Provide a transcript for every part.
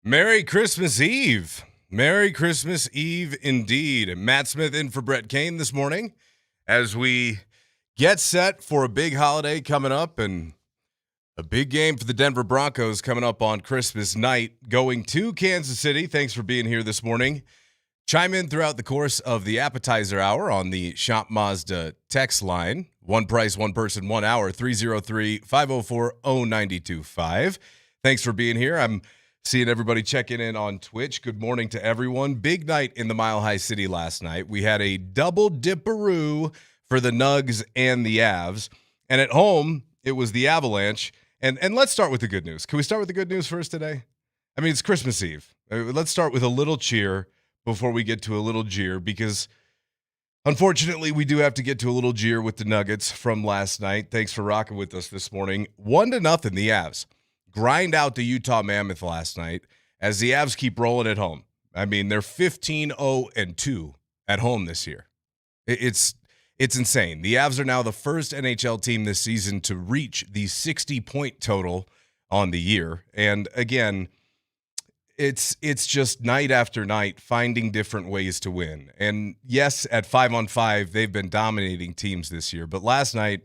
Merry Christmas Eve. Merry Christmas Eve indeed. Matt Smith in for Brett Kane this morning as we get set for a big holiday coming up and a big game for the Denver Broncos coming up on Christmas night, going to Kansas City. Thanks for being here this morning. Chime in throughout the course of the appetizer hour on the Shop Mazda text line. One price, one person, 1 hour, 303-504-0925. Thanks for being here. I'm seeing everybody checking in on Twitch. Good morning to everyone. Big night in the Mile High City last night. We had a double dipperoo for the Nugs and the Avs. And at home, it was the Avalanche. And let's start with the good news. Can we start with the good news first today? I mean, it's Christmas Eve. Let's start with a little cheer before we get to a little jeer, because unfortunately, we do have to get to a little jeer with the Nuggets from last night. Thanks for rocking with us this morning. 1-0, the Avs grind out the Utah Mammoth last night as the Avs keep rolling at home. I mean, they're 15-0-2 at home this year. It's insane. The Avs are now the first NHL team this season to reach the 60-point total on the year. And again, it's just night after night finding different ways to win. And yes, at 5-on-5, they've been dominating teams this year. But last night,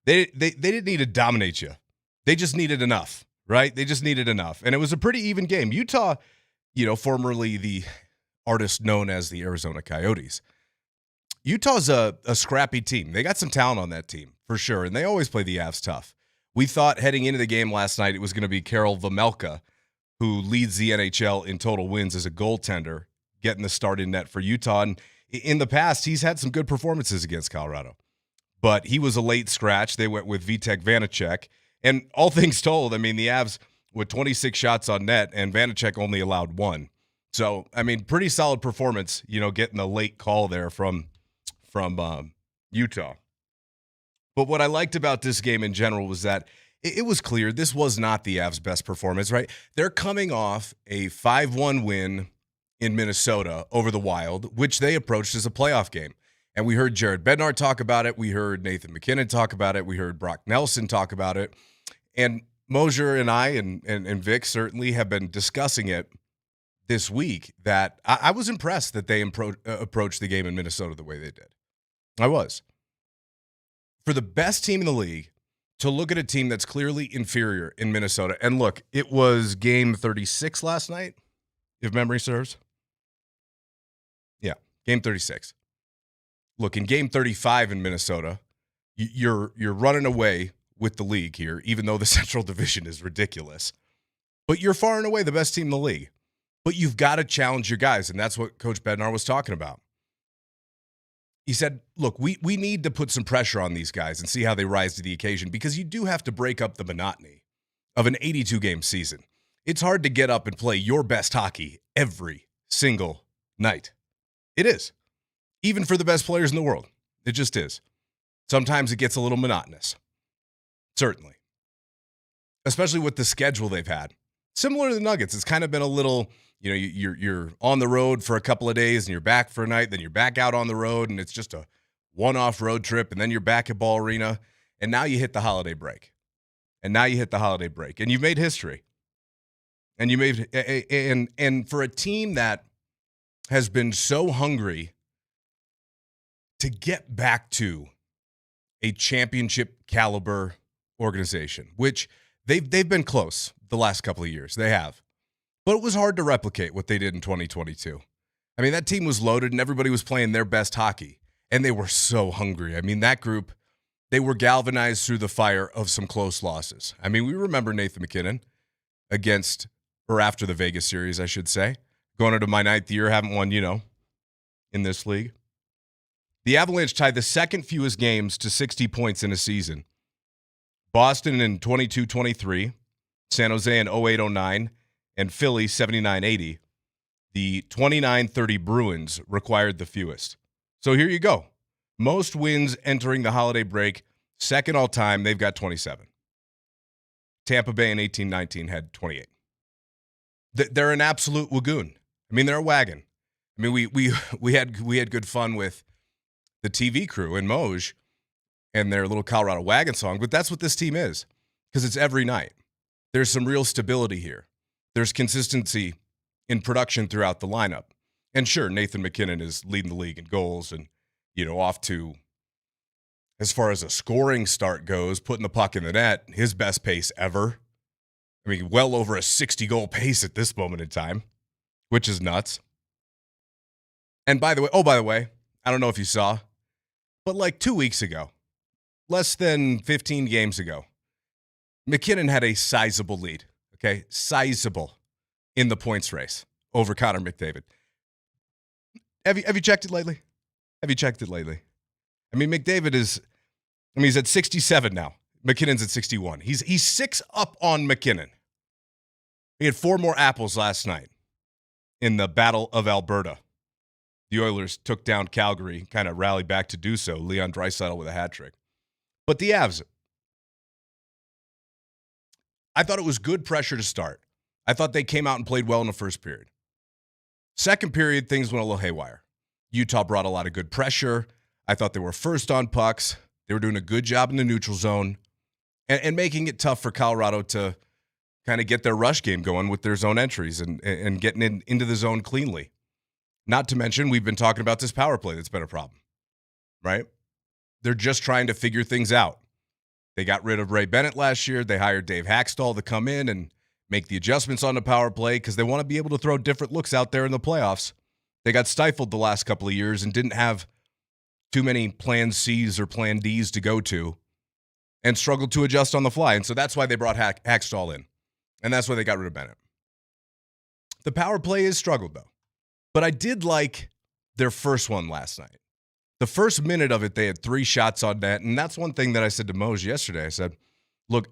they didn't need to dominate you. They just needed enough, right? They just needed enough. And it was a pretty even game. Utah, formerly the artist known as the Arizona Coyotes. Utah's a scrappy team. They got some talent on that team, for sure, and they always play the Avs tough. We thought heading into the game last night it was going to be Karel Vejmelka, who leads the NHL in total wins as a goaltender, getting the start in net for Utah. And in the past, he's had some good performances against Colorado. But he was a late scratch. They went with Vitek Vanacek. And all things told, I mean, the Avs with 26 shots on net, and Vanacek only allowed 1. So, I mean, pretty solid performance, getting the late call there from Utah. But what I liked about this game in general was that it was clear this was not the Avs' best performance, right? They're coming off a 5-1 win in Minnesota over the Wild, which they approached as a playoff game. And we heard Jared Bednar talk about it. We heard Nathan McKinnon talk about it. We heard Brock Nelson talk about it. And Moser and I and Vic certainly have been discussing it this week, that I was impressed that they approached the game in Minnesota the way they did. I was. For the best team in the league to look at a team that's clearly inferior in Minnesota, and look, it was game 36 last night, if memory serves. Yeah, game 36. Look, in game 35 in Minnesota, you're running away with the league here, even though the Central Division is ridiculous. But you're far and away the best team in the league. But you've got to challenge your guys, and that's what Coach Bednar was talking about. He said, look, we need to put some pressure on these guys and see how they rise to the occasion, because you do have to break up the monotony of an 82-game season. It's hard to get up and play your best hockey every single night. It is. Even for the best players in the world. It just is. Sometimes it gets a little monotonous. Certainly. Especially with the schedule they've had. Similar to the Nuggets, it's kind of been a little, you're on the road for a couple of days and you're back for a night, then you're back out on the road and it's just a one-off road trip, and then you're back at Ball Arena, and now you hit the holiday break. And you've made history. And you made and for a team that has been so hungry to get back to a championship caliber organization, which they've been close the last couple of years. They have. But it was hard to replicate what they did in 2022. I mean, that team was loaded and everybody was playing their best hockey. And they were so hungry. I mean, that group, they were galvanized through the fire of some close losses. I mean, we remember Nathan McKinnon after the Vegas series, I should say. Going into my 9th year, haven't won, in this league. The Avalanche tied the second fewest games to 60 points in a season. Boston in 22-23, San Jose in 08-09, and Philly 79-80. The 29-30 Bruins required the fewest. So here you go. Most wins entering the holiday break, second all-time, they've got 27. Tampa Bay in 18-19 had 28. They're an absolute wagoon. I mean, they're a wagon. I mean, we had good fun with the TV crew and Moj and their little Colorado wagon song, but that's what this team is, because it's every night. There's some real stability here. there's consistency in production throughout the lineup. And sure, Nathan MacKinnon is leading the league in goals and, off to, as far as a scoring start goes, putting the puck in the net, his best pace ever. I mean, well over a 60-goal pace at this moment in time, which is nuts. And by the way, I don't know if you saw, but like 2 weeks ago, less than 15 games ago, MacKinnon had a sizable lead, okay? Sizable in the points race over Connor McDavid. Have you checked it lately? I mean, McDavid he's at 67 now. McKinnon's at 61. He's 6 up on MacKinnon. He had 4 more apples last night in the Battle of Alberta. The Oilers took down Calgary, kind of rallied back to do so. Leon Draisaitl with a hat trick. But the Avs, I thought it was good pressure to start. I thought they came out and played well in the first period. Second period, things went a little haywire. Utah brought a lot of good pressure. I thought they were first on pucks. They were doing a good job in the neutral zone and making it tough for Colorado to kind of get their rush game going with their zone entries and getting into the zone cleanly. Not to mention, we've been talking about this power play that's been a problem, right? They're just trying to figure things out. They got rid of Ray Bennett last year. They hired Dave Haxtell to come in and make the adjustments on the power play because they want to be able to throw different looks out there in the playoffs. They got stifled the last couple of years and didn't have too many plan C's or plan D's to go to and struggled to adjust on the fly. And so that's why they brought Haxtell in. And that's why they got rid of Bennett. The power play has struggled, though. But I did like their first one last night. The first minute of it, they had 3 shots on net. And that's one thing that I said to Moser yesterday. I said, look,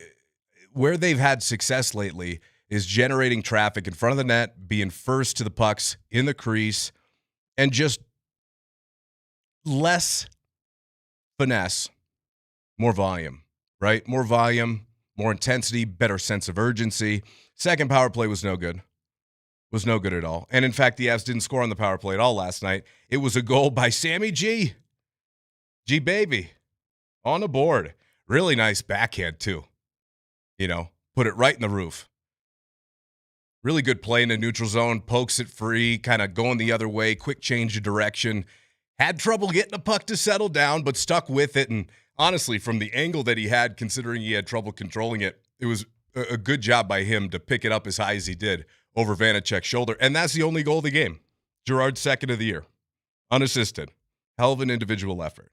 where they've had success lately is generating traffic in front of the net, being first to the pucks in the crease, and just less finesse, more volume, right? More volume, more intensity, better sense of urgency. Second power play was no good. Was no good at all. And in fact, the Avs didn't score on the power play at all last night. It was a goal by Sammy G. G-Baby on the board. Really nice backhand, too. Put it right in the roof. Really good play in the neutral zone. Pokes it free, kind of going the other way. Quick change of direction. Had trouble getting the puck to settle down, but stuck with it. And honestly, from the angle that he had, considering he had trouble controlling it, it was a good job by him to pick it up as high as he did over Vanacek's shoulder. And that's the only goal of the game. Girard's second of the year. Unassisted. Hell of an individual effort.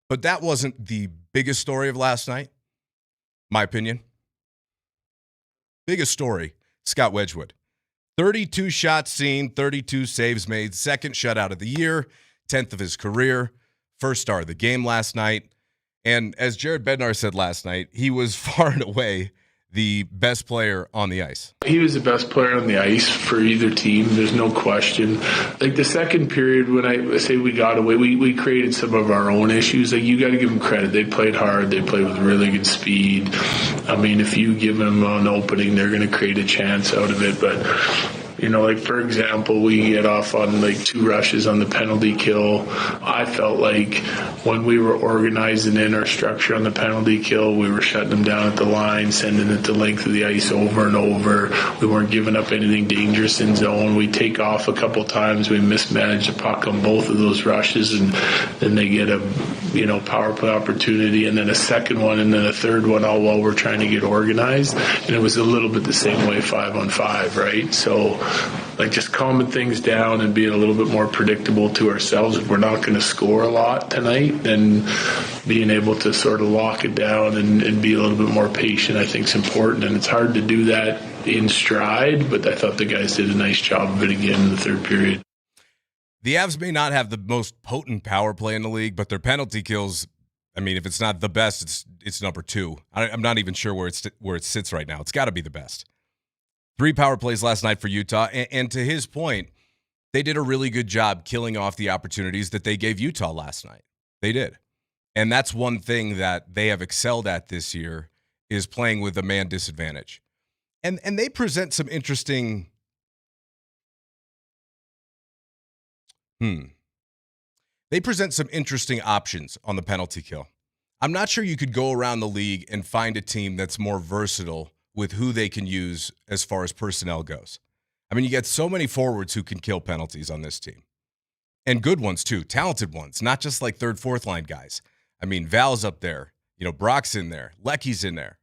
But that wasn't the biggest story of last night, my opinion. Biggest story, Scott Wedgwood. 32 shots seen, 32 saves made, second shutout of the year, 10th of his career, first star of the game last night. And as Jared Bednar said last night, he was far and away the best player on the ice. He was the best player on the ice for either team. There's no question. Like the second period, when I say we got away, we created some of our own issues. Like you got to give them credit. They played hard. They played with really good speed. I mean, if you give them an opening, they're going to create a chance out of it. But like for example, we get off on like 2 rushes on the penalty kill. I felt like when we were organizing in our structure on the penalty kill, we were shutting them down at the line, sending it the length of the ice over and over. We weren't giving up anything dangerous in zone. We take off a couple times. We mismanage the puck on both of those rushes, and then they get a power play opportunity, and then a second one, and then a third one, all while we're trying to get organized. And it was a little bit the same way 5-on-5, right? So like just calming things down and being a little bit more predictable to ourselves. If we're not going to score a lot tonight, then being able to sort of lock it down and be a little bit more patient, I think is important. And it's hard to do that in stride, but I thought the guys did a nice job of it again in the third period. The Avs may not have the most potent power play in the league, but their penalty kills, I mean, if it's not the best, it's number 2. I'm not even sure where it sits right now. It's got to be the best. 3 power plays last night for Utah, and to his point, they did a really good job killing off the opportunities that they gave Utah last night. They did. And that's one thing that they have excelled at this year is playing with a man disadvantage. And they present some interesting They present some interesting options on the penalty kill. I'm not sure you could go around the league and find a team that's more versatile with who they can use as far as personnel goes. I mean, you get so many forwards who can kill penalties on this team. And good ones, too. Talented ones. Not just like third, fourth line guys. I mean, Val's up there. Brock's in there. Lecky's in there.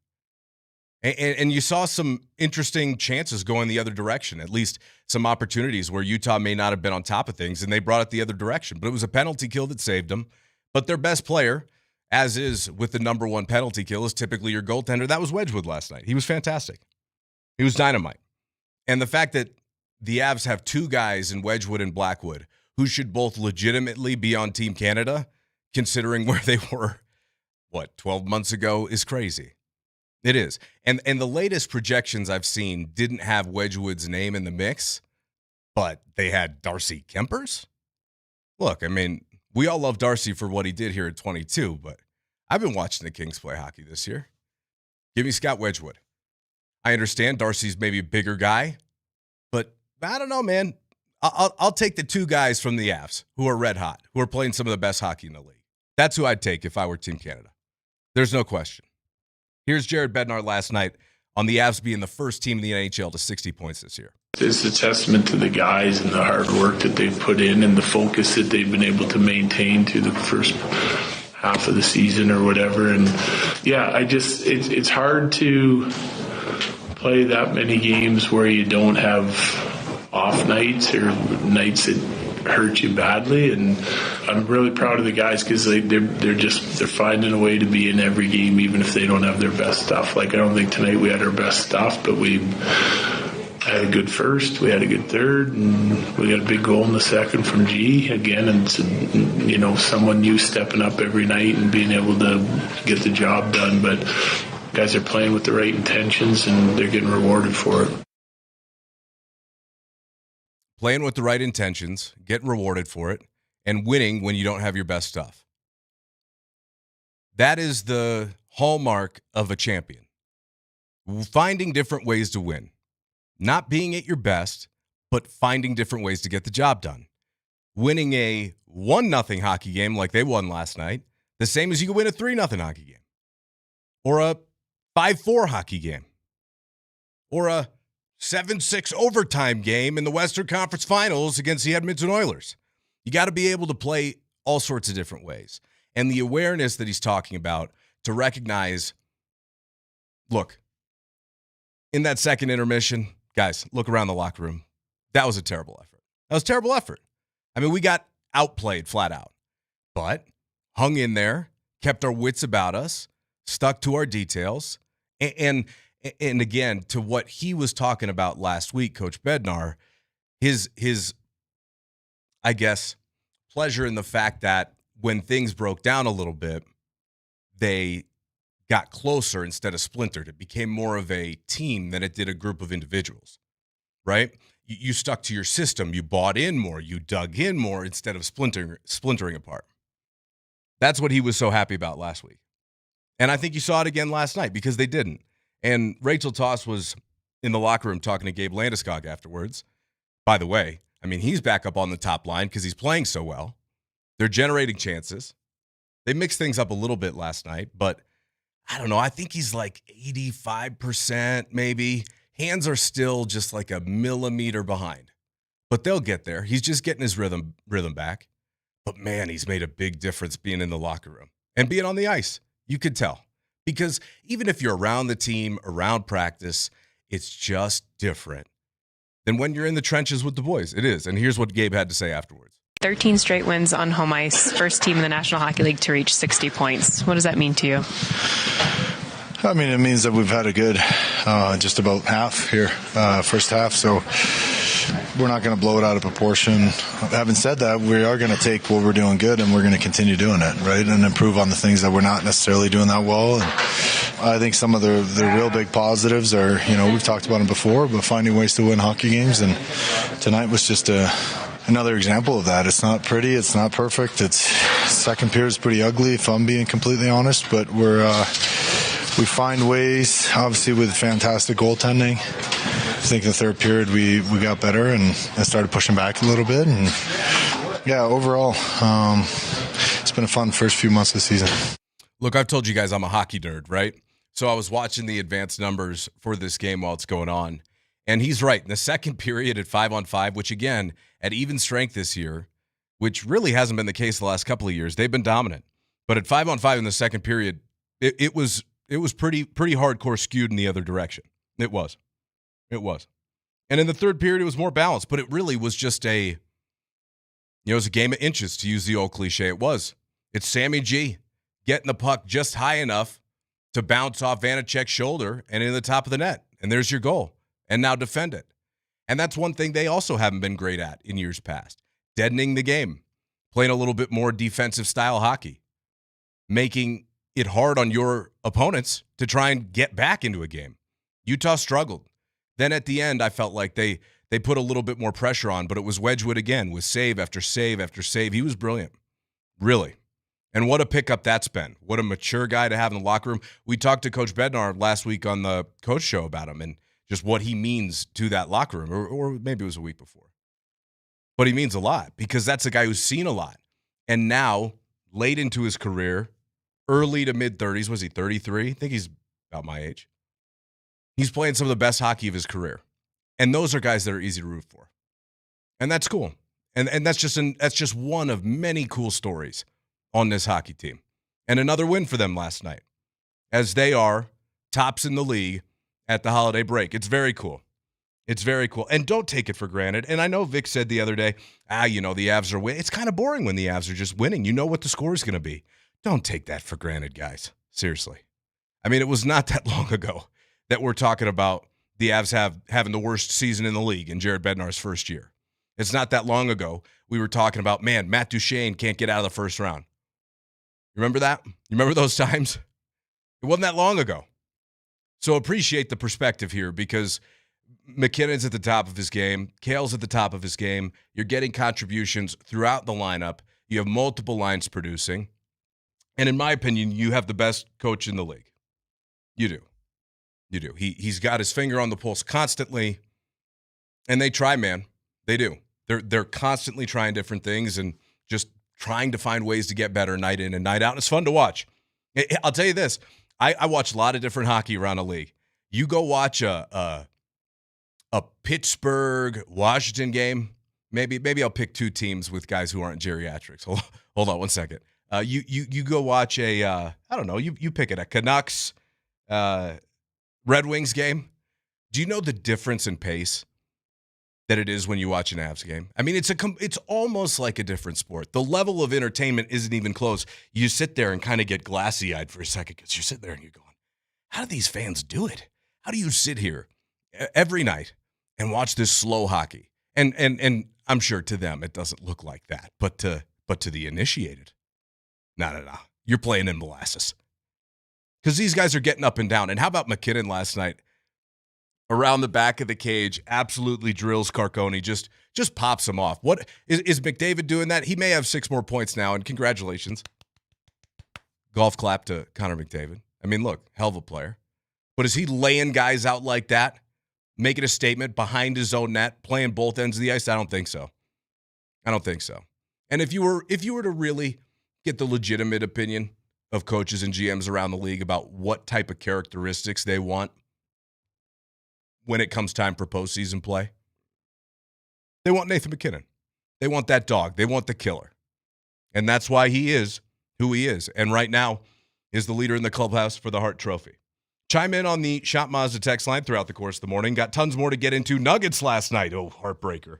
And you saw some interesting chances going the other direction, at least some opportunities where Utah may not have been on top of things, and they brought it the other direction. But it was a penalty kill that saved them. But their best player, as is with the number one penalty kill, is typically your goaltender. That was Wedgwood last night. He was fantastic. He was dynamite. And the fact that the Avs have two guys in Wedgwood and Blackwood who should both legitimately be on Team Canada, considering where they were, 12 months ago, is crazy. It is. And the latest projections I've seen didn't have Wedgwood's name in the mix, but they had Darcy Kempers. Look, I mean, we all love Darcy for what he did here at 22, but I've been watching the Kings play hockey this year. Give me Scott Wedgwood. I understand Darcy's maybe a bigger guy, but I don't know, man. I'll take the two guys from the Avs who are red hot, who are playing some of the best hockey in the league. That's who I'd take if I were Team Canada. There's no question. Here's Jared Bednar last night on the Avs being the first team in the NHL to 60 points this year. It's a testament to the guys and the hard work that they've put in and the focus that they've been able to maintain through the first half of the season or whatever. And yeah, it's hard to play that many games where you don't have off nights or nights that hurt you badly. And I'm really proud of the guys because they're finding a way to be in every game, even if they don't have their best stuff. Like, I don't think tonight we had our best stuff, but we had a good first, we had a good third, and we got a big goal in the second from G again. And someone new stepping up every night and being able to get the job done. But guys are playing with the right intentions and they're getting rewarded for it. Playing with the right intentions, getting rewarded for it, and winning when you don't have your best stuff. That is the hallmark of a champion. Finding different ways to win. Not being at your best, but finding different ways to get the job done. Winning a 1-0 hockey game like they won last night, the same as you can win a 3-0 hockey game. Or a 5-4 hockey game. Or a 7-6 overtime game in the Western Conference Finals against the Edmonton Oilers. You got to be able to play all sorts of different ways. And the awareness that he's talking about to recognize, look, in that second intermission, guys, look around the locker room. That was a terrible effort. That was a terrible effort. I mean, we got outplayed flat out, but hung in there, kept our wits about us, stuck to our details, and again, to what he was talking about last week, Coach Bednar, his I guess, pleasure in the fact that when things broke down a little bit, they got closer instead of splintered. It became more of a team than it did a group of individuals, right? You stuck to your system. You bought in more. You dug in more instead of splintering apart. That's what he was so happy about last week. And I think you saw it again last night because they didn't. And Rachel Toss was in the locker room talking to Gabe Landeskog afterwards. By the way, I mean, he's back up on the top line because he's playing so well. They're generating chances. They mixed things up a little bit last night, but I don't know. I think he's like 85% maybe. Hands are still just like a millimeter behind, but they'll get there. He's just getting his rhythm back. But man, he's made a big difference being in the locker room and being on the ice. You could tell. Because even if you're around the team, around practice, it's just different than when you're in the trenches with the boys. It is. And here's what Gabe had to say afterwards. 13 straight wins on home ice. First team in the National Hockey League to reach 60 points. What does that mean to you? I mean, it means that we've had a good just about half here, first half. So we're not going to blow it out of proportion. Having said that, we are going to take what we're doing good and we're going to continue doing it, right? And improve on the things that we're not necessarily doing that well. And I think some of the real big positives are, we've talked about them before, but finding ways to win hockey games. And tonight was just another example of that. It's not pretty. It's not perfect. Second period is pretty ugly, if I'm being completely honest. But we find ways, obviously, with fantastic goaltending. I think the third period we got better and started pushing back a little bit. And yeah, overall, it's been a fun first few months of the season. Look, I've told you guys I'm a hockey nerd, right? So I was watching the advanced numbers for this game while it's going on. And he's right. In the second period at 5-on-5, which again, at even strength this year, which really hasn't been the case the last couple of years, they've been dominant. But at 5-on-5 in the second period, it was pretty hardcore skewed in the other direction. It was. And in the third period, it was more balanced, but it really was just it was a game of inches, to use the old cliche. It was. It's Sammy G getting the puck just high enough to bounce off Vanacek's shoulder and in the top of the net. And there's your goal. And now defend it. And that's one thing they also haven't been great at in years past. Deadening the game. Playing a little bit more defensive style hockey. Making it hard on your opponents to try and get back into a game. Utah struggled. Then at the end, I felt like they put a little bit more pressure on, but it was Wedgwood again with save after save after save. He was brilliant. Really. And what a pickup that's been. What a mature guy to have in the locker room. We talked to Coach Bednar last week on the coach show about him and just what he means to that locker room, or maybe it was a week before. But he means a lot because that's a guy who's seen a lot. And now, late into his career, early to mid-30s, was he 33? I think he's about my age. He's playing some of the best hockey of his career. And those are guys that are easy to root for. And that's cool. And that's just one of many cool stories on this hockey team. And another win for them last night, as they are tops in the league at the holiday break. It's very cool. It's very cool. And don't take it for granted. And I know Vic said the other day, the Avs are winning. It's kind of boring when the Avs are just winning. You know what the score is going to be. Don't take that for granted, guys. Seriously. I mean, it was not that long ago that we're talking about the Avs having the worst season in the league in Jared Bednar's first year. It's not that long ago we were talking about, man, Matt Duchene can't get out of the first round. You remember that? You remember those times? It wasn't that long ago. So appreciate the perspective here because McKinnon's at the top of his game. Kale's at the top of his game. You're getting contributions throughout the lineup. You have multiple lines producing. And in my opinion, you have the best coach in the league. You do. You do. He's got his finger on the pulse constantly. And they try, man. They do. They're constantly trying different things and just trying to find ways to get better night in and night out. And it's fun to watch. I'll tell you this. I watch a lot of different hockey around the league. You go watch a Pittsburgh, Washington game. Maybe I'll pick two teams with guys who aren't geriatrics. Hold on one second. You go watch I don't know. You pick it, a Canucks, Red Wings game. Do you know the difference in pace that it is when you watch an Avs game? I mean, it's almost like a different sport. The level of entertainment isn't even close. You sit there and kind of get glassy-eyed for a second because you're sitting there and you're going, how do these fans do it? How do you sit here every night and watch this slow hockey? And I'm sure to them it doesn't look like that, but to the initiated, no. You're playing in molasses. Because these guys are getting up and down. And how about McKinnon last night? Around the back of the cage, absolutely drills Carcone, just pops him off. What is McDavid doing that? He may have 6 more points now, and congratulations. Golf clap to Connor McDavid. I mean, look, hell of a player. But is he laying guys out like that, making a statement behind his own net, playing both ends of the ice? I don't think so. And if you were to really get the legitimate opinion of coaches and GMs around the league about what type of characteristics they want when it comes time for postseason play, they want Nathan McKinnon. They want that dog. They want the killer. And that's why he is who he is. And right now is the leader in the clubhouse for the Hart Trophy. Chime in on the Shop Mazda text line throughout the course of the morning. Got tons more to get into. Nuggets last night. Oh, heartbreaker.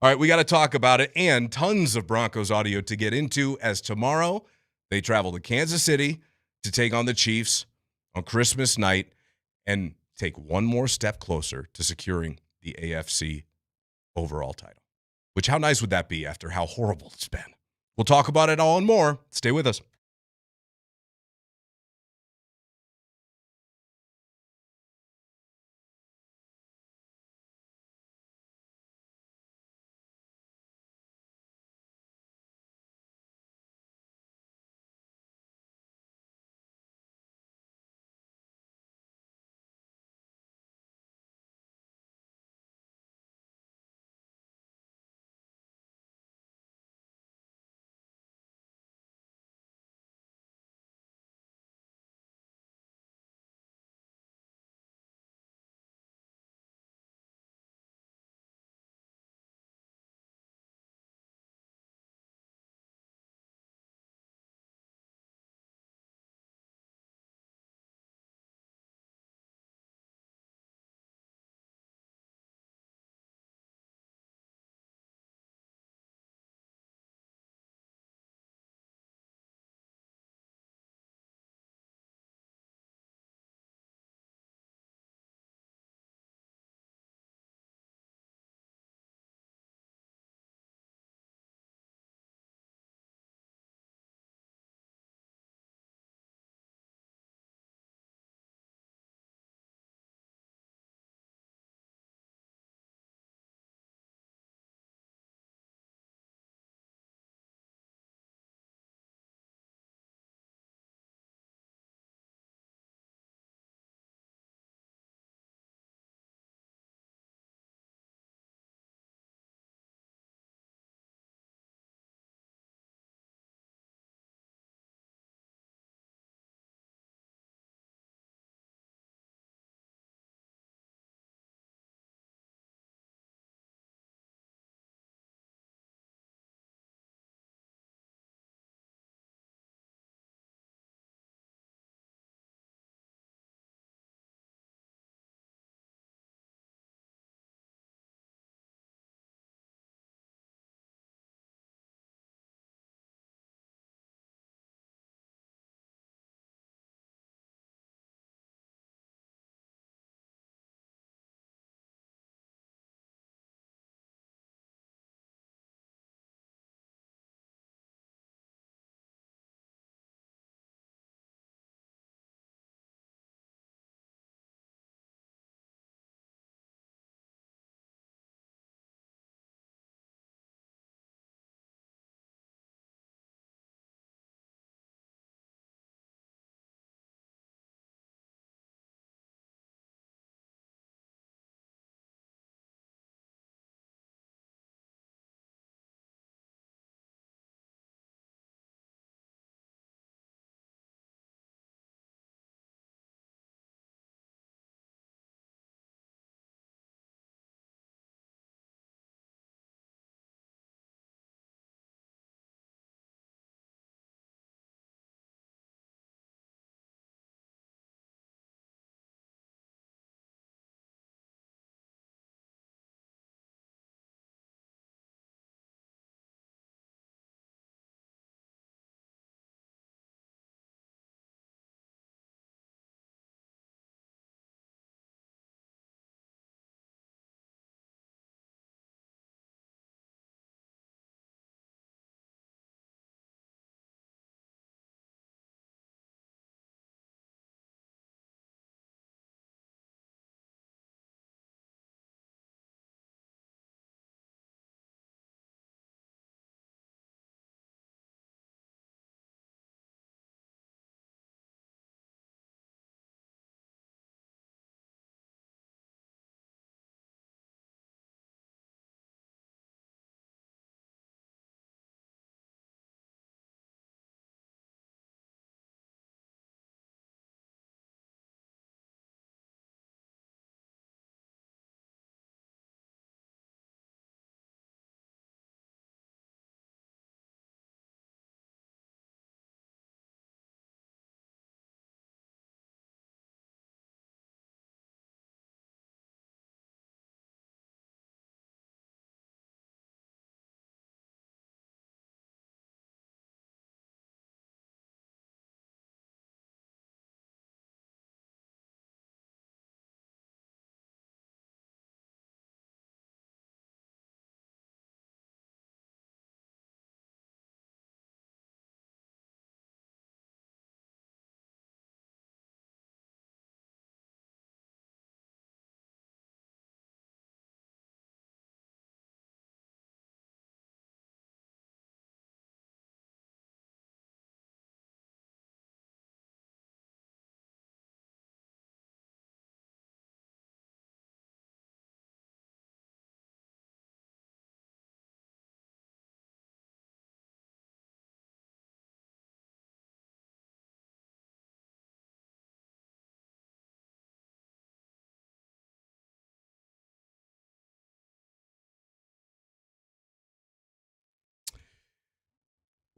All right, we got to talk about it, and tons of Broncos audio to get into as tomorrow they travel to Kansas City to take on the Chiefs on Christmas night and take one more step closer to securing the AFC overall title. Which, how nice would that be after how horrible it's been? We'll talk about it all and more. Stay with us.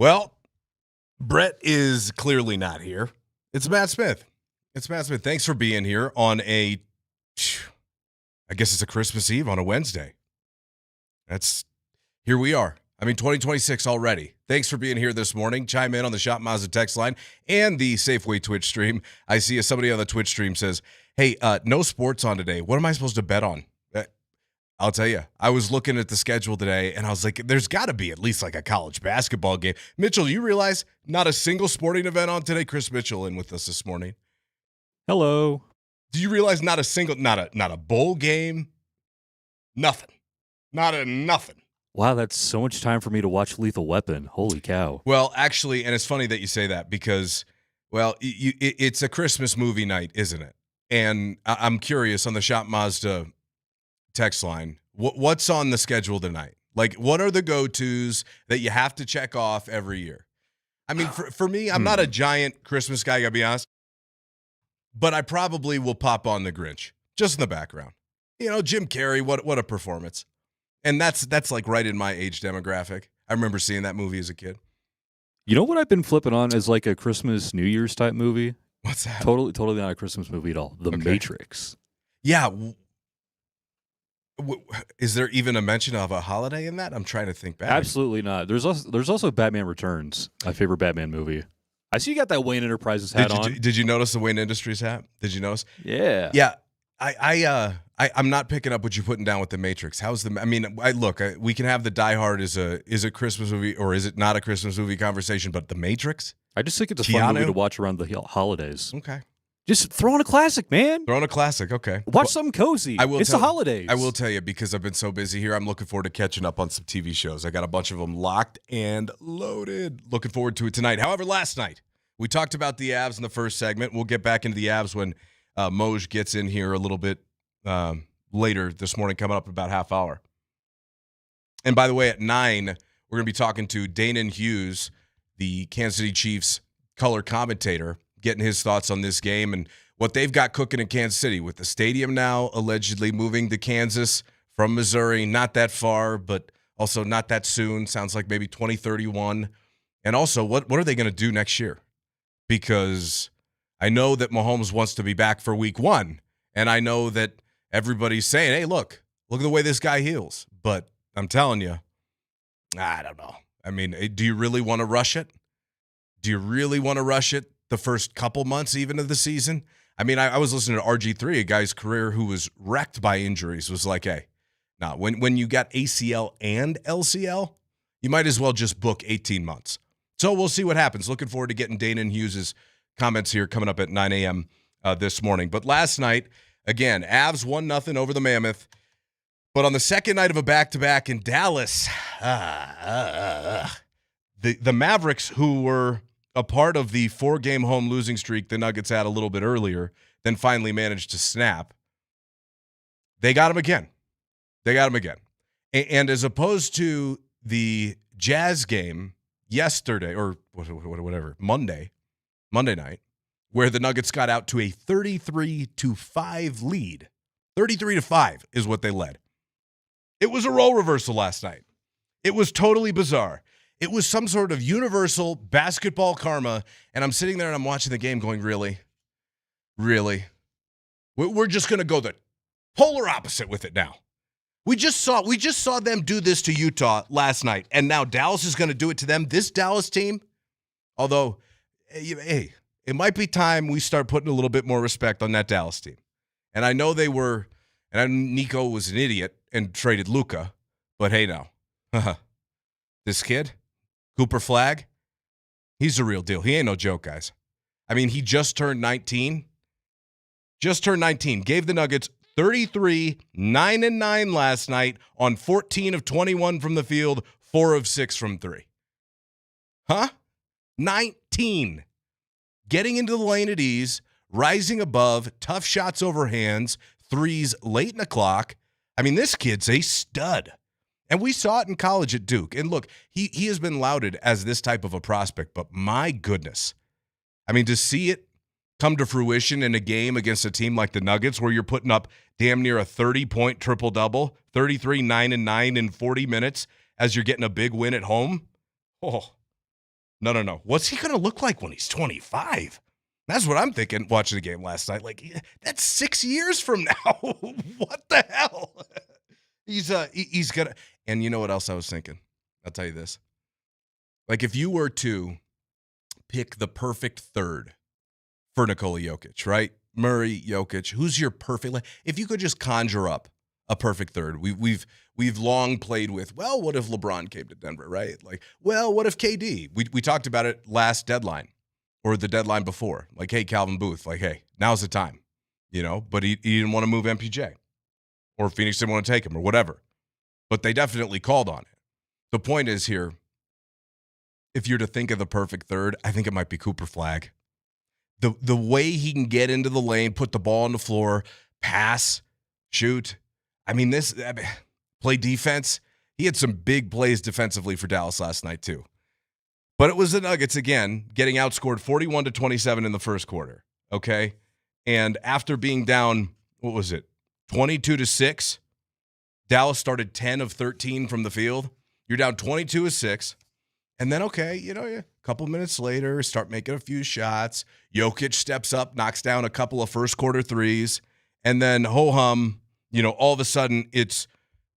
Well, Brett is clearly not here. It's Matt Smith. Thanks for being here on I guess it's a Christmas Eve on a Wednesday. Here we are. 2026 already. Thanks for being here this morning. Chime in on the Shop Mazda text line and the Safeway Twitch stream. I see somebody on the Twitch stream says, hey, no sports on today. What am I supposed to bet on? I'll tell you, I was looking at the schedule today, and I was like, there's got to be at least like a college basketball game. Mitchell, you realize not a single sporting event on today? Chris Mitchell in with us this morning. Hello. Do you realize not a bowl game? Nothing. Nothing. Wow, that's so much time for me to watch Lethal Weapon. Holy cow. Well, actually, and it's funny that you say that because, well, it's a Christmas movie night, isn't it? And I'm curious on the Shop Mazda text line, what's on the schedule tonight? Like, what are the go-tos that you have to check off every year? For me, I'm not a giant Christmas guy, gotta be honest, but I probably will pop on the Grinch just in the background. Jim Carrey, what a performance. And that's like right in my age demographic. I remember seeing that movie as a kid. You know what I've been flipping on is like a Christmas New Year's type movie? What's that? Totally not a Christmas movie at all. The Matrix. Yeah. Is there even a mention of a holiday in that? I'm trying to think back. Absolutely not. There's also Batman Returns, my favorite Batman movie. I see you got that Wayne Enterprises hat on. Did you notice the Wayne Industries hat? Did you notice? Yeah. Yeah. I'm not picking up what you're putting down with the Matrix. We can have the Die Hard is a Christmas movie or is it not a Christmas movie conversation, but the Matrix? I just think it's a fun movie to watch around the holidays. Okay. Just throw on a classic, man. Okay. Watch something cozy. It's the holidays. I will tell you, because I've been so busy here, I'm looking forward to catching up on some TV shows. I got a bunch of them locked and loaded. Looking forward to it tonight. However, last night, we talked about the Avs in the first segment. We'll get back into the Avs when Moser gets in here a little bit later this morning, coming up in about half hour. And by the way, at 9, we're going to be talking to Danon Hughes, the Kansas City Chiefs color commentator, getting his thoughts on this game and what they've got cooking in Kansas City with the stadium now allegedly moving to Kansas from Missouri, not that far, but also not that soon. Sounds like maybe 2031. And also, what are they going to do next year? Because I know that Mahomes wants to be back for week 1, and I know that everybody's saying, hey, look at the way this guy heals. But I'm telling you, I don't know. Do you really want to rush it? The first couple months even of the season? I was listening to RG3, a guy's career who was wrecked by injuries, was like, hey, nah, when you got ACL and LCL, you might as well just book 18 months. So we'll see what happens. Looking forward to getting Danon Hughes' comments here coming up at 9 a.m. This morning. But last night, again, Avs 1-0 over the Mammoth. But on the second night of a back-to-back in Dallas, the Mavericks, who were a part of the 4-game home losing streak the Nuggets had a little bit earlier, then finally managed to snap. They got him again. And as opposed to the Jazz game yesterday, or whatever, Monday night, where the Nuggets got out to a 33-5 lead. 33-5 is what they led. It was a role reversal last night. It was totally bizarre. It was some sort of universal basketball karma, and I'm sitting there and I'm watching the game going, really? Really? We're just going to go the polar opposite with it now. We just saw them do this to Utah last night, and now Dallas is going to do it to them. This Dallas team, although, hey, it might be time we start putting a little bit more respect on that Dallas team. And I know Nico was an idiot and traded Luka, but hey now, this kid, Cooper Flagg, he's the real deal. He ain't no joke, guys. He just turned 19. Gave the Nuggets 33, 9-9 last night on 14 of 21 from the field, 4 of 6 from 3. 19. Getting into the lane at ease, rising above, tough shots over hands, threes late in the clock. This kid's a stud. And we saw it in college at Duke. And look, he has been lauded as this type of a prospect, but my goodness. To see it come to fruition in a game against a team like the Nuggets where you're putting up damn near a 30-point triple-double, 33, 9-9 in 40 minutes as you're getting a big win at home. Oh, No. What's he going to look like when he's 25? That's what I'm thinking watching the game last night. Like, that's 6 years from now. What the hell? He's going to. And you know what else I was thinking? I'll tell you this. Like, if you were to pick the perfect third for Nikola Jokic, right? Murray, Jokic, who's your perfect? If you could just conjure up a perfect third, we've long played with, well, what if LeBron came to Denver, right? Like, well, what if KD? We talked about it last deadline or the deadline before. Like, hey, Calvin Booth, like, hey, now's the time, But he didn't want to move MPJ, or Phoenix didn't want to take him, or whatever. But they definitely called on it. The point is here, if you're to think of the perfect third, I think it might be Cooper Flagg. The way he can get into the lane, put the ball on the floor, pass, shoot. Play defense. He had some big plays defensively for Dallas last night too. But it was the Nuggets again, getting outscored 41-27 in the first quarter. Okay? And after being down, 22-6, Dallas started 10 of 13 from the field. You're down 22-6. And then, a couple minutes later, start making a few shots. Jokic steps up, knocks down a couple of first-quarter threes. And then, ho-hum, all of a sudden, it's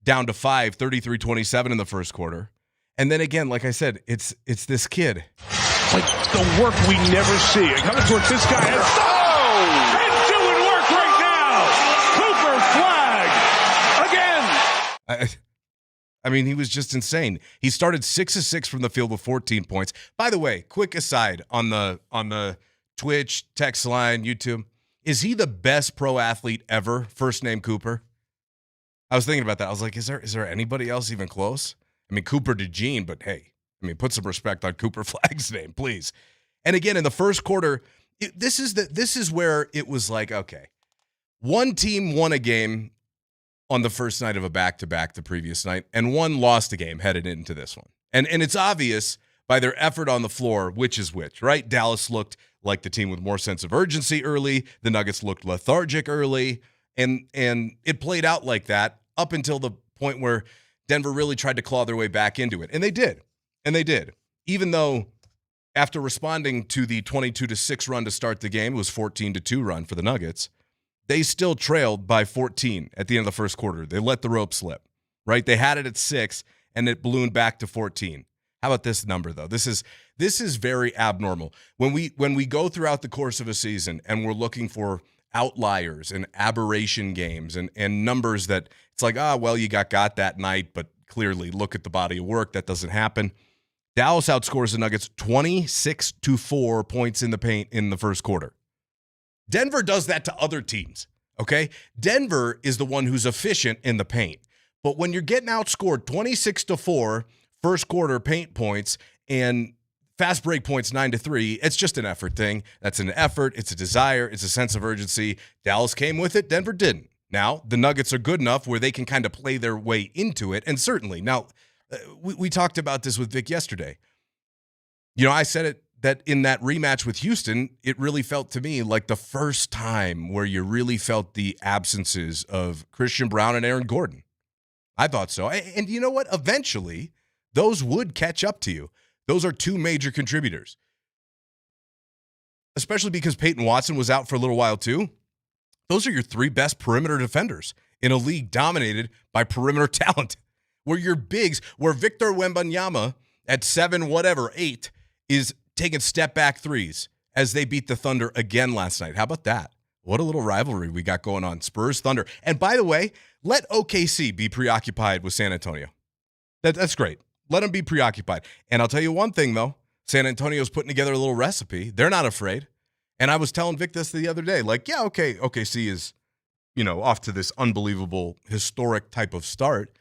down to 5, 33-27 in the first quarter. And then again, like I said, it's this kid. Like the work we never see. Coming towards this guy. And doing work right now. Cooper Flagg again. He was just insane. He started 6 of 6 from the field with 14 points. By the way, quick aside on the Twitch, text line, YouTube, is he the best pro athlete ever? First name Cooper. I was thinking about that. I was like, is there anybody else even close? Cooper DeJean, but hey, put some respect on Cooper Flagg's name, please. And again, in the first quarter, this is where it was like, okay, one team won a game on the first night of a back-to-back the previous night, and one lost a game headed into this one. And it's obvious by their effort on the floor which is which, right? Dallas looked like the team with more sense of urgency early. The Nuggets looked lethargic early, and it played out like that up until the point where Denver really tried to claw their way back into it. And they did. Even though after responding to the 22-6 run to start the game, it was 14-2 run for the Nuggets, they still trailed by 14 at the end of the first quarter. They let the rope slip, right? They had it at 6, and it ballooned back to 14. How about this number, though? This is very abnormal. When we go throughout the course of a season and we're looking for outliers and aberration games and numbers that it's like, you got that night, but clearly look at the body of work. That doesn't happen. Dallas outscores the Nuggets 26-4 points in the paint in the first quarter. Denver does that to other teams, okay? Denver is the one who's efficient in the paint. But when you're getting outscored 26-4 first quarter paint points and fast break points 9-3, it's just an effort thing. That's an effort. It's a desire. It's a sense of urgency. Dallas came with it. Denver didn't. Now, the Nuggets are good enough where they can kind of play their way into it. And certainly, now, we talked about this with Vic yesterday. I said it that in that rematch with Houston, it really felt to me like the first time where you really felt the absences of Christian Braun and Aaron Gordon. I thought so. And you know what? Eventually, those would catch up to you. Those are two major contributors, especially because Peyton Watson was out for a little while too. Those are your three best perimeter defenders in a league dominated by perimeter talent, where your bigs, where Victor Wembanyama at 8 is taking step-back threes as they beat the Thunder again last night. How about that? What a little rivalry we got going on. Spurs-Thunder. And by the way, let OKC be preoccupied with San Antonio. That's great. Let them be preoccupied. And I'll tell you one thing, though. San Antonio's putting together a little recipe. They're not afraid. And I was telling Vic this the other day. Like, yeah, okay, OKC is, off to this unbelievable, historic type of start.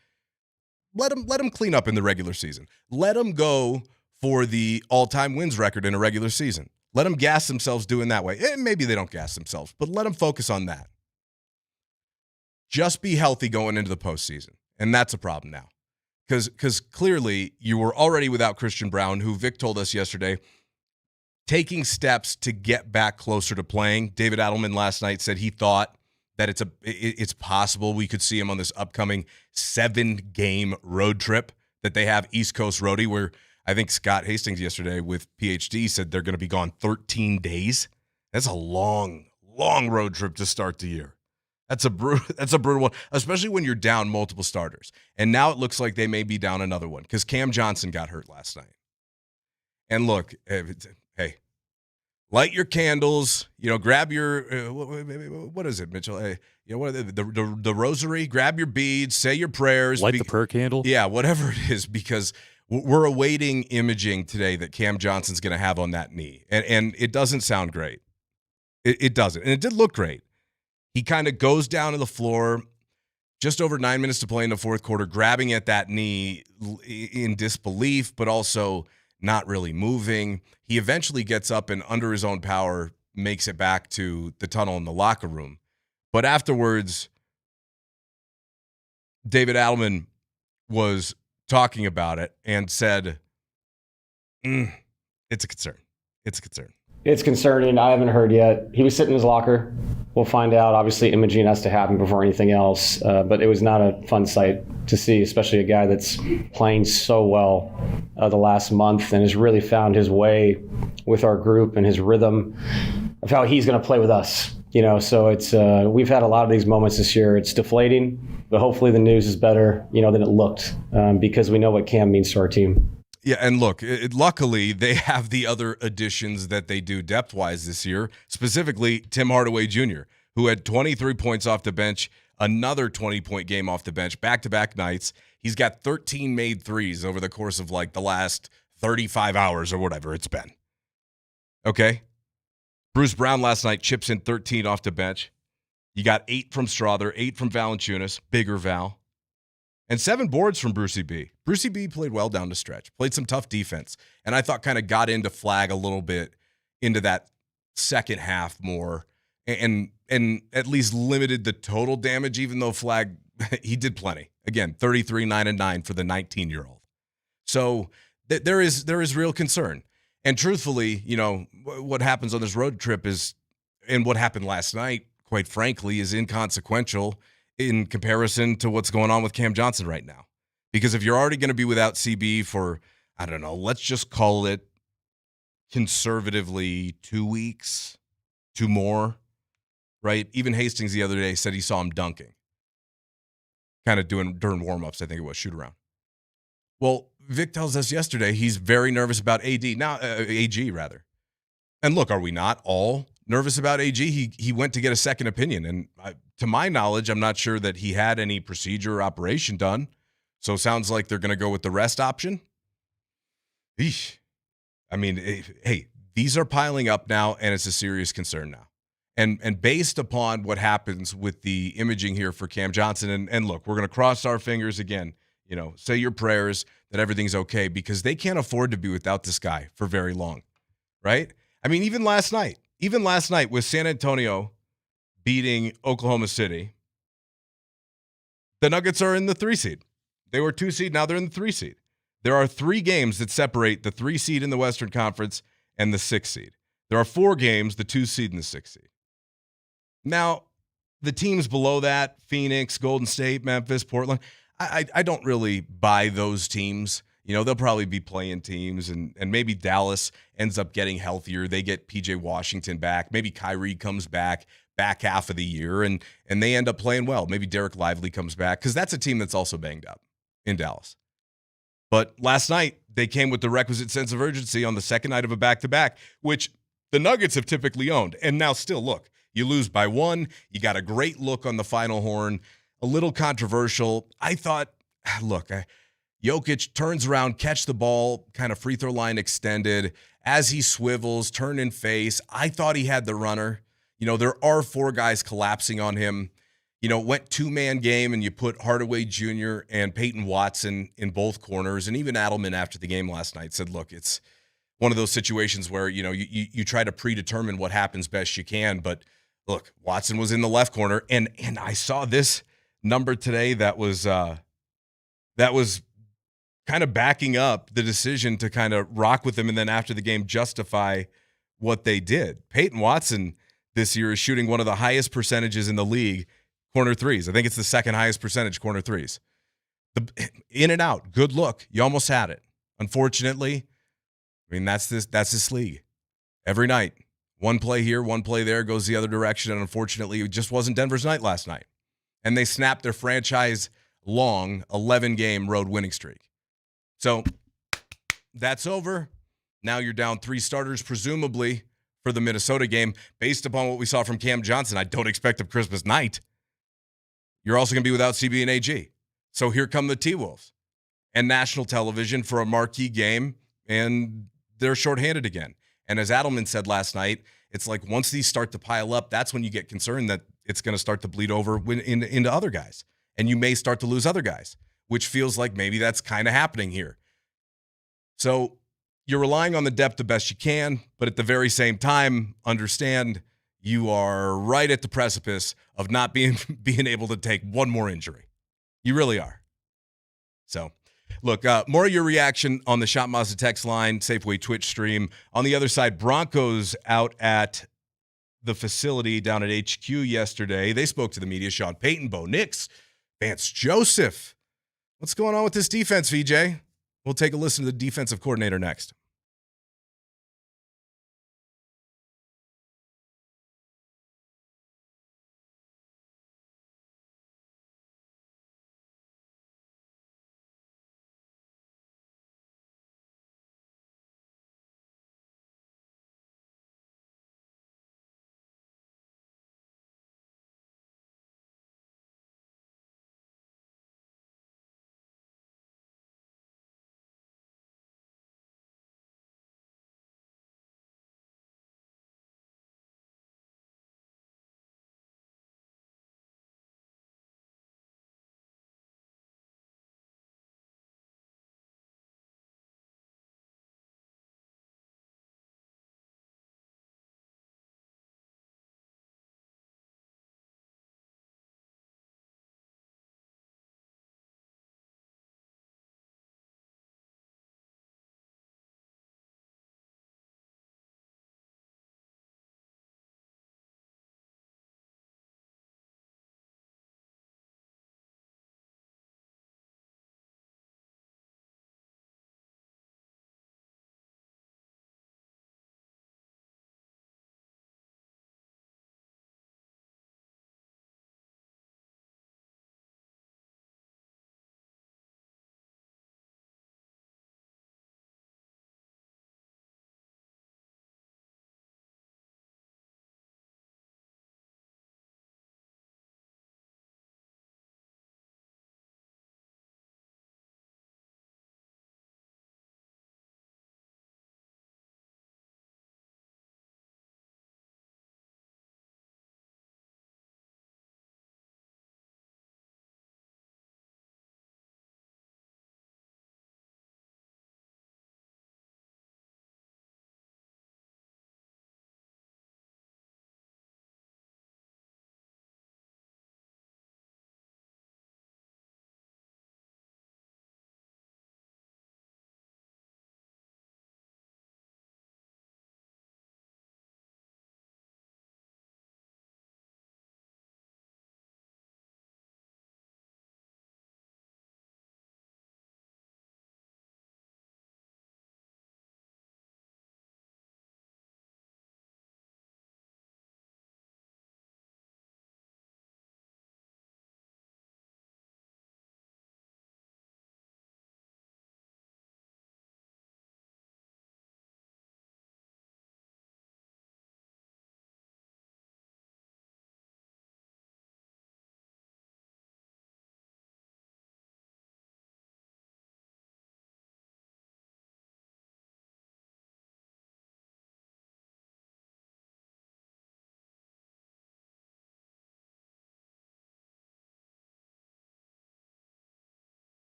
Let them clean up in the regular season. Let them go for the all-time wins record in a regular season. Let them gas themselves doing that way. Maybe they don't gas themselves, but let them focus on that. Just be healthy going into the postseason. And that's a problem now. Because clearly you were already without Christian Braun, who Vic told us yesterday, taking steps to get back closer to playing. David Adelman last night said he thought that it's possible we could see him on this upcoming 7-game road trip that they have, East Coast roadie, where I think Scott Hastings yesterday with PhD said they're going to be gone 13 days. That's a long road trip to start the year. That's a brutal one, especially when you're down multiple starters. And now it looks like they may be down another one because Cam Johnson got hurt last night. And look, hey, light your candles. Grab your what is it, Mitchell? Hey, what are the rosary? Grab your beads, say your prayers. Light the prayer candle. Yeah, whatever it is, because we're awaiting imaging today that Cam Johnson's going to have on that knee, and it doesn't sound great. It doesn't, and it did look great. He kind of goes down to the floor, just over 9 minutes to play in the fourth quarter, grabbing at that knee in disbelief, but also not really moving. He eventually gets up and under his own power makes it back to the tunnel in the locker room. But afterwards, David Adelman was talking about it and said, it's a concern. It's a concern. It's concerning. I haven't heard yet. He was sitting in his locker. We'll find out. Obviously, imaging has to happen before anything else. But it was not a fun sight to see, especially a guy that's playing so well the last month and has really found his way with our group and his rhythm of how he's going to play with us. So it's we've had a lot of these moments this year. It's deflating, but hopefully the news is better, than it looked because we know what Cam means to our team. Yeah, and look, luckily they have the other additions that they do depth-wise this year, specifically Tim Hardaway Jr., who had 23 points off the bench, another 20-point game off the bench, back-to-back nights. He's got 13 made threes over the course of the last 35 hours or whatever it's been. Okay? Bruce Brown last night chips in 13 off the bench. You got 8 from Strother, 8 from Valanciunas, bigger Val. And 7 boards from Brucey B. Brucey B played well down the stretch, played some tough defense, and I thought kind of got into Flag a little bit into that second half more and at least limited the total damage, even though Flag, he did plenty. Again, 33, 9, and 9 for the 19-year-old. So there is real concern. And truthfully, what happens on this road trip is, and what happened last night, quite frankly, is inconsequential in comparison to what's going on with Cam Johnson right now. Because if you're already going to be without CB for, I don't know, let's just call it conservatively 2 weeks, 2 more, right? Even Hastings the other day said he saw him dunking. Kind of doing during warm-ups, I think it was, shoot around. Well, Vic tells us yesterday he's very nervous about AG rather. And look, are we not all nervous about AG? He went to get a second opinion, and to my knowledge, I'm not sure that he had any procedure or operation done. So sounds like they're going to go with the rest option. Eesh. I mean, hey, these are piling up now, and it's a serious concern now. And based upon what happens with the imaging here for Cam Johnson, and look, we're going to cross our fingers again, say your prayers that everything's okay, because they can't afford to be without this guy for very long, right? I mean, even last night with San Antonio beating Oklahoma City, the Nuggets are in the 3 seed. They were 2 seed, now they're in the 3 seed. There are 3 games that separate the 3 seed in the Western Conference and the 6 seed. There are 4 games, the 2 seed and the 6 seed. Now, the teams below that, Phoenix, Golden State, Memphis, Portland, I don't really buy those teams. They'll probably be playing teams, and maybe Dallas ends up getting healthier. They get PJ Washington back. Maybe Kyrie comes back half of the year, and they end up playing well. Maybe Derek Lively comes back, because that's a team that's also banged up in Dallas. But last night, they came with the requisite sense of urgency on the second night of a back-to-back, which the Nuggets have typically owned. And now still, look, you lose by 1. You got a great look on the final horn. A little controversial. I thought, look, Jokic turns around, catch the ball, kind of free throw line extended. As he swivels, turn and face, I thought he had the runner. There are 4 guys collapsing on him. Went 2-man game, and you put Hardaway Jr. and Peyton Watson in both corners. And even Adelman after the game last night said, look, it's one of those situations where, you try to predetermine what happens best you can. But look, Watson was in the left corner, and I saw this number today that was kind of backing up the decision to kind of rock with them and then after the game justify what they did. Peyton Watson this year is shooting one of the highest percentages in the league, corner threes. I think it's the second highest percentage corner threes. In and out, good look. You almost had it. Unfortunately, I mean, that's this league. Every night, one play here, one play there goes the other direction, and unfortunately, it just wasn't Denver's night last night. And they snapped their franchise-long 11-game road winning streak. So that's over. Now you're down 3 starters, presumably, for the Minnesota game. Based upon what we saw from Cam Johnson, I don't expect a Christmas night. You're also going to be without CB and AG. So here come the T-Wolves and national television for a marquee game, and they're shorthanded again. And as Adelman said last night, it's like once these start to pile up, that's when you get concerned that it's going to start to bleed over into other guys. And you may start to lose other guys, which feels like maybe that's kind of happening here. So you're relying on the depth the best you can, but at the very same time, understand you are right at the precipice of not being able to take one more injury. You really are. So, look, more of your reaction on the Shot Mazda text line, Safeway Twitch stream. On the other side, Broncos out at the facility down at HQ yesterday. They spoke to the media. Sean Payton, Bo Nix, Vance Joseph. What's going on with this defense, VJ? We'll take a listen to the defensive coordinator next.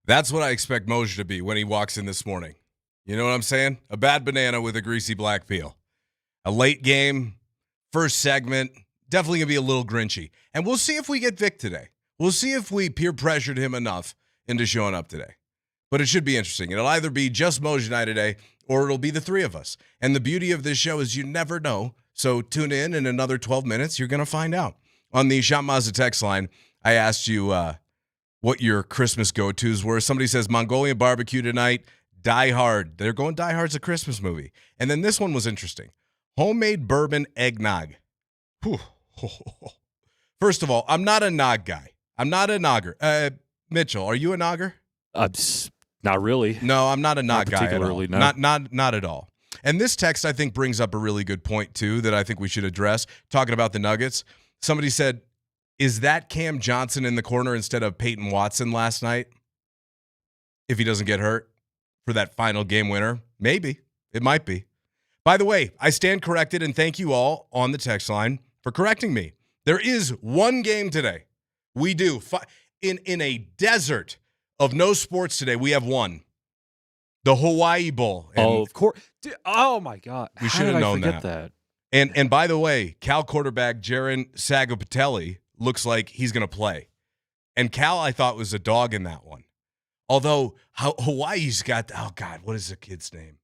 That's what I expect Moser to be when he walks in this morning. You know what I'm saying? A bad banana with a greasy black peel. A late game, first segment, definitely going to be a little grinchy. And we'll see if we get Vic today. We'll see if we peer pressured him enough into showing up today. But it should be interesting. It'll either be just Moser and I today, or it'll be the three of us. And the beauty of this show is you never know. So tune in another 12 minutes. You're going to find out. On the Shot Mazda text line, I asked you what your Christmas go-tos were. Somebody says Mongolian barbecue tonight, Die Hard. They're going Die Hard's a Christmas movie. And then this one was interesting. Homemade bourbon eggnog. Whew. First of all, I'm not a nog guy. I'm not a nogger. Mitchell, are you a nogger? Not really. No, I'm not a nog guy at all. No. Not at all. And this text, I think, brings up a really good point, too, that I think we should address. Talking about the Nuggets, somebody said, is that Cam Johnson in the corner instead of Peyton Watson last night? If he doesn't get hurt for that final game winner? Maybe. It might be. By the way, I stand corrected, and thank you all on the text line for correcting me. There is one game today. We do. In a desert of no sports today, we have one. The Hawaii Bowl. And of course. Oh, my God. We should have known that. And by the way, Cal quarterback Jaron Sagapatelli looks like he's going to play. And Cal, I thought, was a dog in that one. Although Hawaii's got, oh, God, what is the kid's name?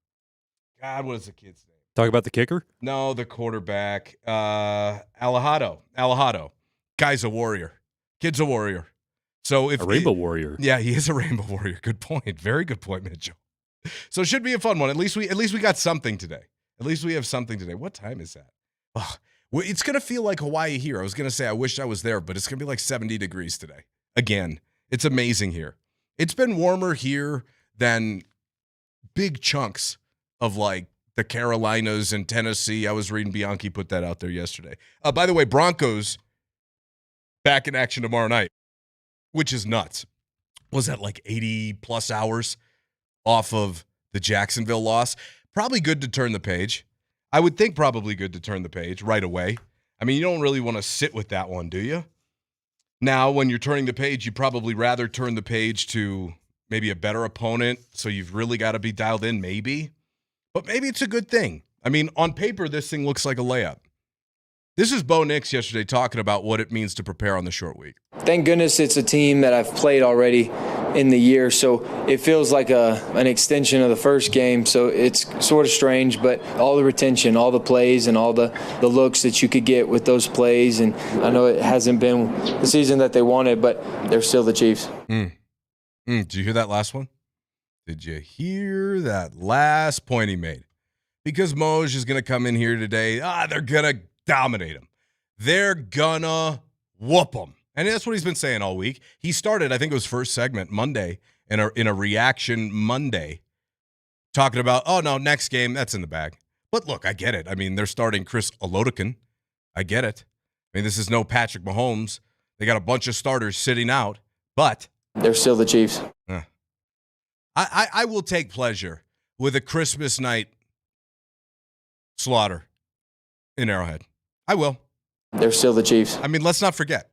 Talk about the kicker? No, the quarterback. Alejado. Guy's a warrior. Kid's a warrior. So if a rainbow warrior. Yeah, he is a rainbow warrior. Good point. Very good point, Mitchell. So it should be a fun one. At least we got something today. At least we have something today. What time is that? Oh, it's going to feel like Hawaii here. I was going to say I wish I was there, but it's going to be like 70 degrees today. Again, it's amazing here. It's been warmer here than big chunks of like the Carolinas and Tennessee. I was reading Bianchi put that out there yesterday. By the way, Broncos back in action tomorrow night, which is nuts. Was that like 80-plus hours off of the Jacksonville loss? Probably good to turn the page. I would think probably good to turn the page right away. I mean, you don't really want to sit with that one, do you? Now, when you're turning the page, you'd probably rather turn the page to maybe a better opponent, so you've really got to be dialed in, maybe. But maybe it's a good thing. I mean, on paper, this thing looks like a layup. This is Bo Nix yesterday talking about what it means to prepare on the short week. Thank goodness it's a team that I've played already in the year, so it feels like an extension of the first game, so it's sort of strange, but all the retention, all the plays, and all the looks that you could get with those plays, and I know it hasn't been the season that they wanted, but they're still the Chiefs. Did you hear that last one? Did you hear that last point he made? Because Moj is going to come in here today. They're going to dominate him. They're going to whoop them. And that's what he's been saying all week. He started, I think it was first segment Monday, in a reaction Monday, talking about, oh, no, next game, that's in the bag. But look, I get it. I mean, they're starting Chris Olodikin. I get it. I mean, this is no Patrick Mahomes. They got a bunch of starters sitting out, but they're still the Chiefs. I will take pleasure with a Christmas night slaughter in Arrowhead. I will. They're still the Chiefs. I mean, let's not forget.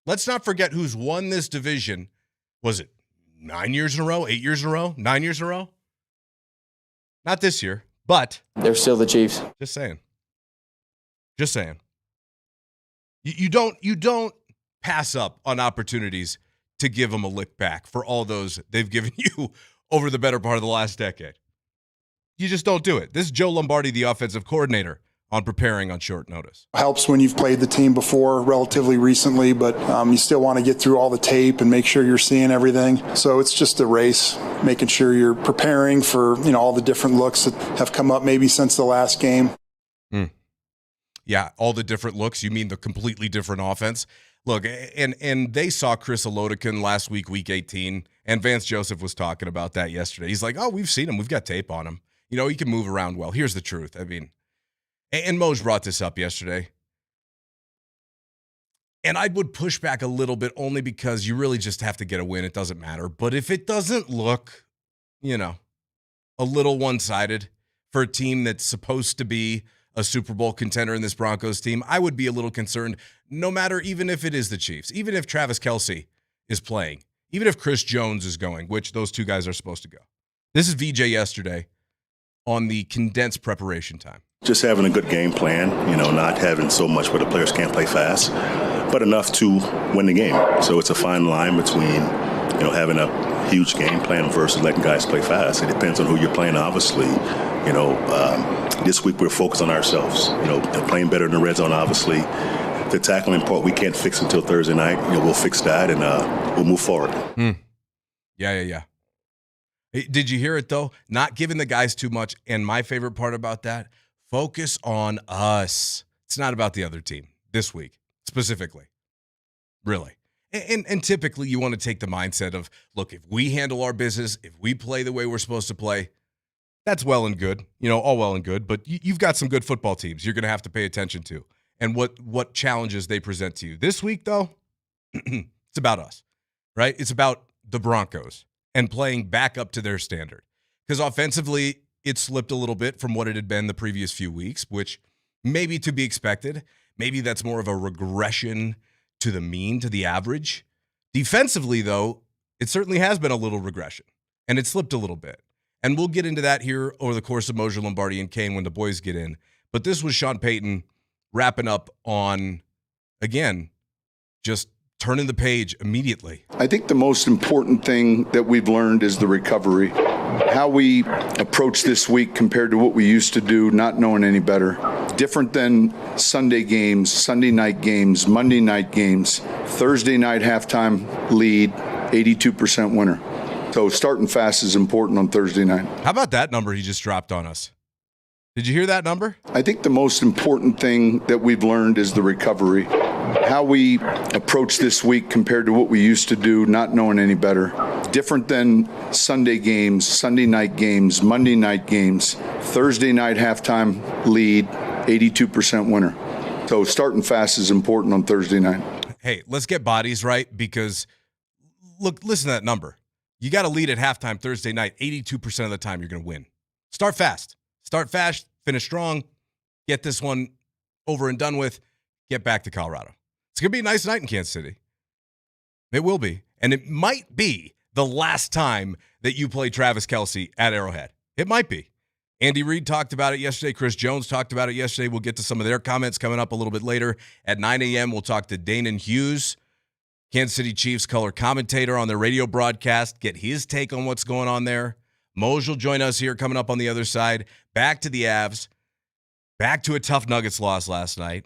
Let's not forget who's won this division. Was it 9 years in a row, 8 years in a row, 9 years in a row? Not this year, but they're still the Chiefs. Just saying. Just saying. You don't pass up on opportunities to give them a lick back for all those they've given you over the better part of the last decade. You just don't do it. This is Joe Lombardi, the offensive coordinator, on preparing on short notice. Helps when you've played the team before relatively recently, but you still want to get through all the tape and make sure you're seeing everything. So it's just a race, making sure you're preparing for all the different looks that have come up maybe since the last game. Yeah, all the different looks. You mean the completely different offense? Look, and they saw Chris Olodikin last week, week 18, and Vance Joseph was talking about that yesterday. He's like, oh, we've seen him. We've got tape on him. He can move around well. Here's the truth. I mean, and Moj brought this up yesterday. And I would push back a little bit only because you really just have to get a win. It doesn't matter. But if it doesn't look, a little one-sided for a team that's supposed to be a Super Bowl contender in this Broncos team, I would be a little concerned, no matter even if it is the Chiefs, even if Travis Kelce is playing. even if Chris Jones is going, which those two guys are supposed to go. This is VJ yesterday on the condensed preparation time. Just having a good game plan, not having so much where the players can't play fast, but enough to win the game. So it's a fine line between, having a huge game plan versus letting guys play fast. It depends on who you're playing, obviously. This week we're focused on ourselves, playing better in the red zone, obviously. The tackling part we can't fix until Thursday night. We'll fix that and we'll move forward. Yeah. Did you hear it, though? Not giving the guys too much. And my favorite part about that, focus on us. It's not about the other team this week, specifically. Really. And typically you want to take the mindset of, look, if we handle our business, if we play the way we're supposed to play, that's well and good, all well and good. But you've got some good football teams you're going to have to pay attention to and what challenges they present to you. This week, though, it's about us, right? It's about the Broncos and playing back up to their standard. Because offensively, it slipped a little bit from what it had been the previous few weeks, which may be to be expected. Maybe that's more of a regression to the mean, to the average. Defensively, though, it certainly has been a little regression, and it slipped a little bit. And we'll get into that here over the course of Moser, Lombardi, and Kane when the boys get in. But this was Sean Payton wrapping up on, again, just turning the page immediately. I think the most important thing that we've learned is the recovery. How we approach this week compared to what we used to do, not knowing any better. Different than Sunday games, Sunday night games, Monday night games, Thursday night halftime lead, 82% winner. So starting fast is important on Thursday night. How about that number he just dropped on us? Did you hear that number? I think the most important thing that we've learned is the recovery. How we approach this week compared to what we used to do, not knowing any better. Different than Sunday games, Sunday night games, Monday night games, Thursday night halftime lead, 82% winner. So starting fast is important on Thursday night. Hey, let's get bodies right because, look, listen to that number. You got to lead at halftime Thursday night. 82% of the time you're going to win. Start fast. Start fast, finish strong, get this one over and done with, get back to Colorado. It's going to be a nice night in Kansas City. It will be. And it might be the last time that you play Travis Kelce at Arrowhead. It might be. Andy Reid talked about it yesterday. Chris Jones talked about it yesterday. We'll get to some of their comments coming up a little bit later. At 9 a.m., we'll talk to Danon Hughes, Kansas City Chiefs color commentator on their radio broadcast, get his take on what's going on there. Moser will join us here coming up on the other side. Back to the Avs. Back to a tough Nuggets loss last night.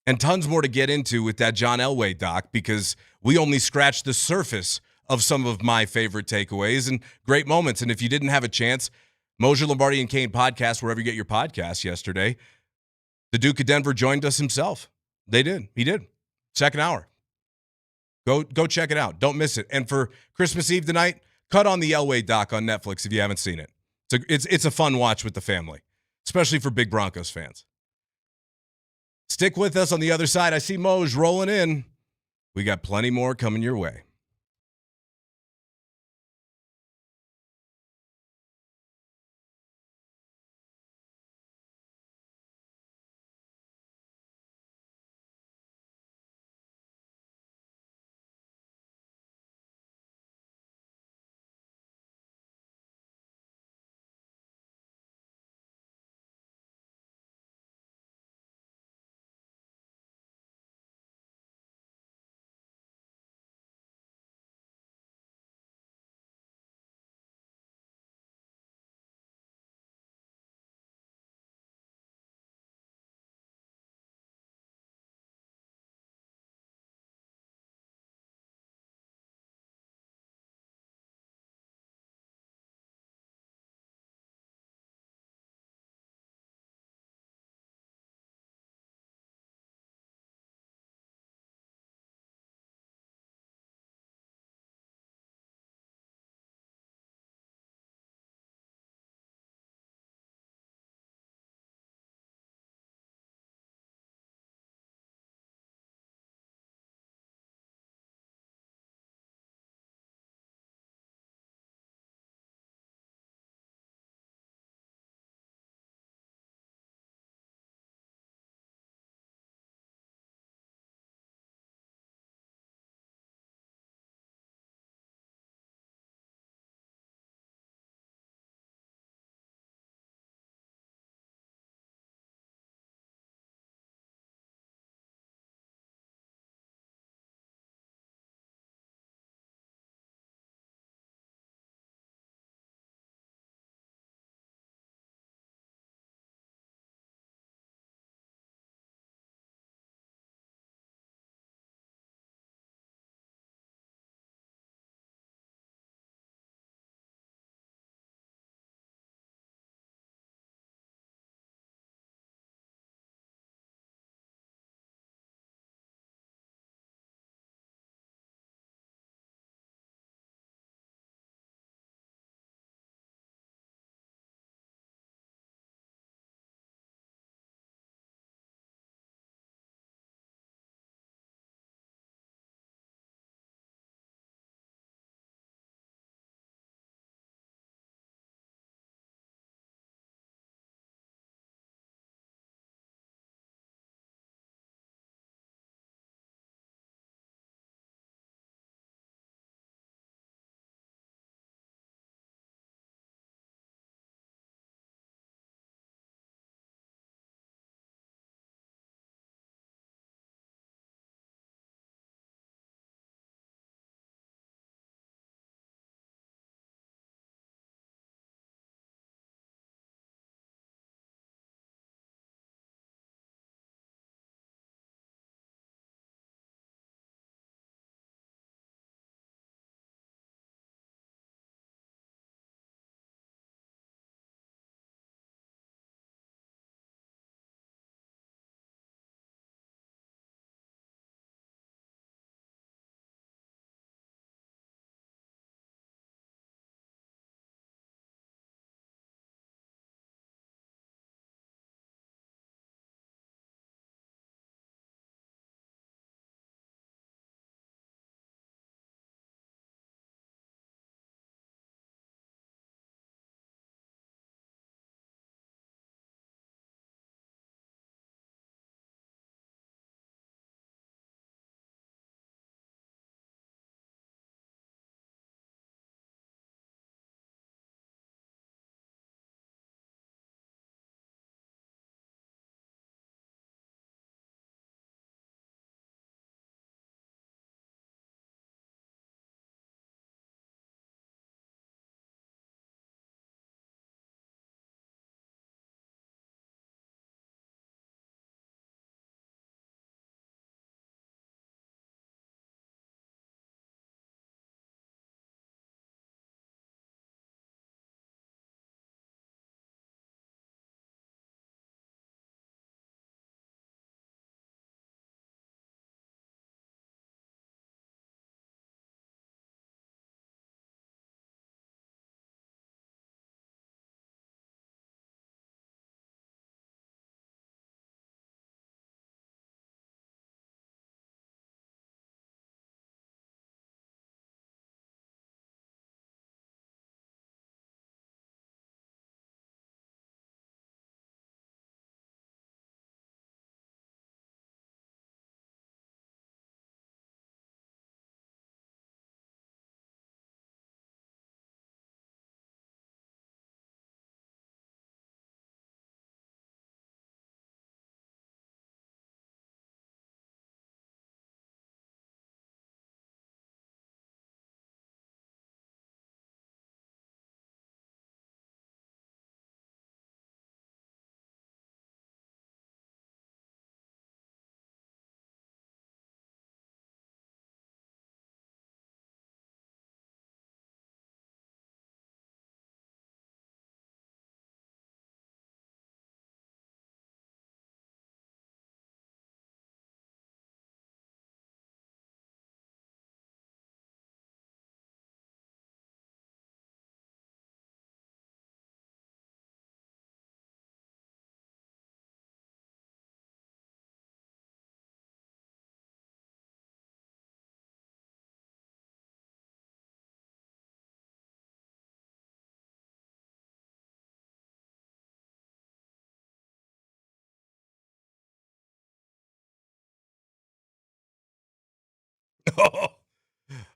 And tons more to get into with that John Elway doc because we only scratched the surface of some of my favorite takeaways and great moments. And if you didn't have a chance, Moser, Lombardi, and Kane podcast, wherever you get your podcasts yesterday, the Duke of Denver joined us himself. They did. He did. Second hour. Go check it out. Don't miss it. And for Christmas Eve tonight, cut on the Elway doc on Netflix if you haven't seen it. It's a fun watch with the family, especially for big Broncos fans. Stick with us on the other side. I see Moj rolling in. We got plenty more coming your way.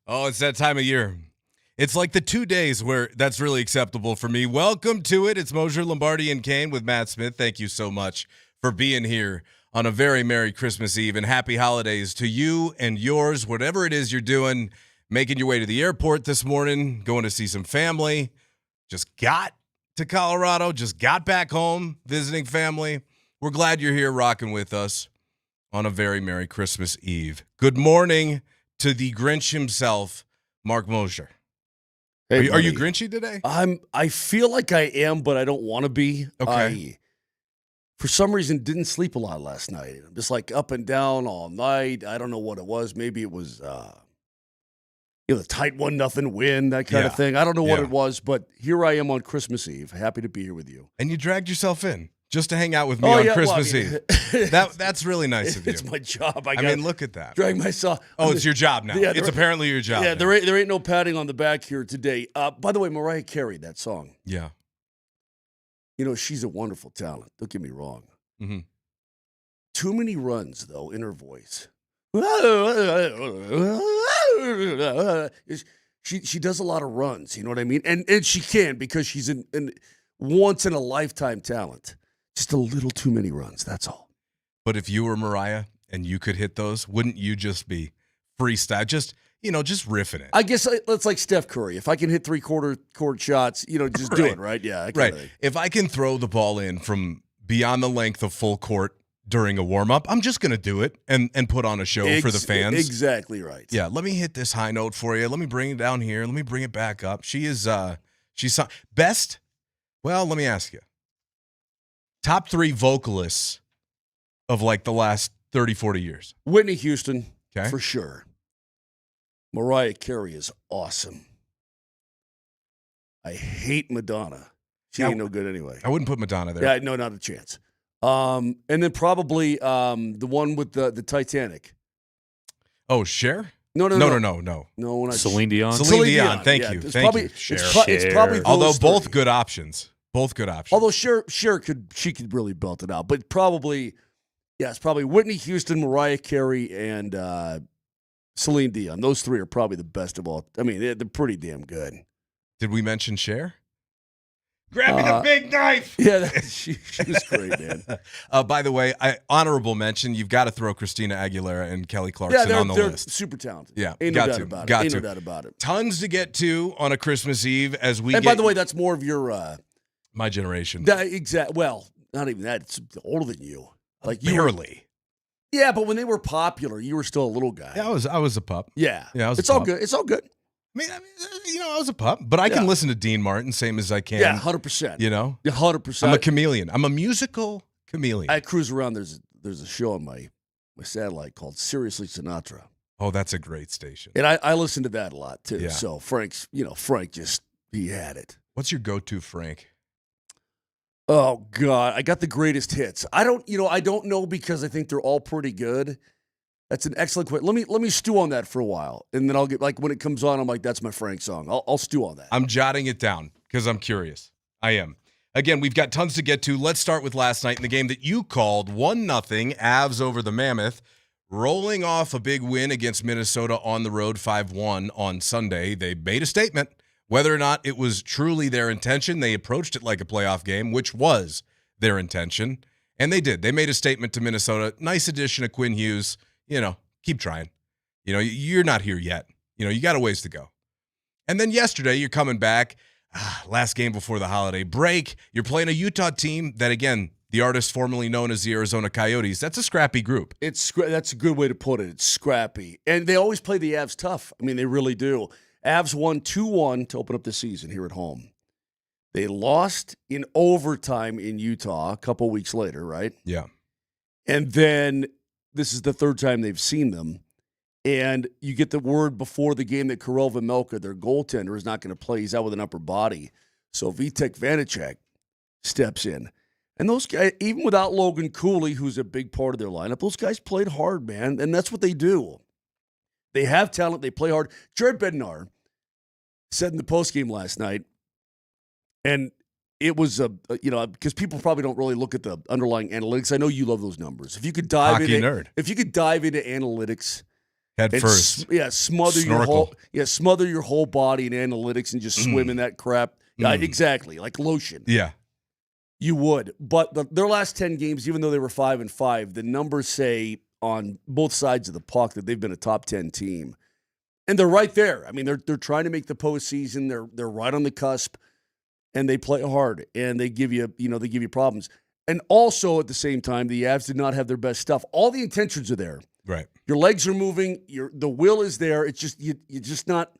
Oh, it's that time of year. It's like the 2 days where that's really acceptable for me. Welcome to it. It's Moser, Lombardi, and Kane with Matt Smith. Thank you so much for being here on a very Merry Christmas Eve and happy holidays to you and yours, whatever it is you're doing, making your way to the airport this morning, going to see some family, just got to Colorado, just got back home, visiting family. We're glad you're here rocking with us on a very Merry Christmas Eve. Good morning to the Grinch himself, Mark Moser. Hey, are you Grinchy today? I feel like I am, but I don't want to be. Okay. For some reason, didn't sleep a lot last night. I'm just like up and down all night. I don't know what it was. Maybe it was, the tight 1-0 win, that kind of thing. I don't know what it was, but here I am on Christmas Eve. Happy to be here with you. And you dragged yourself in just to hang out with me on Christmas Eve. That's really nice of you. It's my job. I mean, look at that. Drag myself. Oh, it's your job now. Yeah, it's apparently your job. Yeah, now. there ain't no patting on the back here today. By the way, Mariah Carey, that song. Yeah. She's a wonderful talent. Don't get me wrong. Mm-hmm. Too many runs, though, in her voice. She does a lot of runs, you know what I mean? And she can because she's an once-in-a-lifetime talent. Just a little too many runs, that's all. But if you were Mariah and you could hit those, wouldn't you just be freestyle? Just riffing it. I guess it's like Steph Curry. If I can hit three-quarter court shots, just do it, right? Yeah. Right. If I can throw the ball in from beyond the length of full court during a warm-up, I'm just going to do it and put on a show for the fans. Exactly right. Yeah, let me hit this high note for you. Let me bring it down here. Let me bring it back up. She's best. Well, let me ask you. Top 3 vocalists of like the last 30, 40 years. Whitney Houston, okay, for sure. Mariah Carey is awesome. I hate Madonna. She ain't no good anyway. I wouldn't put Madonna there. Yeah, no, not a chance. And then probably the one with the Titanic. Oh, Cher? No. No, Celine Dion. Celine Dion. Thank you. Thank you. Cher. It's probably although those both three. good options. Both good options. Although Cher could really belt it out, but probably it's probably Whitney Houston, Mariah Carey, and Celine Dion. Those 3 are probably the best of all. I mean, they're pretty damn good. Did we mention Cher? Grab me the big knife. Yeah, she was great, man. By the way, honorable mention, you've got to throw Christina Aguilera and Kelly Clarkson on the they're list. Super talented. Yeah, Ain't no doubt about it. Ain't no doubt about it. Tons to get to on a Christmas Eve as we And by the way, that's more of your my generation. Well, not even that. It's older than you. Like barely. Yeah, but when they were popular, you were still a little guy. Yeah, I was a pup. Yeah. I was it's all good. It's all good. I mean, I was a pup, but I can listen to Dean Martin same as I can. Yeah, 100%. 100%. I'm a chameleon. I'm a musical chameleon. I cruise around. There's a show on my satellite called Seriously Sinatra. Oh, that's a great station. And I listen to that a lot too. Yeah. So Frank just he had it. What's your go-to, Frank? Oh God, I got the greatest hits. I don't know because I think they're all pretty good. That's an excellent question. Let me stew on that for a while, and then I'll get when it comes on, I'm like, that's my Frank song. I'll stew on that. I'm jotting it down because I'm curious. I am. Again, we've got tons to get to. Let's start with last night in the game that you called 1-0 Avs over the Mammoth, rolling off a big win against Minnesota on the road 5-1 on Sunday. They made a statement. Whether or not it was truly their intention, they approached it like a playoff game, which was their intention, and they did. They made a statement to Minnesota. Nice addition of Quinn Hughes. Keep trying. You're not here yet. You got a ways to go. And then yesterday, you're coming back. Last game before the holiday break. You're playing a Utah team that, again, the artist formerly known as the Arizona Coyotes. That's a scrappy group. That's a good way to put it. It's scrappy. And they always play the Avs tough. I mean, they really do. Avs won 2-1 to open up the season here at home. They lost in overtime in Utah a couple weeks later, right? Yeah. And then this is the third time they've seen them. And you get the word before the game that Karel Vejmelka, their goaltender, is not going to play. He's out with an upper body. So Vitek Vanacek steps in. And those guys, even without Logan Cooley, who's a big part of their lineup, those guys played hard, man. And that's what they do. They have talent. They play hard. Jared Bednar said in the postgame last night, and it was because people probably don't really look at the underlying analytics. I know you love those numbers. If you could dive into analytics Head first. Smother your whole body in analytics and just swim in that crap. Yeah, exactly, like lotion. Yeah. You would. But their last 10 games, even though they were 5-5, the numbers say on both sides of the puck that they've been a top 10 team. And they're right there. I mean, they're trying to make the postseason. They're right on the cusp, and they play hard, and they give you problems. And also at the same time, the Avs did not have their best stuff. All the intentions are there. Right. Your legs are moving. The will is there. It's just you're just not.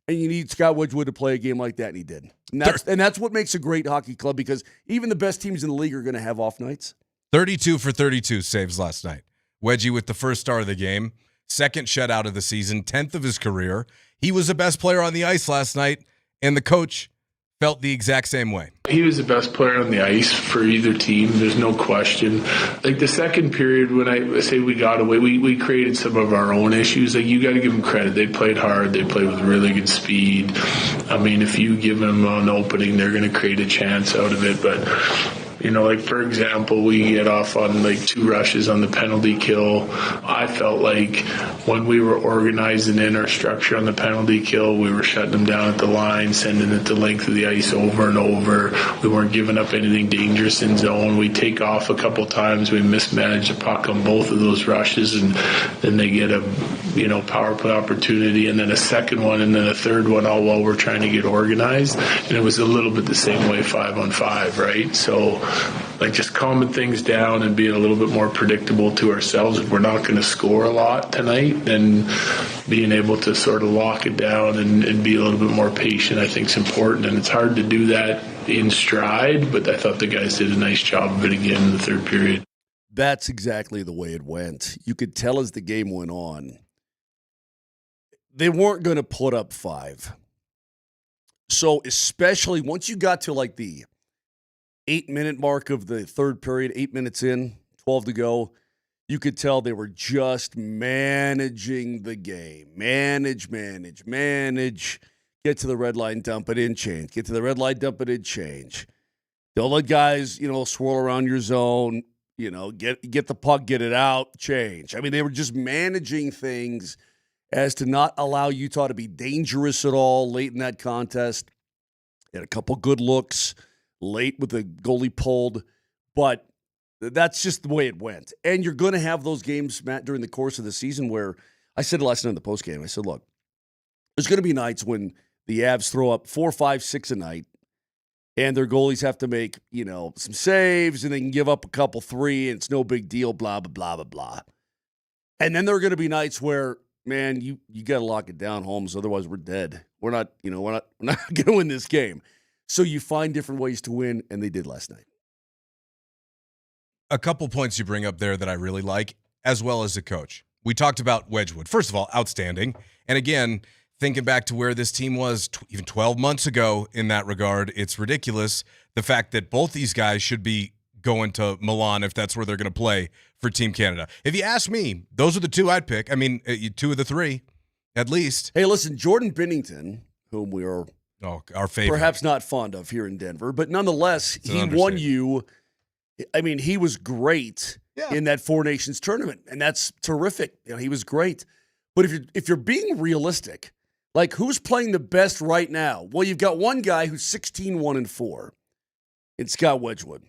And you need Scott Wedgwood to play a game like that, and he did. And that's what makes a great hockey club, because even the best teams in the league are going to have off nights. 32 for 32 saves last night. Wedgie with the first star of the game, second shutout of the season, 10th of his career. He was the best player on the ice last night, and the coach felt the exact same way. He was the best player on the ice for either team. There's no question. Like the second period, when I say we got away, we created some of our own issues. Like, you got to give them credit. They played hard. They played with really good speed. I mean, if you give them an opening, they're going to create a chance out of it. But, like, for example, we get off on like 2 rushes on the penalty kill. I felt like when we were organizing in our structure on the penalty kill, we were shutting them down at the line, sending it the length of the ice over and over. We weren't giving up anything dangerous in zone. We take off a couple times. We mismanage the puck on both of those rushes, and then they get a power play opportunity, and then a second one, and then a third one, all while we're trying to get organized. And it was a little bit the same way 5-on-5, right? So, like, just calming things down and being a little bit more predictable to ourselves. If we're not going to score a lot tonight, then being able to sort of lock it down and be a little bit more patient, I think, is important. And it's hard to do that in stride, but I thought the guys did a nice job of it again in the third period. That's exactly the way it went. You could tell as the game went on, they weren't going to put up 5. So especially once you got to like the 8-minute mark of the third period, 8 minutes in, 12 to go, you could tell they were just managing the game. Manage. Get to the red line, dump it in, change. Get to the red line, dump it in, change. Don't let guys, swirl around your zone. Get the puck, get it out, change. I mean, they were just managing things as to not allow Utah to be dangerous at all late in that contest. They had a couple good looks late with the goalie pulled, but that's just the way it went. And you're going to have those games, Matt, during the course of the season where I said last night in the postgame, I said, look, there's going to be nights when the Avs throw up 4, 5, 6 a night, and their goalies have to make, some saves, and they can give up a couple 3, and it's no big deal, blah, blah, blah, blah, blah. And then there are going to be nights where, man, you got to lock it down, Holmes, otherwise we're dead. We're not going to win this game. So you find different ways to win, and they did last night. A couple points you bring up there that I really like, as well as the coach. We talked about Wedgwood. First of all, outstanding. And again, thinking back to where this team was even 12 months ago in that regard, it's ridiculous. The fact that both these guys should be going to Milan if that's where they're going to play for Team Canada. If you ask me, those are the 2 I'd pick. I mean, 2 of the 3, at least. Hey, listen, Jordan Binnington, whom we are our favorite, perhaps not fond of here in Denver, but nonetheless, he won you. I mean, he was great in that Four Nations tournament, and that's terrific. He was great. But if you're being realistic, like, who's playing the best right now? Well, you've got one guy who's 16-1-4. It's Scott Wedgwood,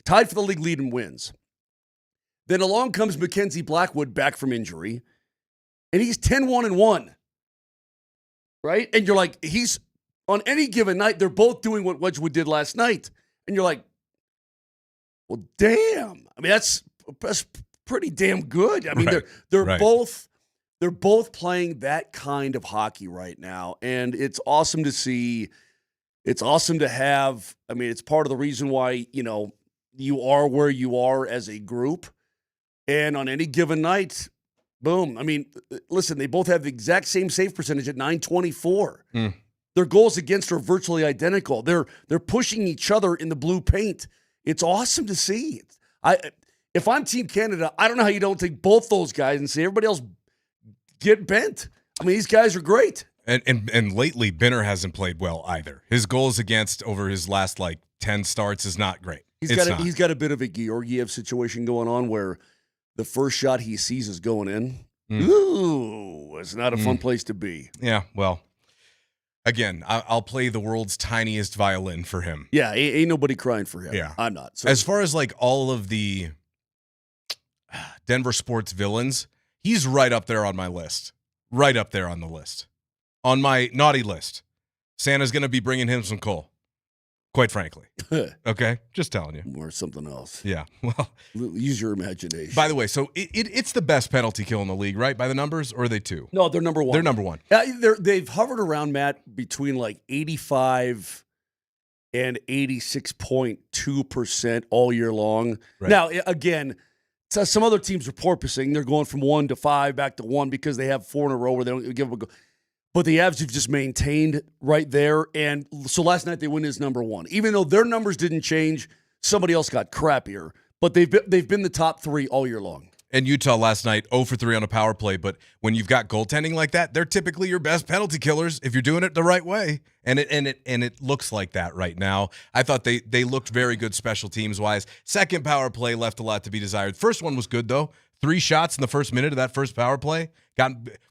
tied for the league lead in wins. Then along comes Mackenzie Blackwood back from injury, and he's 10-1-1. Right? And you're like, he's on any given night, they're both doing what Wedgwood did last night. And you're like, well, damn. I mean, that's pretty damn good. I mean, they're both playing that kind of hockey right now, and it's awesome to see. It's awesome to have. I mean, it's part of the reason why you are where you are as a group. And on any given night, boom. I mean, listen, they both have the exact same save percentage at .924. Their goals against are virtually identical. They're pushing each other in the blue paint. It's awesome to see. If I'm Team Canada, I don't know how you don't take both those guys and say everybody else get bent. I mean, these guys are great. And lately, Benner hasn't played well either. His goals against over his last 10 starts is not great. He's got a bit of a Georgiev situation going on where the first shot he sees is going in. Ooh, it's not a fun place to be. Yeah, well, again, I'll play the world's tiniest violin for him. Yeah, ain't nobody crying for him. Yeah. I'm not. So. As far as like all of the Denver sports villains, he's right up there on my list. Right up there on the list. On my naughty list. Santa's going to be bringing him some coal, quite frankly. Okay? Just telling you. Or something else. Yeah. Well, use your imagination. By the way, so it's the best penalty kill in the league, right? By the numbers, or are they two? No, they're number one. They're number one. They've hovered around, Matt, between like 85 and 86.2% all year long. Right. Now, again, so some other teams are porpoising. They're going from 1 to 5 back to 1 because they have 4 in a row where they don't give up a goal. But the Avs have just maintained right there. And so last night they win as number one. Even though their numbers didn't change, somebody else got crappier. But they've been the top 3 all year long. And Utah last night, 0 for 3 on a power play. But when you've got goaltending like that, they're typically your best penalty killers if you're doing it the right way. And it looks like that right now. I thought they looked very good special teams wise. Second power play left a lot to be desired. First one was good though. 3 shots in the first minute of that first power play.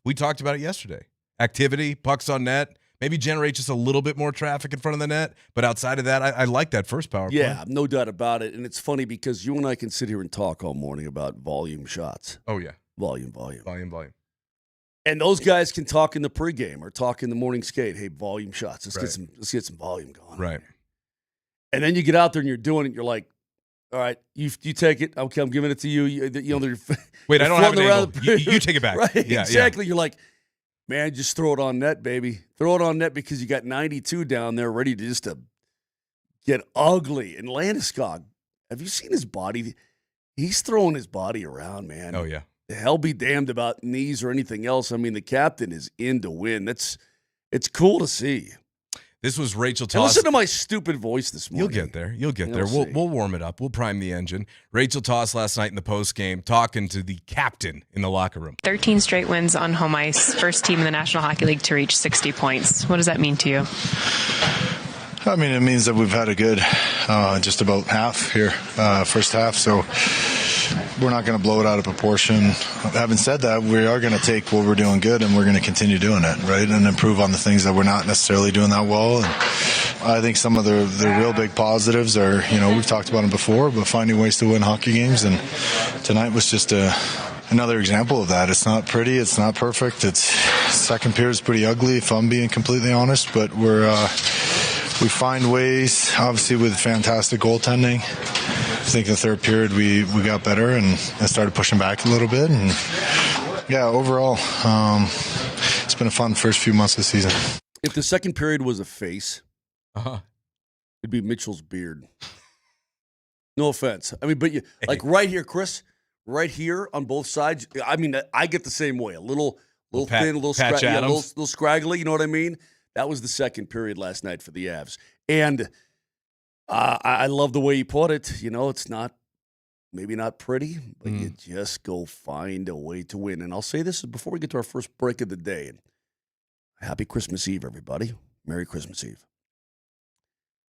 We talked about it yesterday. Activity, pucks on net, maybe generate just a little bit more traffic in front of the net. But outside of that, I like that first power play. Yeah, no doubt about it. And it's funny because you and I can sit here and talk all morning about volume shots. Oh, yeah. Volume. Volume. And those guys can talk in the pregame or talk in the morning skate. Hey, volume shots. Let's get some volume going. Right. And then you get out there and you're doing it. You're like, all right, you take it. Okay, I'm giving it to you. Wait, I don't have an angle. You take it back. Right, yeah, exactly. Yeah. You're like, man, just throw it on net, baby. Throw it on net because you got 92 down there ready to get ugly. And Landeskog, have you seen his body? He's throwing his body around, man. Oh, yeah. The hell be damned about knees or anything else. I mean, the captain is in to win. It's cool to see. This was Rachel Toss. And listen to my stupid voice this morning. You'll get there. We'll warm it up. We'll prime the engine. Rachel Toss last night in the post game talking to the captain in the locker room. 13 straight wins on home ice. First team in the National Hockey League to reach 60 points. What does that mean to you? I mean, it means that we've had a good just about half here, first half. So we're not going to blow it out of proportion. Having said that, we are going to take what we're doing good and we're going to continue doing it, right? And improve on the things that we're not necessarily doing that well. And I think some of the real big positives are, we've talked about them before, but finding ways to win hockey games. And tonight was just another example of that. It's not pretty. It's not perfect. Second period is pretty ugly, if I'm being completely honest, but we find ways, obviously with fantastic goaltending. I think the third period we got better and started pushing back a little bit. And yeah, overall, it's been a fun first few months of the season. If the second period was a face, it'd be Mitchell's beard. No offense. I mean, but like right here, Chris, right here on both sides. I mean, I get the same way. A little thin, a little scraggly. You know what I mean? That was the second period last night for the Avs. And I love the way you put it. It's maybe not pretty, but you just go find a way to win. And I'll say this before we get to our first break of the day. And happy Christmas Eve, everybody. Merry Christmas Eve.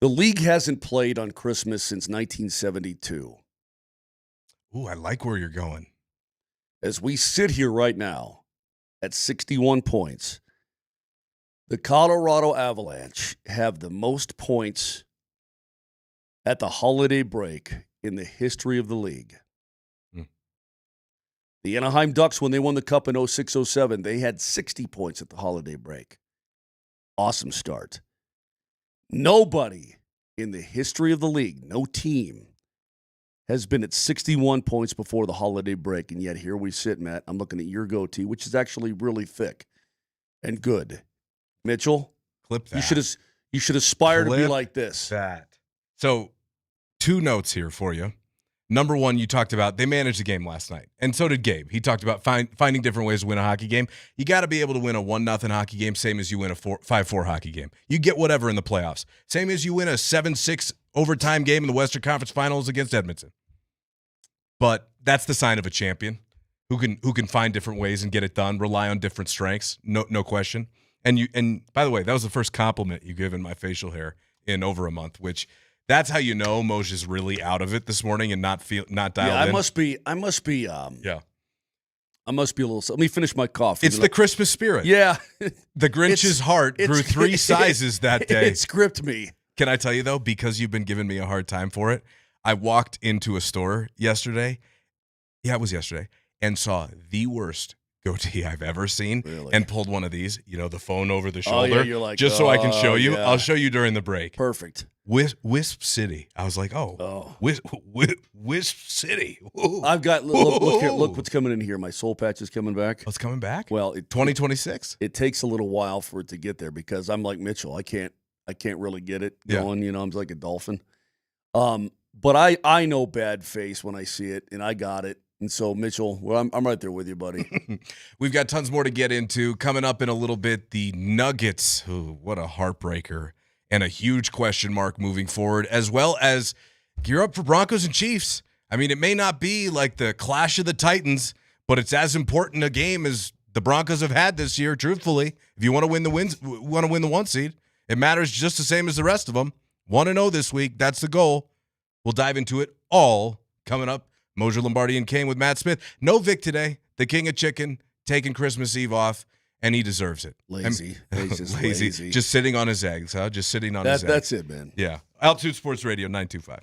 The league hasn't played on Christmas since 1972. Ooh, I like where you're going. As we sit here right now at 61 points, the Colorado Avalanche have the most points at the holiday break in the history of the league. The Anaheim Ducks, when they won the Cup in 06-07, they had 60 points at the holiday break. Awesome start. Nobody in the history of the league, no team, has been at 61 points before the holiday break, and yet here we sit, Matt. I'm looking at your goatee, which is actually really thick and good. Mitchell, clip that. You should aspire to be like this. That. So, 2 notes here for you. Number one, you talked about they managed the game last night, and so did Gabe. He talked about finding different ways to win a hockey game. You got to be able to win a 1-0 hockey game, same as you win a 5-4 hockey game. You get whatever in the playoffs. Same as you win a 7-6 overtime game in the Western Conference Finals against Edmonton. But that's the sign of a champion who can find different ways and get it done, rely on different strengths, no question. And by the way, that was the first compliment you give in my facial hair in over a month, which That's how you know Moser's really out of it this morning and not dialed in. I must be. I must be a little. Let me finish my coffee. It's the Christmas spirit. Yeah. The Grinch's heart grew 3 sizes that day. It gripped me. Can I tell you, though, because you've been giving me a hard time for it, I walked into a store yesterday. Yeah, it was yesterday. And saw the worst goatee I've ever seen, and pulled one of these, the phone over the shoulder, you're like, just so I can show you. yeah. I'll show you during the break. Perfect. Wisp City. I was like, Wisp City. Ooh. I've got look here. Look what's coming in here. My soul patch is coming back. What's coming back? Well, 2026. It takes a little while for it to get there because I'm like Mitchell. I can't really get it going. I'm like a dolphin. But I know bad face when I see it, and I got it. And so, Mitchell, well, I'm right there with you, buddy. We've got tons more to get into. Coming up in a little bit, the Nuggets. Ooh, what a heartbreaker and a huge question mark moving forward, as well as gear up for Broncos and Chiefs. I mean, it may not be like the clash of the Titans, but it's as important a game as the Broncos have had this year, truthfully. If you want to win the 1 seed, it matters just the same as the rest of them. 1-0 this week. That's the goal. We'll dive into it all coming up. Moser, Lombardi, and Kane with Matt Smith. No Vic today. The king of chicken, taking Christmas Eve off, and he deserves it. Lazy. He's just lazy. Just sitting on his eggs, huh? Just sitting on his eggs. That's it, man. Yeah. Altitude Sports Radio 925.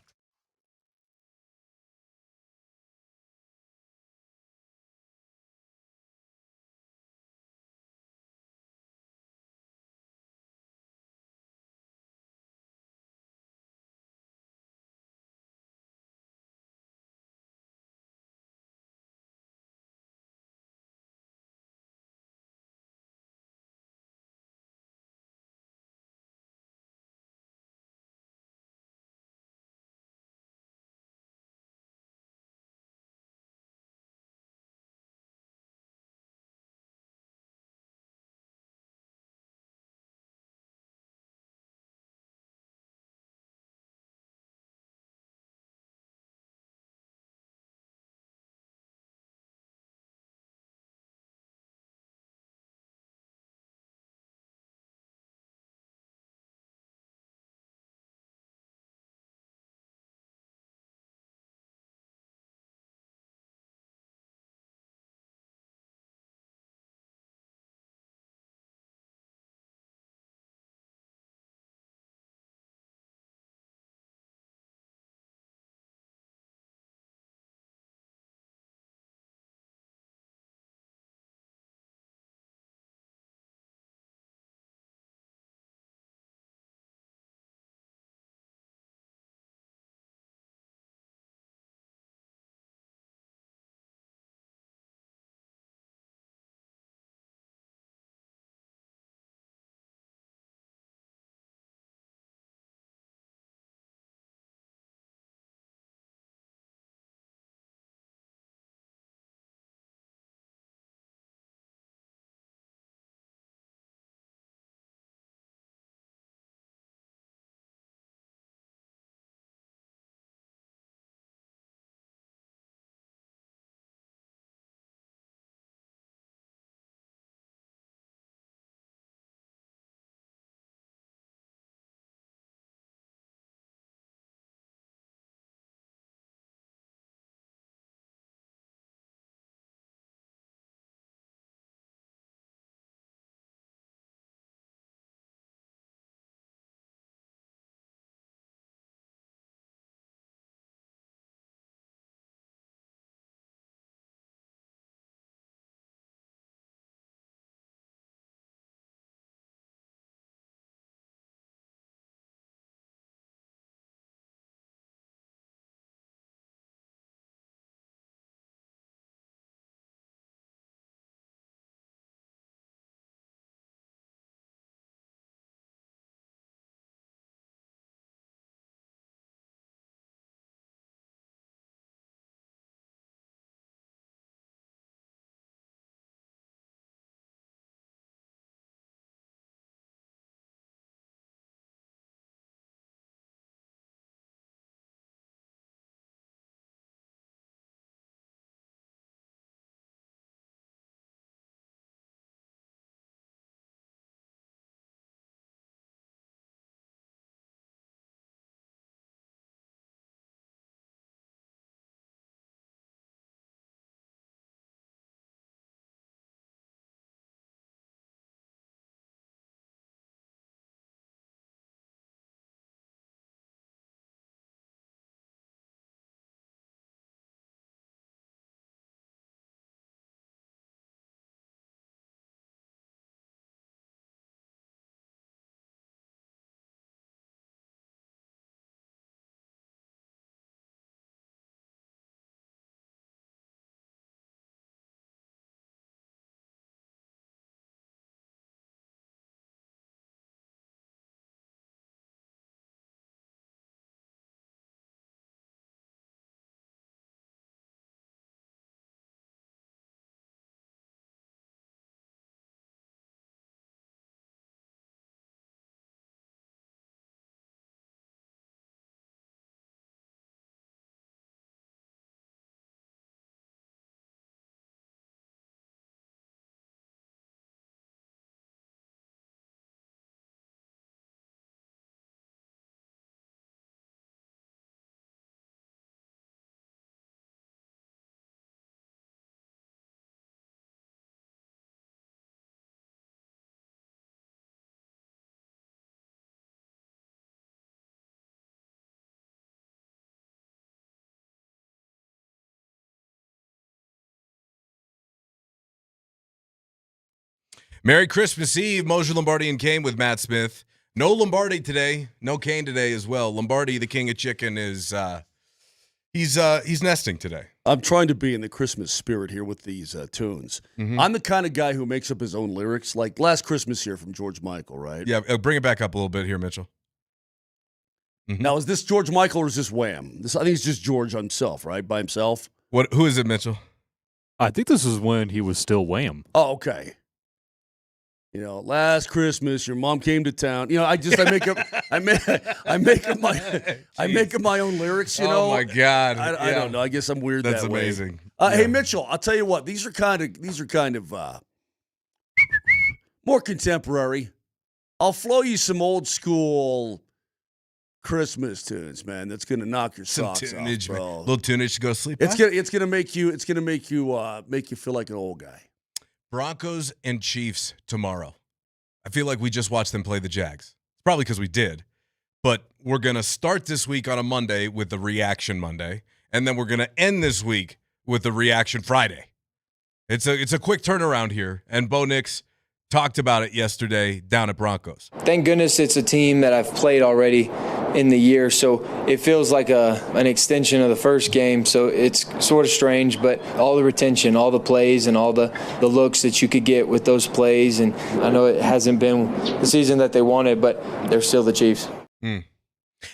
Merry Christmas Eve, Moser, Lombardi, and Kane with Matt Smith. No Lombardi today, no Kane today as well. Lombardi, the king of chicken, is he's nesting today. I'm trying to be in the Christmas spirit here with these tunes. Mm-hmm. I'm the kind of guy who makes up his own lyrics, like Last Christmas here from George Michael, right? Yeah, bring it back up a little bit here, Mitchell. Mm-hmm. Now, is this George Michael or is this Wham? I think it's just George himself, right? By himself? Who is it, Mitchell? I think this is when he was still Wham. Oh, okay. Last Christmas, your mom came to town. I make up my own lyrics. Oh my God! I don't know. I guess I'm weird. That's that way. amazing. Hey Mitchell, I'll tell you what. These are kind of more contemporary. I'll flow you some old school Christmas tunes, man. That's gonna knock your socks off, bro. Little tunage to go to sleep. It's gonna make you feel like an old guy. Broncos and Chiefs tomorrow. I feel like we just watched them play the Jags. It's probably because we did. But we're going to start this week on a Monday with the Reaction Monday, and then we're going to end this week with the Reaction Friday. It's a quick turnaround here, and Bo Nix talked about it yesterday down at Broncos. Thank goodness it's a team that I've played already in the year, so it feels like an extension of the first game, so it's sort of strange, but all the retention, all the plays, and all the looks that you could get with those plays, and I know it hasn't been the season that they wanted, but they're still the Chiefs. And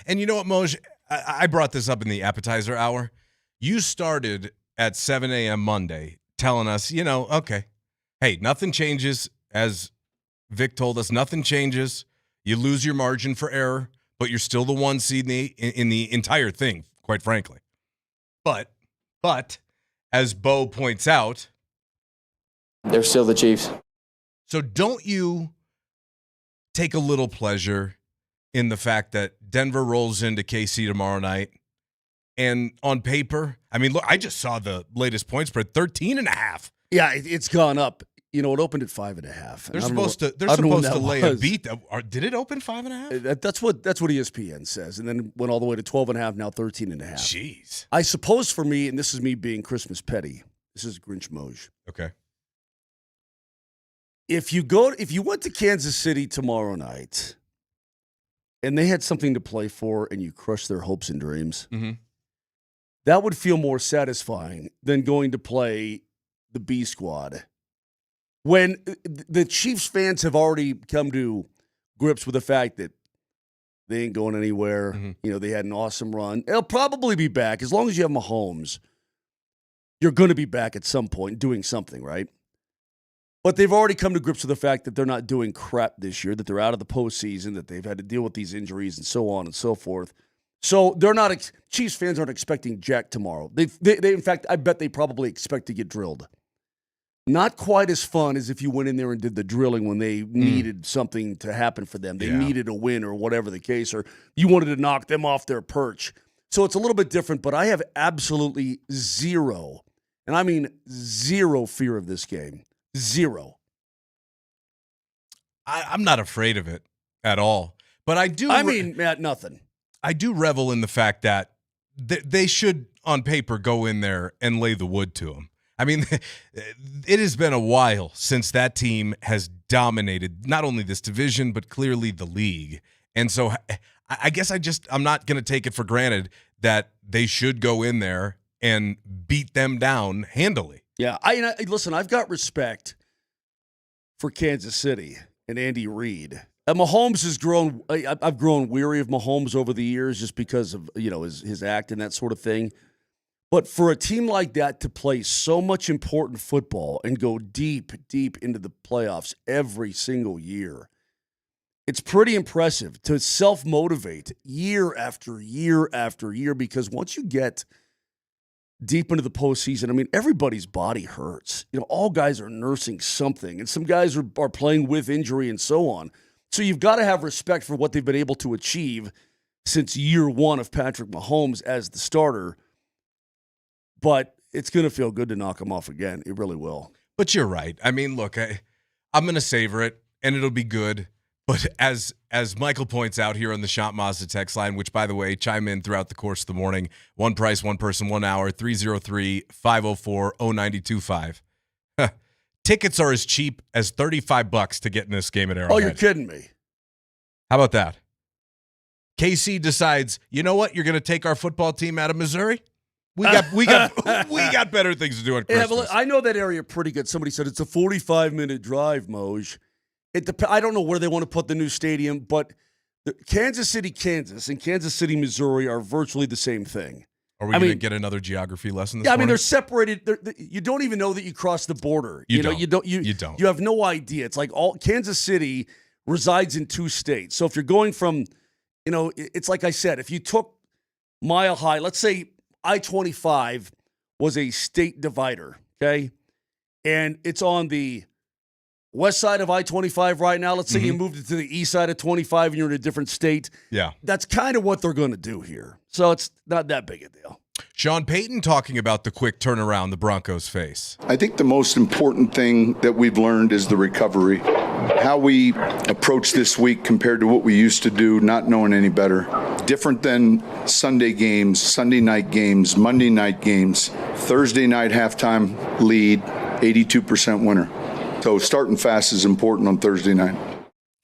you know what, Moj? I brought this up in the appetizer hour. You started at 7 a.m. Monday telling us, okay, hey, nothing changes. As Vic told us, nothing changes. You lose your margin for error, but you're still the one seed in the entire thing, quite frankly. But as Bo points out, they're still the Chiefs. So don't you take a little pleasure in the fact that Denver rolls into KC tomorrow night? And on paper, I mean, look, I just saw the latest point spread, 13.5. Yeah, it's gone up. It opened at 5.5. They're supposed to lay a beat. Did it open 5.5? That's what ESPN says, and then went all the way to 12.5. Now 13.5. Jeez. I suppose for me, and this is me being Christmas petty. This is Grinch Moj. Okay. If you went to Kansas City tomorrow night, and they had something to play for, and you crushed their hopes and dreams, that would feel more satisfying than going to play the B squad. When the Chiefs fans have already come to grips with the fact that they ain't going anywhere, they had an awesome run. They'll probably be back. As long as you have Mahomes, you're going to be back at some point doing something, right? But they've already come to grips with the fact that they're not doing crap this year, that they're out of the postseason, that they've had to deal with these injuries and so on and so forth. So they're not Chiefs fans aren't expecting jack tomorrow. They in fact, I bet they probably expect to get drilled. Not quite as fun as if you went in there and did the drilling when they needed something to happen for them. They needed a win or whatever the case, or you wanted to knock them off their perch. So it's a little bit different, but I have absolutely zero, and I mean zero fear of this game. Zero. I'm not afraid of it at all. But I do. Matt, nothing. I do revel in the fact that they should, on paper, go in there and lay the wood to them. I mean, it has been a while since that team has dominated not only this division, but clearly the league. And so I guess I'm not going to take it for granted that they should go in there and beat them down handily. Yeah, listen, I've got respect for Kansas City and Andy Reid. Mahomes has grown. I've grown weary of Mahomes over the years just because of his act and that sort of thing. But for a team like that to play so much important football and go deep, deep into the playoffs every single year, it's pretty impressive to self-motivate year after year after year, because once you get deep into the postseason, I mean, everybody's body hurts. All guys are nursing something, and some guys are playing with injury and so on. So you've got to have respect for what they've been able to achieve since year one of Patrick Mahomes as the starter. But it's going to feel good to knock him off again. It really will. But you're right. I mean, look, I'm going to savor it, and it'll be good. But as Michael points out here on the Shop Mazda text line, which, by the way, chime in throughout the course of the morning, one price, one person, 1 hour, 303-504-0925. Tickets are as cheap as $35 to get in this game at Arrowhead. Oh, you're kidding me. How about that? KC decides, you know what? You're going to take our football team out of Missouri? We got better things to do at Christmas. Yeah, but I know that area pretty good. Somebody said it's a 45-minute drive, Moj. I don't know where they want to put the new stadium, but Kansas City, Kansas, and Kansas City, Missouri are virtually the same thing. Are we going to get another geography lesson this Yeah, I morning? mean, they're separated. You don't even know that you crossed the border. You don't. You have no idea. It's like Kansas City resides in 2 states. So if you're going from, it's like I said, if you took Mile High, let's say I-25 was a state divider, okay? And it's on the west side of I-25 right now. Let's say you moved it to the east side of 25 and you're in a different state. Yeah. That's kind of what they're going to do here. So it's not that big a deal. Sean Payton talking about the quick turnaround the Broncos face. I think the most important thing that we've learned is the recovery. How we approach this week compared to what we used to do, not knowing any better. Different than Sunday games, Sunday night games, Monday night games, Thursday night halftime lead, 82% winner. So starting fast is important on Thursday night.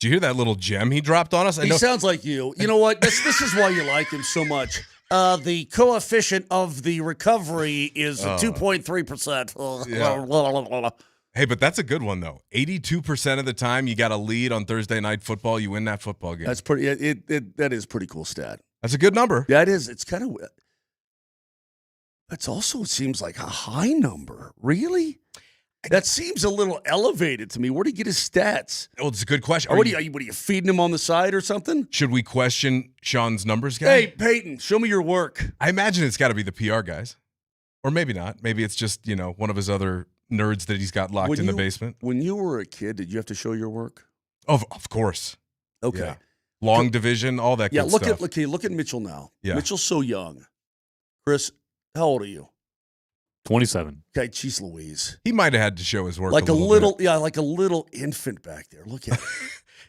Did you hear that little gem he dropped on us? He sounds like you. You know what? This is why you like him so much. The coefficient of the recovery is 2.3%. Yeah. Hey, but that's a good one, though. 82% of the time you got a lead on Thursday Night Football, you win that football game. That's pretty. That is pretty cool stat. That's a good number. Yeah, it is. It's kind of. That's also seems like a high number. Really? That seems a little elevated to me. Where do you get his stats? Well, it's a good question. What are you feeding him on the side or something? Should we question Sean's numbers guy? Hey, Peyton, show me your work. I imagine it's got to be the PR guys. Or maybe not. Maybe it's just, one of his other nerds that he's got locked in the basement. When you were a kid, did you have to show your work? Of course. Okay. Yeah. Long division, all that good stuff. Look at Mitchell now. Yeah. Mitchell's so young. Chris, how old are you? 27. Okay, geez Louise. He might have had to show his work like a little bit. like a little infant back there. Look at him.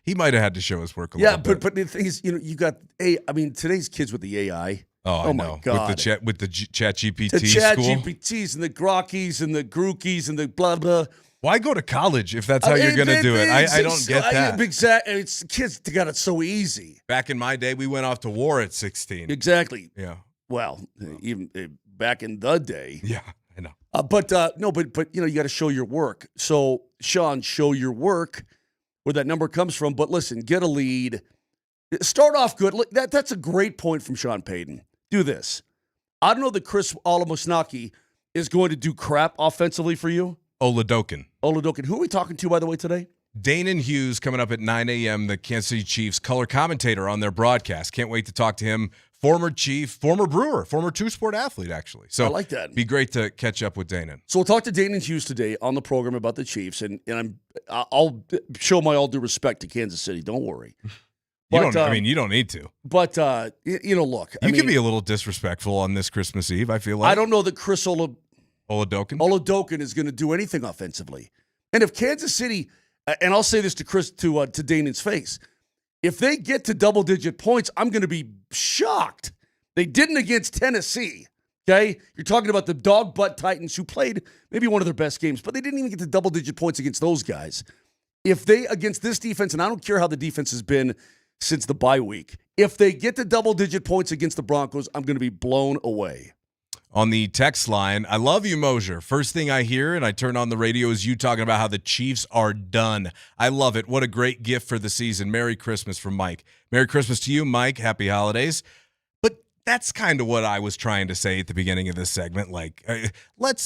He might have had to show his work a little bit. Yeah, but the thing is, you got today's kids with the AI. Oh, I know. My God. With the chat GPT the chat school. GPTs and the Grokkies and the Grookies and the blah blah. Why go to college if that's how you're going to do it? I don't get that. Exactly. It's kids got it so easy. Back in my day, we went off to war at 16. Exactly. Yeah. Well, even back in the day. Yeah, I know. But you got to show your work. So Sean, show your work where that number comes from. But listen, get a lead. Start off good. Look, that's a great point from Sean Payton. Do this. I don't know that Chris Olamusnaki is going to do crap offensively for you. Oladokin. Who are we talking to, by the way, today? Danon Hughes coming up at 9 a.m., the Kansas City Chiefs color commentator on their broadcast. Can't wait to talk to him. Former Chief, former Brewer, former two-sport athlete, actually. So I like that. Be great to catch up with Danon. So we'll talk to Danon Hughes today on the program about the Chiefs, and I'll show my all due respect to Kansas City. Don't worry. You don't need to. But, look. You can be a little disrespectful on this Christmas Eve, I feel like. I don't know that Chris Oladokin is going to do anything offensively. And if Kansas City, and I'll say this to Chris, to Danon's face, if they get to double-digit points, I'm going to be shocked. They didn't against Tennessee, okay? You're talking about the dog-butt Titans who played maybe one of their best games, but they didn't even get to double-digit points against those guys. If they, against this defense, and I don't care how the defense has been since the bye week, if they get to double-digit points against the Broncos, I'm going to be blown away. On the text line, I love you, Moser. First thing I hear and I turn on the radio is you talking about how the Chiefs are done. I love it. What a great gift for the season. Merry Christmas from Mike. Merry Christmas to you, Mike. Happy holidays. But that's kind of what I was trying to say at the beginning of this segment. Like,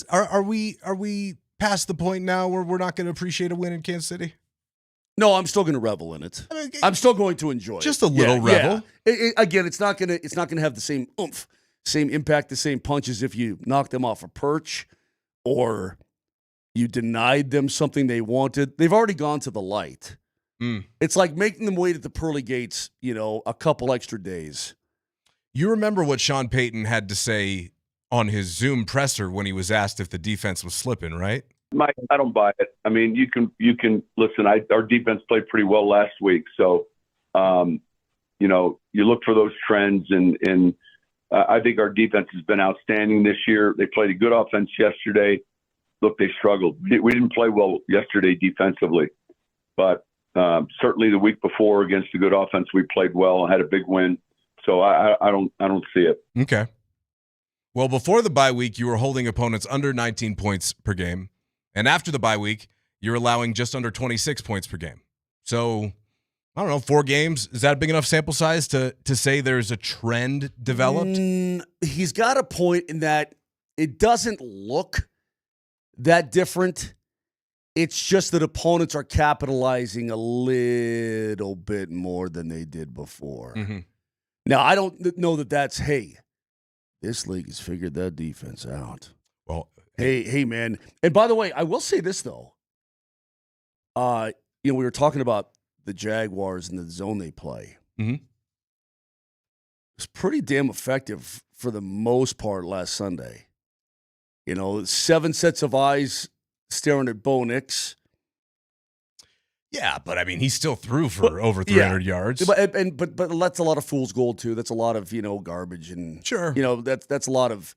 are we past the point now where we're not going to appreciate a win in Kansas City? No, I'm still going to revel in it. I'm still going to enjoy just a little revel. Yeah. Again, it's not going to have the same oomph, same impact, the same punches if you knock them off a perch or you denied them something they wanted. They've already gone to the light. It's like making them wait at the pearly gates, a couple extra days. You remember what Sean Payton had to say on his Zoom presser when he was asked if the defense was slipping, right? Mike, I don't buy it. I mean, you can listen. Our defense played pretty well last week, so you look for those trends, and I think our defense has been outstanding this year. They played a good offense yesterday. look, they struggled. We didn't play well yesterday defensively, but certainly the week before against a good offense, we played well and had a big win. So I don't see it. Okay. Well, before the bye week, you were holding opponents under 19 points per game. And after the bye week, you're allowing just under 26 points per game. So, I don't know, 4 games. Is that a big enough sample size to say there's a trend developed? He's got a point in that it doesn't look that different. It's just that opponents are capitalizing a little bit more than they did before. Mm-hmm. Now, I don't know that that's, hey, this league has figured that defense out. Well, hey, man. And by the way, I will say this, though. We were talking about the Jaguars and the zone they play. Mm-hmm. It's pretty damn effective for the most part last Sunday. 7 sets of eyes staring at Bo Nix. Yeah, but I mean, he still threw for over 300 yards. But that's a lot of fool's gold too. That's a lot of garbage and sure. That's a lot of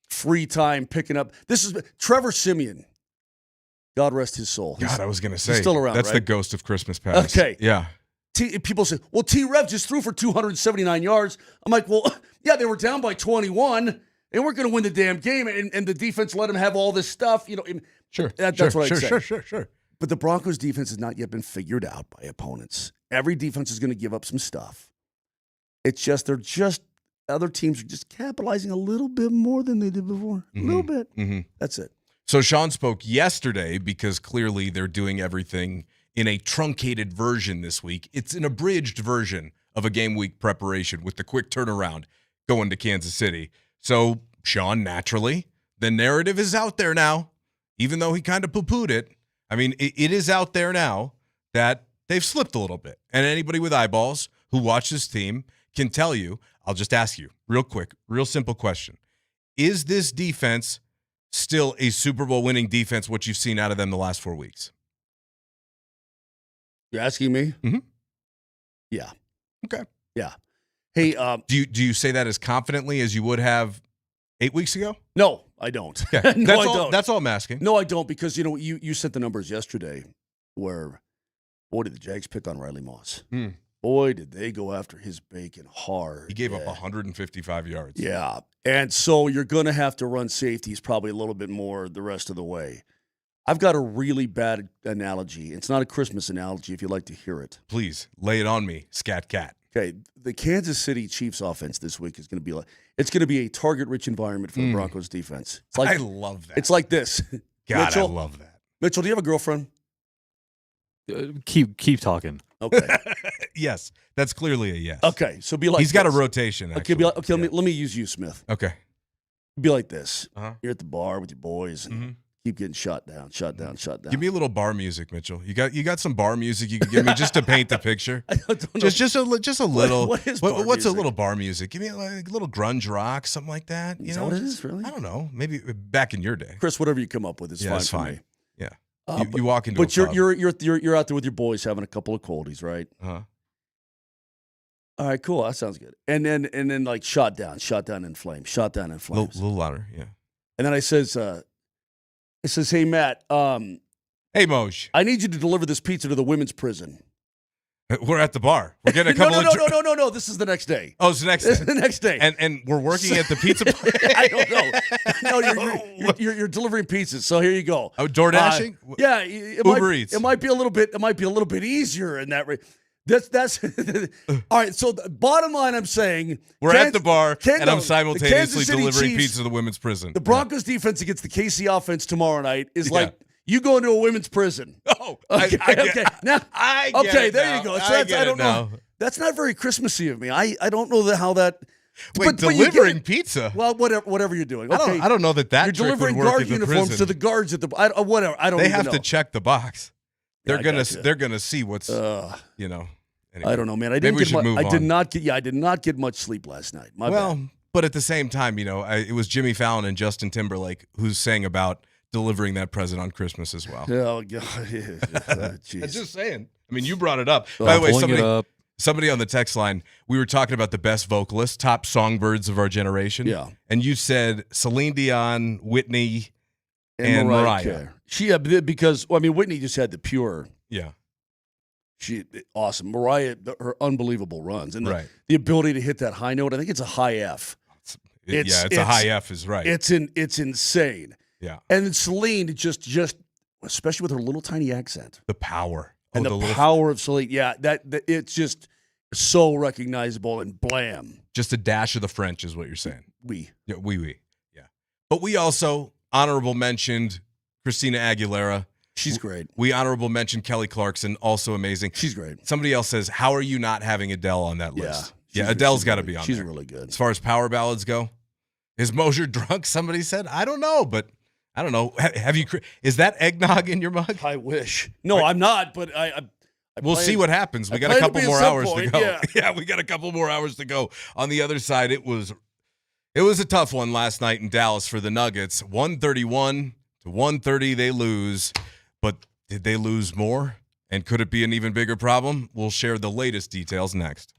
free time picking up. This is Trevor Siemian. God rest his soul. God, I was going to say he's still around. That's right? the ghost of Christmas past. Okay, yeah. People say, well, T-Rev just threw for 279 yards. I'm like, well, yeah, they were down by 21. They weren't going to win the damn game, and the defense let them have all this stuff. Sure. That's what I'd say. Sure. But the Broncos' defense has not yet been figured out by opponents. Every defense is going to give up some stuff. It's just other teams are just capitalizing a little bit more than they did before. Mm-hmm. A little bit. Mm-hmm. That's it. So Sean spoke yesterday because clearly they're doing everything in a truncated version this week. It's an abridged version of a game week preparation with the quick turnaround going to Kansas City. So Sean, naturally, the narrative is out there now, even though he kind of poo-pooed it. I mean, it is out there now that they've slipped a little bit. And anybody with eyeballs who watch this team can tell you, I'll just ask you real quick, real simple question. Is this defense still a Super Bowl winning defense, what you've seen out of them the last 4 weeks? You're asking me? Mm-hmm. Yeah. Okay. Yeah. Hey, do you say that as confidently as you would have 8 weeks ago? No, I don't. Okay. No, I don't. That's all I'm asking. No, I don't, because you sent the numbers yesterday where, boy, did the Jags pick on Riley Moss. Boy, did they go after his bacon hard. He gave up 155 yards. Yeah. And so you're going to have to run safeties probably a little bit more the rest of the way. I've got a really bad analogy. It's not a Christmas analogy if you'd like to hear it. Please, lay it on me, Scat Cat. Okay, the Kansas City Chiefs offense this week is going to be a target-rich environment for the Broncos defense. It's like, I love that. It's like this. God, Mitchell, I love that. Mitchell, do you have a girlfriend? Keep talking. Okay. Yes, that's clearly a yes. Okay, so be like he's got a this. rotation. Okay, Actually. let me use you, Smith. Okay. Be like this. Uh-huh. You're at the bar with your boys and keep getting shot down. Give me a little bar music, Mitchell. You got some bar music you can give me just to paint the picture. I don't know. Just a little. What is bar what's music? a little bar music? Give me like a little grunge rock, something like that. Is that what it is, really? I don't know. Maybe back in your day. Chris, whatever you come up with is fine it's for fine. me. Yeah. You walk into. But a pub. you're out there with your boys having a couple of coldies, right? Uh-huh. All right, cool. That sounds good. And then like shot down in flames, shot down in flames. A little louder, yeah. And then it says, hey Matt, hey Moj, I need you to deliver this pizza to the women's prison. We're at the bar. We're getting a couple No. This is the next day. Oh, it's the next day. This is the next day. And we're working at the pizza place. I don't know. No, you're delivering pizzas. So here you go. Oh, door dashing? Yeah, Uber Eats. It might be a little bit easier in that. That's all right. So the bottom line, I'm saying we're at the bar, and I'm simultaneously delivering Chiefs, pizza to the women's prison. The Broncos defense against the KC offense tomorrow night is like you go into a women's prison. Oh, okay. Now, I get okay, it there now. you go. So I don't know. That's not very Christmassy of me. I don't know how that. Wait, delivering pizza? Well, whatever you're doing. Okay. I don't know that you're delivering would work guard at the uniforms prison. to the guards at the whatever. I don't. They even have know. to check the box. They're Yeah, gonna see what's Anyway, I don't know, man. I did not get much sleep last night. My bad. But at the same time, it was Jimmy Fallon and Justin Timberlake who sang about delivering that present on Christmas as well. Oh God, I'm just saying. I mean, you brought it up. By the way, somebody on the text line, we were talking about the best vocalists, top songbirds of our generation. Yeah, and you said Celine Dion, Whitney, And Mariah. Because Whitney just had the pure. Yeah. She awesome. Mariah, her unbelievable runs and the ability to hit that high note. I think it's a high F. It's a high F is right. It's insane. Yeah. And then Celine just especially with her little tiny accent. The power. And the power of Celine. Yeah, that it's just so recognizable and blam. Just a dash of the French is what you're saying. Oui. Yeah, oui. Yeah. But we also honorable mentioned Christina Aguilera. She's great. We honorable mentioned Kelly Clarkson, also amazing. She's great. Somebody else says, how are you not having Adele on that list? Yeah, Adele's got to be on she's there. She's really good. As far as power ballads go, is Moser drunk? Somebody said. I don't know, but I don't know. Have you? Is that eggnog in your mug? I wish. No, I'm not, but we'll see what happens. We got a couple more hours to go. Yeah, we got a couple more hours to go. On the other side, it was a tough one last night in Dallas for the Nuggets. 131-130, they lose. But did they lose more? And could it be an even bigger problem? We'll share the latest details next.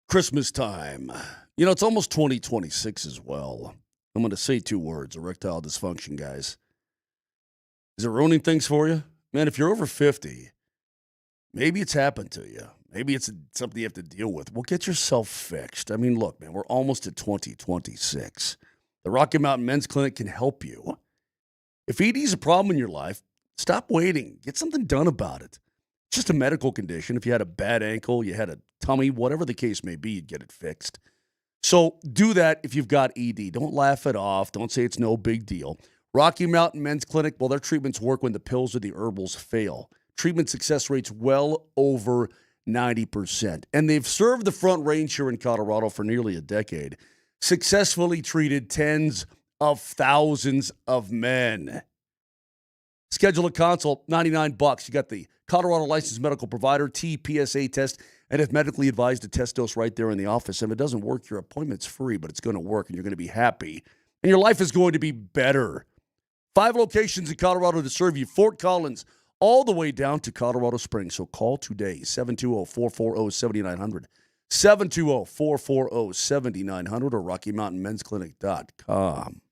Christmas time. It's almost 2026 as well. I'm going to say 2 words, erectile dysfunction, guys. Is it ruining things for you? Man, if you're over 50, maybe it's happened to you. Maybe it's something you have to deal with. Well, get yourself fixed. I mean, look, man, we're almost at 2026. The Rocky Mountain Men's Clinic can help you. If ED is a problem in your life, stop waiting. Get something done about it. It's just a medical condition. If you had a bad ankle, you had a tummy, whatever the case may be, you'd get it fixed. So do that if you've got ED. Don't laugh it off. Don't say it's no big deal. Rocky Mountain Men's Clinic, well, their treatments work when the pills or the herbals fail. Treatment success rates well over 90%. And they've served the Front Range here in Colorado for nearly a decade. Successfully treated tens of thousands of men. Schedule a consult, $99. You got the Colorado Licensed Medical Provider, TPSA test, and if medically advised, a test dose right there in the office. If it doesn't work, your appointment's free, but it's going to work, and you're going to be happy. And your life is going to be better. 5 locations in Colorado to serve you. Fort Collins, all the way down to Colorado Springs. So call today, 720-440-7900. 720-440-7900 or RockyMountainMen'sClinic.com.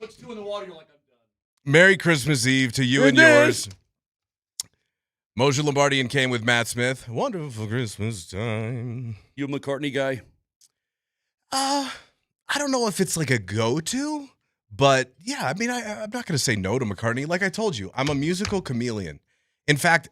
Puts 2 in the water, you're like, I'm done. Merry Christmas Eve to you and yours. Moser, Lombardi, and Kane with Matt Smith. Wonderful Christmas time. You a McCartney guy? I don't know if it's like a go-to, but yeah, I mean, I'm not going to say no to McCartney. Like I told you, I'm a musical chameleon. In fact,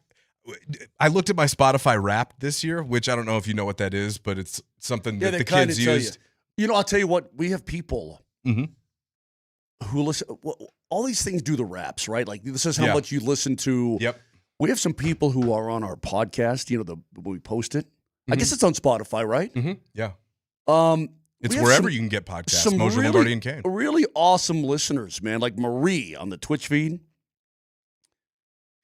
I looked at my Spotify Wrapped this year, which I don't know if you know what that is, but it's something that the kids used. You know, I'll tell you what, we have people who listen. Well, all these things do the raps, right? Like, this is how much you listen to. Yep. We have some people who are on our podcast, you know, when we post it. I guess it's on Spotify, right? Yeah. It's we have wherever you can get podcasts. Moser, Lombardi, and Kane. Really awesome listeners, man. Like Marie on the Twitch feed.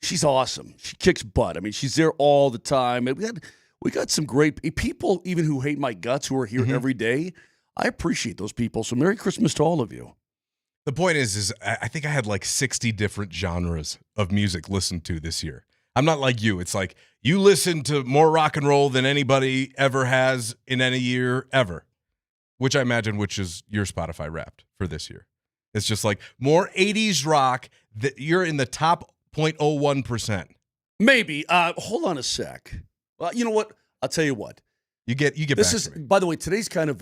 She's awesome. She kicks butt. I mean, she's there all the time. And we got some great people, even who hate my guts, who are here every day. I appreciate those people. So Merry Christmas to all of you. The point is I think I had like 60 different genres of music listened to this year. I'm not like you. It's like you listen to more rock and roll than anybody ever has in any year ever, which I imagine is your Spotify Wrapped for this year. It's just like more 80s rock that you're in the top 0.01%. Maybe. Hold on a sec. Well, you know what? I'll tell you what. You get this back is, to me. By the way, today's kind of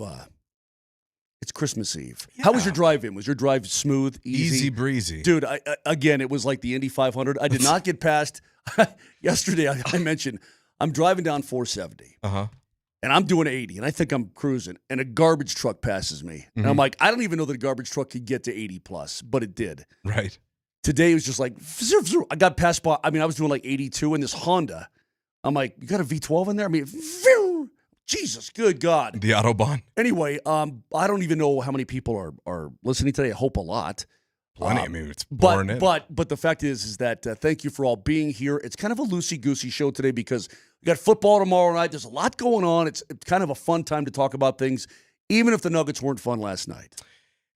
it's Christmas Eve. Yeah. How was your drive in? Was your drive smooth, easy? Easy breezy. Dude, again, it was like the Indy 500. I did not get past yesterday. I mentioned I'm driving down 470. And I'm doing 80, and I think I'm cruising, and a garbage truck passes me. And I'm like, I don't even know that a garbage truck could get to 80 plus, but it did. Right. Today it was just like, I got past by, I mean, I was doing like 82 in this Honda. I'm like, you got a V12 in there? I mean, Jesus, good God. The Autobahn. Anyway, I don't even know how many people are listening today. I hope a lot. Plenty. I mean, it's pouring in. But the fact is that thank you for all being here. It's kind of a loosey-goosey show today because we got football tomorrow night. There's a lot going on. It's kind of a fun time to talk about things, even if the Nuggets weren't fun last night.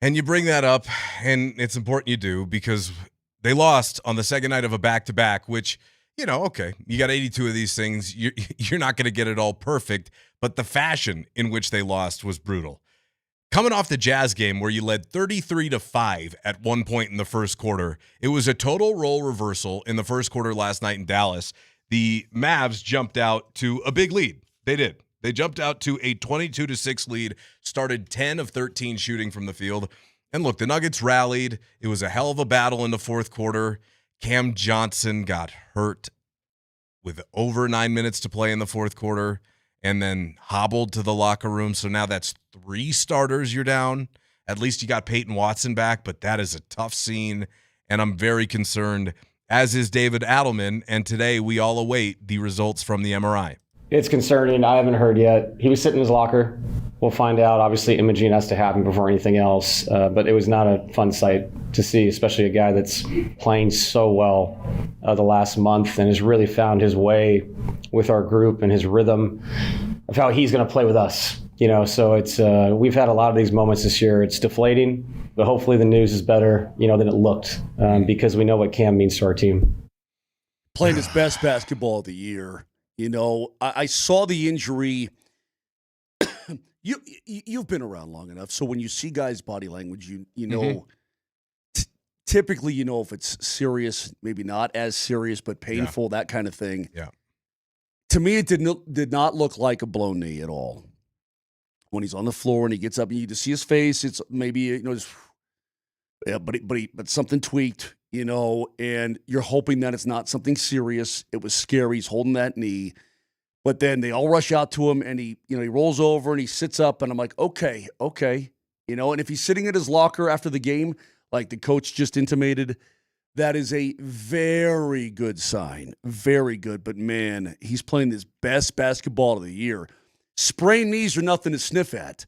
And you bring that up, and it's important you do because they lost on the second night of a back-to-back, which, you know, okay, you got 82 of these things. You're not going to get it all perfect, but the fashion in which they lost was brutal. Coming off the Jazz game where you led 33-5 at one point in the first quarter, it was a total role reversal in the first quarter last night in Dallas. The Mavs jumped out to a big lead. They did. They jumped out to a 22-6 lead, started 10 of 13 shooting from the field. And look, the Nuggets rallied. It was a hell of a battle in the fourth quarter. Cam Johnson got hurt with over 9 minutes to play in the fourth quarter and then hobbled to the locker room. So now that's 3 starters you're down. At least you got Peyton Watson back, but that is a tough scene, and I'm very concerned, as is David Adelman, and today we all await the results from the MRI. It's concerning. I haven't heard yet. He was sitting in his locker. We'll find out. Obviously, imaging has to happen before anything else, but it was not a fun sight to see, especially a guy that's playing so well the last month and has really found his way with our group and his rhythm of how he's going to play with us. You know, so it's we've had a lot of these moments this year. It's deflating, but hopefully the news is better, you know, than it looked because we know what Cam means to our team. Playing his best basketball of the year. You know, I saw the injury. You've been around long enough, so when you see guys' body language, you know, typically you know if it's serious, maybe not as serious, but painful, that kind of thing. Yeah. To me, it did not look like a blown knee at all. When he's on the floor and he gets up, and you just see his face. It's maybe, you know, just, yeah, but something tweaked, you know, and you're hoping that it's not something serious. It was scary. He's holding that knee. But then they all rush out to him, and he rolls over and he sits up, and I'm like, okay, you know. And if he's sitting in his locker after the game, like the coach just intimated, that is a very good sign, very good. But man, he's playing his best basketball of the year. Sprained knees are nothing to sniff at,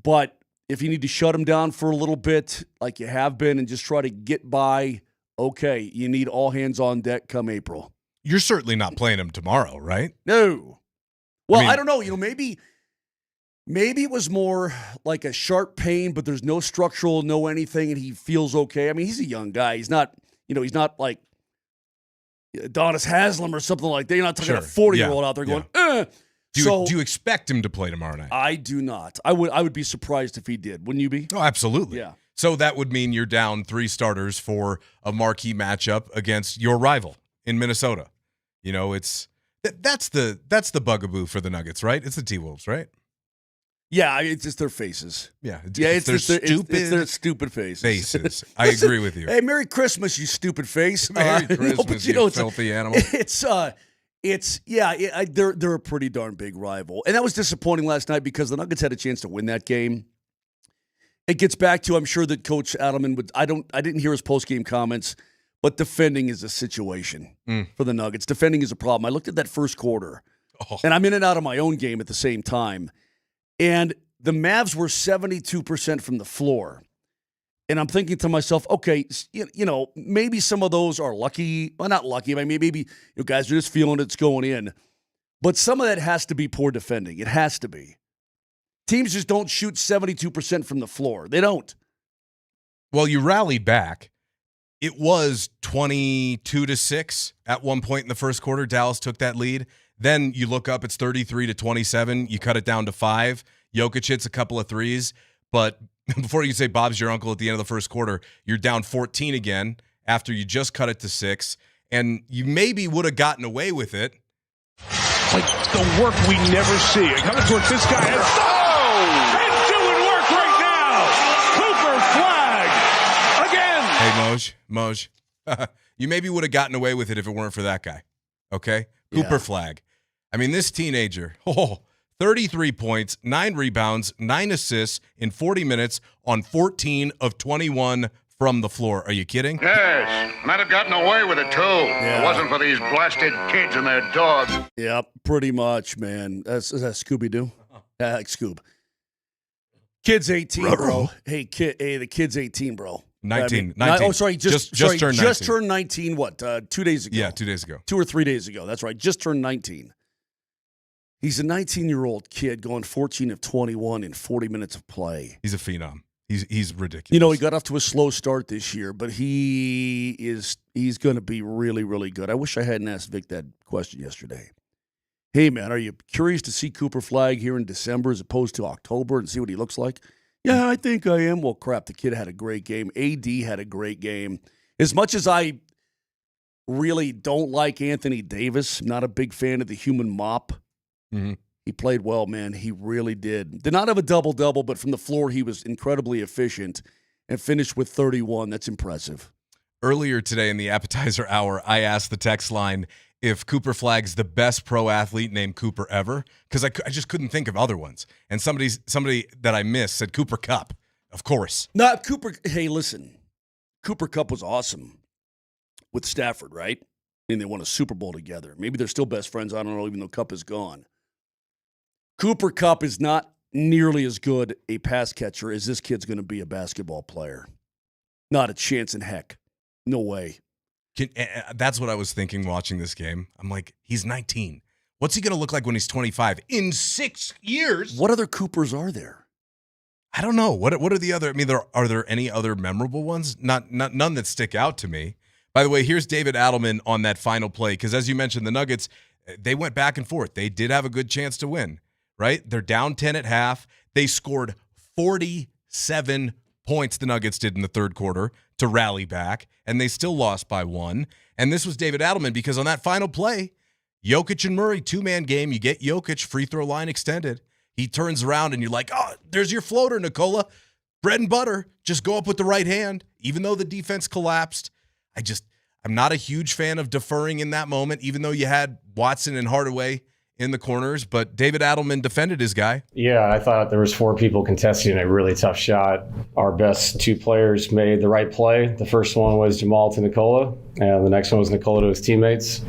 but if you need to shut him down for a little bit, like you have been, and just try to get by, okay, you need all hands on deck come April. You're certainly not playing him tomorrow, right? No. Well, I don't know. You know, maybe it was more like a sharp pain, but there's no structural, no anything, and he feels okay. I mean, he's a young guy. He's not, you know, he's not like Adonis Haslam or something like that. You're not talking a 40-year-old out there going, Do you expect him to play tomorrow night? I do not. I would be surprised if he did. Wouldn't you be? Oh, absolutely. Yeah. So that would mean you're down 3 starters for a marquee matchup against your rival in Minnesota. You know, that's the bugaboo for the Nuggets, right? It's the T-Wolves, right? Yeah, it's just their faces. Yeah, it's their stupid faces. I agree with you. Hey, Merry Christmas, you stupid face. Merry Christmas, you filthy animal. They're a pretty darn big rival, and that was disappointing last night because the Nuggets had a chance to win that game. It gets back to, I'm sure that Coach Adelman would. I didn't hear his post-game comments, but defending is a situation for the Nuggets. Defending is a problem. I looked at that first quarter, and I'm in and out of my own game at the same time. And the Mavs were 72% from the floor. And I'm thinking to myself, okay, you know, maybe some of those are lucky. Well, not lucky. I mean, maybe guys are just feeling it's going in. But some of that has to be poor defending. It has to be. Teams just don't shoot 72% from the floor. They don't. Well, you rallied back. It was 22-6 at one point in the first quarter. Dallas took that lead. Then you look up, it's 33-27. You cut it down to 5. Jokic hits a couple of threes. But before you say Bob's your uncle at the end of the first quarter, you're down 14 again after you just cut it to 6. And you maybe would have gotten away with it. Like the work we never see. Coming towards this guy. And doing work right now. Cooper flag. Again. Hey, Moj. You maybe would have gotten away with it if it weren't for that guy. Okay? Cooper flag. I mean, this teenager, 33 points, 9 rebounds, 9 assists in 40 minutes on 14 of 21 from the floor. Are you kidding? Yes, might have gotten away with it, too. It wasn't for these blasted kids and their dogs. Yep, pretty much, man. Is that Scooby-Doo? Like Scoob. Kid's 18, bro. Hey, the kid's 18, bro. 19. Oh, sorry. Just turned 19. Just turned 19, what, 2 days ago? Yeah, 2 days ago. 2 or 3 days ago. That's right. Just turned 19. He's a 19-year-old kid going 14 of 21 in 40 minutes of play. He's a phenom. He's ridiculous. You know, he got off to a slow start this year, but he's going to be really, really good. I wish I hadn't asked Vic that question yesterday. Hey, man, are you curious to see Cooper Flag here in December as opposed to October and see what he looks like? Yeah, I think I am. Well, crap, the kid had a great game. AD had a great game. As much as I really don't like Anthony Davis, not a big fan of the human mop, he played well, man. He really did. Did not have a double-double, but from the floor he was incredibly efficient and finished with 31. That's impressive. Earlier today in the appetizer hour, I asked the text line if Cooper Flag's the best pro athlete named Cooper ever, because I just couldn't think of other ones. And somebody that I missed said Cooper Kupp, of course. Not Cooper. Hey, listen, Cooper Kupp was awesome with Stafford, right? I mean, they won a Super Bowl together. Maybe they're still best friends. I don't know, even though Kupp is gone. Cooper Kupp is not nearly as good a pass catcher as this kid's going to be a basketball player. Not a chance in heck. No way. That's what I was thinking watching this game. I'm like, he's 19. What's he going to look like when he's 25? In 6 years? What other Coopers are there? I don't know. What are the other? I mean, are there any other memorable ones? Not none that stick out to me. By the way, here's David Adelman on that final play, because as you mentioned, the Nuggets, they went back and forth. They did have a good chance to win, right? They're down 10 at half. They scored 47 points, the Nuggets did in the third quarter, to rally back, and they still lost by 1. And this was David Adelman, because on that final play, Jokic and Murray, 2-man game, you get Jokic, free throw line extended. He turns around, and you're like, oh, there's your floater, Nikola. Bread and butter. Just go up with the right hand, even though the defense collapsed. I'm not a huge fan of deferring in that moment, even though you had Watson and Hardaway in the corners, but David Adelman defended his guy. Yeah, I thought there was 4 people contesting a really tough shot. Our best 2 players made the right play. The first one was Jamal to Nikola, and the next one was Nikola to his teammates.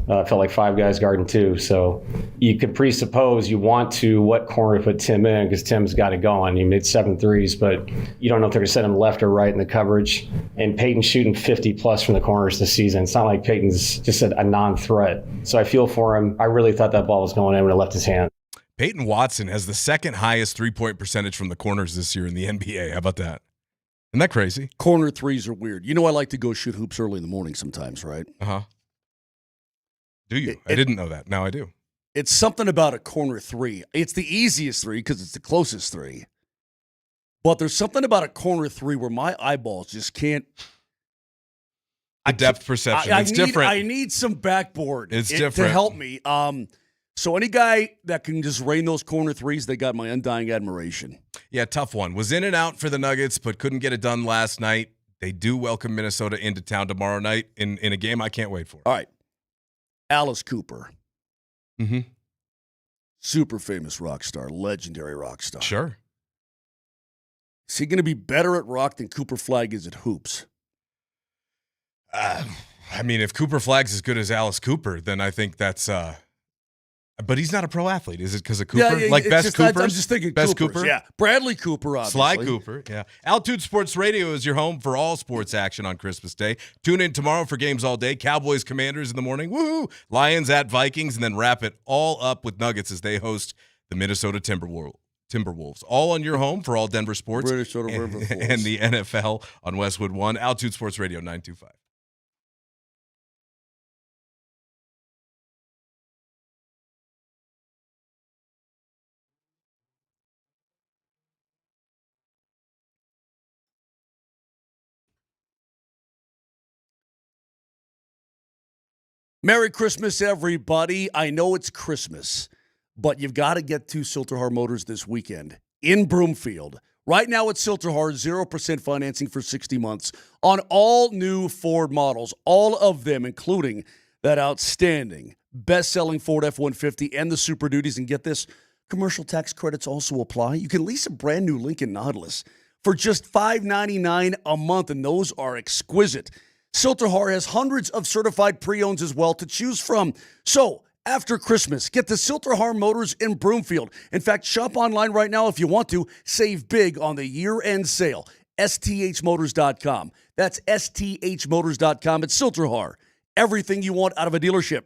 Felt like 5 guys guarding 2. So you could presuppose you want to what corner to put Tim in, because Tim's got it going. He made 7 threes, but you don't know if they're going to set him left or right in the coverage. And Peyton's shooting 50-plus from the corners this season. It's not like Peyton's just a non-threat. So I feel for him. I really thought that ball was going in when it left his hand. Peyton Watson has the second highest three-point percentage from the corners this year in the NBA. How about that? Isn't that crazy? Corner threes are weird. You know I like to go shoot hoops early in the morning sometimes, right? Uh-huh. Do you? I didn't know that. Now I do. It's something about a corner 3. It's the easiest 3 because it's the closest 3. But there's something about a corner three where my eyeballs just can't. The depth perception. It's different. I need some backboard. It's different to help me. So any guy that can just rain those corner threes, they got my undying admiration. Yeah, tough one. Was in and out for the Nuggets, but couldn't get it done last night. They do welcome Minnesota into town tomorrow night in a game I can't wait for. All right. Alice Cooper. Mm-hmm. Super famous rock star, legendary rock star. Sure. Is he going to be better at rock than Cooper Flagg is at hoops? I mean, if Cooper Flagg's as good as Alice Cooper, then I think that's but he's not a pro athlete. Is it because of Cooper? Yeah, like best Cooper? I'm just thinking best Coopers. Cooper? Yeah. Bradley Cooper, obviously. Sly Cooper, yeah. Altitude Sports Radio is your home for all sports action on Christmas Day. Tune in tomorrow for games all day. Cowboys Commanders in the morning. Woohoo! Lions at Vikings, and then wrap it all up with Nuggets as they host the Minnesota Timberwolves. All on your home for all Denver sports Minnesota Timberwolves. and the NFL on Westwood One. Altitude Sports Radio 925. Merry Christmas, everybody. I know it's Christmas, but you've got to get to Silterhar Motors this weekend in Broomfield. Right now at Silterhar, 0% financing for 60 months on all new Ford models, all of them, including that outstanding, best-selling Ford F-150 and the Super Duties. And get this, commercial tax credits also apply. You can lease a brand-new Lincoln Nautilus for just $599 a month, and those are exquisite. Silterhar has hundreds of certified pre-owns as well to choose from. So, after Christmas, get to Silterhar Motors in Broomfield. In fact, shop online right now if you want to. Save big on the year-end sale. STHmotors.com. That's STHmotors.com. It's Silterhar. Everything you want out of a dealership.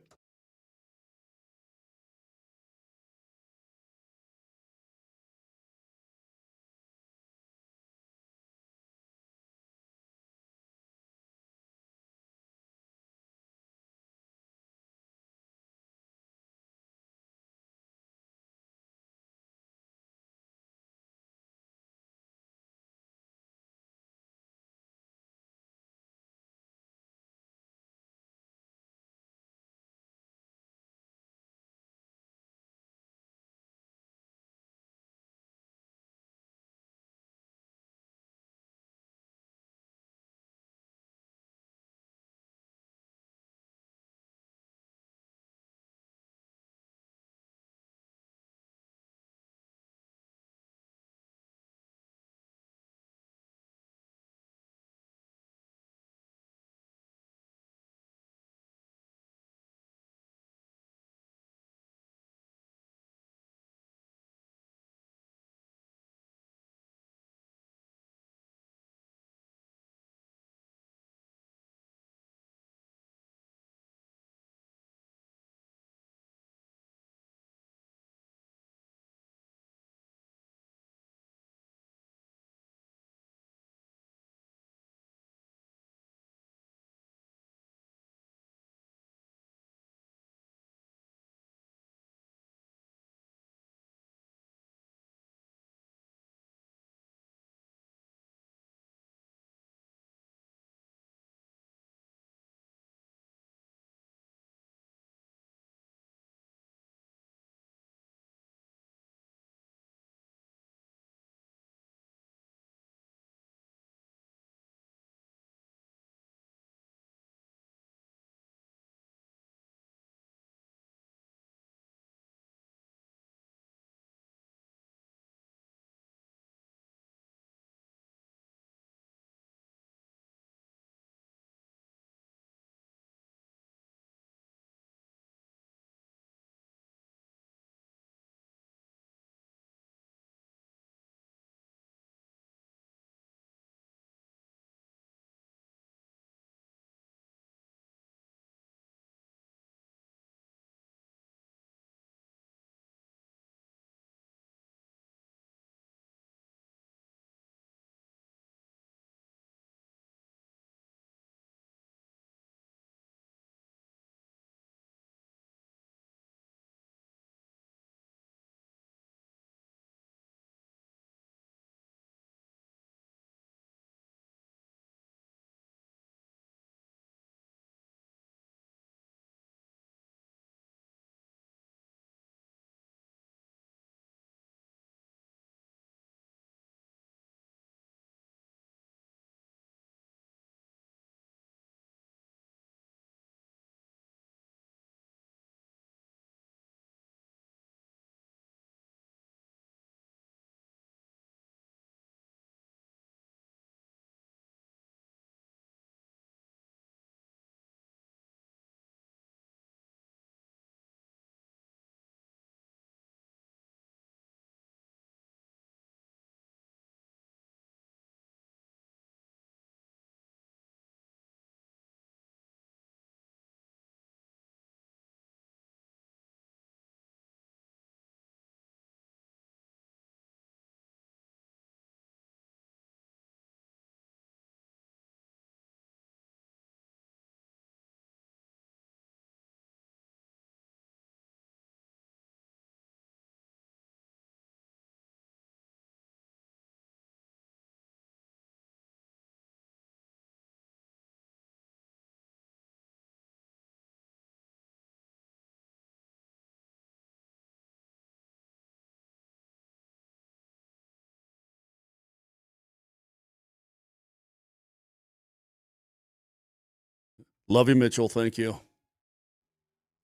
Love you, Mitchell. Thank you.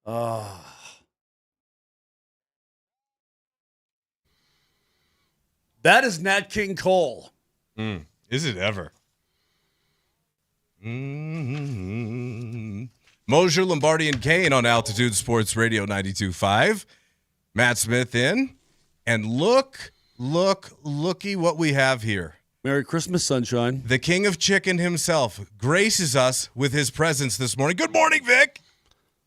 That is Nat King Cole. Is it ever? Mm-hmm. Moser, Lombardi, and Kane on Altitude Sports Radio 92.5. Matt Smith in. And looky what we have here. Merry Christmas, sunshine. The king of chicken himself graces us with his presence this morning. Good morning, Vic.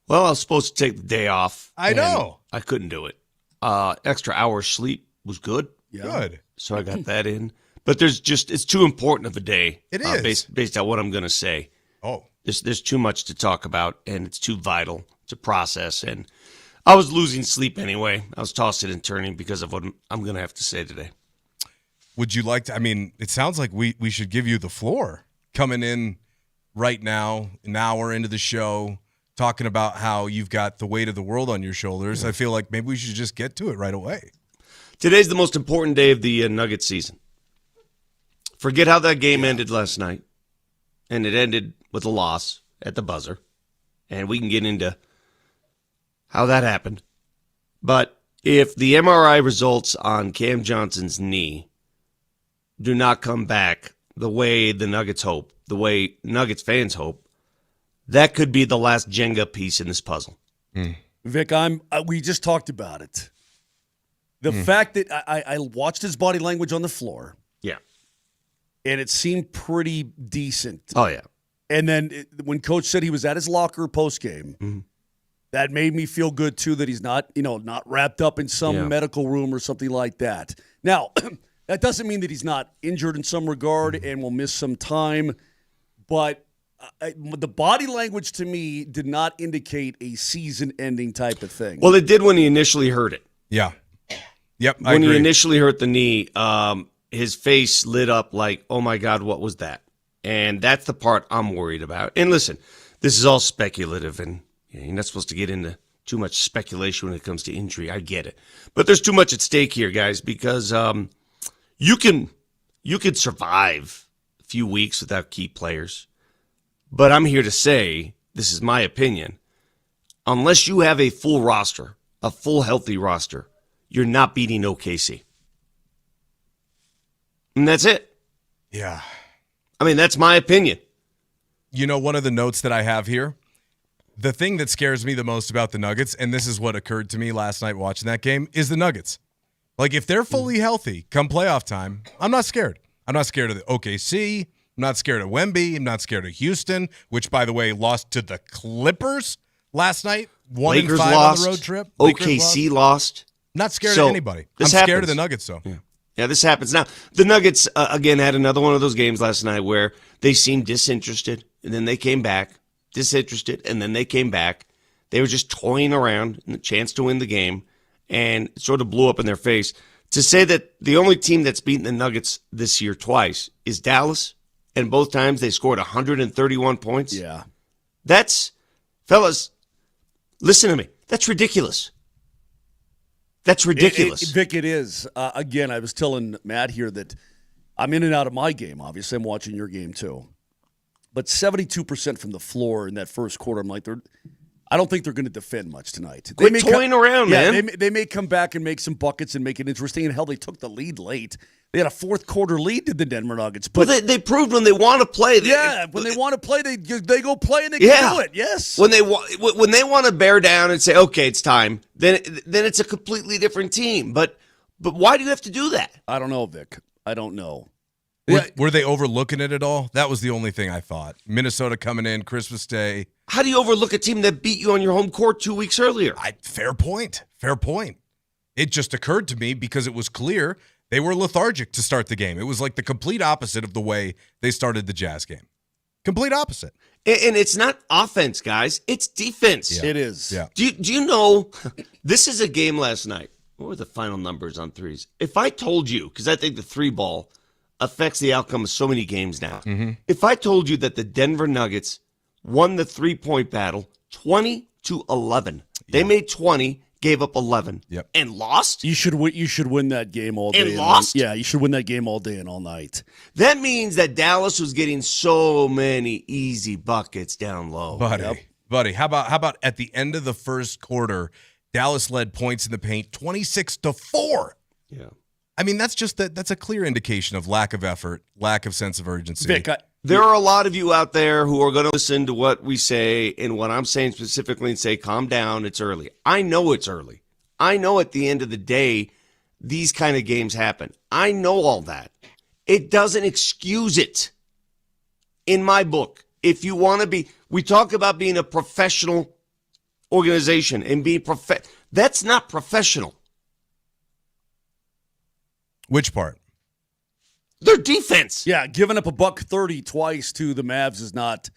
Well, I was supposed to take the day off. I know. I couldn't do it. Extra hour sleep was good. Yeah. Good. So I got that in. But it's too important of a day. It is. Based on what I'm going to say. Oh. There's too much to talk about, and it's too vital to process. And I was losing sleep anyway. I was tossing and turning because of what I'm going to have to say today. Would you like to? I mean, it sounds like we should give you the floor coming in right now, an hour into the show, talking about how you've got the weight of the world on your shoulders. I feel like maybe we should just get to it right away. Today's the most important day of the Nuggets season. Forget how that game ended last night, and it ended with a loss at the buzzer, and we can get into how that happened. But if the MRI results on Cam Johnson's knee do not come back the way the Nuggets hope, the way Nuggets fans hope, that could be the last Jenga piece in this puzzle. Vic, we just talked about it. The fact that I watched his body language on the floor. Yeah. And it seemed pretty decent. Oh, yeah. And then when Coach said he was at his locker post-game, that made me feel good, too, that he's not wrapped up in some medical room or something like that. Now, that doesn't mean that he's not injured in some regard and will miss some time. But the body language to me did not indicate a season-ending type of thing. Well, it did when he initially hurt it. Yeah. Yep, I When agree. he initially hurt the knee, his face lit up like, oh, my God, what was that? And that's the part I'm worried about. And listen, this is all speculative, and you're not supposed to get into too much speculation when it comes to injury. I get it. But there's too much at stake here, guys, because you can survive a few weeks without key players. But I'm here to say, this is my opinion, unless you have a full roster, a full healthy roster, you're not beating OKC. And that's it. Yeah. I mean, that's my opinion. You know, one of the notes that I have here, the thing that scares me the most about the Nuggets, and this is what occurred to me last night watching that game, is the Nuggets. Like, if they're fully healthy come playoff time, I'm not scared. I'm not scared of the OKC. I'm not scared of Wemby. I'm not scared of Houston, which, by the way, lost to the Clippers last night. 1-5 lost, on the road trip. OKC lost. Not scared of anybody. I'm scared of the Nuggets, though. Yeah, this happens. Now, the Nuggets, again, had another one of those games last night where they seemed disinterested, and then they came back, disinterested, and then they came back. They were just toying around in the chance to win the game, and it sort of blew up in their face. To say that the only team that's beaten the Nuggets this year twice is Dallas, and both times they scored 131 points. Yeah. That's, fellas, listen to me. That's ridiculous. That's ridiculous. Vic, it is. Again, I was telling Matt here that I'm in and out of my game, obviously. I'm watching your game, too. But 72% from the floor in that first quarter, I'm like, I don't think they're going to defend much tonight. Quit toying around, man. They may come back and make some buckets and make it interesting. And hell, they took the lead late. They had a fourth quarter lead to the Denver Nuggets. But they proved when they want to play. When they want to play, they go play and they can do it. Yes. When they want to bear down and say, okay, it's time, then it's a completely different team. But why do you have to do that? I don't know, Vic. I don't know. Were they overlooking it at all? That was the only thing I thought. Minnesota coming in, Christmas Day. How do you overlook a team that beat you on your home court 2 weeks earlier? Fair point. Fair point. It just occurred to me because it was clear they were lethargic to start the game. It was like the complete opposite of the way they started the Jazz game. Complete opposite. And it's not offense, guys. It's defense. Yeah. It is. Yeah. Do you know, this is a game last night. What were the final numbers on threes? If I told you, because I think the three ball affects the outcome of so many games now. Mm-hmm. If I told you that the Denver Nuggets won the 3-point battle 20-11, they made 20, gave up 11, and lost. You should win that game all day. And lost? Yeah, you should win that game all day and all night. That means that Dallas was getting so many easy buckets down low. Buddy, how about at the end of the first quarter, Dallas led points in the paint 26-4. Yeah. I mean, that's a clear indication of lack of effort, lack of sense of urgency. Vic, there are a lot of you out there who are going to listen to what we say and what I'm saying specifically and say, calm down, it's early. I know it's early. I know at the end of the day, these kind of games happen. I know all that. It doesn't excuse it. In my book, if you want to be, we talk about being a professional organization and being that's not professional. Which part? Their defense. Yeah, giving up $130 twice to the Mavs is not.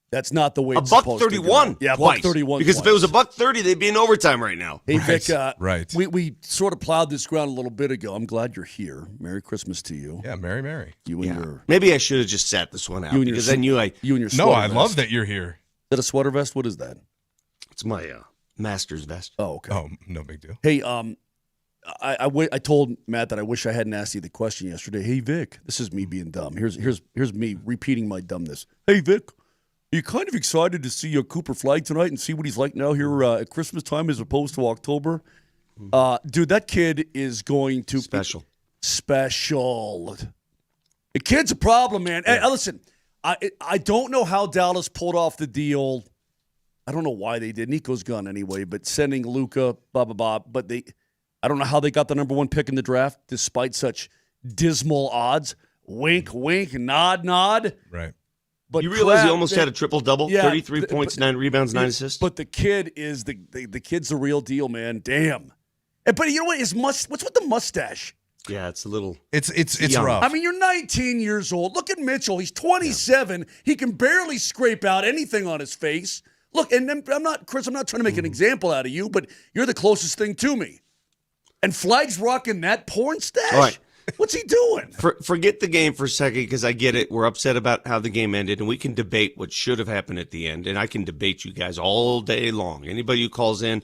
That's not the way it's supposed to go. $131. Yeah, twice. $131. Because twice. if it was $130, they'd be in overtime right now. Hey, Right. Vic, Right. We sort of plowed this ground a little bit ago. I'm glad you're here. Merry Christmas to you. Yeah, Mary. You and your Maybe I should have just sat this one out You and your because s- I knew I. you and your No, sweater I vest. love that you're here. Is that a sweater vest? What is that? It's my master's vest. Oh, okay. Oh, no big deal. Hey, I told Matt that I wish I hadn't asked you the question yesterday. Hey, Vic, this is me being dumb. Here's me repeating my dumbness. Hey, Vic, are you kind of excited to see Cooper Flagg tonight and see what he's like now here at Christmas time as opposed to October? Dude, that kid is going to Special. The kid's a problem, man. Hey, listen, I don't know how Dallas pulled off the deal. I don't know why they did. Nico's gone anyway, but sending Luka, blah, blah, blah. But I don't know how they got the number one pick in the draft despite such dismal odds. Wink, wink, nod, nod. Right. But You realize he almost had a triple-double, Yeah, 33 points, 9 rebounds, 9 assists? But the kid is the kid's the real deal, man. Damn. But you know what? What's with the mustache? Yeah, it's a little... It's young. rough. I mean, you're 19 years old. Look at Mitchell. He's 27. Yeah. He can barely scrape out anything on his face. Look, and I'm not trying to make an example out of you, but you're the closest thing to me. And Flagg's rocking that porn stash? All right. What's he doing? Forget the game for a second because I get it. We're upset about how the game ended, and we can debate what should have happened at the end, and I can debate you guys all day long. Anybody who calls in,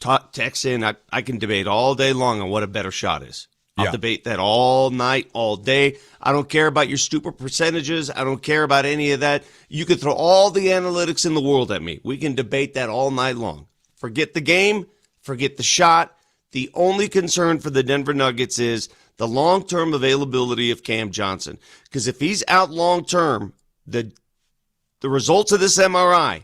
texts in, I can debate all day long on what a better shot is. I'll debate that all night, all day. I don't care about your stupid percentages. I don't care about any of that. You can throw all the analytics in the world at me. We can debate that all night long. Forget the game. Forget the shot. The only concern for the Denver Nuggets is the long-term availability of Cam Johnson. Because if he's out long-term, the results of this MRI,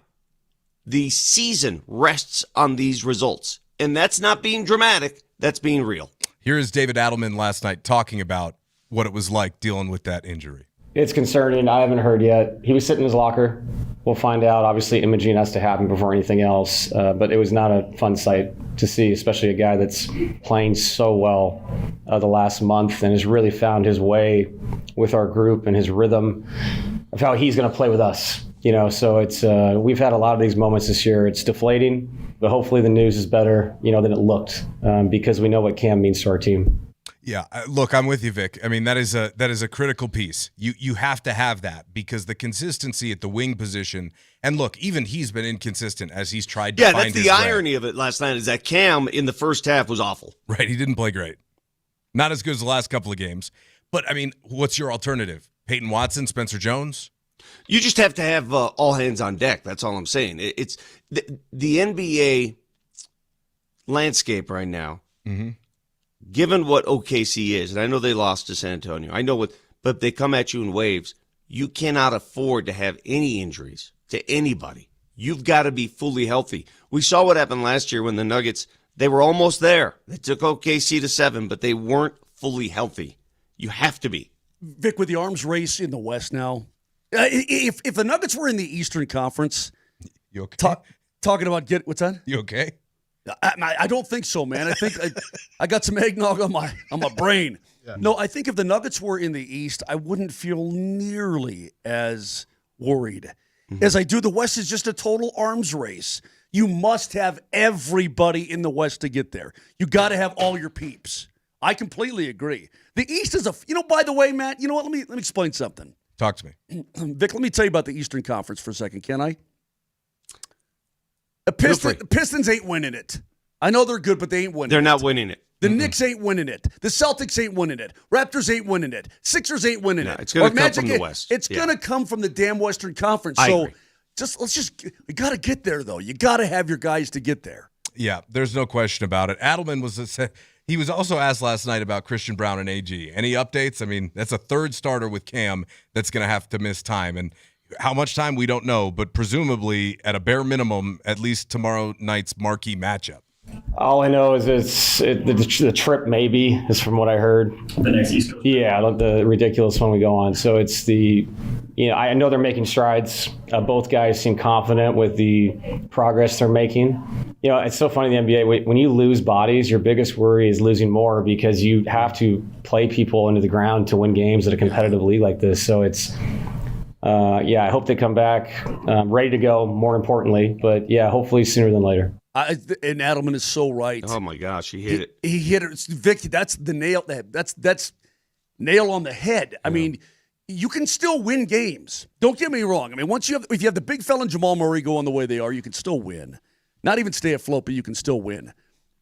the season rests on these results. And that's not being dramatic. That's being real. Here is David Adelman last night talking about what it was like dealing with that injury. It's concerning. I haven't heard yet. He was sitting in his locker. We'll find out. Obviously, imaging has to happen before anything else. But it was not a fun sight to see, especially a guy that's playing so well the last month and has really found his way with our group and his rhythm of how he's going to play with us. So it's we've had a lot of these moments this year. It's deflating, but hopefully the news is better, than it looked because we know what Cam means to our team. Yeah, look, I'm with you, Vic. I mean, that is a critical piece. You have to have that because the consistency at the wing position, and look, even he's been inconsistent as he's tried to find his way. Yeah, that's the irony of it last night is that Cam in the first half was awful. Right, he didn't play great. Not as good as the last couple of games. But, I mean, what's your alternative? Peyton Watson, Spencer Jones? You just have to have all hands on deck. That's all I'm saying. It's the NBA landscape right now. Mm-hmm. Given what OKC is, and I know they lost to San Antonio. I know but they come at you in waves. You cannot afford to have any injuries to anybody. You've got to be fully healthy. We saw what happened last year when the Nuggets, they were almost there. They took OKC to 7, but they weren't fully healthy. You have to be. Vic, with the arms race in the West now, if the Nuggets were in the Eastern Conference, you okay? Talking about what's that? You okay? I don't think so, man. I think I got some eggnog on my brain. Yeah. No, I think if the Nuggets were in the East, I wouldn't feel nearly as worried as I do. The West is just a total arms race. You must have everybody in the West to get there. You got to have all your peeps. I completely agree. The East is by the way, Matt, you know what? Let me explain something. Talk to me. Vic, let me tell you about the Eastern Conference for a second, can I? The Pistons ain't winning it. I know they're good, but they ain't winning. They're not winning it. The Knicks ain't winning it. The Celtics ain't winning it. Raptors ain't winning it. Sixers ain't winning it. It's going to come from the West. It's going to come from the damn Western Conference. I So agree. we got to get there, though. You got to have your guys to get there. Yeah, there's no question about it. Adelman he was also asked last night about Christian Brown and AG. Any updates? I mean, that's a third starter with Cam that's going to have to miss time. And how much time, we don't know, but presumably at a bare minimum, at least tomorrow night's marquee matchup. All I know is the trip maybe is from what I heard. The next East Coast. Yeah, the ridiculous one we go on. So it's I know they're making strides. Both guys seem confident with the progress they're making. It's so funny in the NBA. When you lose bodies, your biggest worry is losing more because you have to play people into the ground to win games at a competitive league like this. So it's, I hope they come back ready to go, more importantly. But, yeah, hopefully sooner than later. And Adelman is so right. Oh, my gosh, he hit it. He hit it. Vicky, that's the nail. That's nail on the head. I mean, you can still win games. Don't get me wrong. I mean, if you have the big fella and Jamal Murray going the way they are, you can still win. Not even stay afloat, but you can still win.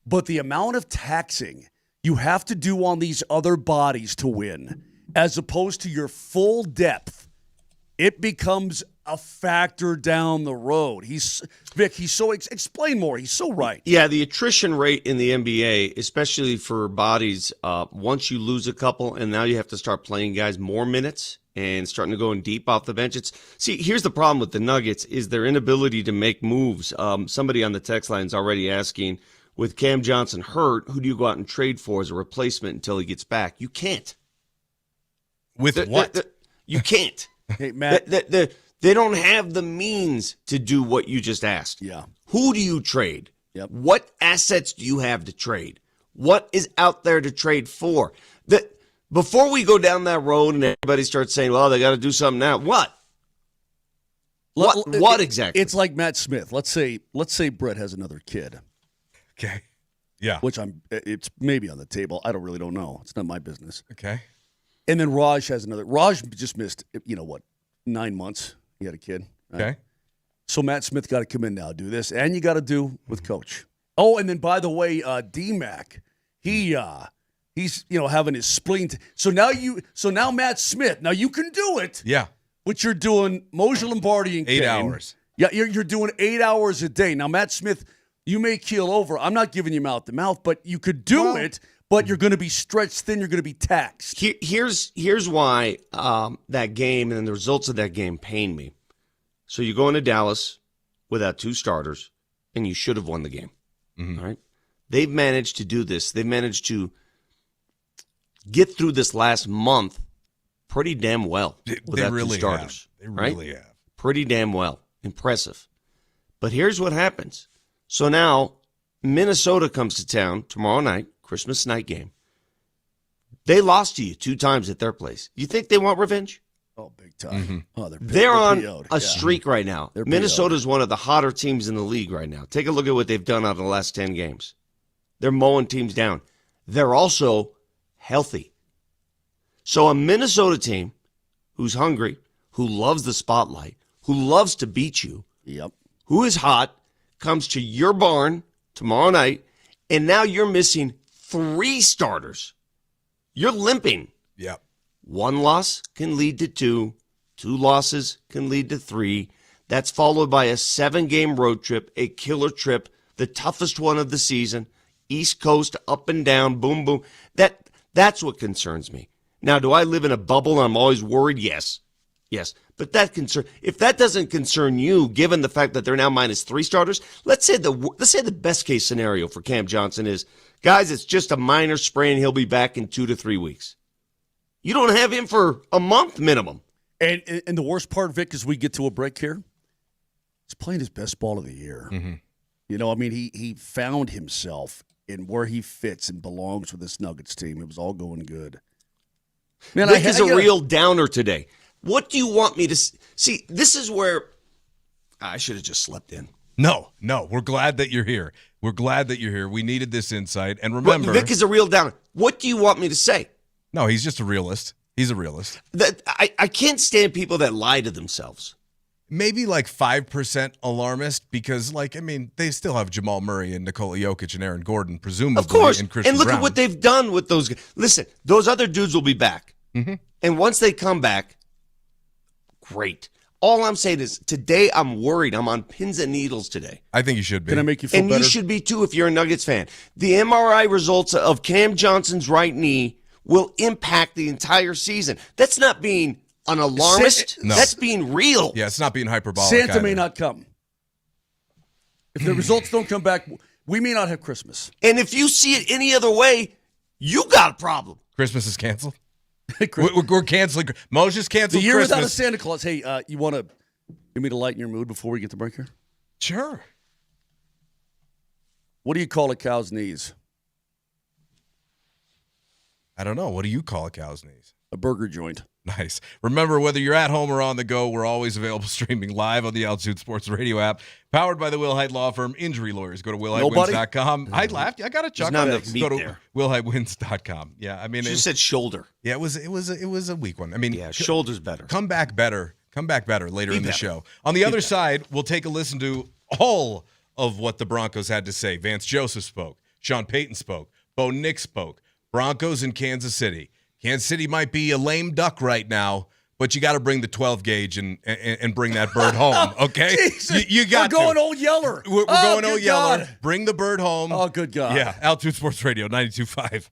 But the amount of taxing you have to do on these other bodies to win, as opposed to your full depth, it becomes a factor down the road. Vic, explain more. He's so right. Yeah, the attrition rate in the NBA, especially for bodies, once you lose a couple and now you have to start playing guys more minutes and starting to go in deep off the bench. Here's the problem with the Nuggets is their inability to make moves. Somebody on the text line is already asking, with Cam Johnson hurt, who do you go out and trade for as a replacement until he gets back? You can't. With what? You can't. Hey, Matt. They don't have the means to do what you just asked. Yeah. Who do you trade? Yep. What assets do you have to trade? What is out there to trade for? Before we go down that road and everybody starts saying, well, they got to do something now. What? What exactly? It's like Matt Smith. Let's say Brett has another kid. Okay. Yeah. It's maybe on the table. I really don't know. It's not my business. Okay. And then Raj has another. Raj just missed, 9 months. He had a kid. Right? Okay. So Matt Smith got to come in now, do this, and you got to do with Coach. Oh, and then by the way, DMac, he's having his spleen. So now Matt Smith. Now you can do it. Yeah. But you're doing Moser, Lombardi, and 8 Kane. hours. Yeah, you're doing 8 hours a day. Now Matt Smith, you may keel over. I'm not giving you mouth to mouth, but you could do it. But you're going to be stretched thin. You're going to be taxed. Here's why that game and the results of that game pain me. So you go into Dallas without two starters, and you should have won the game. Mm-hmm. All right? They've managed to do this. They've managed to get through this last month pretty damn well without two starters. They really have. Pretty damn well. Impressive. But here's what happens. So now Minnesota comes to town tomorrow night. Christmas night game. They lost to you 2 times at their place. You think they want revenge? Oh, big time. Mm-hmm. Oh, they're on PO'd. a streak right now. Minnesota's one of the hotter teams in the league right now. Take a look at what they've done out of the last 10 games. They're mowing teams down. They're also healthy. So a Minnesota team who's hungry, who loves the spotlight, who loves to beat you, who is hot, comes to your barn tomorrow night, and now you're missing 3 starters. You're limping. Yep. 1 loss can lead to 2. 2 losses can lead to 3. That's followed by a 7-game road trip, a killer trip, the toughest one of the season. East Coast, up and down, boom, boom. That's what concerns me. Now, do I live in a bubble and I'm always worried? Yes. But if that doesn't concern you, given the fact that they're now minus 3 starters, let's say the best case scenario for Cam Johnson is, guys, it's just a minor sprain. He'll be back in 2 to 3 weeks. You don't have him for a month minimum. And the worst part, Vic, as we get to a break here, he's playing his best ball of the year. Mm-hmm. He found himself in where he fits and belongs with this Nuggets team. It was all going good. Man, Vic is a real downer today. What do you want me to see? This is where I should have just slept in. No, we're glad that you're here. We needed this insight. And remember, Vic is a real downer. What do you want me to say? No, he's just a realist. He's a realist. I can't stand people that lie to themselves. maybe like 5% alarmist because, like, I mean, they still have Jamal Murray and Nikola Jokic and Aaron Gordon, presumably. Of course. And Christian And look Brown. at what they've done with those guys. Listen, those other dudes will be back. Mm-hmm. And once they come back, great. All I'm saying is today I'm worried. I'm on pins and needles today. I think you should be. Can I make you feel and better? you should be too if you're a Nuggets fan. The MRI results of Cam Johnson's right knee will impact the entire season. That's not being an alarmist. No. That's being real. Yeah, it's not being hyperbolic. Santa may either. not come. If the results don't come back, we may not have Christmas. And if you see it any other way, you got a problem. Christmas is canceled? We're canceling. Moser's canceled The year Christmas. without a Santa Claus. Hey, you want to give me to lighten your mood before we get to break here? Sure. What do you call a cow's knees? I don't know. What do you call a cow's knees? A burger joint. Nice. Remember, whether you're at home or on the go, we're always available streaming live on the Altitude Sports Radio app, powered by the Will Hyde Law Firm. Injury lawyers. Go to willhydewins.com. I laughed. I got a chuckle. There's not enough meat Go to there. willhydewins.com. Yeah, I mean, You said shoulder. Yeah, it was a weak one. I mean, Yeah, shoulder's better. Come back better. Come back better later in the show. On the other side, we'll take a listen to all of what the Broncos had to say. Vance Joseph spoke. Sean Payton spoke. Bo Nix spoke. Broncos in Kansas City. Kansas City might be a lame duck right now, but you got to bring the 12 gauge and bring that bird home, okay? You got We're going Old Yeller. We're going Old good Yeller. God. Bring the bird home. Oh, good God. Yeah, Altitude Sports Radio, 92.5.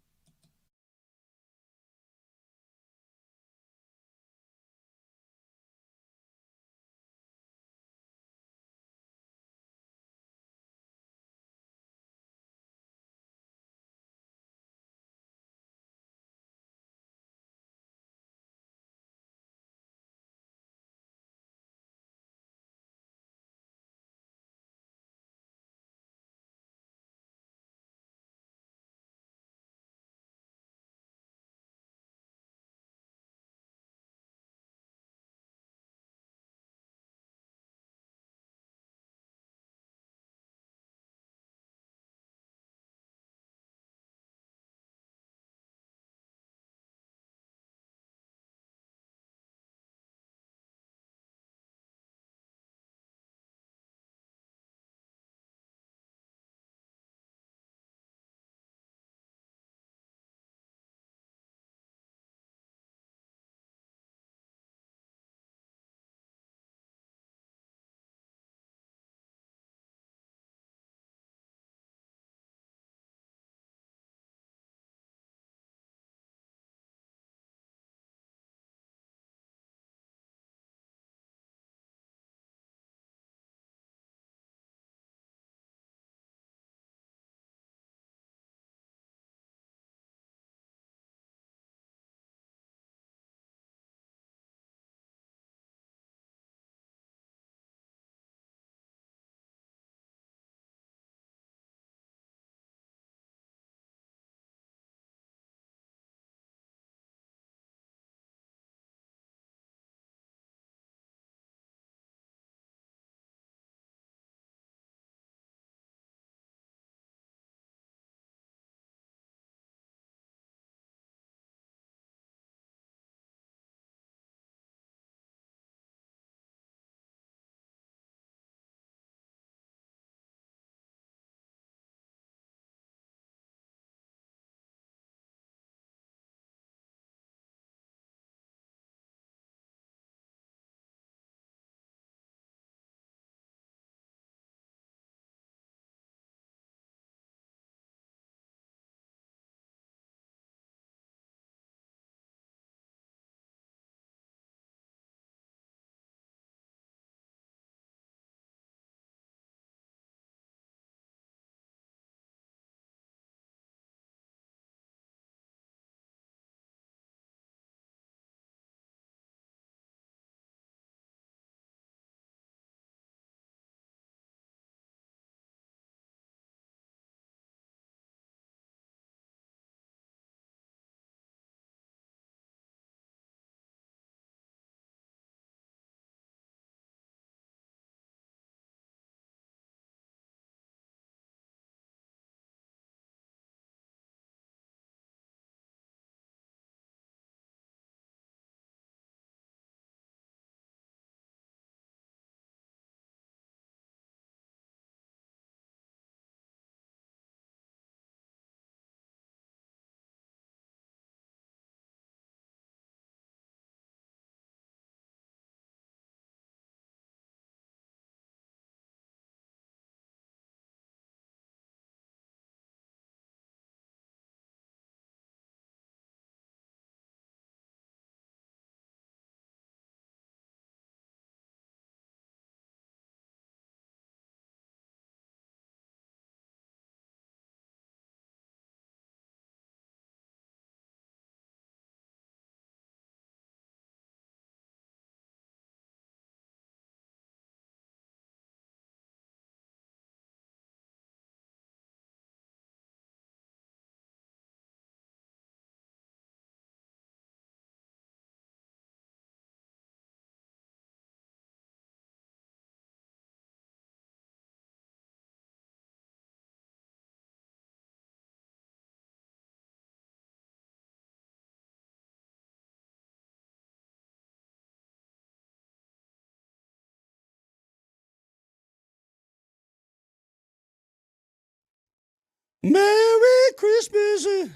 Merry Christmas.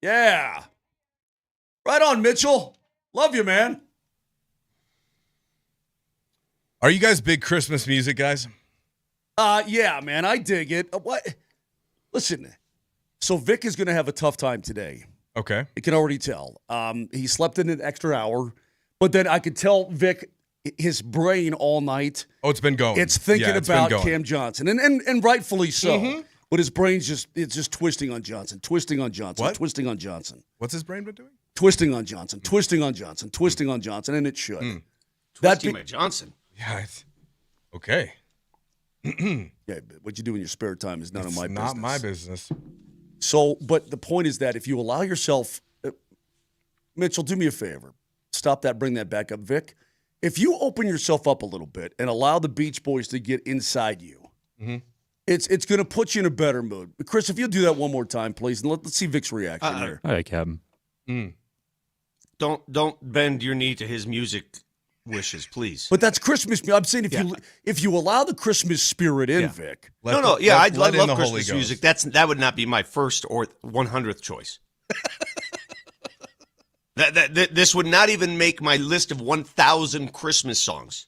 Yeah. Right on, Mitchell. Love you, man. Are you guys big Christmas music guys? Yeah, man, I dig it. What? Listen, so Vic is going to have a tough time today. Okay. You can already tell. He slept in an extra hour, but then I could tell Vic, his brain all night. Oh, it's been going. It's thinking about Cam Johnson, and rightfully so. Mm-hmm. But his brain's just twisting on Johnson, twisting on Johnson, What? twisting on Johnson. What's his brain been doing? Twisting on Johnson, twisting on Johnson, twisting on Johnson, and it should. Twisting by Johnson. Yeah. Okay. Yeah, what you do in your spare time is none of my business. Not my business. So, but the point is that if you allow yourself, Mitchell, do me a favor. Stop that, bring that back up. Vic, if you open yourself up a little bit and allow the Beach Boys to get inside you, it's going to put you in a better mood. Chris, if you'll do that one more time, please, and let's see Vic's reaction here. All right, Captain. Don't bend your knee to his music wishes, please. But that's Christmas. I'm saying if you allow the Christmas spirit in, Vic. I love Christmas music. That would not be my first or 100th choice. This would not even make my list of 1,000 Christmas songs.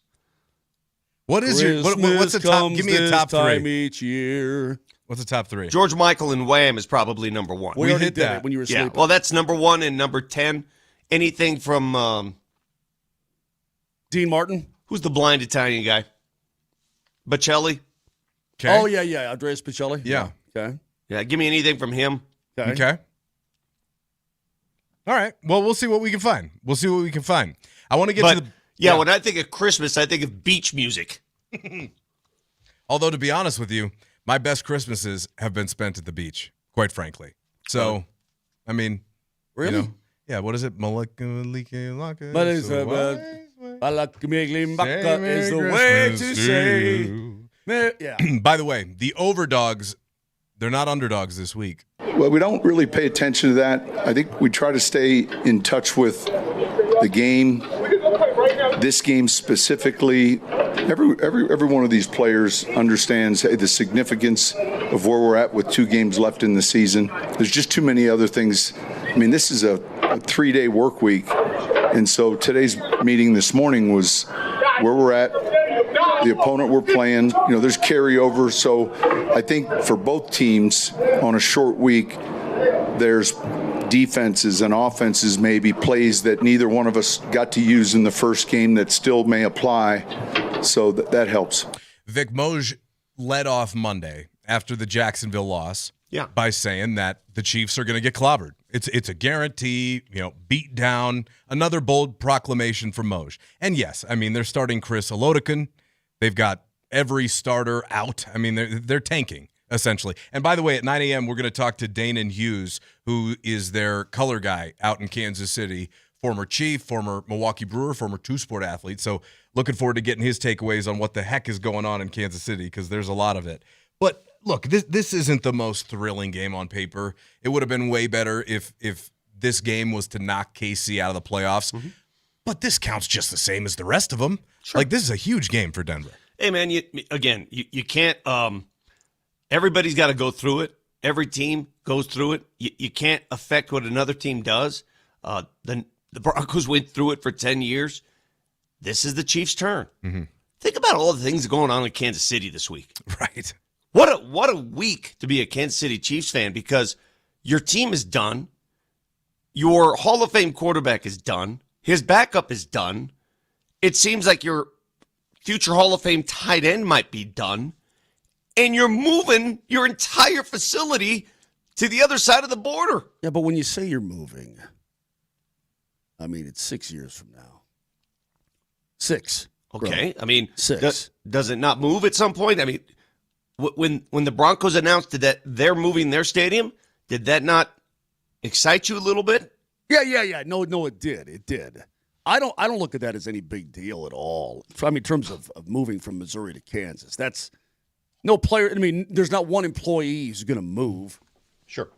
What is what's the top? Give me a top time three each year. What's the top three? George Michael and Wham is probably number one. We already did that when you were sleeping. Yeah, well, that's number one, and number 10, anything from Dean Martin. Who's the blind Italian guy? Bocelli. Okay. Oh yeah, Andreas Bocelli. Yeah. Okay. Yeah, give me anything from him. Okay. All right. Well, we'll see what we can find. I want to get to the. Yeah, when I think of Christmas, I think of beach music. Although, to be honest with you, my best Christmases have been spent at the beach, quite frankly. So, I mean, really? You know, yeah, what is it? Malika-lika-laka. But it's Malaka-migli-maka is the way to say. Yeah. By the way, the overdogs, they're not underdogs this week. Well, we don't really pay attention to that. I think we try to stay in touch with the game, this game specifically. Every one of these players understands the significance of where we're at with 2 games left in the season. There's just too many other things. I mean, this is a 3-day work week. And so today's meeting this morning was where we're at, the opponent we're playing. You know, there's carryover. So I think for both teams on a short week, there's defenses and offenses, maybe plays that neither one of us got to use in the first game that still may apply. So that helps. Vic Moser led off Monday after the Jacksonville loss by saying that the Chiefs are going to get clobbered. It's a guarantee, beat down, another bold proclamation from Moser. And yes, I mean, they're starting Chris Olodokun. They've got every starter out. I mean, they're tanking, essentially. And by the way, at 9 a.m., we're going to talk to Danon Hughes, who is their color guy out in Kansas City, former Chief, former Milwaukee Brewer, former two-sport athlete. So looking forward to getting his takeaways on what the heck is going on in Kansas City, because there's a lot of it. But look, this isn't the most thrilling game on paper. It would have been way better if this game was to knock KC out of the playoffs. Mm-hmm. But this counts just the same as the rest of them. Sure. Like, this is a huge game for Denver. Hey, man, you can't everybody's got to go through it. Every team goes through it. You can't affect what another team does. The Broncos went through it for 10 years. This is the Chiefs' turn. Mm-hmm. Think about all the things going on in Kansas City this week. Right. What a week to be a Kansas City Chiefs fan, because your team is done. Your Hall of Fame quarterback is done. His backup is done. It seems like your future Hall of Fame tight end might be done. And you're moving your entire facility to the other side of the border. Yeah, but when you say you're moving, I mean, it's 6 years from now. 6. Okay. Bro. I mean, 6. Does it not move at some point? I mean, when the Broncos announced that they're moving their stadium, did that not excite you a little bit? Yeah. No, it did. It did. I don't look at that as any big deal at all. I mean, in terms of moving from Missouri to Kansas, that's no player. I mean, there's not one employee who's going to move. Sure.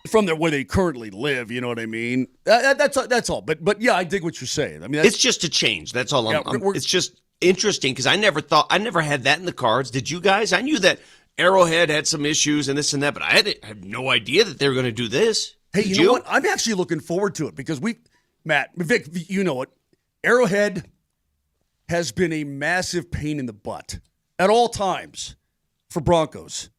From where they currently live, you know what I mean? That's all. But yeah, I dig what you're saying. I mean, it's just a change. That's all. It's just interesting, because I never had that in the cards. Did you guys? I knew that Arrowhead had some issues and this and that, but I had no idea that they were going to do this. Hey, you know what? I'm actually looking forward to it because Matt, Vic, you know it. Arrowhead has been a massive pain in the butt at all times for Broncos.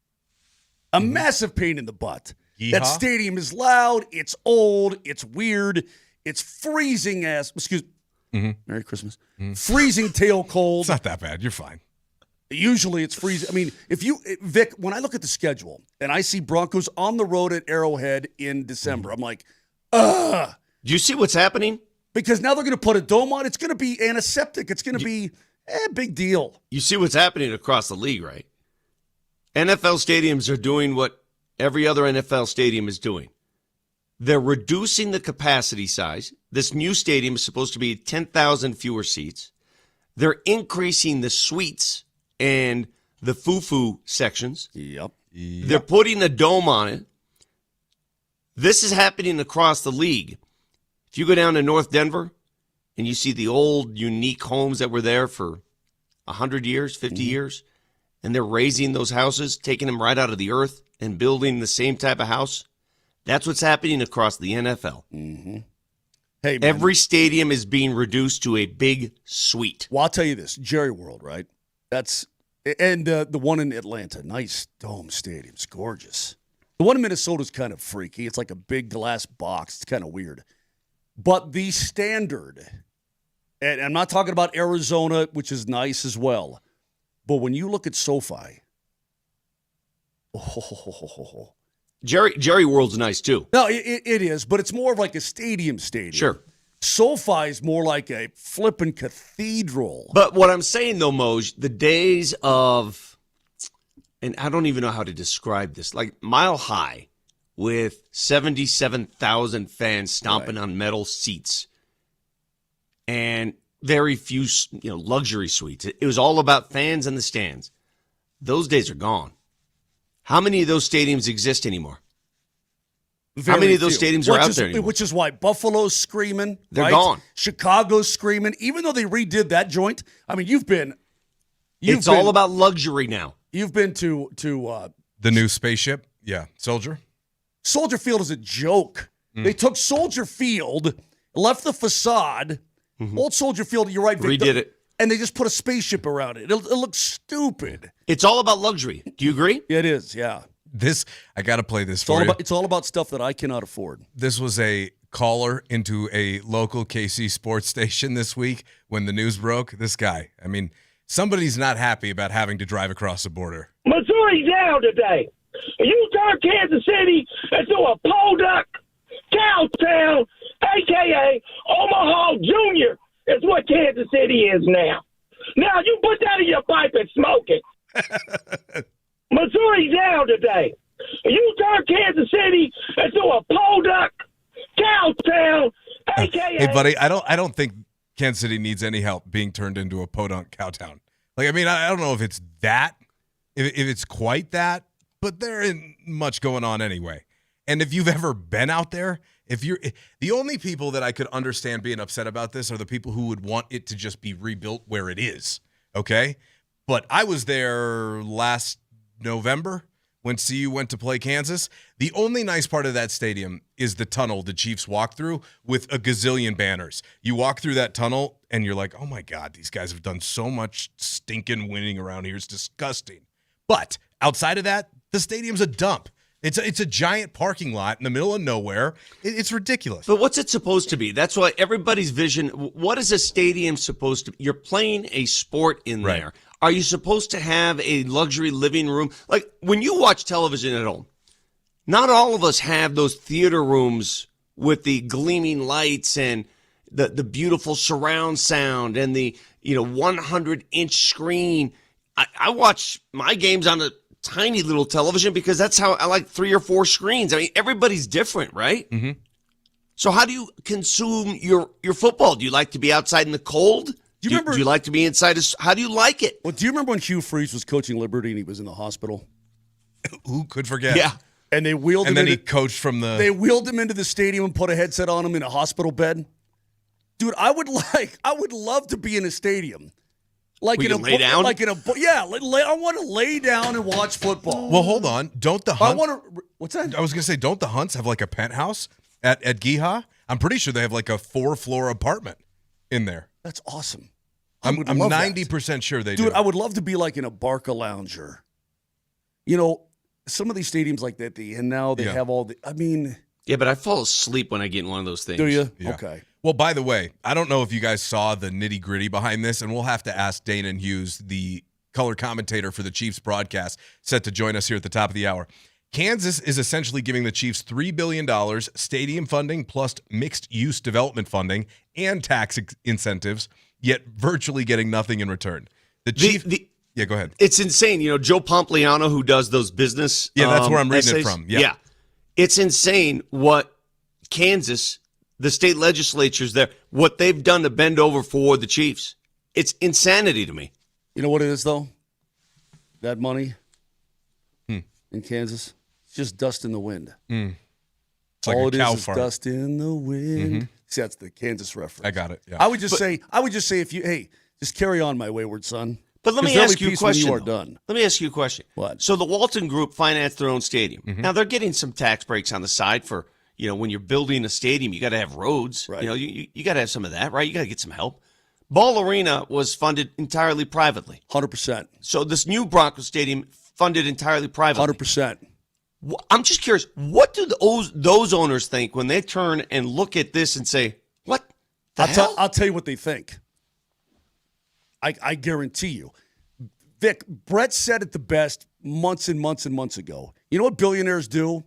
A massive pain in the butt. Yeehaw. That stadium is loud. It's old. It's weird. It's freezing Merry Christmas. Freezing tail cold. It's not that bad. You're fine. Usually it's freezing. I mean, Vic, when I look at the schedule and I see Broncos on the road at Arrowhead in December, I'm like, ugh. Do you see what's happening? Because now they're going to put a dome on. It's going to be antiseptic. It's going to be a big deal. You see what's happening across the league, right? NFL stadiums are doing what every other NFL stadium is doing. They're reducing the capacity size. This new stadium is supposed to be 10,000 fewer seats. They're increasing the suites and the foo-foo sections. Yep. They're putting a dome on it. This is happening across the league. If you go down to North Denver and you see the old, unique homes that were there for 100 years, 50 years, and they're raising those houses, taking them right out of the earth and building the same type of house, that's what's happening across the NFL. Mm-hmm. Hey, man. Every stadium is being reduced to a big suite. Well, I'll tell you this, Jerry World, right? And the one in Atlanta, nice dome stadium. It's gorgeous. The one in Minnesota is kind of freaky. It's like a big glass box. It's kind of weird. But the standard, and I'm not talking about Arizona, which is nice as well, but when you look at SoFi, Jerry World's nice too. No, it is, but it's more of like a stadium. Sure. SoFi is more like a flippin' cathedral. But what I'm saying, though, Moj, the days of, and I don't even know how to describe this, like Mile High with 77,000 fans stomping on metal seats and very few, luxury suites. It was all about fans in the stands. Those days are gone. How many of those stadiums exist anymore? How many of those stadiums are out there anymore? Which is why Buffalo's screaming. They're gone. Chicago's screaming. Even though they redid that joint, I mean, it's all about luxury now. You've been to the new spaceship, Soldier. Soldier Field is a joke. They took Soldier Field, left the facade, old Soldier Field. You're right, Vic, redid it, and they just put a spaceship around it. It looks stupid. It's all about luxury. Do you agree? It is. Yeah. I got to play this for you. It's all about stuff that I cannot afford. This was a caller into a local KC sports station this week when the news broke. This guy, I mean, somebody's not happy about having to drive across the border. Missouri's down today. You turn Kansas City into a Polduck cow town, a.k.a. Omaha Junior, is what Kansas City is now. Now, you put that in your pipe and smoke it. Missouri's down today. You turn Kansas City into a Polduck cow town, a.k.a. Hey, buddy, I don't think Kansas City needs any help being turned into a podunk cow town. Like, I mean, I don't know if it's that, if it's quite that, but there isn't much going on anyway. And if you've ever been out there, the only people that I could understand being upset about this are the people who would want it to just be rebuilt where it is, okay? But I was there last November when CU went to play Kansas. The only nice part of that stadium is the tunnel the Chiefs walk through with a gazillion banners. You walk through that tunnel and you're like, oh my God, these guys have done so much stinking winning around here. It's disgusting. But outside of that, the stadium's a dump. It's a giant parking lot in the middle of nowhere. It's ridiculous. But what's it supposed to be? That's why everybody's vision, what is a stadium supposed to be? You're playing a sport in there. Are you supposed to have a luxury living room? Like when you watch television at home, not all of us have those theater rooms with the gleaming lights and the beautiful surround sound and the 100-inch screen. I watch my games on a tiny little television because that's how I like 3 or 4 screens. I mean, everybody's different, right? Mm-hmm. So how do you consume your football? Do you like to be outside in the cold? Do you like to be inside? How do you like it? Well, do you remember when Hugh Freeze was coaching Liberty and he was in the hospital? Who could forget? Yeah. And they wheeled him he coached from the... They wheeled him into the stadium and put a headset on him in a hospital bed. Dude, I would love to be in a stadium Like we in a can lay down? Like in a yeah. I want to lay down and watch football. Well, hold on. Don't the Hunts? What's that? I was going to say, don't the Hunts have like a penthouse at Geha? I'm pretty sure they have like a 4-floor apartment in there. That's awesome. I'm would love 90% sure they do. Dude, I would love to be like in a Barca lounger. You know, some of these stadiums like that at the end now, they have all the, I mean. Yeah, but I fall asleep when I get in one of those things. Do you? Yeah. Okay. Well, by the way, I don't know if you guys saw the nitty-gritty behind this, and we'll have to ask Dana and Hughes, the color commentator for the Chiefs broadcast, set to join us here at the top of the hour. Kansas is essentially giving the Chiefs $3 billion, stadium funding plus mixed-use development funding and tax incentives, yet virtually getting nothing in return. The Chiefs... Yeah, go ahead. It's insane. You know, Joe Pompliano, who does those business Yeah, that's where I'm reading essays, it from. Yeah. It's insane what Kansas, the state legislatures there, what they've done to bend over for the Chiefs. It's insanity to me. You know what it is, though? That money in Kansas, it's just dust in the wind. It's like all a it cow is fart. dust in the wind. See, that's the Kansas reference. I got it. Yeah. I would just say, if you, hey, just carry on, my wayward son. But let me 'Cause there'll ask be you a peace when question. You are though. done. Let me ask you a question. What? So the Walton Group financed their own stadium. Now they're getting some tax breaks on the side for, when you're building a stadium, you got to have roads. Right. You got to have some of that, right? You got to get some help. Ball Arena was funded entirely privately. 100%. So this new Broncos stadium funded entirely privately. 100%. I'm just curious, what do those owners think when they turn and look at this and say, what the hell? I'll tell you what they think. I guarantee you. Vic, Brett said it the best months and months and months ago. You know what billionaires do?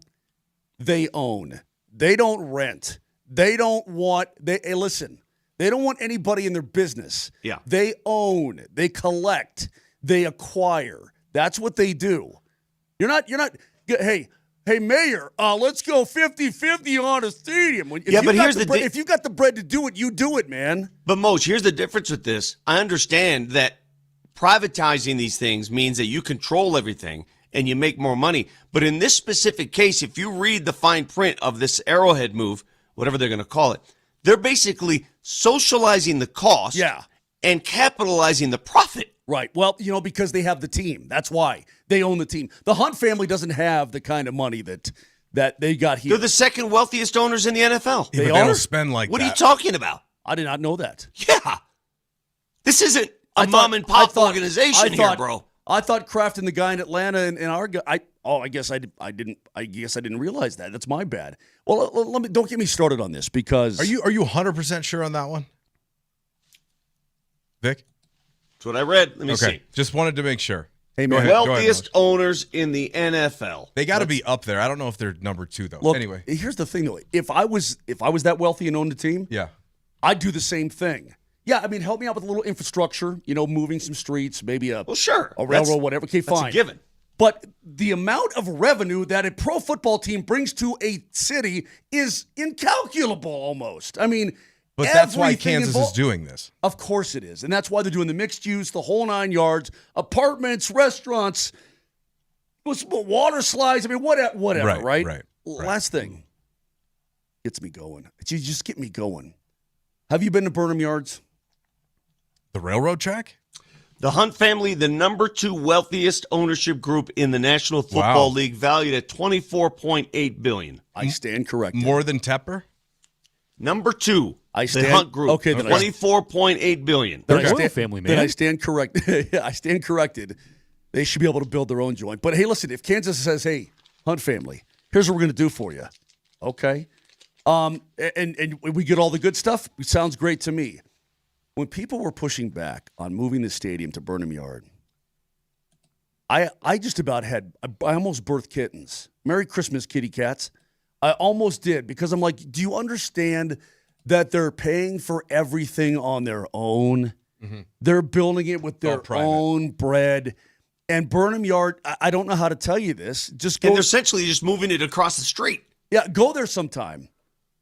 They own. They don't rent. They don't want, hey, listen, they don't want anybody in their business. Yeah. They own. They collect. They acquire. That's what they do. You're not, hey, Mayor, let's go 50-50 on a stadium. But here's if you got the bread to do it, you do it, man. But Moj, here's the difference with this. I understand that privatizing these things means that you control everything and you make more money. But in this specific case, if you read the fine print of this Arrowhead move, whatever they're going to call it, they're basically socializing the cost and capitalizing the profit. Right. Well, because they have the team. That's why they own the team. The Hunt family doesn't have the kind of money that they got here. They're the second wealthiest owners in the NFL. Yeah, they don't spend like what that. Are you talking about? I did not know that. Yeah. This isn't a mom and pop organization here, bro. I thought Kraft and the guy in Atlanta and our guy. I guess I didn't realize that. That's my bad. Well, don't get me started on this because Are you 100% sure on that one, Vic? That's what I read. Let me see. Just wanted to make sure. Hey, man. Wealthiest owners in the NFL. They got to be up there. I don't know if they're number 2 though. Look, anyway, here's the thing though. If I was that wealthy and owned a team, I'd do the same thing. Yeah, I mean, help me out with a little infrastructure. moving some streets, maybe a railroad, whatever. Okay, fine. That's a given. But the amount of revenue that a pro football team brings to a city is incalculable almost. I mean, but that's why Kansas is doing this. Of course it is. And that's why they're doing the mixed use, the whole 9 yards, apartments, restaurants, water slides. I mean, whatever, right? Last thing gets me going. You just get me going. Have you been to Burnham Yards? The railroad track? The Hunt family, the number 2 wealthiest ownership group in the National Football League, valued at $24.8 billion. I stand corrected. More than Tepper? Number 2, the Hunt Group, okay, $24.8 billion. Family, man. Then I stand corrected. I stand corrected. They should be able to build their own joint. But hey, listen, if Kansas says, "Hey, Hunt family, here's what we're going to do for you," okay, and we get all the good stuff. It sounds great to me. When people were pushing back on moving the stadium to Burnham Yard, I just about had, I almost birthed kittens. Merry Christmas, kitty cats. I almost did because I'm like, do you understand that they're paying for everything on their own? Mm-hmm. They're building it with their own bread. And Burnham Yard, I don't know how to tell you this. Just go. And they're essentially just moving it across the street. Yeah, go there sometime.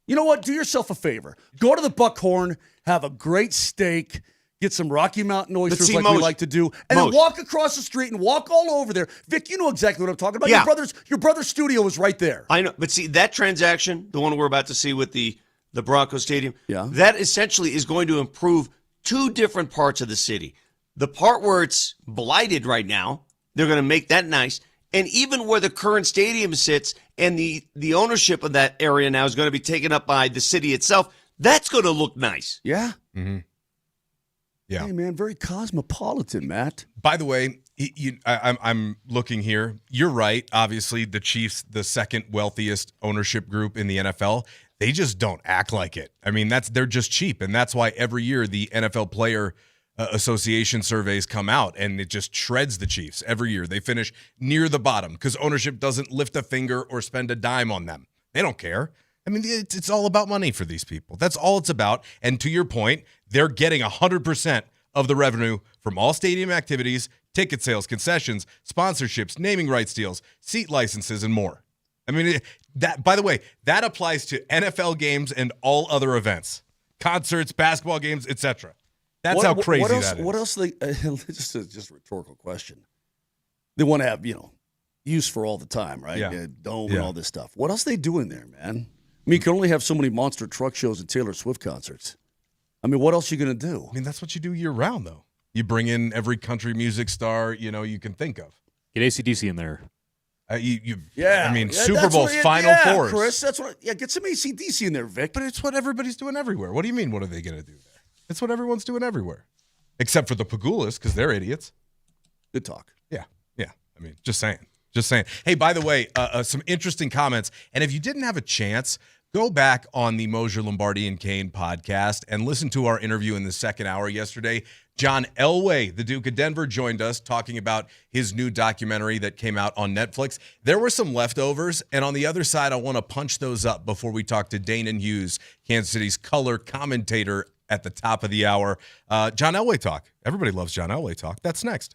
You know what? Do yourself a favor. Go to the Buckhorn, have a great steak, get some Rocky Mountain oysters we like to do, and then walk across the street and walk all over there. Vic, you know exactly what I'm talking about. Yeah. Your brother's studio is right there. I know, but see, that transaction, the one we're about to see with the Broncos Stadium, that essentially is going to improve 2 different parts of the city. The part where it's blighted right now, they're going to make that nice. And even where the current stadium sits and the ownership of that area now is going to be taken up by the city itself, that's going to look nice. Yeah. Mm-hmm. Yeah. Hey, man, very cosmopolitan, Matt. By the way, I'm looking here. You're right. Obviously, the Chiefs, the second wealthiest ownership group in the NFL, they just don't act like it. I mean, they're just cheap, and that's why every year the NFL Player Association surveys come out, and it just shreds the Chiefs every year. They finish near the bottom because ownership doesn't lift a finger or spend a dime on them. They don't care. I mean, it's all about money for these people. That's all it's about. And to your point, they're getting 100% of the revenue from all stadium activities, ticket sales, concessions, sponsorships, naming rights deals, seat licenses, and more. I mean, that, by the way, that applies to NFL games and all other events, concerts, basketball games, etc. That's how crazy that is. What else? Just a rhetorical question. They want to have use for all the time, right? Yeah. Dome and all this stuff. What else they doing there, man? I mean, you can only have so many monster truck shows and Taylor Swift concerts. I mean, what else are you going to do? I mean, that's what you do year round, though. You bring in every country music star you can think of. Get AC/DC in there. I mean, Super Bowl Final Fours. Chris, that's what. Yeah, get some AC/DC in there, Vic. But it's what everybody's doing everywhere. What do you mean? What are they going to do there? It's what everyone's doing everywhere, except for the Pagulas because they're idiots. Good talk. Yeah. I mean, just saying. Hey, by the way, some interesting comments. And if you didn't have a chance, go back on the Moser, Lombardi, and Kane podcast and listen to our interview in the second hour yesterday. John Elway, the Duke of Denver, joined us talking about his new documentary that came out on Netflix. There were some leftovers, and on the other side, I want to punch those up before we talk to Danon Hughes, Kansas City's color commentator at the top of the hour. John Elway talk. Everybody loves John Elway talk. That's next.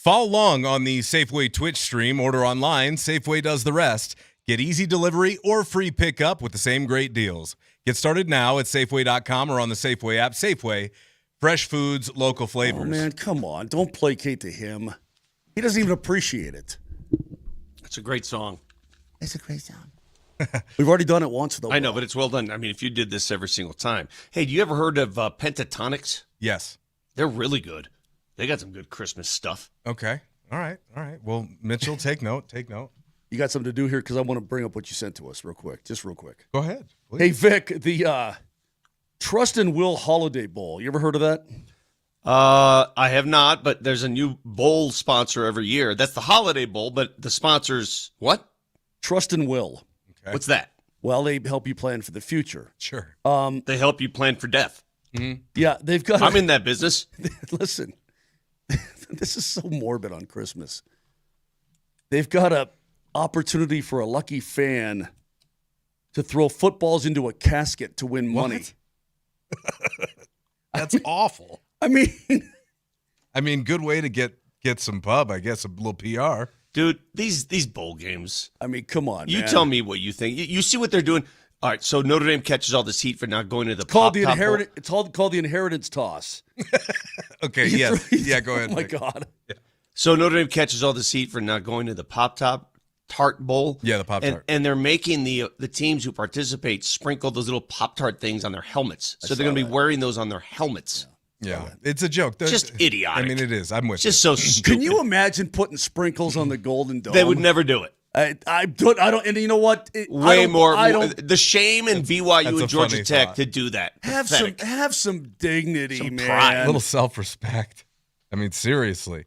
Follow along on the Safeway Twitch stream. Order online. Safeway does the rest. Get easy delivery or free pickup with the same great deals. Get started now at Safeway.com or on the Safeway app. Safeway, fresh foods, local flavors. Oh, man, come on. Don't placate to him. He doesn't even appreciate it. It's a great song. It's a great song. We've already done it once, though. I know, but it's well done. I mean, if you did this every single time. Hey, do you ever heard of Pentatonics? Yes. They're really good. They got some good Christmas stuff. Okay. All right. Well, Mitchell, take note. You got something to do here because I want to bring up what you sent to us real quick. Just real quick. Go ahead, please. Hey, Vic, the Trust and Will Holiday Bowl. You ever heard of that? I have not, but there's a new bowl sponsor every year. That's the Holiday Bowl, but the sponsor's what? Trust and Will. Okay. What's that? Well, they help you plan for the future. Sure. They help you plan for death. Mm-hmm. Yeah, they've got. I'm in that business. Listen, this is so morbid on Christmas. They've got a opportunity for a lucky fan to throw footballs into a casket to win money. That's awful. I mean, good way to get some pub, I guess, a little PR. Dude, these bowl games. I mean, come on, You man. tell me what you think. You see what they're doing? All right, so Notre Dame catches all this heat for not going to the Called the Pop-Top Bowl. It's called the inheritance toss. Okay, yes. Yeah, go ahead. Oh, my Nick. God. Yeah. So Notre Dame catches all this heat for not going to the Pop-Top Tart Bowl. Yeah, the Pop-Tart. And they're making the teams who participate sprinkle those little Pop-Tart things on their helmets. So they're going to be wearing those on their helmets. Yeah, it's a joke. Just idiotic. I mean, it is. I'm with Just you. so stupid. Can you imagine putting sprinkles on the Golden Dome? They would never do it. I don't. And you know what? Way more. The shame in BYU that's a and Georgia funny Tech thought. to do that. Have some dignity, Some man. pride. A little self-respect. I mean, seriously.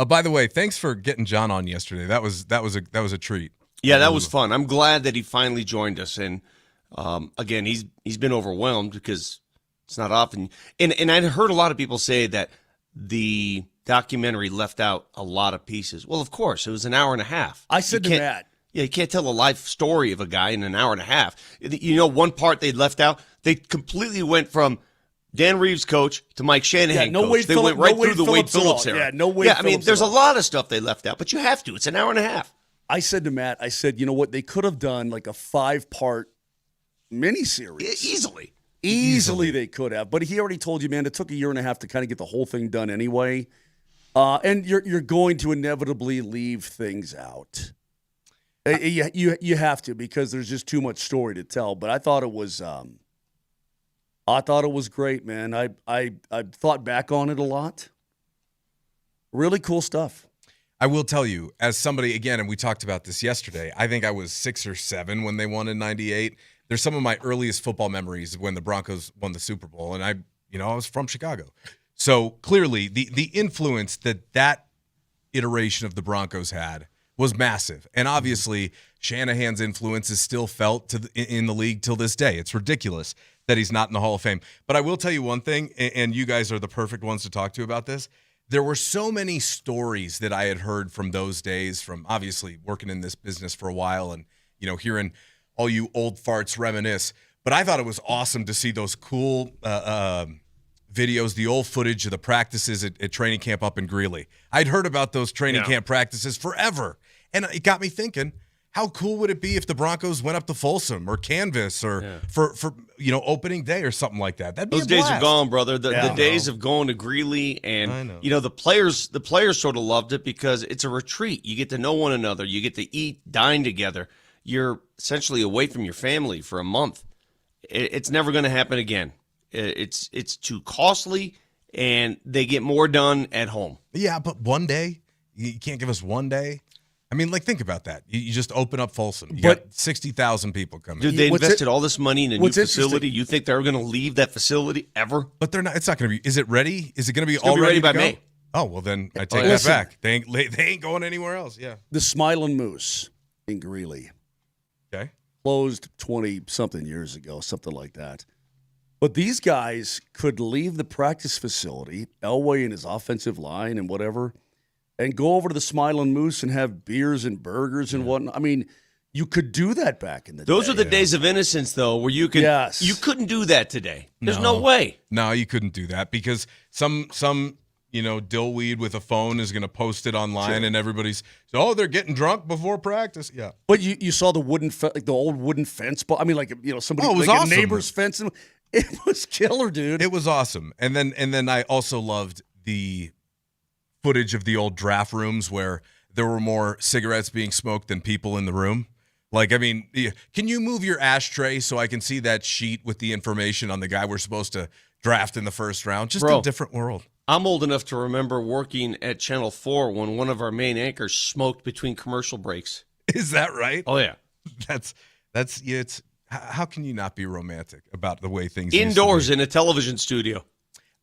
By the way, thanks for getting John on yesterday. That was a treat. Yeah, that was fun. I'm glad that he finally joined us. And again, he's been overwhelmed because it's not often. And I'd heard a lot of people say that the documentary left out a lot of pieces. Well, of course, it was an hour and a half. I said to Matt. Yeah, you can't tell a life story of a guy in an hour and a half. You know, one part they left out, they completely went from Dan Reeves coach to Mike Shanahan coach. They went right through the Wade Phillips era. Yeah, no Wade Yeah, I mean, Phillips there's at a all. lot of stuff they left out, but you have to. It's an hour and a half. I said to Matt, you know what? They could have done like a 5-part miniseries. Easily they could have. But he already told you, man, it took a year and a half to kind of get the whole thing done anyway. And you're going to inevitably leave things out. You have to, because there's just too much story to tell. But I thought it was great, man. I thought back on it a lot. Really cool stuff. I will tell you, as somebody, again, and we talked about this yesterday, I think I was 6 or 7 when they won in '98. There's some of my earliest football memories when the Broncos won the Super Bowl, and I was from Chicago. So clearly the influence that iteration of the Broncos had was massive. And obviously Shanahan's influence is still felt in the league till this day. It's ridiculous that he's not in the Hall of Fame. But I will tell you one thing, and you guys are the perfect ones to talk to about this. There were so many stories that I had heard from those days, from obviously working in this business for a while and, hearing all you old farts reminisce. But I thought it was awesome to see those cool videos, the old footage of the practices at training camp up in Greeley. I'd heard about those training camp practices forever. And it got me thinking, how cool would it be if the Broncos went up to Folsom or Canvas or for opening day or something like that? That'd be Those a days blast. are gone, brother. The days of going to Greeley and the players sort of loved it because it's a retreat. You get to know one another. You get to eat, dine together. You're essentially away from your family for a month. It's never going to happen again. It's too costly, and they get more done at home. Yeah, but one day, you can't give us one day. I mean, think about that. You just open up Folsom. You got 60,000 people coming. Dude, they invested all this money in a new facility. You think they're going to leave that facility ever? But they're not. It's not going to be. Is it ready? Is it going to be It's gonna be ready by to go? May. Oh, well, then I take that back. They ain't going anywhere else. Yeah. The Smiling Moose in Greeley. Okay. Closed 20-something years ago, something like that. But these guys could leave the practice facility, Elway and his offensive line and whatever, and go over to the Smiling Moose and have beers and burgers and whatnot. I mean, you could do that back in the day. Those are the days of innocence, though, where you couldn't do that today. There's no way. No, you couldn't do that because some Dillweed with a phone is going to post it online, and everybody's they're getting drunk before practice. Yeah, but you saw the the old wooden fence. I mean, somebody it was like awesome. A neighbor's fence. It was killer, dude. It was awesome. And then I also loved the footage of the old draft rooms where there were more cigarettes being smoked than people in the room. Like, I mean, can you move your ashtray so I can see that sheet with the information on the guy we're supposed to draft in the first round? Just a different world. I'm old enough to remember working at Channel 4 when one of our main anchors smoked between commercial breaks. Is that right? Oh, yeah. It's how can you not be romantic about the way things indoors used to be? In a television studio?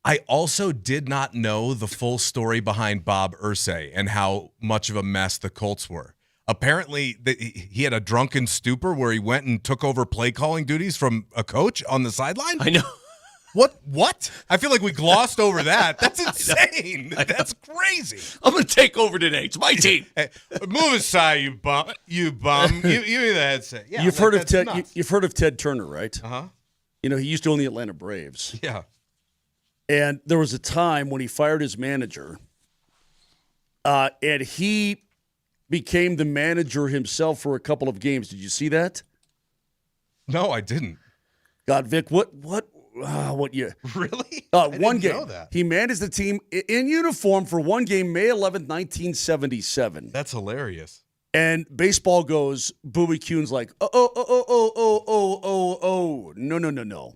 I also did not know the full story behind Bob Irsay and how much of a mess the Colts were. Apparently, he had a drunken stupor where he went and took over play calling duties from a coach on the sideline. I know. What? I feel like we glossed over that. That's insane. That's crazy. I'm going to take over today. It's my team. Hey, move aside, you bum. You bum. Give me the headset. Yeah, you've heard of Ted. You've heard of Ted Turner, right? Uh-huh. He used to own the Atlanta Braves. Yeah. And there was a time when he fired his manager, and he became the manager himself for a couple of games. Did you see that? No, I didn't. God, Vic, what you really? One game. Know that. He managed the team in uniform for one game, May 11th, 1977. That's hilarious. And baseball goes, Bowie Kuhn's like, no.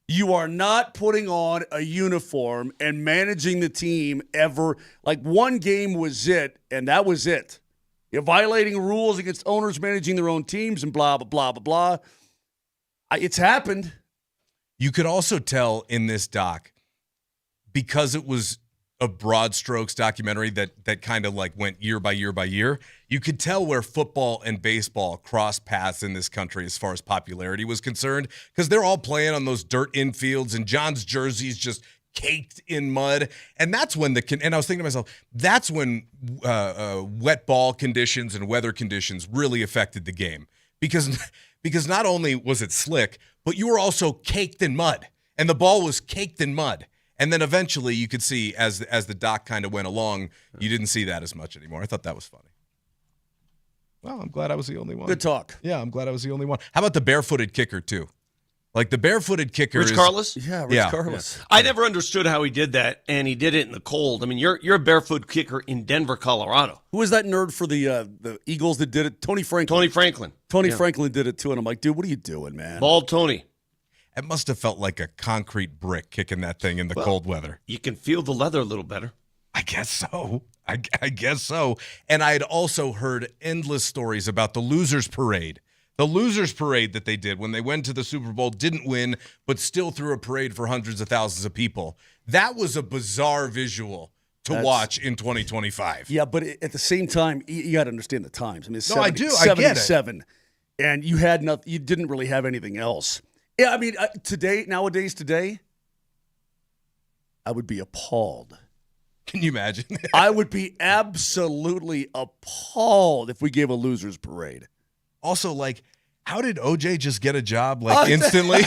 You are not putting on a uniform and managing the team ever. Like, one game was it, and that was it. You're violating rules against owners managing their own teams and blah, blah, blah, blah, blah. It's happened. You could also tell in this doc, because it was a broad strokes documentary that kind of like went year by year by year, you could tell where football and baseball crossed paths in this country as far as popularity was concerned, because they're all playing on those dirt infields and John's jersey's just caked in mud. And that's when and I was thinking to myself, that's when wet ball conditions and weather conditions really affected the game, because not only was it slick, but you were also caked in mud, and the ball was caked in mud. And then eventually you could see as the doc kind of went along, you didn't see that as much anymore. I thought that was funny. Well, I'm glad I was the only one. Good talk. Yeah, I'm glad I was the only one. How about the barefooted kicker, too? Like, the barefooted kicker Rich Carlos? Yeah, Rich Carlos. Yeah. I never understood how he did that, and he did it in the cold. I mean, you're a barefoot kicker in Denver, Colorado. Who was that nerd for the Eagles that did it? Tony Franklin. Tony Franklin did it, too, and I'm like, dude, what are you doing, man? Bald Tony. It must have felt like a concrete brick kicking that thing in the cold weather. You can feel the leather a little better. I guess so. I guess so. And I had also heard endless stories about the losers parade. The losers parade that they did when they went to the Super Bowl, didn't win, but still threw a parade for hundreds of thousands of people. That was a bizarre visual to watch in 2025. Yeah, but at the same time, you got to understand the times. I mean, I do. I get it. And you had nothing. You didn't really have anything else. Yeah, I mean, nowadays, I would be appalled. Can you imagine? I would be absolutely appalled if we gave a losers parade. Also, like, how did OJ just get a job instantly?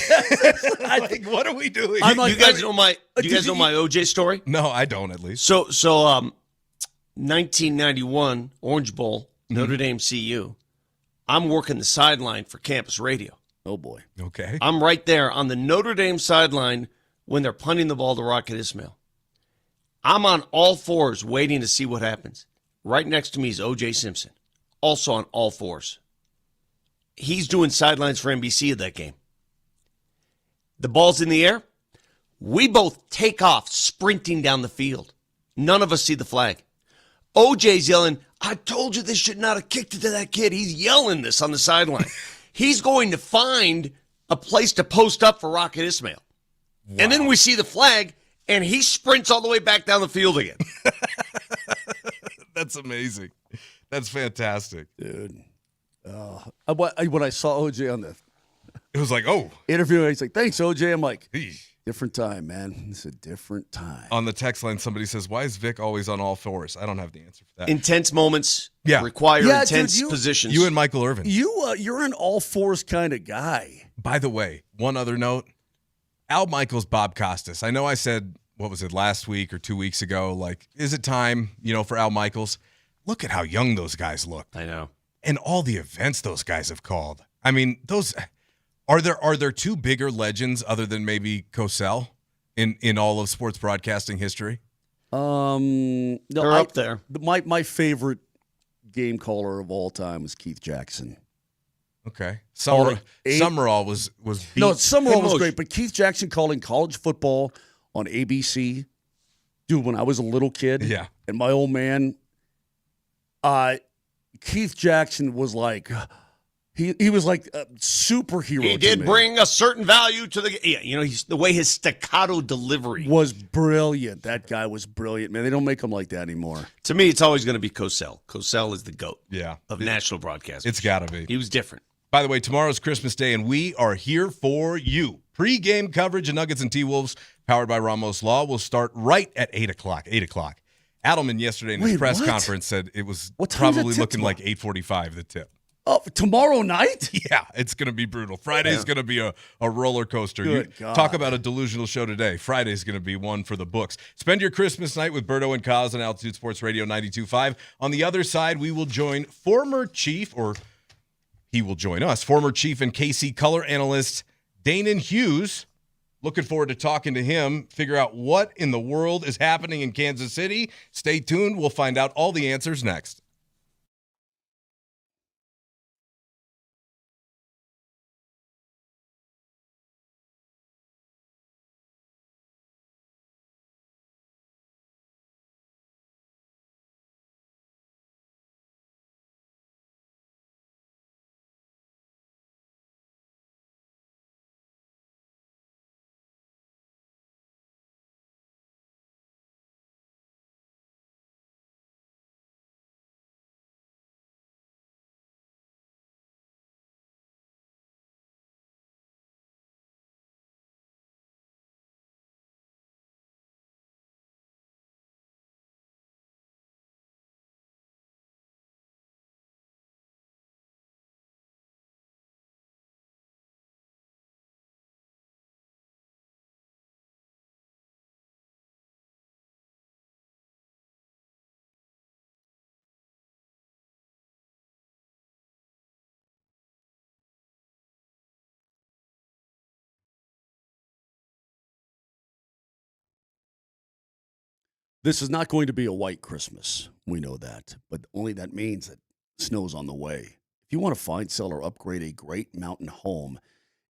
Like, what are we doing? You guys know my OJ story? No, I don't. At least. So 1991 Orange Bowl, Notre Dame CU. I'm working the sideline for campus radio. Oh boy. Okay. I'm right there on the Notre Dame sideline when they're punting the ball to Rocket Ismail. I'm on all fours waiting to see what happens. Right next to me is O.J. Simpson, also on all fours. He's doing sidelines for NBC of that game. The ball's in the air. We both take off sprinting down the field. None of us see the flag. O.J.'s yelling, I told you they should not have kicked it to that kid. He's yelling this on the sideline. He's going to find a place to post up for Rocket Ismail. Wow. And then we see the flag, and he sprints all the way back down the field again. That's amazing. That's fantastic. Dude. When I saw OJ on the it was like, interview, he's like, thanks, OJ. I'm like, different time, man. It's a different time. On the text line, somebody says, why is Vic always on all fours? I don't have the answer for that. Intense moments require intense positions. You and Michael Irvin. You're an all fours kind of guy. By the way, one other note, Al Michaels, Bob Costas. I know I said what was it, last week or 2 weeks ago, like, is it time, for Al Michaels? Look at how young those guys look. I know. And all the events those guys have called. I mean, those are there two bigger legends other than maybe Cosell in all of sports broadcasting history? No, They're up there. My favorite game caller of all time was Keith Jackson. Okay. Summerall was beat. No, Summerall was great, but Keith Jackson calling college football on ABC, dude, when I was a little kid, and my old man, Keith Jackson was like, he was like a superhero. He did bring a certain value to the the way his staccato delivery was brilliant. That guy was brilliant, man. They don't make him like that anymore. To me, it's always going to be Cosell. Cosell is the GOAT of national broadcasting. It's got to be. He was different. By the way, tomorrow's Christmas Day, and we are here for you. Pre-game coverage of Nuggets and T-Wolves, powered by Ramos Law, will start right at 8 o'clock. 8 o'clock. Adelman yesterday in his press conference said it was probably looking like 8:45, the tip. Oh, tomorrow night? Yeah, it's going to be brutal. Friday's going to be a roller coaster. Good God. Talk about a delusional show today. Friday's going to be one for the books. Spend your Christmas night with Berto and Kaz on Altitude Sports Radio 92.5. On the other side, we will join he will join us, former Chief and KC color analyst Danon Hughes. Looking forward to talking to him, figure out what in the world is happening in Kansas City. Stay tuned. We'll find out all the answers next. This is not going to be a white Christmas. We know that. But only that means that snow's on the way. If you want to find, sell, or upgrade a great mountain home,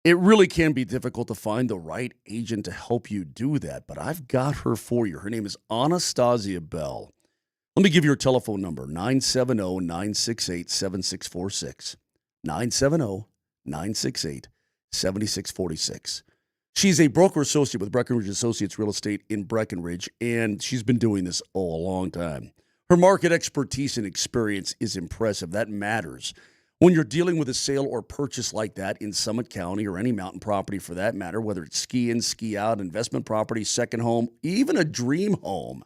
it really can be difficult to find the right agent to help you do that. But I've got her for you. Her name is Anastasia Bell. Let me give you her telephone number, 970-968-7646. 970-968-7646. She's a broker associate with Breckenridge Associates Real Estate in Breckenridge, and she's been doing this a long time. Her market expertise and experience is impressive. That matters. When you're dealing with a sale or purchase like that in Summit County or any mountain property for that matter, whether it's ski in, ski out, investment property, second home, even a dream home,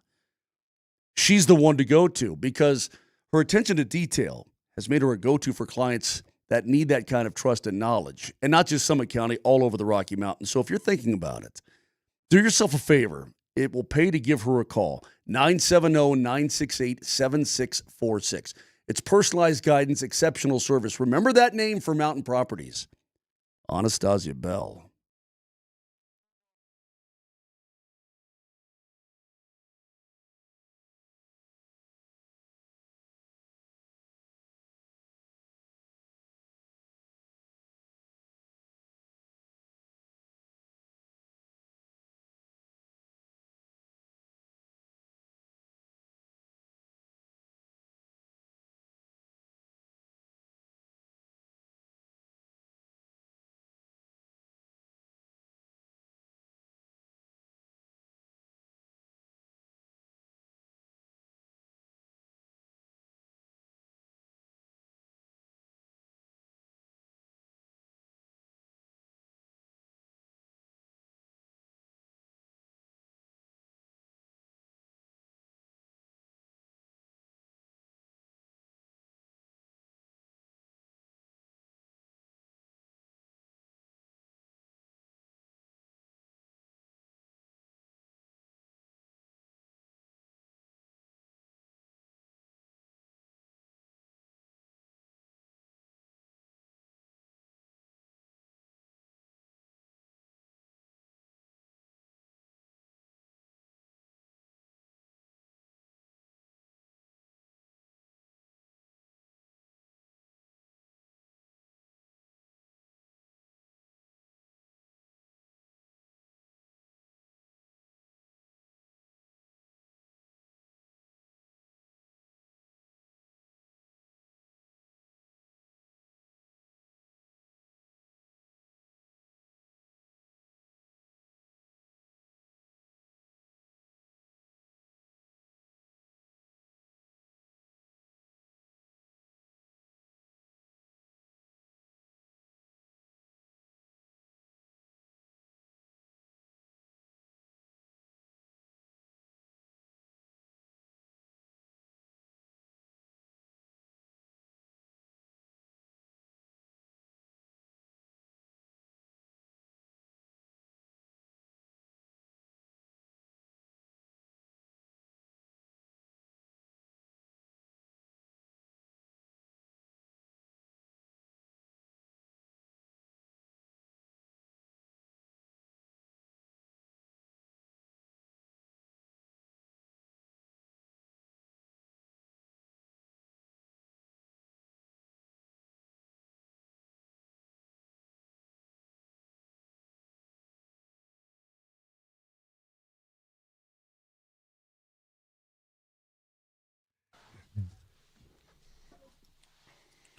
she's the one to go to because her attention to detail has made her a go-to for clients that need that kind of trust and knowledge, and not just Summit County, all over the Rocky Mountains. So if you're thinking about it, do yourself a favor. It will pay to give her a call, 970-968-7646. It's personalized guidance, exceptional service. Remember that name for mountain properties, Anastasia Bell.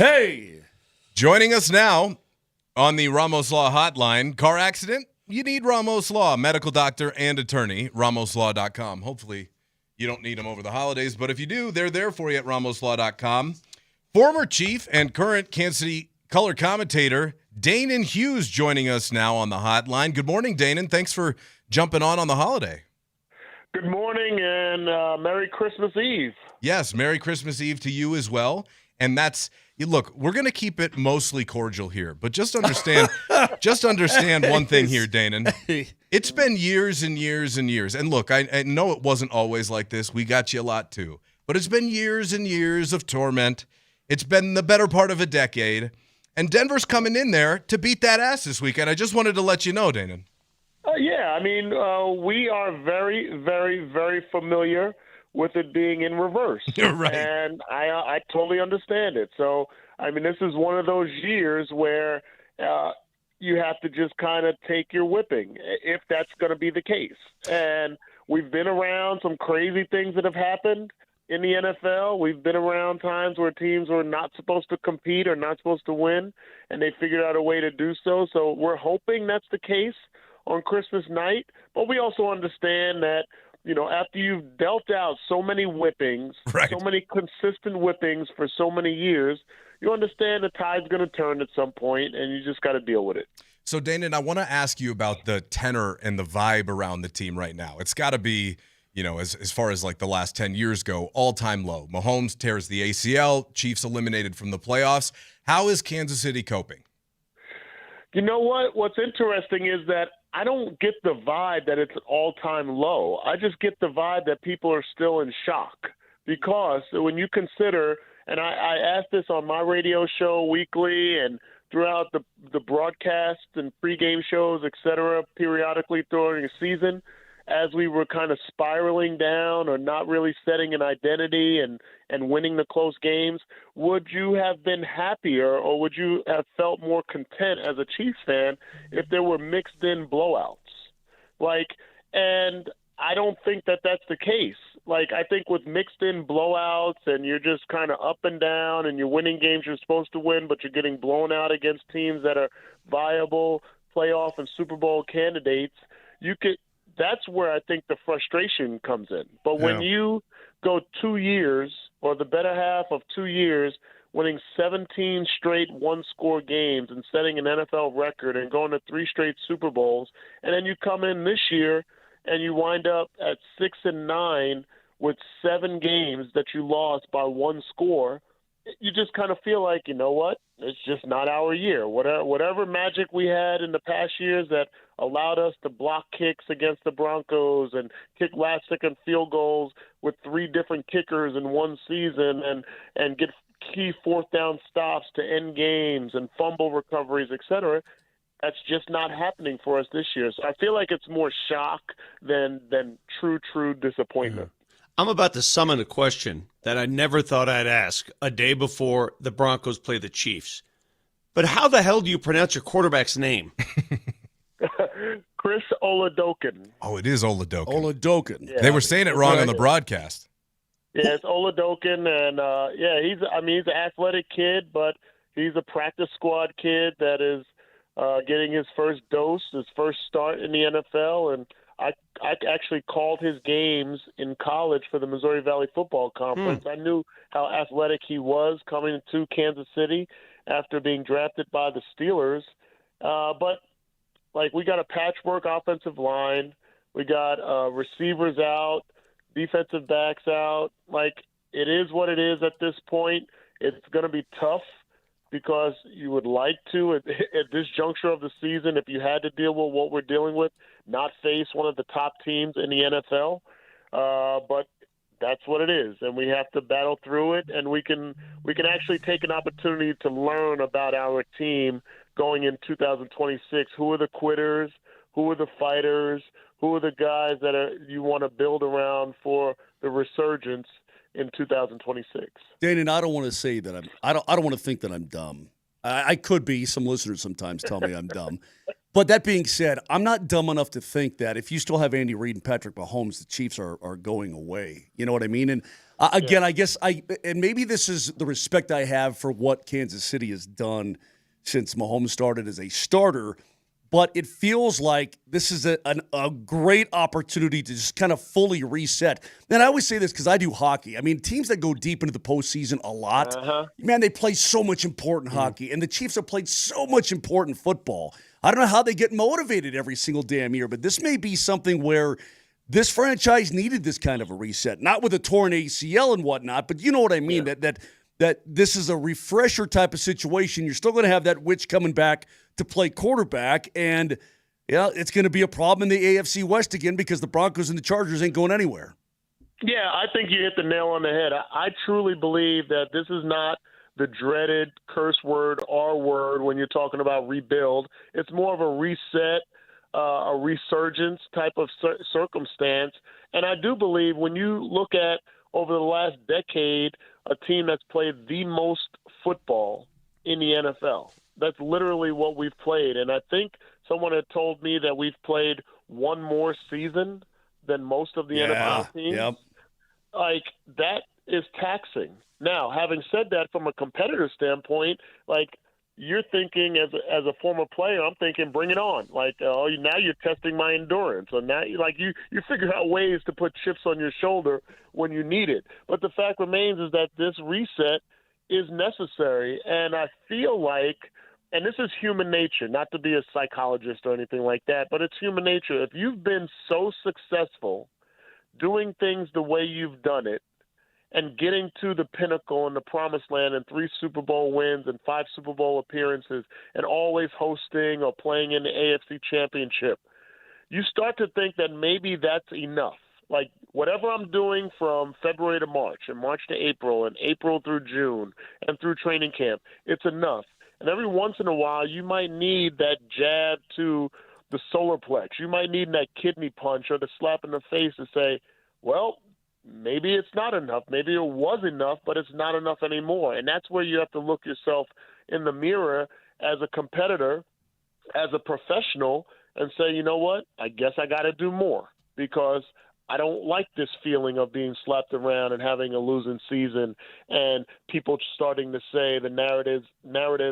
Hey! Joining us now on the Ramos Law Hotline, car accident? You need Ramos Law, medical doctor and attorney, ramoslaw.com. Hopefully you don't need them over the holidays, but if you do, they're there for you at ramoslaw.com. Former chief and current Kansas City color commentator Danon Hughes joining us now on the hotline. Good morning, Danon. Thanks for jumping on the holiday. Good morning and Merry Christmas Eve. Yes, Merry Christmas Eve to you as well. And that's, look, we're going to keep it mostly cordial here, but just understand one thing here, Danon. It's been years and years and years. And look, I know it wasn't always like this. We got you a lot too. But it's been years and years of torment. It's been the better part of a decade. And Denver's coming in there to beat that ass this weekend. I just wanted to let you know, Danon. Yeah, I mean, we are very, very, very familiar with it being in reverse. Right. And I totally understand it. So, I mean, this is one of those years where you have to just kind of take your whipping if that's going to be the case. And we've been around some crazy things that have happened in the NFL. We've been around times where teams were not supposed to compete or not supposed to win, and they figured out a way to do so. So we're hoping that's the case on Christmas night. But we also understand that, you know, after you've dealt out so many whippings, right, so many consistent whippings for so many years, you understand the tide's going to turn at some point, and you just got to deal with it. So, Danon, I want to ask you about the tenor and the vibe around the team right now. It's got to be, you know, as far as like the last 10 years go, all-time low. Mahomes tears the ACL, Chiefs eliminated from the playoffs. How is Kansas City coping? You know what? What's interesting is that I don't get the vibe that it's an all-time low. I just get the vibe that people are still in shock because when you consider, and I ask this on my radio show weekly and throughout the broadcast and pregame shows, et cetera, periodically during the season, as we were kind of spiraling down or not really setting an identity and winning the close games, would you have been happier or would you have felt more content as a Chiefs fan if there were mixed in blowouts? And I don't think that that's the case. I think with mixed in blowouts and you're just kind of up and down and you're winning games you're supposed to win, but you're getting blown out against teams that are viable playoff and Super Bowl candidates, that's where I think the frustration comes in. But when you go 2 years or the better half of 2 years winning 17 straight one-score games and setting an NFL record and going to 3 straight Super Bowls, and then you come in this year and you wind up at 6-9 with 7 games that you lost by 1 score, you just kind of feel like, you know what, it's just not our year. Whatever magic we had in the past years that allowed us to block kicks against the Broncos and kick last-second field goals with 3 different kickers in one season and get key fourth-down stops to end games and fumble recoveries, et cetera, that's just not happening for us this year. So I feel like it's more shock than true disappointment. I'm about to summon a question that I never thought I'd ask a day before the Broncos play the Chiefs. But how the hell do you pronounce your quarterback's name? Chris Oladokun. Oh, it is Oladokun. Oladokun. Yeah. They were saying it wrong on the broadcast. Yeah, it's Oladokun, and he's an athletic kid, but he's a practice squad kid that is getting his first dose, his first start in the NFL, and I actually called his games in college for the Missouri Valley Football Conference. I knew how athletic he was coming to Kansas City after being drafted by the Steelers. But we got a patchwork offensive line. We got receivers out, defensive backs out. It is what it is at this point. It's going to be tough because you would like to, at this juncture of the season, if you had to deal with what we're dealing with, not face one of the top teams in the NFL. But that's what it is, and we have to battle through it, and we can actually take an opportunity to learn about our team going in 2026. Who are the quitters? Who are the fighters? Who are the guys that you want to build around for the resurgence in 2026? Danon, I don't want to say that I don't want to think that I'm dumb. I could be. Some listeners sometimes tell me I'm dumb. But that being said, I'm not dumb enough to think that if you still have Andy Reid and Patrick Mahomes, the Chiefs are going away. You know what I mean? And again, I guess and maybe this is the respect I have for what Kansas City has done since Mahomes started as a starter. But it feels like this is a great opportunity to just kind of fully reset. And I always say this because I do hockey. I mean, teams that go deep into the postseason a lot, man, they play so much important hockey. And the Chiefs have played so much important football. I don't know how they get motivated every single damn year, but this may be something where this franchise needed this kind of a reset. Not with a torn ACL and whatnot, but you know what I mean, that this is a refresher type of situation. You're still going to have that witch coming back to play quarterback, and it's going to be a problem in the AFC West again because the Broncos and the Chargers ain't going anywhere. Yeah, I think you hit the nail on the head. I truly believe that this is not the dreaded curse word, R word, when you're talking about rebuild. It's more of a reset, a resurgence type of circumstance. And I do believe when you look at over the last decade, a team that's played the most football in the NFL. That's literally what we've played. And I think someone had told me that we've played one more season than most of the NFL teams. Yep. Like, that is taxing. Now, having said that, from a competitor standpoint, like, you're thinking as a former player, I'm thinking, bring it on. Like, now you're testing my endurance. So now, you figure out ways to put chips on your shoulder when you need it. But the fact remains is that this reset is necessary. And I feel like, and this is human nature, not to be a psychologist or anything like that, but it's human nature. If you've been so successful doing things the way you've done it, and getting to the pinnacle and the promised land and 3 Super Bowl wins and 5 Super Bowl appearances and always hosting or playing in the AFC Championship, you start to think that maybe that's enough. Like, whatever I'm doing from February to March and March to April and April through June and through training camp, it's enough. And every once in a while, you might need that jab to the solar plex. You might need that kidney punch or the slap in the face to say, well, maybe it's not enough. Maybe it was enough, but it's not enough anymore. And that's where you have to look yourself in the mirror as a competitor, as a professional, and say, you know what? I guess I got to do more because I don't like this feeling of being slapped around and having a losing season and people starting to say the narrative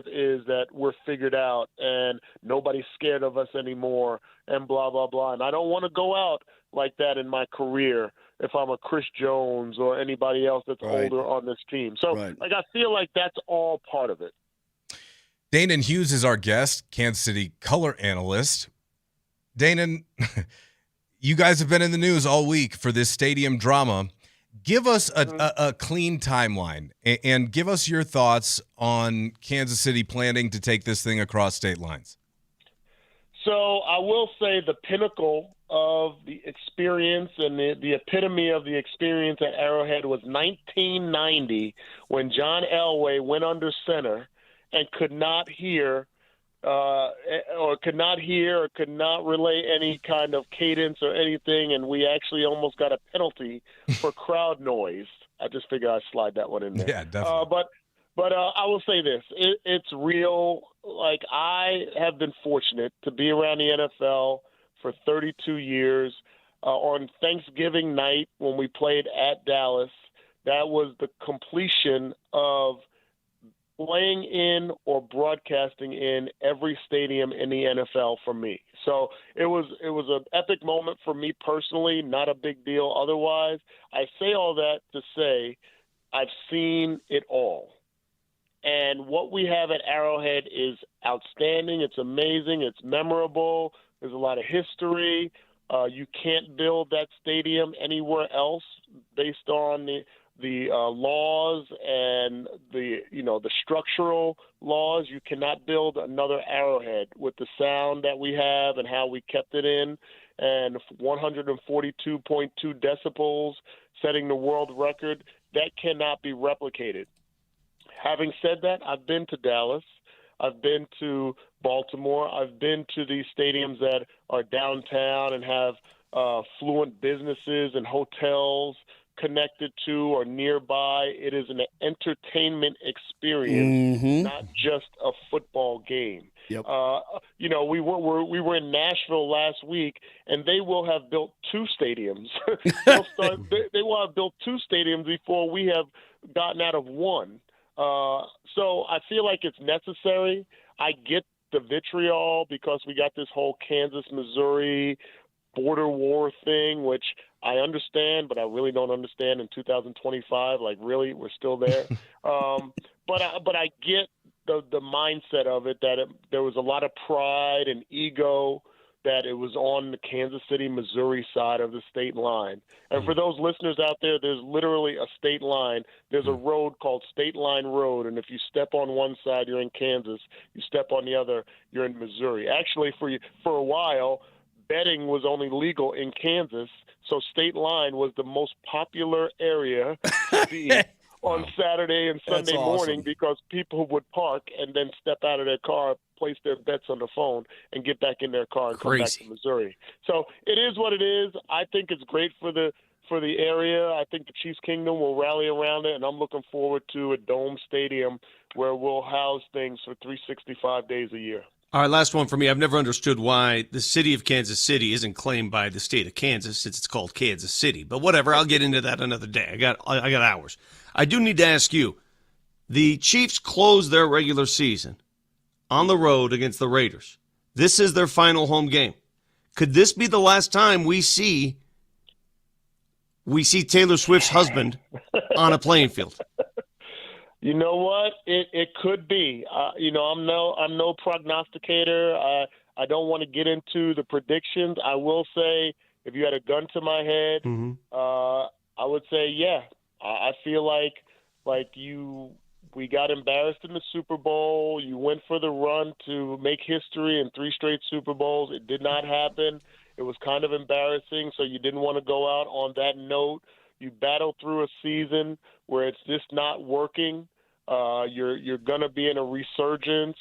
is that we're figured out and nobody's scared of us anymore and blah, blah, blah. And I don't want to go out like that in my career if I'm a Chris Jones or anybody else that's older on this team. So I feel like that's all part of it. Danon Hughes is our guest, Kansas City color analyst. Danon, you guys have been in the news all week for this stadium drama. Give us a clean timeline and give us your thoughts on Kansas City planning to take this thing across state lines. So I will say the pinnacle of the experience and the epitome of the experience at Arrowhead was 1990 when John Elway went under center and could not hear or could not relay any kind of cadence or anything, and we actually almost got a penalty for crowd noise. I just figured I'd slide that one in there. Yeah, definitely. But I will say this. It's real. Like, I have been fortunate to be around the NFL for 32 years. On Thanksgiving night when we played at Dallas, that was the completion of playing in or broadcasting in every stadium in the NFL for me. So it was an epic moment for me personally, not a big deal otherwise. I say all that to say I've seen it all. And what we have at Arrowhead is outstanding. It's amazing. It's memorable. There's a lot of history. You can't build that stadium anywhere else based on the laws and the structural laws. You cannot build another Arrowhead with the sound that we have and how we kept it in, and 142.2 decibels, setting the world record. That cannot be replicated. Having said that, I've been to Dallas. I've been to Baltimore. I've been to these stadiums that are downtown and have fluent businesses and hotels connected to or nearby. It is an entertainment experience, not just a football game. Yep. We were in Nashville last week, and they will have built 2 stadiums. They will have built 2 stadiums before we have gotten out of one. So I feel like it's necessary. I get the vitriol because we got this whole Kansas-Missouri border war thing, which I understand, but I really don't understand in 2025. Like, really, we're still there. But I get the mindset of it, that there was a lot of pride and ego that it was on the Kansas City, Missouri side of the state line. And for those listeners out there, there's literally a state line. There's a road called State Line Road, and if you step on one side, you're in Kansas. You step on the other, you're in Missouri. Actually, for a while, betting was only legal in Kansas, so State Line was the most popular area to be on Saturday and Sunday morning, because people would park and then step out of their car, place their bets on the phone, and get back in their car and come back to Missouri. So it is what it is. I think it's great for the area. I think the Chiefs Kingdom will rally around it, and I'm looking forward to a dome stadium where we'll house things for 365 days a year. All right, last one for me. I've never understood why the city of Kansas City isn't claimed by the state of Kansas, since it's called Kansas City. But whatever, I'll get into that another day. I got hours. I do need to ask you, the Chiefs closed their regular season on the road against the Raiders. This is their final home game. Could this be the last time we see Taylor Swift's husband on a playing field? You know what? It could be. I'm no prognosticator. I don't want to get into the predictions. I will say, if you had a gun to my head, I would say, yeah. I feel like we got embarrassed in the Super Bowl. You went for the run to make history in 3 straight Super Bowls. It did not happen. It was kind of embarrassing, so you didn't want to go out on that note. You battled through a season where it's just not working. You're going to be in a resurgence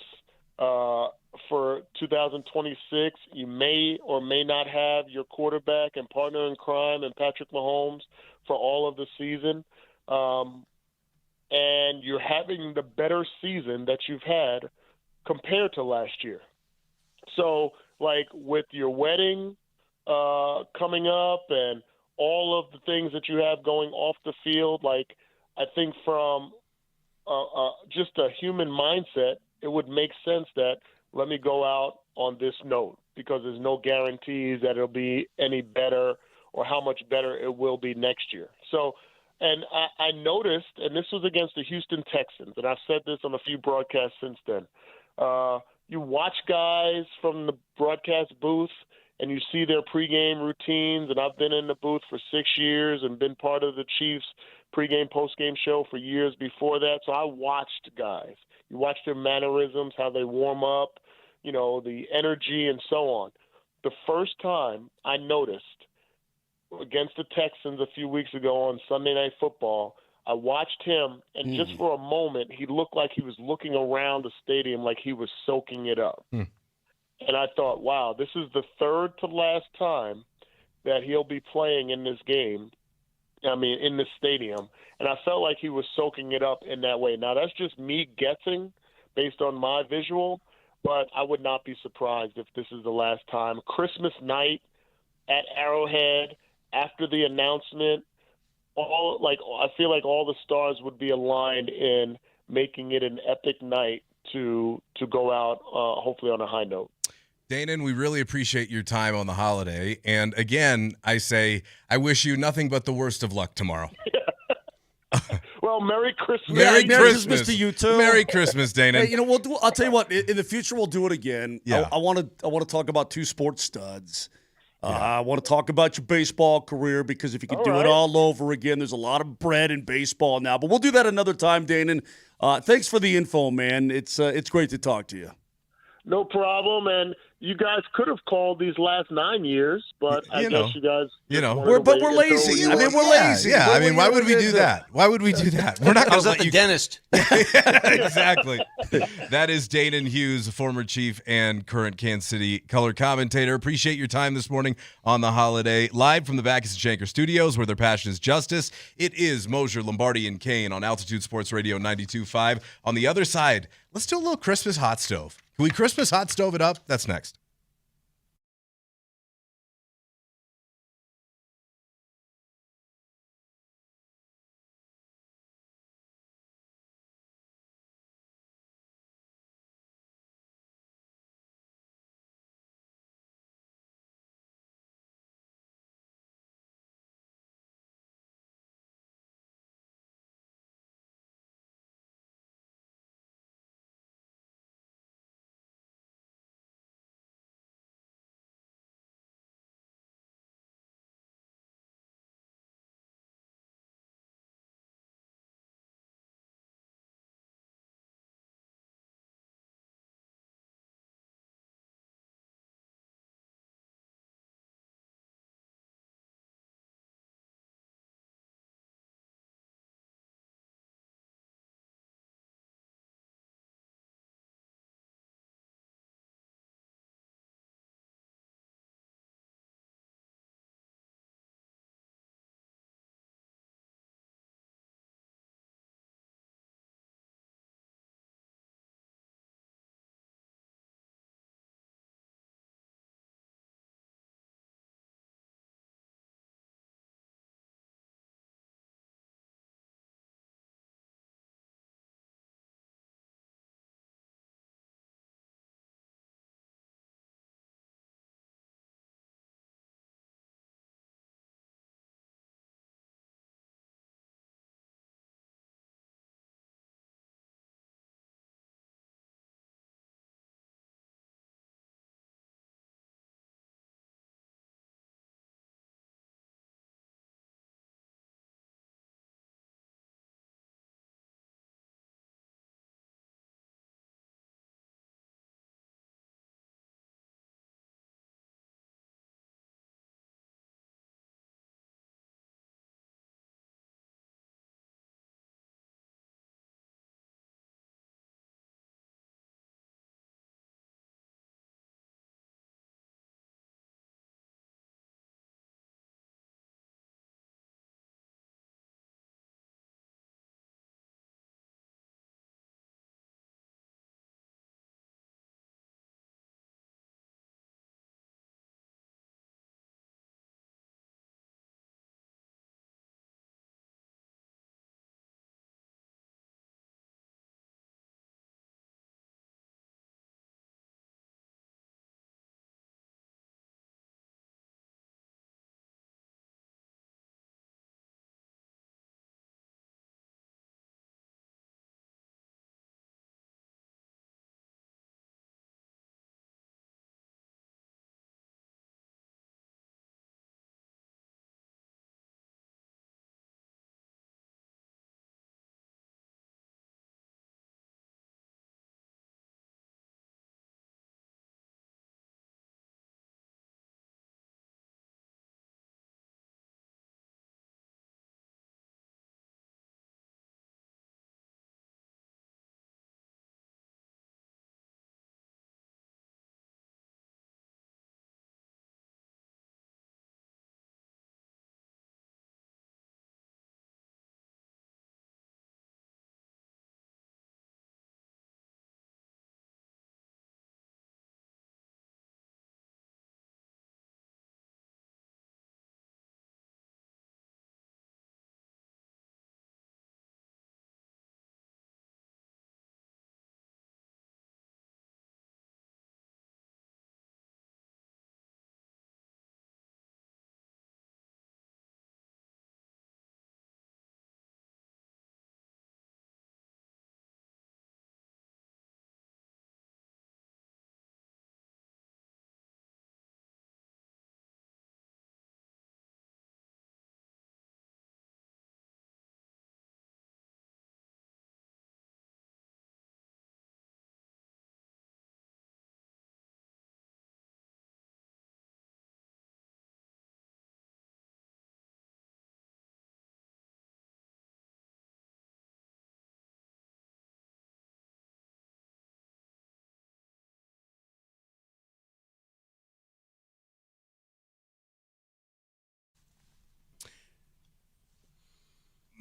for 2026. You may or may not have your quarterback and partner in crime and Patrick Mahomes for all of the season. And you're having the better season that you've had compared to last year. So, like, with your wedding coming up and all of the things that you have going off the field, like, I think from just a human mindset, it would make sense that let me go out on this note, because there's no guarantees that it'll be any better or how much better it will be next year. So, and I noticed, and this was against the Houston Texans, and I've said this on a few broadcasts since then, you watch guys from the broadcast booth and you see their pregame routines, and I've been in the booth for 6 years and been part of the Chiefs pregame, postgame show for years before that. So I watched guys. You watch their mannerisms, how they warm up, the energy and so on. The first time I noticed against the Texans a few weeks ago on Sunday Night Football, I watched him, and just for a moment, he looked like he was looking around the stadium like he was soaking it up. And I thought, wow, this is the third to last time that he'll be playing in this game, in this stadium. And I felt like he was soaking it up in that way. Now, that's just me guessing based on my visual, but I would not be surprised if this is the last time. Christmas night at Arrowhead, after the announcement, I feel like all the stars would be aligned in making it an epic night to go out, hopefully on a high note. Danon, we really appreciate your time on the holiday. And again, I say, I wish you nothing but the worst of luck tomorrow. Well, Merry Christmas. Merry Christmas to you too. Merry Christmas, Danon. Hey, I'll tell you what. In the future, we'll do it again. Yeah. I want to talk about 2 sports studs. I want to talk about your baseball career, because if you could do it all over again, there's a lot of bread in baseball now. But we'll do that another time, Danon. Thanks for the info, man. It's great to talk to you. No problem. And you guys could have called these last 9 years, but I guess you guys. We're lazy. We're lazy. Yeah, why would we do that? Why would we do that? We're not going to let you. Dentist. Exactly. That is Danon Hughes, former Chief and current Kansas City color commentator. Appreciate your time this morning on the holiday. Live from the Backus and Shanker studios, where their passion is justice. It is Moser, Lombardi, and Kane on Altitude Sports Radio 92.5. On the other side, let's do a little Christmas hot stove. Can we Christmas hot stove it up? That's next.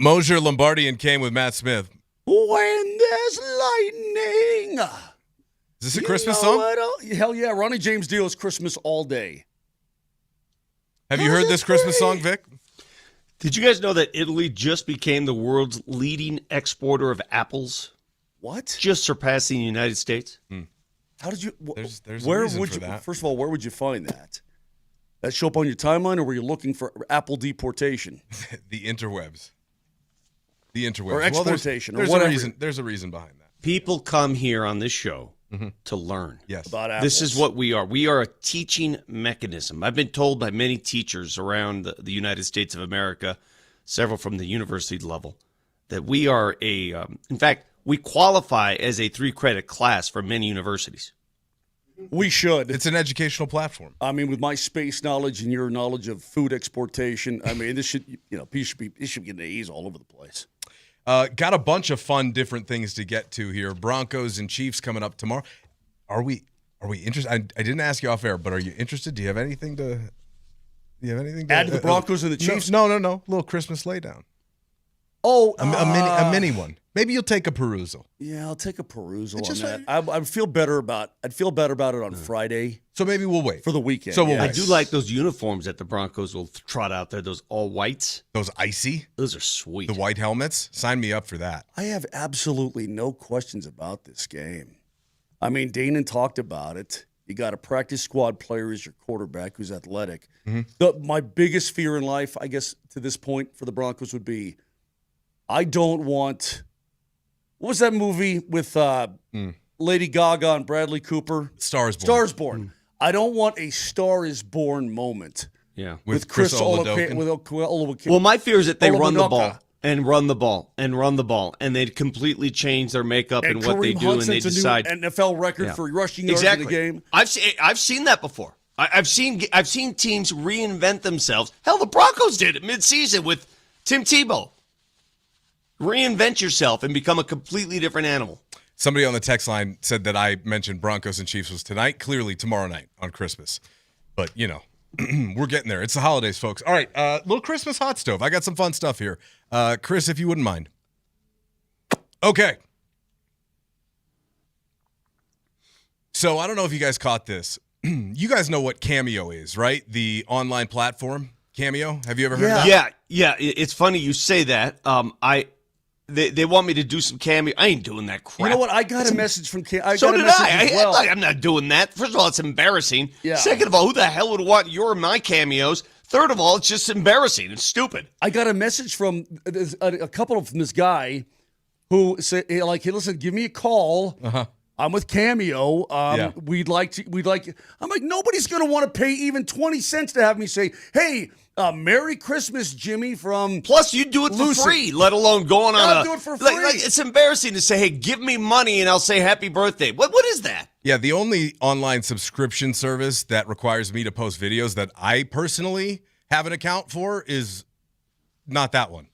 Moser, Lombardi, and Kane with Matt Smith. When there's lightning. Is this a Christmas song? Hell yeah. Ronnie James Dio's Christmas All Day. Have you heard this Christmas song, Vic? Did you guys know that Italy just became the world's leading exporter of apples? What? Just surpassing the United States. How did you? There's where a reason would for you? that. First of all, where would you find that? That show up on your timeline, or were you looking for apple deportation? The interwebs. The interwebs. Or exportation, or there's whatever. a reason. There's a reason behind that. People come here on this show to learn. Yes. About apples. This is what we are. We are a teaching mechanism. I've been told by many teachers around the United States of America, several from the university level, that we are in fact, we qualify as a 3-credit class for many universities. We should. It's an educational platform. I mean, with my space knowledge and your knowledge of food exportation, I mean, this should, you should be getting A's all over the place. Got a bunch of fun, different things to get to here. Broncos and Chiefs coming up tomorrow. Are we interested? I didn't ask you off air, but are you interested? Do you have anything to? Add to the Broncos and the Chiefs? No. Little Christmas laydown. Oh, a mini one. Maybe you'll take a perusal. Yeah, I'll take a perusal on that. I'd feel better about it on Friday. So maybe we'll wait for the weekend. So we'll I wait. do like those uniforms that the Broncos will trot out there. Those all whites. Those icy. Those are sweet. The white helmets. Sign me up for that. I have absolutely no questions about this game. I mean, Danon talked about it. You got a practice squad player as your quarterback who's athletic. My biggest fear in life, I guess, to this point for the Broncos would be, I don't want. What was that movie with Lady Gaga and Bradley Cooper? Star is Born. Star is Born. I don't want a Star is Born moment. Yeah, with Chris Oladokun. Well, my fear is that they run the Olawunoka. ball and run the ball and run the ball, and they'd completely change their makeup and what they Kareem do, and Hunt they sets a new decide NFL record for rushing yards in the game. I've seen that before. I've seen teams reinvent themselves. Hell, the Broncos did it midseason with Tim Tebow. Reinvent yourself and become a completely different animal. Somebody on the text line said that I mentioned Broncos and Chiefs was tonight. Clearly tomorrow night on Christmas. But, we're getting there. It's the holidays, folks. All right, little Christmas hot stove. I got some fun stuff here. Chris, if you wouldn't mind. Okay. So I don't know if you guys caught this. You guys know what Cameo is, right? The online platform, Cameo. Have you ever heard of that? Yeah. It's funny you say that. They want me to do some Cameo. I ain't doing that crap. You know what? I got a message from Cameo. So did I. I'm not doing that. First of all, it's embarrassing. Yeah. Second of all, who the hell would want your or my cameos? Third of all, it's just embarrassing. It's stupid. I got a message from a couple of this guy who said, hey, listen, give me a call. I'm with Cameo. We'd like. I'm like, nobody's going to want to pay even 20 cents to have me say, hey, Merry Christmas, Jimmy from. Plus, you do it for free, let alone going on I'll do it for free. It's embarrassing to say, hey, give me money and I'll say happy birthday. What is that? Yeah, the only online subscription service that requires me to post videos that I personally have an account for is not that one.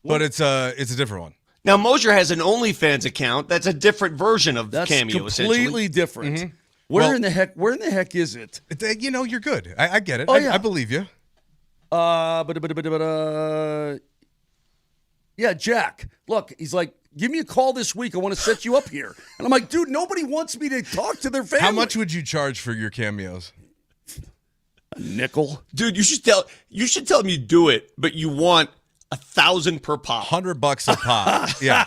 But it's a different one. Now, Moser has an OnlyFans account. That's a different version of That's Cameo, completely different. Mm-hmm. Where in the heck is it? You're good. I get it. Oh, yeah. I believe you. Yeah, Jack. Look, he's like, give me a call this week. I want to set you up here. And I'm like, dude, nobody wants me to talk to their family. How much would you charge for your cameos? A nickel. Dude, you should tell them you do it, but you want 1,000 per pop. $100 a pop. Yeah.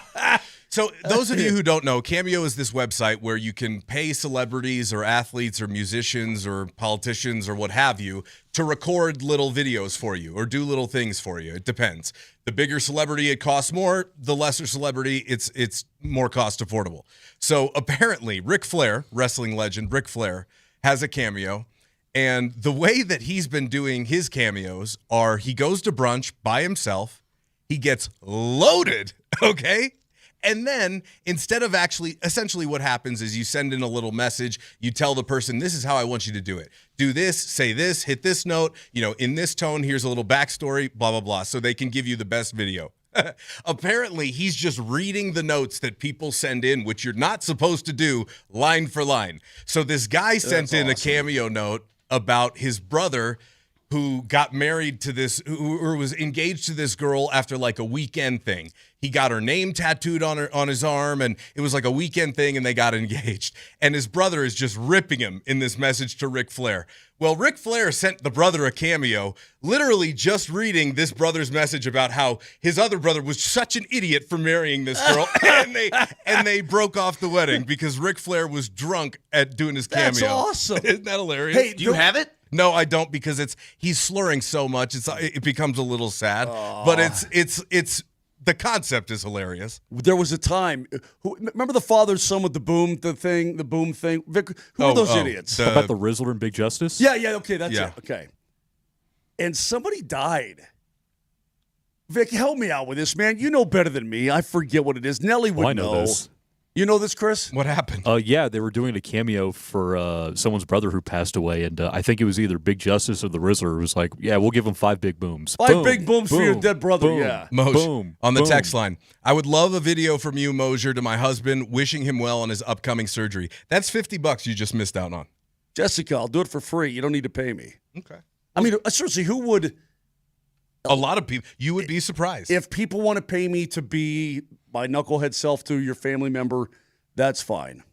So those of you who don't know, Cameo is this website where you can pay celebrities or athletes or musicians or politicians or what have you to record little videos for you or do little things for you. It depends. The bigger celebrity, it costs more. The lesser celebrity, it's more cost affordable. So apparently, Ric Flair, wrestling legend Ric Flair, has a Cameo. And the way that he's been doing his cameos are he goes to brunch by himself. He gets loaded, okay? And then instead of essentially what happens is you send in a little message. You tell the person, this is how I want you to do it. Do this, say this, hit this note, in this tone, here's a little backstory, blah, blah, blah, so they can give you the best video. Apparently, he's just reading the notes that people send in, which you're not supposed to do line for line. So this guy sent in a Cameo note about his brother who got married to this, or was engaged to this girl after like a weekend thing. He got her name tattooed on his arm, and it was like a weekend thing, and they got engaged. And his brother is just ripping him in this message to Ric Flair. Well, Ric Flair sent the brother a cameo, literally just reading this brother's message about how his other brother was such an idiot for marrying this girl, and they broke off the wedding because Ric Flair was drunk at doing his cameo. That's awesome. Isn't that hilarious? Hey, do you have it? No, I don't, because he's slurring so much it becomes a little sad. But it's the concept is hilarious. There was a time. Remember the father-son with the boom thing? Vic, who are those idiots? How about the Rizzler and Big Justice? Yeah, okay, that's it. Okay. And somebody died. Vic, help me out with this, man. You know better than me. I forget what it is. Nelly would I know this. You know this, Chris? What happened? Yeah, they were doing a cameo for someone's brother who passed away, and I think it was either Big Justice or the Rizzler who was like, yeah, we'll give him 5 big booms. Five big booms for your dead brother, boom, yeah. Moj, on the text line, I would love a video from you, Moser, to my husband wishing him well on his upcoming surgery. That's $50 you just missed out on. Jessica, I'll do it for free. You don't need to pay me. Okay. I mean, seriously, who would... A lot of people. You would be surprised. If people want to pay me to be my knucklehead self to your family member... That's fine.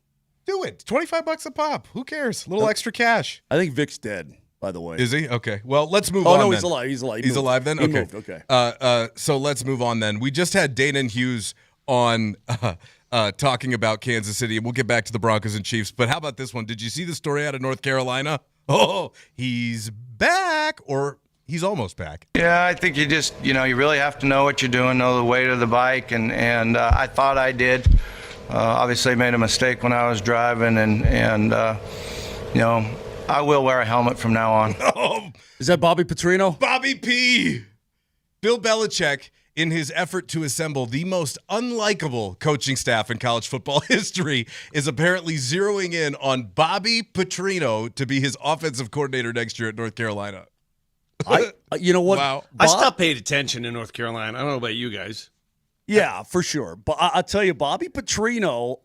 Do it. $25 a pop. Who cares? A little extra cash. I think Vic's dead, by the way. Is he? Okay. Well, let's move on. Oh, no, then. he's alive. He's alive. He's alive then? He Okay. moved. Okay. So let's move on then. We just had Dana and Hughes on talking about Kansas City, and we'll get back to the Broncos and Chiefs. But how about this one? Did you see the story out of North Carolina? Oh, he's back, or he's almost back. Yeah, I think you just, you really have to know what you're doing, know the weight of the bike, and I thought I did. Obviously made a mistake when I was driving, and I will wear a helmet from now on. Oh, is that Bobby Petrino? Bobby P. Bill Belichick, in his effort to assemble the most unlikable coaching staff in college football history, is apparently zeroing in on Bobby Petrino to be his offensive coordinator next year at North Carolina. You know what? Wow. I stopped paying attention in North Carolina. I don't know about you guys. Yeah, for sure. But I'll tell you, Bobby Petrino,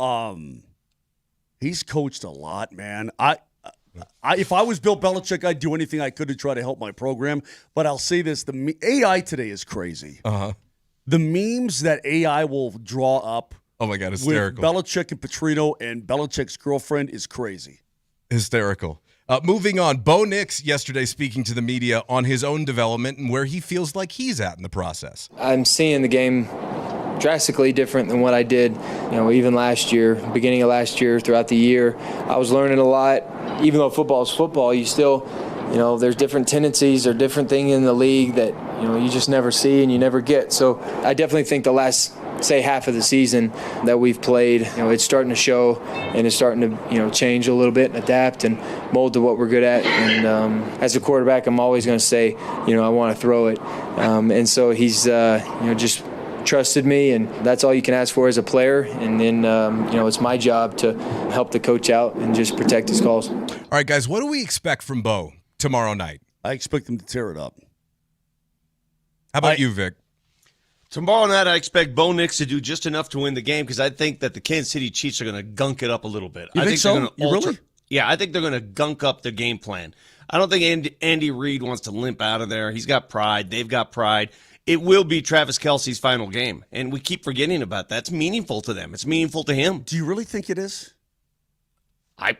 he's coached a lot, man. If I was Bill Belichick, I'd do anything I could to try to help my program. But I'll say this, the AI today is crazy. Uh-huh. The memes that AI will draw up oh my God, hysterical. with Belichick and Petrino and Belichick's girlfriend is crazy. Hysterical. Moving on, Bo Nix yesterday speaking to the media on his own development and where he feels like he's at in the process. I'm seeing the game drastically different than what I did, even last year, beginning of last year, throughout the year. I was learning a lot. Even though football is football, you still, there's different tendencies or different things in the league that, you just never see and you never get. So I definitely think the last, say, half of the season that we've played, it's starting to show and it's starting to, change a little bit and adapt and mold to what we're good at. And as a quarterback, I'm always going to say, I want to throw it. And so he's, just trusted me, and that's all you can ask for as a player. And then, it's my job to help the coach out and just protect his calls. All right, guys, what do we expect from Bo tomorrow night? I expect him to tear it up. How about you, Vic? Tomorrow night, I expect Bo Nix to do just enough to win the game because I think that the Kansas City Chiefs are going to gunk it up a little bit. You I think so? They're gonna You really? Yeah, I think they're going to gunk up their game plan. I don't think Andy Reid wants to limp out of there. He's got pride. They've got pride. It will be Travis Kelce's final game, and we keep forgetting about that. It's meaningful to them. It's meaningful to him. Do you really think it is? I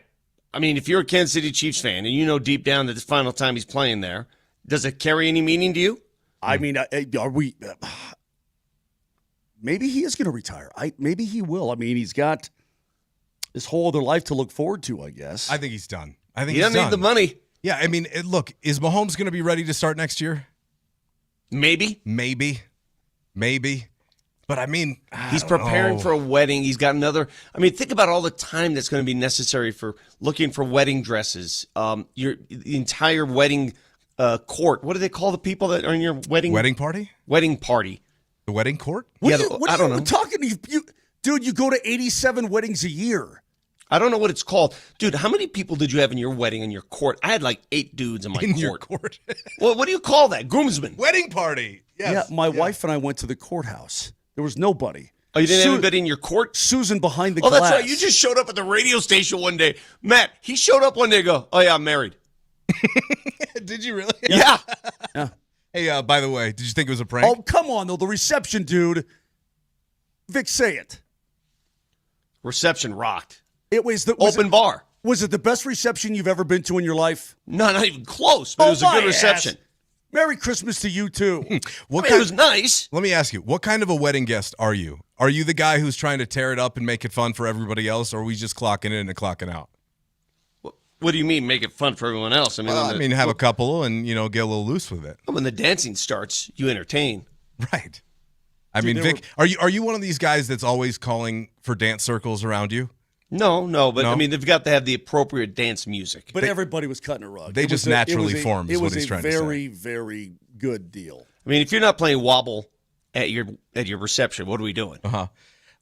mean, if you're a Kansas City Chiefs fan and you know deep down that this final time he's playing there, does it carry any meaning to you? I mean, are we? Maybe he is going to retire. Maybe he will. I mean, he's got this whole other life to look forward to, I guess. I think he's done. I think he doesn't need the money. Yeah, I mean, look, is Mahomes going to be ready to start next year? Maybe. But I mean, he's preparing for a wedding. He's got another. I mean, think about all the time that's going to be necessary for looking for wedding dresses. The entire wedding court. What do they call the people that are in your wedding? Wedding party? Wedding party. The wedding court? I don't know. Talking to you, dude, you go to 87 weddings a year. I don't know what it's called. Dude, how many people did you have in your wedding in your court? I had like 8 dudes in my court. Your court? Well, what do you call that? Groomsmen. Wedding party. Yes. Yeah, my wife and I went to the courthouse. There was nobody. Oh, you didn't have anybody in your court? Susan behind the glass. Oh, that's right. You just showed up at the radio station one day. Matt, he showed up one day and go, oh, yeah, I'm married. Did you really? Yeah. Hey, by the way, did you think it was a prank? Oh, come on, though. The reception, dude. Vic, say it. Reception rocked. It was the open bar. Was it the best reception you've ever been to in your life? No, not even close, but it was a good reception. Ass. Merry Christmas to you, too. It was nice. Let me ask you, what kind of a wedding guest are you? Are you the guy who's trying to tear it up and make it fun for everybody else, or are we just clocking in and clocking out? What do you mean, make it fun for everyone else? I mean, have a couple and, get a little loose with it. When the dancing starts, you entertain. Right. I mean, Vic, are you one of these guys that's always calling for dance circles around you? No, but I mean, they've got to have the appropriate dance music. But everybody was cutting a rug. They just naturally formed is what he's trying to say. It was a very, very good deal. I mean, if you're not playing wobble at your reception, what are we doing?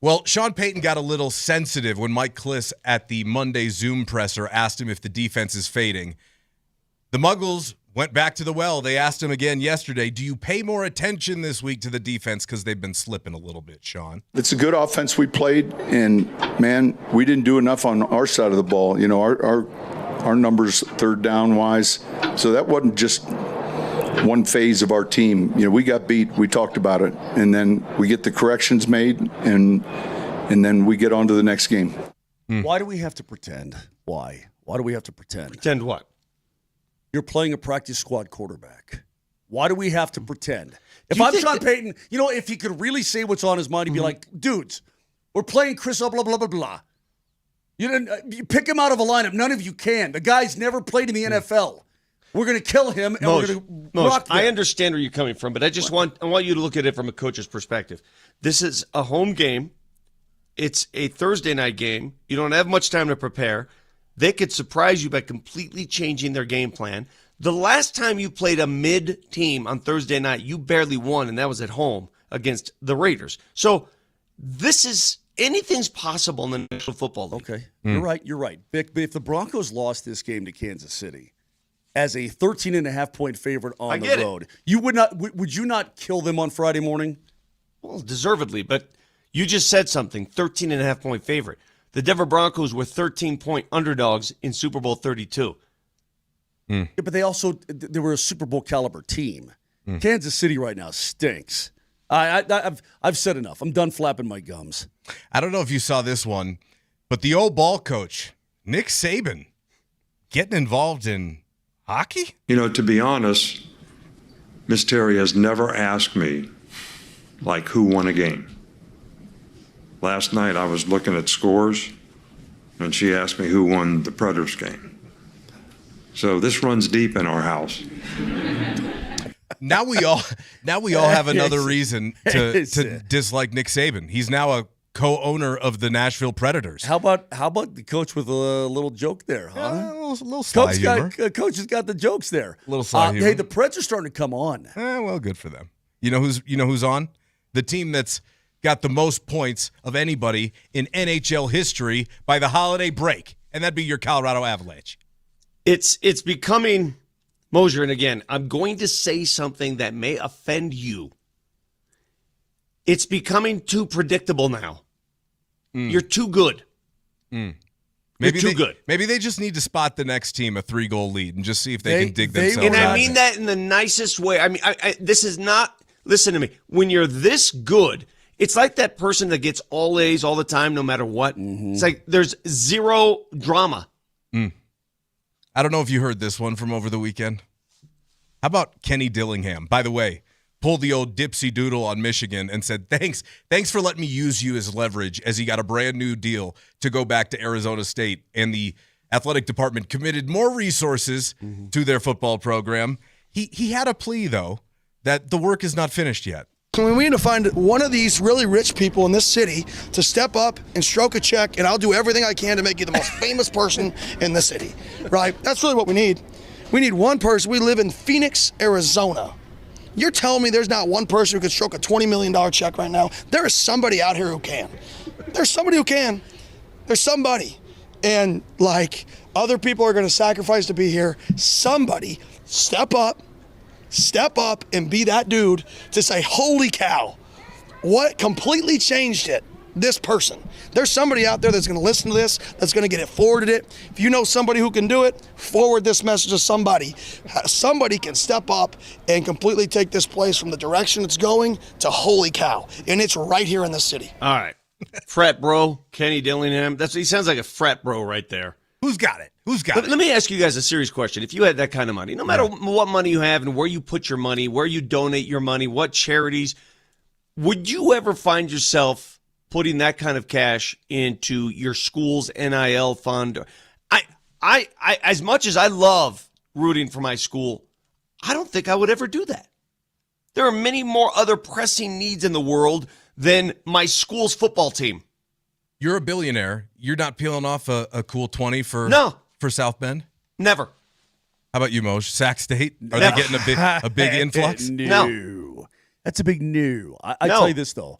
Well, Sean Payton got a little sensitive when Mike Kliss at the Monday Zoom presser asked him if the defense is fading. The Muggles went back to the well. They asked him again yesterday, do you pay more attention this week to the defense because they've been slipping a little bit, Sean? It's a good offense we played, and, man, we didn't do enough on our side of the ball. Our numbers third down-wise, so that wasn't just one phase of our team. We got beat. We talked about it, and then we get the corrections made, and then we get on to the next game. Why do we have to pretend? Why? Why do we have to pretend? Pretend what? You're playing a practice squad quarterback. Why do we have to pretend? If I'm Sean Payton, if he could really say what's on his mind, he'd be like, dudes, we're playing Chris, blah, blah, blah, blah. You pick him out of a lineup. None of you can. The guy's never played in the NFL. We're going to kill him, and we're going to rock him. I understand where you're coming from, but I want you to look at it from a coach's perspective. This is a home game. It's a Thursday night game. You don't have much time to prepare. They could surprise you by completely changing their game plan. The last time you played a mid-team on Thursday night, you barely won, and that was at home against the Raiders. So anything's possible in the National Football League. Okay, you're right. Vic, if the Broncos lost this game to Kansas City as a 13.5-point favorite on the road, would you not kill them on Friday morning? Well, deservedly, but you just said something, 13.5-point favorite. The Denver Broncos were 13-point underdogs in Super Bowl 32. Yeah, but they were a Super Bowl caliber team. Kansas City right now stinks. I've said enough. I'm done flapping my gums. I don't know if you saw this one, but the old ball coach, Nick Saban, getting involved in hockey? To be honest, Miss Terry has never asked me, who won a game. Last night I was looking at scores, and she asked me who won the Predators game. So this runs deep in our house. Now we all have another reason to dislike Nick Saban. He's now a co-owner of the Nashville Predators. How about the coach with a little joke there, huh? A little sly humor. Coach has got the jokes there. A little sly humor. Hey, the Preds are starting to come on. Well, good for them. You know who's on? The team that's got the most points of anybody in NHL history by the holiday break, and that'd be your Colorado Avalanche. It's becoming, Moser, and again, I'm going to say something that may offend you. It's becoming too predictable now. You're too good. Maybe You're too good. Maybe they just need to spot the next team a 3-goal lead and just see if they can dig themselves out. And I mean that in the nicest way. I mean, this is not, listen to me, when you're this good, it's like that person that gets all A's all the time, no matter what. It's like there's zero drama. I don't know if you heard this one from over the weekend. How about Kenny Dillingham? By the way, pulled the old dipsy doodle on Michigan and said, thanks for letting me use you as leverage, as he got a brand new deal to go back to Arizona State. And the athletic department committed more resources to their football program. He had a plea, though, that the work is not finished yet. So we need to find one of these really rich people in this city to step up and stroke a check, and I'll do everything I can to make you the most famous person in the city, right? That's really what we need. We need one person. We live in Phoenix, Arizona. You're telling me there's not one person who could stroke a $20 million check right now? There is somebody out here who can. There's somebody who can. There's somebody. And other people are going to sacrifice to be here. Somebody step up and be that dude to say, holy cow, what completely changed it this person. There's somebody out there that's going to listen to this, that's going to get it forwarded it. If you know somebody who can do it, forward this message to somebody. Somebody can step up and completely take this place from the direction it's going to holy cow. And it's right here in the city. All right. Frat bro, Kenny Dillingham. He sounds like a frat bro right there. Who's got it? Let me ask you guys a serious question. If you had that kind of money, no matter what money you have and where you put your money, where you donate your money, what charities, would you ever find yourself putting that kind of cash into your school's NIL fund? I as much as I love rooting for my school, I don't think I would ever do that. There are many more other pressing needs in the world than my school's football team. You're a billionaire. You're not peeling off a cool 20 for South Bend? Never. How about you, Moj? Sac State? Are they getting a big influx? No. That's a big no. I tell you this, though.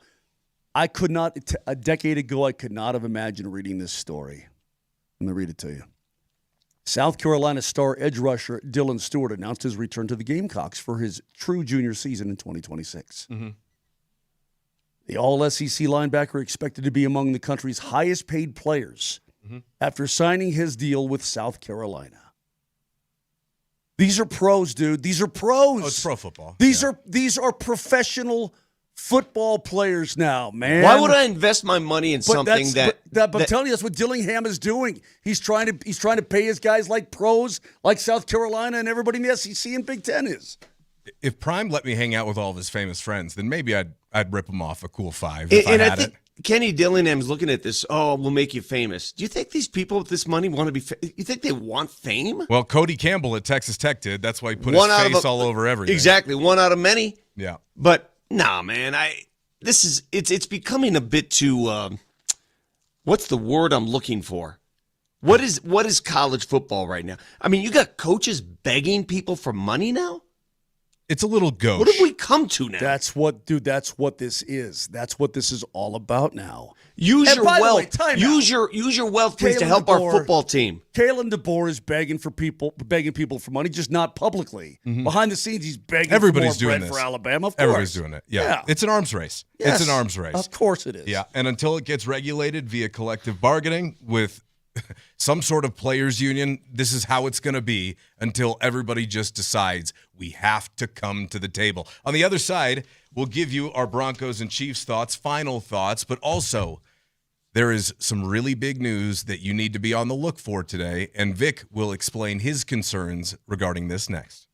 I could not, a decade ago, I could not have imagined reading this story. Let me read it to you. South Carolina star edge rusher Dylan Stewart announced his return to the Gamecocks for his true junior season in 2026. Mm-hmm. The all-SEC linebacker expected to be among the country's highest-paid players after signing his deal with South Carolina. These are pros, dude. These are pros. Oh, it's pro football. These are professional football players now, man. Why would I invest my money in something But I'm telling you, that's what Dillingham is doing. He's trying to pay his guys like pros, like South Carolina and everybody in the SEC and Big Ten is. If Prime let me hang out with all of his famous friends, then maybe I'd rip him off a cool 5 if I had it. Kenny Dillingham's looking at this. Oh, we'll make you famous. Do you think these people with this money want to be? You think they want fame? Well, Cody Campbell at Texas Tech did. That's why he put his face all over everything. Exactly, one out of many. Yeah, but nah, man. It's becoming a bit too. What's the word I'm looking for? What is college football right now? I mean, you got coaches begging people for money now. It's a little gauche. What have we come to now? That's what this is. That's what this is all about now. Use your wealth. Use your wealth, please, to help our football team. Kalen DeBoer is begging people for money, just not publicly. Mm-hmm. Behind the scenes, he's begging Everybody's for more doing bread this. for Alabama. Of course. Everybody's doing it. Yeah. It's an arms race. Yes. It's an arms race. Of course it is. Yeah, and until it gets regulated via collective bargaining with some sort of players union, this is how it's going to be until everybody just decides we have to come to the table. On the other side, we'll give you our Broncos and Chiefs thoughts, final thoughts, but also there is some really big news that you need to be on the look for today, and Vic will explain his concerns regarding this next.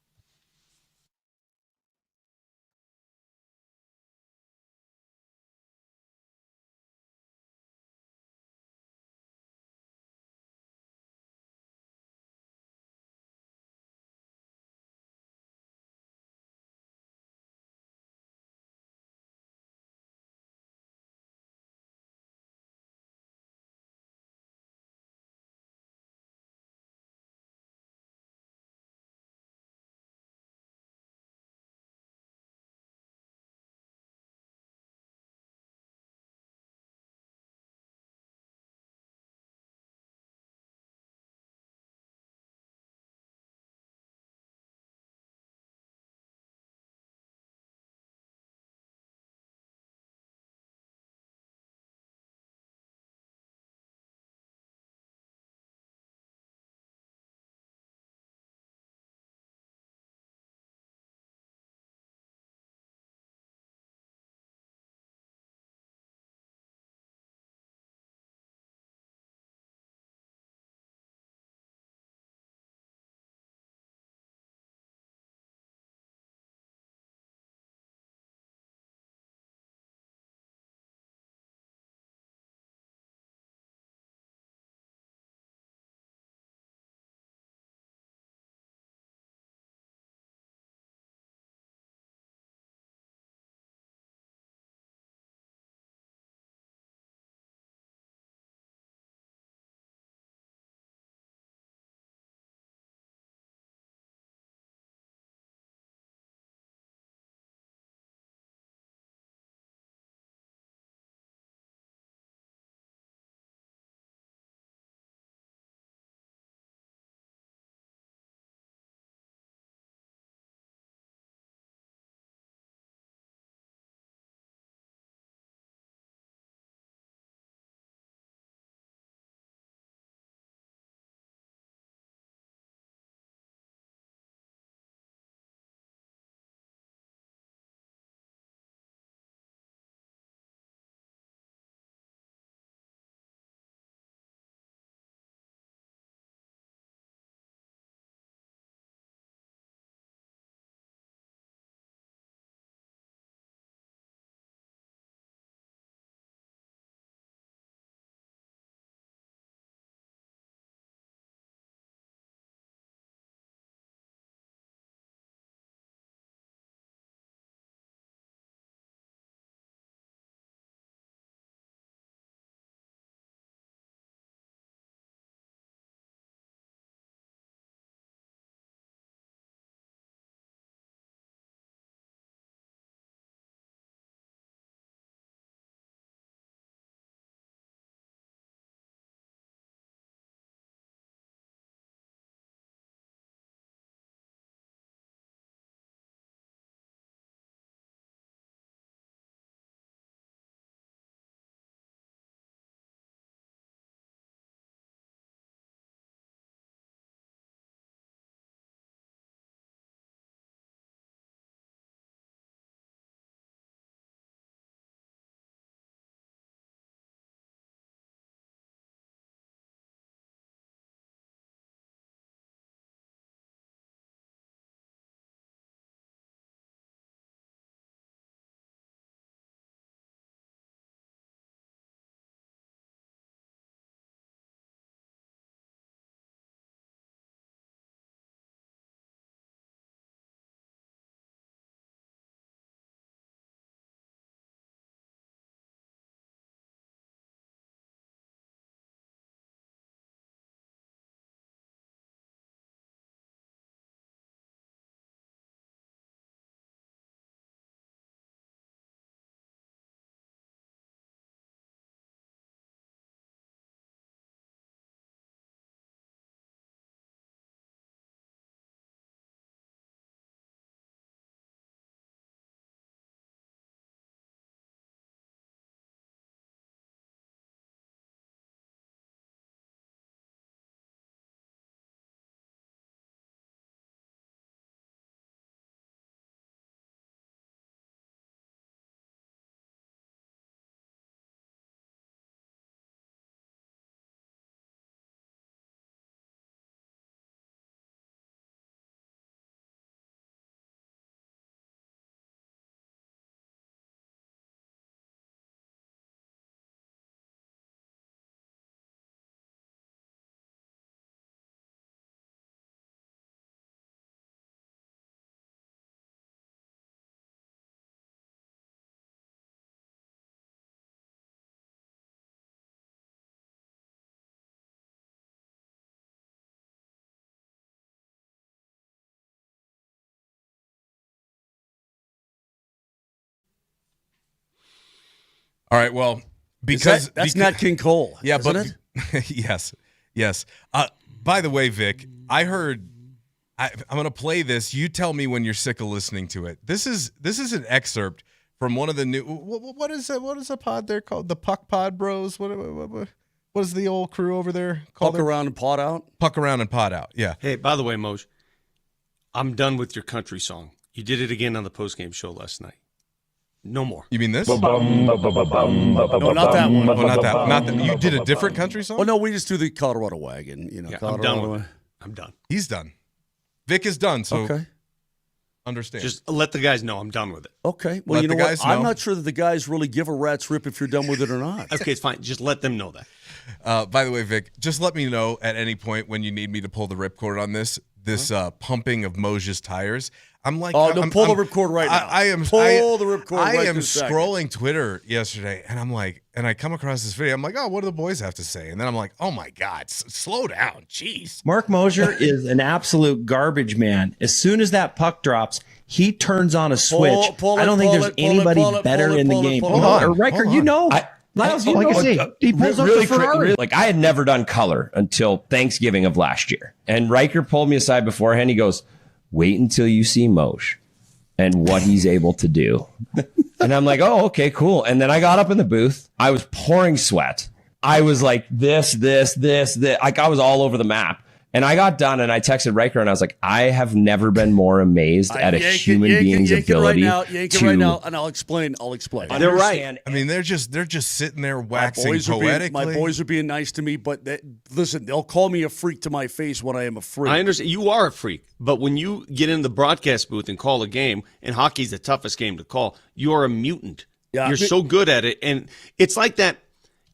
All right, well, because that's Nat King Cole. Yeah, isn't but it? yes. By the way, Vic, I heard. I'm going to play this. You tell me when you're sick of listening to it. This is an excerpt from one of the new. What is it? What is a pod there called? The Puck Pod Bros. What is the old crew over there called? Puck around and pod out. Puck around and pod out. Yeah. Hey, by the way, Moj, I'm done with your country song. You did it again on the postgame show last night. No more. You mean this? No, not that one. Oh, not that. You did a different country song? Oh no, we just do the Colorado Wagon. You know, Yeah, Colorado I'm done with Wagon. it. I'm done. He's done. Vic is done. So Okay. understand. Just let the guys know I'm done with it. Okay. Well, Let you know the what? guys I'm know. not sure that the guys really give a rat's rip if you're done with it or not. Okay, it's fine. Just let them know that. By the way, Vic, just let me know at any point when you need me to pull the ripcord on this pumping of Moser's tires. I'm like, Oh, no, pull the ripcord right now. I am Pull the ripcord I right am this second. scrolling Twitter yesterday, and I'm like, and I come across this video. I'm like, oh, what do the boys have to say? And then I'm like, oh my God, slow down, jeez. Mark Moser is an absolute garbage man. As soon as that puck drops, he turns on a switch. I don't think there's anybody better in the game. Hold on. Riker, you know. Lyles, you like know, I say, he pulls up really the Ferrari. like I had never done color until Thanksgiving of last year. And Riker pulled me aside beforehand. He goes, wait until you see Moj and what he's able to do. And I'm like, oh, okay, cool. And then I got up in the booth. I was pouring sweat. I was like this. Like I was all over the map. And I got done and I texted Riker and I was like, I have never been more amazed at a human being's ability Yank it right now, and I'll explain. They're right. I mean, they're just sitting there waxing poetically. My boys are being nice to me, but listen, they'll call me a freak to my face when I am a freak. I understand. You are a freak. But when you get in the broadcast booth and call a game, and hockey's the toughest game to call, you are a mutant. Yeah. You're so good at it. And it's like that.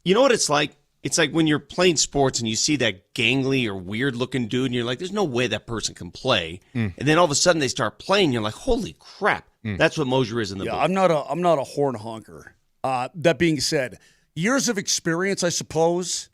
You know what it's like? It's like when you're playing sports and you see that gangly or weird-looking dude, and you're like, there's no way that person can play. And then all of a sudden they start playing, and you're like, holy crap. That's what Moser is in the booth. I'm not a horn honker. That being said, years of experience, I suppose,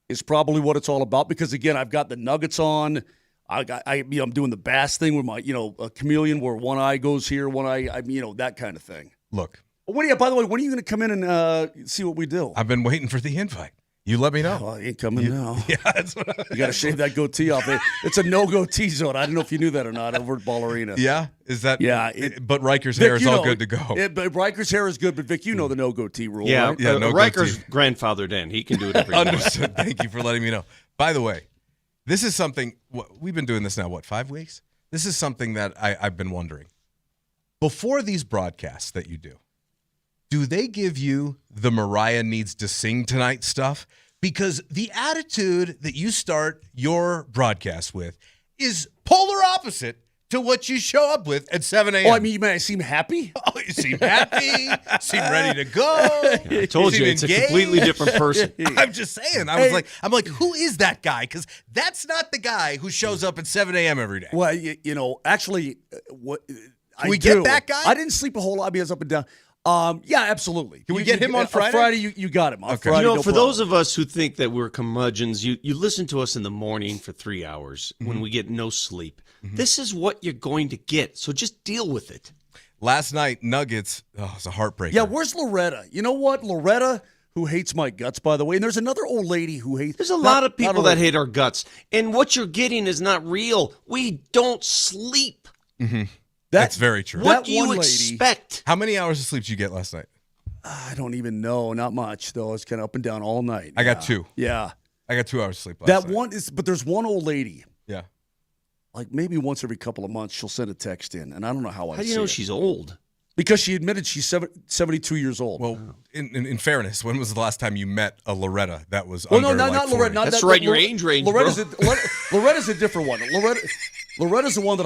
is probably what it's all about. Because again, I've got the Nuggets on. I'm doing the bass thing with my, a chameleon where one eye goes here, one eye, that kind of thing. Look. By the way, when are you going to come in and see what we do? I've been waiting for the invite. You let me know. Well, I ain't coming now. Yeah, that's what you got to shave that goatee off. It's a no-goatee zone. I don't know if you knew that or not over at Ball Arena. Yeah? Is that? Yeah. But Riker's hair is all good to go. But Riker's hair is good, but Vic, you know the no-goatee rule, Yeah, right? Yeah, no Riker's goatee. grandfathered in. He can do it every Understood. Thank you for letting me know. By the way, this is something, we've been doing this now, 5 weeks? This is something that I've been wondering. Before these broadcasts that you do they give you the Mariah needs to sing tonight stuff? Because the attitude that you start your broadcast with is polar opposite to what you show up with at 7 a.m. Oh, I mean, I seem happy? Oh, you seem happy, seem ready to go. I told you, it's engaged. a completely different person. I'm just saying. I'm like, who is that guy? Because that's not the guy who shows up at 7 a.m. every day. Well, actually, what Can we get that guy? I didn't sleep a whole lot. He was up and down. Yeah, absolutely. Can we get him on Friday? Friday, you got him. On Friday, for those of us who think that we're curmudgeons, you listen to us in the morning for 3 hours when we get no sleep. This is what you're going to get, so just deal with it. Last night, Nuggets, it's a heartbreaker. Yeah, where's Loretta? You know what? Loretta, who hates my guts, by the way, and there's another old lady who hates... There's a lot of people that hate our guts, and what you're getting is not real. We don't sleep. That's very true. What do you expect? How many hours of sleep did you get last night? I don't even know. Not much, though. It's kind of up and down all night. I got 2. Yeah. I got 2 hours of sleep last night. But there's one old lady. Yeah. Like maybe once every couple of months, she'll send a text in, and I don't know how I see it. How do you know she's old? Because she admitted she's 72 years old. Well, in fairness, when was the last time you met a Loretta that was well, under not 40? Loretta. That's right in your age range, Loretta's a different one. Loretta's the one that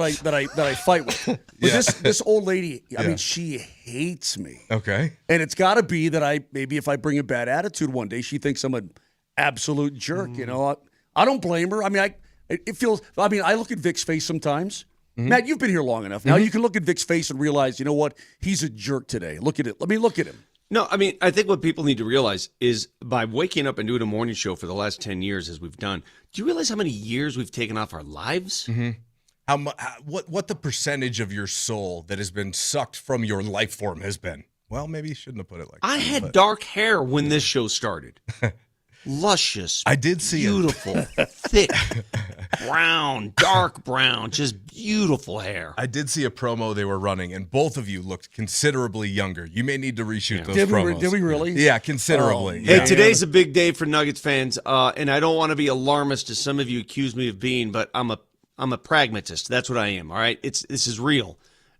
I fight with. But this old lady, I mean, she hates me. Okay. And it's got to be that maybe if I bring a bad attitude one day, she thinks I'm an absolute jerk. You know, I don't blame her. I mean, I look at Vic's face sometimes. Matt, you've been here long enough. Now you can look at Vic's face and realize, you know what? He's a jerk today. Look at it. Let me look at him. No, I mean, I think what people need to realize is by waking up and doing a morning show for the last 10 years, as we've done, do you realize how many years we've taken off our lives? What the percentage of your soul that has been sucked from your life form has been? Well, maybe you shouldn't have put it like I that. had dark hair when this show started. Luscious. I did see beautiful, thick, brown, dark brown, just beautiful hair. I did see a promo they were running, and both of you looked considerably younger. You may need to reshoot those promos. Did we really? Yeah, considerably. Hey, today's a big day for Nuggets fans, and I don't want to be alarmist, as some of you accuse me of being, but I'm a pragmatist. That's what I am. All right, this is real.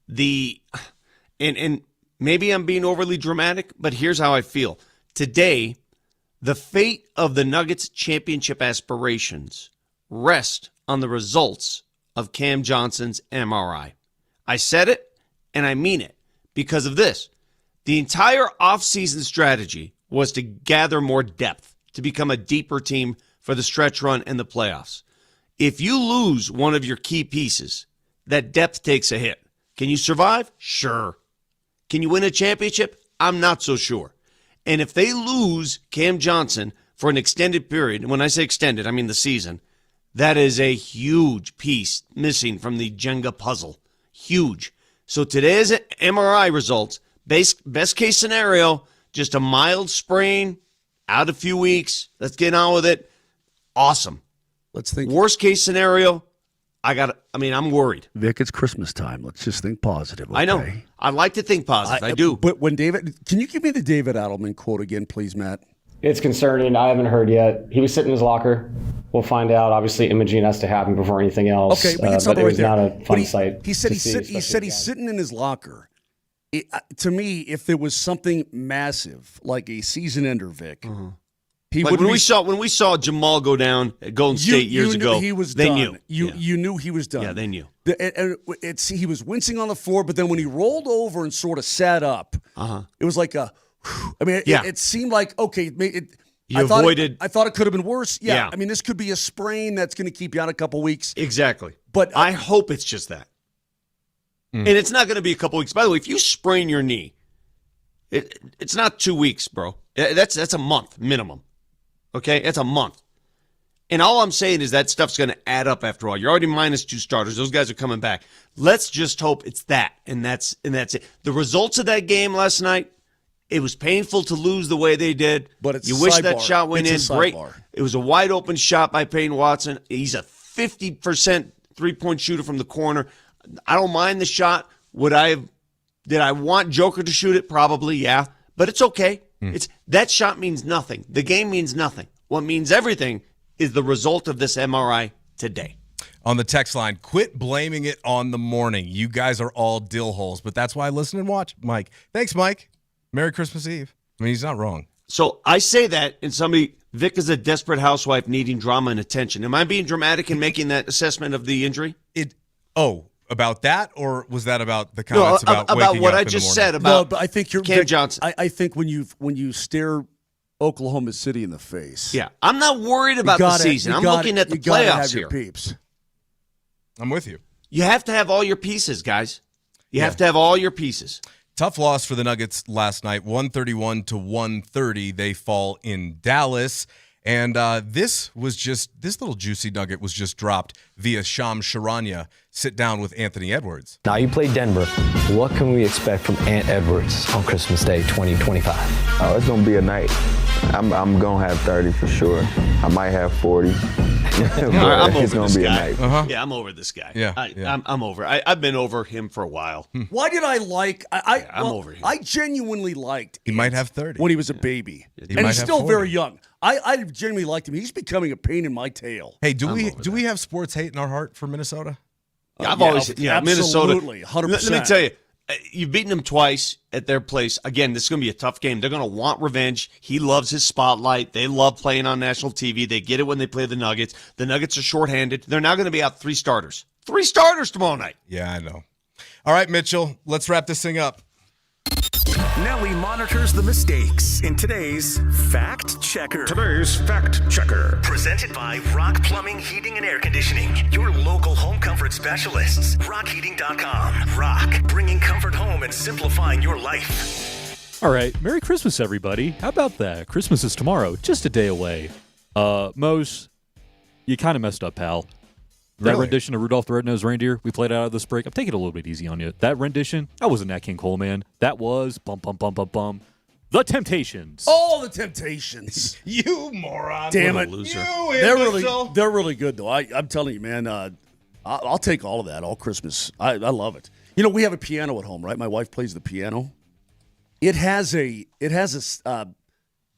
And maybe I'm being overly dramatic, but here's how I feel today. The fate of the Nuggets' championship aspirations rest on the results of Cam Johnson's MRI. I said it, and I mean it, because of this. The entire offseason strategy was to gather more depth, to become a deeper team for the stretch run and the playoffs. If you lose one of your key pieces, that depth takes a hit. Can you survive? Sure. Can you win a championship? I'm not so sure. And if they lose Cam Johnson for an extended period, and when I say extended, I mean the season, that is a huge piece missing from the Jenga puzzle. Huge. So today's MRI results, best case scenario, just a mild sprain, out a few weeks. Let's get on with it. Awesome. Let's think. Worst case scenario, I'm worried. Vic, it's Christmas time. Let's just think positive. Okay? I know. I like to think positive. I do. But can you give me the David Adelman quote again, please, Matt? It's concerning. I haven't heard yet. He was sitting in his locker. We'll find out. Obviously, imaging has to happen before anything else. Okay, we can stop but it right was there. not a fun sight. He said he's sitting in his locker. To me, if there was something massive like a season ender, Vic, he like would. When we saw Jamal go down at Golden State years ago, he was they done. knew. You knew he was done. Yeah, they knew. He was wincing on the floor, but then when he rolled over and sort of sat up, it was like a. I mean, it seemed like okay. I thought it could have been worse. Yeah. I mean, this could be a sprain that's going to keep you out a couple weeks. Exactly. But I hope it's just that. And it's not going to be a couple weeks. By the way, if you sprain your knee, it's not 2 weeks, bro. That's a month minimum. Okay? That's a month. And all I'm saying is that stuff's going to add up after all. You're already minus 2 starters. Those guys are coming back. Let's just hope it's that. And that's it. The results of that game last night, it was painful to lose the way they did. But it's you wish that shot went in. Great. It was a wide open shot by Peyton Watson. He's a 50% 3-point shooter from the corner. I don't mind the shot. Did I want Joker to shoot it? Probably, yeah. But it's okay. That shot means nothing. The game means nothing. What means everything is the result of this MRI today. On the text line, quit blaming it on the morning. You guys are all dill holes, but that's why I listen and watch, Mike. Thanks, Mike. Merry Christmas Eve. I mean, he's not wrong. So I say that, and Vic is a desperate housewife needing drama and attention. Am I being dramatic in making that assessment of the injury? About that, or was that about the comments about what I just said about no, but I think you're Cam Johnson? I think when you stare Oklahoma City in the face, yeah, I'm not worried about the season. I'm looking at the playoffs here. Peeps. I'm with you. You have to have all your pieces, guys. You have to have all your pieces. Tough loss for the Nuggets last night, 131-130. They fall in Dallas. And this little juicy nugget was just dropped via Shams Charania. Sit down with Anthony Edwards. Now you play Denver. What can we expect from Ant Edwards on Christmas Day 2025? Oh, it's going to be a night. I'm going to have 30 for sure. I might have 40. I'm over it's going to be guy. a night. Uh-huh. Yeah, I'm over this guy. Yeah, I'm over. I've been over him for a while. Why did I like? I'm over him. I genuinely liked. He might have 30 when he was a baby, and he's still very young. I genuinely liked him. He's becoming a pain in my tail. Hey, do we have sports hate in our heart for Minnesota? I've always Minnesota. Absolutely, 100%. Let me tell you, you've beaten them twice at their place. Again, this is going to be a tough game. They're going to want revenge. He loves his spotlight. They love playing on national TV. They get it when they play the Nuggets. The Nuggets are shorthanded. They're now going to be out 3 starters. 3 starters tomorrow night. Yeah, I know. All right, Mitchell, let's wrap this thing up. Nelly monitors the mistakes in today's Fact Checker. Presented by Rock Plumbing, Heating, and Air Conditioning. Your local home comfort specialists. RockHeating.com. Rock, bringing comfort home and simplifying your life. All right. Merry Christmas, everybody. How about that? Christmas is tomorrow, just a day away. Mose, you kind of messed up, pal. That rendition of Rudolph the Red-Nosed Reindeer we played out of this break, I'm taking it a little bit easy on you. That rendition, that wasn't Nat King Cole, man. That was bum bum bum bum bum. The Temptations. Oh, the Temptations. You moron. Damn What it. a loser. They're really good, though. I'm telling you, man, I'll take all of that all Christmas. I love it. You know, we have a piano at home, right? My wife plays the piano. It has a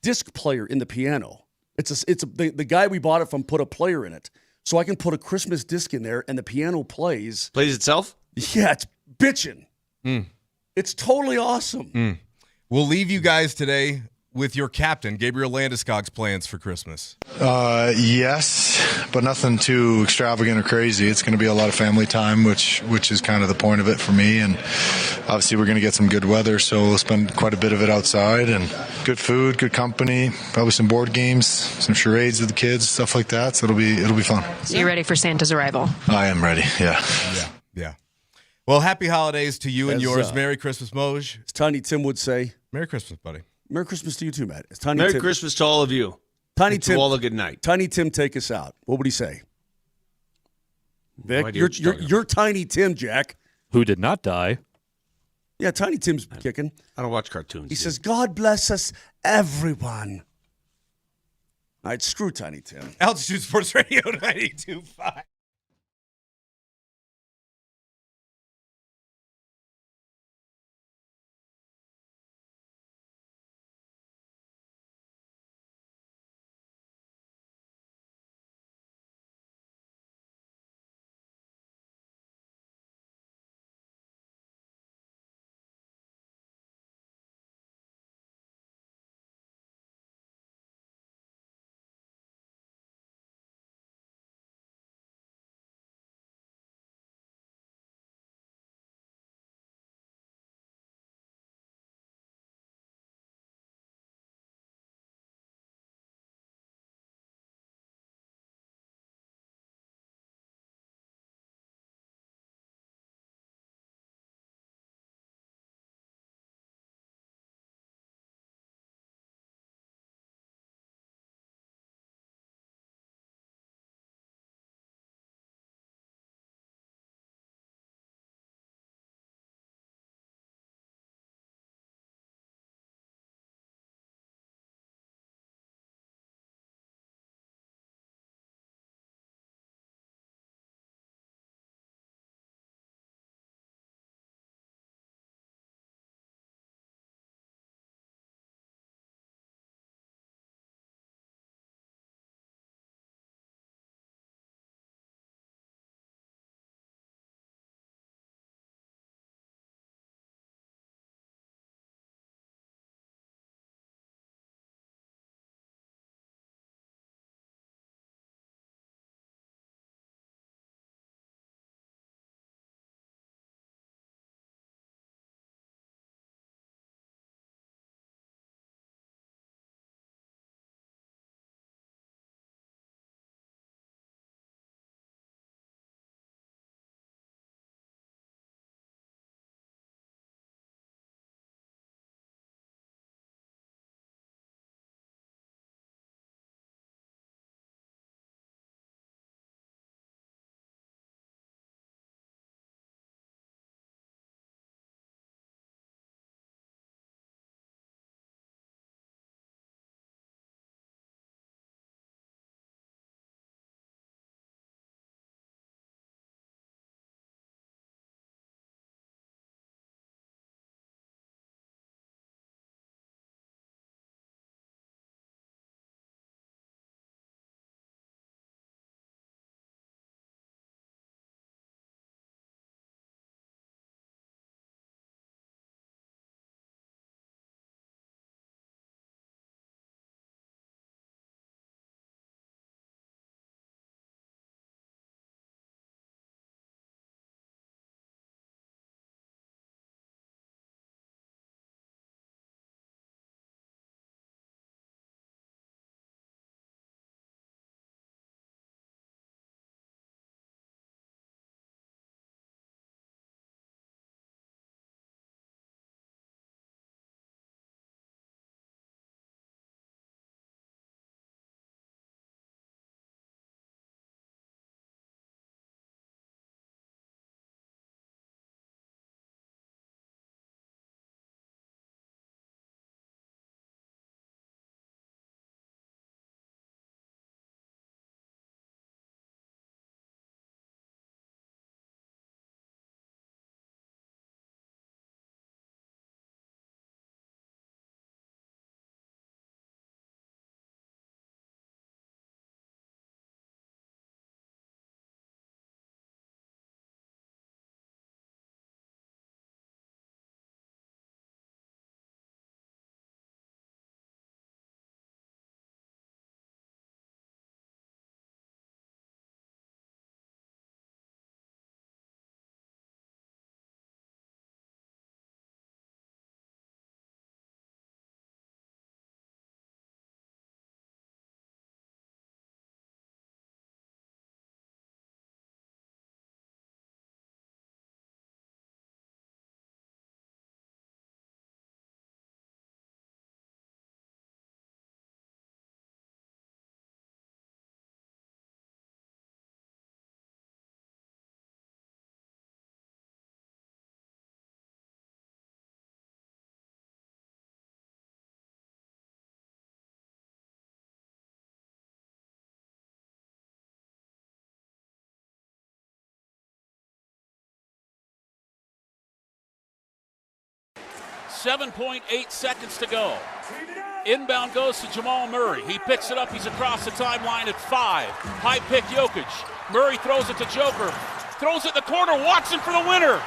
disc player in the piano. The guy we bought it from put a player in it. So I can put a Christmas disc in there and the piano plays. Plays itself? Yeah, it's bitching. It's totally awesome. We'll leave you guys today with your captain, Gabriel Landeskog's plans for Christmas. Yes, but nothing too extravagant or crazy. It's going to be a lot of family time, which is kind of the point of it for me. And obviously we're going to get some good weather, so we'll spend quite a bit of it outside. And good food, good company, probably some board games, some charades with the kids, stuff like that. So it'll be fun. So you ready for Santa's arrival? I am ready, yeah. Yeah. Well, happy holidays to you and As, yours. Merry Christmas, Moj. As Tiny Tim would say. Merry Christmas, buddy. Merry Christmas to you too, Matt. Merry Christmas to all of you. Tiny and Tim. to all a good night. Tiny Tim, take us out. What would he say? Vic, idea what you're Tiny Tim, Jack. Who did not die. Yeah, Tiny Tim's kicking. I don't watch cartoons. He says, God bless us, everyone. All right, screw Tiny Tim. Altitude Sports Radio 92.5. 7.8 seconds to go. Inbound goes to Jamal Murray. He picks it up. He's across the timeline at 5. High pick Jokic. Murray throws it to Joker. Throws it in the corner. Watson for the winner.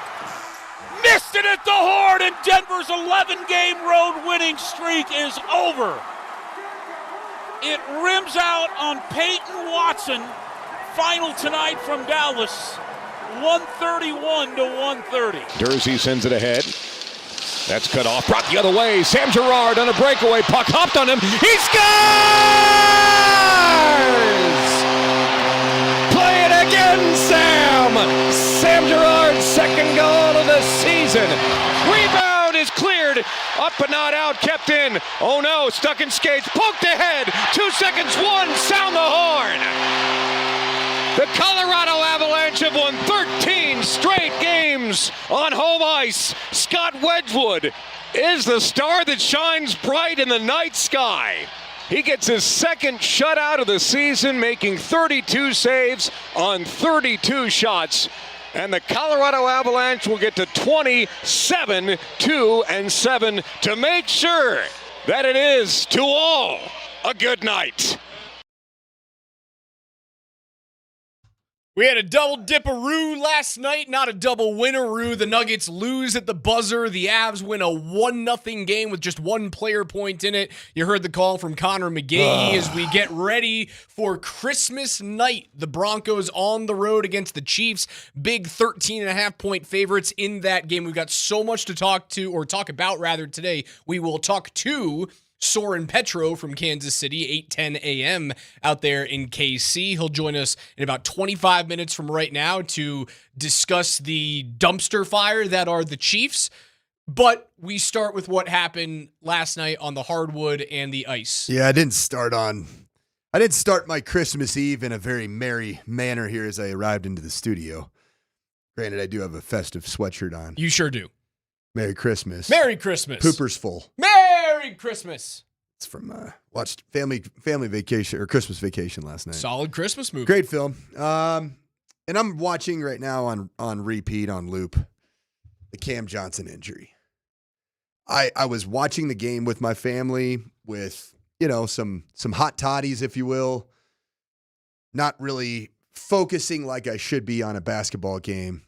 Missed it at the horn, and Denver's 11-game road winning streak is over. It rims out on Peyton Watson. Final tonight from Dallas. 131 to 130. Jersey sends it ahead. That's cut off. Brought the other way. Sam Girard on a breakaway. Puck hopped on him. He scores! Play it again, Sam! Sam Girard's second goal of the season. Rebound is cleared. Up but not out. Kept in. Oh no. Stuck in skates. Poked ahead. 2 seconds. 1. Sound the horn. The Colorado Avalanche have won 13 straight games on home ice. Scott Wedgwood is the star that shines bright in the night sky. He gets his second shutout of the season, making 32 saves on 32 shots. And the Colorado Avalanche will get to 27-2-7 to make sure that it is, to all, a good night. We had a double dipperoo last night, not a double winneroo. The Nuggets lose at the buzzer. The Avs win a 1-0 game with just 1 player point in it. You heard the call from Connor McGahee as we get ready for Christmas night. The Broncos on the road against the Chiefs. Big 13.5-point favorites in that game. We've got so much to talk about today. We will talk to Soren Petro from Kansas City, 8:10 a.m. out there in KC. He'll join us in about 25 minutes from right now to discuss the dumpster fire that are the Chiefs. But we start with what happened last night on the hardwood and the ice. Yeah, I didn't start my Christmas Eve in a very merry manner here as I arrived into the studio. Granted, I do have a festive sweatshirt on. You sure do. Merry Christmas. Merry Christmas. Pooper's full. Merry Christmas. It's from watched family vacation or Christmas Vacation last night. Solid Christmas movie. Great film. And I'm watching right now on repeat on loop the Cam Johnson injury. I was watching the game with my family with, some hot toddies, if you will. Not really focusing like I should be on a basketball game.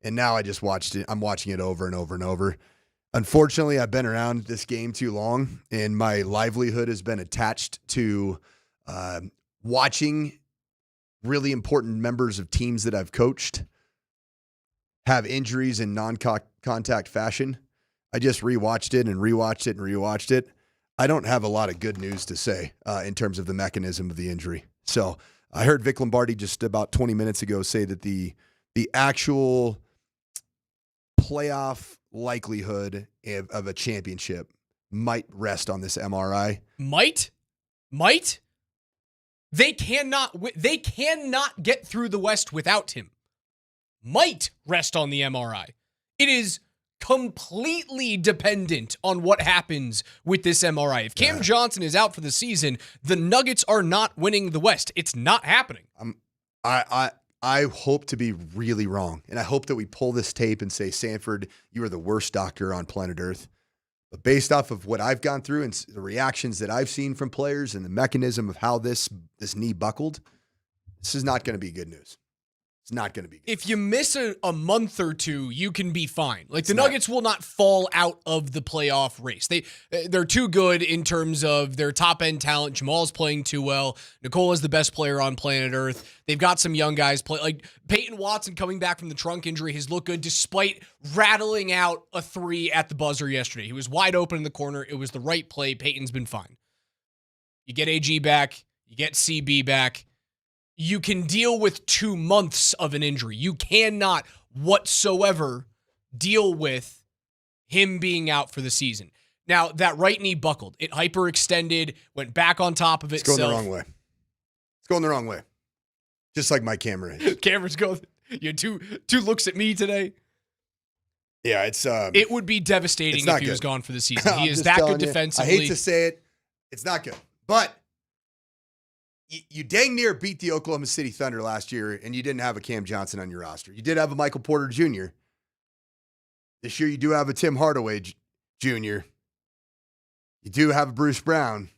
And now I just watched it. I'm watching it over and over and over. Unfortunately, I've been around this game too long, and my livelihood has been attached to watching really important members of teams that I've coached have injuries in non-contact fashion. I just rewatched it and rewatched it and rewatched it. I don't have a lot of good news to say in terms of the mechanism of the injury. So I heard Vic Lombardi just about 20 minutes ago say that the actual playoff likelihood of a championship might rest on this MRI. Might? They cannot get through the West without him. Might rest on the MRI. It is completely dependent on what happens with this MRI. If Cam Johnson is out for the season, the Nuggets are not winning the West. It's not happening. I hope to be really wrong, and I hope that we pull this tape and say, Sanford, you are the worst doctor on planet Earth. But based off of what I've gone through and the reactions that I've seen from players and the mechanism of how this knee buckled, this is not going to be good news. It's not going to be good. If you miss a month or two, you can be fine. Like the Nuggets will not fall out of the playoff race. They're too good in terms of their top-end talent. Jamal's playing too well. Nicola's the best player on planet Earth. They've got some young guys play. Like Peyton Watson coming back from the trunk injury has looked good despite rattling out a 3 at the buzzer yesterday. He was wide open in the corner. It was the right play. Peyton's been fine. You get AG back. You get CB back. You can deal with 2 months of an injury. You cannot whatsoever deal with him being out for the season. Now, that right knee buckled. It hyperextended, went back on top of itself. It's going the wrong way. It's going the wrong way. Just like my camera is. Camera's going. You had two looks at me today. Yeah, it's it would be devastating if he was gone for the season. He is that good defensively. I hate to say it. It's not good. But you dang near beat the Oklahoma City Thunder last year, and you didn't have a Cam Johnson on your roster. You did have a Michael Porter Jr. This year you do have a Tim Hardaway Jr. You do have a Bruce Brown.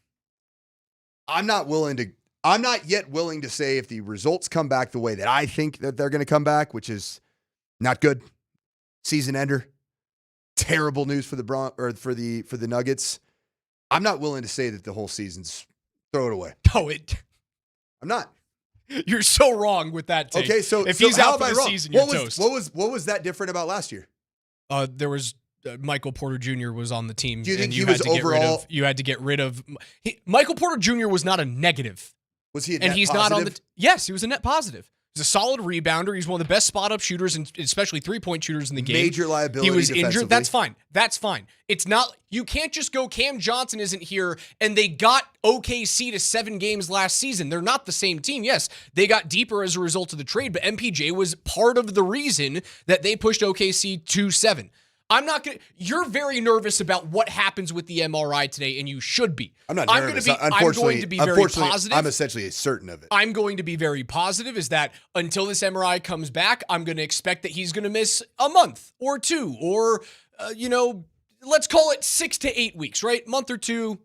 I'm not yet willing to say if the results come back the way that I think that they're going to come back, which is not good. Season ender. Terrible news for the Nuggets. I'm not willing to say that the whole season's throw it away. I'm not. You're so wrong with that take. Okay, so if so he's how out for am I the wrong? season, you're toast. What was that different about last year? There was Michael Porter Jr. was on the team. Do you think and he was overall? You had to get rid of Michael Porter Jr. was not a negative. Was he a net and he's positive? not on the. Yes, he was a net positive. He's a solid rebounder. He's one of the best spot-up shooters, and especially three-point shooters in the game. Major liability. He was injured. That's fine. That's fine. It's not. You can't just go. Cam Johnson isn't here, and they got OKC to 7 games last season. They're not the same team. Yes, they got deeper as a result of the trade, but MPJ was part of the reason that they pushed OKC to 7. I'm not going to. You're very nervous about what happens with the MRI today, and you should be. I'm not nervous. I'm going to be very positive. I'm essentially certain of it. I'm going to be very positive is that until this MRI comes back, I'm going to expect that he's going to miss a month or 2 or, let's call it 6 to 8 weeks, right? Month or 2,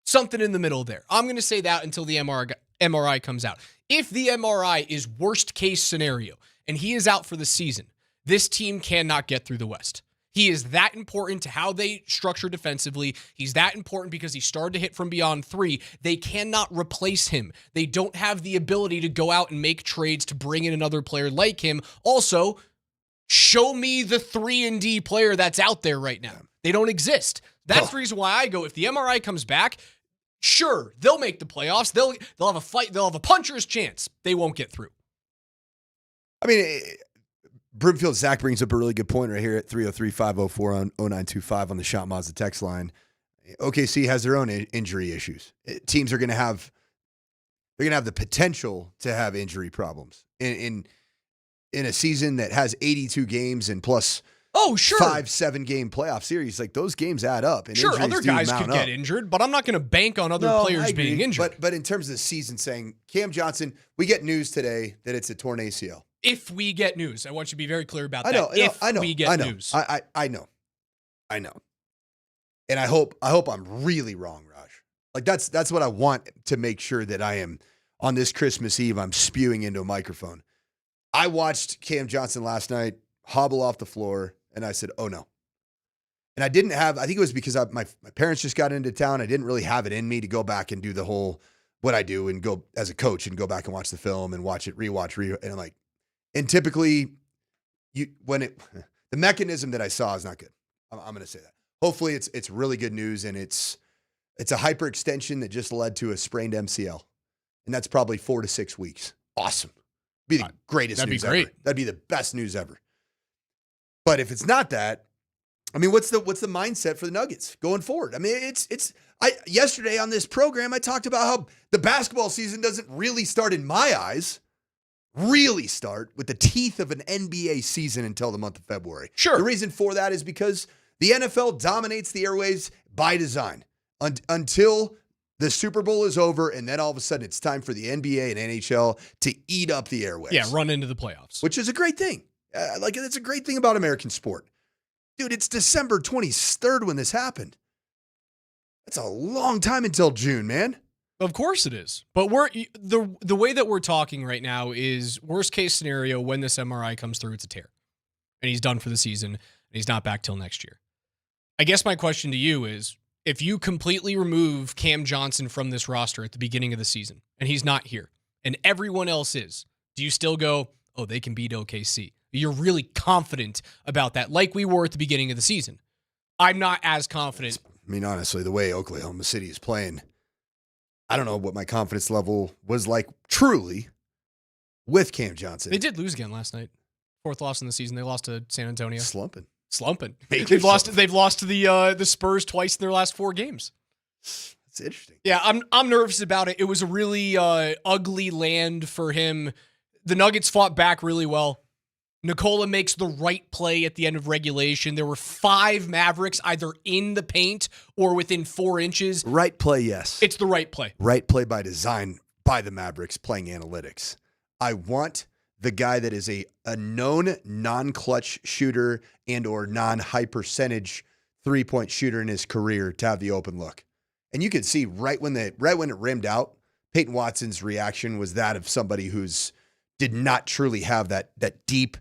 something in the middle there. I'm going to say that until the MRI comes out. If the MRI is worst case scenario and he is out for the season, this team cannot get through the West. He is that important to how they structure defensively. He's that important because he started to hit from beyond 3. They cannot replace him. They don't have the ability to go out and make trades to bring in another player like him. Also, show me the 3-and-D player that's out there right now. They don't exist. That's the reason why I go, if the MRI comes back, sure, they'll make the playoffs. They'll have a fight. They'll have a puncher's chance. They won't get through. I mean, Broomfield Zach brings up a really good point right here at 303-504-0925 on the Shot Mazda text line. OKC has their own injury issues. Teams are going to have the potential to have injury problems in a season that has 82 games and plus 5-7 game playoff series. Like those games add up. And sure, other guys could get injured, but I'm not going to bank on other players being injured. But in terms of the season, saying Cam Johnson, we get news today that it's a torn ACL. If we get news, I want you to be very clear about that. I know. We get news. I know. And I hope I'm really wrong, Raj. Like that's what I want to make sure that I am on this Christmas Eve. I'm spewing into a microphone. I watched Cam Johnson last night hobble off the floor, and I said, "Oh no." And I think it was because my parents just got into town. I didn't really have it in me to go back and do the whole what I do and go as a coach and go back and watch the film and watch it, rewatch. And I'm like. And typically, the mechanism that I saw is not good. I'm going to say that. Hopefully, it's really good news, and it's a hyperextension that just led to a sprained MCL, and that's probably 4 to 6 weeks. Awesome, be the greatest news ever. That'd be the best news ever. But if it's not that, I mean, what's the mindset for the Nuggets going forward? I mean, yesterday on this program, I talked about how the basketball season doesn't really start in my eyes. Really start with the teeth of an NBA season until the month of February. Sure. The reason for that is because the NFL dominates the airwaves by design until the Super Bowl is over, and then all of a sudden it's time for the NBA and NHL to eat up the airwaves. Yeah, run into the playoffs. Which is a great thing. It's a great thing about American sport. Dude, it's December 23rd when this happened. That's a long time until June, man. Of course it is. But the way that we're talking right now is worst case scenario when this MRI comes through, it's a tear. And he's done for the season, and he's not back till next year. I guess my question to you is, if you completely remove Cam Johnson from this roster at the beginning of the season, and he's not here, and everyone else is, do you still go, oh, they can beat OKC? You're really confident about that, like we were at the beginning of the season. I'm not as confident. I mean, honestly, the way Oklahoma City is playing, I don't know what my confidence level was like truly with Cam Johnson. They did lose again last night. 4th loss in the season. They lost to San Antonio. Slumping. They've lost to the Spurs twice in their last 4 games. It's interesting. Yeah, I'm nervous about it. It was a really ugly land for him. The Nuggets fought back really well. Nikola makes the right play at the end of regulation. There were 5 Mavericks either in the paint or within 4 inches. Right play, yes. It's the right play. Right play by design by the Mavericks playing analytics. I want the guy that is a known non-clutch shooter and or non-high percentage 3-point shooter in his career to have the open look. And you could see right when it rimmed out, Peyton Watson's reaction was that of somebody who's did not truly have that deep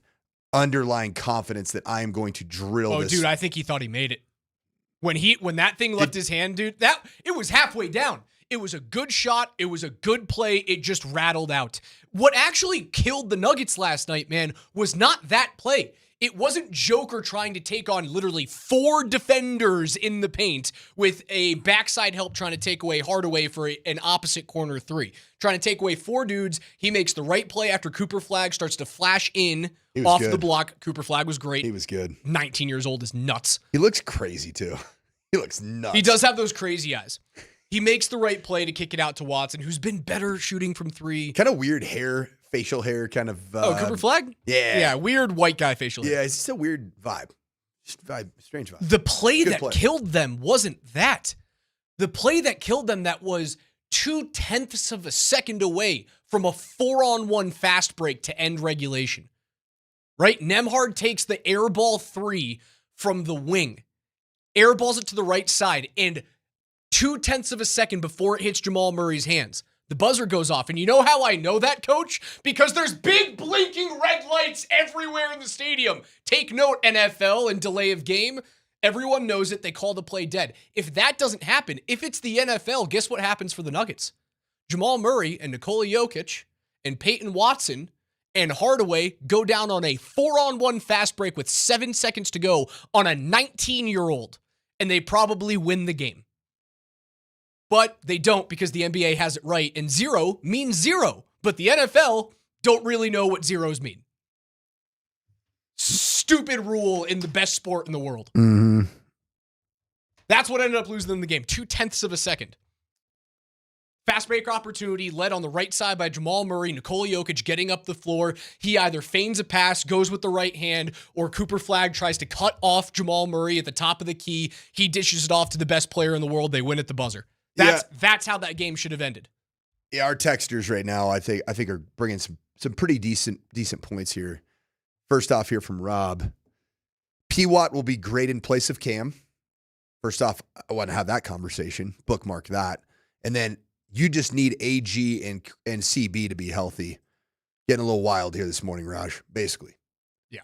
underlying confidence that I am going to drill this. Dude, I think he thought he made it. When that thing left his hand, dude, it was halfway down. It was a good shot. It was a good play. It just rattled out. What actually killed the Nuggets last night, man, was not that play. It wasn't Joker trying to take on literally 4 defenders in the paint with a backside help trying to take away Hardaway for an opposite corner 3. Trying to take away 4 dudes. He makes the right play after Cooper Flagg starts to flash in off the block. Cooper Flagg was great. He was good. 19 years old is nuts. He looks crazy, too. He looks nuts. He does have those crazy eyes. He makes the right play to kick it out to Watson, who's been better shooting from 3. Kind of weird hair. Facial hair kind of... Cooper Flagg? Yeah. Yeah, weird white guy facial hair. Yeah, it's just a weird vibe. Strange vibe. The play that killed them wasn't that. The play that killed them that was 0.2 of a second away from a 4-on-1 fast break to end regulation. Right? Nembhard takes the air ball 3 from the wing. Airballs it to the right side, and 0.2 of a second before it hits Jamal Murray's hands, the buzzer goes off. And you know how I know that, Coach? Because there's big blinking red lights everywhere in the stadium. Take note, NFL, and delay of game. Everyone knows it. They call the play dead. If that doesn't happen, if it's the NFL, guess what happens for the Nuggets? Jamal Murray and Nikola Jokic and Peyton Watson and Hardaway go down on a 4-on-1 fast break with 7 seconds to go on a 19-year-old, and they probably win the game. But they don't, because the NBA has it right, and 0 means 0. But the NFL don't really know what zeros mean. Stupid rule in the best sport in the world. Mm-hmm. That's what ended up losing them the game. 0.2 of a second. Fast break opportunity led on the right side by Jamal Murray. Nikola Jokic getting up the floor. He either feigns a pass, goes with the right hand, or Cooper Flagg tries to cut off Jamal Murray at the top of the key. He dishes it off to the best player in the world. They win at the buzzer. That's how that game should have ended. Yeah, our texters right now, I think are bringing some pretty decent points here. First off, here from Rob, P-Watt will be great in place of Cam. First off, I want to have that conversation. Bookmark that, and then you just need AG and CB to be healthy. Getting a little wild here this morning, Raj. Basically, yeah.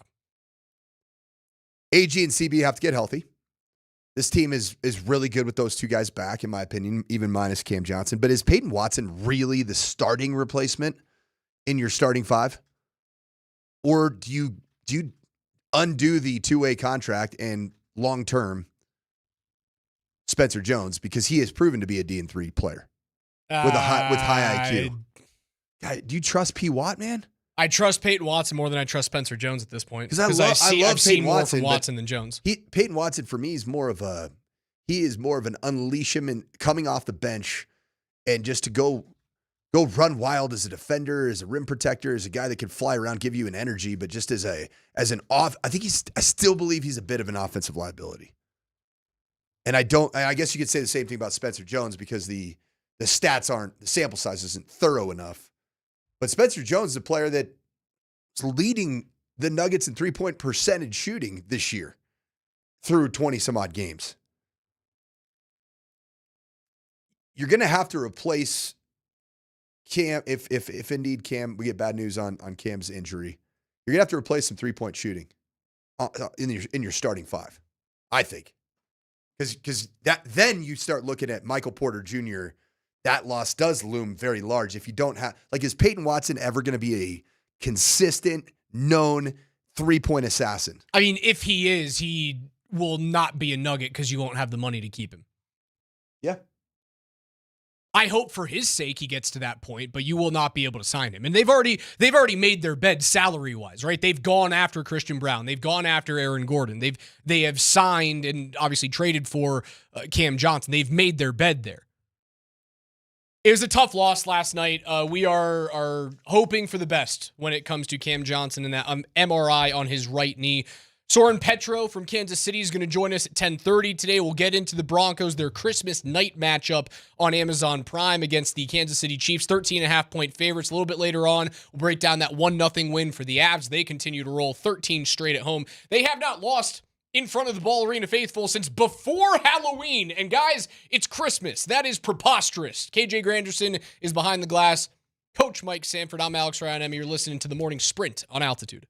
AG and CB have to get healthy. This team is really good with those 2 guys back, in my opinion, even minus Cam Johnson. But is Peyton Watson really the starting replacement in your starting 5? Or do you undo the 2-way contract and long-term Spencer Jones, because he has proven to be a D&3 player with high IQ? God, do you trust P. Watt, man? I trust Peyton Watson more than I trust Spencer Jones at this point. Because I've seen more from Watson than Jones. Peyton Watson, for me, is more of an unleash him and coming off the bench and just to go run wild as a defender, as a rim protector, as a guy that can fly around, give you an energy, but just as an off. I still believe he's a bit of an offensive liability. And I guess you could say the same thing about Spencer Jones, because the stats the sample size isn't thorough enough. But Spencer Jones is a player that's leading the Nuggets in 3-point percentage shooting this year through 20-some-odd games. You're going to have to replace Cam, if indeed Cam, we get bad news on Cam's injury, you're going to have to replace some 3-point shooting in your starting 5, I think. Because then you start looking at Michael Porter Jr., that loss does loom very large. If you don't have, is Peyton Watson ever going to be a consistent, known 3-point assassin? I mean, if he is, he will not be a Nugget because you won't have the money to keep him. Yeah. I hope for his sake he gets to that point, but you will not be able to sign him. And they've already made their bed salary-wise, right? They've gone after Christian Brown. They've gone after Aaron Gordon. They have signed and obviously traded for Cam Johnson. They've made their bed there. It was a tough loss last night. We are hoping for the best when it comes to Cam Johnson and that MRI on his right knee. Soren Petro from Kansas City is going to join us at 10:30 today. We'll get into the Broncos, their Christmas night matchup on Amazon Prime against the Kansas City Chiefs, 13.5-point favorites. A little bit later on, we'll break down that 1-0 win for the Avs. They continue to roll 13 straight at home. They have not lost in front of the Ball Arena faithful since before Halloween. And guys, it's Christmas. That is preposterous. KJ Granderson is behind the glass. Coach Mike Sanford. I'm Alex Ryan. You're listening to the Morning Sprint on Altitude.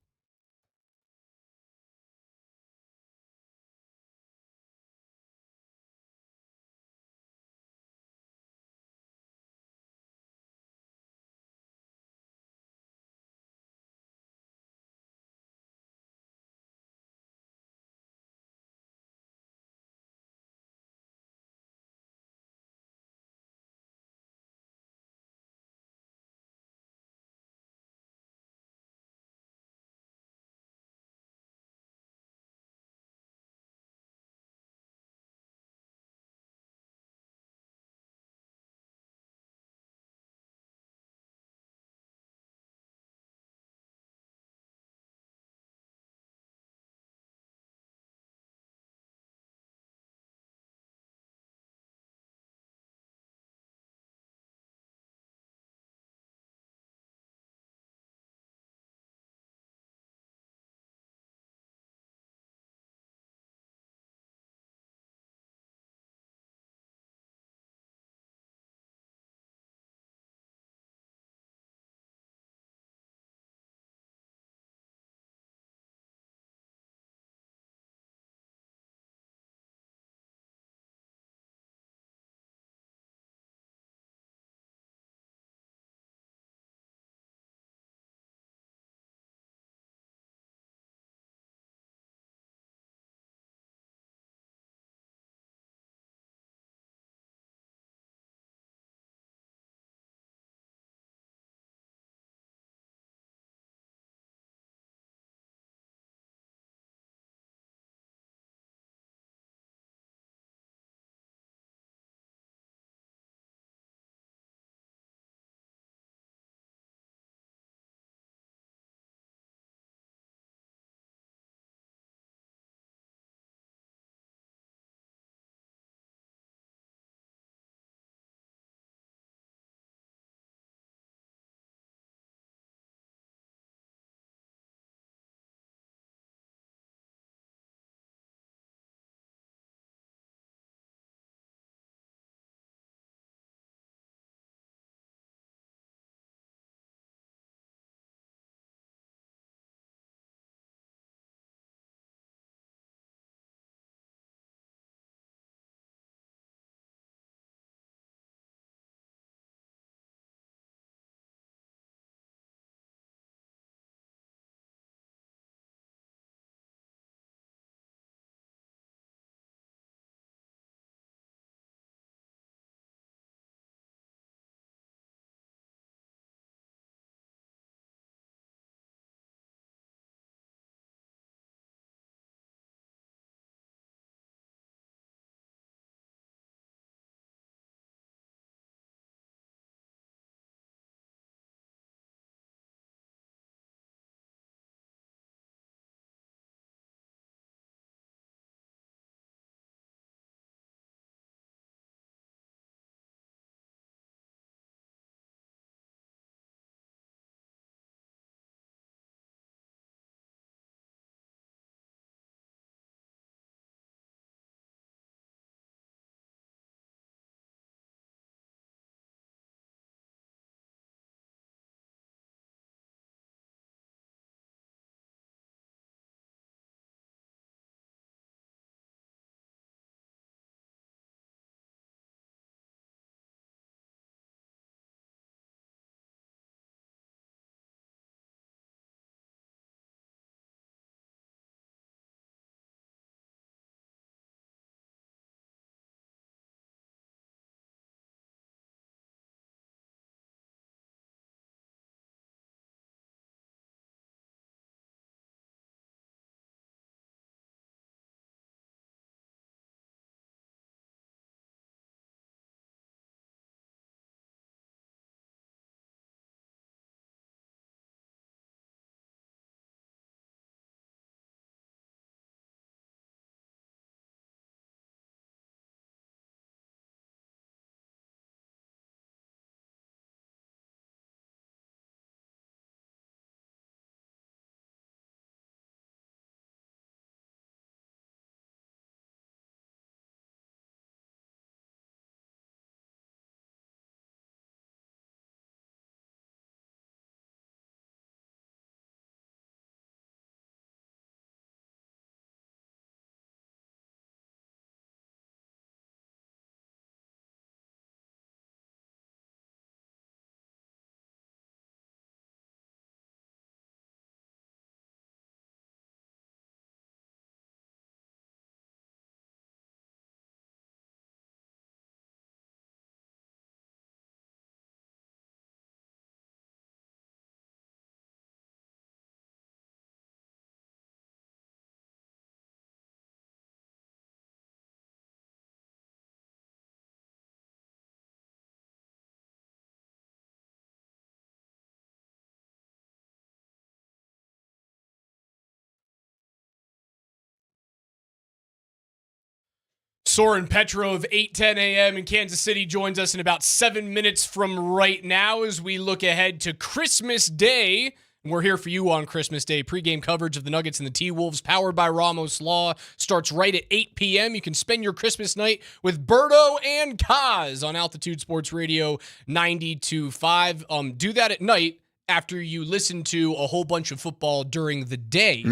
Soren Petrov, 8:10 a.m. in Kansas City, joins us in about 7 minutes from right now as we look ahead to Christmas Day. We're here for you on Christmas Day. Pre-game coverage of the Nuggets and the T-Wolves, powered by Ramos Law, starts right at 8 p.m. You can spend your Christmas night with Berto and Kaz on Altitude Sports Radio 92.5. Do that at night after you listen to a whole bunch of football during the day,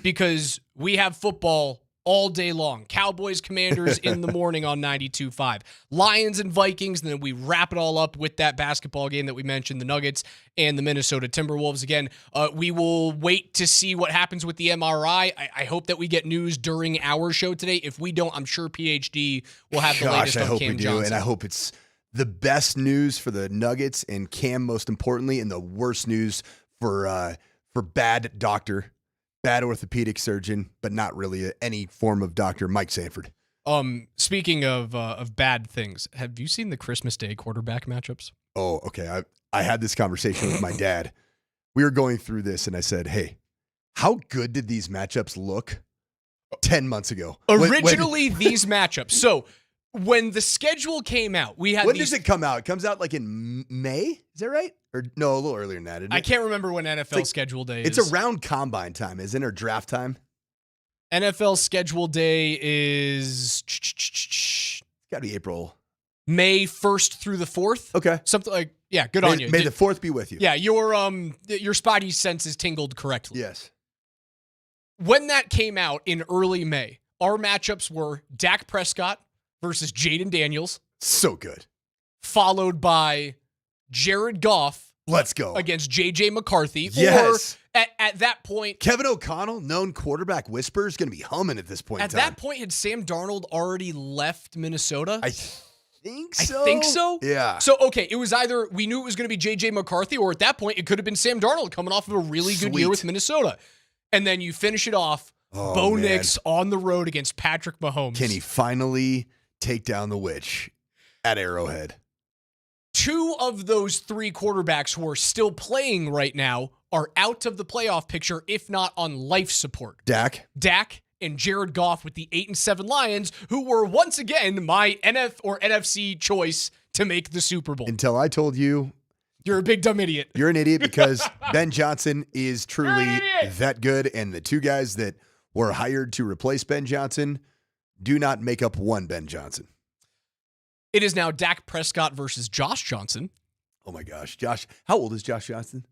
because we have football all day long. Cowboys, Commanders in the morning on 92.5. Lions and Vikings, and then we wrap it all up with that basketball game that we mentioned, the Nuggets and the Minnesota Timberwolves. Again, we will wait to see what happens with the MRI. I hope that we get news during our show today. If we don't, I'm sure PhD will have the latest on Cam Johnson. And I hope it's the best news for the Nuggets and Cam, most importantly, and the worst news for bad doctor. Bad orthopedic surgeon, but not really any form of doctor, Mike Sanford. Speaking of bad things, have you seen the Christmas Day quarterback matchups? Oh, okay. I had this conversation with my dad. We were going through this, and I said, hey, how good did these matchups look 10 months ago? Originally, these matchups. So when the schedule came out, we had When does it come out? It comes out like in May? Is that right? Or no, a little earlier than that, isn't it? I can't remember when NFL schedule day is. It's around combine time, isn't it? Or draft time? NFL schedule day is... It's got to be April. May 1st through the 4th. Okay. Something like, yeah, good on you. May the 4th be with you. Yeah, your spidey senses tingled correctly. Yes. When that came out in early May, our matchups were Dak Prescott versus Jaden Daniels. So good. Followed by Jared Goff. Let's go. Against J.J. McCarthy. Yes. Or at that point, Kevin O'Connell, known quarterback whisperer, is going to be humming at this point in time. At that point, had Sam Darnold already left Minnesota? I think so. I think so? Yeah. So, okay, it was either we knew it was going to be J.J. McCarthy, or at that point, it could have been Sam Darnold coming off of a really good year with Minnesota. And then you finish it off, Bo Nix on the road against Patrick Mahomes. Can he finally take down the witch at Arrowhead? 2 of those 3 quarterbacks who are still playing right now are out of the playoff picture, if not on life support. Dak and Jared Goff with the 8-7 Lions, who were once again my NFC choice to make the Super Bowl. Until I told you, you're a big dumb idiot. You're an idiot because Ben Johnson is truly that good, and the 2 guys that were hired to replace Ben Johnson do not make up one Ben Johnson. It is now Dak Prescott versus Josh Johnson. Oh my gosh. Josh, how old is Josh Johnson?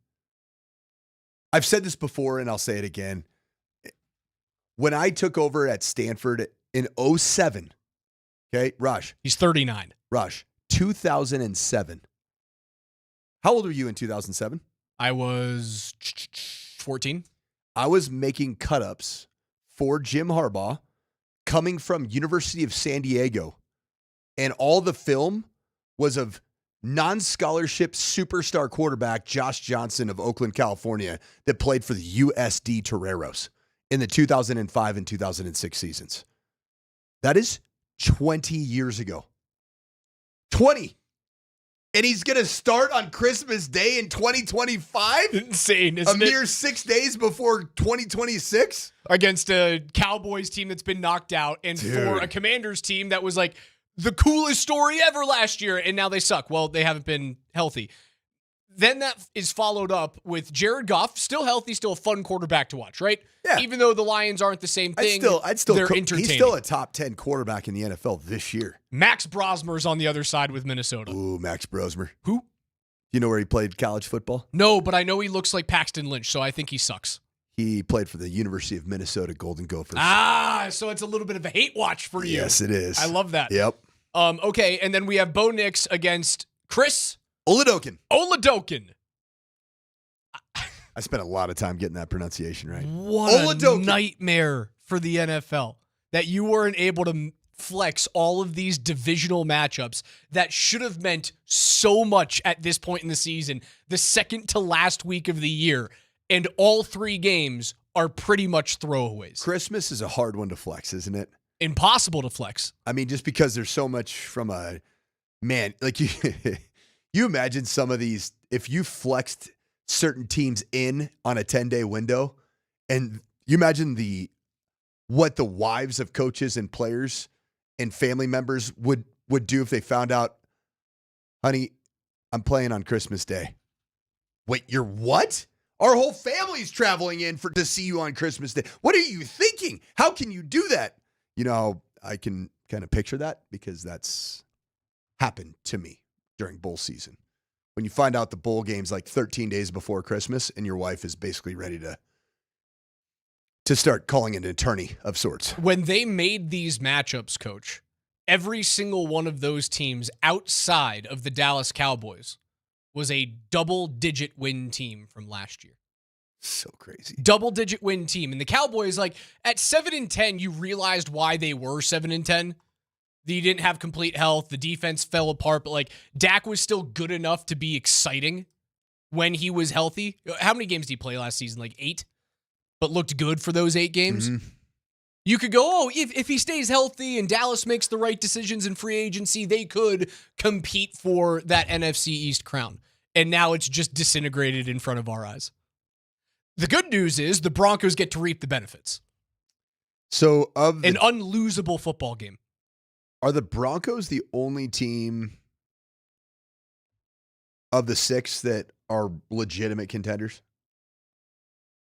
I've said this before and I'll say it again. When I took over at Stanford in 2007, okay, Rush. He's 39. Rush, 2007. How old were you in 2007? I was 14. I was making cut-ups for Jim Harbaugh coming from University of San Diego. And all the film was of non-scholarship superstar quarterback Josh Johnson of Oakland, California, that played for the USD Toreros in the 2005 and 2006 seasons. That is 20 years ago. 20. And he's going to start on Christmas Day in 2025? Insane, isn't it? A mere 6 days before 2026? Against a Cowboys team that's been knocked out, and for a Commanders team that was like the coolest story ever last year, and now they suck. Well, they haven't been healthy. Then that is followed up with Jared Goff, still healthy, still a fun quarterback to watch, right? Yeah. Even though the Lions aren't the same thing, they're entertaining. He's still a top 10 quarterback in the NFL this year. Max Brosmer's on the other side with Minnesota. Ooh, Max Brosmer. Who? You know where he played college football? No, but I know he looks like Paxton Lynch, so I think he sucks. He played for the University of Minnesota Golden Gophers. So it's a little bit of a hate watch for you. Yes, it is. I love that. Yep. Okay, and then we have Bo Nix against Chris Oladokin. I spent a lot of time getting that pronunciation right. What a nightmare for the NFL that you weren't able to flex all of these divisional matchups that should have meant so much at this point in the season, the second to last week of the year, and all 3 games are pretty much throwaways. Christmas is a hard one to flex, isn't it? Impossible to flex. I mean, just because there's so much from a man, like you imagine some of these, if you flexed certain teams in on a 10-day window, and you imagine what the wives of coaches and players and family members would do if they found out, honey, I'm playing on Christmas Day. Wait, you're what? Our whole family's traveling in to see you on Christmas Day. What are you thinking? How can you do that? I can kind of picture that because that's happened to me during bowl season. When you find out the bowl game's like 13 days before Christmas and your wife is basically ready to start calling an attorney of sorts. When they made these matchups, Coach, every single one of those teams outside of the Dallas Cowboys was a double-digit win team from last year. So crazy. Double-digit win team. And the Cowboys, like, at 7-10, you realized why they were 7-10. You didn't have complete health. The defense fell apart. But, like, Dak was still good enough to be exciting when he was healthy. How many games did he play last season? Like 8? But looked good for those 8 games? Mm-hmm. You could go, if he stays healthy and Dallas makes the right decisions in free agency, they could compete for that NFC East crown. And now it's just disintegrated in front of our eyes. The good news is the Broncos get to reap the benefits. So an unlosable football game. Are the Broncos the only team of the 6 that are legitimate contenders?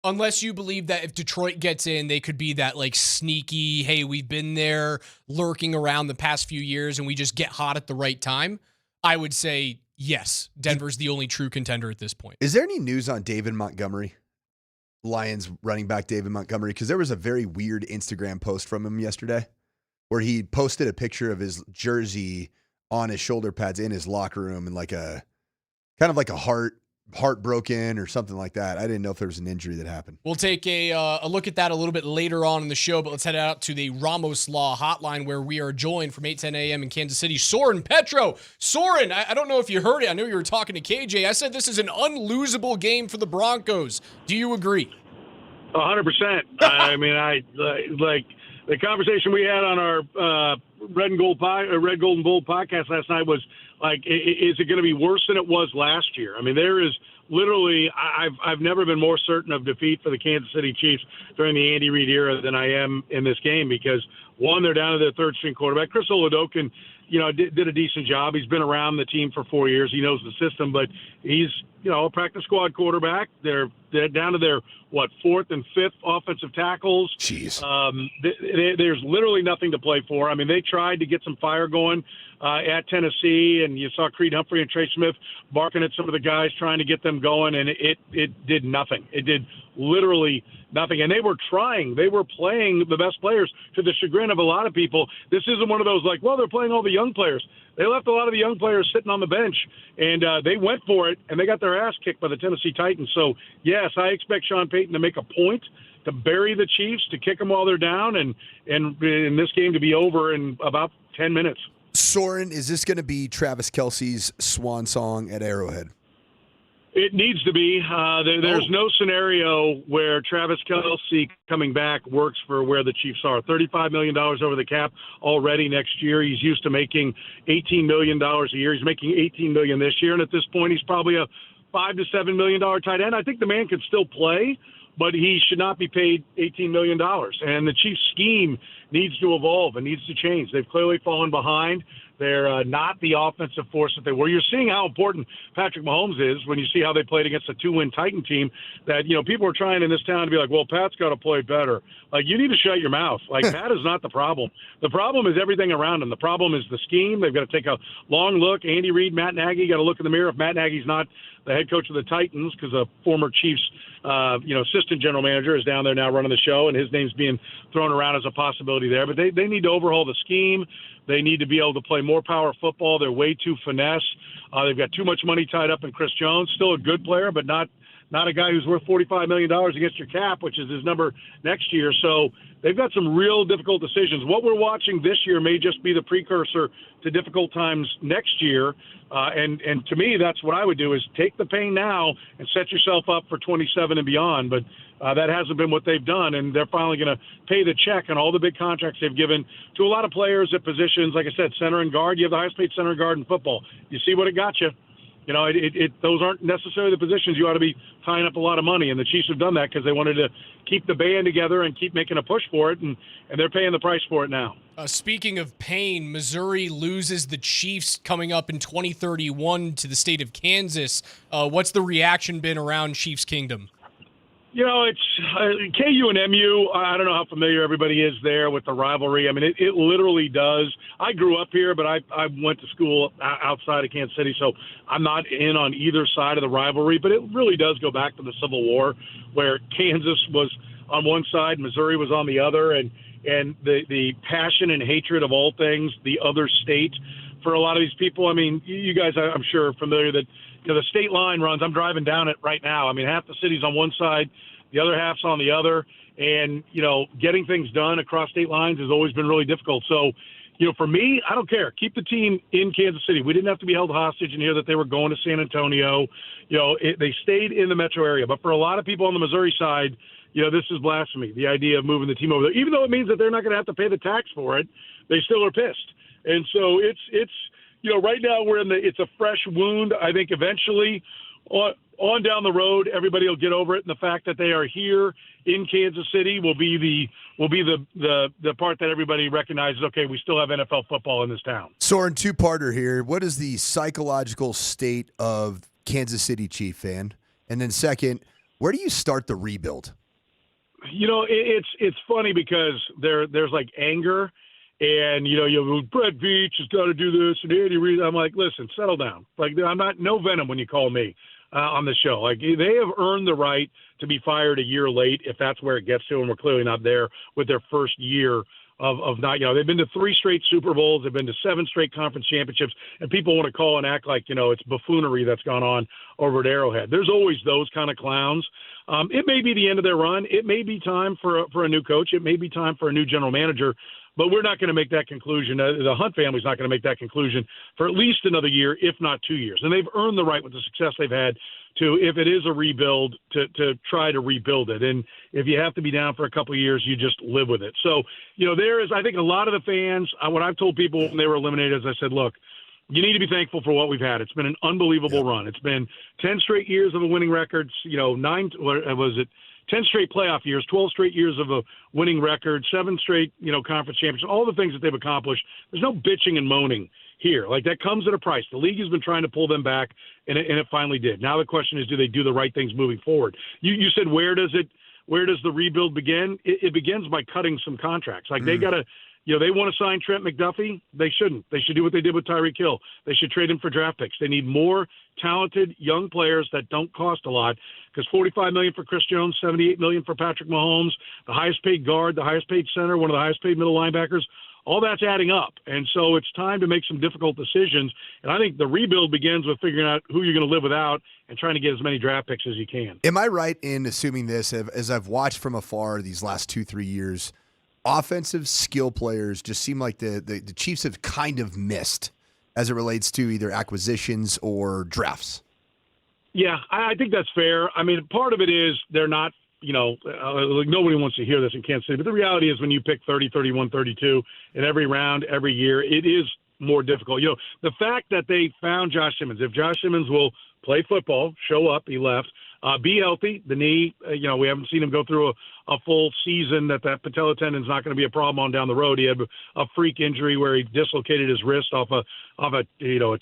Unless you believe that if Detroit gets in, they could be that like sneaky, hey, we've been there lurking around the past few years and we just get hot at the right time. I would say yes, Denver's the only true contender at this point. Is there any news on David Montgomery? Lions running back David Montgomery? Because there was a very weird Instagram post from him yesterday where he posted a picture of his jersey on his shoulder pads in his locker room and like a kind of like a heartbroken or something like that. I didn't know if there was an injury that happened. We'll take a look at that a little bit later on in the show, but let's head out to the Ramos Law hotline where we are joined from 8:10 a.m. in Kansas City. Soren Petro. Soren, I don't know if you heard it. I know you were talking to KJ. I said this is an unlosable game for the Broncos. Do you agree? 100%. I mean, like the conversation we had on our Red and Gold and Gold podcast last night was like, is it going to be worse than it was last year? I mean, there is literally, I've never been more certain of defeat for the Kansas City Chiefs during the Andy Reid era than I am in this game because, one, they're down to their third-string quarterback. Chris Oladokun, did a decent job. He's been around the team for 4 years. He knows the system, but he's, a practice squad quarterback. They're down to their, 4th and 5th offensive tackles. Jeez. There's literally nothing to play for. I mean, they tried to get some fire going at Tennessee, and you saw Creed Humphrey and Trey Smith barking at some of the guys trying to get them going, and it did nothing. It did literally nothing. And they were trying. They were playing the best players to the chagrin of a lot of people. This isn't one of those like, well, they're playing all the young players. They left a lot of the young players sitting on the bench, and they went for it, and they got their ass kicked by the Tennessee Titans. So, yes, I expect Sean Payton to make a point to bury the Chiefs, to kick them while they're down, and in this game to be over in about 10 minutes. Soren, is this going to be Travis Kelce's swan song at Arrowhead? It needs to be. There's no scenario where Travis Kelce coming back works for where the Chiefs are. $35 million over the cap already next year. He's used to making $18 million a year. He's making $18 million this year, and at this point, he's probably a $5 to $7 million tight end. I think the man could still play, but he should not be paid $18 million. And the Chiefs' scheme needs to evolve and needs to change. They've clearly fallen behind. They're not the offensive force that they were. You're seeing how important Patrick Mahomes is when you see how they played against a 2-win Titan team that, people are trying in this town to be like, well, Pat's got to play better. Like, you need to shut your mouth. Like, Pat is not the problem. The problem is everything around him. The problem is the scheme. They've got to take a long look. Andy Reid, Matt Nagy, got to look in the mirror. If Matt Nagy's not the head coach of the Titans, because a former Chiefs, assistant general manager is down there now running the show, and his name's being thrown around as a possibility there. But they need to overhaul the scheme. They need to be able to play more power football. They're way too finesse. They've got too much money tied up in Chris Jones. Still a good player, but not a guy who's worth $45 million against your cap, which is his number next year. So they've got some real difficult decisions. What we're watching this year may just be the precursor to difficult times next year. And to me, that's what I would do is take the pain now and set yourself up for 27 and beyond. But that hasn't been what they've done, and they're finally going to pay the check on all the big contracts they've given to a lot of players at positions, like I said, center and guard. You have the highest paid center and guard in football. You see what it got you. Those aren't necessarily the positions you ought to be tying up a lot of money, and the Chiefs have done that because they wanted to keep the band together and keep making a push for it, and they're paying the price for it now. Speaking of pain, Missouri loses the Chiefs coming up in 2031 to the state of Kansas. What's the reaction been around Chiefs Kingdom? You know, it's KU and MU. I don't know how familiar everybody is there with the rivalry. I mean, it literally does. I grew up here, but I went to school outside of Kansas City, so I'm not in on either side of the rivalry. But it really does go back to the Civil War, where Kansas was on one side, Missouri was on the other, and the passion and hatred of all things, the other state, for a lot of these people. I mean, you guys, I'm sure, are familiar that the state line runs. I'm driving down it right now. I mean, half the city's on one side, the other half's on the other, and getting things done across state lines has always been really difficult. So, for me, I don't care. Keep the team in Kansas City. We didn't have to be held hostage and hear that they were going to San Antonio. They stayed in the metro area. But for a lot of people on the Missouri side, this is blasphemy, the idea of moving the team over there. Even though it means that they're not going to have to pay the tax for it, they still are pissed. And so it's right now it's a fresh wound. I think eventually on down the road, everybody will get over it. And the fact that they are here in Kansas City will be the part that everybody recognizes, okay, we still have NFL football in this town. Soren, two-parter here. What is the psychological state of Kansas City Chief fan? And then second, where do you start the rebuild? It's funny because there's like anger. And, Brett Veach has got to do this, and Andy Reid. I'm like, listen, settle down. Like, I'm not no venom when you call me on the show. Like, they have earned the right to be fired a year late if that's where it gets to, and we're clearly not there with their first year of not. They've been to 3 straight Super Bowls. They've been to 7 straight conference championships, and people want to call and act like, it's buffoonery that's gone on over at Arrowhead. There's always those kind of clowns. It may be the end of their run. It may be time for a new coach. It may be time for a new general manager. But we're not going to make that conclusion. The Hunt family's not going to make that conclusion for at least another year, if not 2 years. And they've earned the right with the success they've had to, if it is a rebuild, to try to rebuild it. And if you have to be down for a couple of years, you just live with it. So, there is, I think, a lot of the fans, what I've told people when they were eliminated is I said, look, you need to be thankful for what we've had. It's been an unbelievable run. It's been 10 straight years of a winning record, 10 straight playoff years, 12 straight years of a winning record, 7 straight, conference championships, all the things that they've accomplished. There's no bitching and moaning here. Like, that comes at a price. The league has been trying to pull them back, and it finally did. Now the question is, do they do the right things moving forward? You said, where does the rebuild begin? It begins by cutting some contracts. Like, they got to, they want to sign Trent McDuffie. They shouldn't. They should do what they did with Tyreek Hill. They should trade him for draft picks. They need more talented young players that don't cost a lot, because $45 million for Chris Jones, $78 million for Patrick Mahomes, the highest paid guard, the highest paid center, one of the highest paid middle linebackers, all that's adding up. And so it's time to make some difficult decisions. And I think the rebuild begins with figuring out who you're going to live without and trying to get as many draft picks as you can. Am I right in assuming this, as I've watched from afar these last 2-3 years, offensive skill players just seem like the Chiefs have kind of missed as it relates to either acquisitions or drafts? Yeah, I think that's fair. I mean, part of it is they're not, like, nobody wants to hear this in Kansas City, but the reality is when you pick 30, 31, 32 in every round, every year, it is more difficult. The fact that they found Josh Simmons, if Josh Simmons will play football, show up, he left, be healthy, the knee, we haven't seen him go through a full season, that patella tendon is not going to be a problem on down the road. He had a freak injury where he dislocated his wrist off a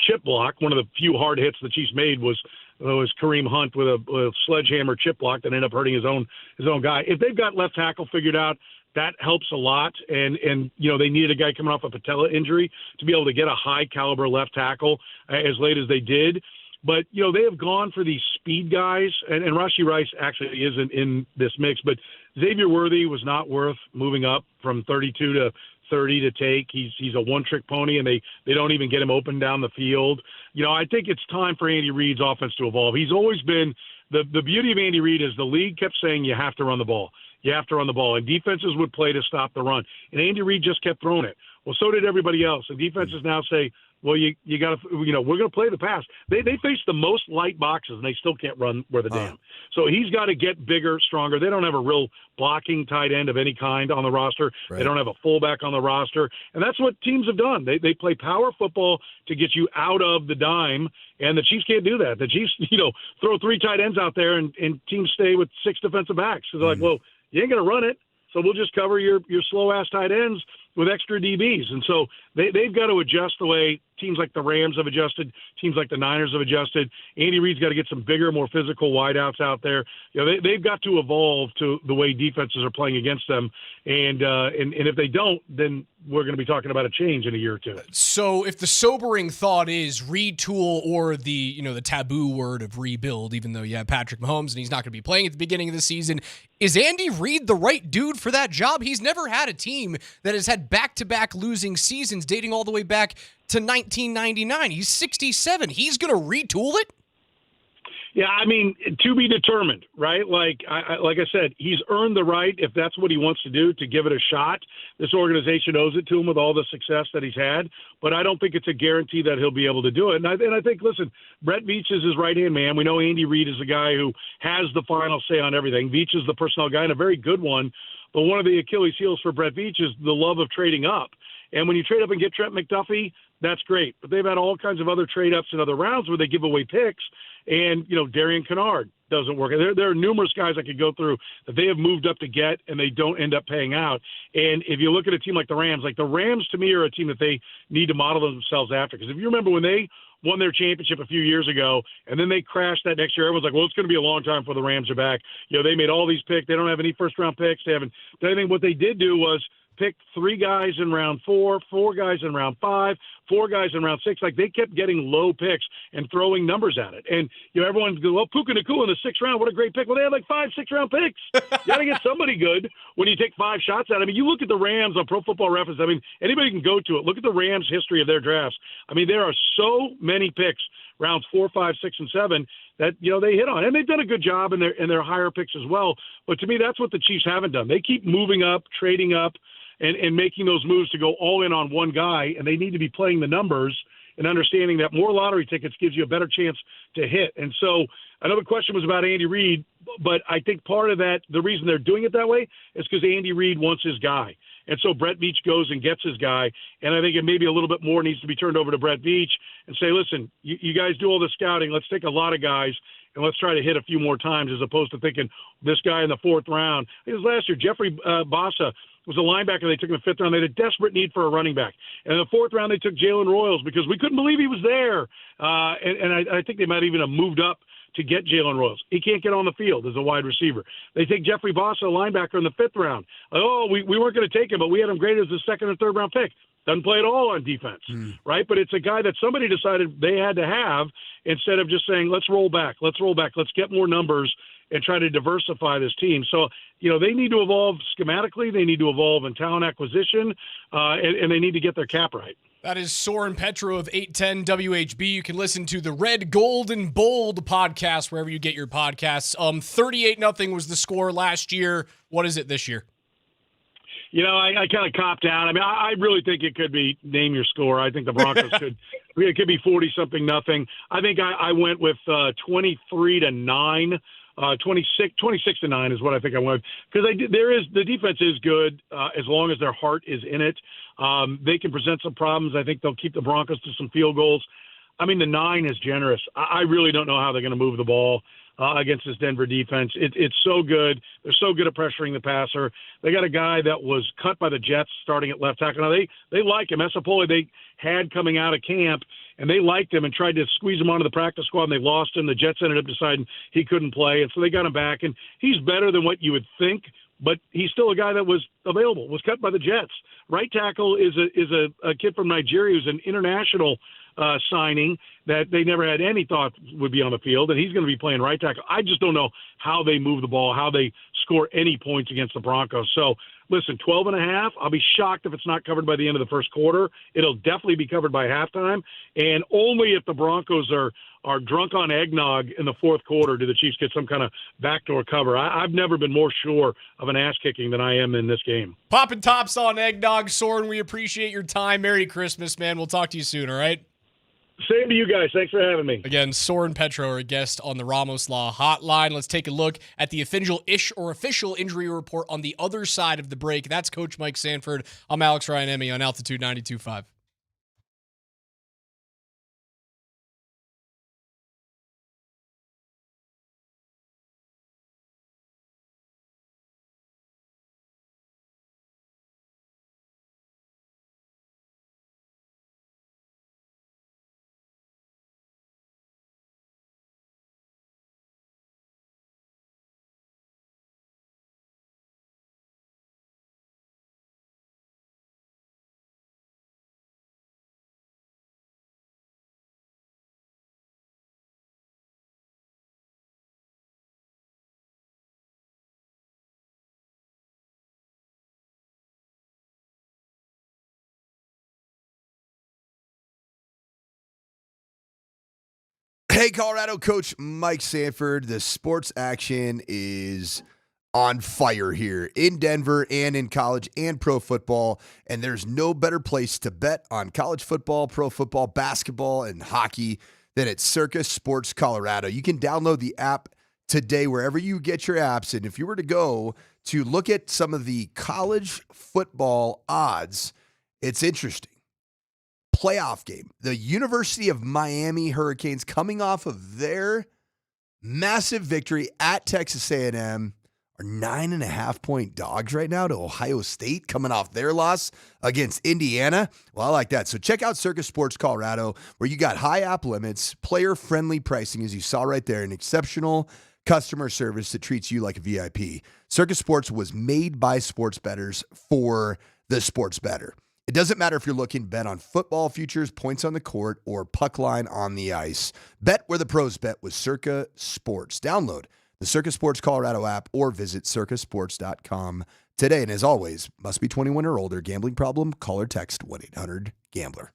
chip block. One of the few hard hits the Chiefs made was Kareem Hunt with a sledgehammer chip block that ended up hurting his own guy. If they've got left tackle figured out, that helps a lot. And they needed a guy coming off a patella injury to be able to get a high caliber left tackle as late as they did. But, they have gone for these speed guys, and Rashee Rice actually isn't in this mix, but Xavier Worthy was not worth moving up from 32 to 30 to take. He's a one-trick pony, and they don't even get him open down the field. I think it's time for Andy Reid's offense to evolve. He's always been the beauty of Andy Reid is the league kept saying you have to run the ball. You have to run the ball, and defenses would play to stop the run. And Andy Reid just kept throwing it. Well, so did everybody else. And defenses now say, well, you got to, we're going to play the pass. They face the most light boxes, and they still can't run worth a damn. So he's got to get bigger, stronger. They don't have a real blocking tight end of any kind on the roster. Right. They don't have a fullback on the roster. And that's what teams have done. They play power football to get you out of the dime, and the Chiefs can't do that. The Chiefs, throw 3 tight ends out there, and teams stay with 6 defensive backs. So they're like, well, you ain't going to run it. So we'll just cover your slow-ass tight ends, with extra DBs. And so they've got to adjust the way teams like the Rams have adjusted, teams like the Niners have adjusted. Andy Reid's got to get some bigger, more physical wideouts out there. They've got to evolve to the way defenses are playing against them. And if they don't, then we're going to be talking about a change in a year or two. So if the sobering thought is retool or the taboo word of rebuild, even though you have Patrick Mahomes and he's not going to be playing at the beginning of the season, is Andy Reid the right dude for that job? He's never had a team that has had back-to-back losing seasons dating all the way back to 1999. He's 67. He's going to retool it? Yeah, I mean, to be determined, right? Like I said, he's earned the right, if that's what he wants to do, to give it a shot. This organization owes it to him with all the success that he's had, but I don't think it's a guarantee that he'll be able to do it. And I think, listen, Brett Veach is his right-hand man. We know Andy Reid is the guy who has the final say on everything. Veach is the personnel guy and a very good one, but one of the Achilles heels for Brett Veach is the love of trading up. And when you trade up and get Trent McDuffie, that's great. But they've had all kinds of other trade-ups in other rounds where they give away picks. And, Darian Kennard doesn't work. There are numerous guys I could go through that they have moved up to get and they don't end up paying out. And if you look at a team like the Rams to me are a team that they need to model themselves after. Because if you remember when they won their championship a few years ago and then they crashed that next year, everyone's like, well, it's going to be a long time before the Rams are back. They made all these picks. They don't have any first-round picks. They haven't done anything. What they did do was pick 3 guys in round 4, 4 guys in round 5, 4 guys in round 6. Like, they kept getting low picks and throwing numbers at it. And, everyone goes, well, Puka Nacua in the 6th round, what a great pick. Well, they had like 5 6-round picks. You got to get somebody good when you take 5 shots at it. I mean, you look at the Rams on Pro Football Reference. I mean, anybody can go to it. Look at the Rams' history of their drafts. I mean, there are so many picks, rounds 4, 5, 6, and 7, that, they hit on. And they've done a good job in their higher picks as well. But to me, that's what the Chiefs haven't done. They keep moving up, trading up, and making those moves to go all in on one guy, and they need to be playing the numbers and understanding that more lottery tickets gives you a better chance to hit. And so I know the question was about Andy Reid, but I think part of that, the reason they're doing it that way is because Andy Reid wants his guy. And so Brett Veach goes and gets his guy. And I think it maybe a little bit more needs to be turned over to Brett Veach and say, listen, you guys do all the scouting. Let's take a lot of guys and let's try to hit a few more times as opposed to thinking this guy in the 4th round. It was last year, Jeffrey Bossa was a linebacker. They took in the 5th round. They had a desperate need for a running back. And in the 4th round, they took Jalen Royals because we couldn't believe he was there. And I think they might even have moved up to get Jalen Royals. He can't get on the field as a wide receiver. They take Jeffrey Bossa, a linebacker, in the 5th round. We weren't going to take him, but we had him graded as a 2nd or 3rd round pick. Doesn't play at all on defense, right? But it's a guy that somebody decided they had to have instead of just saying, let's roll back, let's get more numbers and try to diversify this team. So, they need to evolve schematically. They need to evolve in talent acquisition, and they need to get their cap right. That is Soren Petro of 810 WHB. You can listen to the Red, Gold, and Bold podcast wherever you get your podcasts. 38-0 was the score last year. What is it this year? I kind of copped out. I mean, I really think it could be name your score. I think the Broncos it could be 40-something nothing. I think I went with 23-9. 26-9 is what I think I went, because the defense is good as long as their heart is in it. They can present some problems. I think they'll keep the Broncos to some field goals. I mean, the 9 is generous. I really don't know how they're going to move the ball against this Denver defense. It's so good. They're so good at pressuring the passer. They got a guy that was cut by the Jets starting at left tackle. Now, they like him. Esapoli, they had coming out of camp, and they liked him and tried to squeeze him onto the practice squad, and they lost him. The Jets ended up deciding he couldn't play, and so they got him back. And he's better than what you would think, but he's still a guy that was available, was cut by the Jets. Right tackle is a kid from Nigeria who's an international signing that they never had any thought would be on the field, and he's going to be playing right tackle. I just don't know how they move the ball, how they score any points against the Broncos. So, listen, 12.5, I'll be shocked if it's not covered by the end of the first quarter. It'll definitely be covered by halftime, and only if the Broncos are drunk on eggnog in the 4th quarter do the Chiefs get some kind of backdoor cover. I've never been more sure of an ass-kicking than I am in this game. Popping tops on eggnog, Soren. We appreciate your time. Merry Christmas, man. We'll talk to you soon, all right? Same to you guys. Thanks for having me. Again, Soren Petro, our guest on the Ramos Law Hotline. Let's take a look at the official injury report on the other side of the break. That's Coach Mike Sanford. I'm Alex Ryan-Emmy on Altitude 92.5. Hey, Colorado coach Mike Sanford. The sports action is on fire here in Denver and in college and pro football. And there's no better place to bet on college football, pro football, basketball, and hockey than at Circus Sports Colorado. You can download the app today wherever you get your apps. And if you were to go to look at some of the college football odds, it's interesting. Playoff game. The University of Miami Hurricanes coming off of their massive victory at Texas A&M are 9.5-point dogs right now to Ohio State coming off their loss against Indiana. Well, I like that. So check out Circus Sports Colorado, where you got high app limits, player-friendly pricing, as you saw right there, and exceptional customer service that treats you like a VIP. Circus Sports was made by sports bettors for the sports bettor. It doesn't matter if you're looking to bet on football futures, points on the court, or puck line on the ice. Bet where the pros bet with Circa Sports. Download the Circa Sports Colorado app or visit circasports.com today. And as always, must be 21 or older. Gambling problem? Call or text 1-800-GAMBLER.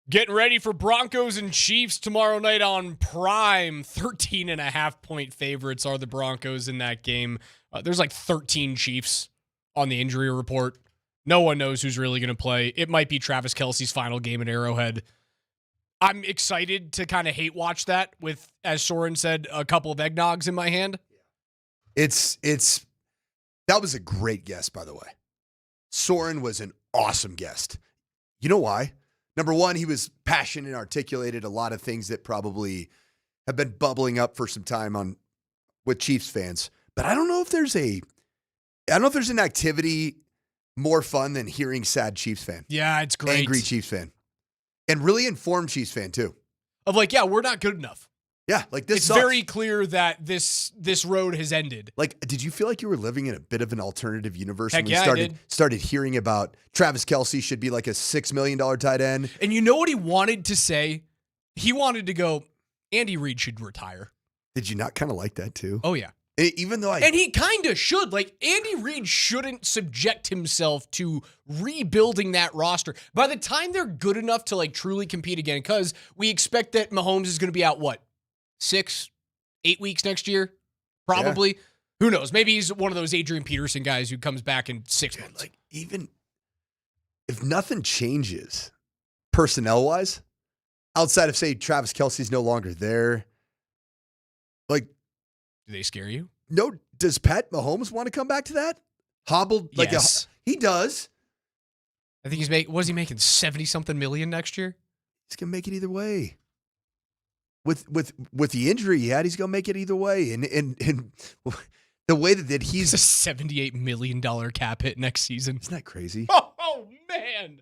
Getting ready for Broncos and Chiefs tomorrow night on Prime. 13.5-point favorites are the Broncos in that game. There's like 13 Chiefs on the injury report. No one knows who's really going to play. It might be Travis Kelce's final game at Arrowhead. I'm excited to kind of hate watch that with, as Soren said, a couple of eggnogs in my hand. That was a great guest, by the way. Soren was an awesome guest. You know why? Number one, he was passionate and articulated a lot of things that probably have been bubbling up for some time with Chiefs fans. But I don't know if there's an activity more fun than hearing sad Chiefs fan. Yeah, it's great. Angry Chiefs fan. And really informed Chiefs fan too. Of like, yeah, we're not good enough. Yeah, like this It's sucks. very clear that this road has ended. Like, did you feel like you were living in a bit of an alternative universe Heck when yeah, we started hearing about Travis Kelce should be like a $6 million tight end? And you know what he wanted to say? He wanted to go, Andy Reid should retire. Did you not kind of like that too? Oh, yeah. Even though And he kind of should. Like, Andy Reid shouldn't subject himself to rebuilding that roster. By the time they're good enough to, like, truly compete again, because we expect that Mahomes is going to be out, 6-8 weeks next year? Probably. Yeah. Who knows? Maybe he's one of those Adrian Peterson guys who comes back in 6 months. Like, even if nothing changes personnel-wise, outside of, say, Travis Kelce's no longer there, like, do they scare you? No. Does Pat Mahomes want to come back to that? Hobbled? Like yes. He does. I think was he making 70-something million next year? He's going to make it either way. With the injury he had, he's going to make it either way. And the way that he's a $78 million cap hit next season. Isn't that crazy? Oh man.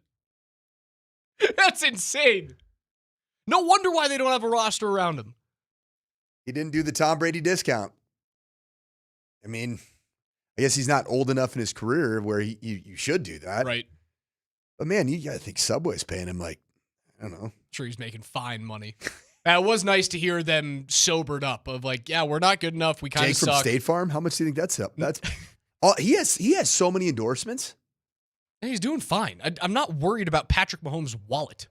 That's insane. No wonder why they don't have a roster around him. He didn't do the Tom Brady discount. I mean, I guess he's not old enough in his career where you should do that. Right. But man, you got to think Subway's paying him like, I don't know. I'm sure he's making fine money. It was nice to hear them sobered up of like, yeah, we're not good enough. We kind of suck. Jake from State Farm, how much do you think that's up? That's he has so many endorsements. And he's doing fine. I'm not worried about Patrick Mahomes' wallet.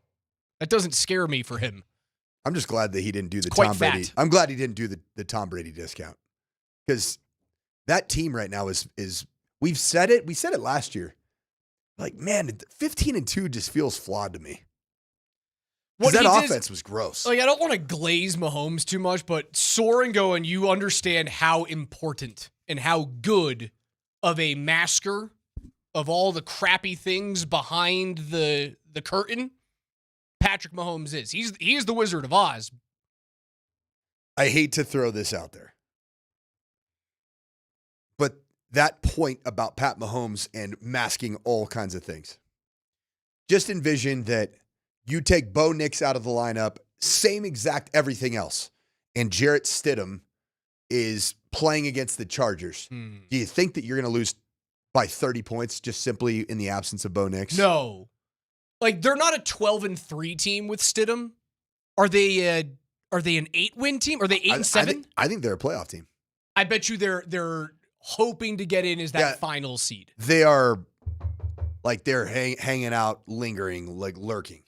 That doesn't scare me for him. I'm just glad that he didn't do the Tom Brady. I'm glad he didn't do the Tom Brady discount. Because that team right now is we said it last year. Like, man, 15-2 just feels flawed to me. That offense was gross. Like, I don't want to glaze Mahomes too much, but Soren going, you understand how important and how good of a masker of all the crappy things behind the curtain Patrick Mahomes is. He's the Wizard of Oz. I hate to throw this out there, but that point about Pat Mahomes and masking all kinds of things. Just envision that you take Bo Nix out of the lineup, same exact everything else, and Jarrett Stidham is playing against the Chargers. Do you think that you're going to lose by 30 points just simply in the absence of Bo Nix? No. Like, they're not a 12-3 team with Stidham. Are they an 8-win team? Are they 8-7? I think they're a playoff team. I bet you they're hoping to get in as that final seed. They are like they're hanging out, lingering, like lurking.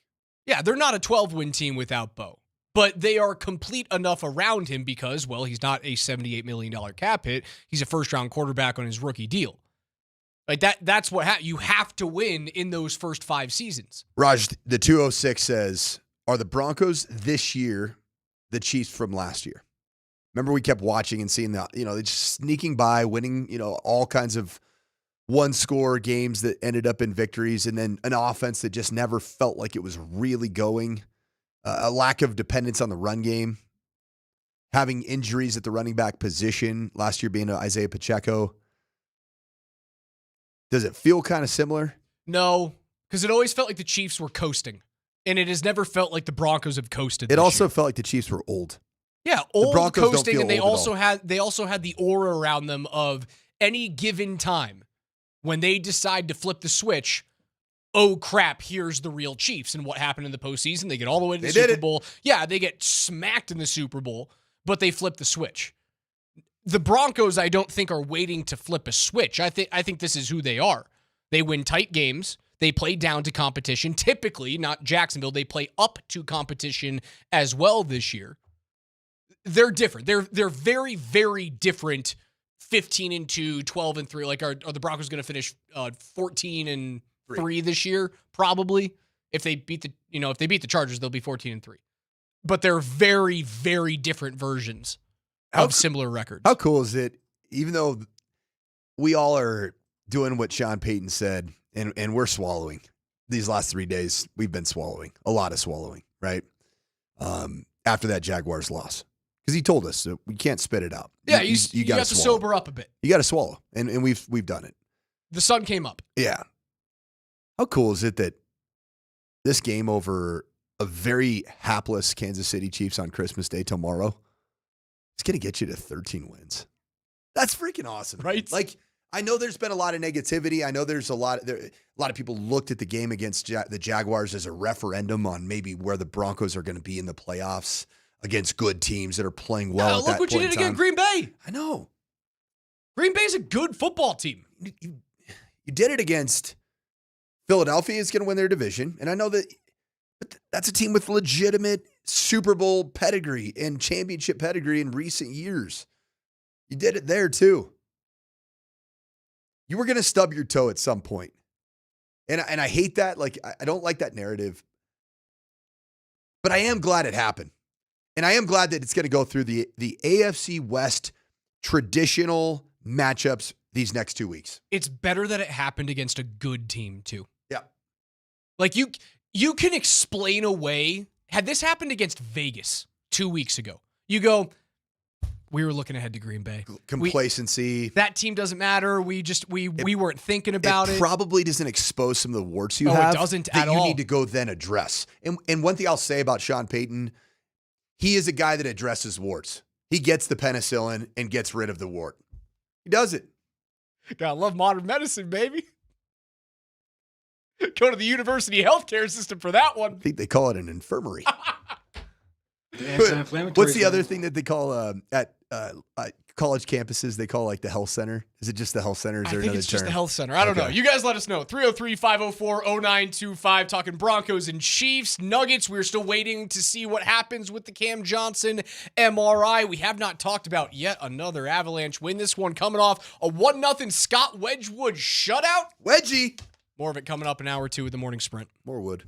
Yeah, they're not a 12-win team without Bo. But they are complete enough around him because, well, he's not a $78 million cap hit. He's a first-round quarterback on his rookie deal. Like, that's what you have to win in those first 5 seasons. Raj, the 206 says, are the Broncos this year the Chiefs from last year? Remember we kept watching and seeing that, they're just sneaking by, winning, all kinds of one-score games that ended up in victories, and then an offense that just never felt like it was really going. A lack of dependence on the run game. Having injuries at the running back position, last year being Isaiah Pacheco. Does it feel kind of similar? No, because it always felt like the Chiefs were coasting, and it has never felt like the Broncos have coasted. It also felt like the Chiefs were old. Yeah, old coasting, and they also had the aura around them of any given time when they decide to flip the switch. Oh crap! Here's the real Chiefs, and what happened in the postseason? They get all the way to the Super Bowl. Yeah, they get smacked in the Super Bowl, but they flip the switch. The Broncos, I don't think, are waiting to flip a switch. I think this is who they are. They win tight games. They play down to competition. Typically, not Jacksonville, they play up to competition as well this year. They're different. They're very, very different. 15-2, 12-3. Like, are the Broncos going to finish 14-3 this year? Probably. If they beat the Chargers, they'll be 14-3. But they're very, very different versions of similar records. How cool is it? Even though we all are doing what Sean Payton said, and we're swallowing these last 3 days, we've been swallowing a lot of swallowing, right? After that Jaguars loss. Because he told us that we can't spit it out. Yeah, you got to sober up a bit. You got to swallow, and we've done it. The sun came up. Yeah. How cool is it that this game over a very hapless Kansas City Chiefs on Christmas Day tomorrow is going to get you to 13 wins? That's freaking awesome, right? Like, I know there's been a lot of negativity. I know there's a lot of people looked at the game against the Jaguars as a referendum on maybe where the Broncos are going to be in the playoffs against good teams that are playing well. Look what you did against Green Bay. I know. Green Bay's a good football team. You did it against Philadelphia. Is going to win their division, and I know that, but that's a team with legitimate Super Bowl pedigree and championship pedigree in recent years. You did it there too. You were going to stub your toe at some point, and I hate that. Like, I don't like that narrative, but I am glad it happened. And I am glad that it's going to go through the AFC West traditional matchups these next 2 weeks. It's better that it happened against a good team, too. Yeah. Like, you can explain away, had this happened against Vegas 2 weeks ago, you go, we were looking ahead to Green Bay. Complacency. That team doesn't matter. We weren't thinking about it. It probably doesn't expose some of the warts you have. have. It doesn't that at all. You need to go then address. And one thing I'll say about Sean Payton, he is a guy that addresses warts. He gets the penicillin and gets rid of the wart. He does it. Gotta love modern medicine, baby. Go to the university healthcare system for that one. I think they call it an infirmary. What's the other thing that they call at college campuses? They call like the health center. Is it just the health center? Is there I think another it's just term? the health center. I don't know. You guys let us know. 303-504-0925. Talking Broncos and Chiefs. Nuggets. We're still waiting to see what happens with the Cam Johnson MRI. We have not talked about yet another Avalanche win. This one coming off a 1-0 Scott Wedgwood shutout. Wedgie. More of it coming up an hour or two with the morning sprint. More wood.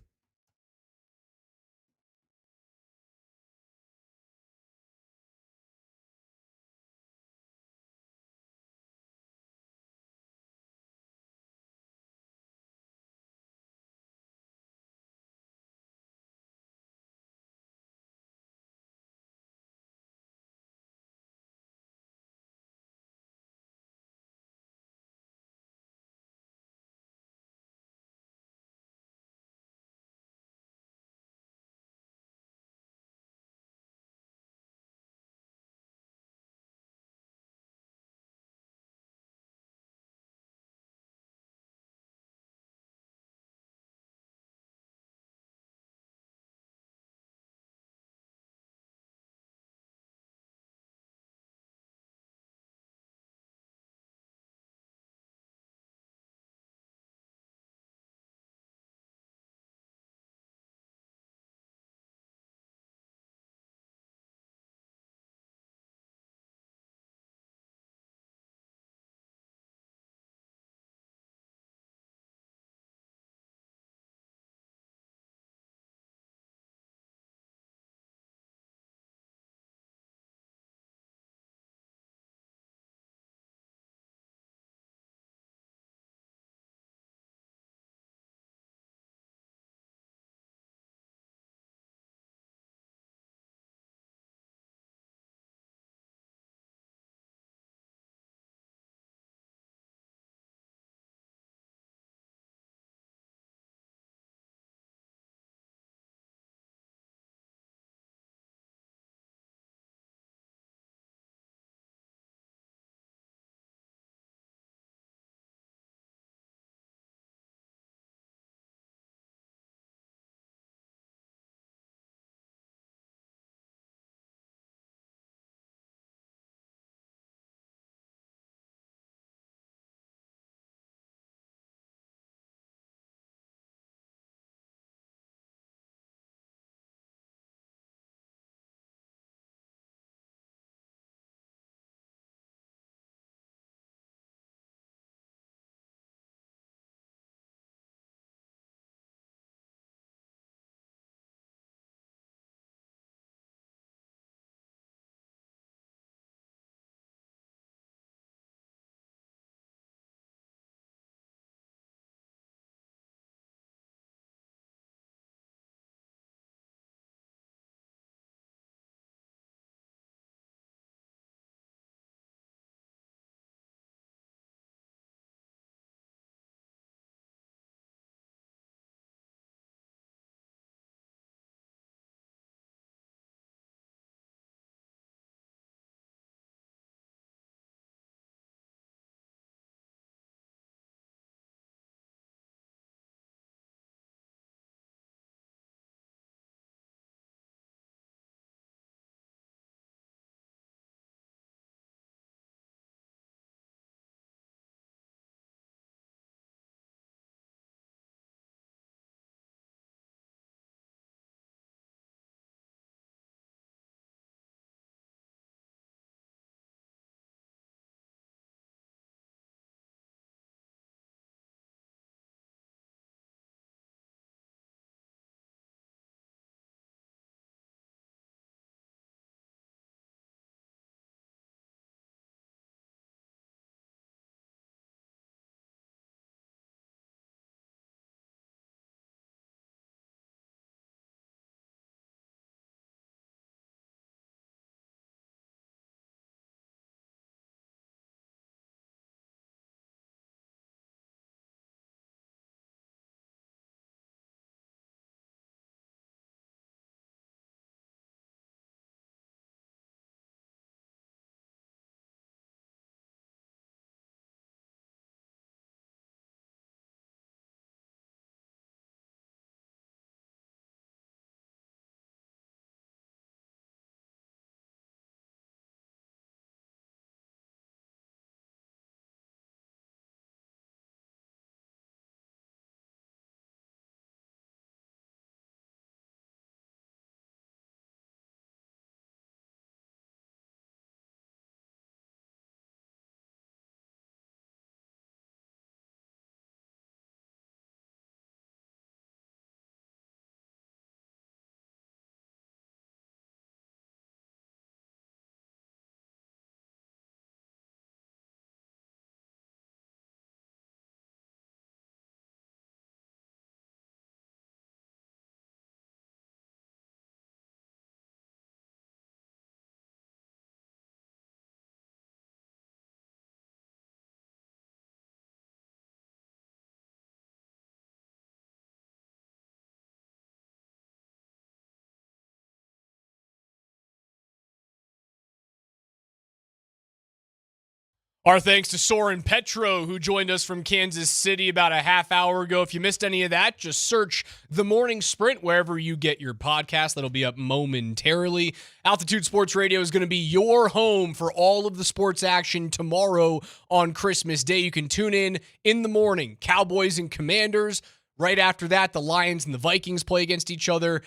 Our thanks to Soren Petro, who joined us from Kansas City about a half hour ago. If you missed any of that, just search The Morning Sprint wherever you get your podcast. That'll be up momentarily. Altitude Sports Radio is going to be your home for all of the sports action tomorrow on Christmas Day. You can tune in the morning. Cowboys and Commanders. Right after that, the Lions and the Vikings play against each other.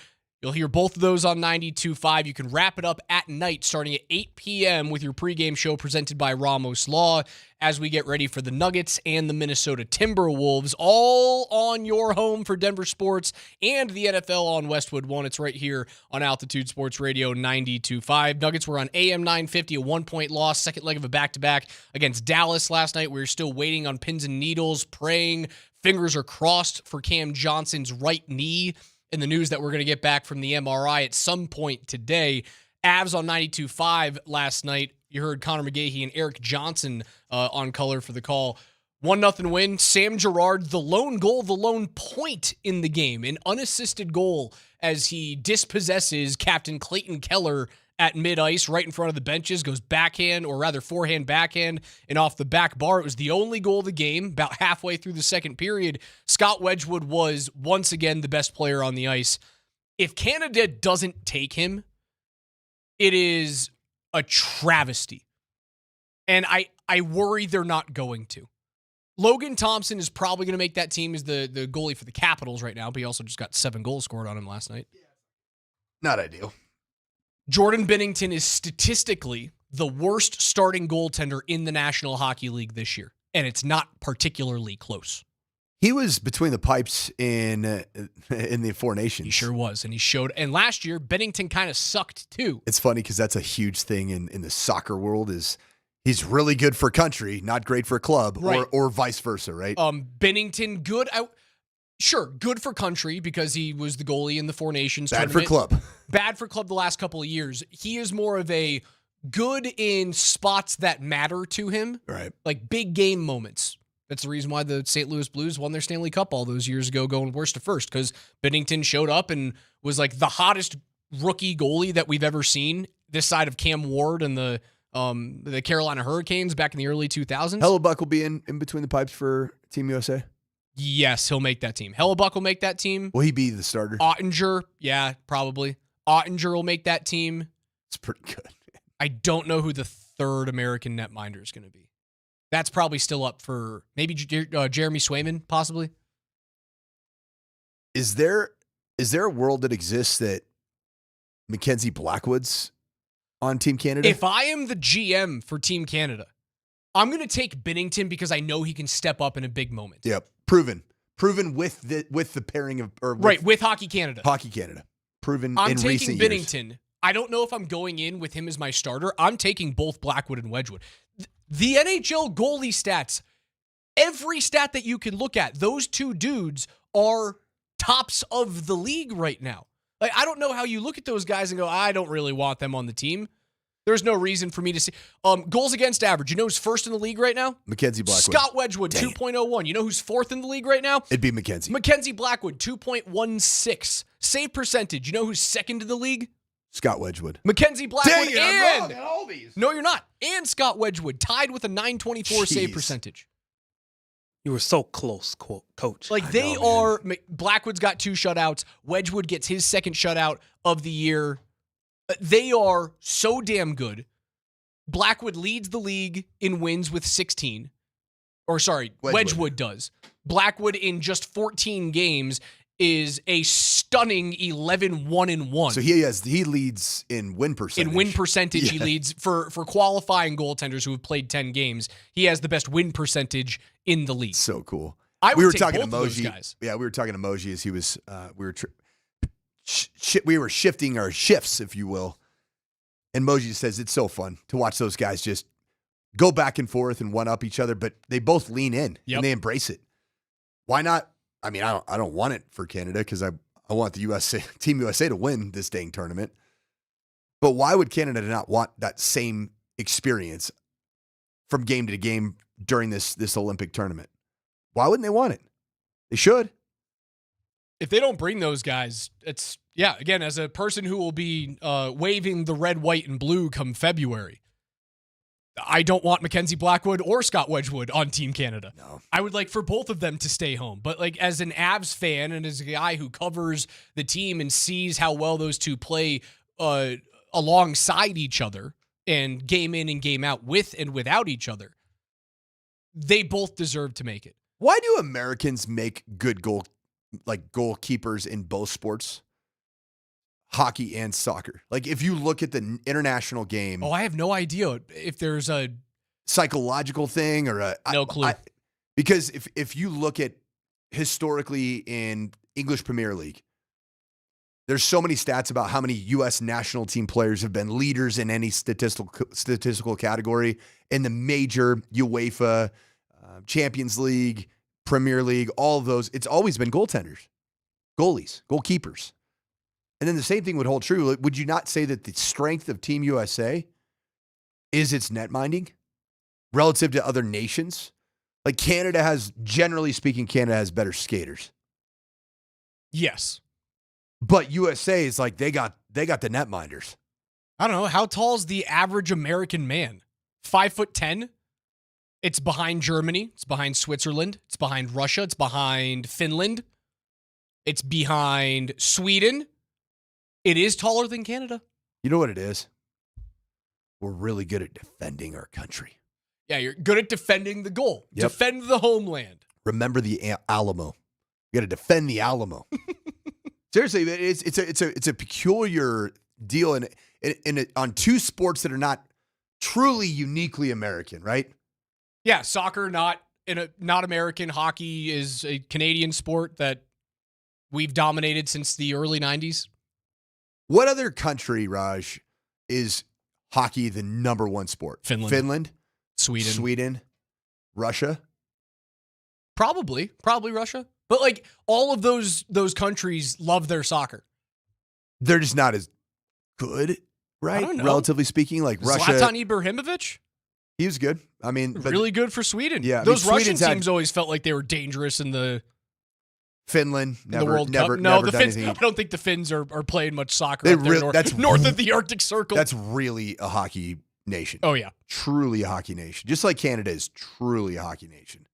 You'll hear both of those on 92.5. You can wrap it up at night starting at 8 p.m. with your pregame show presented by Ramos Law as we get ready for the Nuggets and the Minnesota Timberwolves, all on your home for Denver sports and the NFL on Westwood One. It's right here on Altitude Sports Radio 92.5. Nuggets were on AM 950, a 1-point loss, second leg of a back-to-back against Dallas last night. We're still waiting on pins and needles, praying. Fingers are crossed for Cam Johnson's right knee. In the news that we're going to get back from the MRI at some point today. Avs on 92.5 last night. You heard Connor McGahey and Eric Johnson on color for the call. 1-0 win. Sam Girard, the lone goal, the lone point in the game. An unassisted goal as he dispossesses Captain Clayton Keller at mid-ice right in front of the benches, goes backhand, or rather forehand backhand, and off the back bar. It was the only goal of the game. About halfway through the second period, Scott Wedgwood was once again the best player on the ice. If Canada doesn't take him, it is a travesty. And I worry they're not going to. Logan Thompson is probably going to make that team as the goalie for the Capitals right now, but he also just got 7 goals scored on him last night. Not ideal. Jordan Binnington is statistically the worst starting goaltender in the National Hockey League this year, and it's not particularly close. He was between the pipes in the Four Nations. He sure was, and he showed. And last year, Binnington kind of sucked too. It's funny because that's a huge thing in the soccer world is he's really good for country, not great for club, right. or vice versa, right? Binnington, good. Sure, good for country because he was the goalie in the Four Nations Bad tournament. for club. Bad for club the last couple of years. He is more of a good in spots that matter to him. Right. Like big game moments. That's the reason why the St. Louis Blues won their Stanley Cup all those years ago going worst to first, because Binnington showed up and was like the hottest rookie goalie that we've ever seen this side of Cam Ward and the Carolina Hurricanes back in the early 2000s. Hellebuck will be in between the pipes for Team USA? Yes, he'll make that team. Hellebuck will make that team. Will he be the starter? Ottinger, yeah, probably. Ottinger will make that team. It's pretty good. I don't know who the third American netminder is going to be. That's probably still up for maybe Jeremy Swayman, possibly. Is there a world that exists that Mackenzie Blackwood's on Team Canada? If I am the GM for Team Canada, I'm going to take Binnington because I know he can step up in a big moment. Yep, proven with the pairing of with Hockey Canada. Hockey Canada, proven. I'm in taking recent Binnington. Years. I don't know if I'm going in with him as my starter. I'm taking both Blackwood and Wedgwood. The NHL goalie stats, every stat that you can look at, those two dudes are tops of the league right now. Like, I don't know how you look at those guys and go, I don't really want them on the team. There's no reason for me to see. Goals against average. You know who's first in the league right now? Mackenzie Blackwood. Scott Wedgwood, 2.01. You know who's fourth in the league right now? It'd be Mackenzie. Mackenzie Blackwood, 2.16. Save percentage. You know who's second in the league? Scott Wedgwood. Mackenzie Blackwood. Dang it, I'm wrong on all these. No, you're not. And Scott Wedgwood, tied with a 924 save percentage. You were so close, coach. Like, they are. Blackwood's got 2 shutouts. Wedgwood gets his second shutout of the year. They are so damn good. Blackwood leads the league in wins with 16. Or, sorry, Wedgwood does. Blackwood, in just 14 games, is a stunning 11-1-1. So he leads in win percentage. In win percentage, he leads for qualifying goaltenders who have played 10 games. He has the best win percentage in the league. So cool. We were talking to Moji. Guys. Yeah, we were talking to Moji as he was. We were shifting our shifts, if you will. And Moji says it's so fun to watch those guys just go back and forth and one up each other, but they both lean in and they embrace it. Why not? I mean, I don't want it for Canada because I want the Team USA to win this dang tournament. But why would Canada not want that same experience from game to game during this Olympic tournament? Why wouldn't they want it? They should. If they don't bring those guys, it's, again, as a person who will be waving the red, white, and blue come February, I don't want Mackenzie Blackwood or Scott Wedgwood on Team Canada. No. I would like for both of them to stay home. But like as an Avs fan and as a guy who covers the team and sees how well those two play alongside each other and game in and game out with and without each other, they both deserve to make it. Why do Americans make good goalkeepers in both sports? Hockey and soccer. Like if you look at the international game. Oh, I have no idea if there's a psychological thing or no clue. Because if you look at historically in English Premier League, there's so many stats about how many U.S. national team players have been leaders in any statistical category in the major UEFA, Champions League, Premier League, all of those. It's always been goaltenders, goalies, goalkeepers. And then the same thing would hold true. Would you not say that the strength of Team USA is its net minding relative to other nations? Like Canada has, generally speaking, Canada has better skaters. Yes. But USA is like they got the netminders. I don't know. How tall is the average American man? 5'10"? It's behind Germany. It's behind Switzerland. It's behind Russia. It's behind Finland. It's behind Sweden. It is taller than Canada. You know what it is? We're really good at defending our country. Yeah, you're good at defending the goal. Yep. Defend the homeland. Remember the Alamo. You got to defend the Alamo. Seriously, it's a peculiar deal on two sports that are not truly uniquely American, right? Yeah, soccer not American. Hockey is a Canadian sport that we've dominated since the early 90s. What other country, Raj, is hockey the number one sport? Finland. Sweden. Russia. Probably Russia. But like all of those countries love their soccer. They're just not as good, right? I don't know. Relatively speaking, like Russia. Zlatan Ibrahimovic? He was good. I mean, really good for Sweden. Yeah, those Russian teams always felt like they were dangerous in the Finland. Never, the World never, Cup. No, never the done Finns. anything. I don't think the Finns are playing much soccer They up there that's north of the Arctic Circle. That's really a hockey nation. Oh yeah, truly a hockey nation. Just like Canada is truly a hockey nation.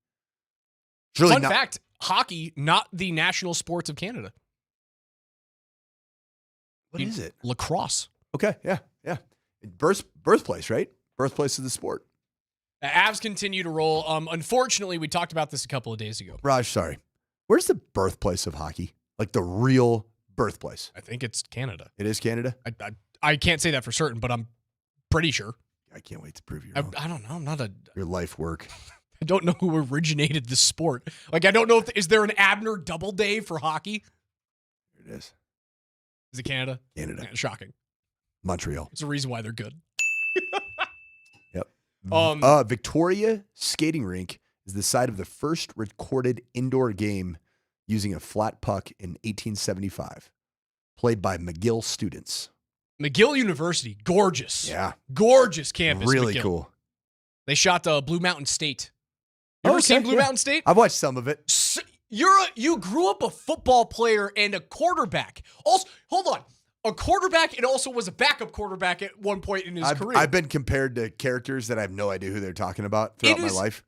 Really Fun fact: hockey not the national sports of Canada. What is it? Lacrosse. Okay, yeah. Birthplace, right? Birthplace of the sport. The Avs continue to roll. Unfortunately, we talked about this a couple of days ago. Raj, sorry. Where's the birthplace of hockey? Like the real birthplace? I think it's Canada. It is Canada? I can't say that for certain, but I'm pretty sure. I can't wait to prove you wrong. I don't know. I'm not your life work. I don't know who originated the sport. Like, I don't know is there an Abner Doubleday for hockey? There it is. Is it Canada? Canada. Yeah, shocking. Montreal. It's a reason why they're good. Yep. Victoria Skating Rink is the site of the first recorded indoor game using a flat puck in 1875, played by McGill students. McGill University, gorgeous. Yeah. Gorgeous campus. Really McGill. cool. They shot Blue Mountain State. You ever seen Blue Mountain State? I've watched some of it. You grew up a football player and a quarterback. Also, hold on. A quarterback and also was a backup quarterback at one point in his career. I've been compared to characters that I have no idea who they're talking about throughout my life.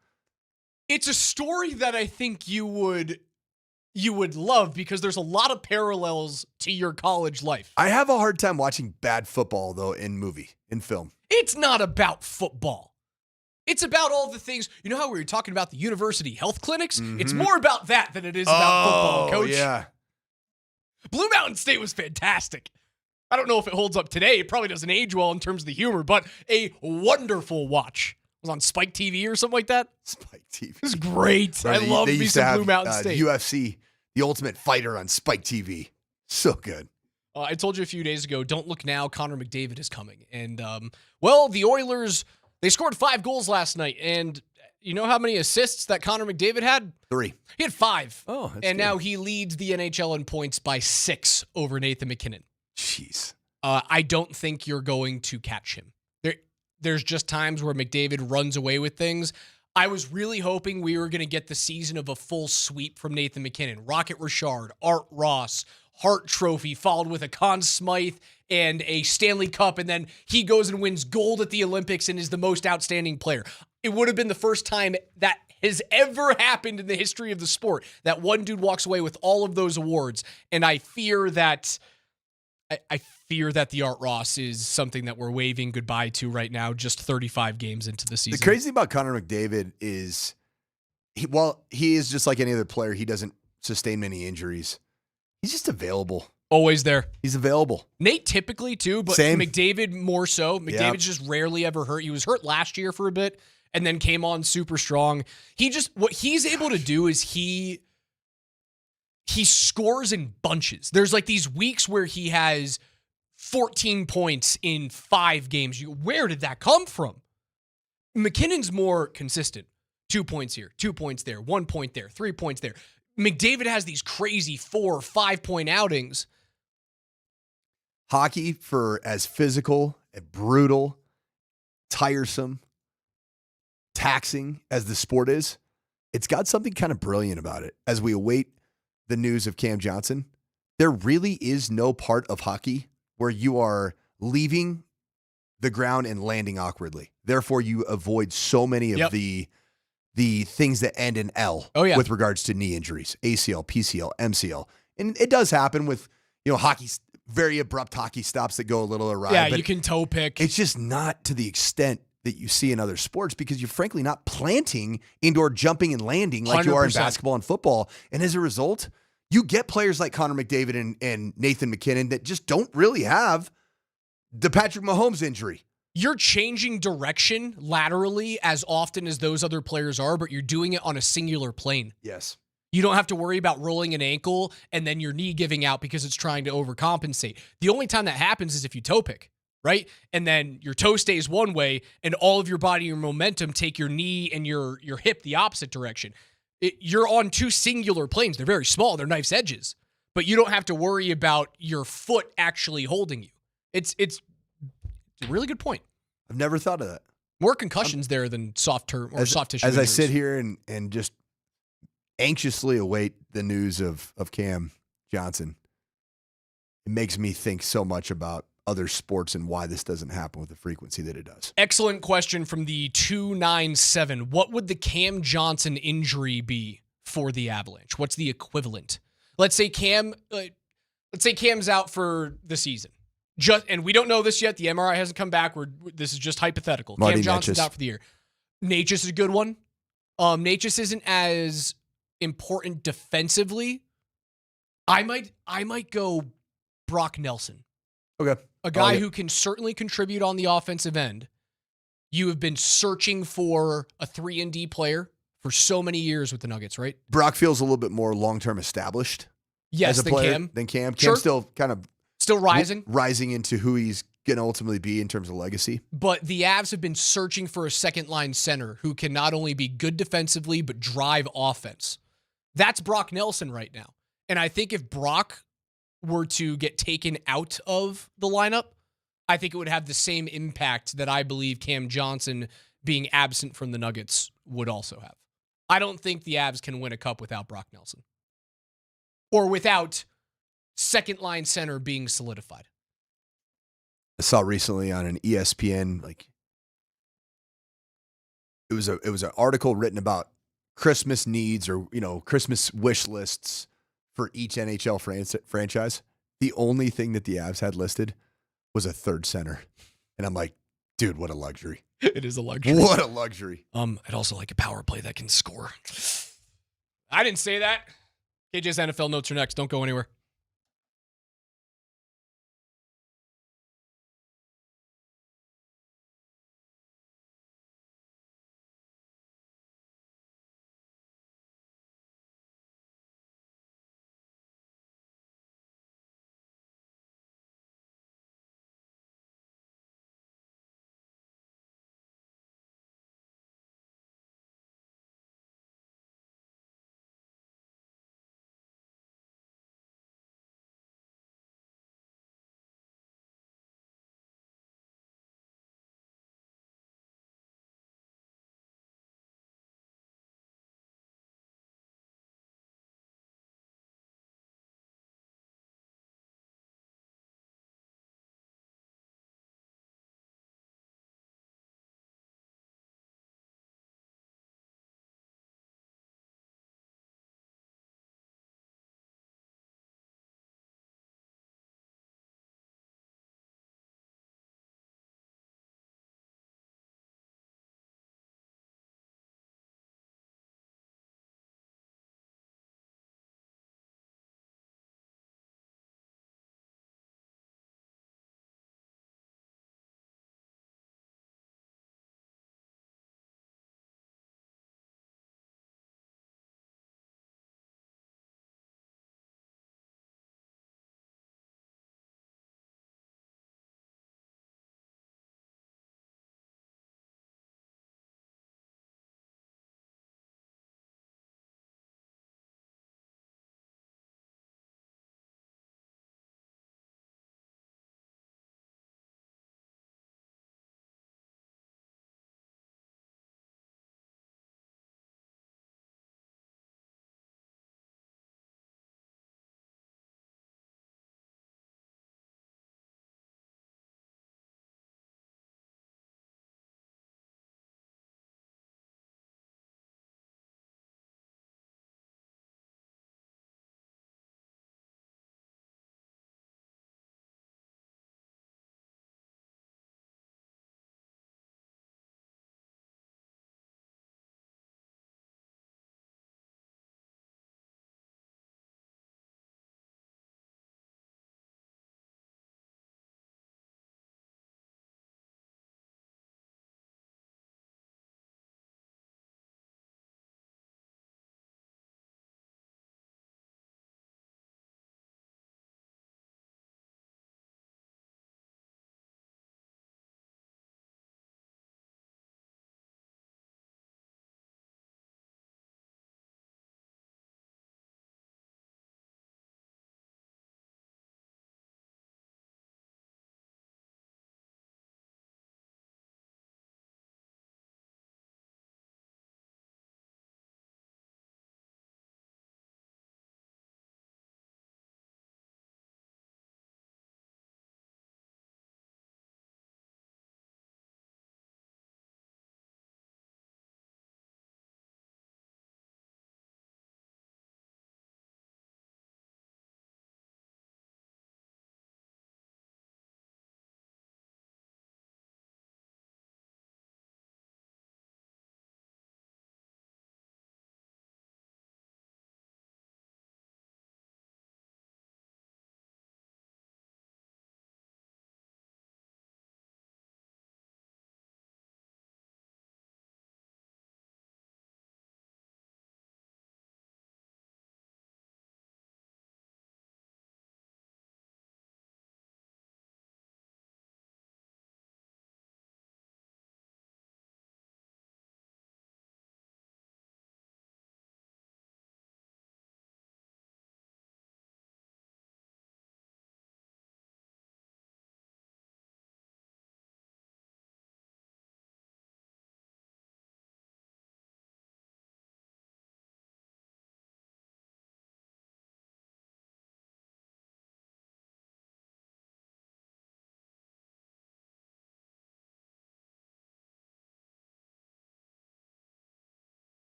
It's a story that I think you would love because there's a lot of parallels to your college life. I have a hard time watching bad football, though, in film. It's not about football. It's about all the things. You know how we were talking about the university health clinics? Mm-hmm. It's more about that than it is about football, Coach. Yeah. Blue Mountain State was fantastic. I don't know if it holds up today. It probably doesn't age well in terms of the humor, but a wonderful watch. It was on Spike TV or something like that. Spike TV. It was great. I love me some Blue Mountain State. UFC, The Ultimate Fighter on Spike TV. So good. I told you a few days ago, don't look now, Connor McDavid is coming. And, the Oilers, they scored 5 goals last night. And you know how many assists that Connor McDavid had? 3. He had 5. Oh, that's And good. now he leads the NHL in points by 6 over Nathan McKinnon. Jeez. I don't think you're going to catch him. There's just times where McDavid runs away with things. I was really hoping we were going to get the season of a full sweep from Nathan McKinnon. Rocket Richard, Art Ross, Hart Trophy, followed with a Conn Smythe and a Stanley Cup, and then he goes and wins gold at the Olympics and is the most outstanding player. It would have been the first time that has ever happened in the history of the sport that one dude walks away with all of those awards. And I fear that the Art Ross is something that we're waving goodbye to right now, just 35 games into the season. The crazy thing about Connor McDavid is, while he is just like any other player, he doesn't sustain many injuries. He's just available. Always there. He's available. Nate typically too, but Same. McDavid more so. McDavid's just rarely ever hurt. He was hurt last year for a bit and then came on super strong. What he's able to do is he scores in bunches. There's like these weeks where he has 14 points in 5 games. Where did that come from? McKinnon's more consistent. 2 points here, 2 points there, 1 point there, 3 points there. McDavid has these crazy 4 or 5 point outings. Hockey, for as physical and brutal, tiresome, taxing as the sport is, it's got something kind of brilliant about it. As we await the news of Cam Johnson, there really is no part of hockey where you are leaving the ground and landing awkwardly. Therefore, you avoid so many of the things that end in L with regards to knee injuries, ACL, PCL, MCL. And it does happen with, hockey, very abrupt hockey stops that go a little awry. Yeah, you can toe pick. It's just not to the extent that you see in other sports because you're frankly not planting indoor jumping and landing like 100%. You are in basketball and football. And as a result, you get players like Connor McDavid and Nathan McKinnon that just don't really have the Patrick Mahomes injury. You're changing direction laterally as often as those other players are, but you're doing it on a singular plane. Yes. You don't have to worry about rolling an ankle and then your knee giving out because it's trying to overcompensate. The only time that happens is if you toe pick, right? And then your toe stays one way and all of your body, your momentum take your knee and your hip the opposite direction. You're on 2 singular planes. They're very small. They're knife's edges. But you don't have to worry about your foot actually holding you. It's a really good point. I've never thought of that. More concussions there than soft tissue As injuries. I sit here and just anxiously await the news of Cam Johnson, it makes me think so much about other sports and why this doesn't happen with the frequency that it does. Excellent question from the 297. What would the Cam Johnson injury be for the Avalanche? What's the equivalent? Let's say Cam's out for the season. And we don't know this yet. The MRI hasn't come back. This is just hypothetical. Marty Cam Johnson's Necas. out for the year. Necas is a good one. Necas isn't as important defensively. I might go Brock Nelson. Okay. A guy who can certainly contribute on the offensive end. You have been searching for a 3-and-D player for so many years with the Nuggets, right? Brock feels a little bit more long-term established. Yes, as a player than Cam. Cam's still kind of rising into who he's going to ultimately be in terms of legacy. But the Avs have been searching for a second-line center who can not only be good defensively, but drive offense. That's Brock Nelson right now. And I think if Brock were to get taken out of the lineup, I think it would have the same impact that I believe Cam Johnson being absent from the Nuggets would also have. I don't think the Avs can win a cup without Brock Nelson. Or without second-line center being solidified. I saw recently on an ESPN, it was an article written about Christmas needs or Christmas wish lists for each NHL franchise. The only thing that the Avs had listed was a third center, and I'm like, dude, what a luxury! It is a luxury. What a luxury. I'd also like a power play that can score. I didn't say that. KJ's NFL notes are next. Don't go anywhere.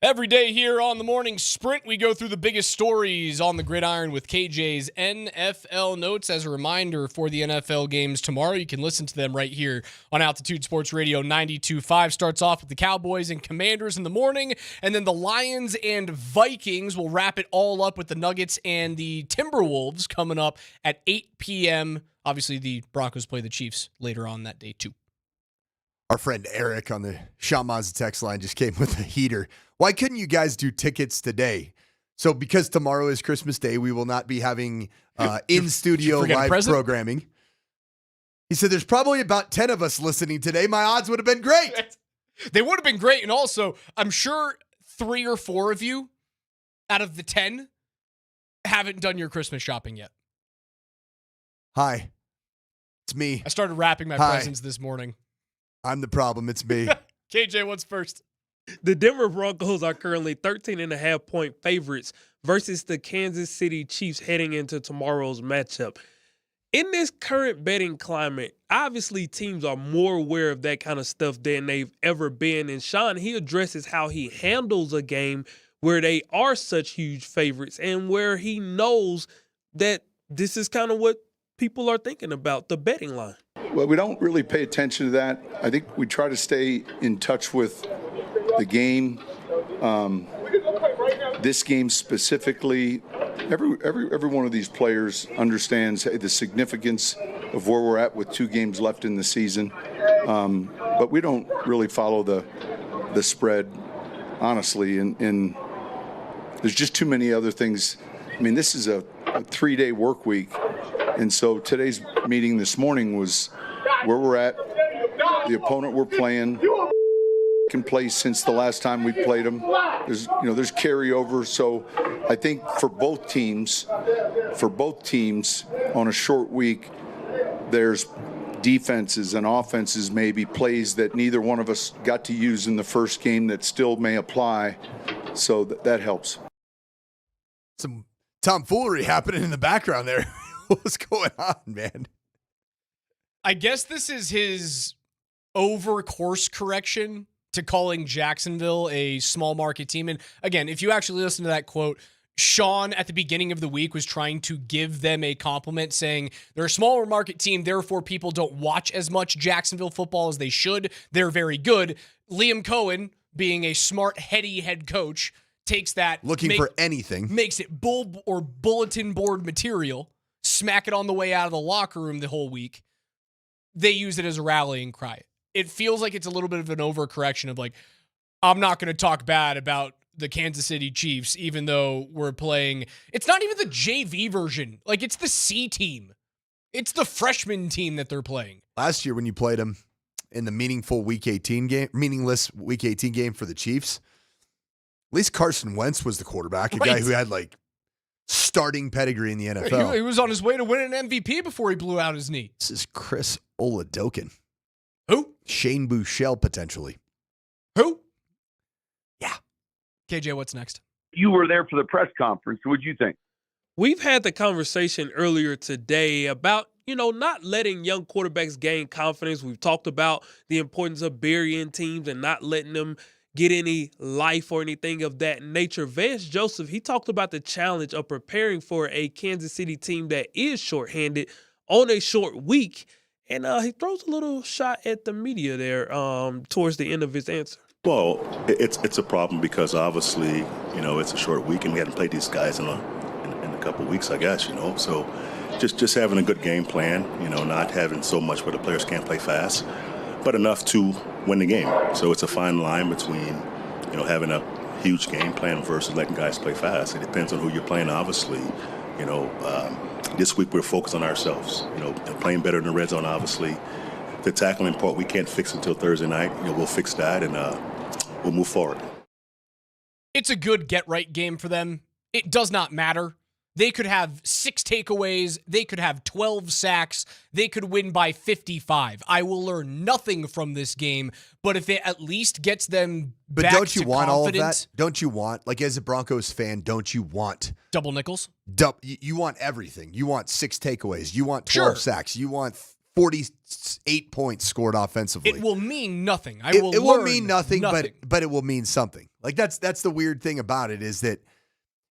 Every day here on the Morning Sprint, we go through the biggest stories on the gridiron with KJ's NFL Notes. As a reminder, for the NFL games tomorrow, you can listen to them right here on Altitude Sports Radio 92.5. Starts off with the Cowboys and Commanders in the morning, and then the Lions and Vikings will wrap it all up with the Nuggets and the Timberwolves coming up at 8 p.m. Obviously, the Broncos play the Chiefs later on that day, too. Our friend Eric on the Sean Mazza text line just came with a heater. Why couldn't you guys do tickets today? So because tomorrow is Christmas Day, we will not be having in-studio live programming. He said there's probably about 10 of us listening today. My odds would have been great. They would have been great. And also, I'm sure 3 or 4 of you out of the 10 haven't done your Christmas shopping yet. Hi, it's me. I started wrapping my presents this morning. I'm the problem. It's me. KJ, what's first? The Denver Broncos are currently 13.5-point favorites versus the Kansas City Chiefs heading into tomorrow's matchup. In this current betting climate, obviously teams are more aware of that kind of stuff than they've ever been. And Sean, he addresses how he handles a game where they are such huge favorites and where he knows that this is kind of what people are thinking about, the betting line. Well, we don't really pay attention to that. I think we try to stay in touch with the game. This game specifically, every one of these players understands the significance of where we're at with 2 games left in the season. But we don't really follow the spread, honestly. And there's just too many other things. I mean, this is a 3-day work week. And so today's meeting this morning was where we're at, the opponent we're playing, can play since the last time we played them. There's carryover. So I think for both teams on a short week, there's defenses and offenses, maybe plays that neither one of us got to use in the first game that still may apply. So that helps. Some tomfoolery happening in the background there. What's going on, man? I guess this is his over course correction to calling Jacksonville a small market team. And again, if you actually listen to that quote, Sean at the beginning of the week was trying to give them a compliment saying they're a smaller market team, therefore people don't watch as much Jacksonville football as they should. They're very good. Liam Cohen, being a smart, heady head coach, takes that for anything, makes it bull or bulletin board material, smack it on the way out of the locker room the whole week. They use it as a rallying cry. It feels like it's a little bit of an overcorrection of like, I'm not going to talk bad about the Kansas City Chiefs, even though we're playing. It's not even the JV version. Like, it's the C team. It's the freshman team that they're playing. Last year when you played them in the meaningless Week 18 game for the Chiefs, at least Carson Wentz was the quarterback, a guy who had like starting pedigree in the NFL. He was on his way to win an MVP before he blew out his knee. This is Chris Oladokin. Who? Shane Buechele, potentially. Who? Yeah. KJ, what's next? You were there for the press conference. What'd you think? We've had the conversation earlier today about, not letting young quarterbacks gain confidence. We've talked about the importance of burying teams and not letting them get any life or anything of that nature. Vance Joseph, he talked about the challenge of preparing for a Kansas City team that is shorthanded on a short week. And he throws a little shot at the media there towards the end of his answer. Well, it's a problem because obviously, it's a short week and we hadn't played these guys in a couple of weeks, I guess, So just having a good game plan, not having so much where the players can't play fast, but enough to win the game. So it's a fine line between, having a huge game plan versus letting guys play fast. It depends on who you're playing, obviously. This week we're focused on ourselves, playing better in the red zone, obviously. The tackling part we can't fix until Thursday night. We'll fix that and we'll move forward. It's a good get-right game for them. It does not matter. They could have 6 takeaways. They could have 12 sacks. They could win by 55. I will learn nothing from this game, but if it at least gets them But back don't you to want confidence, all of that? Don't you want, like as a Broncos fan, don't you want double nickels? You want everything. You want 6 takeaways. You want 12 sacks. You want 48 points scored offensively. It will mean nothing. It will mean nothing, but it will mean something. Like that's the weird thing about it is that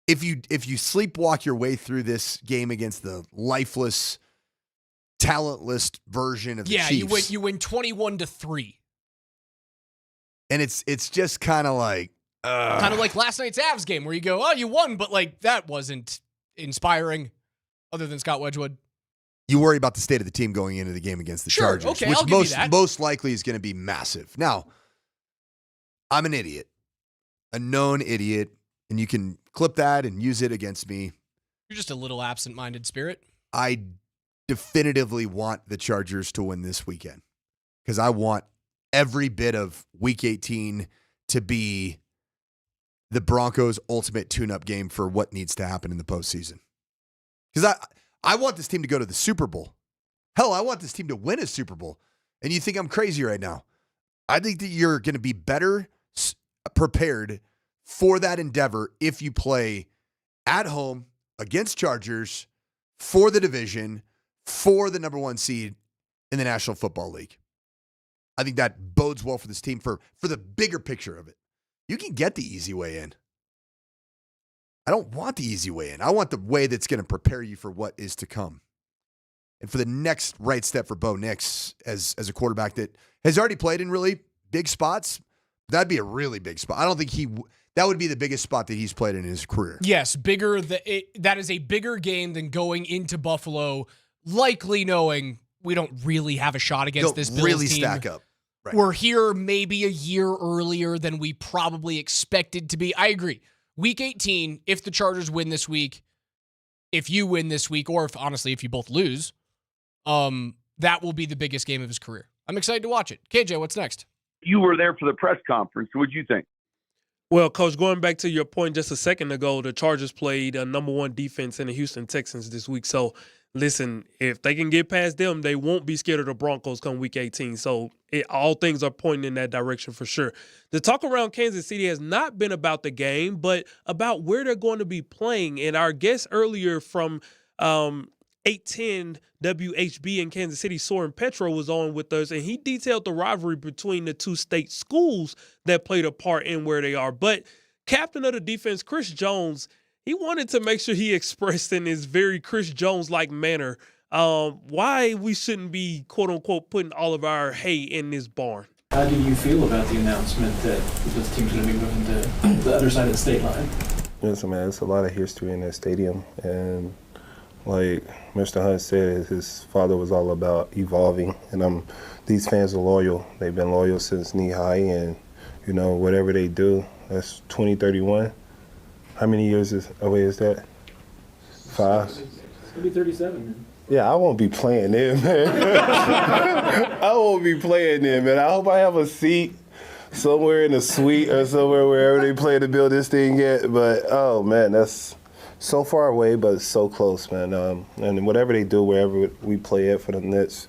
if you sleepwalk your way through this game against the lifeless, talentless version of the Chiefs, you win 21-3. And it's just kind of like last night's Avs game where you go, oh, you won, but like that wasn't inspiring, other than Scott Wedgwood. You worry about the state of the team going into the game against the Chargers, okay, which I'll give you that. most likely is going to be massive. Now, I'm an idiot, a known idiot, and you can clip that and use it against me. You're just a little absent-minded spirit. I definitively want the Chargers to win this weekend because I want every bit of Week 18 to be the Broncos' ultimate tune-up game for what needs to happen in the postseason. Because I want this team to go to the Super Bowl. Hell, I want this team to win a Super Bowl. And you think I'm crazy right now. I think that you're going to be better prepared for that endeavor if you play at home against Chargers for the division, for the number 1 seed in the National Football League. I think that bodes well for this team for the bigger picture of it. You can get the easy way in. I don't want the easy way in. I want the way that's going to prepare you for what is to come. And for the next right step for Bo Nix as a quarterback that has already played in really big spots, that'd be a really big spot. I don't think that would be the biggest spot that he's played in his career. Yes, that is a bigger game than going into Buffalo, likely knowing we don't really have a shot against this Bills really team. Stack up. Right. We're here maybe a year earlier than we probably expected to be. I agree. Week 18, if the Chargers win this week, if you win this week, or if you both lose, that will be the biggest game of his career. I'm excited to watch it. KJ, what's next? You were there for the press conference. What'd you think? Well, Coach, going back to your point just a second ago, the Chargers played a number 1 defense in the Houston Texans this week. So, listen, if they can get past them, they won't be scared of the Broncos come Week 18. So, all things are pointing in that direction for sure. The talk around Kansas City has not been about the game, but about where they're going to be playing. And our guest earlier from 810 WHB in Kansas City, Soren Petro, was on with us, and he detailed the rivalry between the two state schools that played a part in where they are. But captain of the defense, Chris Jones, he wanted to make sure he expressed in his very Chris Jones-like manner why we shouldn't be, quote-unquote, putting all of our hay in this barn. How do you feel about the announcement that this team's going to be moving to the other side of the state line? Listen, man, it's a lot of history in that stadium, and like Mr. Hunt said, his father was all about evolving, and these fans are loyal. They've been loyal since knee high, and you know, whatever they do, that's 2031. How many years away is that? 5? It's going to be 37, man. Yeah, I won't be playing there, man. I won't be playing there, man. I hope I have a seat somewhere in the suite or somewhere wherever they plan to build this thing at. But, oh, man, that's so far away, but so close, man. And whatever they do, wherever we play it for the next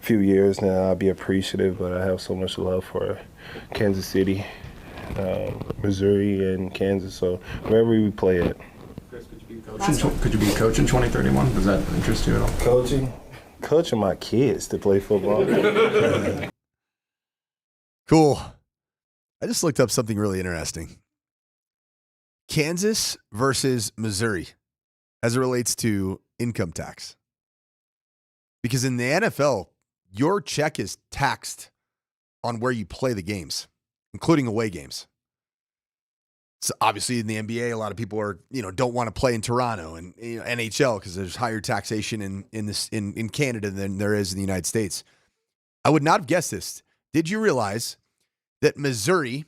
few years now, I'll be appreciative. But I have so much love for Kansas City, Missouri, and Kansas. So wherever we play it. Could you be a coach in 2031? Does that interest you at all? Coaching my kids to play football. Cool. I just looked up something really interesting. Kansas versus Missouri as it relates to income tax. Because in the NFL, your check is taxed on where you play the games, including away games. So obviously in the NBA, a lot of people are, don't want to play in Toronto and NHL because there's higher taxation in Canada than there is in the United States. I would not have guessed this. Did you realize that Missouri,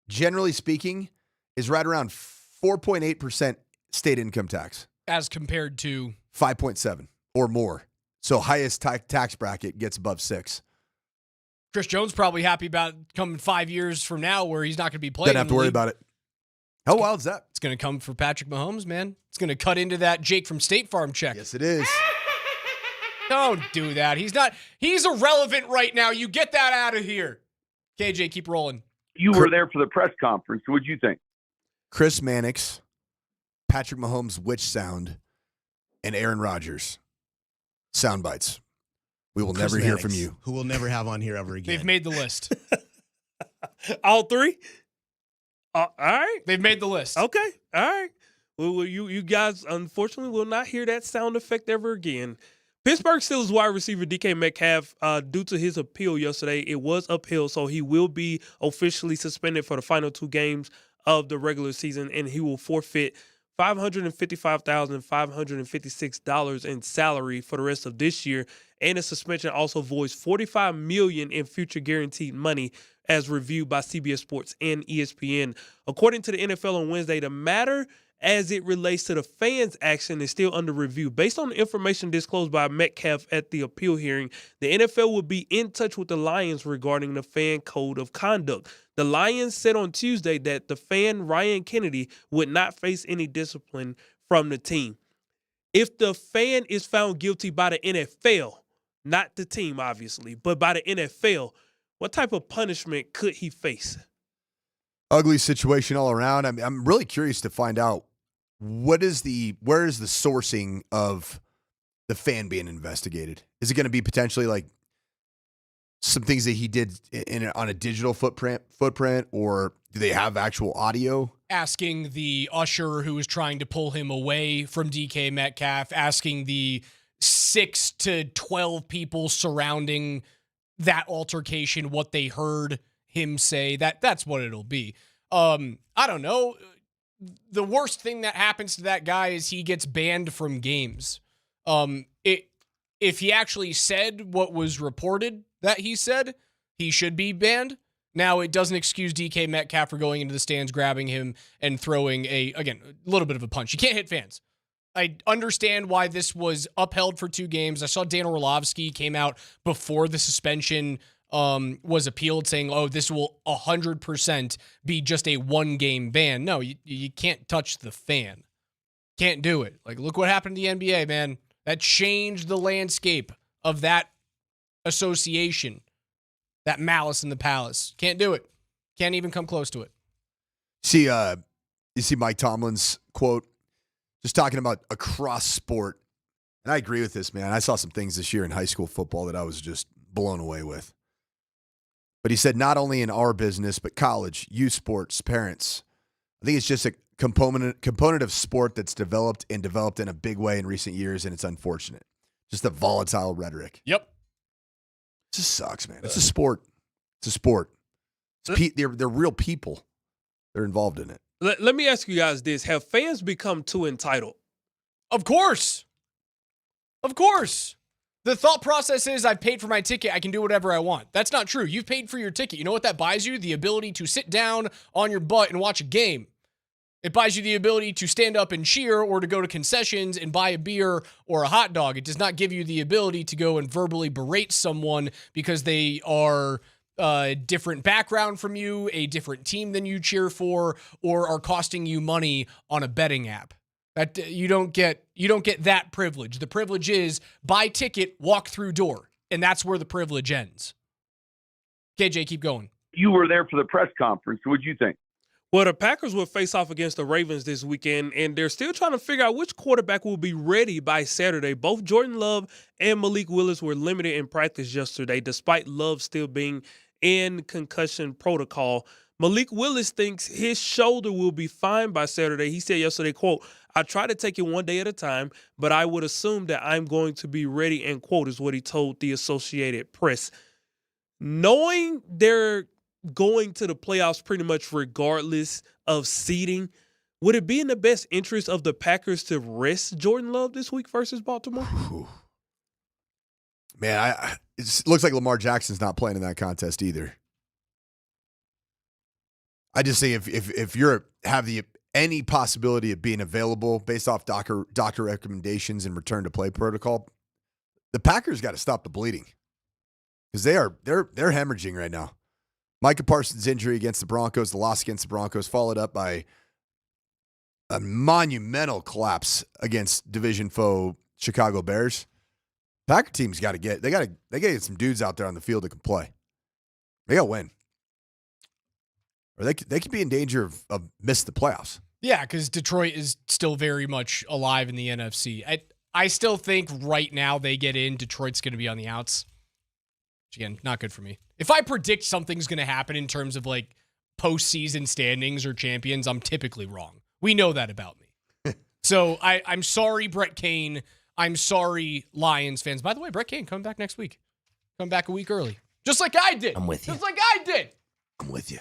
generally speaking, is right around 4.8% state income tax? As compared to 5.7 or more. So highest tax bracket gets above 6. Chris Jones probably happy about coming 5 years from now where he's not going to be playing. Doesn't have to worry about it. How wild is that? It's going to come for Patrick Mahomes, man. It's going to cut into that Jake from State Farm check. Yes, it is. Don't do that. He's irrelevant right now. You get that out of here. KJ, keep rolling. You were there for the press conference. What'd you think? Chris Mannix, Patrick Mahomes' witch sound, and Aaron Rodgers sound bites. We will never hear from you. Who we'll never have on here ever again. They've made the list. All three? All right. They've made the list. Okay. All right. Well, you guys, unfortunately, will not hear that sound effect ever again. Pittsburgh Steelers wide receiver DK Metcalf, due to his appeal yesterday, it was uphill, so he will be officially suspended for the final 2 games of the regular season, and he will forfeit $555,556 in salary for the rest of this year, and the suspension also voids $45 million in future guaranteed money, as reviewed by CBS Sports and ESPN. According to the NFL on Wednesday, the matter as it relates to the fans' action is still under review. Based on the information disclosed by Metcalf at the appeal hearing, the NFL will be in touch with the Lions regarding the fan code of conduct. The Lions said on Tuesday that the fan, Ryan Kennedy, would not face any discipline from the team. If the fan is found guilty by the NFL, not the team obviously, but by the NFL, what type of punishment could he face? Ugly situation all around. I'm really curious to find out where is the sourcing of the fan being investigated? Is it going to be potentially like some things that he did on a digital footprint, or do they have actual audio? Asking the usher who was trying to pull him away from DK Metcalf, asking the 6 to 12 people surrounding that altercation what they heard him say. That's what it'll be. I don't know. The worst thing that happens to that guy is he gets banned from games. If he actually said what was reported that he said, he should be banned. Now, it doesn't excuse DK Metcalf for going into the stands, grabbing him, and throwing a little bit of a punch. You can't hit fans. I understand why this was upheld for 2 games. I saw Dan Orlovsky came out before the suspension was appealed, saying, oh, this will 100% be just a 1-game ban. No, you can't touch the fan. Can't do it. Like, look what happened to the NBA, man. That changed the landscape of that association, that malice in the palace. Can't do it. Can't even come close to it. You see Mike Tomlin's quote, just talking about across sport. And I agree with this, man. I saw some things this year in high school football that I was just blown away with. But he said not only in our business, but college, youth sports, parents. I think it's just a component of sport that's developed in a big way in recent years, and it's unfortunate. Just the volatile rhetoric. Yep. It just sucks, man. It's a sport. It's a sport. They're real people. They're involved in it. Let me ask you guys this. Have fans become too entitled? Of course. Of course. The thought process is I've paid for my ticket. I can do whatever I want. That's not true. You've paid for your ticket. You know what that buys you? The ability to sit down on your butt and watch a game. It buys you the ability to stand up and cheer or to go to concessions and buy a beer or a hot dog. It does not give you the ability to go and verbally berate someone because they are a different background from you, a different team than you cheer for, or are costing you money on a betting app. That you don't get that privilege. The privilege is buy ticket, walk through door, and that's where the privilege ends. KJ, keep going. You were there for the press conference. What'd you think? Well, the Packers will face off against the Ravens this weekend, and they're still trying to figure out which quarterback will be ready by Saturday. Both Jordan Love and Malik Willis were limited in practice yesterday, despite Love still being in concussion protocol. Malik Willis thinks his shoulder will be fine by Saturday. He said yesterday, quote, I try to take it one day at a time, but I would assume that I'm going to be ready, end quote, is what he told the Associated Press. Knowing they're going to the playoffs pretty much regardless of seeding, would it be in the best interest of the Packers to rest Jordan Love this week versus Baltimore? Man, it looks like Lamar Jackson's not playing in that contest either. I just think if you're have any possibility of being available based off doctor recommendations and return to play protocol, the Packers got to stop the bleeding because they're hemorrhaging right now. Micah Parsons' injury against the Broncos, the loss against the Broncos, followed up by a monumental collapse against division foe Chicago Bears. Packer team's got to get some dudes out there on the field that can play. They got to win, or they could be in danger of miss the playoffs. Yeah, because Detroit is still very much alive in the NFC. I still think right now they get in, Detroit's going to be on the outs. Which, again, not good for me. If I predict something's going to happen in terms of like postseason standings or champions, I'm typically wrong. We know that about me. So I'm sorry, Brett Kane. I'm sorry, Lions fans. By the way, Brett Kane coming back next week. Come back a week early. Just like I did. I'm with you. Just like I did. I'm with you.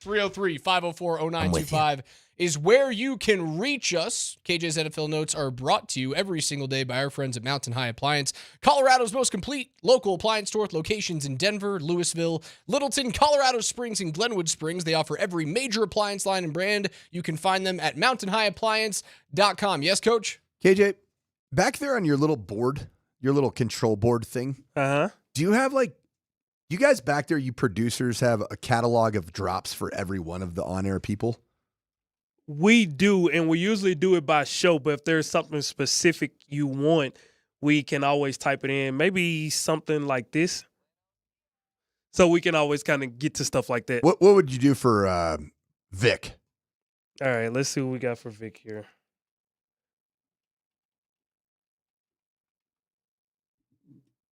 303-504-0925 is where you can reach us. KJ's NFL Notes are brought to you every single day by our friends at Mountain High Appliance, Colorado's most complete local appliance store with locations in Denver, Louisville, Littleton, Colorado Springs, and Glenwood Springs. They offer every major appliance line and brand. You can find them at mountainhighappliance.com. Yes, Coach? KJ, back there on your little board, your little control board thing, do you have you guys back there, you producers, have a catalog of drops for every one of the on-air people? We do, and we usually do it by show, but if there's something specific you want, we can always type it in. Maybe something like this. So we can always kind of get to stuff like that. What would you do for Vic? All right, let's see what we got for Vic here.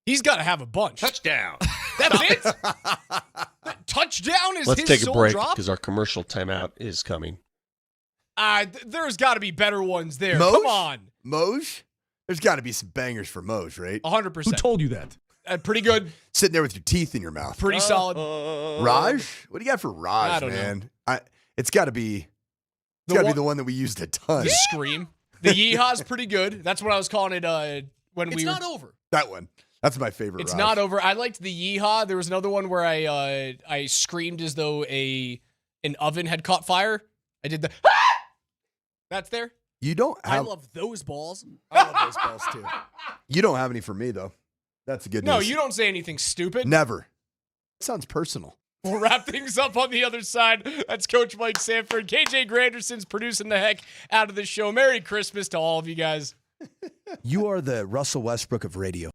He's got to have a bunch. Touchdown. That's it? Touchdown is Let's his take a sole break drop? because our commercial timeout is coming. There's got to be better ones there. Moj? Come on. Moj? There's got to be some bangers for Moj, right? 100%. Who told you that? Pretty good. Sitting there with your teeth in your mouth. Pretty solid. Raj? What do you got for Raj, I don't man? It's got to be the one that we used a ton. Scream. The Yeehaw's pretty good. That's what I was calling it when It's we not over. That one. That's my favorite. It's Raj. not over. I liked the Yeehaw. There was another one where I screamed as though an oven had caught fire. I did the That's there. You don't I have. love those balls. I love those balls too. You don't have any for me though. That's good No, news. you don't say anything stupid. Never. It sounds personal. We'll wrap things up on the other side. That's Coach Mike Sanford. KJ Granderson's producing the heck out of the show. Merry Christmas to all of you guys. You are the Russell Westbrook of radio.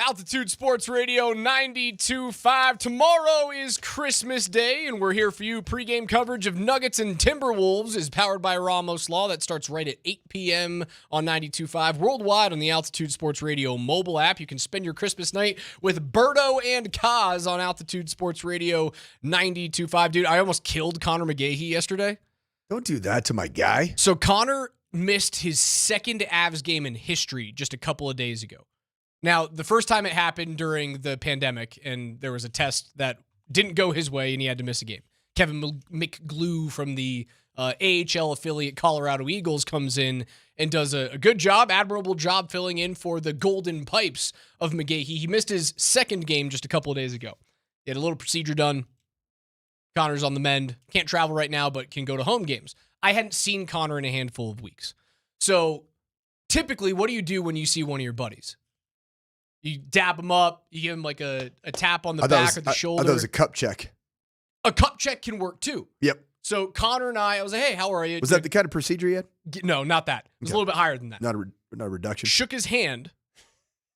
Altitude Sports Radio 92.5. Tomorrow is Christmas Day, and we're here for you. Pre-game coverage of Nuggets and Timberwolves is powered by Ramos Law. That starts right at 8 p.m. on 92.5. Worldwide on the Altitude Sports Radio mobile app. You can spend your Christmas night with Berto and Kaz on Altitude Sports Radio 92.5. Dude, I almost killed Connor McGahee yesterday. Don't do that to my guy. So Connor missed his second Avs game in history just a couple of days ago. Now, the first time it happened during the pandemic, and there was a test that didn't go his way, and he had to miss a game. Kevin McGlue from the AHL affiliate Colorado Eagles comes in and does a good job, admirable job filling in for the Golden Pipes of McGahee. He missed his second game just a couple of days ago. He had a little procedure done. Connor's on the mend. Can't travel right now, but can go to home games. I hadn't seen Connor in a handful of weeks. So typically, what do you do when you see one of your buddies? You dap him up. You give him like a tap on the back or the shoulder. I thought it was a cup check. A cup check can work too. Yep. So Connor and I was like, hey, how are you? Was that the kind of procedure you had? No, not that. It was a little bit higher than that. Not a reduction. Shook his hand.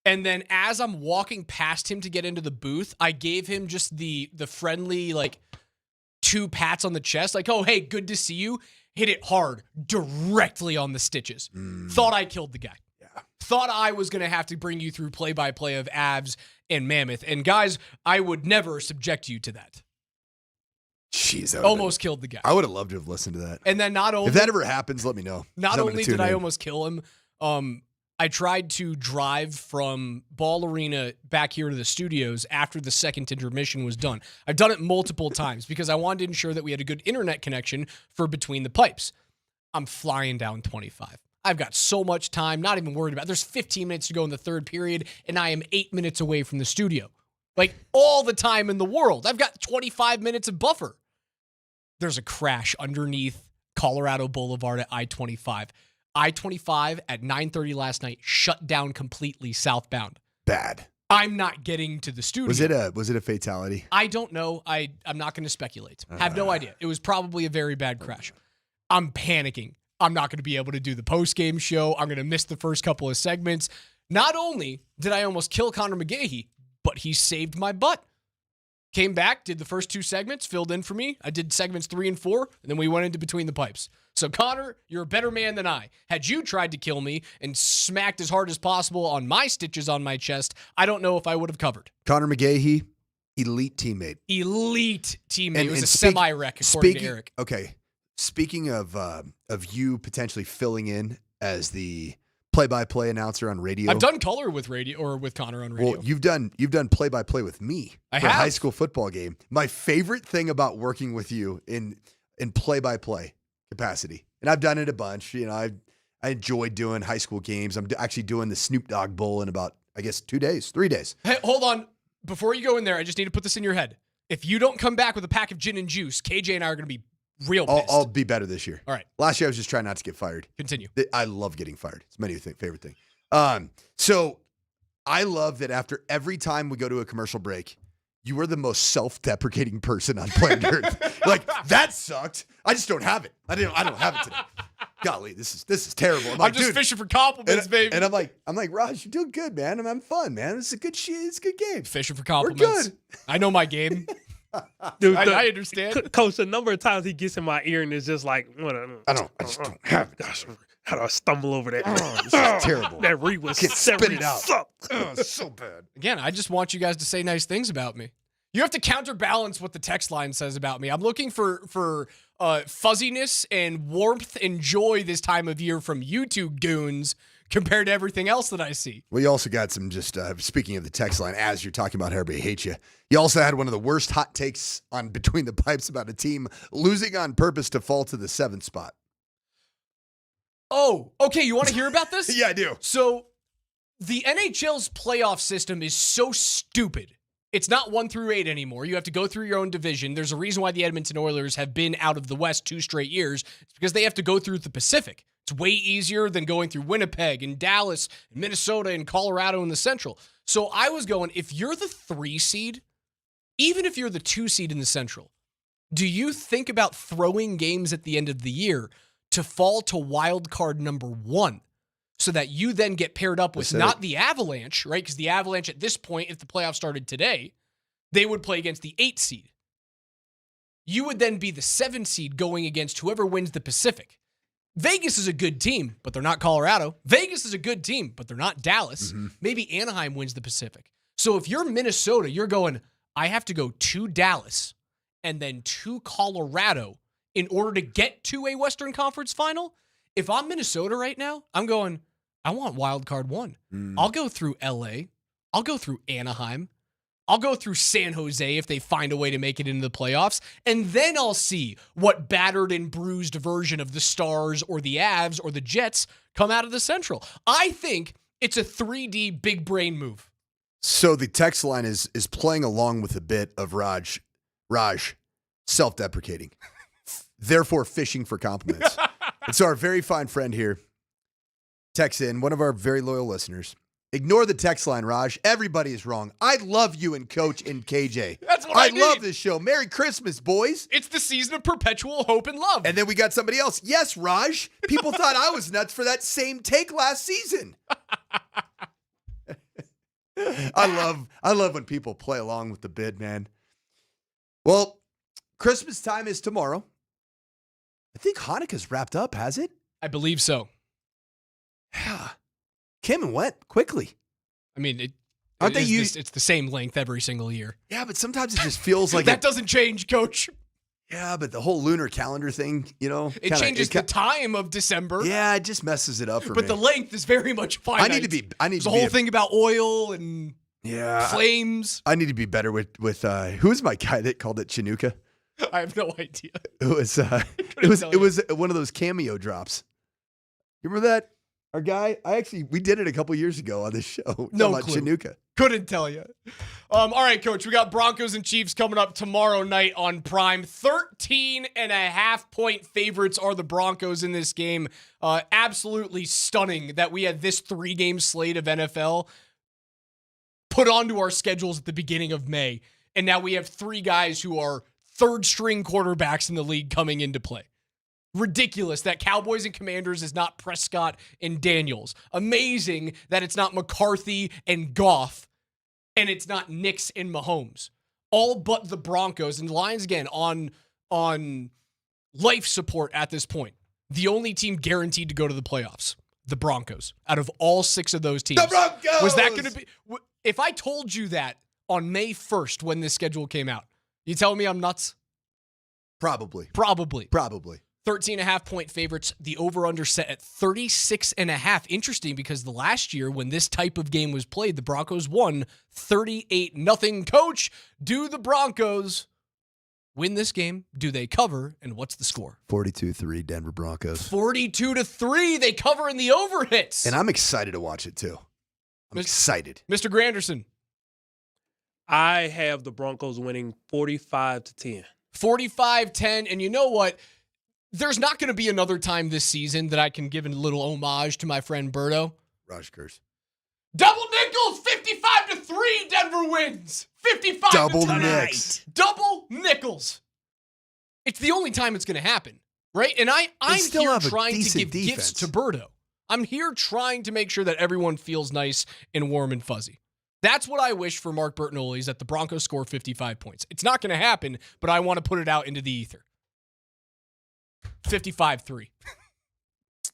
And then as I'm walking past him to get into the booth, I gave him just the friendly, like, 2 pats on the chest. Like, oh, hey, good to see you. Hit it hard, directly on the stitches. Thought I killed the guy. Thought I was going to have to bring you through play-by-play of Avs and Mammoth. And guys, I would never subject you to that. Jeez, almost killed the guy. I would have loved to have listened to that. And then not only... If that ever happens, let me know. Not only did I almost kill him, I tried to drive from Ball Arena back here to the studios after the second intermission was done. I've done it multiple times because I wanted to ensure that we had a good internet connection for Between the Pipes. I'm flying down 25. I've got so much time, not even worried about it. There's 15 minutes to go in the third period, and I am 8 minutes away from the studio. Like, all the time in the world. I've got 25 minutes of buffer. There's a crash underneath Colorado Boulevard at I-25. I-25 at 9:30 last night shut down completely southbound. Bad. I'm not getting to the studio. Was it a fatality? I don't know. I'm not going to speculate. Have no idea. It was probably a very bad crash. I'm panicking. I'm not going to be able to do the post-game show. I'm going to miss the first couple of segments. Not only did I almost kill Connor McGahee, but he saved my butt. Came back, did the first 2 segments, filled in for me. I did segments 3 and 4, and then we went into Between the Pipes. So, Connor, you're a better man than I. Had you tried to kill me and smacked as hard as possible on my stitches on my chest, I don't know if I would have covered. Connor McGahee, elite teammate. Elite teammate. It was a semi-wreck, according to Eric. Okay. Speaking of you potentially filling in as the play-by-play announcer on radio. I've done color with radio or with Connor on radio. Well, you've done play-by-play with me for a high school football game. My favorite thing about working with you in play-by-play capacity, and I've done it a bunch. You know, I enjoyed doing high school games. I'm actually doing the Snoop Dogg Bowl in about, I guess, 3 days. Hey, hold on. Before you go in there, I just need to put this in your head. If you don't come back with a pack of gin and juice, KJ and I are going to be real pissed. I'll be better this year. All right. Last year, I was just trying not to get fired. Continue. I love getting fired. It's my favorite thing. So I love that after every time we go to a commercial break, you are the most self-deprecating person on planet Earth. Like, that sucked. I just don't have it. I don't have it today. Golly, this is terrible. I'm just fishing for compliments, baby. And I'm like, Raj, you're doing good, man. I'm having fun, man. It's a good shit. It's a good game. Fishing for compliments. We're good. I know my game. Dude, I understand. Coach, the number of times he gets in my ear and it's just like, I just don't have it. Gosh, how do I stumble over that? This is terrible. That read was spit it out. It's so bad. Again, I just want you guys to say nice things about me. You have to counterbalance what the text line says about me. I'm looking for fuzziness and warmth and joy this time of year from you two goons compared to everything else that I see. Well, you also got some just, speaking of the text line, as you're talking about how everybody hates you, you also had one of the worst hot takes on Between the Pipes about a team losing on purpose to fall to the 7th spot. Oh, okay. You want to hear about this? Yeah, I do. So the NHL's playoff system is so stupid. It's not 1 through 8 anymore. You have to go through your own division. There's a reason why the Edmonton Oilers have been out of the West 2 straight years. It's because they have to go through the Pacific. It's way easier than going through Winnipeg and Dallas and Minnesota and Colorado in the Central. So I was going, if you're the 3 seed, even if you're the 2 seed in the Central, do you think about throwing games at the end of the year to fall to wild card number 1? so that you then get paired up with not the Avalanche, right? Because the Avalanche at this point, if the playoffs started today, they would play against the 8 seed. You would then be the 7 seed going against whoever wins the Pacific. Vegas is a good team, but they're not Colorado. Vegas is a good team, but they're not Dallas. Maybe Anaheim wins the Pacific. So if you're Minnesota, you're going, I have to go to Dallas and then to Colorado in order to get to a Western Conference final. If I'm Minnesota right now, I'm going, I want wild card 1. I'll go through LA. I'll go through Anaheim. I'll go through San Jose if they find a way to make it into the playoffs, and then I'll see what battered and bruised version of the Stars or the Avs or the Jets come out of the Central. I think it's a 3D big brain move. So the text line is playing along with a bit of Raj self-deprecating, therefore fishing for compliments. And so our very fine friend here texts in, one of our very loyal listeners. Ignore the text line, Raj. Everybody is wrong. I love you and Coach and KJ. That's what I need. love this show. Merry Christmas, boys. It's the season of perpetual hope and love. And then we got somebody else. Yes, Raj. People thought I was nuts for that same take last season. I love when people play along with the bid, man. Well, Christmas time is tomorrow. I think Hanukkah's wrapped up, has it? I believe so. Yeah. Came and went quickly. I mean, it's the same length every single year. Yeah, but sometimes it just feels like that doesn't change, Coach. Yeah, but the whole lunar calendar thing, it changes the time of December. Yeah, it just messes it up for me. But the length is very much finite. There's a whole thing about oil and flames. I need to be better with who was my guy that called it Chinooka? I have no idea. It was one of those cameo drops. You remember that? Our guy, we did it a couple years ago on this show. No clue. Chinooka. Couldn't tell you. All right, Coach, we got Broncos and Chiefs coming up tomorrow night on Prime. 13.5-point favorites are the Broncos in this game. Absolutely stunning that we had this 3-game slate of NFL put onto our schedules at the beginning of May. And now we have 3 guys who are third-string quarterbacks in the league coming into play. Ridiculous that Cowboys and Commanders is not Prescott and Daniels. Amazing that it's not McCarthy and Goff, and it's not Knicks and Mahomes. All but the Broncos and Lions again on life support at this point. The only team guaranteed to go to the playoffs, the Broncos. Out of all 6 of those teams, the Broncos! Was that going to be? If I told you that on May 1st when this schedule came out, you telling me I'm nuts? Probably. 13.5-point favorites. The over-under set at 36.5. Interesting because the last year when this type of game was played, the Broncos won 38-0. Coach, do the Broncos win this game? Do they cover? And what's the score? 42-3 Denver Broncos. 42-3. They cover in the over hits. And I'm excited to watch it too. I'm excited. Mr. Granderson. I have the Broncos winning 45-10. 45-10. And you know what? There's not going to be another time this season that I can give a little homage to my friend Berto. Raj curse. Double nickels, 55-3, Denver wins. 55 Double nicks. Double nickels. It's the only time it's going to happen, right? And I'm here trying to give gifts to Berto. I'm here trying to make sure that everyone feels nice and warm and fuzzy. That's what I wish for Mark Bertinoli, is that the Broncos score 55 points. It's not going to happen, but I want to put it out into the ether. 55-3.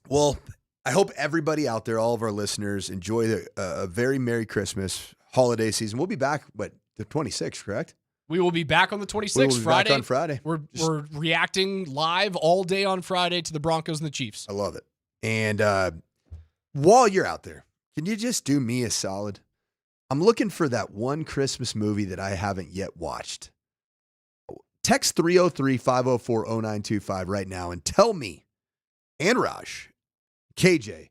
Well, I hope everybody out there, all of our listeners, enjoy a very Merry Christmas holiday season. We'll be back, the 26th, correct? We will be back on the 26th, we will be Friday. Back on Friday. We're reacting live all day on Friday to the Broncos and the Chiefs. I love it. And while you're out there, can you just do me a solid? I'm looking for that one Christmas movie that I haven't yet watched. Text 303-504-0925 right now and tell me, and Raj, KJ,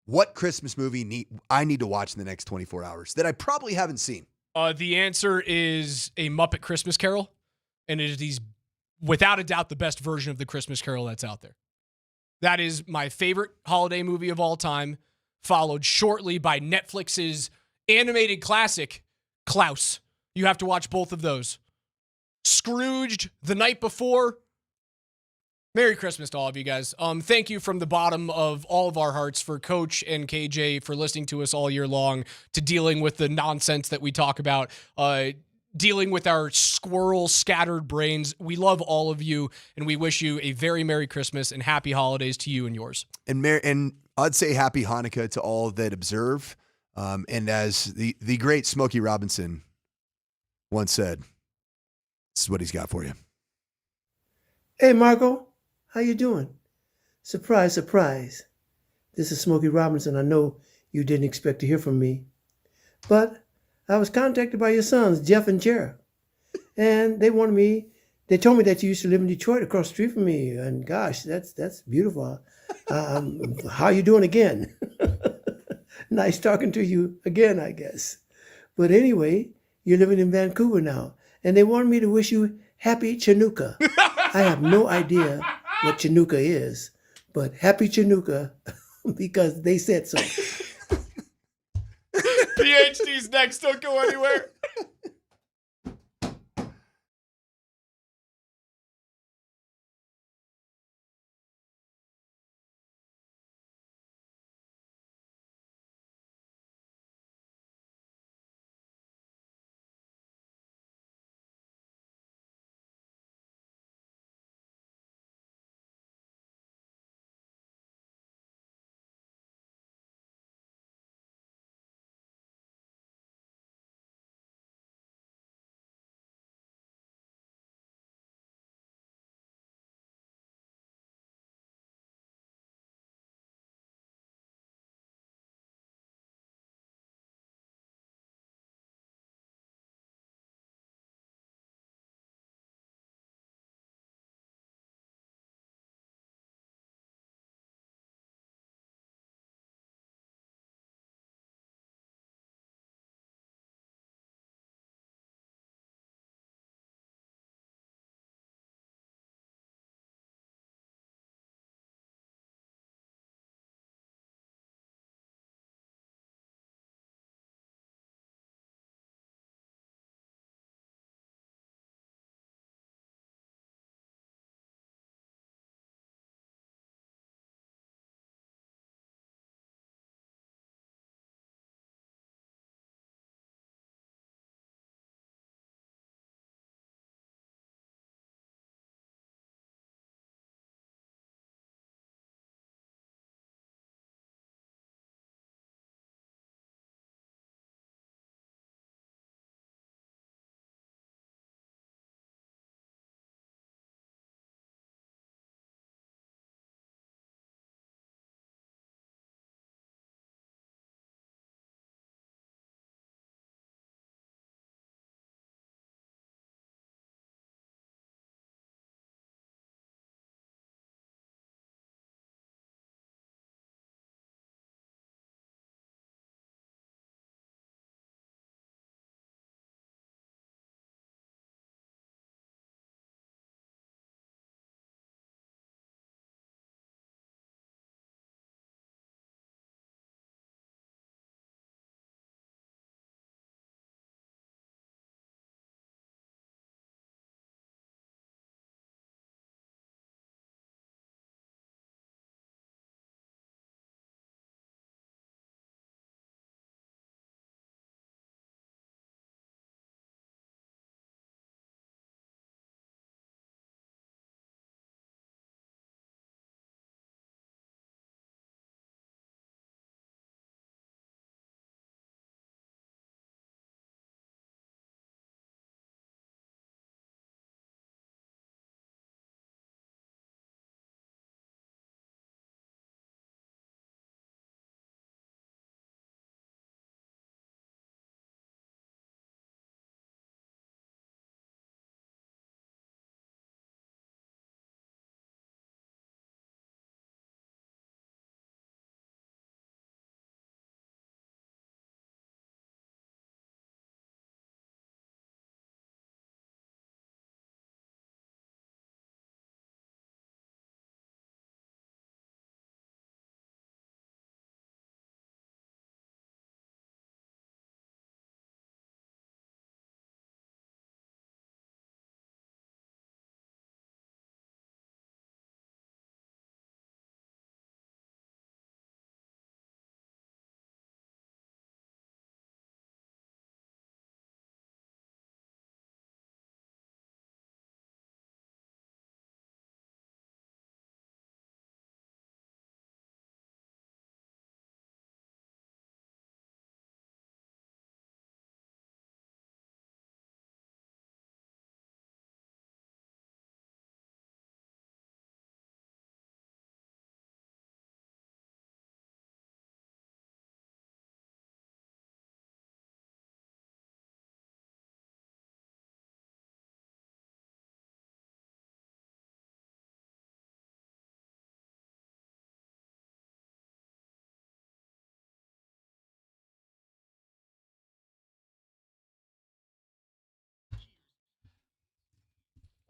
what Christmas movie I need to watch in the next 24 hours that I probably haven't seen. The answer is A Muppet Christmas Carol, and it is without a doubt the best version of the Christmas Carol that's out there. That is my favorite holiday movie of all time, followed shortly by Netflix's animated classic, Klaus. You have to watch both of those. Scrooged the night before, Merry Christmas to all of you guys. Thank you from the bottom of all of our hearts for Coach and KJ for listening to us all year long, to dealing with the nonsense that we talk about, dealing with our squirrel scattered brains. We love all of you, and we wish you a very Merry Christmas and happy holidays to you and yours. And I'd say happy Hanukkah to all that observe. And as the great Smokey Robinson once said, this is what he's got for you. Hey, Marco. How you doing? Surprise, surprise. This is Smokey Robinson. I know you didn't expect to hear from me, but I was contacted by your sons, Jeff and Jared, and they told me that you used to live in Detroit across the street from me, and gosh, that's beautiful. How you doing again? Nice talking to you again, I guess. But anyway, you're living in Vancouver now, and they wanted me to wish you happy Chanukah. I have no idea what Chanukah is, but happy Chanukah because they said so. PhD's next. Don't go anywhere.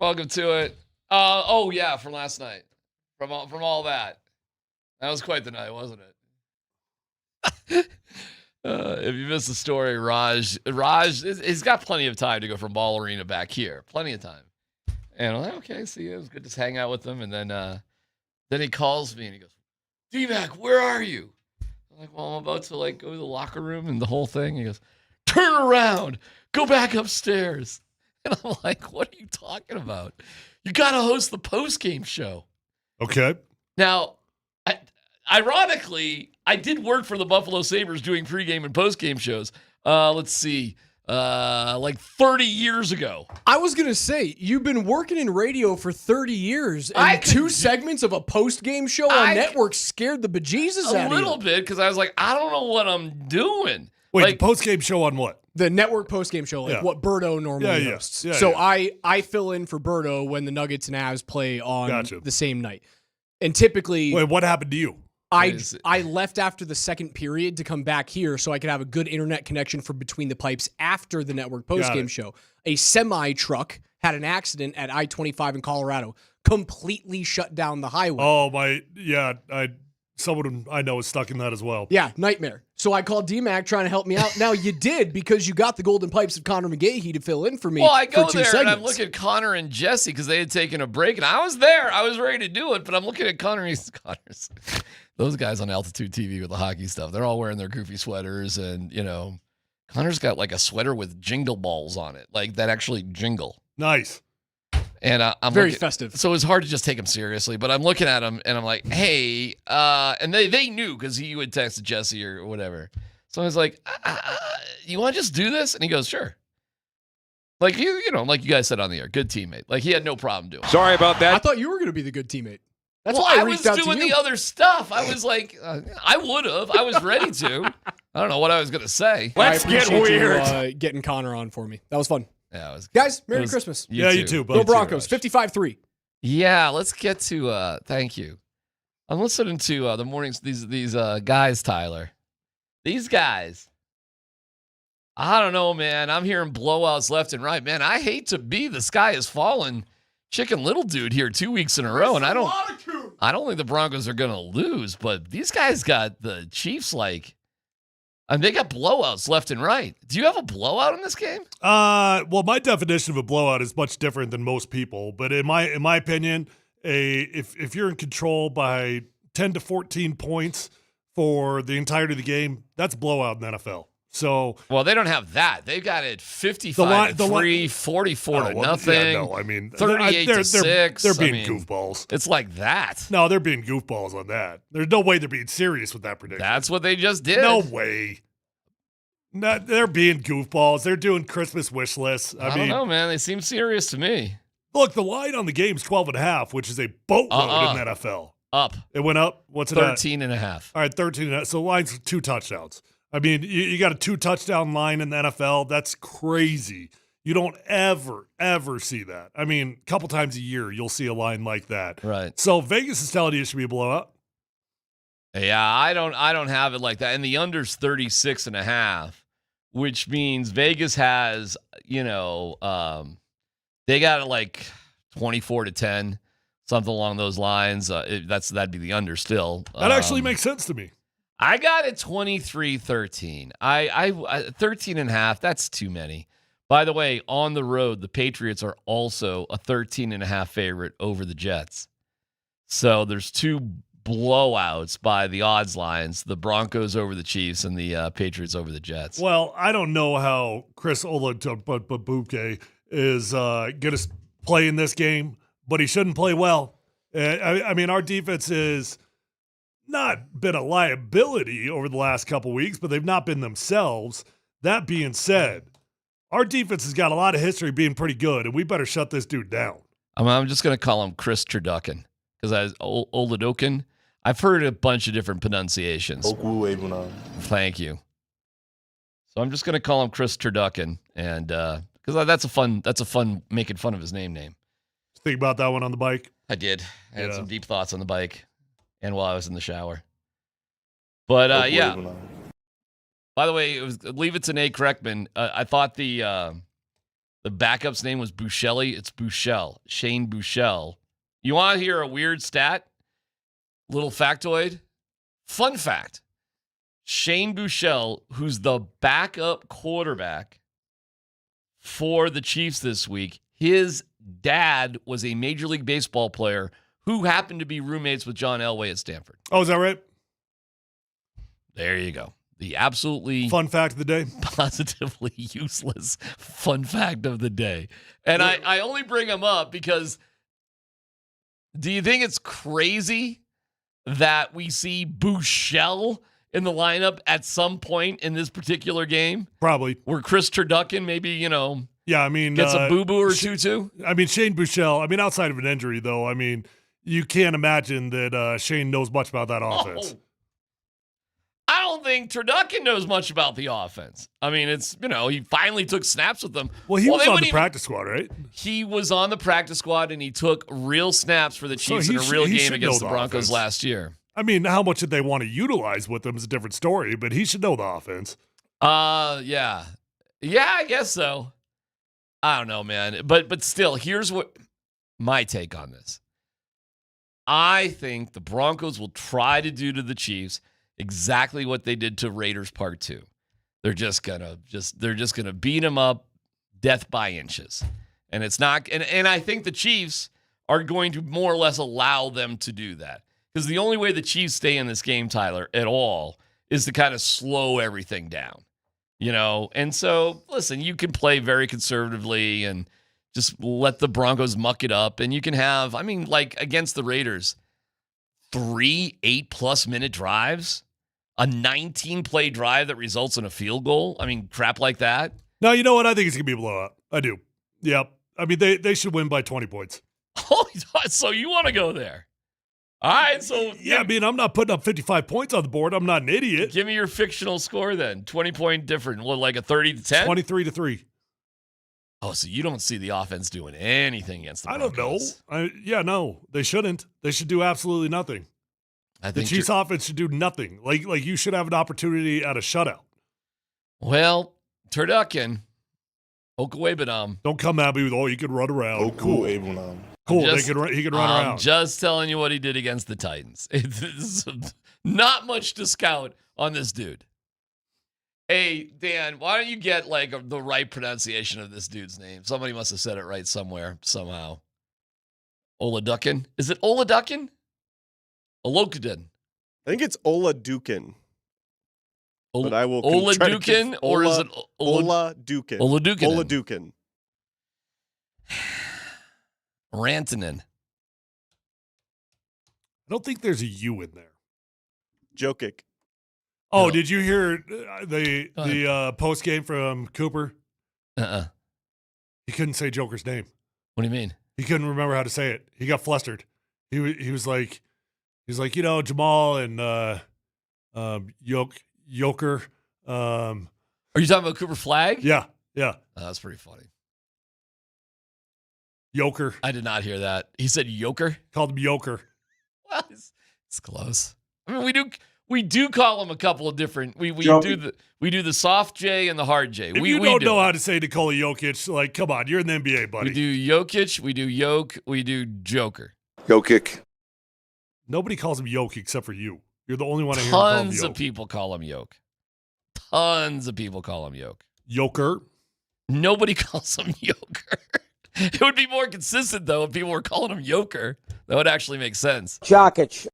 Welcome to it. Oh yeah, from last night. From all that. That was quite the night, wasn't it? If you missed the story, Raj, he's got plenty of time to go from Ball Arena back here. Plenty of time. And I'm like, okay, see, it was good to hang out with him. And then he calls me and he goes, DMac, where are you? I'm like, well, I'm about to go to the locker room and the whole thing. He goes, turn around, go back upstairs. And I'm like, what are you talking about? You got to host the post-game show. Okay. Now, ironically, I did work for the Buffalo Sabres doing pregame and postgame shows. Let's see, like 30 years ago. I was going to say, you've been working in radio for 30 years, and 2 segments of a post-game show on network scared the bejesus out of you. A little bit, because I was like, I don't know what I'm doing. Wait, the post-game show on what? The network post-game show, like what Birdo normally hosts. So I fill in for Birdo when the Nuggets and Avs play on the same night. And typically... Wait, what happened to you? I left after the second period to come back here so I could have a good internet connection for Between the Pipes after the network postgame show. A semi-truck had an accident at I-25 in Colorado, completely shut down the highway. Oh, someone I know is stuck in that as well. Yeah, nightmare. So I called DMac trying to help me out. Now you did, because you got the golden pipes of Connor McGahey to fill in for me. Well, I go for 2 there segments. and I'm looking at Connor and Jesse because they had taken a break, and I was there. I was ready to do it, but I'm looking at Connor's. Those guys on Altitude TV with the hockey stuff, they're all wearing their goofy sweaters, and, Connor's got like a sweater with jingle balls on it, like that actually jingle. Nice. And I'm very festive. So it's hard to just take him seriously, but I'm looking at him and I'm like, hey, and they knew because he would text Jesse or whatever. So I was like, you want to just do this? And he goes, sure. Like, like you guys said on the air, good teammate. Like, he had no problem doing it. Sorry about that. I thought you were going to be the good teammate. That's well, why I was reached out to doing you. the other stuff. I was like, I would have. I was ready to. I don't know what I was going to say. Let's get weird. You, getting Connor on for me. That was fun. Yeah, it was. Guys, Merry Christmas. You too, buddy. Go Broncos, 55-3. Yeah, let's get to thank you. I'm listening to the mornings, these guys, Tyler. These guys. I don't know, man. I'm hearing blowouts left and right. Man, I hate to be the sky is falling Chicken Little dude here 2 weeks in a row, and I don't think the Broncos are going to lose, but these guys got the Chiefs they got blowouts left and right. Do you have a blowout in this game? Well, my definition of a blowout is much different than most people, but in my opinion, if you're in control by 10 to 14 points for the entirety of the game, that's a blowout in the NFL. So, well, they don't have that. They've got it 55-3, 44 to nothing. Yeah, no, I mean 38-6. They're being goofballs. It's like that. No, they're being goofballs on that. There's no way they're being serious with that prediction. That's what they just did. No way. No, they're being goofballs. They're doing Christmas wish lists. I don't know, man. They seem serious to me. Look, the line on the game's 12.5, which is a boatload in the NFL. Up. It went up. What's it at? 13.5. All right, 13.5. So the line's 2 touchdowns. I mean, you got a 2-touchdown line in the NFL. That's crazy. You don't ever see that. I mean, a couple times a year you'll see a line like that. Right. So Vegas is telling you it should be a blowout. Yeah, I don't have it like that. And the under's 36.5, which means Vegas has, they got it like 24-10, something along those lines. That'd be the under still. That actually makes sense to me. I got it 23-13. I 13.5. That's too many. By the way, on the road, the Patriots are also a 13.5 favorite over the Jets. So there's 2 blowouts by the odds lines: the Broncos over the Chiefs and the Patriots over the Jets. Well, I don't know how Chris Olajuwon is going to play in this game, but he shouldn't play well. I mean, our defense is not been a liability over the last couple weeks, but they've not been themselves. That being said, our defense has got a lot of history being pretty good, and we better shut this dude down. I'm just going to call him Chris Turducken because Olajuwon. I've heard a bunch of different pronunciations. Thank you. So I'm just going to call him Chris Turducken, and because that's a fun making fun of his name. Think about that one on the bike. I did. I had some deep thoughts on the bike. And while I was in the shower. But, yeah. By the way, Leave It to Nate Kreckman. I thought the The backup's name was Bouchelli. It's Bouchel, Shane Bouchel. You want to hear a weird stat? Little factoid? Fun fact. Shane Bouchel, who's the backup quarterback for the Chiefs this week, his dad was a Major League Baseball player who happened to be roommates with John Elway at Sanford. Oh, is that right? There you go. The absolutely fun fact of the day. Positively useless fun fact of the day. And I only bring him up because do you think it's crazy that we see Bouchel in the lineup at some point in this particular game? Probably. Where Chris Turducken maybe, yeah, I mean, gets a boo-boo or two, too? I mean, Shane Bouchel, outside of an injury, though, you can't imagine that Shane knows much about that offense. I don't think Turducken knows much about the offense. It's, he finally took snaps with them. Well, he was on the practice squad, right? He was on the practice squad, and he took real snaps for the Chiefs in a real game against the Broncos last year. How much did they want to utilize with him is a different story, but he should know the offense. Yeah. Yeah, I guess so. I don't know, man. But still, here's what my take on this. I think the Broncos will try to do to the Chiefs exactly what they did to Raiders Part 2. They're just gonna beat them up death by inches. And it's not and I think the Chiefs are going to more or less allow them to do that. Because the only way the Chiefs stay in this game, Tyler, at all, is to kind of slow everything down. And so, listen, you can play very conservatively and just let the Broncos muck it up. And you can have, against the Raiders, 3 8+ minute drives, a 19-play drive that results in a field goal. Crap like that. No, you know what? I think it's going to be a blowout. I do. Yep. They should win by 20 points. Oh, so you want to go there? All right, so... Yeah, I'm not putting up 55 points on the board. I'm not an idiot. Give me your fictional score then. 20-point difference. What, like a 30-10? 23-3. Oh, so you don't see the offense doing anything against the Broncos. I don't know. No. They shouldn't. They should do absolutely nothing. I think the Chiefs offense should do nothing. Like you should have an opportunity at a shutout. Well, Turducken, Okawebadam. Don't come at me with, you can run around. Cool. He can run around. I'm just telling you what he did against the Titans. It's not much to scout on this dude. Hey, Dan, why don't you get the right pronunciation of this dude's name? Somebody must have said it right somewhere, somehow. Oladukin? Is it Oladukin? Olokudin. I think it's Oladukin. But I will Oladukin or is it Oladukin? Oladukin. Oladukin. Rantanen. I don't think there's a U in there. Jokic. Oh, did you hear the post game from Cooper? He couldn't say Joker's name. What do you mean? He couldn't remember how to say it. He got flustered. He was like, Jamal and Joker. Are you talking about Cooper Flagg? Yeah. Oh, that's pretty funny. Joker. I did not hear that. He said Joker? Called him Joker. Well, it's close. We do call him a couple of different. We do the soft J and the hard J. If you don't know how to say Nikola Jokic, come on, you're in the NBA, buddy. We do Jokic, we do Yoke, we do Joker. Jokic. Nobody calls him Yoke except for you. You're the only one I hear call him Tons of people call him Yoke. Tons of people call him Yoke. Joker. Nobody calls him Joker. It would be more consistent though if people were calling him Joker. That would actually make sense. Jokic.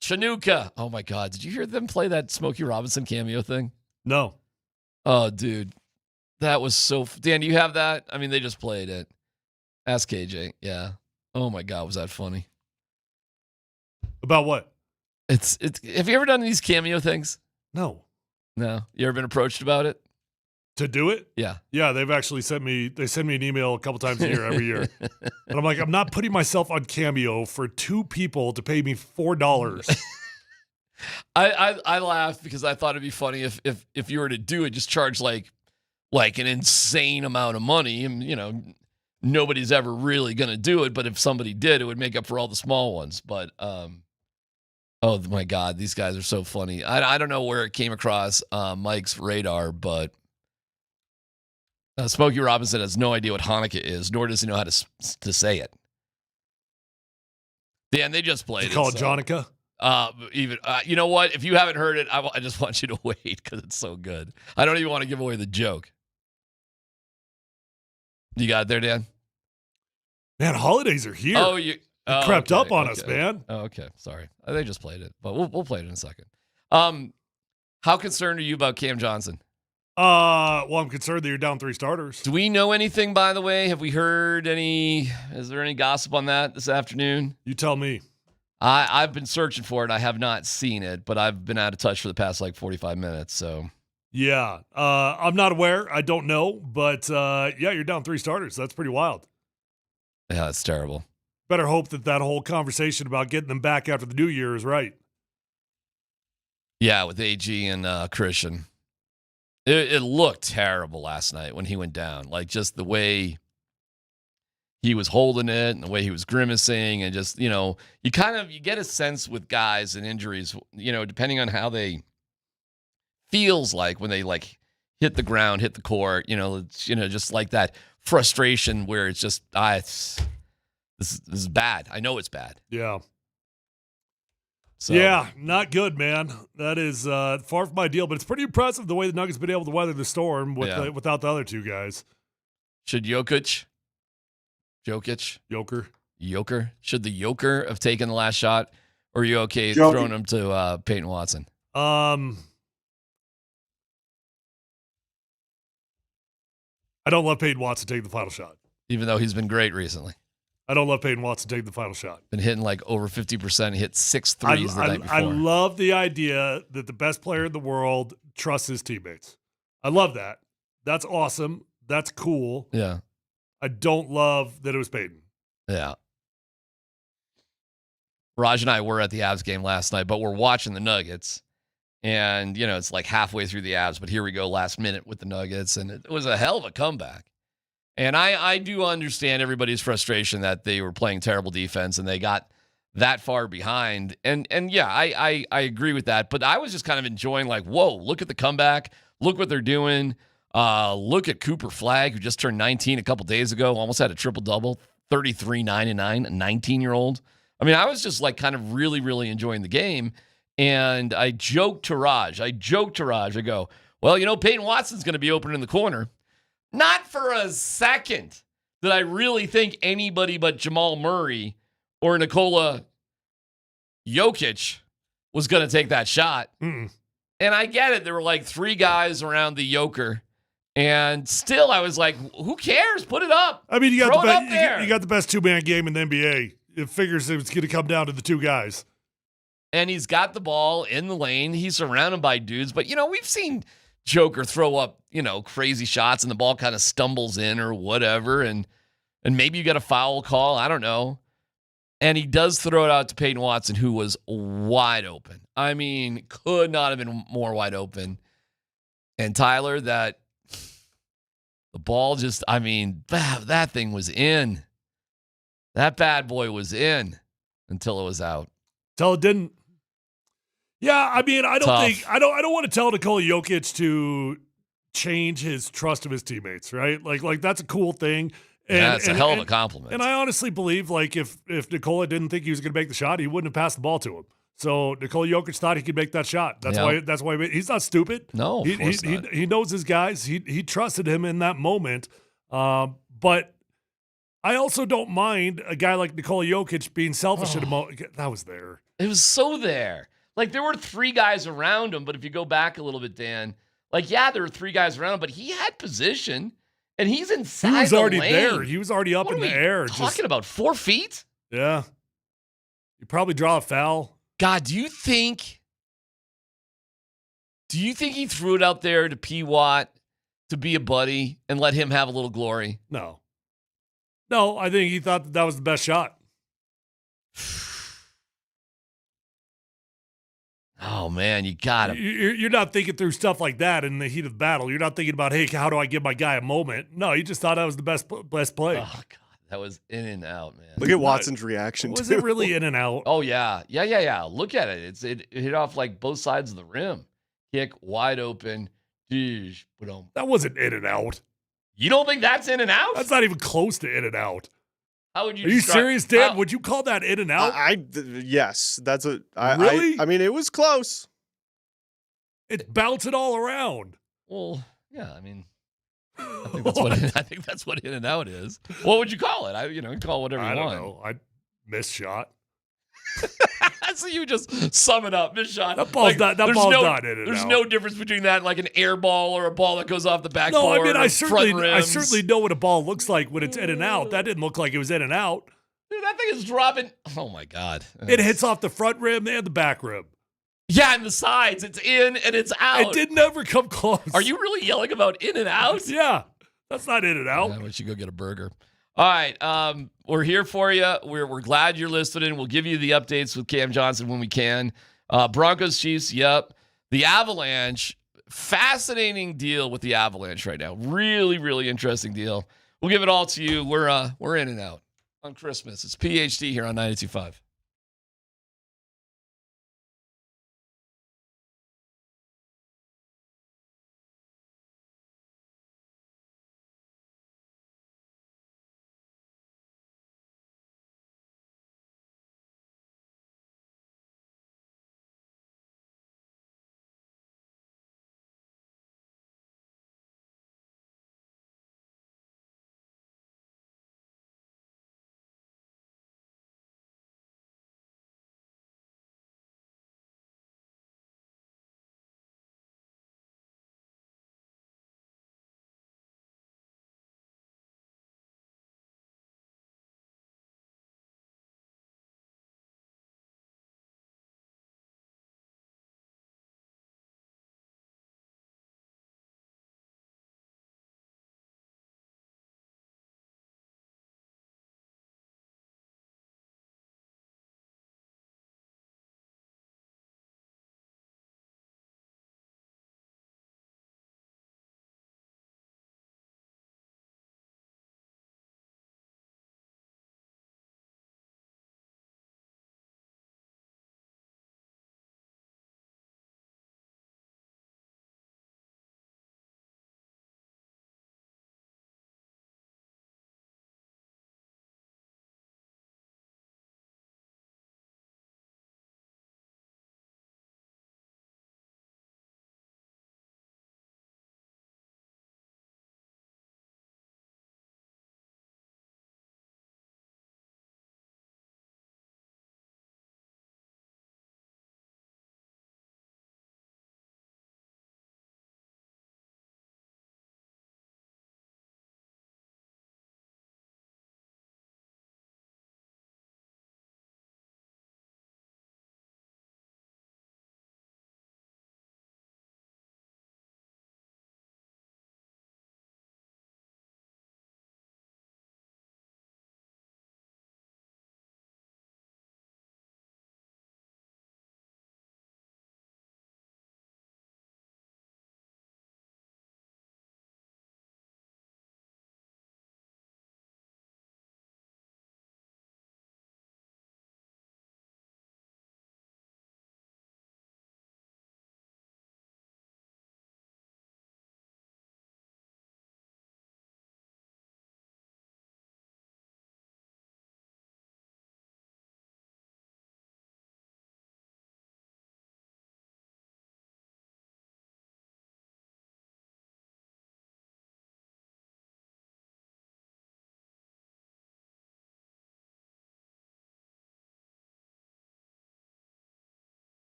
Chinooka. Oh my God. Did you hear them play that Smokey Robinson cameo thing? No. Oh, dude. That was so. Dan, do you have that? They just played it. Ask KJ. Yeah. Oh my God. Was that funny? About what? It's. Have you ever done these cameo things? No. You ever been approached about it? To do it? Yeah. Yeah, they've actually sent me an email a couple times a year, every year. And I'm like, I'm not putting myself on Cameo for 2 people to pay me $4. I laughed because I thought it'd be funny if you were to do it, just charge like an insane amount of money. And, nobody's ever really going to do it. But if somebody did, it would make up for all the small ones. But, oh my God, these guys are so funny. I don't know where it came across Mike's radar, but Smokey Robinson has no idea what Hanukkah is, nor does he know how to say it. Dan, they just played it. Call it Jonica? You know what? If you haven't heard it, I just want you to wait because it's so good. I don't even want to give away the joke. You got it there, Dan? Man, holidays are here. Oh, you crept up on us, man. Oh, okay. Sorry. They just played it, but we'll play it in a second. How concerned are you about Cam Johnson? Well, I'm concerned that you're down 3 starters. Do we know anything, by the way? Have we heard any? Is there any gossip on that this afternoon? You tell me. I've been searching for it. I have not seen it, but I've been out of touch for the past 45 minutes. So yeah, I'm not aware. I don't know, but yeah, you're down 3 starters. That's pretty wild. Yeah, that's terrible. Better hope that whole conversation about getting them back after the new year is right. Yeah, with AG and Christian. It looked terrible last night when he went down. Just the way he was holding it and the way he was grimacing and just, you get a sense with guys and injuries, depending on how they feels like when they hit the ground, hit the court, just like that frustration where it's just, this is bad. I know it's bad. Yeah. So, yeah, not good, man. That is far from ideal, but it's pretty impressive the way the Nuggets been able to weather the storm without the other 2 guys. Should Joker, should the Joker have taken the last shot, or are you okay throwing him to Peyton Watson? I don't love Peyton Watson taking the final shot. Even though he's been great recently. I don't love Peyton Watson taking the final shot. Been hitting over 50%. Hit 6 threes the night before. I love the idea that the best player in the world trusts his teammates. I love that. That's awesome. That's cool. Yeah. I don't love that it was Peyton. Yeah. Raj and I were at the Avs game last night, but we're watching the Nuggets. And, it's halfway through the Avs, but here we go last minute with the Nuggets. And it was a hell of a comeback. And I do understand everybody's frustration that they were playing terrible defense and they got that far behind. And yeah, I agree with that. But I was just kind of enjoying whoa, look at the comeback. Look what they're doing. Look at Cooper Flagg, who just turned 19 a couple days ago, almost had a triple-double, 33, 9 and 9, a 19-year-old. I mean, I was just kind of really, really enjoying the game. And I joked to Raj. I go, well, Peyton Watson's going to be open in the corner. Not for a second did I really think anybody but Jamal Murray or Nikola Jokic was going to take that shot. Mm-mm. And I get it. There were 3 guys around the Joker. And still, I was like, who cares? Put it up. I mean, you got the best 2-man game in the NBA. It figures it's going to come down to the 2 guys. And he's got the ball in the lane. He's surrounded by dudes. But, we've seen Joker throw up, crazy shots and the ball kind of stumbles in or whatever. And maybe you get a foul call. I don't know. And he does throw it out to Peyton Watson, who was wide open. I mean, could not have been more wide open. And Tyler, the ball just, that thing was in. That bad boy was in until it was out. Till it didn't. Yeah, I mean, I don't want to tell Nikola Jokic to change his trust of his teammates, right? Like that's a cool thing. And it's a hell of a compliment. And I honestly believe if Nikola didn't think he was going to make the shot, he wouldn't have passed the ball to him. So Nikola Jokic thought he could make that shot. That's why he's not stupid. No, of course not. He knows his guys. He trusted him in that moment. But I also don't mind a guy like Nikola Jokic being selfish at a moment. That was there. It was so there. There were 3 guys around him, but if you go back a little bit, Dan, there were 3 guys around him, but he had position, and he's inside the lane. He was already there. He was already up in the air. Talking about 4 feet? Yeah. You probably draw a foul. God, do you think he threw it out there to P. Watt to be a buddy and let him have a little glory? No, I think he thought that was the best shot. Oh, man, you got it. You're not thinking through stuff like that in the heat of battle. You're not thinking about, hey, how do I give my guy a moment? No, you just thought that was the best play. Oh, God, that was in and out, man. Look at Watson's reaction, Was it really in and out? Oh, yeah. Look at it. It hit off both sides of the rim. Kick, wide open. That wasn't in and out. You don't think that's in and out? That's not even close to in and out. How would you? Are you describe- serious, Dan? how- Would you call that in and out? Yes, that's a. Really? I mean, it was close. It's bouncing all around. Well, yeah. I mean, I think that's what in and out is. What would you call it? You can call it whatever you want. I don't know. I missed shot. So you just sum it up. Missed shot. That ball's not in and There's out. no difference between that and like an air ball or a ball that goes off the backboard. No, I mean, I front rims. certainly know what a ball looks like when it's in and out. That didn't look like it was in and out. Dude, that thing is dropping. Oh my God. It hits off the front rim and the back rim. Yeah, and the sides. It's in and it's out. It did never come close. Are you really yelling about in and out? Yeah, that's not in and out. Why don't you go get a burger? All right, we're here for you. We're glad you're listening. We'll give you the updates with Cam Johnson when we can. Broncos, Chiefs, yep. The Avalanche, fascinating deal with the Avalanche right now. Really, really interesting deal. We'll give it all to you. We're in and out on Christmas. It's PhD here on 92.5.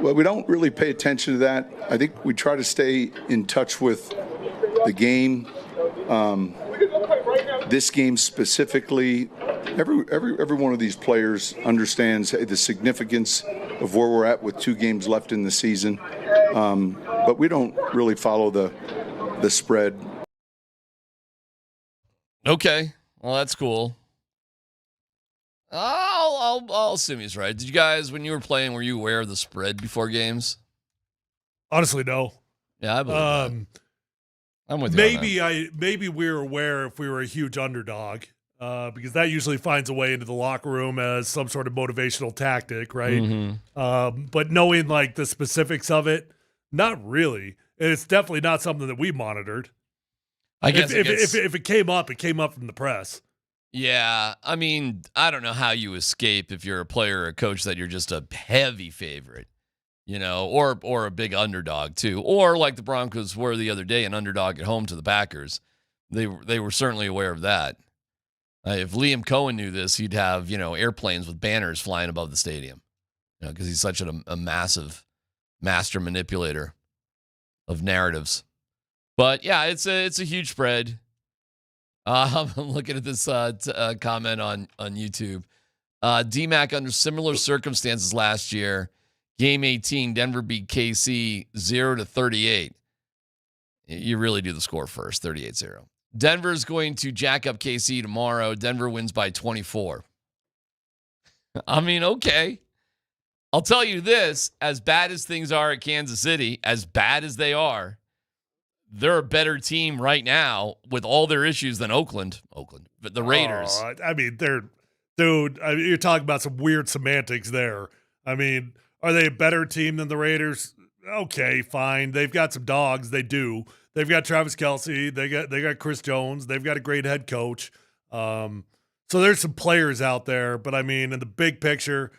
Well, we don't really pay attention to that. I think we try to stay in touch with the game. This game specifically, every one of these players understands the significance of where we're at with 2 games left in the season. But we don't really follow the spread. Okay, well that's cool. I'll assume he's right. Did you guys, when you were playing, were you aware of the spread before games? Honestly, no. Yeah, I believe that. I'm with you. Maybe we were aware if we were a huge underdog, because that usually finds a way into the locker room as some sort of motivational tactic, right? Mm-hmm. But knowing like the specifics of it, not really. And it's definitely not something that we monitored. I guess if it came up, it came up from the press. Yeah, I mean, I don't know how you escape if you're a player or a coach that you're just a heavy favorite, or a big underdog too, or like the Broncos were the other day, an underdog at home to the Packers. They were certainly aware of that. If Liam Cohen knew this, he'd have airplanes with banners flying above the stadium, because he's such a massive master manipulator of narratives. But yeah, it's a huge spread. I'm looking at this comment on YouTube. DMac, under similar circumstances last year, game 18, Denver beat KC 0-38. You really do the score first, 38-0. Denver's going to jack up KC tomorrow. Denver wins by 24. I mean, okay. I'll tell you this, as bad as things are at Kansas City, as bad as they are, they're a better team right now with all their issues than Oakland, but the Raiders. I mean, you're talking about some weird semantics there. I mean, are they a better team than the Raiders? Okay, fine. They've got some dogs. They do. They've got Travis Kelce. They got Chris Jones. They've got a great head coach. So there's some players out there, but I mean, in the big picture,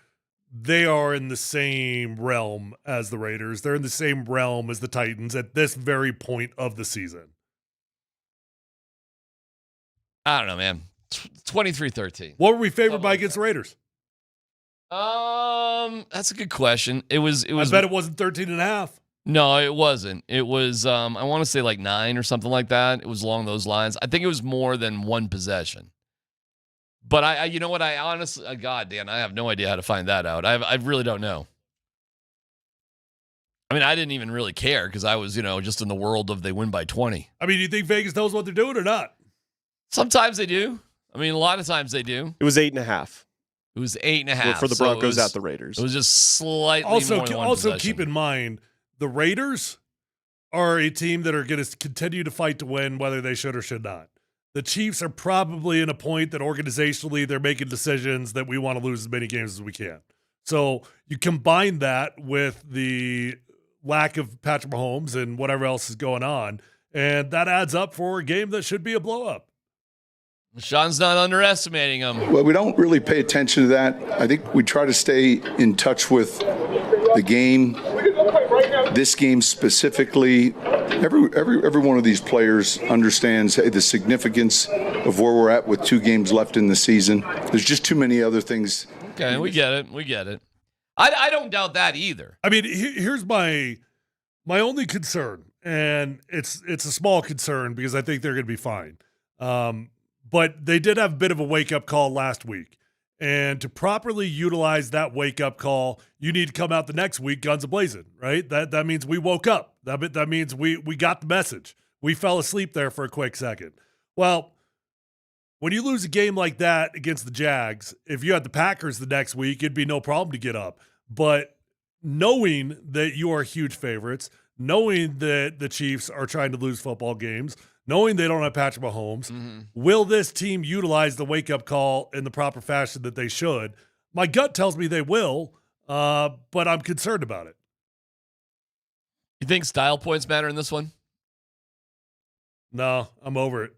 they are in the same realm as the Raiders. They're in the same realm as the Titans at this very point of the season. I don't know, man. 23-13. What were we favored by against the Raiders? That's a good question. It was. I bet it wasn't 13.5. No, it wasn't. It was, I want to say like 9 or something like that. It was along those lines. I think it was more than one possession. But I you know what? I honestly, God, Dan, I have no idea how to find that out. I really don't know. I mean, I didn't even really care because I was, just in the world of they win by 20. I mean, do you think Vegas knows what they're doing or not? Sometimes they do. I mean, a lot of times they do. It was 8.5. It was 8.5 for the Broncos at the Raiders. It was just slightly more than one Also, possession. keep in mind, the Raiders are a team that are going to continue to fight to win, whether they should or should not. The Chiefs are probably in a point that organizationally they're making decisions that we want to lose as many games as we can. So you combine that with the lack of Patrick Mahomes and whatever else is going on, and that adds up for a game that should be a blow-up. Sean's not underestimating them. Well, we don't really pay attention to that. I think we try to stay in touch with the game. This game specifically, every one of these players understands the significance of where we're at with 2 games left in the season. There's just too many other things. Okay, we get it. I don't doubt that either. I mean, here's my only concern, and it's a small concern because I think they're going to be fine. But they did have a bit of a wake-up call last week. And to properly utilize that wake-up call, you need to come out the next week guns a-blazing, right? That means we woke up. That means we got the message. We fell asleep there for a quick second. Well, when you lose a game like that against the Jags, if you had the Packers the next week, it'd be no problem to get up. But knowing that you are huge favorites, knowing that the Chiefs are trying to lose football games, knowing they don't have Patrick Mahomes, will this team utilize the wake-up call in the proper fashion that they should? My gut tells me they will, but I'm concerned about it. You think style points matter in this one? No, I'm over it.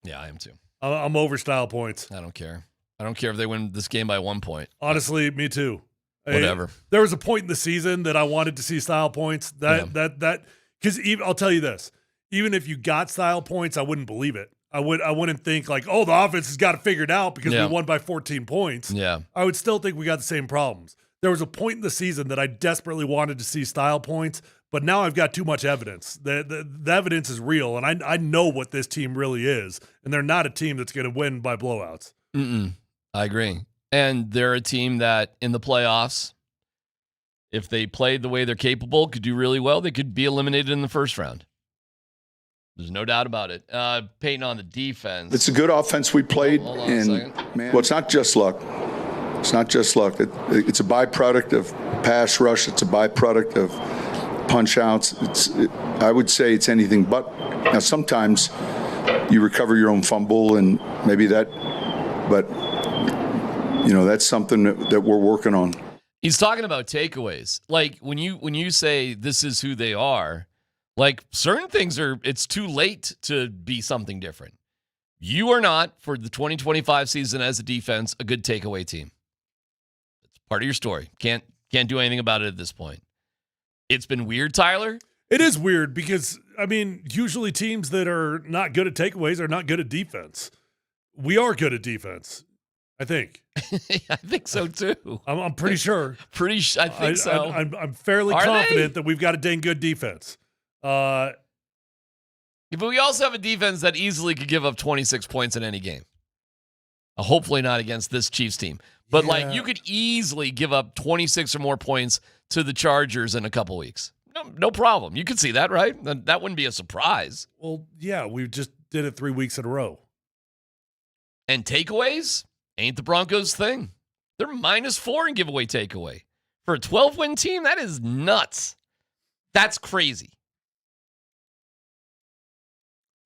Yeah, I am too. I'm over style points. I don't care. I don't care if they win this game by 1 point. Honestly, me too. Whatever. There was a point in the season that I wanted to see style points. Because I'll tell you this. Even if you got style points, I wouldn't believe it. I wouldn't think like, oh, the offense has got it figured out because we won by 14 points. Yeah. I would still think we got the same problems. there was a point in the season that I desperately wanted to see style points, but now I've got too much evidence. The evidence is real, and I know what this team really is, and they're not a team that's going to win by blowouts. I agree. And they're a team that in the playoffs, if they played the way they're capable, could do really well. They could be eliminated in the first round. There's no doubt about it. Peyton on the defense. It's a good offense we played, Hold on a and second. well, it's not just luck. It's not just luck. It's a byproduct of pass rush. It's a byproduct of punch outs. I would say it's anything but. Now, sometimes you recover your own fumble, and maybe that, but that's something that we're working on. He's talking about takeaways. Like when you say this is who they are, like certain things it's too late to be something different. You are not, for the 2025 season as a defense, a good takeaway team. It's part of your story. Can't do anything about it at this point. It's been weird, Tyler. It is weird because, usually teams that are not good at takeaways are not good at defense. We are good at defense, I think. I think so, too. I'm pretty sure. I think so. I'm fairly confident that we've got a dang good defense. But we also have a defense that easily could give up 26 points in any game. Hopefully not against this Chiefs team. But, you could easily give up 26 or more points to the Chargers in a couple weeks. No problem. You could see that, right? That wouldn't be a surprise. Well, yeah, we just did it 3 weeks in a row. And takeaways ain't the Broncos' thing. They're -4 in giveaway takeaway. For a 12-win team, that is nuts. That's crazy.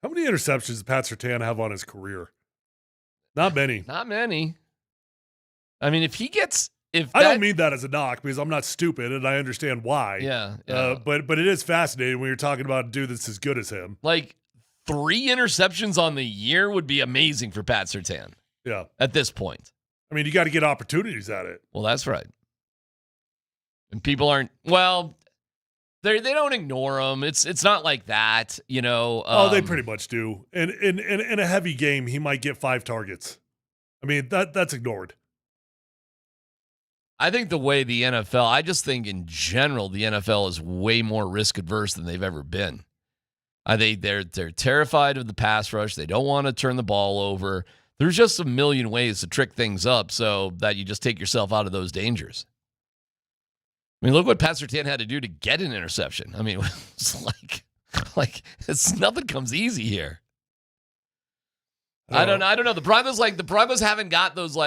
How many interceptions does Pat Surtain have on his career? Not many. Not many. I mean, I don't mean that as a knock because I'm not stupid and I understand why. Yeah. But it is fascinating when you're talking about a dude that's as good as him. Like 3 interceptions on the year would be amazing for Pat Surtain. Yeah. At this point. I mean, you got to get opportunities at it. Well, that's right. And people aren't, they don't ignore them. It's not like that, they pretty much do. And in a heavy game, he might get 5 targets. I mean, that's ignored. I think I just think in general, the NFL is way more risk adverse than they've ever been. I think they're terrified of the pass rush. They don't want to turn the ball over. There's just a million ways to trick things up so that you just take yourself out of those dangers. I mean, look what Pat Surtain had to do to get an interception. I mean, it's like nothing comes easy here. I don't know. The Broncos haven't got those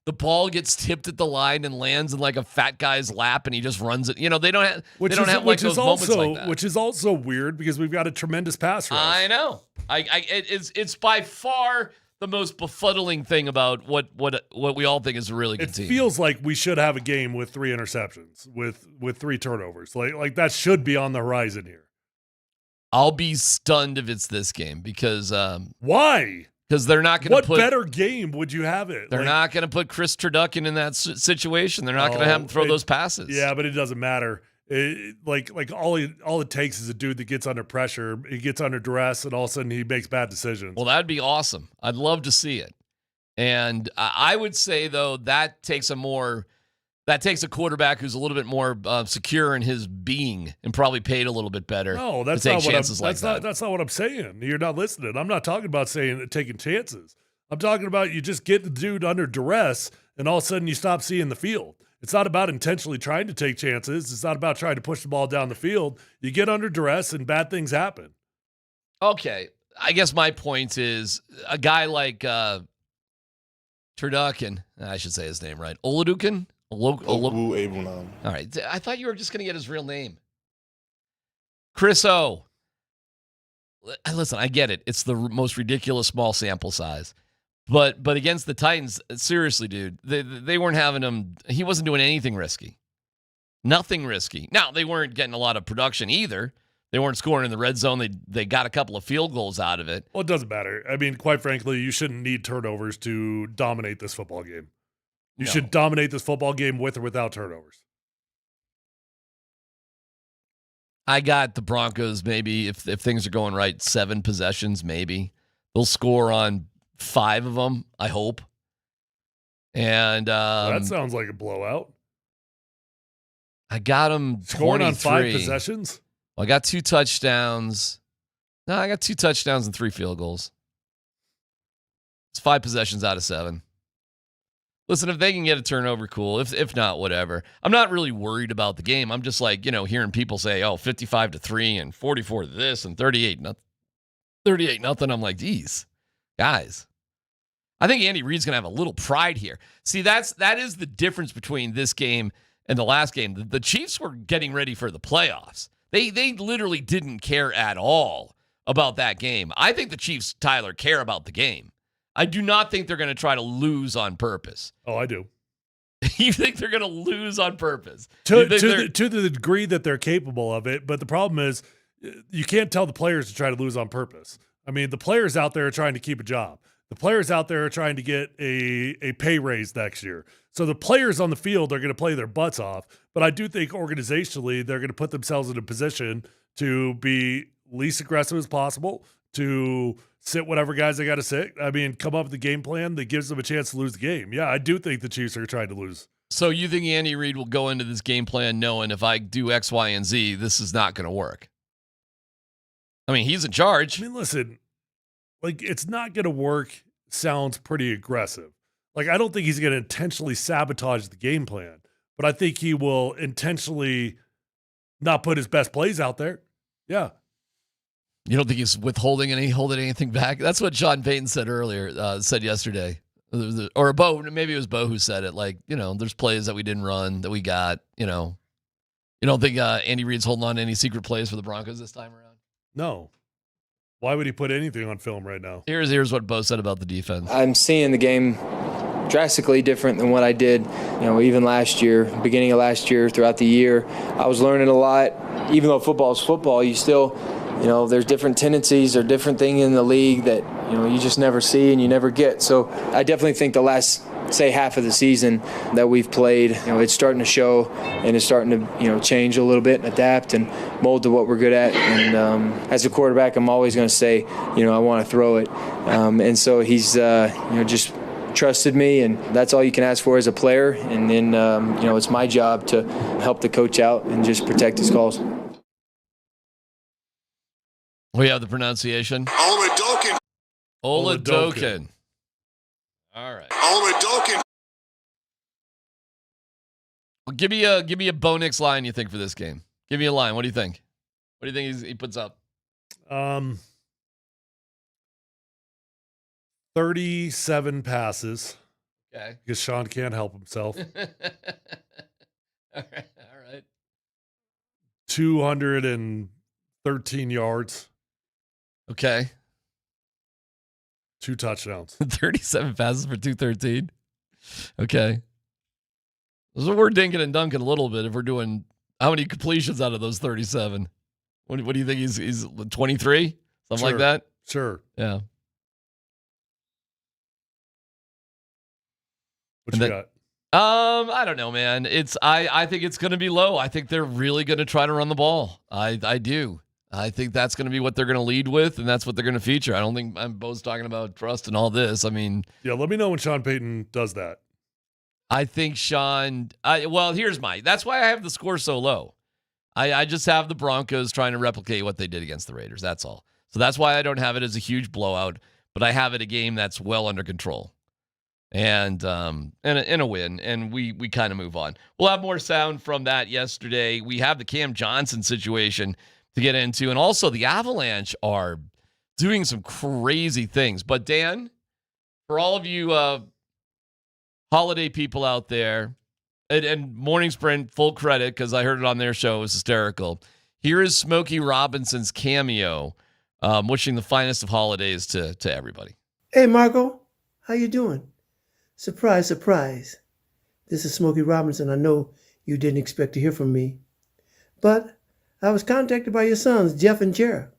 the ball gets tipped at the line and lands in a fat guy's lap and he just runs it. They don't have those moments like that. Which is also weird because we've got a tremendous pass rush. I know. It's by far the most befuddling thing about what we all think is a really good team. It feels like we should have a game with 3 interceptions, with 3 turnovers. Like that should be on the horizon here. I'll be stunned if it's this game because why? Because they're not going to put... What better game would you have it? They're not going to put Chris Turducken in that situation. They're not going to have him throw those passes. Yeah, but it doesn't matter. All it takes is a dude that gets under pressure, he gets under duress, and all of a sudden he makes bad decisions. Well, that'd be awesome. I'd love to see it. And I would say, though, that takes a quarterback who's a little bit more secure in his being and probably paid a little bit better. No, that's not what I'm saying. You're not listening. I'm not talking about taking chances. I'm talking about you just get the dude under duress and all of a sudden you stop seeing the field. It's not about intentionally trying to take chances. It's not about trying to push the ball down the field. You get under duress and bad things happen. Okay. I guess my point is a guy like Turducken, I should say his name right, Oladukin? All right. I thought you were just going to get his real name. Chris O. Listen, I get it. It's the most ridiculous small sample size. But against the Titans, seriously, dude, they weren't having him. He wasn't doing anything risky. Nothing risky. Now, they weren't getting a lot of production either. They weren't scoring in the red zone. They got a couple of field goals out of it. Well, it doesn't matter. I mean, quite frankly, you shouldn't need turnovers to dominate this football game. You should dominate this football game with or without turnovers. I got the Broncos maybe, if things are going right, 7 possessions maybe. They'll score on 5 of them, I hope. And that sounds like a blowout. I got him Scoring 23. on 5 possessions? Well, I got 2 touchdowns. No, I got 2 touchdowns and 3 field goals. It's 5 possessions out of 7. Listen, if they can get a turnover, cool. If not, whatever. I'm not really worried about the game. I'm just like, hearing people say, 55-3 and 44 to this and 38-0. I'm like, geez, guys. I think Andy Reid's going to have a little pride here. See, that is the difference between this game and the last game. The Chiefs were getting ready for the playoffs. They literally didn't care at all about that game. I think the Chiefs, Tyler, care about the game. I do not think they're going to try to lose on purpose. Oh, I do. You think they're going to lose on purpose? To the degree that they're capable of it. But the problem is you can't tell the players to try to lose on purpose. I mean, the players out there are trying to keep a job. The players out there are trying to get a pay raise next year. So the players on the field are going to play their butts off. But I do think organizationally they're going to put themselves in a position to be least aggressive as possible, to sit whatever guys they got to sit. I mean, come up with a game plan that gives them a chance to lose the game. Yeah, I do think the Chiefs are trying to lose. So you think Andy Reid will go into this game plan knowing if I do X, Y, and Z, this is not going to work? I mean, he's in charge. I mean, listen, like, it's not going to work sounds pretty aggressive. Like, I don't think he's going to intentionally sabotage the game plan, but I think he will intentionally not put his best plays out there. Yeah. You don't think he's holding anything back? That's what Sean Payton said said yesterday. Or Bo, maybe it was Bo who said it. Like, there's plays that we didn't run that we got, You don't think Andy Reid's holding on to any secret plays for the Broncos this time around? No. Why would he put anything on film right now? Here's what Bo said about the defense. I'm seeing the game drastically different than what I did, even last year, beginning of last year, throughout the year. I was learning a lot. Even though football is football, you still, there's different tendencies or different things in the league that, you just never see and you never get. So I definitely think the last, say, half of the season that we've played, it's starting to show and it's starting to, change a little bit and adapt and mold to what we're good at. And as a quarterback, I'm always going to say, I want to throw it. And so he's, just trusted me, and that's all you can ask for as a player. And then, it's my job to help the coach out and just protect his calls. We have the pronunciation. Oladokin. Oladokin. All right. Oladokin. Well, give me a Bo Nix line you think for this game. Give me a line. What do you think? What do you think he puts up? 37 passes. Okay. Because Sean can't help himself. All right. 213 yards. Okay. 2 touchdowns. 37 passes for 213. Okay. So we're dinking and dunking a little bit if we're doing how many completions out of those 37? What do you think? He's 23? Something like that? Sure. Yeah. What you got? I don't know, man. I think it's going to be low. I think they're really going to try to run the ball. I do. I think that's going to be what they're going to lead with, and that's what they're going to feature. I don't think Bo's talking about trust and all this. I mean, yeah, let me know when Sean Payton does that. I think Sean. That's why I have the score so low. I just have the Broncos trying to replicate what they did against the Raiders. That's all. So that's why I don't have it as a huge blowout, but I have it a game that's well under control. And a win, and we kind of move on. We'll have more sound from that yesterday. We have the Cam Johnson situation to get into, and also the Avalanche are doing some crazy things. But Dan, for all of you holiday people out there, and Morning Sprint, full credit, because I heard it on their show, it was hysterical. Here is Smokey Robinson's cameo, wishing the finest of holidays to everybody. Hey, Marco, how you doing? Surprise, surprise. This is Smokey Robinson. I know you didn't expect to hear from me. But I was contacted by your sons, Jeff and Jared.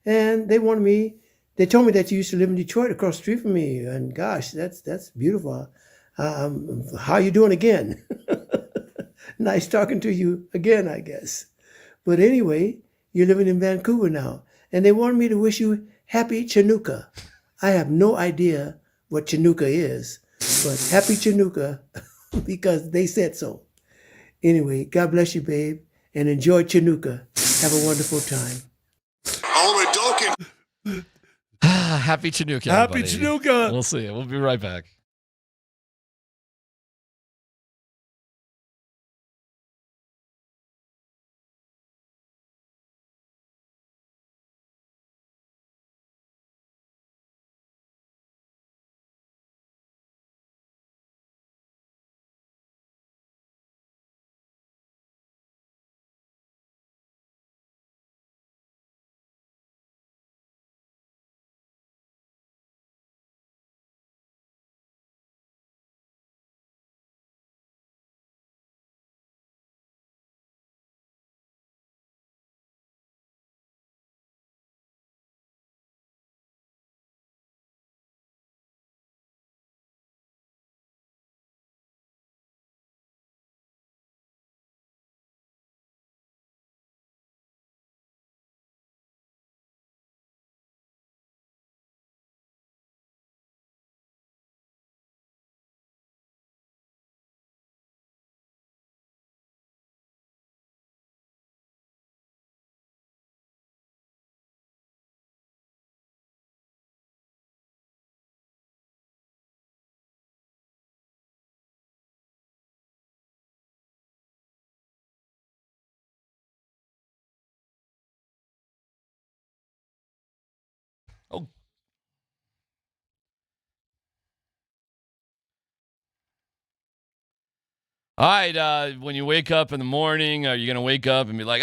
And they told me that you used to live in Detroit across the street from me. And gosh, that's beautiful. How you doing again? Nice talking to you again, I guess. But anyway, you're living in Vancouver now. And they wanted me to wish you happy Chinooka. I have no idea what Chinooka is. But happy Chinooka, because they said so. Anyway, God bless you, babe, and enjoy Chinooka. Have a wonderful time. Happy Chinooka. Happy everybody. Chinooka. We'll see. We'll be right back. Oh. All right. When you wake up in the morning, are you going to wake up and be like,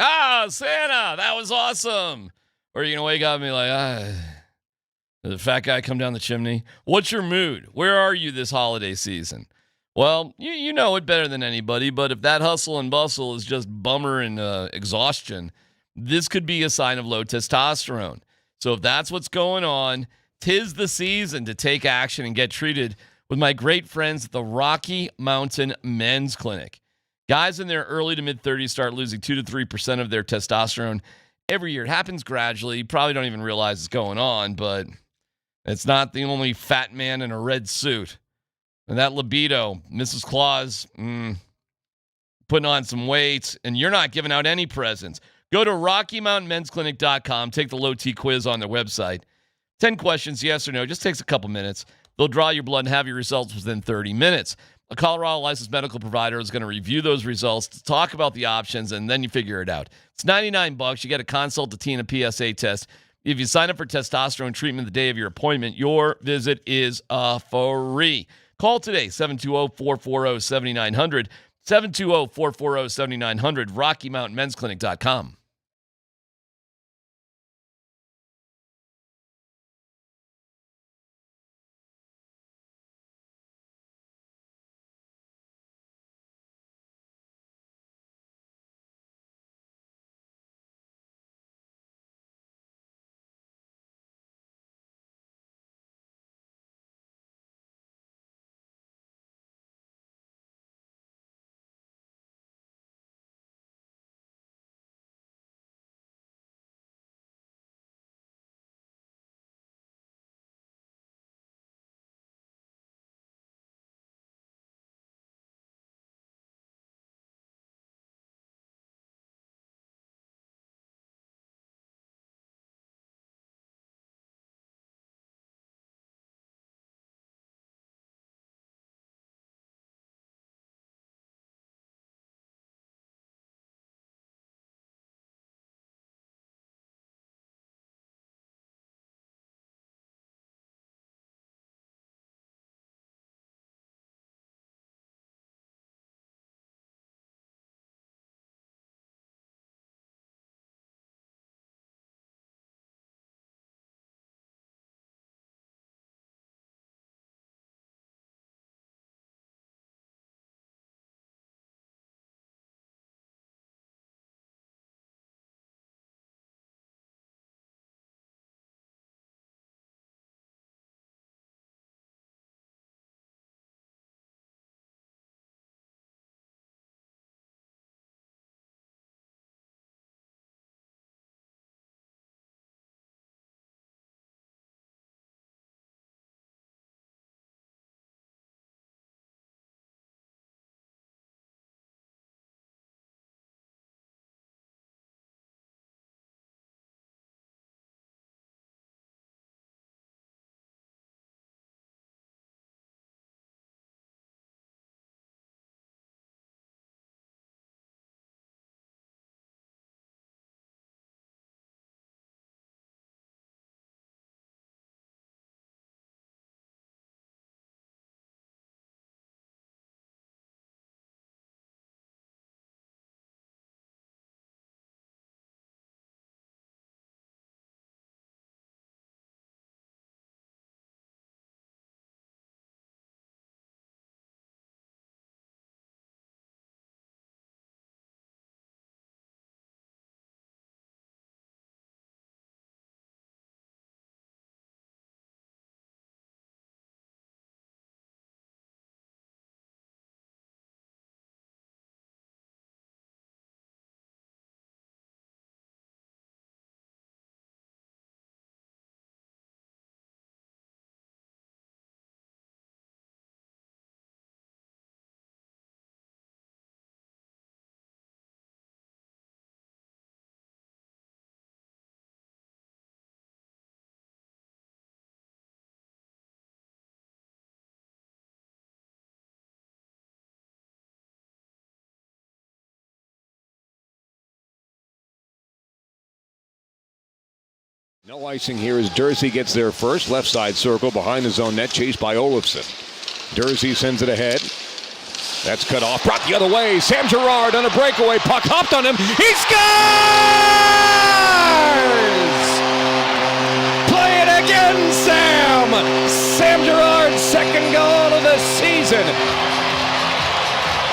Santa, that was awesome? Or are you going to wake up and be like, did the fat guy come down the chimney? What's your mood? Where are you this holiday season? Well, you know it better than anybody, but if that hustle and bustle is just bummer and exhaustion, this could be a sign of low testosterone. So if that's what's going on, 'tis the season to take action and get treated with my great friends at the Rocky Mountain Men's Clinic. Guys in their early to mid-30s start losing 2 to 3% of their testosterone every year. It happens gradually. You probably don't even realize it's going on, but it's not the only fat man in a red suit. And that libido, Mrs. Claus, putting on some weight, and you're not giving out any presents. Go to RockyMountainMen'sClinic.com. Take the low T quiz on their website. 10 questions, yes or no. Just takes a couple minutes. They'll draw your blood and have your results within 30 minutes. A Colorado licensed medical provider is going to review those results, talk about the options, and then you figure it out. It's $99. You get a consult, a T, and a PSA test. If you sign up for testosterone treatment the day of your appointment, your visit is free. Call today, 720-440-7900, 720-440-7900, RockyMountainMen'sClinic.com. No icing here as Dursey gets there first. Left side circle behind the zone net, chased by Olofsson. Dursey sends it ahead. That's cut off. Brought the other way. Sam Girard on a breakaway. Puck hopped on him. He scores! Play it again, Sam! Sam Girard's second goal of the season.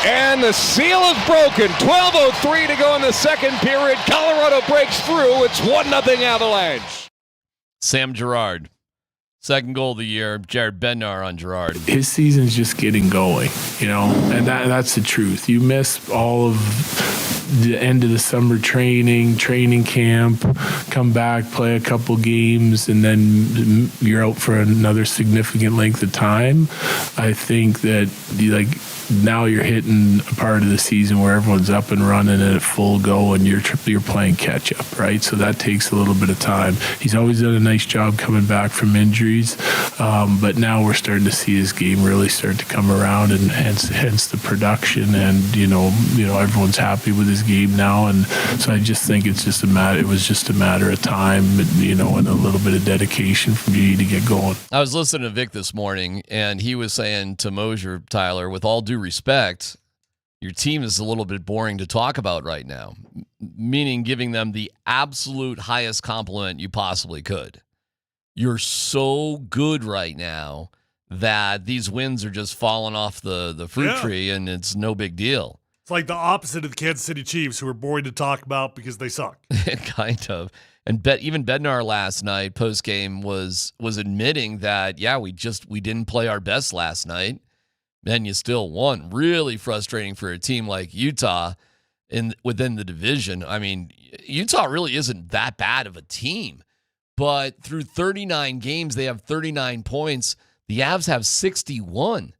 And the seal is broken. 12:03 to go in the second period. Colorado breaks through. It's 1-0 Avalanche. Sam Girard. Second goal of the year. Jared Bednar on Girard. His season's just getting going, and that's the truth. You miss all of the end of the summer training camp, come back, play a couple games, and then you're out for another significant length of time. I think that now you're hitting a part of the season where everyone's up and running at full go, and you're playing catch up, right? So that takes a little bit of time. He's always done a nice job coming back from injuries, but now we're starting to see his game really start to come around, and hence the production. And everyone's happy with his game now, and so I just think it's just a matter. It was just a matter of time, and a little bit of dedication from you to get going. I was listening to Vic this morning, and he was saying to Moser, Tyler, with all due respect, your team is a little bit boring to talk about right now, meaning giving them the absolute highest compliment you possibly could. You're so good right now that these wins are just falling off the fruit tree, and it's no big deal. It's like the opposite of the Kansas City Chiefs, who are boring to talk about because they suck. Kind of. And even Bednar last night, post-game, was admitting that, we didn't play our best last night. Then you still won. Really frustrating for a team like Utah within the division. I mean, Utah really isn't that bad of a team, but through 39 games, they have 39 points. The Avs have 61.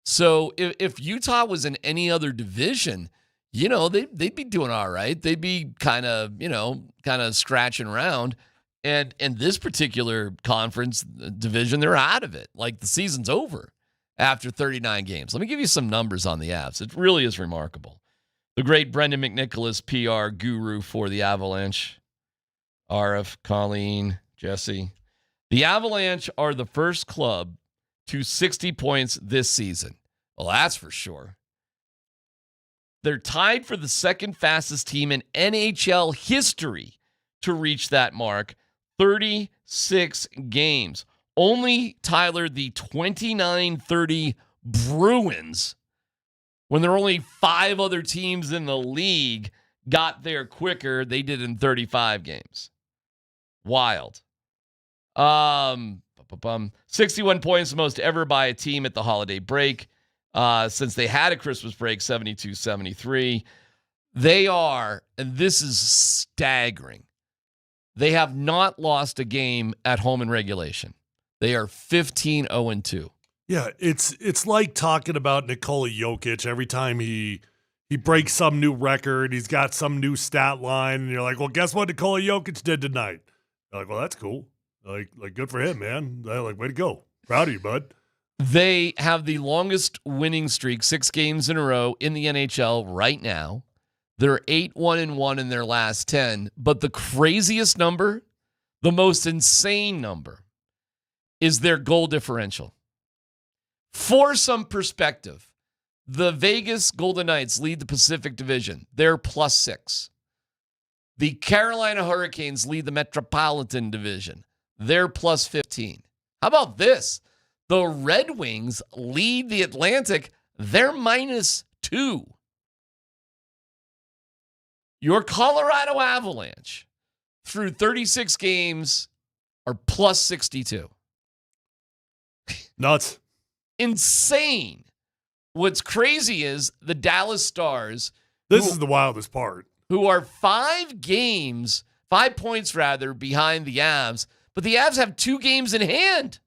So if Utah was in any other division, they'd be doing all right. They'd be kind of scratching around. And in this particular conference division, they're out of it. Like, the season's over after 39 games. Let me give you some numbers on the Avs. It really is remarkable. The great Brendan McNicholas, PR guru for the Avalanche. RF, Colleen, Jesse. The Avalanche are the first club to 60 points this season. Well, that's for sure. They're tied for the second fastest team in NHL history to reach that mark, 36 games. Only, Tyler, the 29-30 Bruins, when there are only 5 other teams in the league, got there quicker. They did in 35 games. Wild. 61 points, the most ever by a team at the holiday break. Since they had a Christmas break, 72-73. They are, and this is staggering, they have not lost a game at home in regulation. They are 15-0-2. Yeah, it's like talking about Nikola Jokic every time he breaks some new record, he's got some new stat line, and you're like, well, guess what Nikola Jokic did tonight? You're like, well, that's cool. Like good for him, man. Way to go. Proud of you, bud. They have the longest winning streak, 6 games in a row in the NHL right now. They're 8-1-1 in their last 10. But the craziest number, the most insane number, is their goal differential. For some perspective, the Vegas Golden Knights lead the Pacific Division. They're +6. The Carolina Hurricanes lead the Metropolitan Division. They're +15. How about this? The Red Wings lead the Atlantic. They're -2. Your Colorado Avalanche, through 36 games, are +62. Nuts. Insane. What's crazy is the Dallas Stars. This is the wildest part. Who are 5 points behind the Avs, but the Avs have 2 games in hand.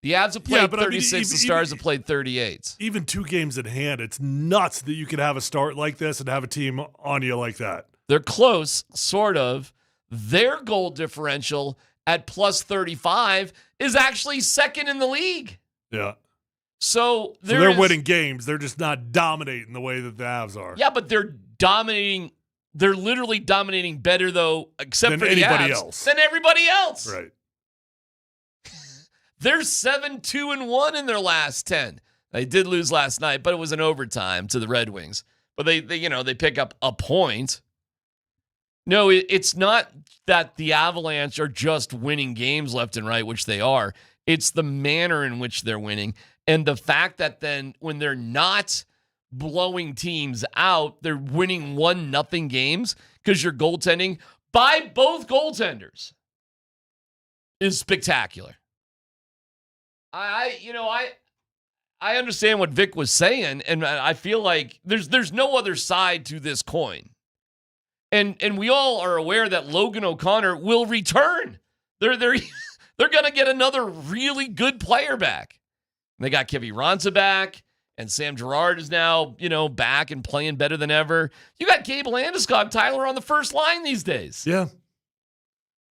The Avs have played 36, the Stars have played 38. Even 2 games in hand, it's nuts that you could have a start like this and have a team on you like that. They're close, sort of. Their goal differential at +35 is actually second in the league. Yeah. So they're winning games. They're just not dominating the way that the Avs are. Yeah, but they're dominating They're literally dominating better, though, except Than for the anybody Avs, else. than everybody else. Right. They're 7-2-1 in their last 10. They did lose last night, but it was an overtime to the Red Wings. But they pick up a point. No, it's not that the Avalanche are just winning games left and right, which they are. It's the manner in which they're winning. And the fact that then when they're not blowing teams out, they're winning 1-0 games because you're goaltending by both goaltenders is spectacular. I understand what Vic was saying, and I feel like there's no other side to this coin. And we all are aware that Logan O'Connor will return. They're gonna get another really good player back. And they got Kevin Ronza back, and Sam Girard is now, back and playing better than ever. You got Gabe Landeskog, Tyler, on the first line these days. Yeah.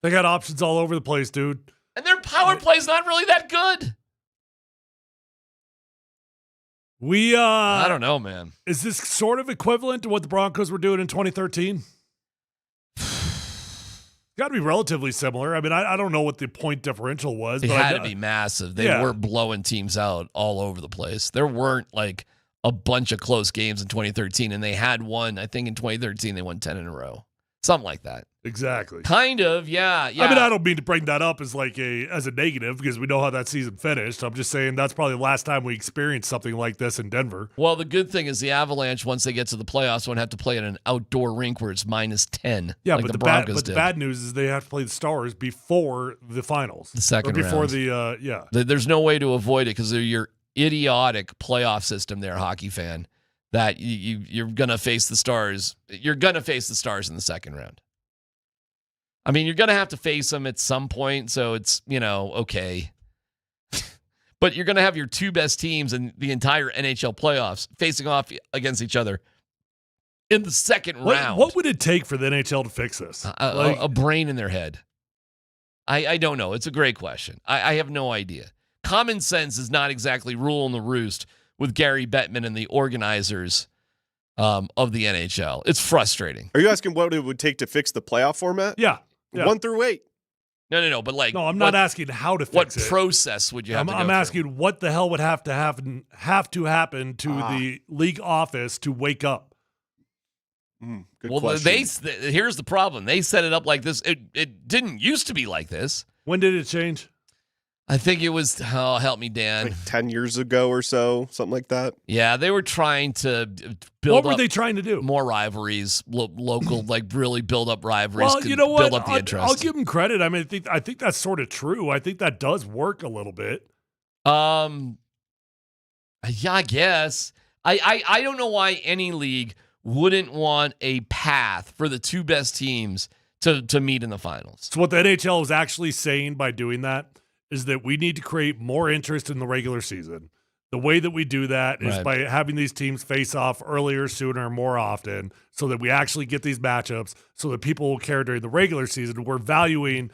They got options all over the place, dude. And their power play's not really that good. I don't know, man. Is this sort of equivalent to what the Broncos were doing in 2013? Got to be relatively similar. I mean, I don't know what the point differential was. It but had to be massive. They were blowing teams out all over the place. There weren't like a bunch of close games in 2013, and they had one. I think in 2013 they won 10 in a row, something like that. Exactly. Kind of, yeah. I mean, I don't mean to bring that up as as a negative because we know how that season finished. I'm just saying that's probably the last time we experienced something like this in Denver. Well, the good thing is the Avalanche, once they get to the playoffs, won't have to play in an outdoor rink where it's -10. Yeah, like but the Broncos did. The bad news is they have to play the Stars before the finals. The second or before round. There's no way to avoid it because they're your idiotic playoff system there, hockey fan, that you're going to face the Stars. You're going to face the Stars in the second round. I mean, you're going to have to face them at some point, so it's, okay. But you're going to have your two best teams in the entire NHL playoffs facing off against each other in the second round. What would it take for the NHL to fix this? A brain in their head. I don't know. It's a great question. I have no idea. Common sense is not exactly ruling the roost with Gary Bettman and the organizers of the NHL. It's frustrating. Are you asking what it would take to fix the playoff format? Yeah. 1 through 8. No. But no, I'm not asking how to fix it. What process would you have to go I'm through? asking what the hell would have to happen to the league office to wake up. Good well, question. Here's the problem. They set it up like this. It didn't used to be like this. When did it change? I think it was, help me, Dan. Like 10 years ago or so, something like that. Yeah, they were trying to build What were they trying to do? More rivalries, local, like really build up rivalries. Well, you know what? Build up the interest. I'll give them credit. I mean, I think that's sort of true. I think that does work a little bit. Yeah, I guess. I don't know why any league wouldn't want a path for the two best teams to meet in the finals. So what the NHL is actually saying by doing that is that we need to create more interest in the regular season. The way that we do that is by having these teams face off earlier, sooner, more often, so that we actually get these matchups, so that people will care during the regular season. We're valuing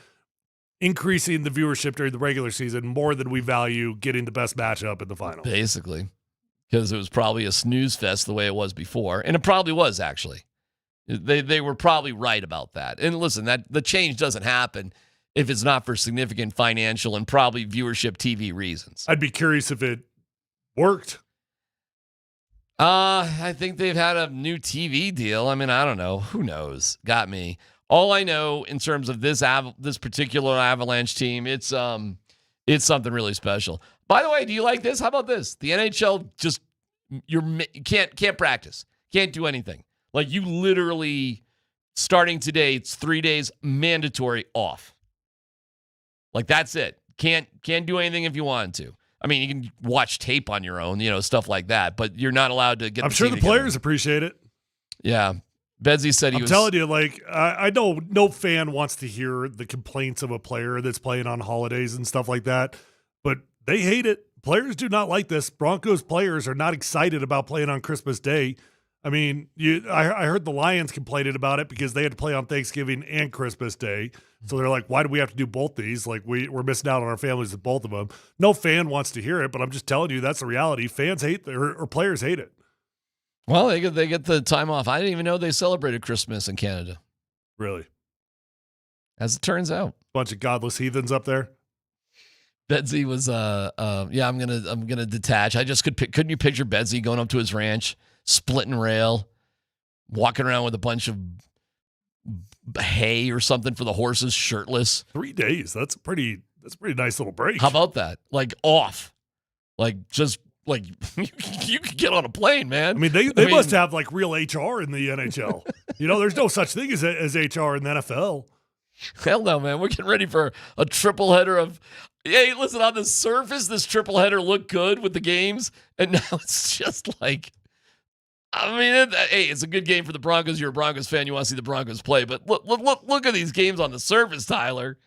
increasing the viewership during the regular season more than we value getting the best matchup in the finals. Basically, because it was probably a snooze fest the way it was before, and it probably was actually. They were probably right about that. And listen, that the change doesn't happen if it's not for significant financial and probably viewership TV reasons. I'd be curious if it worked. I think they've had a new TV deal. I mean, I don't know. Who knows? Got me. All I know in terms of this particular Avalanche team, it's something really special. By the way, do you like this? How about this? The NHL just you can't practice, can't do anything. Like you literally starting today, it's 3 days mandatory off. Like that's it. Can't do anything if you want to. I mean, you can watch tape on your own, stuff like that, but you're not allowed to get. I'm sure the players appreciate it. Yeah, Bedsy said I'm telling you, like I know no fan wants to hear the complaints of a player that's playing on holidays and stuff like that, but they hate it. Players do not like this. Broncos players are not excited about playing on Christmas Day. I mean, I heard the Lions complaining about it because they had to play on Thanksgiving and Christmas Day. So they're like, why do we have to do both these? Like, we're missing out on our families with both of them. No fan wants to hear it, but I'm just telling you that's the reality. Fans hate or players hate it. Well, they get the time off. I didn't even know they celebrated Christmas in Canada. Really? As it turns out. Bunch of godless heathens up there. Bedsy was yeah, I'm gonna detach. I just couldn't you picture Bedsy going up to his ranch, splitting rail, walking around with a bunch of hay or something for the horses, shirtless. 3 days. That's a pretty nice little break. How about that? Like off. Like just like you could get on a plane, man. I mean, they must have like real HR in the NHL. There's no such thing as HR in the NFL. Hell no, man. We're getting ready for a triple header of. Hey, listen, on the surface, this triple header looked good with the games, and now it's just like. I mean, hey, it's a good game for the Broncos. You're a Broncos fan. You want to see the Broncos play, but look at these games on the surface, Tyler.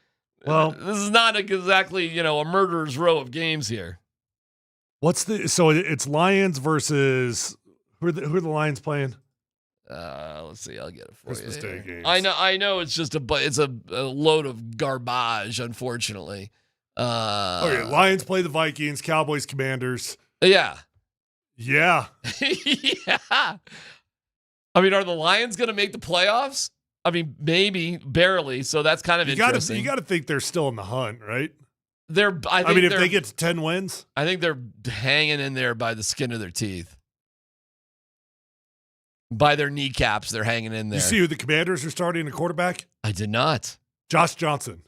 Well, this is not exactly a murderer's row of games here. So it's Lions versus who are the Lions playing? Let's see. I'll get it for Christmas you. Day games. I know. It's just it's a load of garbage, unfortunately. Okay, Lions play the Vikings, Cowboys, Commanders. Yeah. Yeah. Yeah. I mean, are the Lions going to make the playoffs? I mean, maybe, barely. So that's kind of interesting. You got to think they're still in the hunt, right? I mean, if they get to 10 wins, I think they're hanging in there by the skin of their teeth. By their kneecaps, they're hanging in there. You see who the Commanders are starting a quarterback? I did not. Josh Johnson.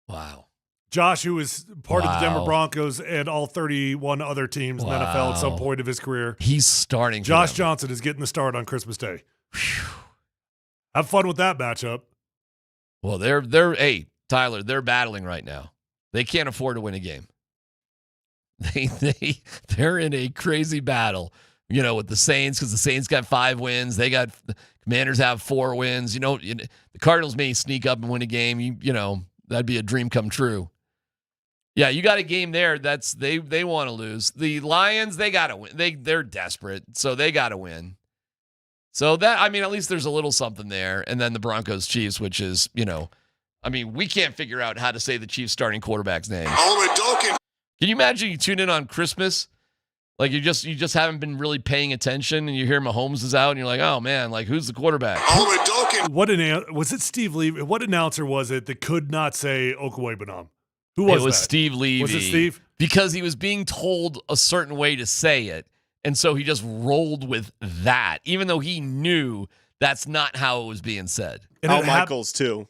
Wow. Josh, who was part of the Denver Broncos and all 31 other teams in the NFL at some point of his career. He's starting. Josh Johnson is getting the start on Christmas Day. Have fun with that matchup. Well, hey, Tyler, they're battling right now. They can't afford to win a game. They're in a crazy battle, with the Saints, because the Saints got 5 wins. The Commanders have 4 wins. The Cardinals may sneak up and win a game. That'd be a dream come true. Yeah, you got a game there. They want to lose. The Lions, they got to win. They're desperate, so they got to win. So at least there's a little something there. And then the Broncos Chiefs, which is, we can't figure out how to say the Chiefs starting quarterback's name. Can you imagine you tune in on Christmas? Like you just haven't been really paying attention, and you hear Mahomes is out, and you're like, oh man, like who's the quarterback? Was it Steve Levy? What announcer was it that could not say Okwebanam? Who was that? It was Steve Levy. Was it Steve? Because he was being told a certain way to say it, and so he just rolled with that, even though he knew that's not how it was being said. And Al Michaels too.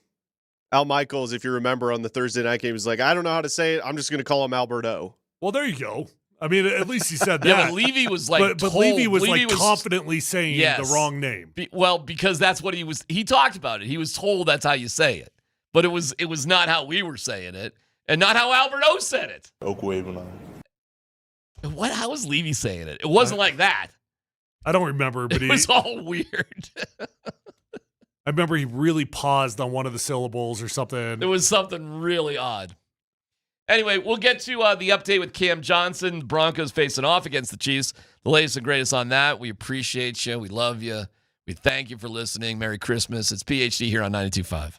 Al Michaels, if you remember on the Thursday night game, was like, I don't know how to say it. I'm just going to call him Alberto. Well, there you go. I mean, at least he said that. Yeah, but Levy was like, but Levy was confidently saying the wrong name. Because that's what he talked about it. He was told that's how you say it, but it was not how we were saying it, and not how Alberto said it. How was Levy saying it? It wasn't like that. I don't remember, but it was all weird. I remember he really paused on one of the syllables or something. It was something really odd. Anyway, we'll get to the update with Cam Johnson. Broncos facing off against the Chiefs. The latest and greatest on that. We appreciate you. We love you. We thank you for listening. Merry Christmas. It's PhD here on 92.5.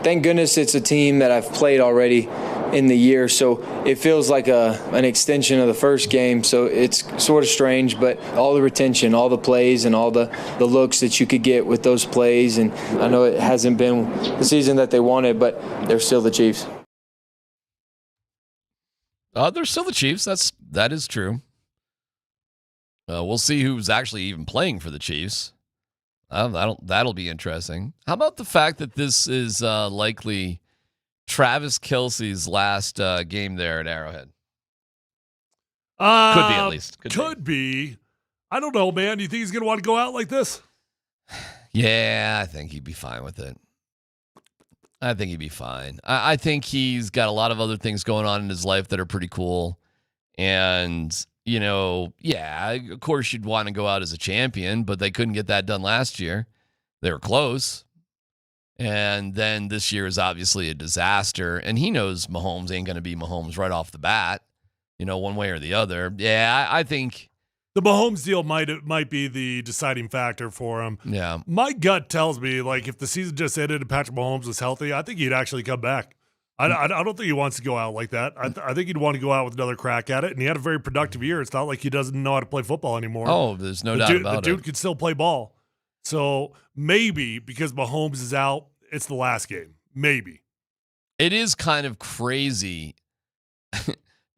thank goodness it's a team that I've played already in the year, so it feels like an extension of the first game, so it's sort of strange, but all the retention, all the plays, and all the looks that you could get with those plays, and I know it hasn't been the season that they wanted, but they're still the Chiefs. They're still the Chiefs. That is true. We'll see who's actually even playing for the Chiefs. That'll be interesting. How about the fact that this is likely Travis Kelce's last game there at Arrowhead? Could be, at least. Could be. I don't know, man. Do you think he's going to want to go out like this? Yeah, I think he'd be fine with it. I think he'd be fine. I think he's got a lot of other things going on in his life that are pretty cool. And, yeah, of course you'd want to go out as a champion, but they couldn't get that done last year. They were close. And then this year is obviously a disaster. And he knows Mahomes ain't going to be Mahomes right off the bat, one way or the other. Yeah, I think the Mahomes deal might be the deciding factor for him. Yeah. My gut tells me, if the season just ended and Patrick Mahomes was healthy, I think he'd actually come back. I don't think he wants to go out like that. I think he'd want to go out with another crack at it, and he had a very productive year. It's not like he doesn't know how to play football anymore. Oh, there's no doubt about it. The dude can still play ball. So maybe because Mahomes is out, it's the last game. Maybe. It is kind of crazy,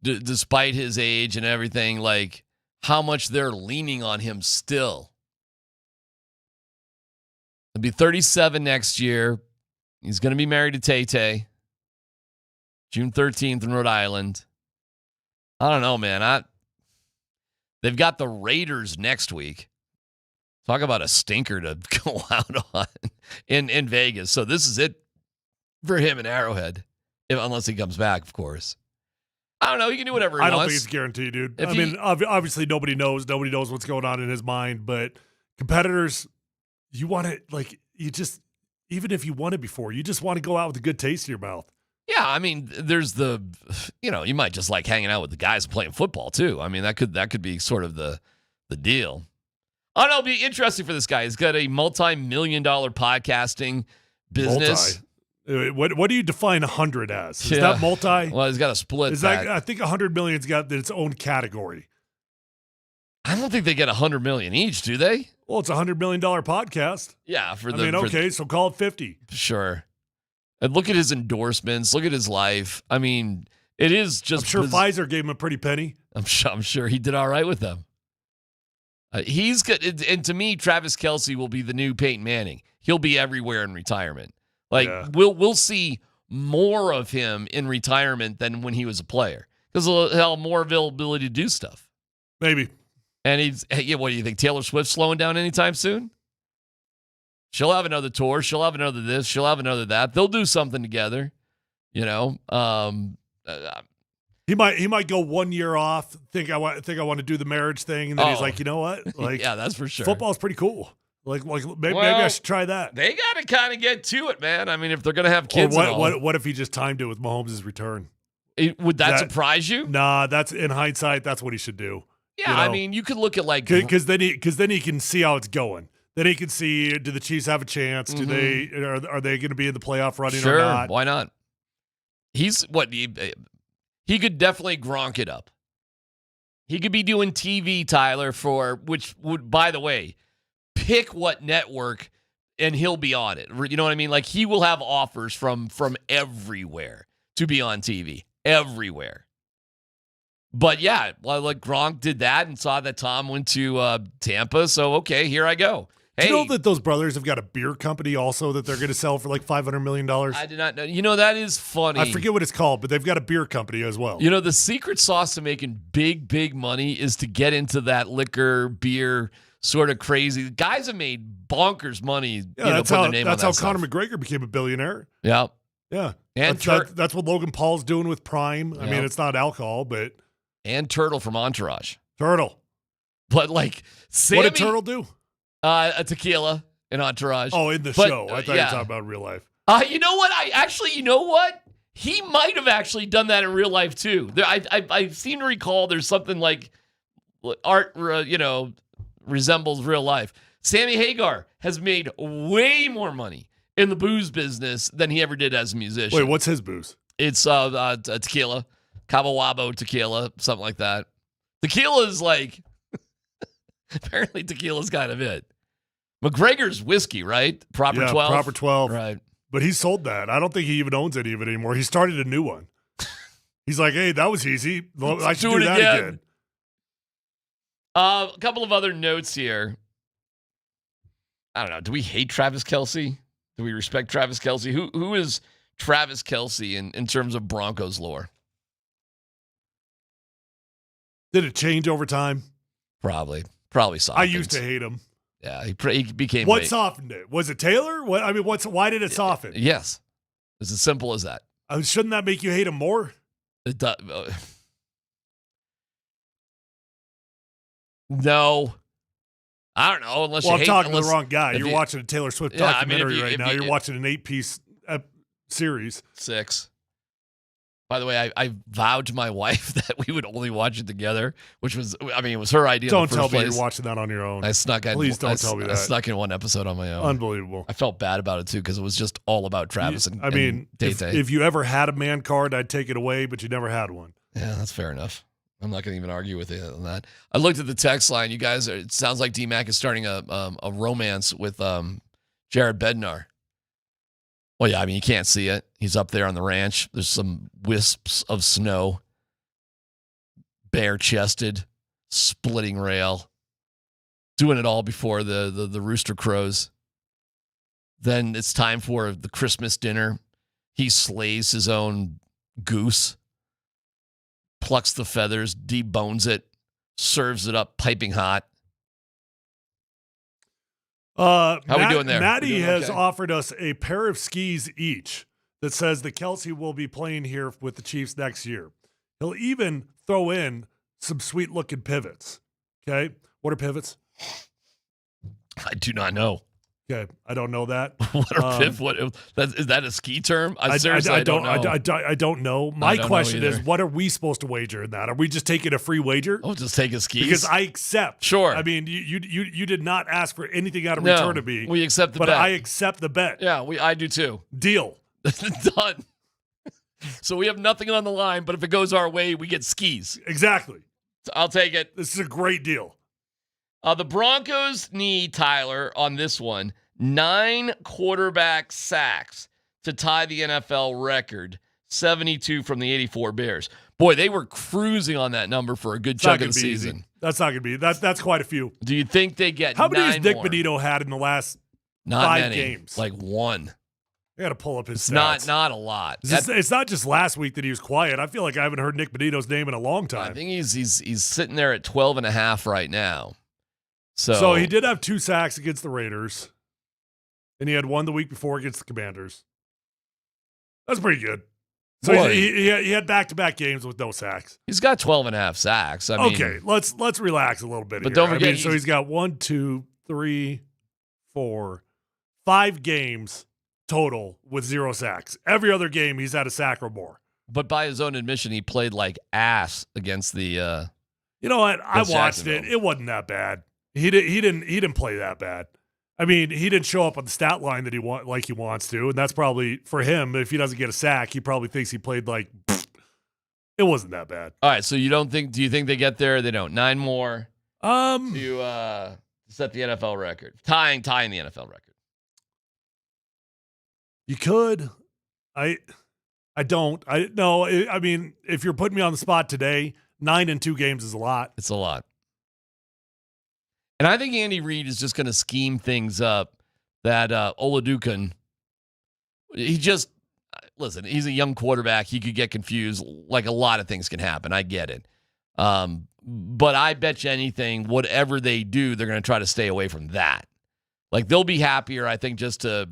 despite his age and everything, how much they're leaning on him still. He'll be 37 next year. He's going to be married to Tay-Tay. June 13th in Rhode Island. I don't know, man. They've got the Raiders next week. Talk about a stinker to go out on in Vegas. So this is it for him in Arrowhead, unless he comes back, of course. I don't know. He can do whatever he wants. I don't think it's guaranteed, dude. Obviously nobody knows. Nobody knows what's going on in his mind. But competitors, you want it even if you won it before, you just want to go out with a good taste in your mouth. Yeah, I mean, there's you might just like hanging out with the guys playing football too. I mean, that could be sort of the deal. Oh no, it'll be interesting for this guy. He's got a multi-million-dollar podcasting business. What do you define 100 as? Is that multi? Well, he's got a split. I think 100 million's got its own category. I don't think they get 100 million each, do they? Well, it's a $100 million podcast. Yeah, so call it 50. Sure. And look at his endorsements. Look at his life. I mean, it is just. I'm sure Pfizer gave him a pretty penny. I'm sure he did all right with them. He's good, and to me, Travis Kelce will be the new Peyton Manning. He'll be everywhere in retirement. We'll see more of him in retirement than when he was a player because he'll have more availability to do stuff. Maybe. And what do you think? Taylor Swift's slowing down anytime soon? She'll have another tour. She'll have another this. She'll have another that. They'll do something together. He might go 1 year off. Think I want to do the marriage thing, and then he's like, you know what? Yeah, that's for sure. Football's pretty cool. Maybe I should try that. They got to kind of get to it, man. I mean, if they're gonna have kids, what if he just timed it with Mahomes' return? Would that surprise you? Nah, that's in hindsight. That's what he should do. Yeah, I mean, you could look at because then he can see how it's going. Then he can see, do the Chiefs have a chance? Do they are they going to be in the playoff running or not? Why not? He could definitely Gronk it up. He could be doing TV, Tyler, which would, by the way, pick what network and he'll be on it. You know what I mean? He will have offers from everywhere to be on TV. Everywhere. But yeah, Gronk did that and saw that Tom went to Tampa. So, okay, here I go. Hey. Do you know that those brothers have got a beer company also that they're going to sell for $500 million? I did not know. That is funny. I forget what it's called, but they've got a beer company as well. The secret sauce to making big, big money is to get into that liquor, beer, sort of crazy. The guys have made bonkers money. That's how Conor McGregor became a billionaire. Yeah. Yeah. And that's what Logan Paul's doing with Prime. I mean, it's not alcohol, but. And Turtle from Entourage. Turtle. But Sammy, what did Turtle do? A tequila in Entourage. Oh, in the show. I thought you were talking about real life. You know what? He might have actually done that in real life too. I seem to recall there's something like art, resembles real life. Sammy Hagar has made way more money in the booze business than he ever did as a musician. Wait, what's his booze? It's tequila, Cabo Wabo tequila, something like that. Tequila is like, apparently tequila's kind of it. McGregor's whiskey, right? Proper 12? Proper 12. Right. But he sold that. I don't think he even owns any of it anymore. He started a new one. He's like, hey, that was easy. I should do that again. A couple of other notes here. I don't know. Do we hate Travis Kelce? Do we respect Travis Kelce? Who is Travis Kelce in terms of Broncos lore? Did it change over time? Probably softened. I used to hate him. Yeah, he became. What softened it? Was it Taylor? Why did it soften? Yes, it's as simple as that. Shouldn't that make you hate him more? It does. No, I don't know. Unless I'm talking to the wrong guy. You're watching a Taylor Swift Yeah, documentary right now. You're watching an 8-piece series. 6. By the way, I vowed to my wife that we would only watch it together, which was, it was her idea. Don't tell me you're watching that on your own. I snuck in. Please don't tell me that. I snuck in one episode on my own. Unbelievable. I felt bad about it too because it was just all about Travis and Tay-Tay. If you ever had a man card, I'd take it away, but you never had one. Yeah, that's fair enough. I'm not going to even argue with you on that. I looked at the text line. You guys, it sounds like DMac is starting a romance with Jared Bednar. Well, yeah, you can't see it. He's up there on the ranch. There's some wisps of snow. Bare-chested, splitting rail. Doing it all before the rooster crows. Then it's time for the Christmas dinner. He slays his own goose. Plucks the feathers, debones it, serves it up piping hot. How we doing there? Maddie has offered us a pair of skis each that says that Kelce will be playing here with the Chiefs next year. He'll even throw in some sweet-looking pivots. Okay? What are pivots? I do not know. Okay, I don't know that. What are pivots? Is that a ski term? I don't know. I don't know. My question is, what are we supposed to wager in that? Are we just taking a free wager? Oh, just take a skis? Because I accept. Sure. You did not ask for anything out of return to me. We accept the bet. But I accept the bet. Yeah, I do too. Deal. Done. So we have nothing on the line, but if it goes our way, we get skis. Exactly. I'll take it. This is a great deal. The Broncos need, Tyler, on this one, 9 quarterback sacks to tie the NFL record, 72 from the 84 Bears. Boy, they were cruising on that number for a good chunk of the season. Easy. That's not going to be. That's quite a few. Do you think they get How many 9 has Nick more? Benito had in the last Not 5 many. games? Like 1. I got to pull up his It's stats. not a lot. It's not just last week that he was quiet. I feel like I haven't heard Nick Benito's name in a long time. I think he's sitting there at 12.5 right now. So he did have 2 sacks against the Raiders, and he had 1 the week before against the Commanders. That's pretty good. So he had back-to-back games with no sacks. He's got 12.5 sacks. Okay, let's relax a little bit. But here. don't forget, so he's got 1, 2, 3, 4, 5 games total with 0 sacks. Every other game he's had a sack or more. But by his own admission, he played like ass against the. You know what? I watched it. It wasn't that bad. He didn't play that bad. I mean, he didn't show up on the stat line that he wants to, and that's probably for him. If he doesn't get a sack, he probably thinks he played like. It wasn't that bad. All right, so do you think they get there? They don't. 9 more to set the NFL record, tying the NFL record. You could. I don't. I mean, if you're putting me on the spot today, 9 in 2 games is a lot. It's a lot. And I think Andy Reid is just going to scheme things up that Olajuwon, listen, he's a young quarterback. He could get confused. Like a lot of things can happen. I get it. But I bet you anything, whatever they do, they're going to try to stay away from that. Like they'll be happier, I think, just to,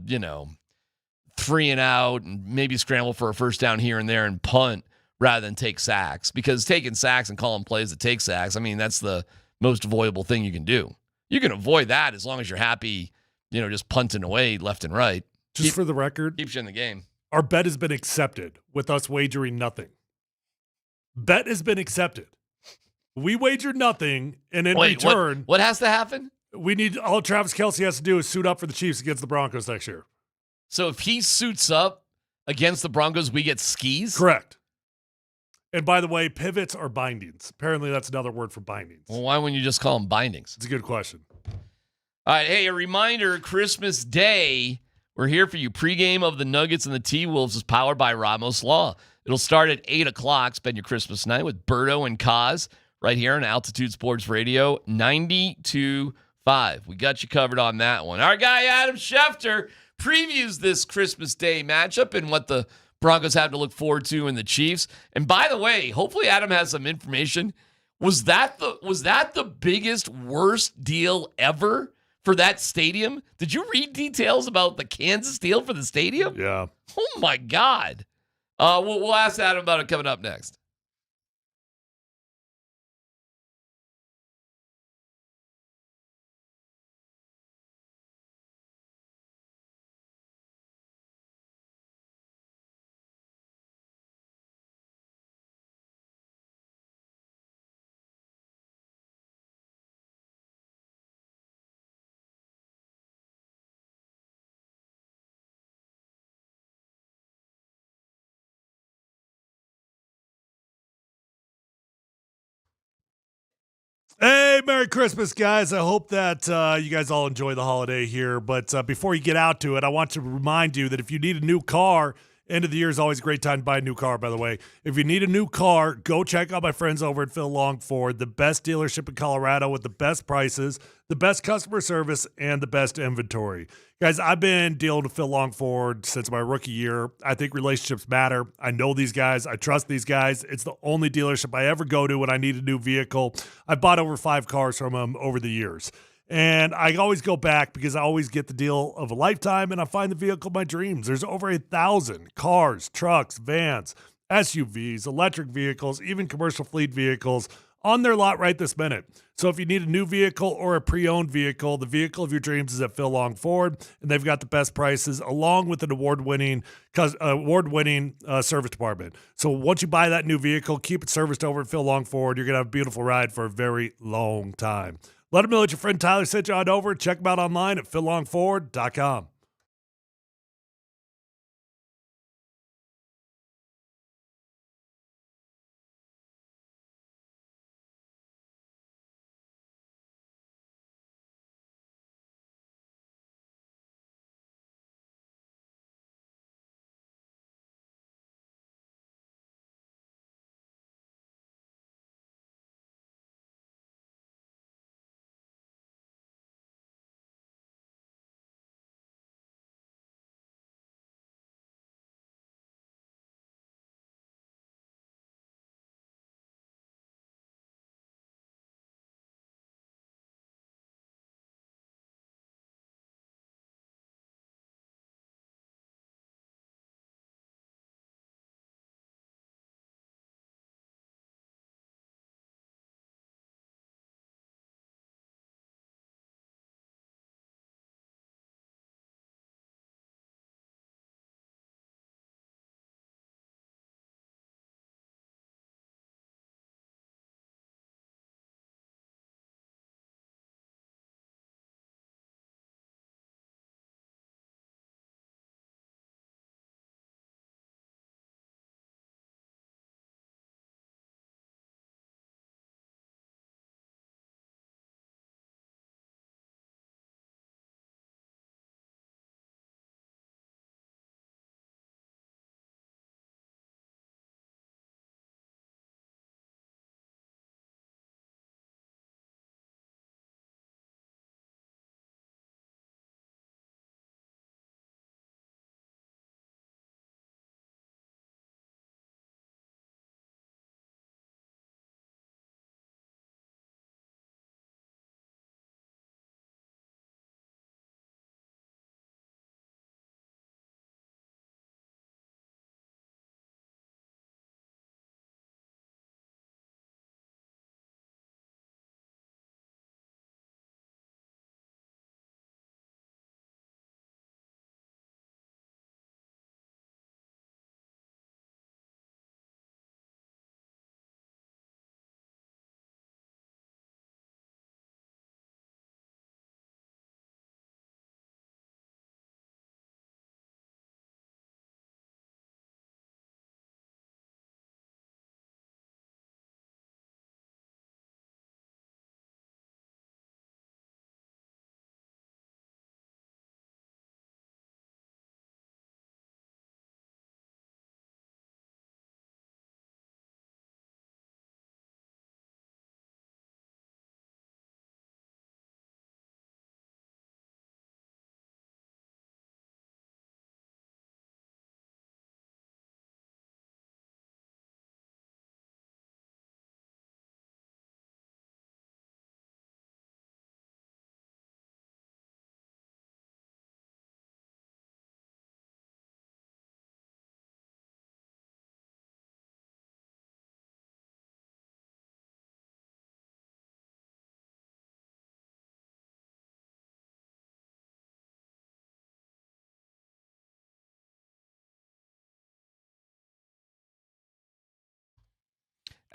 3 and out and maybe scramble for a first down here and there and punt rather than take sacks. Because taking sacks and calling plays that take sacks, that's the most avoidable thing you can do. You can avoid that as long as you're happy, just punting away left and right. Just for the record, keeps you in the game. Our bet has been accepted with us wagering nothing. Bet has been accepted. We wagered nothing, and in return, what has to happen? All Travis Kelce has to do is suit up for the Chiefs against the Broncos next year. So if he suits up against the Broncos, we get skis? Correct. And by the way, pivots are bindings. Apparently that's another word for bindings. Well, why wouldn't you just call them bindings? It's a good question. All right, hey, a reminder, Christmas Day, we're here for you. Pregame of the Nuggets and the T-Wolves is powered by Ramos Law. It'll start at 8 o'clock. Spend your Christmas night with Berto and Kaz right here on Altitude Sports Radio 92.5. We got you covered on that one. Our guy Adam Schefter previews this Christmas Day matchup and what the Broncos have to look forward to in the Chiefs. And by the way, hopefully Adam has some information. Was that the biggest, worst deal ever for that stadium? Did you read details about the Kansas deal for the stadium? Yeah. Oh my God. We'll ask Adam about it coming up next. Hey, Merry Christmas, guys. I hope that you guys all enjoy the holiday here. But before you get out to it, I want to remind you that if you need a new car, end of the year is always a great time to buy a new car, by the way. If you need a new car, go check out my friends over at Phil Long Ford, the best dealership in Colorado with the best prices, the best customer service, and the best inventory. Guys, I've been dealing with Phil Long Ford since my rookie year. I think relationships matter. I know these guys. I trust these guys. It's the only dealership I ever go to when I need a new vehicle. I've bought over 5 cars from them over the years. And I always go back because I always get the deal of a lifetime and I find the vehicle of my dreams. There's over 1,000 cars, trucks, vans, SUVs, electric vehicles, even commercial fleet vehicles on their lot right this minute. So if you need a new vehicle or a pre-owned vehicle, the vehicle of your dreams is at Phil Long Ford, and they've got the best prices along with an award-winning service department. So once you buy that new vehicle, keep it serviced over at Phil Long Ford. You're going to have a beautiful ride for a very long time. Let them know that your friend Tyler sent you on over. Check them out online at phillongford.com.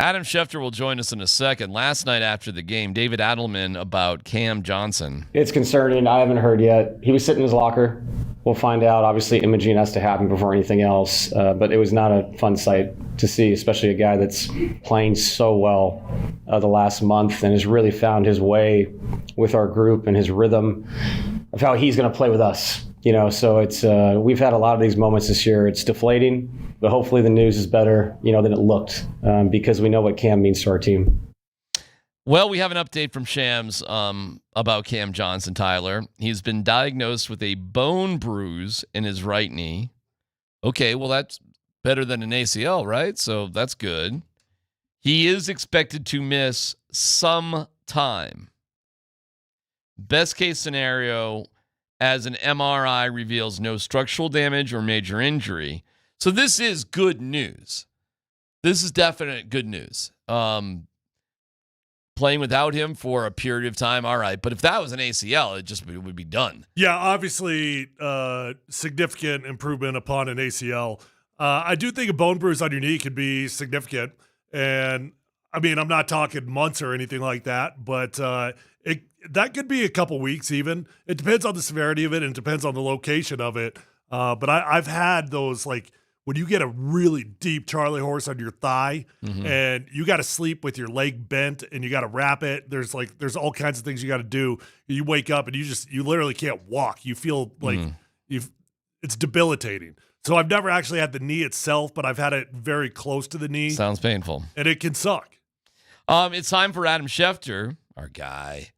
Adam Schefter will join us in a second. Last night after the game, David Adelman about Cam Johnson. It's concerning. I haven't heard yet. He was sitting in his locker. We'll find out. Obviously, imaging has to happen before anything else. But it was not a fun sight to see, especially a guy that's playing so well the last month and has really found his way with our group and his rhythm of how he's going to play with us. So it's we've had a lot of these moments this year. It's deflating, but hopefully the news is better, than it looked, because we know what Cam means to our team. Well, we have an update from Shams about Cam Johnson, Tyler. He's been diagnosed with a bone bruise in his right knee. Okay, well, that's better than an ACL, right? So that's good. He is expected to miss some time. Best case scenario, as an MRI reveals no structural damage or major injury. So this is good news. This is definite good news. Playing without him for a period of time, all right. But if that was an ACL, it would be done. Yeah, obviously significant improvement upon an ACL. I do think a bone bruise on your knee could be significant. And, I mean, I'm not talking months or anything like that, but that could be a couple weeks even. It depends on the severity of it and it depends on the location of it. But I've had those, like, when you get a really deep Charlie horse on your thigh and you got to sleep with your leg bent and you got to wrap it. There's all kinds of things you got to do. You wake up and you literally can't walk. You feel like it's debilitating. So I've never actually had the knee itself, but I've had it very close to the knee. Sounds painful. And it can suck. It's time for Adam Schefter, our guy.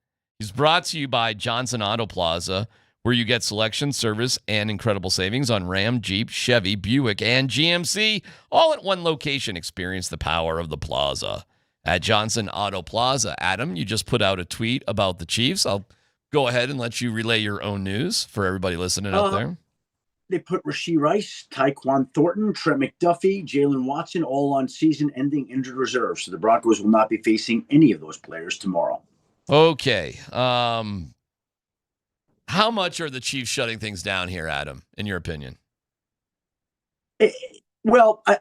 He's brought to you by Johnson Auto Plaza, where you get selection, service, and incredible savings on Ram, Jeep, Chevy, Buick, and GMC, all at one location. Experience the power of the plaza at Johnson Auto Plaza. Adam, you just put out a tweet about the Chiefs. I'll go ahead and let you relay your own news for everybody listening out there. They put Rashee Rice, Tyquan Thornton, Trent McDuffie, Jalen Watson all on season-ending injured reserve. So the Broncos will not be facing any of those players tomorrow. Okay. How much are the Chiefs shutting things down here, Adam, in your opinion? Well, I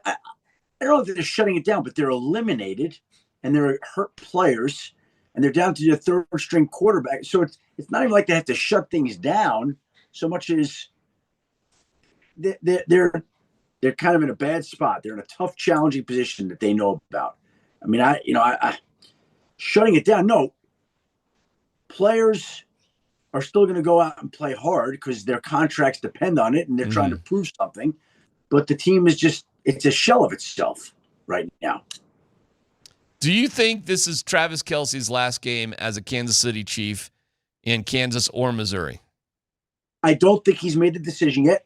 don't know if they're shutting it down, but they're eliminated, and they're hurt players, and they're down to their third-string quarterback. So it's not even like they have to shut things down so much as they're kind of in a bad spot. They're in a tough, challenging position that they know about. I mean, I shutting it down. No, players are still going to go out and play hard because their contracts depend on it and they're trying to prove something. But the team is it's a shell of itself right now. Do you think this is Travis Kelce's last game as a Kansas City Chief in Kansas or Missouri? I don't think he's made the decision yet.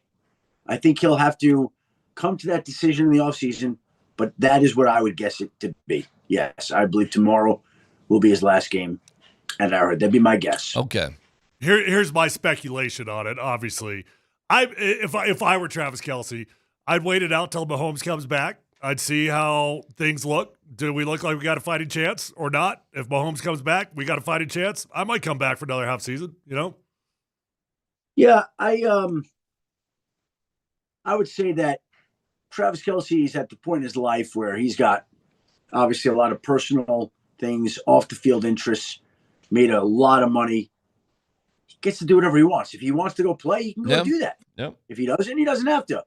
I think he'll have to come to that decision in the offseason, but that is what I would guess it to be. Yes, I believe tomorrow will be his last game at Arrowhead. That'd be my guess. Okay. Here's my speculation on it. Obviously, if I were Travis Kelce, I'd wait it out till Mahomes comes back. I'd see how things look. Do we look like we got a fighting chance or not? If Mahomes comes back, we got a fighting chance. I might come back for another half season. Yeah, I would say that Travis Kelce is at the point in his life where he's got obviously a lot of personal things, off the field interests, made a lot of money. He gets to do whatever he wants. If he wants to go play, he can go do that. Yep. If he doesn't, he doesn't have to.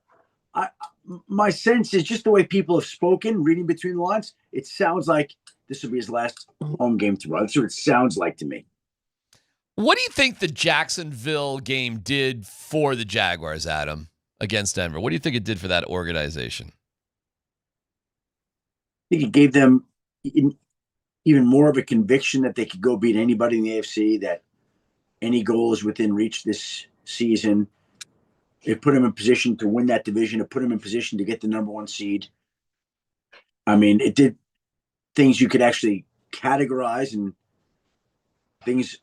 My sense is just the way people have spoken, reading between the lines, it sounds like this will be his last home game tomorrow. That's what it sounds like to me. What do you think the Jacksonville game did for the Jaguars, Adam, against Denver? What do you think it did for that organization? I think it gave them even more of a conviction that they could go beat anybody in the AFC, that any goal is within reach this season. It put them in position to win that division. It put them in position to get the number one seed. I mean, it did things you could actually categorize and things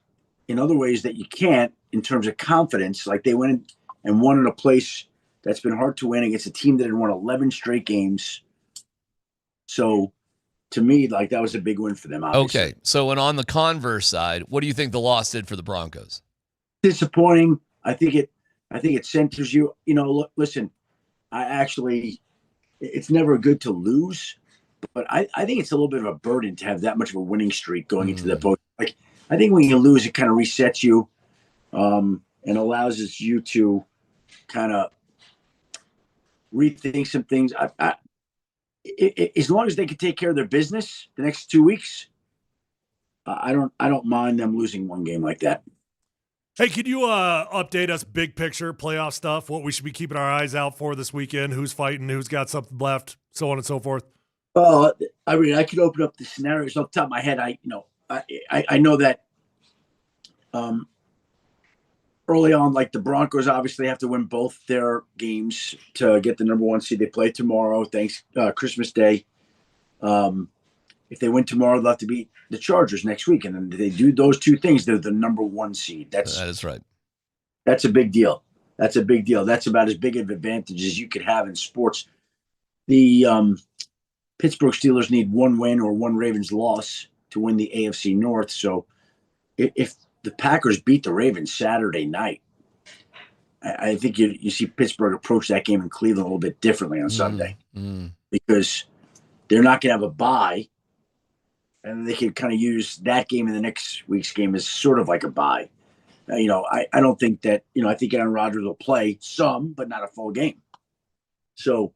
in other ways that you can't in terms of confidence. Like they went and won in a place that's been hard to win against a team that had won 11 straight games. So to me, like that was a big win for them. Obviously. Okay. So, and on the converse side, what do you think the loss did for the Broncos? Disappointing. I think it centers you. Look, listen, it's never good to lose, but I think it's a little bit of a burden to have that much of a winning streak going into the post. Like, I think when you lose, it kind of resets you, and allows you to kind of rethink some things. As long as they can take care of their business the next 2 weeks, I don't mind them losing one game like that. Hey, can you update us big picture playoff stuff? What we should be keeping our eyes out for this weekend? Who's fighting? Who's got something left? So on and so forth. I mean, I could open up the scenarios off the top of my head. I know that early on, like the Broncos obviously have to win both their games to get the number 1 seed. They play tomorrow, Christmas Day. If they win tomorrow, they'll have to beat the Chargers next week. And then they do those 2 things, they're the number 1 seed. That is right. That's a big deal. That's a big deal. That's about as big of an advantage as you could have in sports. The Pittsburgh Steelers need 1 win or 1 Ravens loss to win the AFC North. So if the Packers beat the Ravens Saturday night, I think you see Pittsburgh approach that game in Cleveland a little bit differently on Sunday because they're not going to have a bye, and they can kind of use that game in the next week's game as sort of like a bye. I don't think that, I think Aaron Rodgers will play some, but not a full game. So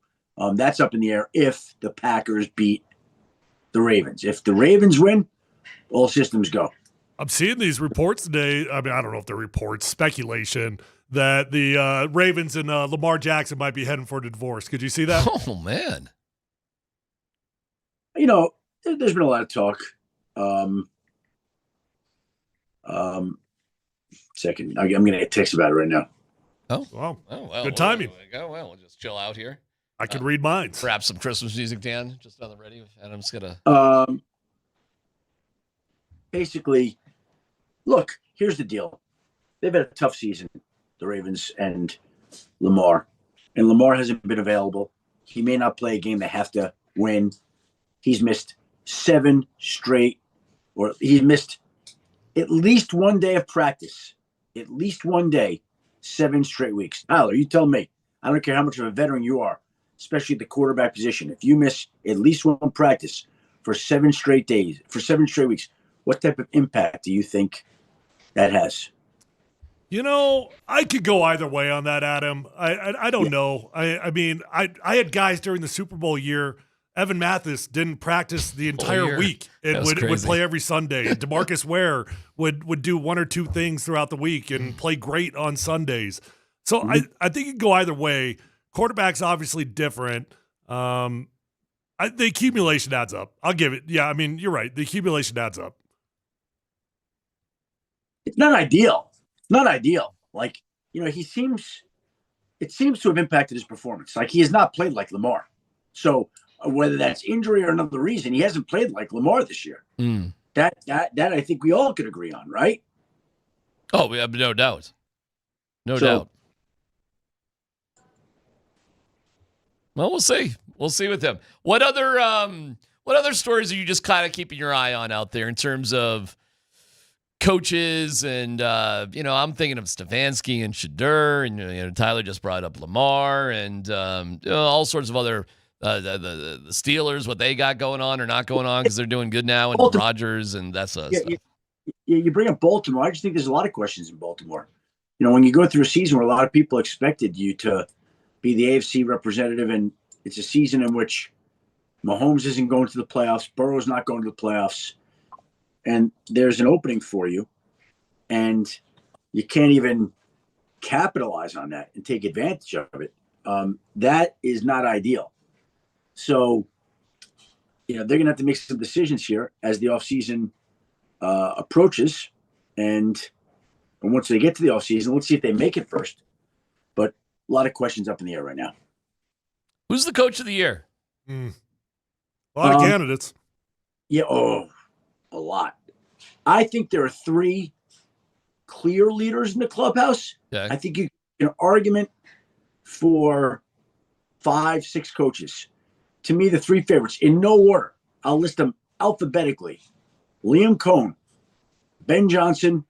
that's up in the air if the Packers beat the Ravens. If the Ravens win, all systems go. I'm seeing these reports today. I mean, I don't know if they're reports, speculation that the Ravens and Lamar Jackson might be heading for a divorce. Could you see that? Oh, man. There's been a lot of talk. Second, I'm going to get a text about it right now. Oh, wow. Well, good timing. There we go. Well, we'll just chill out here. I can read minds. Perhaps some Christmas music, Dan, just on the ready. Adam's going to. Basically, look, here's the deal. They've had a tough season, the Ravens and Lamar. And Lamar hasn't been available. He may not play a game they have to win. He's missed 7 straight, or he's missed at least 1 day of practice. At least 1 day, 7 straight weeks. Tyler, you tell me. I don't care how much of a veteran you are, especially at the quarterback position. If you miss at least 1 practice for 7 straight days, for 7 straight weeks, what type of impact do you think that has? I could go either way on that, Adam. I don't know. I mean, I had guys during the Super Bowl year. Evan Mathis didn't practice the entire week and would play every Sunday. And DeMarcus Ware would do 1 or 2 things throughout the week and play great on Sundays. So I think you can go either way. Quarterback's obviously different. The accumulation adds up. I'll give it. Yeah, I mean, you're right. The accumulation adds up. It's not ideal. Not ideal. Like, it seems to have impacted his performance. Like, he has not played like Lamar. So whether that's injury or another reason, he hasn't played like Lamar this year. That I think we all could agree on, right? Oh, we have no doubt. No doubt. Well, we'll see. We'll see with him. What other stories are you just kind of keeping your eye on out there in terms of coaches? And I'm thinking of Stefanski and Shefter, and Tyler just brought up Lamar, and all sorts of other the Steelers, what they got going on or not going on because they're doing good now, and Rodgers and that stuff. You bring up Baltimore. I just think there's a lot of questions in Baltimore. When you go through a season where a lot of people expected you to be the AFC representative, and it's a season in which Mahomes isn't going to the playoffs, Burrow's not going to the playoffs, and there's an opening for you, and you can't even capitalize on that and take advantage of it. That is not ideal. So, they're going to have to make some decisions here as the offseason approaches. And once they get to the offseason, let's see if they make it first. But a lot of questions up in the air right now. Who's the coach of the year? A lot of candidates. Yeah, a lot. I think there are 3 clear leaders in the clubhouse. Okay. I think you get an argument for 5, 6 coaches. To me, the 3 favorites, in no order, I'll list them alphabetically. Liam Cohn, Ben Johnson,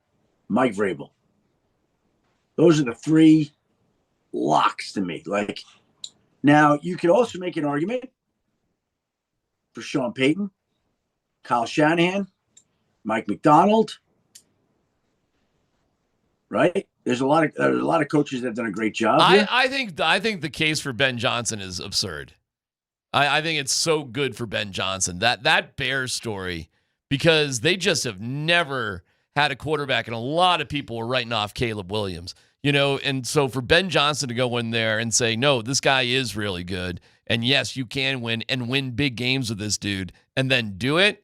Mike Vrabel. Those are the 3 locks to me. Now, you could also make an argument for Sean Payton, Kyle Shanahan, Mike McDonald. Right? There's a lot of coaches that have done a great job. I think the case for Ben Johnson is absurd. I think it's so good for Ben Johnson. That Bears story, because they just have never had a quarterback, and a lot of people were writing off Caleb Williams. And so for Ben Johnson to go in there and say, no, this guy is really good, and yes, you can win and win big games with this dude, and then do it.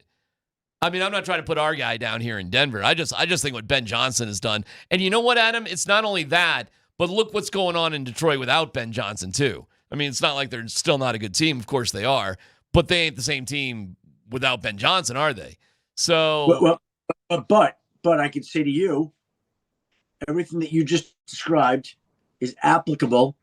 I mean, I'm not trying to put our guy down here in Denver. I just think what Ben Johnson has done. And you know what, Adam? It's not only that, but look what's going on in Detroit without Ben Johnson, too. I mean, it's not like they're still not a good team. Of course they are. But they ain't the same team without Ben Johnson, are they? So, but I could say to you, everything that you just described is applicable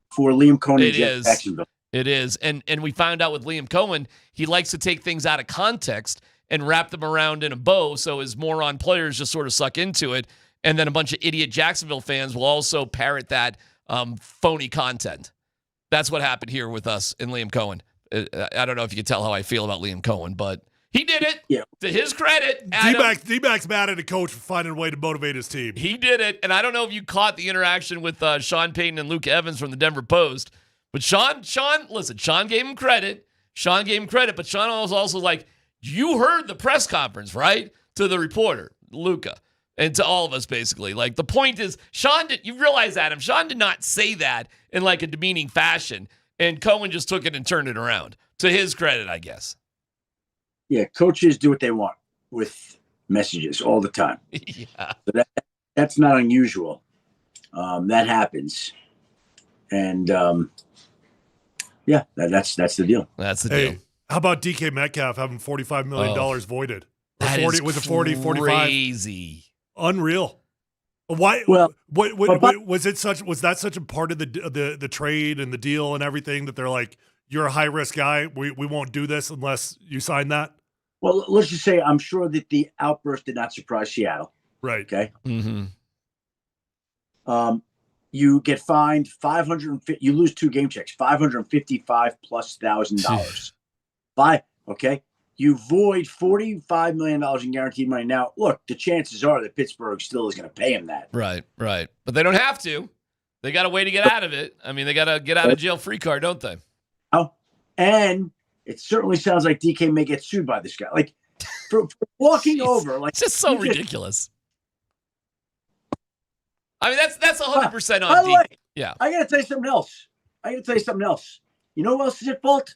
for Liam Cohen in Jacksonville. It is. And we found out with Liam Cohen, he likes to take things out of context and wrap them around in a bow so his moron players just sort of suck into it. And then a bunch of idiot Jacksonville fans will also parrot that phony content. That's what happened here with us and Liam Cohen. I don't know if you can tell how I feel about Liam Cohen, but he did it. Yeah. To his credit. D-Mac's mad at a coach for finding a way to motivate his team. He did it. And I don't know if you caught the interaction with Sean Payton and Luke Evans from the Denver Post. But Sean gave him credit. But Sean was also like, you heard the press conference, right? To the reporter, Luca, and to all of us, basically. Like, the point is, you realize, Adam, Sean did not say that in like a demeaning fashion, and Cohen just took it and turned it around. To his credit, I guess. Yeah, coaches do what they want with messages all the time. Yeah. So that's not unusual. That happens. And, that's the deal. That's the deal. How about DK Metcalf having $45 million voided? That is was it 40, 45? Crazy. Unreal. Why? Well, was that such a part of the trade and the deal and everything that they're like, you're a high risk guy. We won't do this unless you sign that. Well, let's just say I'm sure that the outburst did not surprise Seattle. Right. Okay. Mm-hmm. You get fined $550. You lose 2 game checks, $555,000+. Okay. You void $45 million in guaranteed money. Now, look, the chances are that Pittsburgh still is going to pay him that. Right. But they don't have to. They got a way to get out of it. I mean, they got a get out of jail free card, don't they? Oh, and it certainly sounds like DK may get sued by this guy. Like, for walking over. Like, it's just so ridiculous. I mean, that's 100% by on the way, DK. Yeah. I got to tell you something else. You know who else is at fault?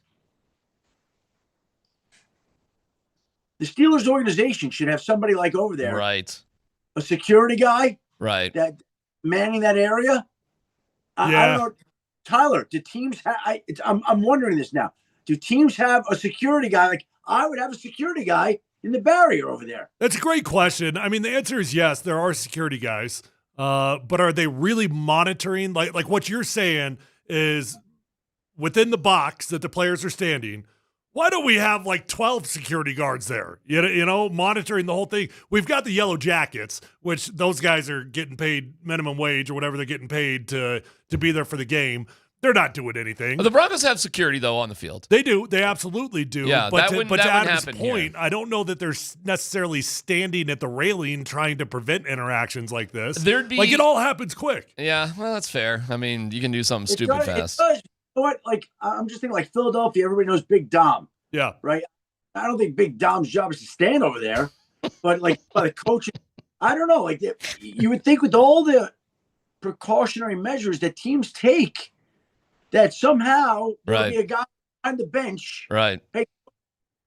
The Steelers organization should have somebody like over there. Right. A security guy. Right. That manning that area. I don't know. Tyler, do teams have, I'm wondering this now. Do teams have a security guy? Like, I would have a security guy in the barrier over there. That's a great question. I mean, the answer is yes, there are security guys. But are they really monitoring? Like what you're saying is within the box that the players are standing, why don't we have like 12 security guards there? You know, monitoring the whole thing. We've got the Yellow Jackets, which those guys are getting paid minimum wage or whatever they're getting paid to be there for the game. They're not doing anything. The Broncos have security, though, on the field. They do. They absolutely do. Yeah, but that to Adam's happen point, here. I don't know that they're necessarily standing at the railing trying to prevent interactions like this. There'd be, like, it all happens quick. Yeah, well, that's fair. I mean, you can do something stupid fast. It does. You know what? Like, I'm just thinking, like, Philadelphia, everybody knows Big Dom. Yeah. Right? I don't think Big Dom's job is to stand over there. But, like, by the coach, I don't know. Like, you would think with all the precautionary measures that teams take, that somehow there'll be a guy on the bench. Right. Hey,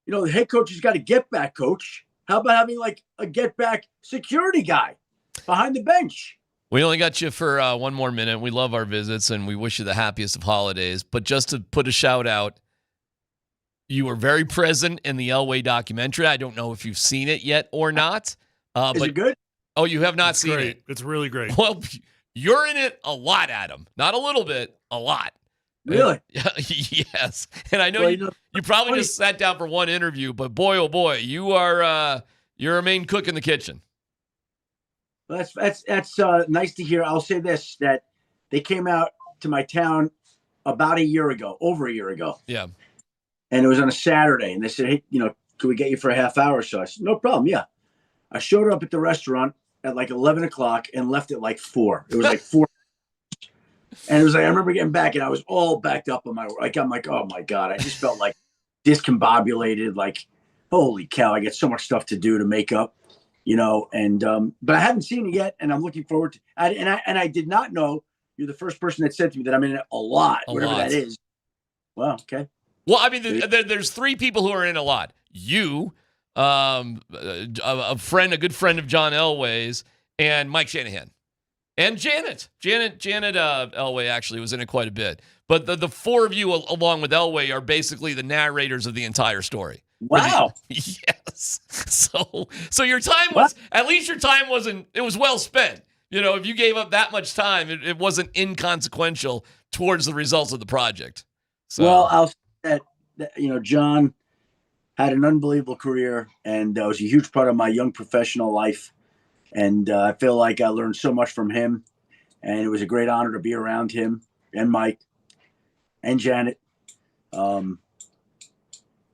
you know, the head coach has got a get back coach. How about having like a get back security guy behind the bench? We only got you for 1 more minute. We love our visits and we wish you the happiest of holidays. But just to put a shout out, you were very present in the Elway documentary. I don't know if you've seen it yet or not. Is it good? Oh, you have not seen great. it. It's really great. Well, you're in it a lot, Adam. Not a little bit, a lot. Really? Yes. And I know you probably just sat down for one interview, but boy, oh boy, you're a main cook in the kitchen. Well, that's nice to hear. I'll say this, that they came out to my town about over a year ago. Yeah. And it was on a Saturday. And they said, hey, can we get you for a half hour or so? I said, no problem. Yeah. I showed up at the restaurant at like 11 o'clock and left at like 4. It was like 4. And it was like, I remember getting back and I was all backed up on my, like, I'm like, oh my God. I just felt like discombobulated. Like, holy cow, I get so much stuff to do to make up, and, but I haven't seen it yet. And I'm looking forward to, I did not know you're the first person that said to me that I'm in it a lot, whatever that is. Well, okay. Well, I mean, there's 3 people who are in a lot. You, a good friend of John Elway's, and Mike Shanahan. And Janet Elway actually was in it quite a bit. But the 4 of you, along with Elway, are basically the narrators of the entire story. Wow. Yes. So your time was, at least your time it was well spent. If you gave up that much time, it wasn't inconsequential towards the results of the project. So. Well, I'll say that, John had an unbelievable career and was a huge part of my young professional life. And I feel like I learned so much from him. And it was a great honor to be around him and Mike and Janet.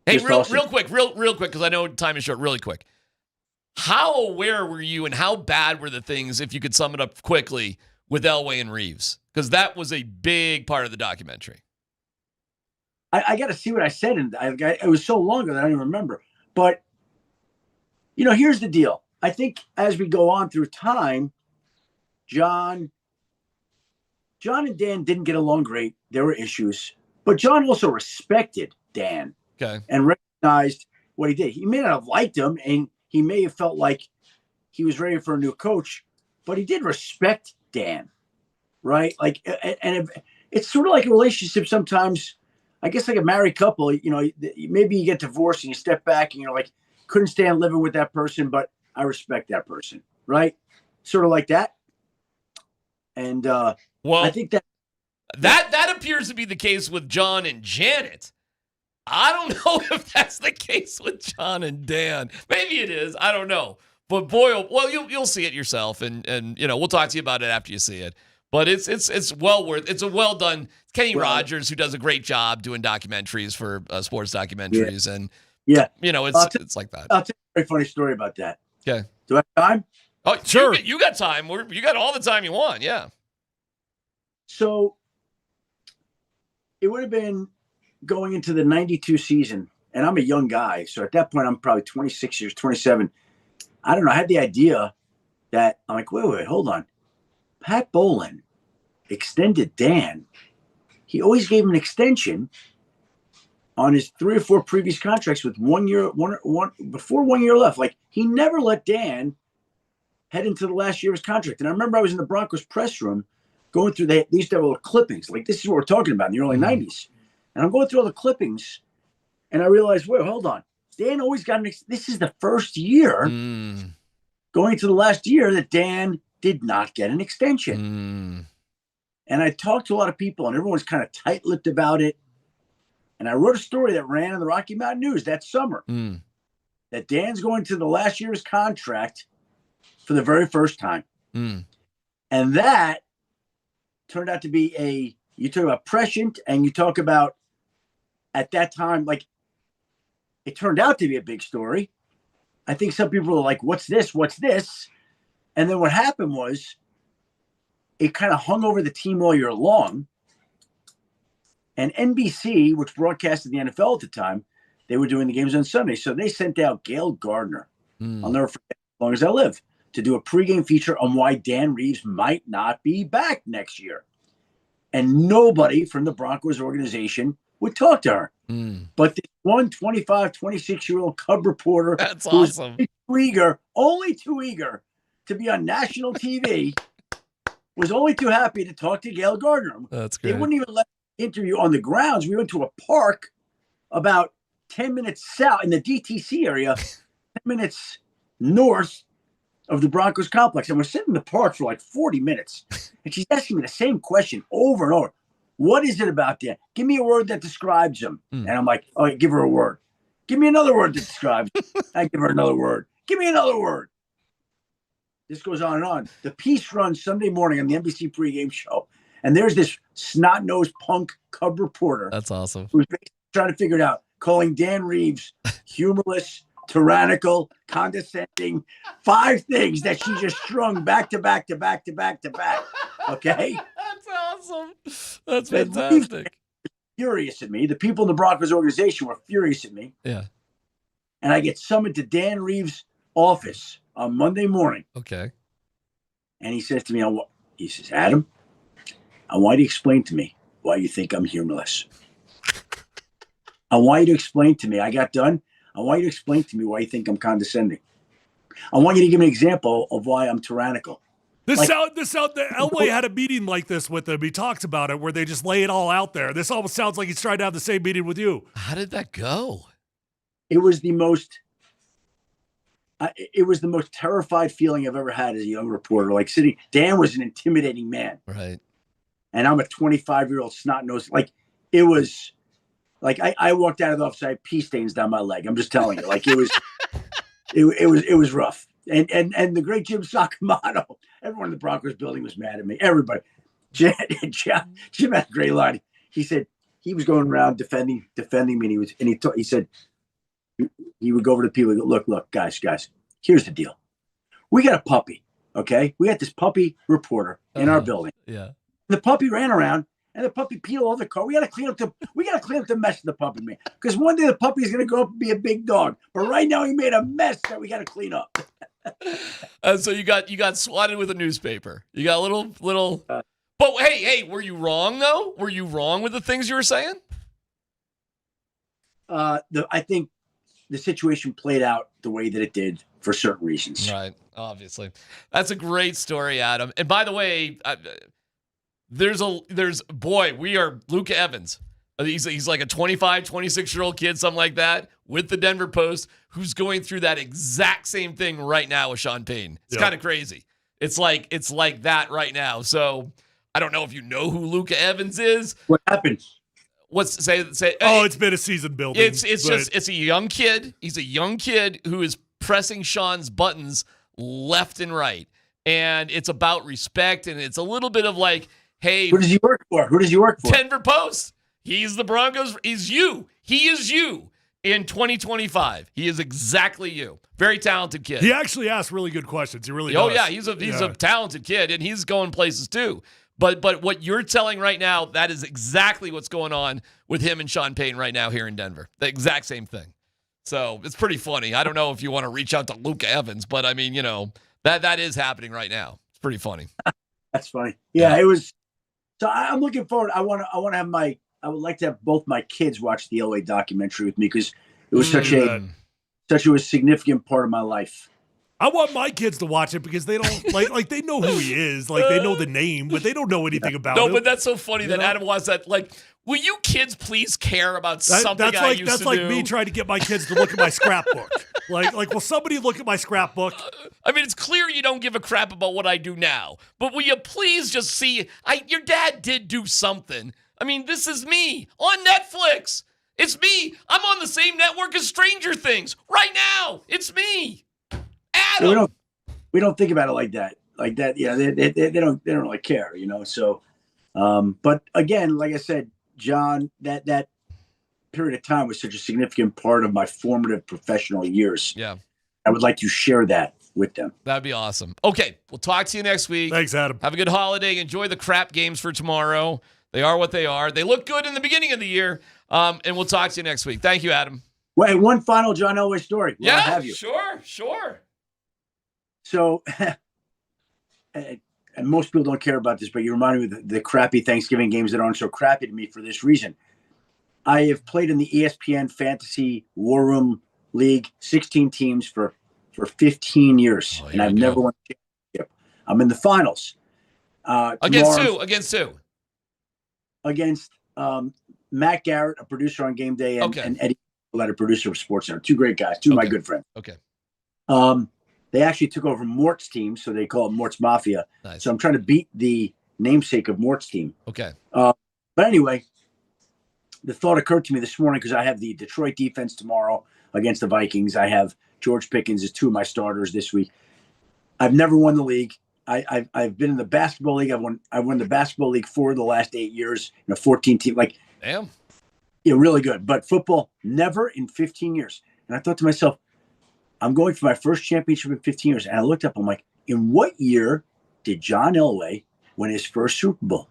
Hey, real quick, because I know time is short, really quick. How aware were you and how bad were the things, if you could sum it up quickly, with Elway and Reeves? Because that was a big part of the documentary. I got to see what I said. And it was so long ago that I don't even remember. But, here's the deal. I think as we go on through time, John and Dan didn't get along great. There were issues. But John also respected Dan and recognized what he did. He may not have liked him, and he may have felt like he was ready for a new coach, but he did respect Dan, right? Like, and it's sort of like a relationship sometimes. I guess like a married couple, maybe you get divorced and you step back and you're like, couldn't stand living with that person, but I respect that person, right? Sort of like that. And I think that appears to be the case with John and Janet. I don't know if that's the case with John and Dan. Maybe it is. I don't know. But boy, you'll see it yourself, and we'll talk to you about it after you see it. But it's well worth. It's a well done. Kenny Rogers, who does a great job doing documentaries for sports documentaries, and it's like that. I'll tell you a very funny story about that. Okay. Do I have time? Oh, sure. You got time. You got all the time you want. Yeah. So it would have been going into the 92 season, and I'm a young guy. So at that point, I'm probably 26 years, 27. I don't know. I had the idea that I'm like, wait, hold on. Pat Bowlen extended Dan. He always gave him an extension on his 3 or 4 previous contracts with 1 year, before 1 year left. Like, he never let Dan head into the last year of his contract. And I remember I was in the Broncos press room going through they used to have little clippings. Like, this is what we're talking about in the early 90s. And I'm going through all the clippings, and I realized, wait, hold on. Dan always got this is the first year going to the last year that Dan did not get an extension. And I talked to a lot of people, and everyone's kind of tight-lipped about it. And I wrote a story that ran in the Rocky Mountain News that summer that Dan's going to the last year's contract for the very first time. And that turned out to be you talk about prescient, and you talk about at that time, like, it turned out to be a big story. I think some people were like, what's this? What's this? And then what happened was it kind of hung over the team all year long. And NBC, which broadcasted the NFL at the time, they were doing the games on Sunday. So they sent out Gail Gardner, I'll never forget as long as I live, to do a pregame feature on why Dan Reeves might not be back next year. And nobody from the Broncos organization would talk to her. But this one 25, 26-year-old cub reporter That's who was awesome. only too eager to be on national TV, was only too happy to talk to Gail Gardner. That's They great. wouldn't even let the interview on the grounds. We went to a park about 10 minutes south in the DTC area, 10 minutes north of the Broncos complex. And we're sitting in the park for like 40 minutes. And she's asking me the same question over and over. What is it about Dan? Give me a word that describes him. And I'm like, all right, give her a word. Give me another word that describes him. I give her another word. Give me another word. This goes on and on. The piece runs Sunday morning on the NBC pregame show. And there's this snot-nosed punk cub reporter. That's awesome. Who's basically trying to figure it out. calling Dan Reeves humorless, tyrannical, condescending, 5 things that she just strung back to back to back to back to back. Okay? That's awesome. That's Reeves fantastic. furious at me. The people in the Broncos organization were furious at me. Yeah. And I get summoned to Dan Reeves' office on Monday morning. Okay. And he says to me, he says, Adam, I want you to explain to me why you think I'm humorless. I want you to explain to me. I got done. I want you to explain to me why you think I'm condescending. I want you to give me an example of why I'm tyrannical. Elway had a meeting like this with him. He talks about it where they just lay it all out there. This almost sounds like he's trying to have the same meeting with you. How did that go? It was the most terrified feeling I've ever had as a young reporter. Like Dan was an intimidating man. Right. And I'm a 25-year-old snot-nosed. Like, it was like I walked out of the office, I had pee stains down my leg. I'm just telling you. Like, it was it was rough. And the great Jim Sacamano, everyone in the Broncos building was mad at me. Everybody. Jim had a great line. He said he was going around defending me, and he said he would go over to people and go, look, guys, here's the deal. We got a puppy, okay? We got this puppy reporter in our building. Yeah. The puppy ran around, and the puppy peed all over the car. We got to clean up the mess of the puppy, man. Because one day the puppy is going to grow up and be a big dog. But right now he made a mess that we got to clean up. So you got swatted with a newspaper. You got a little. But hey, were you wrong though? Were you wrong with the things you were saying? I think the situation played out the way that it did for certain reasons. Right. Obviously, that's a great story, Adam. And by the way, we are Luke Evans. He's like a 25, 26-year-old kid, something like that, with the Denver Post, who's going through that exact same thing right now with Sean Payton. It's kind of crazy. It's like that right now. So I don't know if you know who Luke Evans is. What happened? Say? It's been a season building. It's a young kid. He's a young kid who is pressing Sean's buttons left and right, and it's about respect, and it's a little bit of like, hey, who does he work for? Denver Post. He's the Broncos. He's you. He is you in 2025. He is exactly you. Very talented kid. He actually asks really good questions. He really does. does. Yeah, he's a talented kid, and he's going places too. But what you're telling right now, that is exactly what's going on with him and Sean Payton right now here in Denver. The exact same thing. So it's pretty funny. I don't know if you want to reach out to Luke Evans, but I mean, that is happening right now. It's pretty funny. That's funny. Yeah, it was. So I'm looking forward. I would like to have both my kids watch the Elway documentary with me because it was such a significant part of my life. I want my kids to watch it because they don't like they know who he is, like they know the name, but they don't know anything about him. No, but that's so funny that Adam wants that. Like, will you kids please care about something that's I used to do? That's like me trying to get my kids to look at my scrapbook. Like, will somebody look at my scrapbook? I mean, it's clear you don't give a crap about what I do now, but will you please just see? Your dad did do something. I mean, this is me on Netflix. It's me. I'm on the same network as Stranger Things right now. It's me. Adam. We don't think about it like that. Like that, yeah. They don't really care, So, but again, like I said, John, that period of time was such a significant part of my formative professional years. Yeah, I would like to share that with them. That'd be awesome. Okay, we'll talk to you next week. Thanks, Adam. Have a good holiday. Enjoy the crap games for tomorrow. They are what they are. They look good in the beginning of the year, and we'll talk to you next week. Thank you, Adam. Wait, one final John Elway story. Yeah, I have you. Sure. So, and most people don't care about this, but you remind me of the crappy Thanksgiving games that aren't so crappy to me for this reason. I have played in the ESPN Fantasy War Room League, 16 teams for 15 years, and I've never won a championship. I'm in the finals. Against who? Against Matt Garrett, a producer on Game Day, and Eddie, a producer of SportsCenter. Two great guys, two of my good friends. Okay. They actually took over Mort's team, so they call it Mort's Mafia. Nice. So I'm trying to beat the namesake of Mort's team. Okay. But anyway, the thought occurred to me this morning because I have the Detroit defense tomorrow against the Vikings. I have George Pickens as two of my starters this week. I've never won the league. I've been in the basketball league. I won the basketball league 4 of the last 8 years in a 14 team. Like, damn. Yeah, really good. But football, never in 15 years. And I thought to myself, I'm going for my first championship in 15 years. And I looked up, I'm like, in what year did John Elway win his first Super Bowl?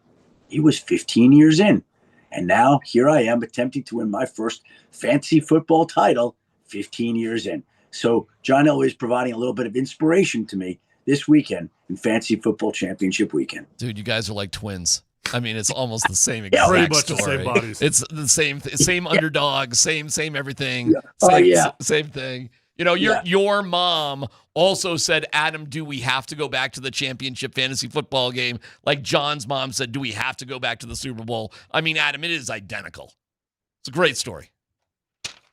He was 15 years in. And now here I am attempting to win my first fantasy football title 15 years in. So John Elway is providing a little bit of inspiration to me this weekend in fantasy football championship weekend. Dude, you guys are like twins. I mean, it's almost the same Yeah, exact pretty much story. the same bodies. It's the same underdog, same everything. Yeah. Oh, yeah. Same thing. You know, your mom also said, Adam, do we have to go back to the championship fantasy football game? Like John's mom said, do we have to go back to the Super Bowl? I mean, Adam, it is identical. It's a great story.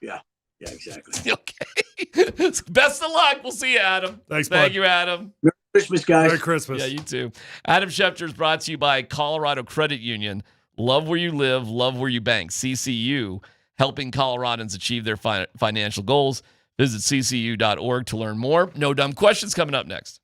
Yeah, exactly. Okay. Best of luck. We'll see you, Adam. Thanks, Thank bud. you, Adam. Merry Christmas, guys. Merry Christmas. Yeah, you too. Adam Schefter is brought to you by Colorado Credit Union. Love where you live, love where you bank. CCU, helping Coloradans achieve their financial goals. Visit ccu.org to learn more. No dumb questions coming up next.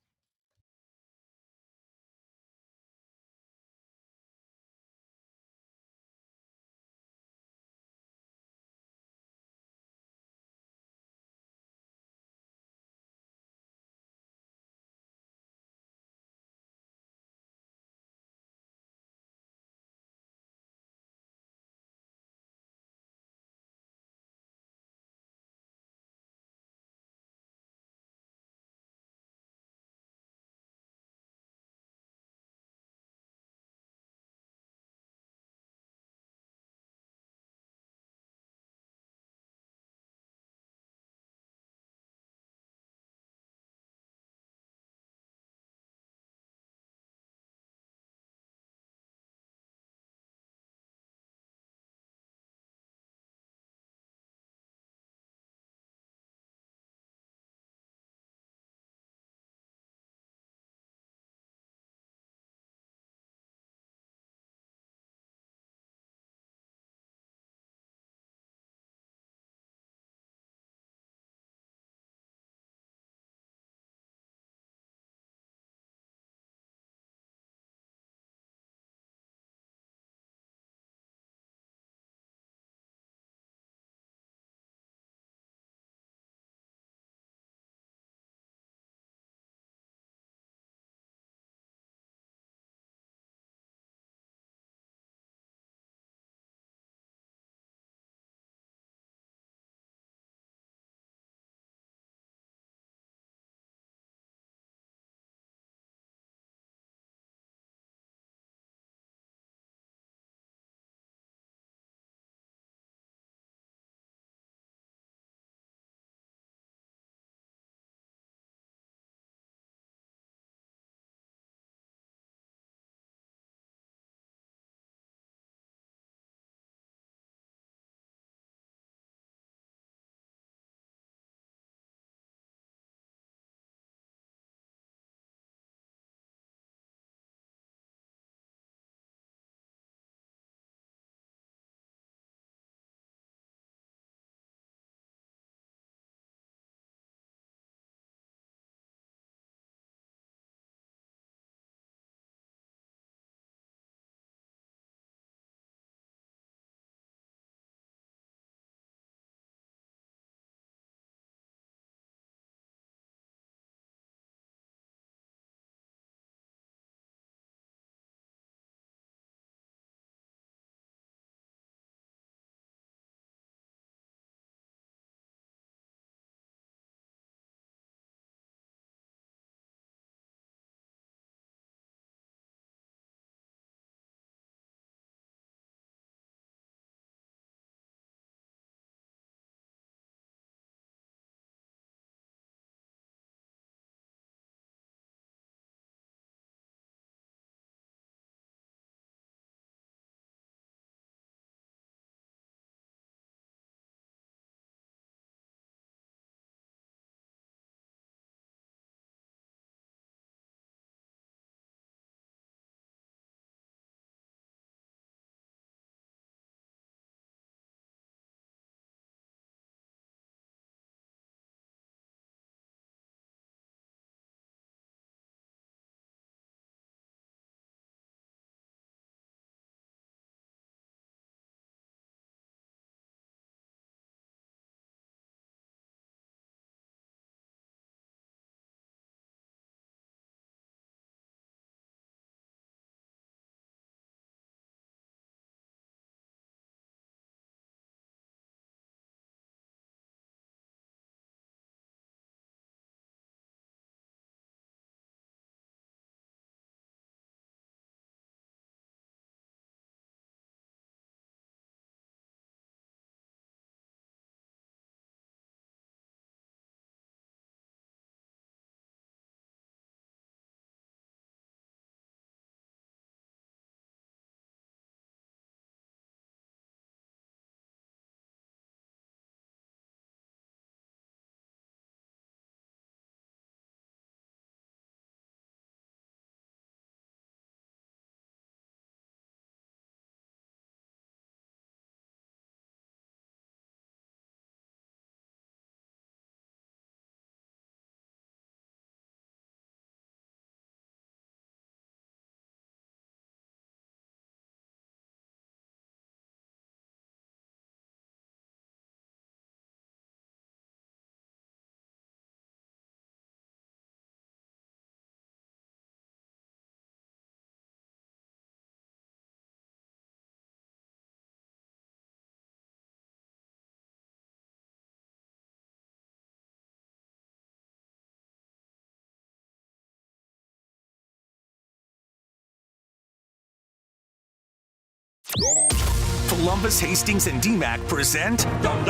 Polumbus, Hastings, and DMac present No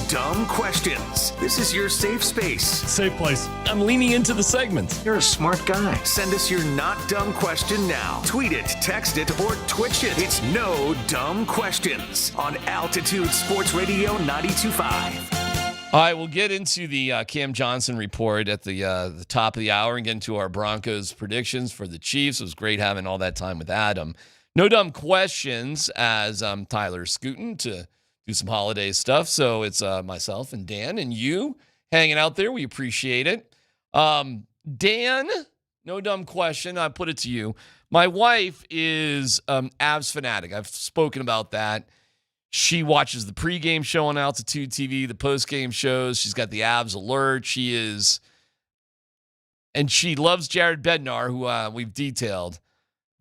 Dumb Questions. This is your safe space. Safe place. I'm leaning into the segment. You're a smart guy. Send us your not dumb question now. Tweet it, text it, or Twitch it. It's No Dumb Questions on Altitude Sports Radio 92.5. All right, we'll get into the Cam Johnson report at the top of the hour and get into our Broncos predictions for the Chiefs. It was great having all that time with Adam. No dumb questions as Tyler's scooting to do some holiday stuff. So it's myself and Dan and you hanging out there. We appreciate it. Dan, no dumb question. I put it to you. My wife is Avs fanatic. I've spoken about that. She watches the pregame show on Altitude TV, the postgame shows. She's got the Avs alert. And she loves Jared Bednar, who we've detailed.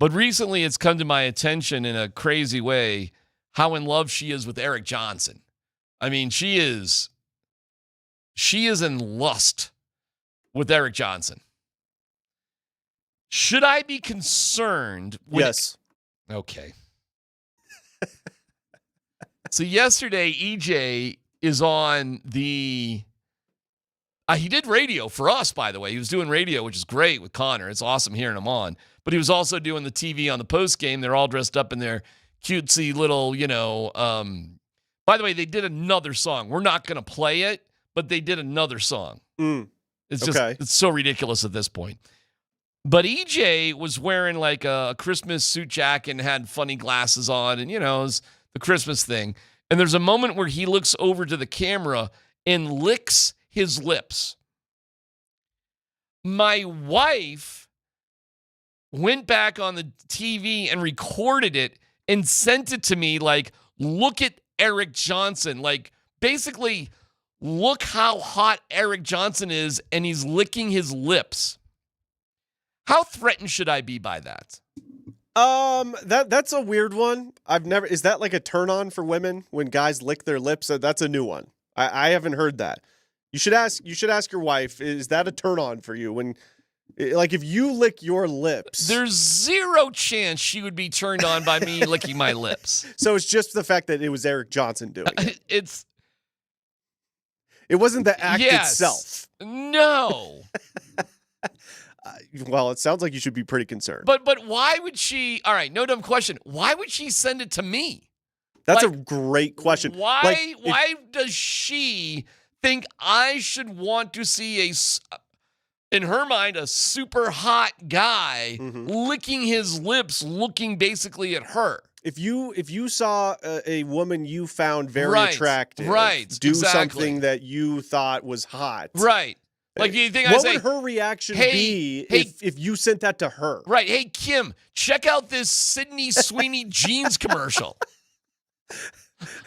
But recently it's come to my attention in a crazy way how in love she is with Eric Johnson. I mean, she is in lust with Eric Johnson. Should I be concerned? Yes. Okay. So yesterday, EJ is on the... he did radio for us, by the way. He was doing radio, which is great with Connor. It's awesome hearing him on. But he was also doing the TV on the post game. They're all dressed up in their cutesy little, by the way, they did another song. We're not going to play it, but they did another song. It's just, it's so ridiculous at this point. But EJ was wearing like a Christmas suit jacket and had funny glasses on, and, it was the Christmas thing. And there's a moment where he looks over to the camera and licks his lips. My wife went back on the TV and recorded it and sent it to me like, look at Eric Johnson. Like, basically, look how hot Eric Johnson is, and he's licking his lips. How threatened should I be by that? That's a weird one. Is that like a turn on for women when guys lick their lips? That's a new one. I haven't heard that. You should ask your wife, is that a turn on for you when, like, if you lick your lips? There's zero chance she would be turned on by me licking my lips. So it's just the fact that it was Eric Johnson doing it. It wasn't the act itself. No. Well, it sounds like you should be pretty concerned. But why would she? All right, no dumb question. Why would she send it to me? That's a great question. Why does she think I should want to see in her mind, a super hot guy licking his lips, looking basically at her? If you saw a woman you found very attractive, do something that you thought was hot, right? Like, do you think what would her reaction be if you sent that to her? Right. Hey, Kim, check out this Sydney Sweeney jeans commercial.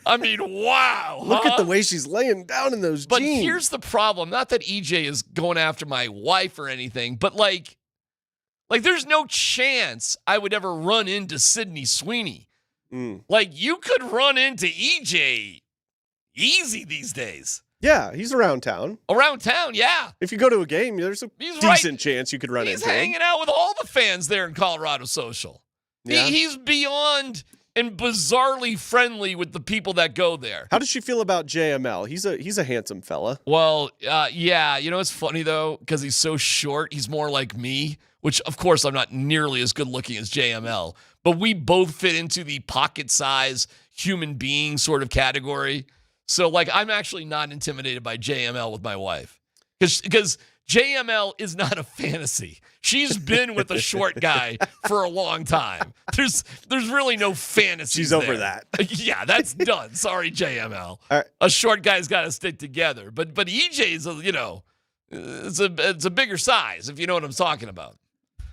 I mean, wow. Look at the way she's laying down in those jeans. But here's the problem. Not that EJ is going after my wife or anything, but like there's no chance I would ever run into Sydney Sweeney. Like, you could run into EJ easy these days. Yeah, he's around town. Around town, yeah. If you go to a game, there's a decent chance you could run into him. He's hanging out with all the fans there in Colorado Social. Yeah. He's beyond and bizarrely friendly with the people that go there. How does she feel about JML? He's a handsome fella. Well, yeah. It's funny, though, because he's so short. He's more like me, which, of course, I'm not nearly as good looking as JML. But we both fit into the pocket size human being sort of category. So, like, I'm actually not intimidated by JML with my wife. Because JML is not a fantasy. She's been with a short guy for a long time. There's really no fantasy. She's over that. Yeah, that's done. Sorry, JML. Right. A short guy's got to stick together. But EJ's, it's a bigger size, if you know what I'm talking about.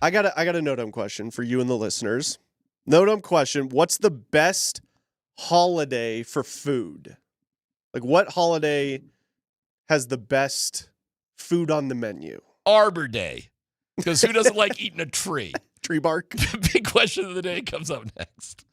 I got a no-dumb question for you and the listeners. No-dumb question. What's the best holiday for food? Like, what holiday has the best food on the menu? Arbor Day. Because who doesn't like eating a tree? Tree bark. The big question of the day comes up next.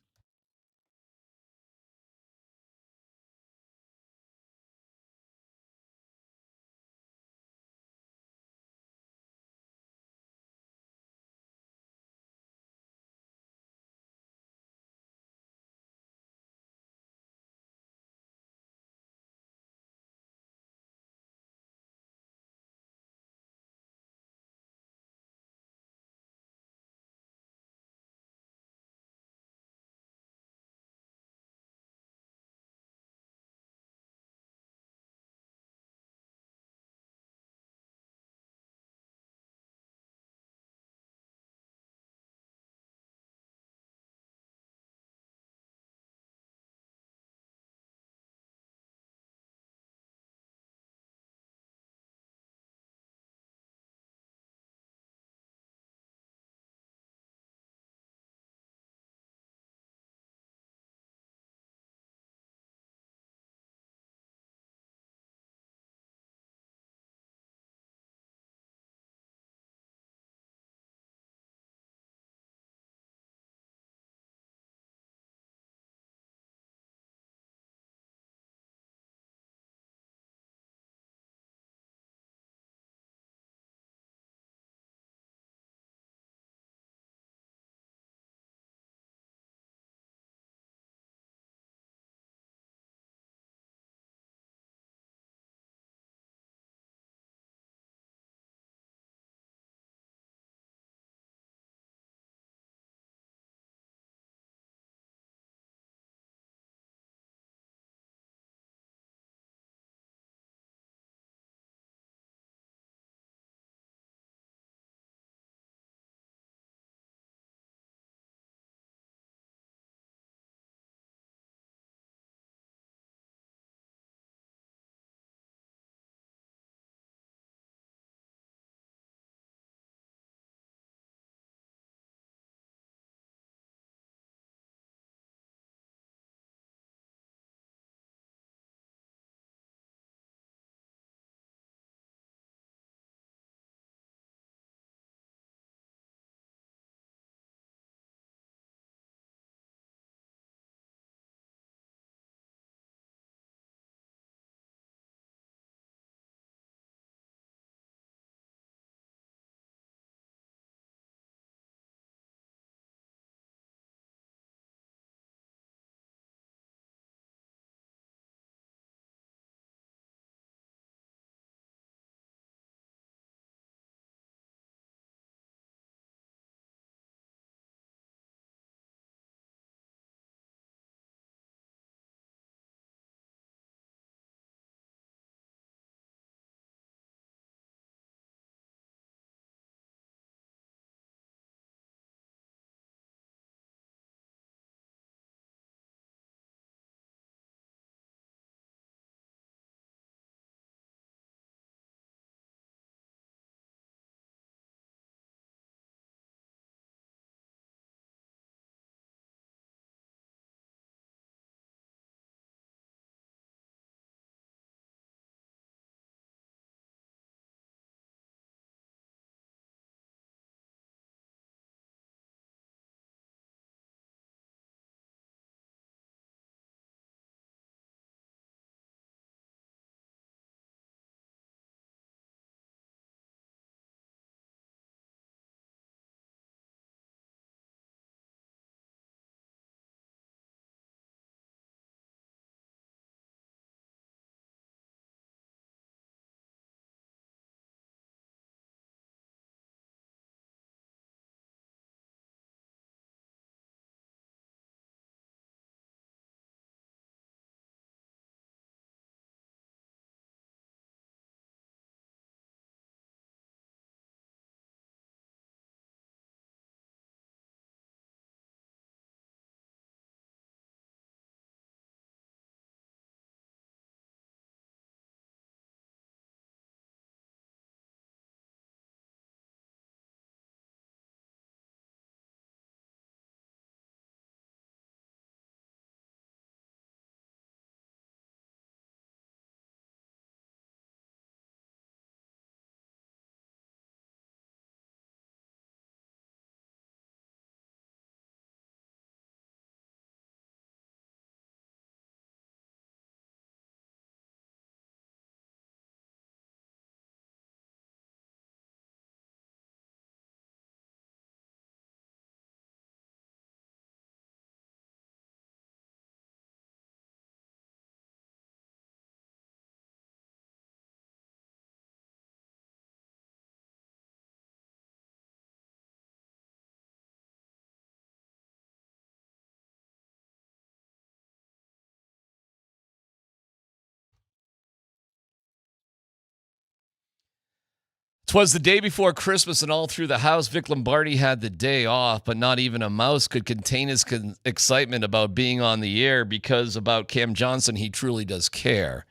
'Twas the day before Christmas, and all through the house, Vic Lombardi had the day off, but not even a mouse could contain his excitement about being on the air, because about Cam Johnson, he truly does care.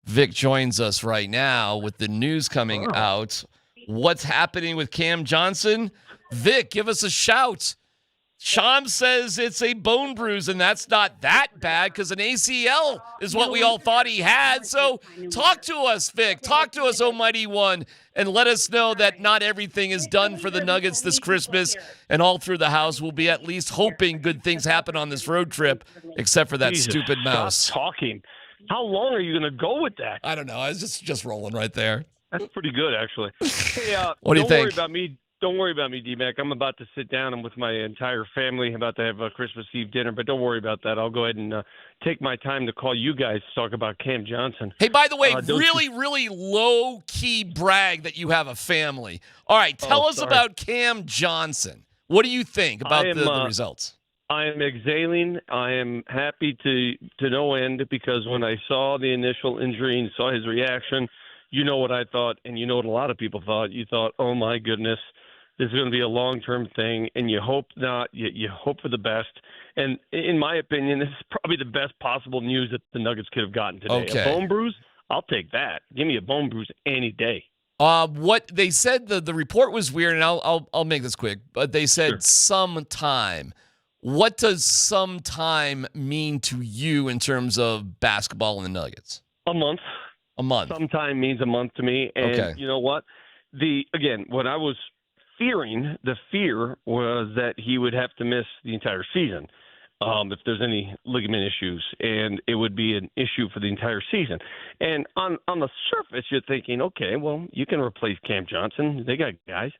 Vic joins us right now with the news coming out. What's happening with Cam Johnson? Vic, give us a shout. Sean says it's a bone bruise, and that's not that bad because an ACL is what we all thought he had. So talk to us, Vic. Talk to us, Almighty One, and let us know that not everything is done for the Nuggets this Christmas, and all through the house we'll be at least hoping good things happen on this road trip, except for that stupid mouse. Stop talking. How long are you going to go with that? I don't know. I was just rolling right there. That's pretty good, actually. Hey, what do you think? Don't worry about me, DMac. I'm about to sit down. I'm with my entire family. I'm about to have a Christmas Eve dinner, but don't worry about that. I'll go ahead and take my time to call you guys to talk about Cam Johnson. Hey, by the way, really low-key brag that you have a family. All right, tell us about Cam Johnson. What do you think about the results? I am exhaling. I am happy to no end, because when I saw the initial injury and saw his reaction, you know what I thought, and you know what a lot of people thought. You thought, oh, my goodness, this is going to be a long-term thing, and you hope not. You hope for the best. And in my opinion, this is probably the best possible news that the Nuggets could have gotten today. Okay. A bone bruise, I'll take that. Give me a bone bruise any day. What they said, the report was weird, and I'll make this quick, but they said sometime. What does sometime mean to you in terms of basketball and the Nuggets? A month. A month. Sometime means a month to me. And you know what? What I was fearing, the fear was that he would have to miss the entire season if there's any ligament issues, and it would be an issue for the entire season. And on the surface, you're thinking, okay, well, you can replace Cam Johnson. They got guys.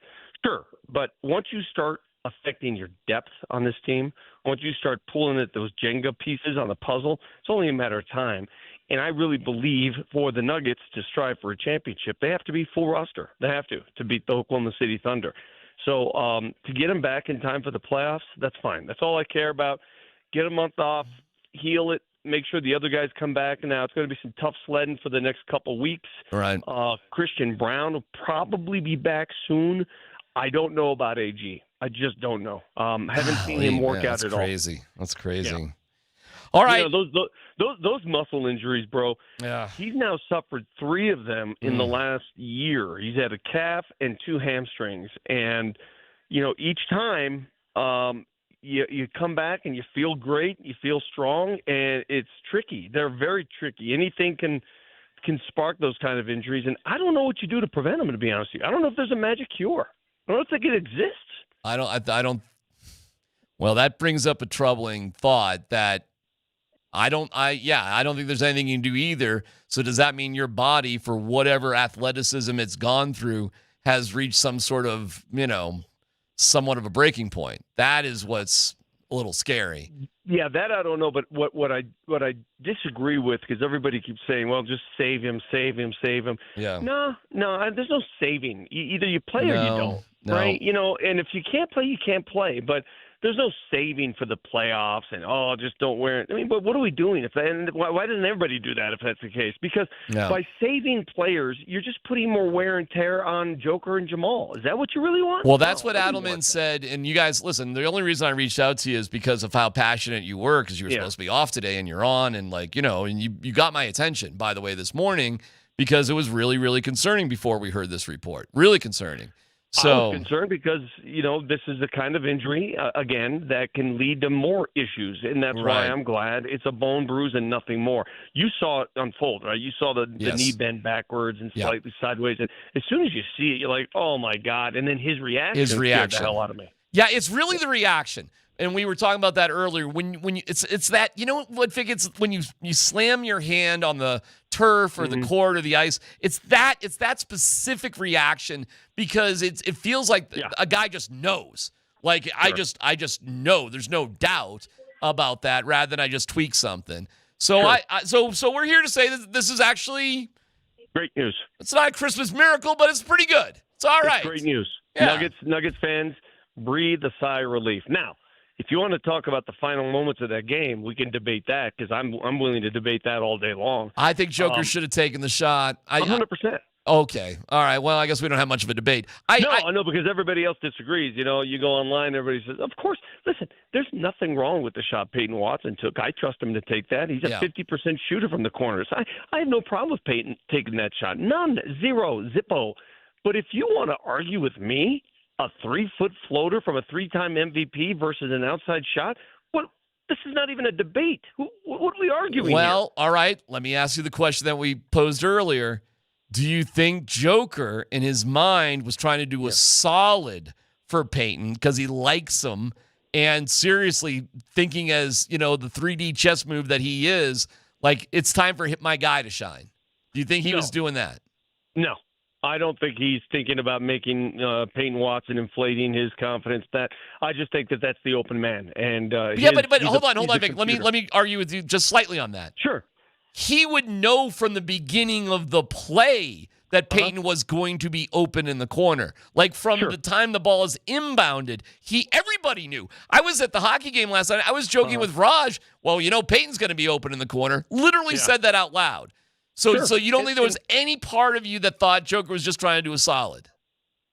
Sure. But once you start affecting your depth on this team, once you start pulling at those Jenga pieces on the puzzle, it's only a matter of time. And I really believe for the Nuggets to strive for a championship, they have to be full roster. They have to beat the Oklahoma City Thunder. So to get them back in time for the playoffs, that's fine. That's all I care about. Get a month off, heal it, make sure the other guys come back. Now, it's going to be some tough sledding for the next couple weeks. Right. Christian Brown will probably be back soon. I don't know about AG. I just don't know. Haven't seen him work out at all. That's crazy. Yeah. All right. You know, those muscle injuries, bro. Yeah. He's now suffered 3 of them in the last year. He's had a calf and 2 hamstrings, and you know, each time you come back and you feel great, you feel strong, and it's tricky. They're very tricky. Anything can spark those kind of injuries, and I don't know what you do to prevent them. To be honest with you, I don't know if there's a magic cure. I don't think it exists. I don't. Well, that brings up a troubling thought that I don't think there's anything you can do either. So does that mean your body, for whatever athleticism it's gone through, has reached some sort of, somewhat of a breaking point? That is what's a little scary. Yeah, that I don't know. But what I disagree with, because everybody keeps saying, well, just save him. Yeah. No, there's no saving. Either you play or you don't. No. Right? And if you can't play, you can't play. But there's no saving for the playoffs and, just don't wear it. I mean, but what are we doing? Why doesn't everybody do that if that's the case? Because by saving players, you're just putting more wear and tear on Joker and Jamal. Is that what you really want? Well, that's what Adelman said. And you guys, listen, the only reason I reached out to you is because of how passionate you were, because you were supposed to be off today and you're on. And, and you got my attention, by the way, this morning, because it was really, really concerning before we heard this report. Really concerning. So, I was concerned because, this is the kind of injury, again, that can lead to more issues. And that's why I'm glad it's a bone bruise and nothing more. You saw it unfold, right? You saw the knee bend backwards and slightly sideways. And as soon as you see it, you're like, oh, my God. And then his reaction scared the hell out of me. Yeah, it's really the reaction. And we were talking about that earlier. When you it's that, what, Vic, it's when you slam your hand on the turf or the court or the ice. It's that specific reaction, because it feels like a guy just knows. Like I just know. There's no doubt about that, rather than I just tweak something. So so we're here to say that this is actually great news. It's not a Christmas miracle, but it's pretty good. It's all right. It's great news. Yeah. Nuggets fans, breathe a sigh of relief. Now, if you want to talk about the final moments of that game, we can debate that, because I'm willing to debate that all day long. I think Joker should have taken the shot. 100%. Okay. All right. Well, I guess we don't have much of a debate. I know because everybody else disagrees. You know, you go online, everybody says, of course, listen, there's nothing wrong with the shot Peyton Watson took. I trust him to take that. He's a 50% shooter from the corners. I have no problem with Peyton taking that shot. None. Zero. Zippo. But if you want to argue with me, a 3-foot floater from a 3-time MVP versus an outside shot, this is not even a debate. What are we arguing Well, all right. Let me ask you the question that we posed earlier. Do you think Joker, in his mind, was trying to do a solid for Peyton because he likes him and seriously thinking as, the 3D chess move that he is, like, it's time for my guy to shine? Do you think he was doing that? No. I don't think he's thinking about making Peyton Watson inflating his confidence. I just think that that's the open man. And but hold on, Vic. Let me argue with you just slightly on that. Sure. He would know from the beginning of the play that Peyton was going to be open in the corner. Like from the time the ball is inbounded, everybody knew. I was at the hockey game last night. I was joking with Raj. Well, Peyton's going to be open in the corner. Literally said that out loud. So you don't think there was any part of you that thought Joker was just trying to do a solid?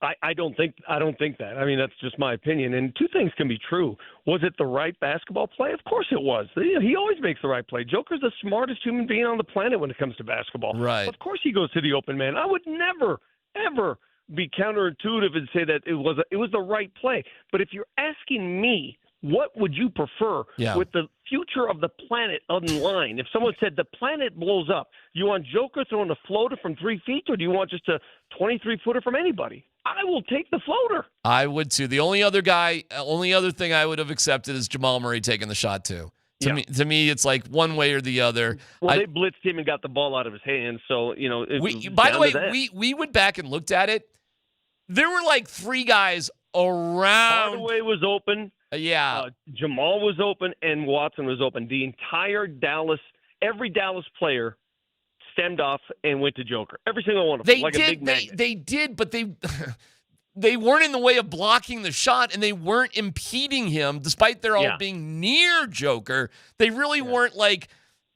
I don't think that. I mean, that's just my opinion. And two things can be true. Was it the right basketball play? Of course it was. He always makes the right play. Joker's the smartest human being on the planet when it comes to basketball. Right. Of course he goes to the open man. I would never, ever be counterintuitive and say that it was the right play. But if you're asking me, what would you prefer with the future of the planet on the line? If someone said the planet blows up, you want Joker throwing a floater from 3 feet, or do you want just a 23-footer from anybody? I will take the floater. I would too. The only other thing I would have accepted is Jamal Murray taking the shot too. To me, it's like one way or the other. Well, they blitzed him and got the ball out of his hands, so by the way, we went back and looked at it. There were like 3 guys around. Hardaway was open. Jamal was open and Watson was open. The entire every Dallas player stemmed off and went to Joker. Every single one of them. They did, but they weren't in the way of blocking the shot, and they weren't impeding him, despite their all being near Joker. They really weren't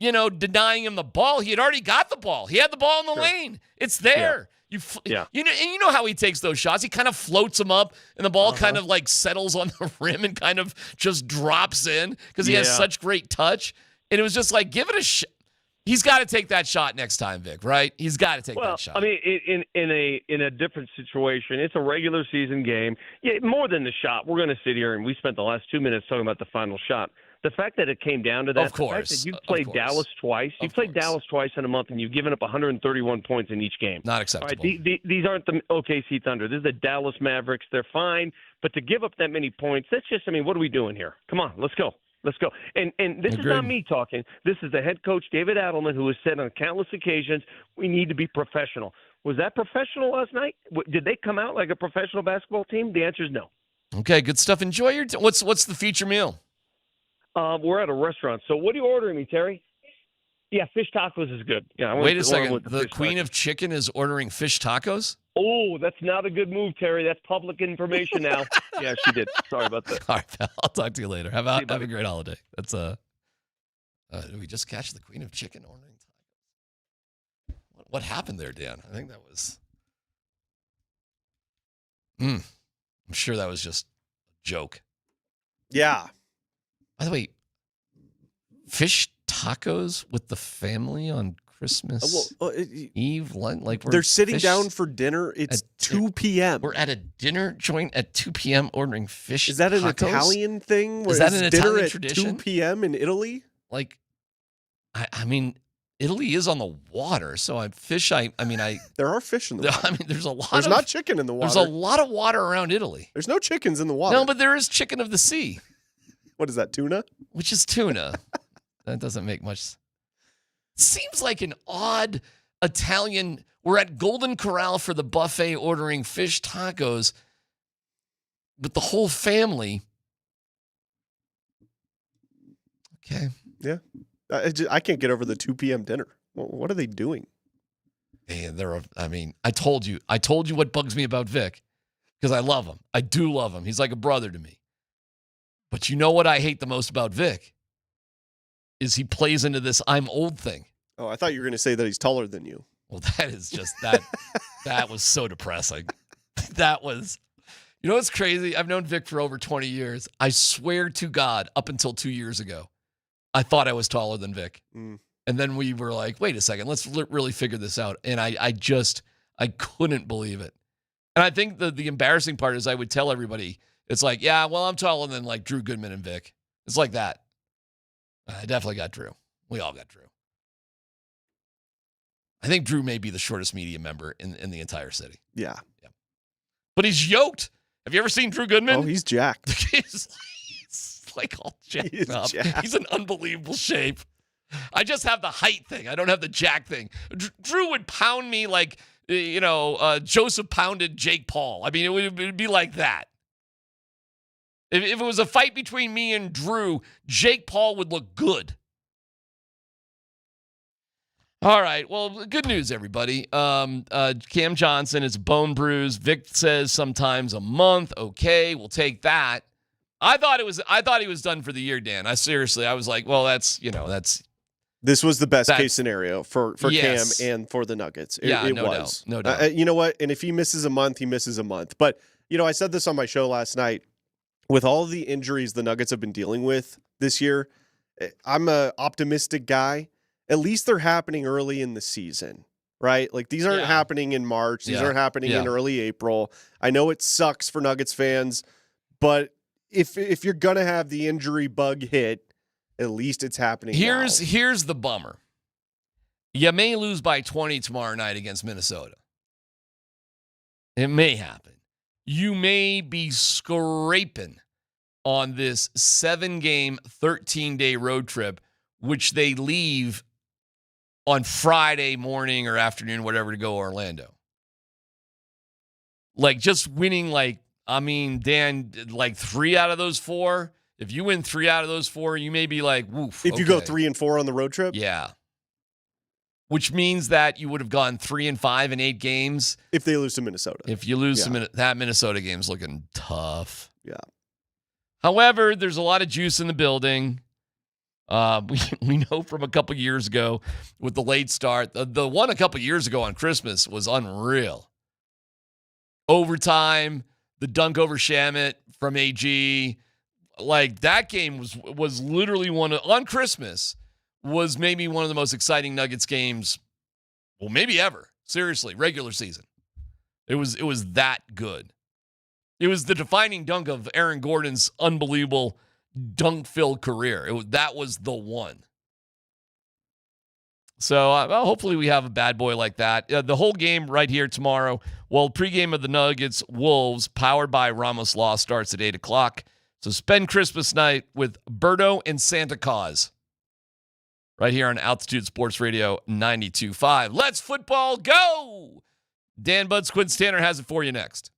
denying him the ball. He had already got the ball. He had the ball in the lane. It's there. You know how he takes those shots. He kind of floats them up, and the ball kind of settles on the rim and kind of just drops in because he has such great touch. And it was just like, give it a shot. He's got to take that shot next time, Vic, right? He's got to take that shot. I mean, in a different situation, it's a regular season game. Yeah, more than the shot. We're going to sit here, and we spent the last 2 minutes talking about the final shot. The fact that it came down to that, of course, the fact that you've played Dallas twice. You've played Dallas twice in a month, and you've given up 131 points in each game. Not acceptable. All right, these aren't the OKC Thunder. This is the Dallas Mavericks. They're fine, but to give up that many points, that's just, what are we doing here? Come on, let's go. Let's go. And this is not me talking. This is the head coach, David Adelman, who has said on countless occasions, we need to be professional. Was that professional last night? Did they come out like a professional basketball team? The answer is no. Okay, good stuff. Enjoy your what's the feature meal? We're at a restaurant. So what are you ordering me, Terry? Yeah, fish tacos is good. Yeah. Wait a second. The Queen of Chicken is ordering fish tacos? Oh, that's not a good move, Terry. That's public information now. Yeah, she did. Sorry about that. All right, pal. I'll talk to you later. Have a great holiday. That's did we just catch the Queen of Chicken ordering tacos? What happened there, Dan? I think that was. I'm sure that was just a joke. Yeah. By the way, fish tacos with the family on Christmas Eve, they're sitting down for dinner. It's 2 p.m. We're at a dinner joint at 2 p.m. ordering fish. Is that an tacos? Italian thing? Is that an Italian at tradition? 2 p.m. in Italy? I mean, Italy is on the water, so there are fish in the water. I mean, there's not chicken in the water. There's a lot of water around Italy. There's no chickens in the water. No, but there is chicken of the sea. What is that, tuna? Which is tuna. That doesn't make much. Seems like an odd Italian. We're at Golden Corral for the buffet ordering fish tacos with the whole family. Okay. Yeah. I can't get over the 2 p.m. dinner. What are they doing? Hey, I told you what bugs me about Vic because I love him. I do love him. He's like a brother to me. But you know what I hate the most about Vic? Is he plays into this I'm old thing. Oh, I thought you were going to say that he's taller than you. Well, that is just that. That was so depressing. That was, you know what's crazy? I've known Vic for over 20 years. I swear to God, up until 2 years ago, I thought I was taller than Vic. And then we were like, wait a second, let's really figure this out. And I couldn't believe it. And I think the embarrassing part is I would tell everybody, it's like, yeah, well, I'm taller than like Drew Goodman and Vic. It's like that. I definitely got Drew. We all got Drew. I think Drew may be the shortest media member in the entire city. Yeah. But he's yoked. Have you ever seen Drew Goodman? Oh, he's jacked. He's like all jacked up. He's in unbelievable shape. I just have the height thing. I don't have the jack thing. Drew would pound me like, Joseph pounded Jake Paul. I mean, it would be like that. If it was a fight between me and Drew, Jake Paul would look good. All right. Well, good news, everybody. Cam Johnson is bone bruise. Vic says sometimes a month. Okay, we'll take that. I thought he was done for the year, Dan. I was like, well, that's. This was the best case scenario for Yes. Cam and for the Nuggets. Yeah, It no was. doubt. No doubt. You know what? And if he misses a month, he misses a month. But, I said this on my show last night. With all the injuries the Nuggets have been dealing with this year, I'm an optimistic guy. At least they're happening early in the season, right? Like these aren't happening in March. These aren't happening in early April. I know it sucks for Nuggets fans, but if you're going to have the injury bug hit, at least it's happening now. Here's the bummer. You may lose by 20 tomorrow night against Minnesota. It may happen. You may be scraping on this 7-game, 13-day road trip, which they leave on Friday morning or afternoon, whatever, to go Orlando. Like just winning, Dan, like 3 out of those 4. If you win 3 out of those 4, you may be like, woof. If you go 3-4 on the road trip? Yeah. Which means that you would have gone 3-5 in 8 games. If they lose to Minnesota. If you lose that Minnesota game's looking tough. Yeah. However, there's a lot of juice in the building. We know from a couple years ago with the late start. The one a couple years ago on Christmas was unreal. Overtime, the dunk over Shamet from AG. Like that game was literally on Christmas was maybe one of the most exciting Nuggets games, well, maybe ever. Seriously, regular season. It was that good. It was the defining dunk of Aaron Gordon's unbelievable dunk-filled career. That was the one. So hopefully we have a bad boy like that. The whole game right here tomorrow. Well, pregame of the Nuggets Wolves, powered by Ramos Law, starts at 8 o'clock. So spend Christmas night with Berto and Santa Claus. Right here on Altitude Sports Radio 92.5. Let's football go! Dan Buds, Quinn Tanner has it for you next.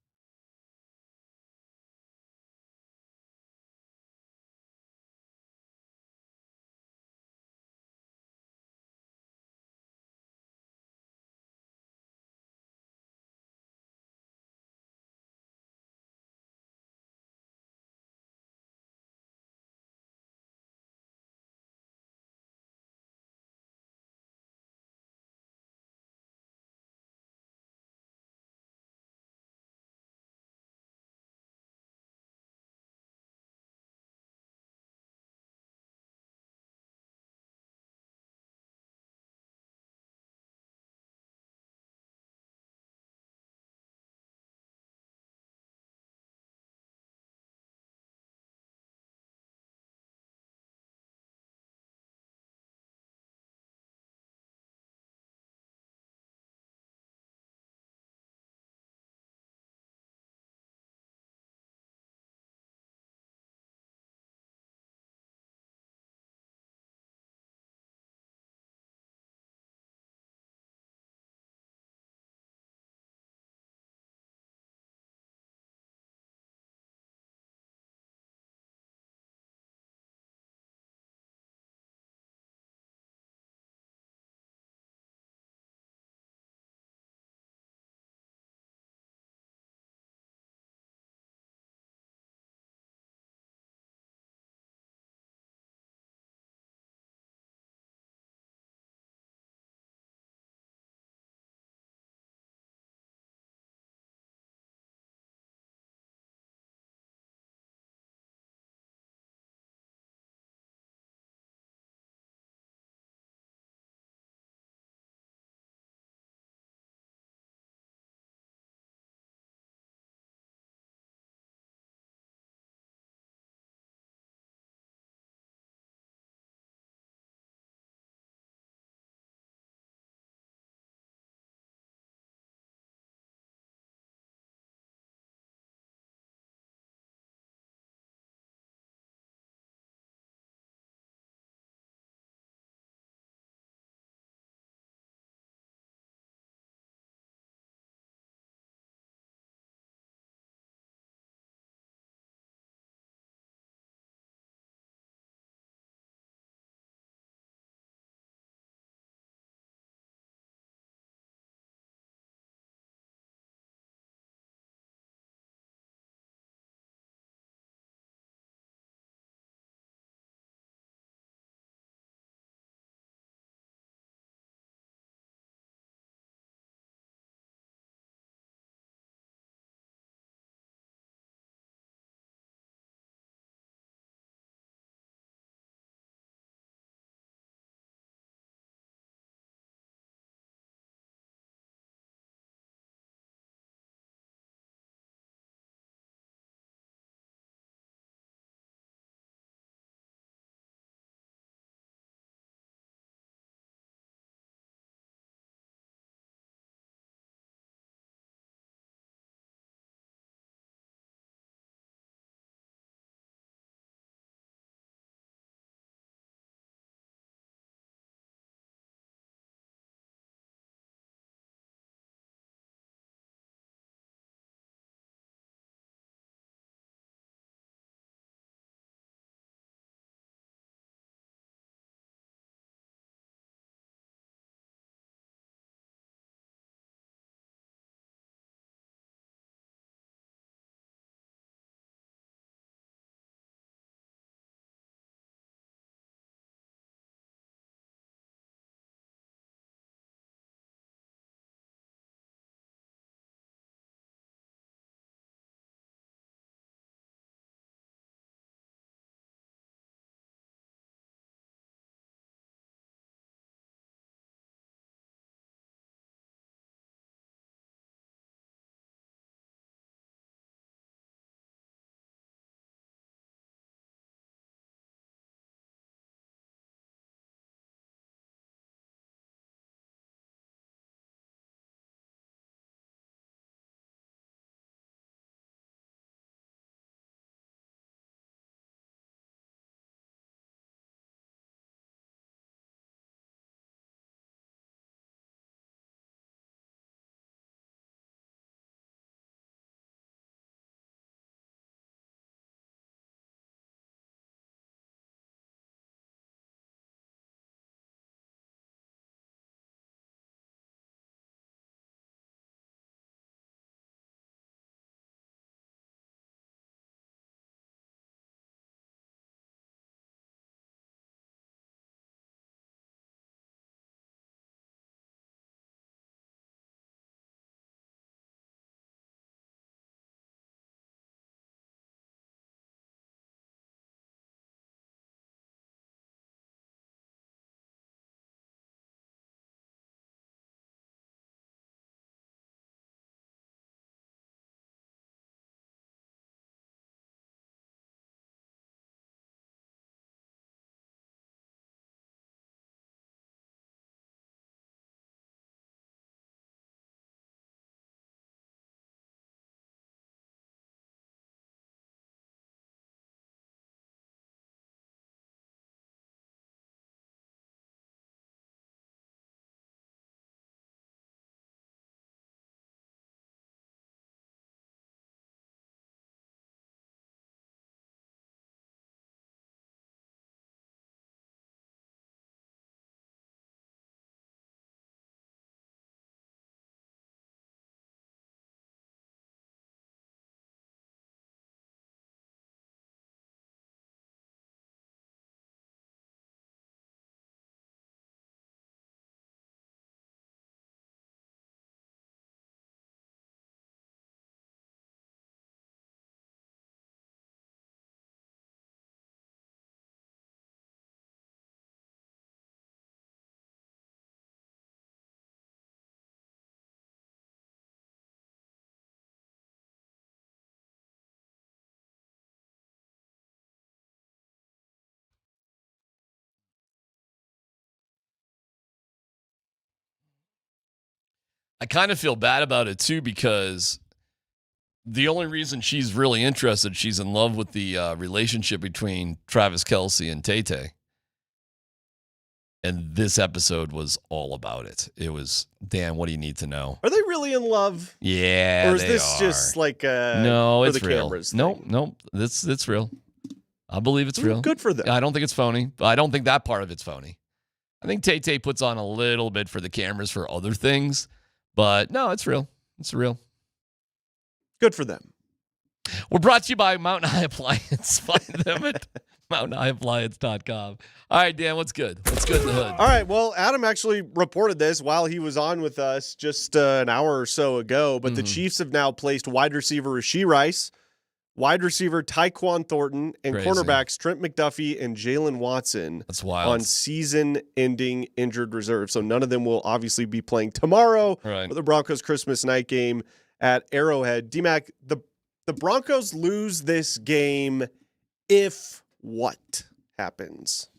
I kind of feel bad about it too, because the only reason she's really interested, she's in love with the relationship between Travis Kelce and Tay-Tay. And this episode was all about it. It was, Dan, what do you need to know? Are they really in love? Yeah, or is this just like no, for it's the real. cameras No, it's real. I believe it's real. Good for them. I don't think it's phony. I don't think that part of it's phony. I think Tay-Tay puts on a little bit for the cameras for other things, but no, it's real. It's real. Good for them. We're brought to you by Mountain High Appliance. Find them at mountainhighappliance.com. All right, Dan, what's good? What's good in the hood? All right, well, Adam actually reported this while he was on with us just an hour or so ago, but the Chiefs have now placed wide receiver Rashee Rice, wide receiver Tyquan Thornton, and Crazy. cornerbacks Trent McDuffie and Jalen Watson That's wild. on season-ending injured reserve. So none of them will obviously be playing tomorrow for the Broncos Christmas night game at Arrowhead. DMac, the Broncos lose this game if what happens?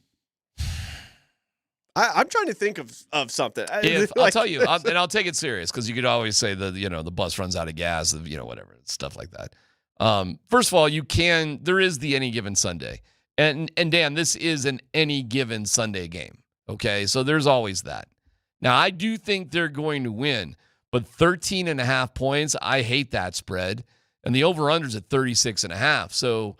I'm trying to think of something. I'll tell you, and I'll take it serious, because you could always say the bus runs out of gas, whatever, stuff like that. First of all, there is the any given Sunday. And Dan, this is an any given Sunday game. Okay. So there's always that. Now, I do think they're going to win, but 13.5 points, I hate that spread. And the over-under's at 36.5. So,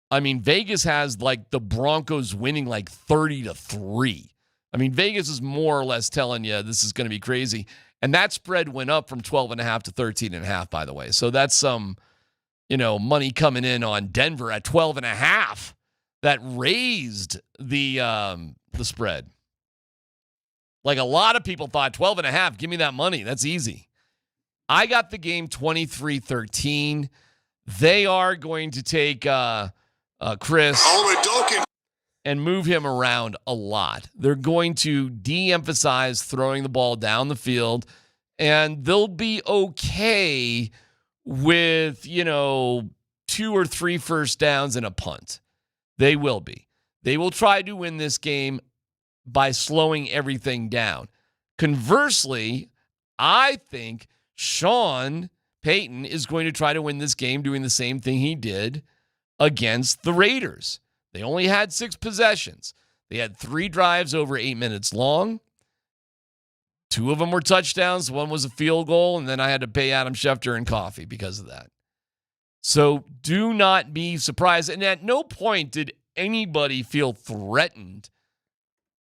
I mean, Vegas has like the Broncos winning like 30-3. I mean, Vegas is more or less telling you this is going to be crazy. And that spread went up from 12.5 to 13.5, by the way. So that's some, money coming in on Denver at 12.5 that raised the spread. Like a lot of people thought 12.5, give me that money. That's easy. I got the game 23-13. They are going to take Chris and move him around a lot. They're going to de-emphasize throwing the ball down the field, and they'll be okay with, 2 or 3 first downs and a punt. They will be. They will try to win this game by slowing everything down. Conversely, I think Sean Payton is going to try to win this game doing the same thing he did against the Raiders. They only had 6 possessions. They had 3 drives over 8 minutes long. 2 of them were touchdowns. 1 was a field goal, and then I had to pay Adam Schefter in coffee because of that. So do not be surprised. And at no point did anybody feel threatened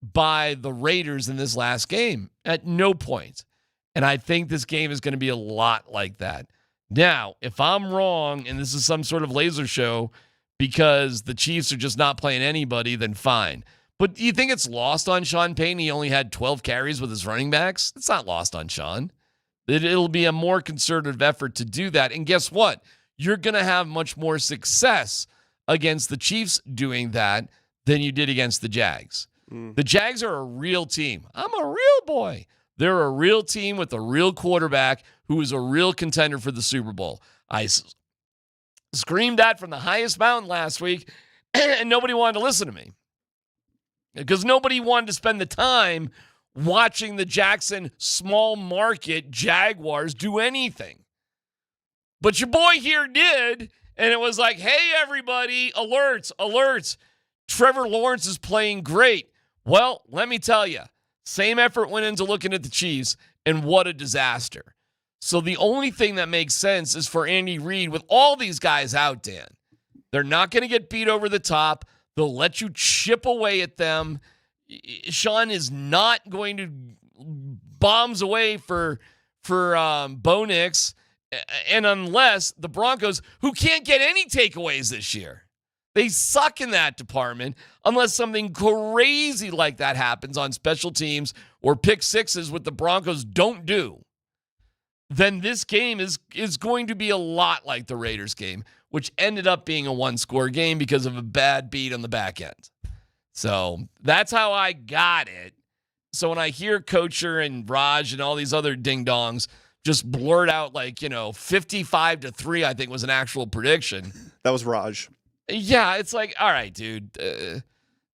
by the Raiders in this last game. At no point. And I think this game is going to be a lot like that. Now, if I'm wrong and this is some sort of laser show because the Chiefs are just not playing anybody, then fine. But do you think it's lost on Sean Payton? He only had 12 carries with his running backs. It's not lost on Sean. It'll be a more conservative effort to do that. And guess what? You're going to have much more success against the Chiefs doing that than you did against the Jags. The Jags are a real team. I'm a real boy. They're a real team with a real quarterback who is a real contender for the Super Bowl. I screamed that from the highest mountain last week, and nobody wanted to listen to me because nobody wanted to spend the time watching the Jackson small market Jaguars do anything. But your boy here did, and it was like, hey, everybody, alerts, alerts. Trevor Lawrence is playing great. Well, let me tell you, same effort went into looking at the Chiefs, and what a disaster. So the only thing that makes sense is for Andy Reid, with all these guys out, Dan, they're not going to get beat over the top. They'll let you chip away at them. Sean is not going to bombs away for Bo Nix, and unless the Broncos, who can't get any takeaways this year, they suck in that department unless something crazy like that happens on special teams or pick sixes, what the Broncos don't do. Then this game is going to be a lot like the Raiders game, which ended up being a 1-score game because of a bad beat on the back end. So that's how I got it. So when I hear Kocher and Raj and all these other ding-dongs just blurt out 55-3, I think was an actual prediction. That was Raj. Yeah, it's like, all right, dude.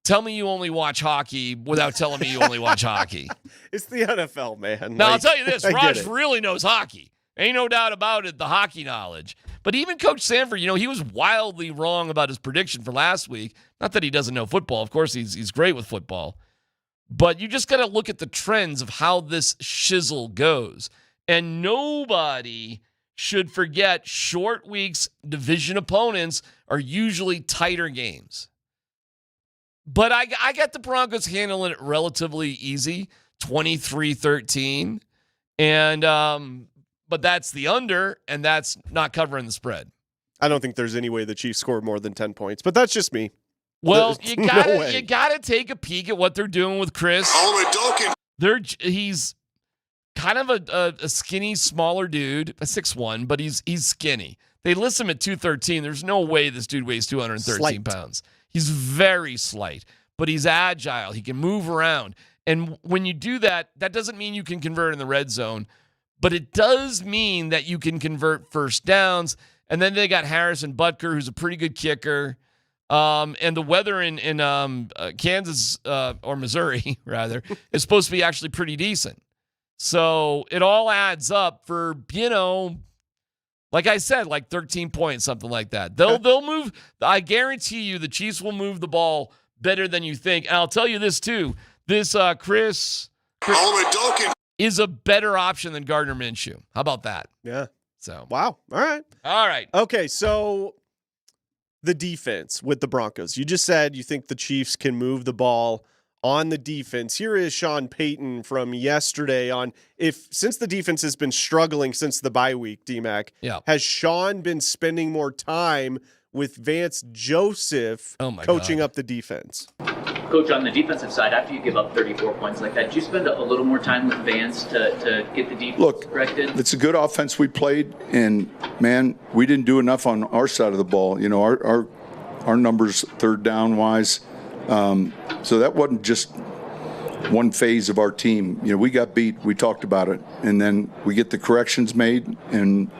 Tell me you only watch hockey without telling me you only watch hockey. It's the NFL, man. Now, I'll tell you this. I get Raj it. really knows hockey. Ain't no doubt about it, the hockey knowledge. But even Coach Sanford, he was wildly wrong about his prediction for last week. Not that he doesn't know football. Of course, he's great with football. But you just got to look at the trends of how this shizzle goes. And nobody should forget short weeks, division opponents are usually tighter games. But I got the Broncos handling it relatively easy, 23-13. And but that's the under, and that's not covering the spread. I don't think there's any way the Chiefs score more than 10 points, but that's just me. Well, you gotta take a peek at what they're doing with Chris. He's kind of a skinny, smaller dude, a 6'1", but he's skinny. They list him at 213. There's no way this dude weighs 213 pounds. He's very slight, but he's agile. He can move around. And when you do that, that doesn't mean you can convert in the red zone, but it does mean that you can convert first downs. And then they got Harrison Butker, who's a pretty good kicker. And the weather in Kansas or Missouri, rather, is supposed to be actually pretty decent. So it all adds up for, like I said, like 13 points, something like that. They'll move. I guarantee you the Chiefs will move the ball better than you think. And I'll tell you this, too. This Chris is a better option than Gardner Minshew. How about that? Yeah. So wow. All right. Okay, so the defense with the Broncos. You just said you think the Chiefs can move the ball on the defense. Here is Sean Payton from yesterday on since the defense has been struggling since the bye week, DMac, has Sean been spending more time with Vance Joseph coaching up the defense? Coach, on the defensive side, after you give up 34 points like that, did you spend a little more time with Vance to get the defense corrected? It's a good offense we played, and, man, we didn't do enough on our side of the ball. Our numbers third down wise. So that wasn't just one phase of our team. We got beat. We talked about it. And then we get the corrections made, and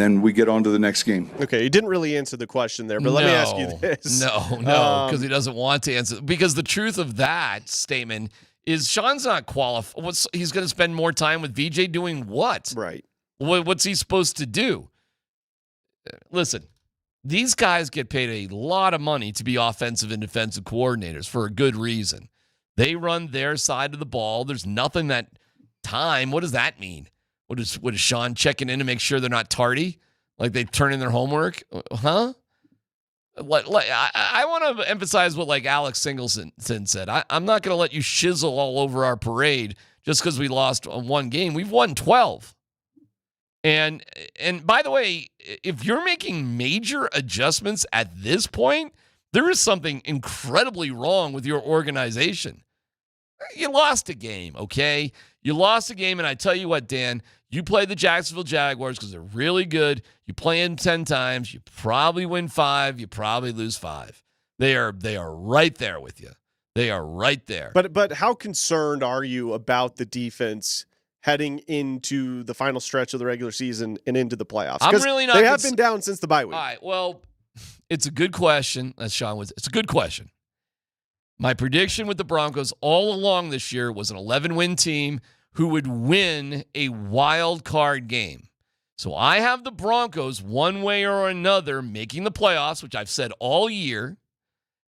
then we get on to the next game. Okay, he didn't really answer the question there, but let me ask you this. No, because he doesn't want to answer. Because the truth of that statement is Sean's not qualified. He's going to spend more time with VJ doing what? Right. What's he supposed to do? Listen, these guys get paid a lot of money to be offensive and defensive coordinators for a good reason. They run their side of the ball. There's nothing that time. What does that mean? What is Sean checking in to make sure they're not tardy? Like they turn in their homework? Huh? I want to emphasize what Alex Singleton said. I'm not going to let you shizzle all over our parade just because we lost one game. We've won 12. And by the way, if you're making major adjustments at this point, there is something incredibly wrong with your organization. You lost a game, okay? You lost a game, and I tell you what, Dan, you play the Jacksonville Jaguars because they're really good. You play them 10 times. You probably win 5. You probably lose 5. They are right there with you. They are right there. But how concerned are you about the defense heading into the final stretch of the regular season and into the playoffs? I'm really not. They have been down since the bye week. All right. Well, it's a good question. As Sean was, it's a good question. My prediction with the Broncos all along this year was an 11-win team who would win a wild card game. So I have the Broncos one way or another making the playoffs, which I've said all year,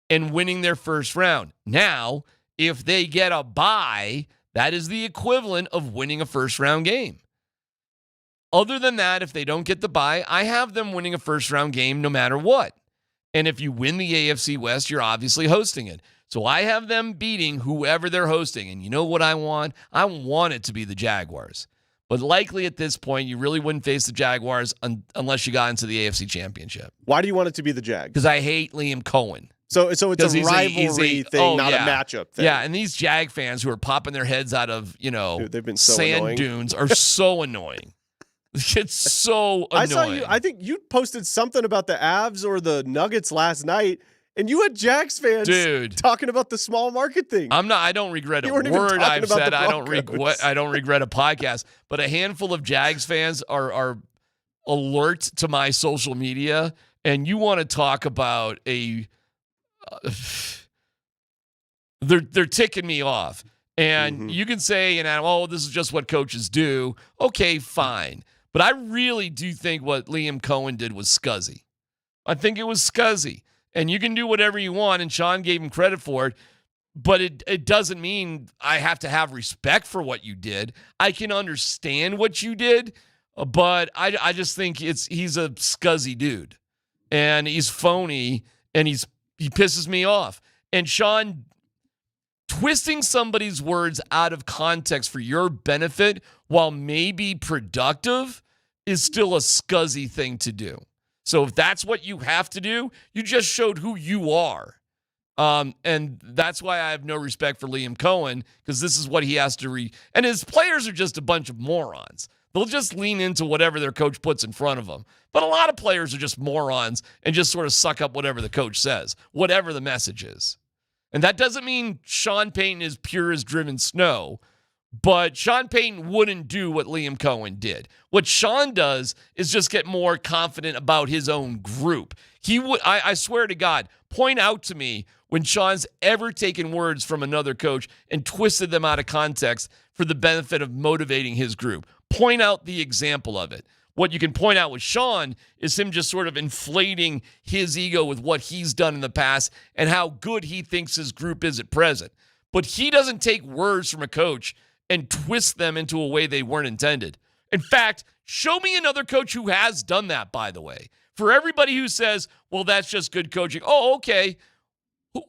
and winning their first round. Now, if they get a bye, that is the equivalent of winning a first-round game. Other than that, if they don't get the bye, I have them winning a first-round game no matter what. And if you win the AFC West, you're obviously hosting it. So I have them beating whoever they're hosting. And you know what I want? I want it to be the Jaguars. But likely at this point, you really wouldn't face the Jaguars unless you got into the AFC Championship. Why do you want it to be the Jags? Because I hate Liam Cohen. So it's a rivalry thing, not a matchup thing. Yeah, and these Jag fans who are popping their heads out of, Dude, they've been so sand annoying. dunes are so annoying. It's so annoying. I think you posted something about the Avs or the Nuggets last night, and you had Jags fans talking about the small market thing. I don't regret a word I've said. I don't regret a podcast. But a handful of Jags fans are alert to my social media, and you want to talk about a They're ticking me off. And you can say, this is just what coaches do. Okay, fine. But I really do think what Liam Cohen did was scuzzy. I think it was scuzzy. And you can do whatever you want, and Sean gave him credit for it. But it doesn't mean I have to have respect for what you did. I can understand what you did, but I just think he's a scuzzy dude. And he's phony, and he pisses me off. And Sean, twisting somebody's words out of context for your benefit while maybe productive is still a scuzzy thing to do. So if that's what you have to do, you just showed who you are. And that's why I have no respect for Liam Cohen, because this is what he has to and his players are just a bunch of morons. They'll just lean into whatever their coach puts in front of them. But a lot of players are just morons and just sort of suck up whatever the coach says, whatever the message is. And that doesn't mean Sean Payton is pure as driven snow, but Sean Payton wouldn't do what Liam Cohen did. What Sean does is just get more confident about his own group. He would, I swear to God, point out to me when Sean's ever taken words from another coach and twisted them out of context for the benefit of motivating his group. Point out the example of it. What you can point out with Sean is him just sort of inflating his ego with what he's done in the past and how good he thinks his group is at present. But he doesn't take words from a coach and twist them into a way they weren't intended. In fact, show me another coach who has done that, by the way. For everybody who says, well, that's just good coaching. Oh, okay.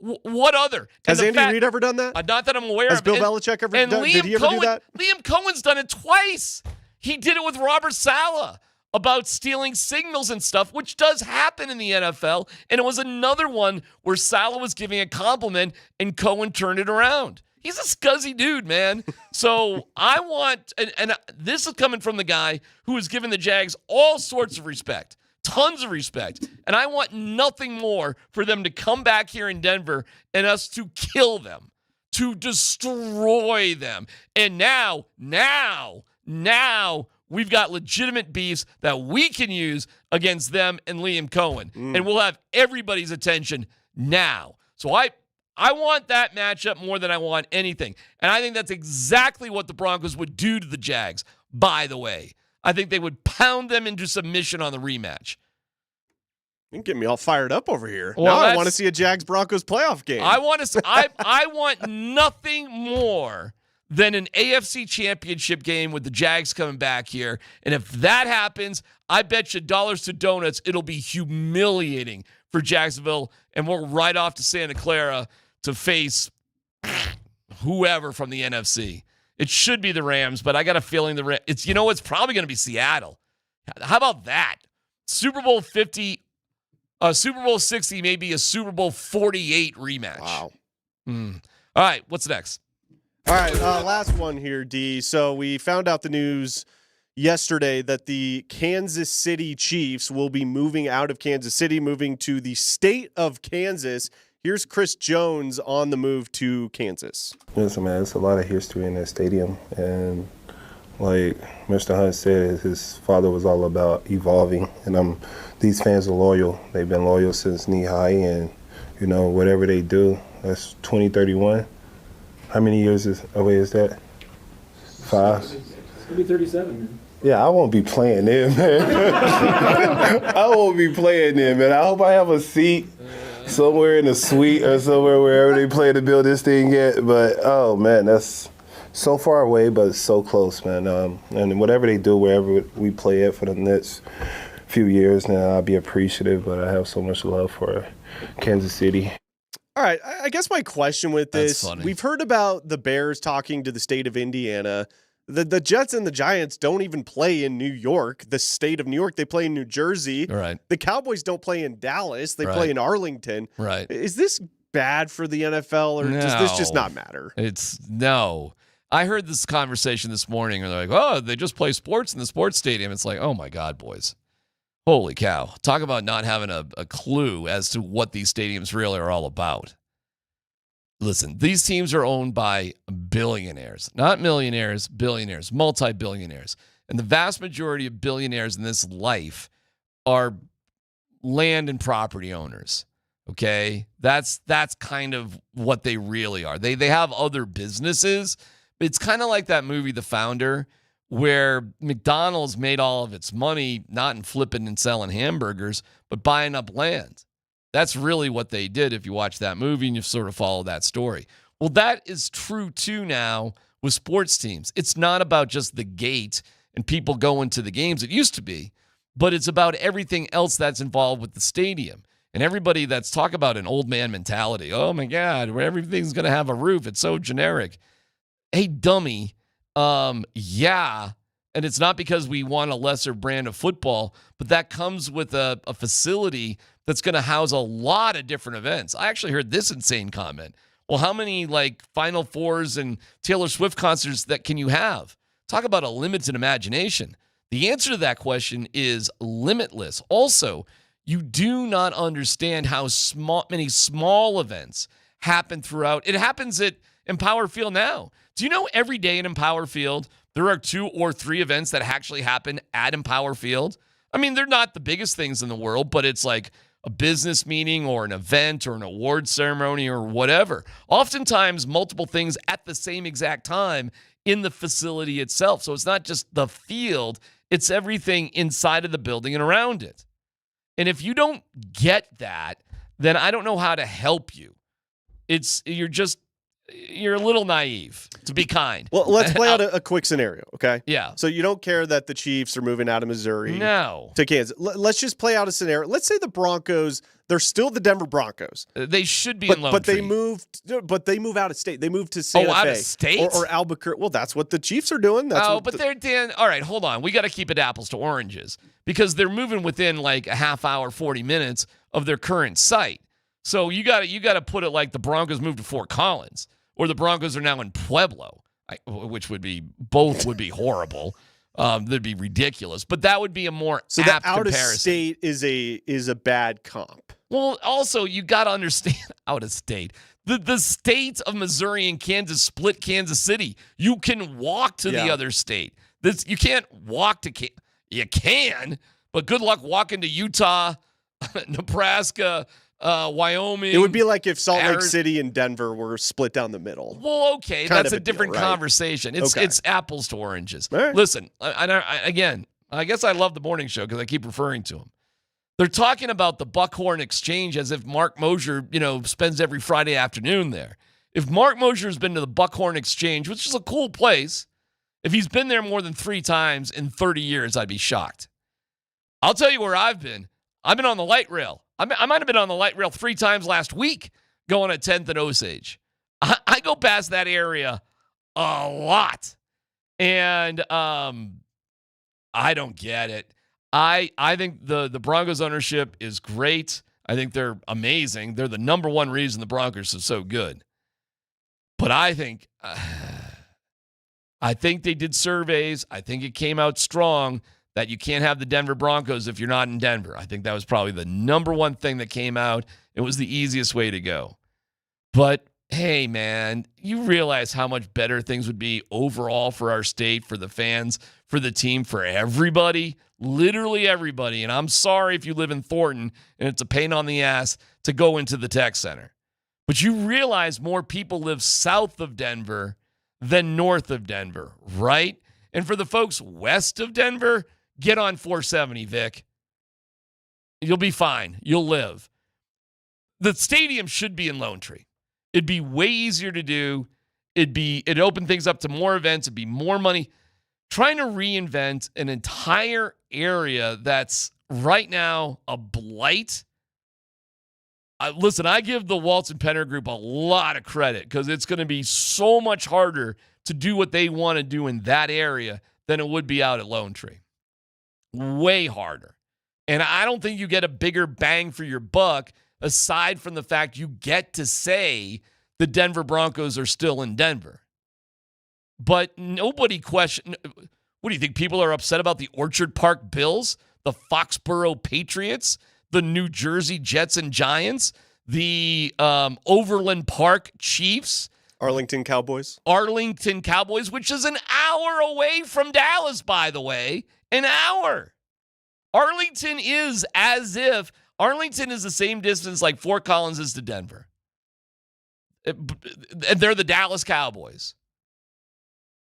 What other? Has Andy Reid ever done that? Not that I'm aware Has of. Bill Belichick ever done? Did he ever do that? Liam Cohen's done it twice. He did it with Robert Saleh about stealing signals and stuff, which does happen in the NFL. And it was another one where Saleh was giving a compliment and Cohen turned it around. He's a scuzzy dude, man. So I want, and this is coming from the guy who has given the Jags all sorts of respect. Tons of respect. And I want nothing more for them to come back here in Denver and us to kill them, to destroy them. And now we've got legitimate beefs that we can use against them and Liam Cohen. And we'll have everybody's attention now. So I want that matchup more than I want anything. And I think that's exactly what the Broncos would do to the Jags, by the way. I think they would pound them into submission on the rematch. You can get me all fired up over here. Well, now I want to see a Jags-Broncos playoff game. I want nothing more than an AFC championship game with the Jags coming back here. And if that happens, I bet you dollars to donuts it'll be humiliating for Jacksonville, and we're right off to Santa Clara to face whoever from the NFC. It should be the Rams, but I got a feeling it's probably going to be Seattle. How about that? Super Bowl 50, Super Bowl 60, maybe a Super Bowl 48 rematch. Wow. All right, what's next? All right, last one here, D. So we found out the news yesterday that the Kansas City Chiefs will be moving out of Kansas City, moving to the state of Kansas. Here's Chris Jones on the move to Kansas. Listen, man, it's a lot of history in that stadium. And like Mr. Hunt said, his father was all about evolving. And these fans are loyal. They've been loyal since knee high. And, whatever they do, that's 2031. How many years away is that? 5? It's going to be 37, man. Yeah, I won't be playing there, man. I won't be playing there, man. I hope I have a seat somewhere in the suite or somewhere wherever they plan to build this thing at. But, oh, man, that's so far away, but so close, man. And whatever they do, wherever we play at for the next few years now, I'll be appreciative. But I have so much love for Kansas City. All right, I guess my question with this, we've heard about the Bears talking to the state of Indiana. The Jets and the Giants don't even play in New York, the state of New York. They play in New Jersey. Right. The Cowboys don't play in Dallas. They play in Arlington. Right. Is this bad for the NFL, or does this just not matter? No. I heard this conversation this morning, and they're like, oh, they just play sports in the sports stadium. It's like, oh, my God, boys. Holy cow. Talk about not having a clue as to what these stadiums really are all about. Listen, these teams are owned by billionaires, not millionaires, billionaires, multi-billionaires. And the vast majority of billionaires in this life are land and property owners. Okay, that's kind of what they really are. They have other businesses. It's kind of like that movie, The Founder, where McDonald's made all of its money not in flipping and selling hamburgers, but buying up land. That's really what they did if you watch that movie and you sort of follow that story. Well, that is true too now with sports teams. It's not about just the gate and people going to the games. It used to be, but it's about everything else that's involved with the stadium. And everybody that's talking about an old man mentality. Oh my God, where everything's going to have a roof. It's so generic. Hey, dummy. Yeah. And it's not because we want a lesser brand of football, but that comes with a facility that's going to house a lot of different events. I actually heard this insane comment. Well, how many like Final Fours and Taylor Swift concerts that can you have? Talk about a limited imagination. The answer to that question is limitless. Also, you do not understand how many small events happen throughout. It happens at Empower Field now. Do you know every day at Empower Field, there are 2 or 3 events that actually happen at Empower Field? I mean, they're not the biggest things in the world, but it's like a business meeting or an event or an award ceremony or whatever. Oftentimes, multiple things at the same exact time in the facility itself. So it's not just the field, it's everything inside of the building and around it. And if you don't get that, then I don't know how to help you. You're a little naive, to be kind. Well, let's play out a quick scenario, okay? Yeah. So you don't care that the Chiefs are moving out of Missouri to Kansas. Let's just play out a scenario. Let's say the Broncos, they're still the Denver Broncos. They should be in Lone But Tree. they move out of state. They move to Santa Fe. out of state? Or Albuquerque. Well, that's what the Chiefs are doing. They're Dan. All right, hold on. We got to keep it apples to oranges because they're moving within like a half hour, 40 minutes of their current site. So you got to put it like the Broncos moved to Fort Collins. Or the Broncos are now in Pueblo, which would be horrible. That'd be ridiculous. But that would be a more apt comparison. So the out of state is a bad comp. Well, also you got to understand out of state. The states of Missouri and Kansas split Kansas City. You can walk to the other state. You can't walk to you can, but good luck walking to Utah, Nebraska. Wyoming. It would be like if Salt Lake City and Denver were split down the middle. Well, okay, that's a different conversation. It's apples to oranges. Right. Listen, I guess I love the morning show because I keep referring to them. They're talking about the Buckhorn Exchange as if Mark Moser, spends every Friday afternoon there. If Mark Moser has been to the Buckhorn Exchange, which is a cool place, if he's been there more than 3 times in 30 years, I'd be shocked. I'll tell you where I've been. I've been on the light rail. I might have been on the light rail 3 times last week going at 10th and Osage. I go past that area a lot. And I don't get it. I think the Broncos ownership is great. I think they're amazing. They're the number one reason the Broncos are so good. But I think they did surveys. I think it came out strong that you can't have the Denver Broncos if you're not in Denver. I think that was probably the number one thing that came out. It was the easiest way to go. But, hey, man, you realize how much better things would be overall for our state, for the fans, for the team, for everybody, literally everybody. And I'm sorry if you live in Thornton and it's a pain on the ass to go into the tech center. But you realize more people live south of Denver than north of Denver, right? And for the folks west of Denver, get on 470, Vic. You'll be fine. You'll live. The stadium should be in Lone Tree. It'd be way easier to do. It'd open things up to more events. It'd be more money. Trying to reinvent an entire area that's right now a blight. Listen, I give the Waltz and Penner Group a lot of credit because it's going to be so much harder to do what they want to do in that area than it would be out at Lone Tree. Way harder. And I don't think you get a bigger bang for your buck aside from the fact you get to say the Denver Broncos are still in Denver. But nobody question. What do you think? People are upset about the Orchard Park Bills, the Foxborough Patriots, the New Jersey Jets and Giants, the Overland Park Chiefs, Arlington Cowboys, which is an hour away from Dallas, by the way. An hour. Arlington is as if Arlington is the same distance like Fort Collins is to Denver. And they're the Dallas Cowboys.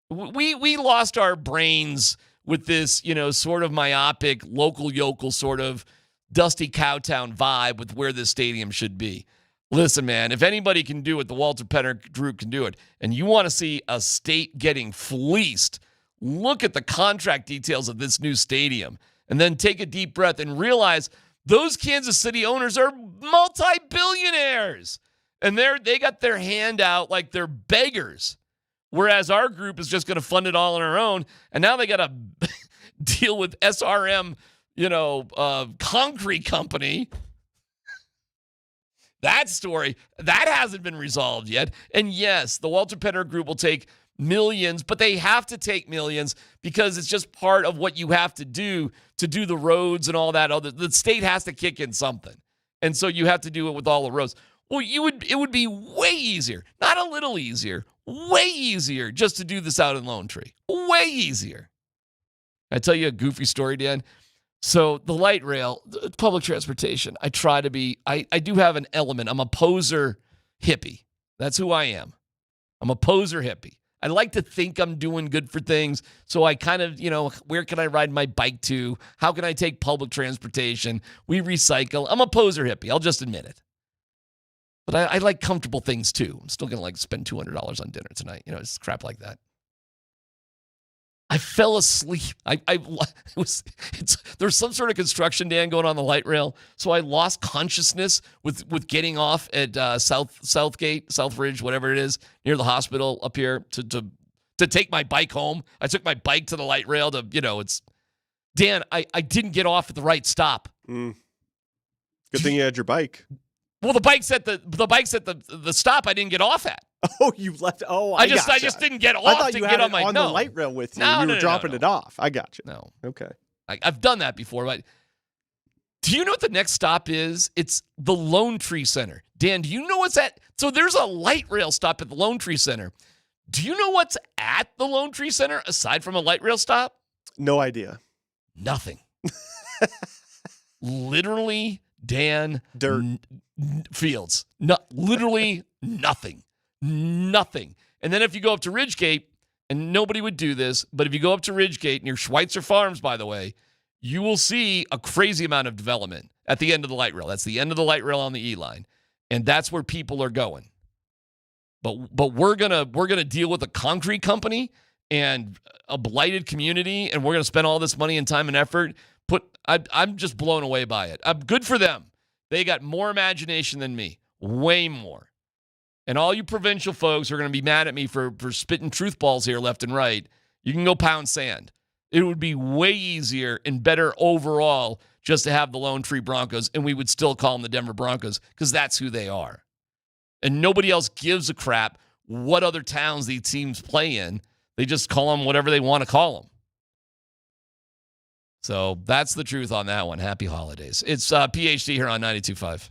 We lost our brains with this, sort of myopic, local yokel sort of dusty cowtown vibe with where this stadium should be. Listen, man, if anybody can do it, the Walter Penner group can do it. And you want to see a state getting fleeced, look at the contract details of this new stadium and then take a deep breath and realize those Kansas City owners are multi-billionaires. And they got their hand out like they're beggars. Whereas our group is just going to fund it all on our own. And now they got to deal with SRM, concrete company. That story, that hasn't been resolved yet. And yes, the Walter Penner Group will take millions, but they have to take millions because it's just part of what you have to do the roads and all that other. The state has to kick in something. And so you have to do it with all the roads. Well, it would be way easier, not a little easier, way easier just to do this out in Lone Tree. Way easier. I tell you a goofy story, Dan. So the light rail, public transportation, I try to be, I do have an element. I'm a poser hippie. That's who I am. I'm a poser hippie. I like to think I'm doing good for things. So I kind of, where can I ride my bike to? How can I take public transportation? We recycle. I'm a poser hippie. I'll just admit it. But I like comfortable things too. I'm still going to spend $200 on dinner tonight. It's crap like that. I fell asleep. There's some sort of construction, Dan, going on the light rail. So I lost consciousness with getting off at Southgate, Southridge, whatever it is, near the hospital up here to take my bike home. I took my bike to the light rail to, Dan, I didn't get off at the right stop. Good thing you had your bike. Well, the bike's at the stop I didn't get off at. Oh, you left. Oh, I just didn't get off. I thought to you get had on it my on the light rail with you. You were dropping it off. I got you. No. Okay. I've done that before, but do you know what the next stop is? It's the Lone Tree Center. Dan, do you know what's at? So there's a light rail stop at the Lone Tree Center. Do you know what's at the Lone Tree Center aside from a light rail stop? No idea. Nothing. Literally, Dan. Dirt. Fields. Literally nothing. Nothing. And then if you go up to Ridgegate, and nobody would do this, but if you go up to Ridgegate near Schweitzer Farms, by the way, you will see a crazy amount of development at the end of the light rail. That's the end of the light rail on the E line. And that's where people are going. But we're gonna deal with a concrete company and a blighted community, and we're gonna spend all this money and time and effort. I'm just blown away by it. I'm good for them. They got more imagination than me, way more. And all you provincial folks are going to be mad at me for spitting truth balls here left and right. You can go pound sand. It would be way easier and better overall just to have the Lone Tree Broncos, and we would still call them the Denver Broncos because that's who they are. And nobody else gives a crap what other towns these teams play in. They just call them whatever they want to call them. So that's the truth on that one. Happy holidays. It's PhD here on 92.5.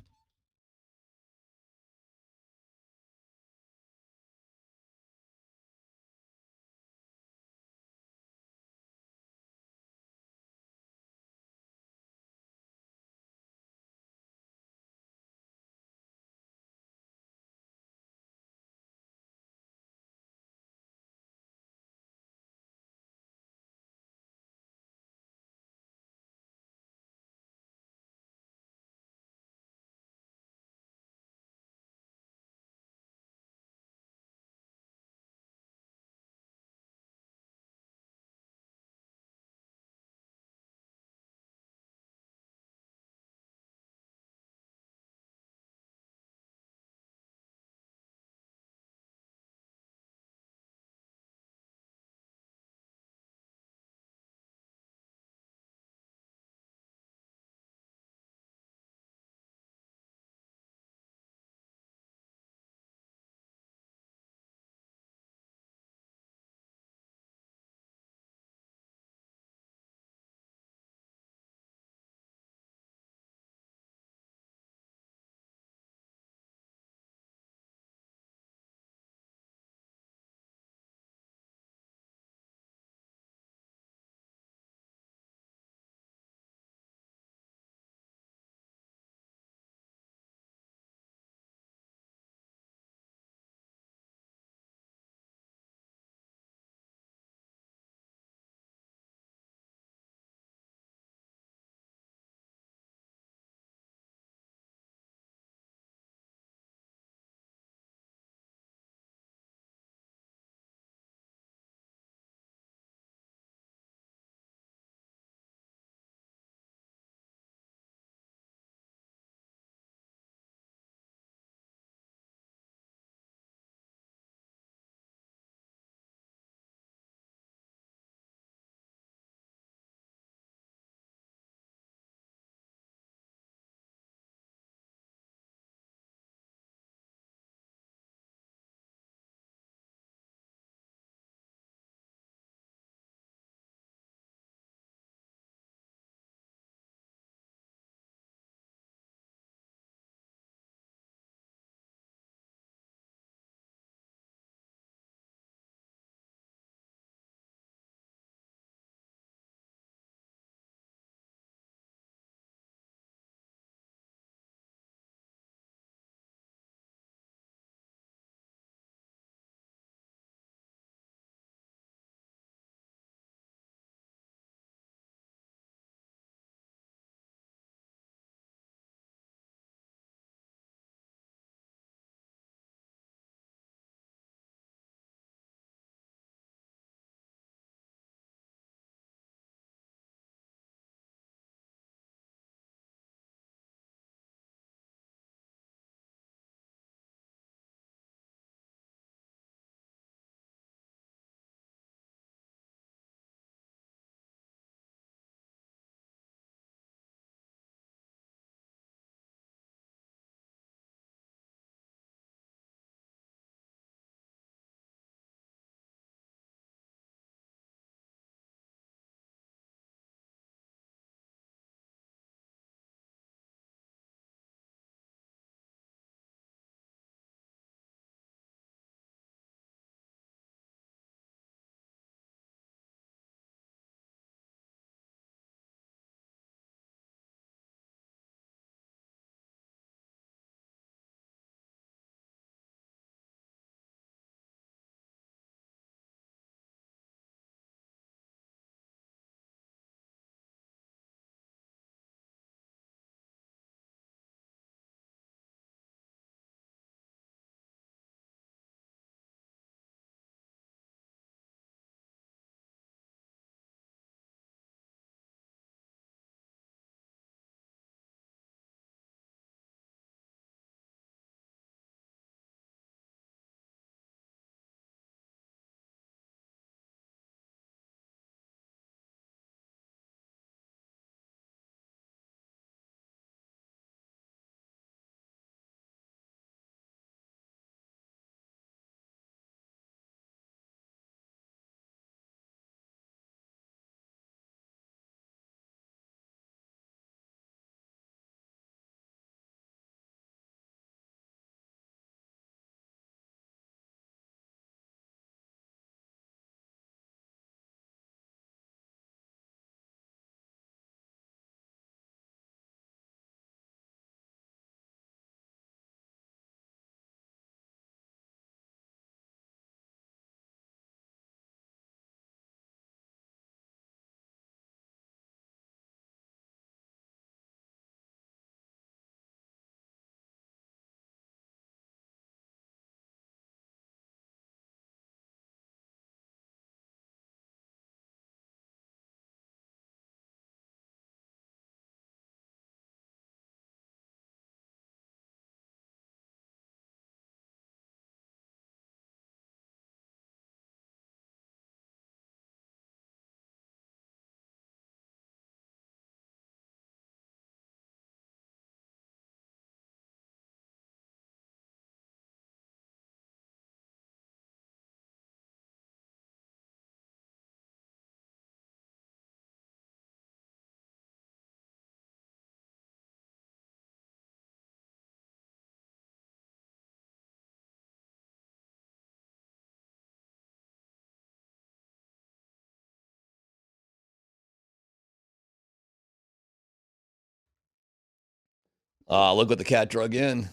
Look what the cat drug in.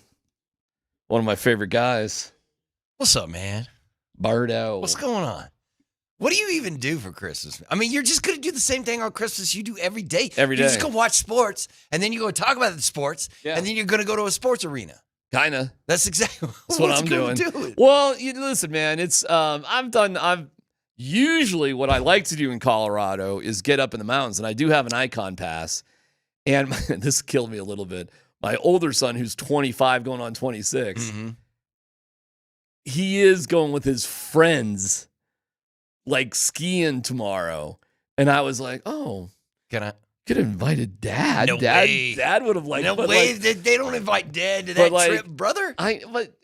One of my favorite guys. What's up, man? Bardo. What's going on? What do you even do for Christmas? I mean, you're just going to do the same thing on Christmas you do every day. Every day. You just go watch sports, and then you go talk about the sports, and then you're going to go to a sports arena. Kinda. That's exactly That's what I'm doing. Well, listen, man. It's I'm usually what I like to do in Colorado is get up in the mountains, and I do have an Icon pass. And this killed me a little bit. My older son, who's 25, going on 26, he is going with his friends, like skiing tomorrow. And I was like, oh, could have invited Dad. No Dad, way. Dad would have liked. No but way. like, They don't invite Dad to that trip, brother. But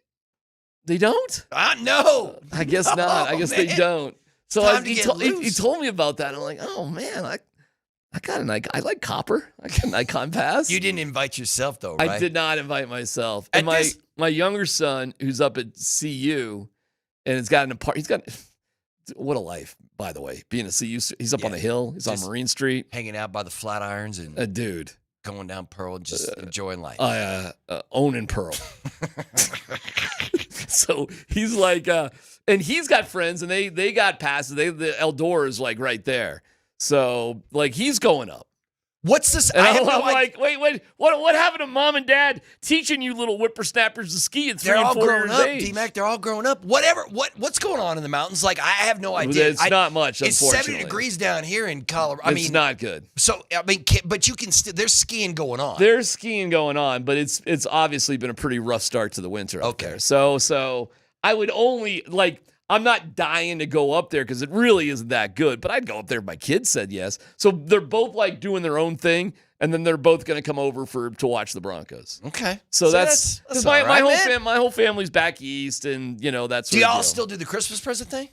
they don't. No. I guess not. I guess they don't. So he told me about that. I'm like, oh man, I got an icon. I like copper. I got an Icon pass. You didn't invite yourself though, right? I did not invite myself. And my younger son, who's up at CU, and has got an apartment. He's got what a life, by the way. Being a CU, he's up on the hill. He's on Marine Street, hanging out by the Flatirons and dude going down Pearl and just enjoying life. Owning Pearl. So he's like, and he's got friends, and they got passes. The Eldor is like right there. So like he's going up. What's this? And I'm like, wait, what happened to Mom and Dad teaching you little whippersnappers to ski at 3 and 4 years up, age? DMac, they're all grown up. Whatever. What's going on in the mountains? Like, I have no idea. It's not much, It's unfortunately. 70 degrees down here in Colorado. It's not good. So, I mean, but you can still, there's skiing going on. There's skiing going on, but it's obviously been a pretty rough start to the winter up there. So I would only, like, I'm not dying to go up there because it really isn't that good, but I'd go up there if my kids said yes. So they're both, like, doing their own thing, and then they're both going to come over to watch the Broncos. Okay. So that's all right, my whole family's back east, and, that's Do y'all still do the Christmas present thing?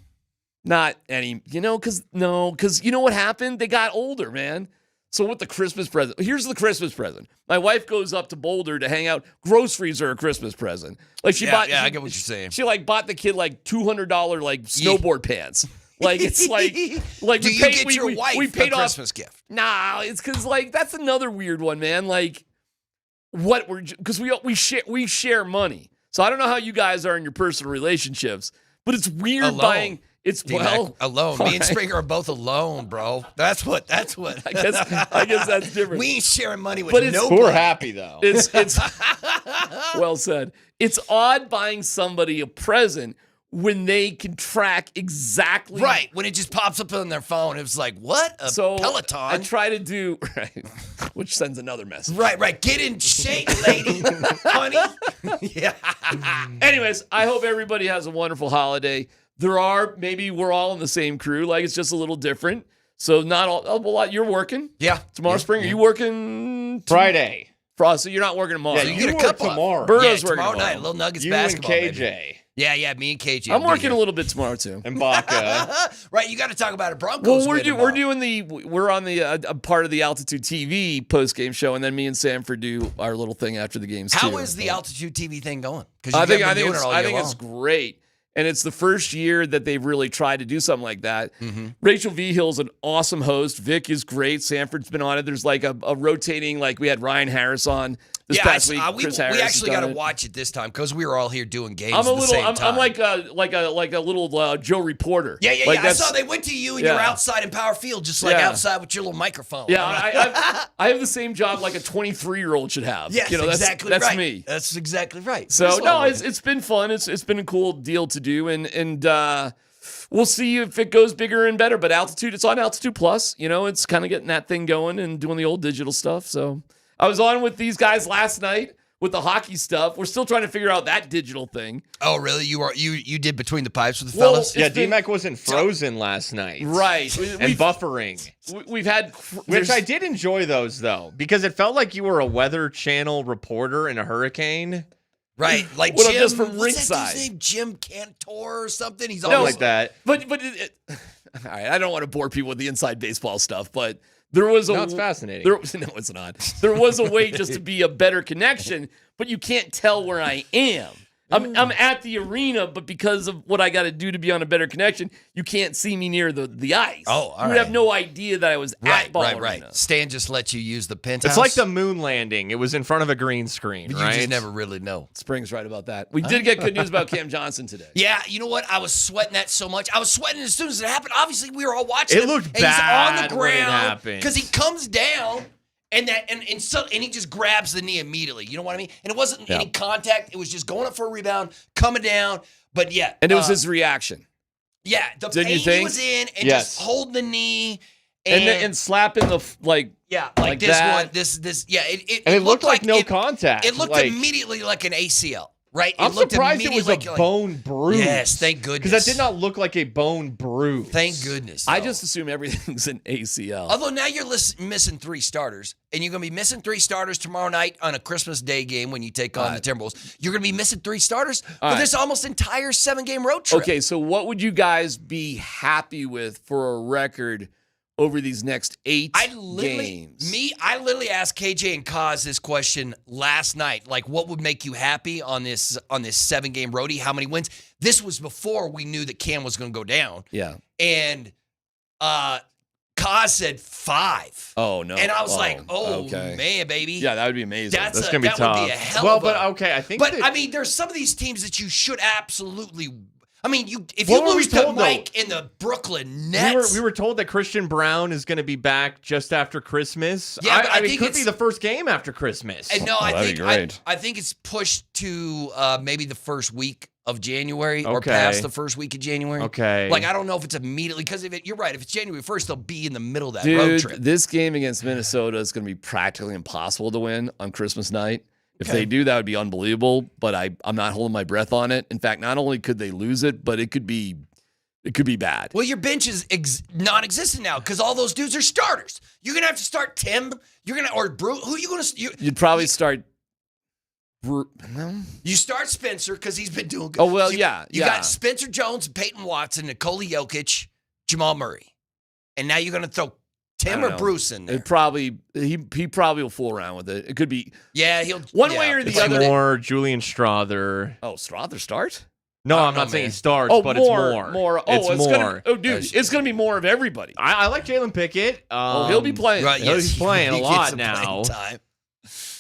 Not any, because you know what happened? They got older, man. So with the Christmas present, here's the Christmas present. My wife goes up to Boulder to hang out. Groceries are a Christmas present. Like she bought. Yeah, I get what you're saying. She like bought the kid like $200 like snowboard pants. Like it's like Do you get your wife a Christmas gift? Nah, it's because like that's another weird one, man. Like because we share money. So I don't know how you guys are in your personal relationships, but it's weird Alone. It's DMac, alone. Me and Springer are both alone, bro. That's what. I guess that's different. We ain't sharing money with nobody. We're happy though. It's well said. It's odd buying somebody a present when they can track exactly right when it just pops up on their phone. It's like what a Peloton. I try to do right, which sends another message. Right. Get in shape, lady, honey. Yeah. Anyways, I hope everybody has a wonderful holiday. Maybe we're all in the same crew, like it's just a little different. So not all, a lot. You're working. Yeah. Tomorrow, Spring. Are you working? Friday. So you're not working tomorrow. Yeah, you get a couple tomorrow. Burrow's working tomorrow night. Little Nuggets you basketball. And KJ. Baby. Yeah, me and KJ. I'm working a little bit tomorrow too. And Baca. Right, you got to talk about it. Broncos. Well, we're on the a part of the Altitude TV post game show, and then me and Sanford do our little thing after the games. How is the Altitude TV thing going? I think it's great. And it's the first year that they've really tried to do something like that. Mm-hmm. Rachel Vihill's an awesome host. Vic is great. Sanford's been on it. There's like a rotating, like we had Ryan Harris on this past week. We actually got to watch it this time because we were all here doing games I'm like a little Joe reporter. Yeah. I saw they went to you and you're outside in Power Field, just like outside with your little microphone. Yeah, I have the same job like a 23-year-old should have. Yes, exactly that's right. me. That's exactly right. So it's been fun. It's been a cool deal to do, and we'll see if it goes bigger and better. But Altitude, it's on Altitude Plus. It's kind of getting that thing going and doing the old digital stuff. So I was on with these guys last night with the hockey stuff. We're still trying to figure out that digital thing. Oh, really? You did Between the Pipes with the fellas? Yeah, DMac wasn't frozen last night. Right. And buffering. We've had... Which I did enjoy those, though, because it felt like you were a Weather Channel reporter in a hurricane. Right, like Jim, just from what's that ringside. dude's name? Jim Cantor or something? He's something like that. But all right, I don't want to bore people with the inside baseball stuff, but there was it's fascinating. No, it's not. There was a way just to be a better connection, but you can't tell where I am. I'm at the arena, but because of what I got to do to be on a better connection, you can't see me near the ice. Oh, all you would have no idea that I was at Ball Arena. Stan just let you use the penthouse. It's like the moon landing. It was in front of a green screen, But right? you just never really know. Spring's right about that. We did get good news about Cam Johnson today. Yeah, you know what? I was sweating that so much. I was sweating as soon as it happened. Obviously, we were all watching. It looked and bad he's on the when it ground happened. because he comes down and he just grabs the knee immediately. You know what I mean? And it wasn't any contact. It was just going up for a rebound, coming down. But yeah, And it was his reaction. Yeah, the Didn't you pain he think? was in, and Yes. just holding the knee, And slapping the like this that. one, this yeah. It looked like no contact. It looked Like- immediately like an ACL, right? I'm looked surprised it was a immediately like- bone bruise. Yes, thank goodness. Because that did not look like a bone bruise. Thank goodness. I though. just assume everything's an ACL. Although now you're missing 3 starters, and you're going to be missing 3 starters tomorrow night on a Christmas Day game when you take on the Timberwolves. You're going to be missing 3 starters for this almost entire 7-game road trip. Okay, so what would you guys be happy with for a record over these next 8 games? I literally asked KJ and Kaz this question last night. Like, what would make you happy on this 7-game roadie? How many wins? This was before we knew that Cam was going to go down. Yeah. And Kaz said 5. Oh, no. And I was like, okay. man, baby. Yeah, that would be amazing. That's going to be tough. Would be a hell well, of a, but okay, I think. But that, I mean, there's some of these teams that you should absolutely. I mean, if What you were we lose to told, Mike in the Brooklyn Nets, we were told that Christian Brown is going to be back just after Christmas. Yeah, but I mean, it think could it's- be the first game after Christmas. And no, I that'd think be great. I think it's pushed to maybe the first week of January or Okay. past the first week of January. Okay. Like I don't know if it's immediately because you're right. If it's January 1st, they'll be in the middle of that road Dude, trip. this game against Minnesota is going to be practically impossible to win on Christmas night. If Okay. they do, that would be unbelievable, but I'm not holding my breath on it. In fact, not only could they lose it, but it could be bad. Well, your bench is non-existent now because all those dudes are starters. You're gonna have to start Tim. Or Brew. Who are you gonna? You'd probably start. You start Spencer because he's been doing good. Oh, well, you, yeah, You yeah. got Spencer Jones, Peyton Watson, Nikola Jokic, Jamal Murray, and now you're gonna throw Tim or Bruce in there. It probably he probably will fool around with it. It could be He'll one way or the It's other. more Julian Strother. Oh, Strother start? No, I'm know, not saying man. he starts, Oh, but more. it's more. Oh, it's more. It's gonna be more of everybody. I like Jalen Pickett. He'll be playing. Right, He's playing a he gets lot some now. playing time.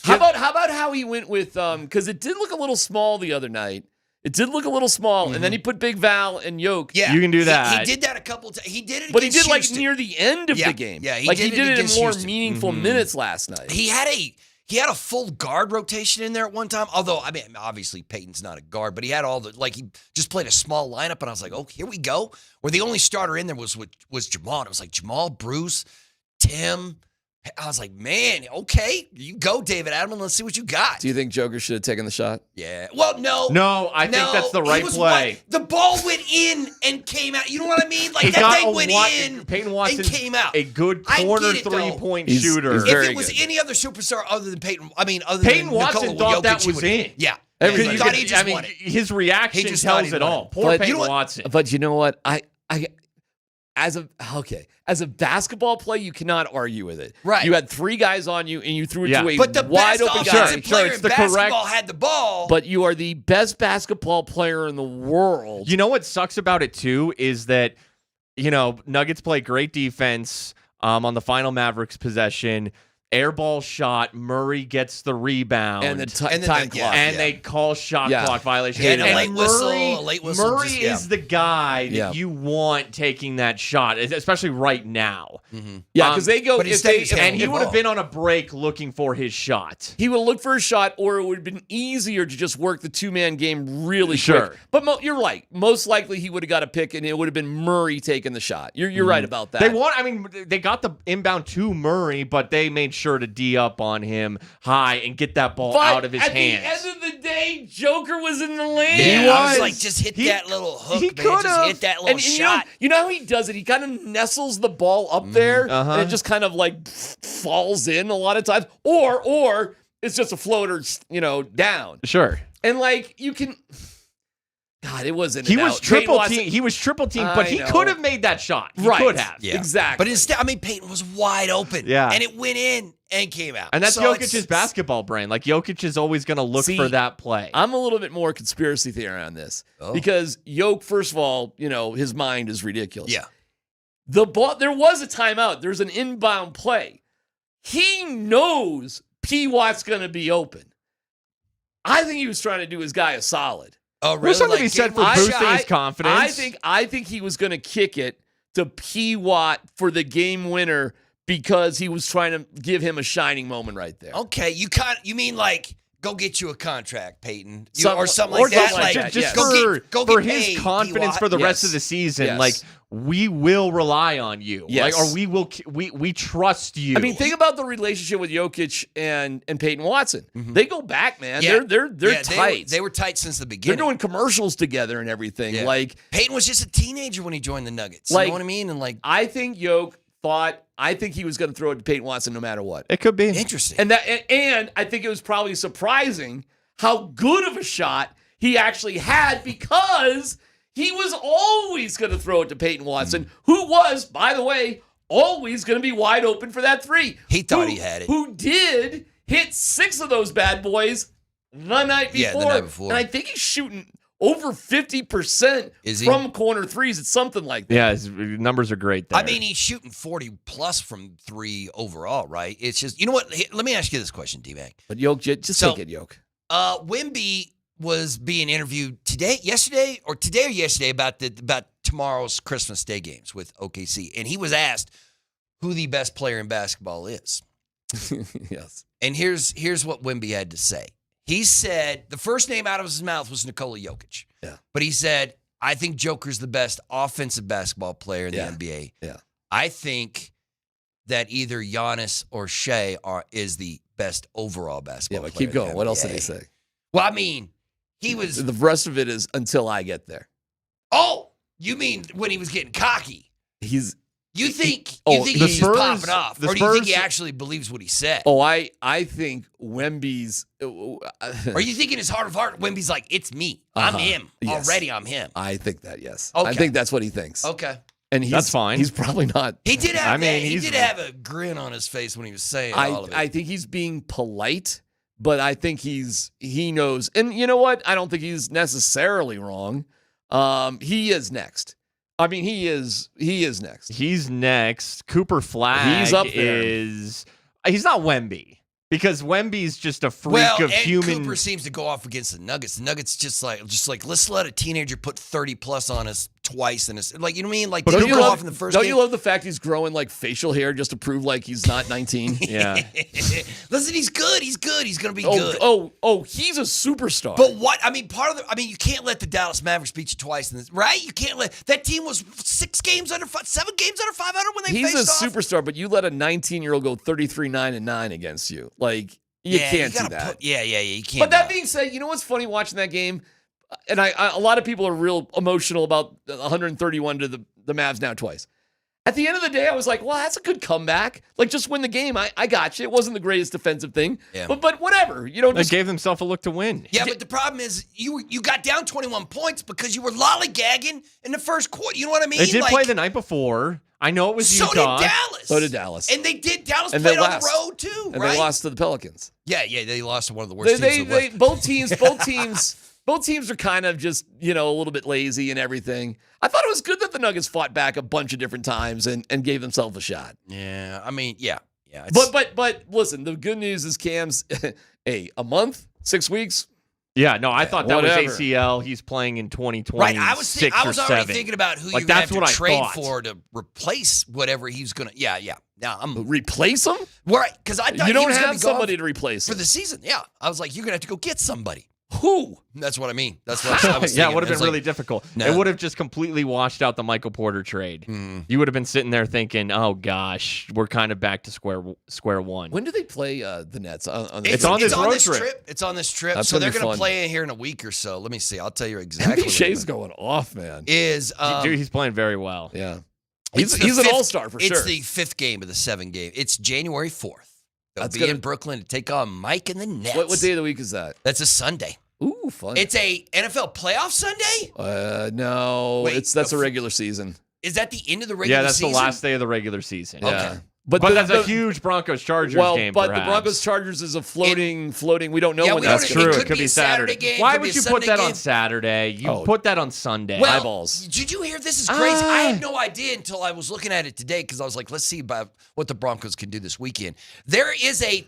How about how he went with because it did look a little small the other night. It did look a little small, and then he put Big Val and Yoke. Yeah, You can do that. He did that a couple times. He did it, But he against did like Houston. near the end of Yeah, the game. yeah, he like did he did it it in against more Houston. meaningful minutes last night. He had a full guard rotation in there at one time. Although, I mean, obviously Peyton's not a guard, but he had all the he just played a small lineup, and I was like, oh, here we go. Where the only starter in there was Jamal. And it was like Jamal, Bruce, Tim. I was like, man, okay, you go, David Adams. Let's see what you got. Do you think Joker should have taken the shot? Yeah. Well, no. No, I think that's the right He was play. wide. The ball went in and came out. You know what I mean? Like He that got thing a went Peyton in Watson's and came out. a good I corner get it, though. 3-point He's shooter. very If it was good. any other superstar other than Peyton, other Peyton than Watson Nikola thought that Jokic, was in. Yeah. Everybody- He thought he just won it. his reaction He just thought tells he it won all. it. Poor But Peyton you know what? Watson. But you know what? As a basketball play, you cannot argue with it. Right. You had 3 guys on you, and you threw it Yeah. to a But the wide best open offensive guy. player it's in the basketball correct- had the ball. But you are the best basketball player in the world. You know what sucks about it too is that Nuggets play great defense on the final Mavericks possession. Airball shot. Murray gets the rebound. and the And then time the- clock. And they call shot Yeah. clock violation. Yeah, and a And late whistle, a late whistle, Murray just- yeah. is the guy that Yeah. you want taking that shot, especially right now. Yeah, because they go. but If instead they, he's if- handling And he the would have ball. been on a break looking for his shot. he would look for a shot, or it would have been easier to just work the 2-man game really Sure. quick. But you're right. Most likely, he would have got a pick, and it would have been Murray taking the shot. You're right about that. They got the inbound to Murray, but they made sure to D up on him high and get that ball But out of his at hands. the end of the day, Joker was in the lane. Yeah, I was was. like, just hit that little hook, he man. Just could've. hit that little And shot. you know how he does it? He kind of nestles the ball up there, Uh-huh. and it just kind of like falls in a lot of times. Or it's just a floater, down. Sure. And like you can, God, it wasn't. He was triple team. He was triple team, but I he know. could have made that shot. He Right. could have. Yeah. Exactly. But instead, Peyton was wide open. Yeah. And it went in. and came out. And that's So Jokic's basketball brain. Like, Jokic is always going to look for that play. I'm a little bit more conspiracy theory on this because Jokic, first of all, his mind is ridiculous. Yeah. The ball, there was a timeout. There's an inbound play. He knows P. Watt's going to be open. I think he was trying to do his guy a solid. Oh, really? There's something to be said for boosting his confidence. I think he was going to kick it to P. Watt for the game winner because he was trying to give him a shining moment right there. Okay, you mean like go get you a contract, Peyton, or something like that. Like, just go for get his paid, confidence for the rest of the season. Like, we will rely on you. Yes. Like, or we trust you. I mean, think about the relationship with Jokic and Peyton Watson. Mm-hmm. They go back, man. They're tight. They were tight since the beginning. They're doing commercials together and everything. Yeah. Like, Peyton was just a teenager when he joined the Nuggets. Like, you know what I mean? And like, I think I think he was going to throw it to Peyton Watson no matter what. It could be interesting. And I think it was probably surprising how good of a shot he actually had because he was always going to throw it to Peyton Watson, who was, by the way, always going to be wide open for that three. He thought he had it. Who did hit 6 of those bad boys the night before. Yeah, the night before. And I think he's shooting over 50% from corner threes. It's something like that. Yeah, his numbers are great there. I mean, he's shooting 40 plus from 3 overall, right? It's just, you know what? Let me ask you this question, D-Mac. But Jokic, just take it, Jokic. Wemby was being interviewed today or yesterday about tomorrow's Christmas Day games with OKC, and he was asked who the best player in basketball is. Yes. And here's what Wemby had to say. He said the first name out of his mouth was Nikola Jokic. Yeah. But he said, I think Joker's the best offensive basketball player in the NBA. Yeah. I think that either Giannis or Shea is the best overall basketball player. Yeah, but keep going. in the What NBA. else did he say? Well, I mean, he was. The rest of it is until I get there. Oh, you mean when he was getting cocky? You think he's just popping off, or do you think he actually believes what he said? Oh, I think Wemby's. Are you thinking his heart of heart? Wemby's like, it's me. I'm him. Yes. Already, I'm him. I think that, yes. Okay. I think that's what he thinks. Okay. And that's fine. He's probably not. He did have. He did have a grin on his face when he was saying all of it. I think he's being polite, but I think he knows. And you know what? I don't think he's necessarily wrong. He is next. I mean, he is next. He's next. Cooper Flagg He's up there. He's not Wemby because Wemby's just a freak of and human. Cooper seems to go off against the Nuggets. The Nuggets just like let's let a teenager put 30 plus on us twice and it's like, you know what I mean? Like, But they go off in the first don't game. you love the fact he's growing like facial hair just to prove like he's not 19? Yeah. Listen, he's good. He's good. He's going to be good. Oh, he's a superstar. But what? I mean, you can't let the Dallas Mavericks beat you twice in this, right? You can't let that team was 7 games under 500 when they he's faced a off. superstar, but you let a 19-year-old go 33-9-9 against you. Like, you can't do that. You can't. But that being said, you know what's funny watching that game? And a lot of people are real emotional about 131 to the Mavs now twice. At the end of the day, I was like, well, that's a good comeback. Like, just win the game. I got you. It wasn't the greatest defensive thing. Yeah. But whatever. You know, They gave themselves a look to win. Yeah, but the problem is you got down 21 points because you were lollygagging in the first quarter. You know what I mean? They did play the night before. I know it was so Utah. So did Dallas. And they did. Dallas And played they on lost. the road too, And right? they lost to the Pelicans. Yeah, they lost to one of the worst teams. in the West. Both teams are kind of just, a little bit lazy and everything. I thought it was good that the Nuggets fought back a bunch of different times and gave themselves a shot. Yeah, I mean, yeah. But listen, the good news is Cam's a month, 6 weeks. Yeah, no, I thought that whatever. was ACL. He's playing in 2020. Right, I was already thinking about who you would have to trade for to replace whatever he's gonna. Yeah. Now I'm replace him. Right, because I thought You don't he was gonna have be somebody gone to replace for him. the season. Yeah, I was like, you're gonna have to go get somebody. Who? That's what I mean. That's what I was thinking. Yeah, it would have It's been like, really difficult. no. It would have just completely washed out the Michael Porter trade. You would have been sitting there thinking, "Oh gosh, we're kind of back to square one." When do they play the Nets? It's on this road trip. It's on this trip. That's So gonna they're be going to fun. play it here in a week or so. Let me see. I'll tell you exactly. MPJ's going off, man. Dude, he's playing very well. Yeah, It's he's the an fifth- all-star for sure. It's the 5th game of the 7 game. It's January 4th. They'll That's be gonna- in Brooklyn to take on Mike and the Nets. What day of the week is that? That's a Sunday. Ooh, fun. It's a NFL playoff Sunday? No, Wait, that's a regular season. Is that the end of the regular season? Yeah, that's the last day of the regular season. Yeah. But that's a huge Broncos-Chargers game, but perhaps. the Broncos-Chargers is a floating. We don't know when that's true. It could be a Saturday game. Why could would be a you put Sunday that game. on Saturday? You put that on Sunday. Well, Eyeballs. Did you hear? This is crazy. I had no idea until I was looking at it today because I was like, let's see about what the Broncos can do this weekend. There is a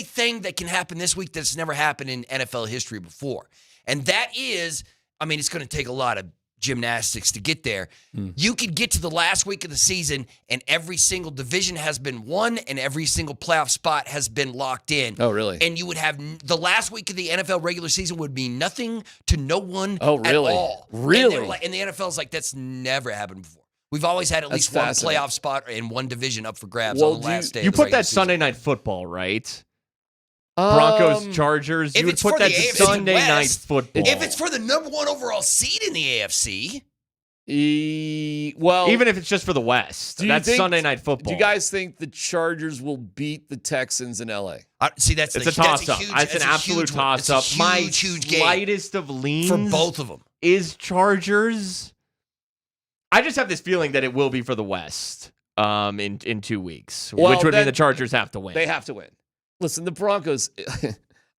thing that can happen this week that's never happened in NFL history before. And that is, I mean, it's going to take a lot of gymnastics to get there. You could get to the last week of the season and every single division has been won and every single playoff spot has been locked in. Oh, really? And you would have the last week of the NFL regular season would mean nothing to no one Oh, really? at all. Really? And the NFL's like, that's never happened before. We've always had at least one playoff spot and one division up for grabs on the last day. You put that Sunday night football, right? Broncos, Chargers. You would put that Sunday night football. If it's for the number 1 overall seed in the AFC. Well, even if it's just for the West, that's Sunday night football. Do you guys think the Chargers will beat the Texans in LA? See, it's a toss-up. It's an absolute toss-up. My slightest of leans for both of them is Chargers. I just have this feeling that it will be for the West in 2 weeks, which would mean the Chargers have to win. They have to win. Listen, the Broncos,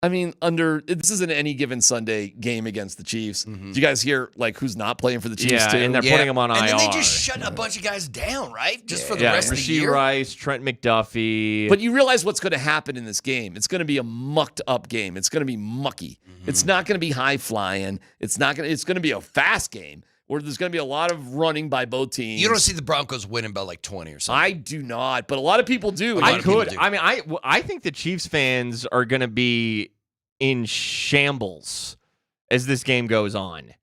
I mean, this isn't any given Sunday game against the Chiefs. Do you guys hear, who's not playing for the Chiefs, too? And they're putting them on IR. And then they just shut a bunch of guys down, right? Just for the rest of the year. Rasheed Rice, Trent McDuffie. But you realize what's going to happen in this game. It's going to be a mucked-up game. It's going to be mucky. It's not going to be high-flying. It's going to be a fast game where there's going to be a lot of running by both teams. You don't see the Broncos winning by 20 or something. I do not, but a lot of people do. I could. I mean, I think the Chiefs fans are going to be in shambles as this game goes on.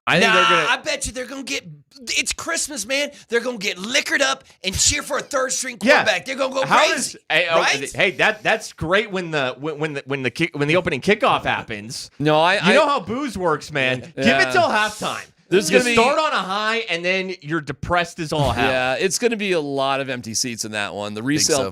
I bet you they're going to get. It's Christmas, man. They're going to get liquored up and cheer for a third string quarterback. They're going to go crazy. Hey, that's great when the opening kickoff happens. No, you know how booze works, man. Give it till halftime. There's you start on a high, and then you're depressed as all hell. Yeah, it's going to be a lot of empty seats in that one. The resale.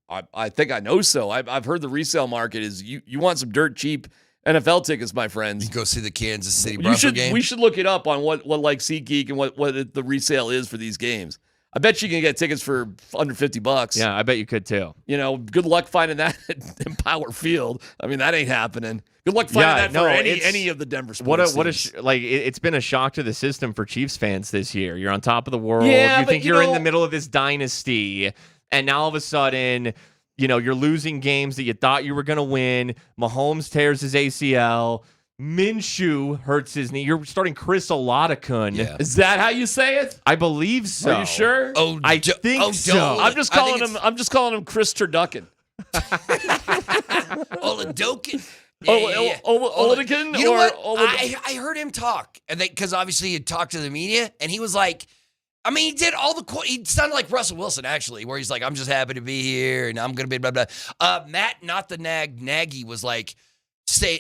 I think I know so. I've heard the resale market is you want some dirt cheap NFL tickets, my friends. You go see the Kansas City Broncos game. We should look it up on what SeatGeek and what the resale is for these games. I bet you can get tickets for under $50. Yeah, I bet you could too. Good luck finding that in Power Field. I mean, that ain't happening. Good luck finding that for any of the Denver sports teams. It's been a shock to the system for Chiefs fans this year. You're on top of the world. Yeah, you think you're in the middle of this dynasty, and now all of a sudden, you're losing games that you thought you were going to win. Mahomes tears his ACL. Minshew hurts his knee. You're starting Chris Oladokun. Yeah. Is that how you say it? I believe so. Are you sure? I think so. I'm just calling him Chris Turducken. Oladokin. Oladokun? You know what? I heard him talk, and because obviously he had talked to the media, and he was like, I mean, he did all the he sounded like Russell Wilson, actually, where he's like, I'm just happy to be here, and I'm going to be blah, blah. Matt, not the Nagy, was like,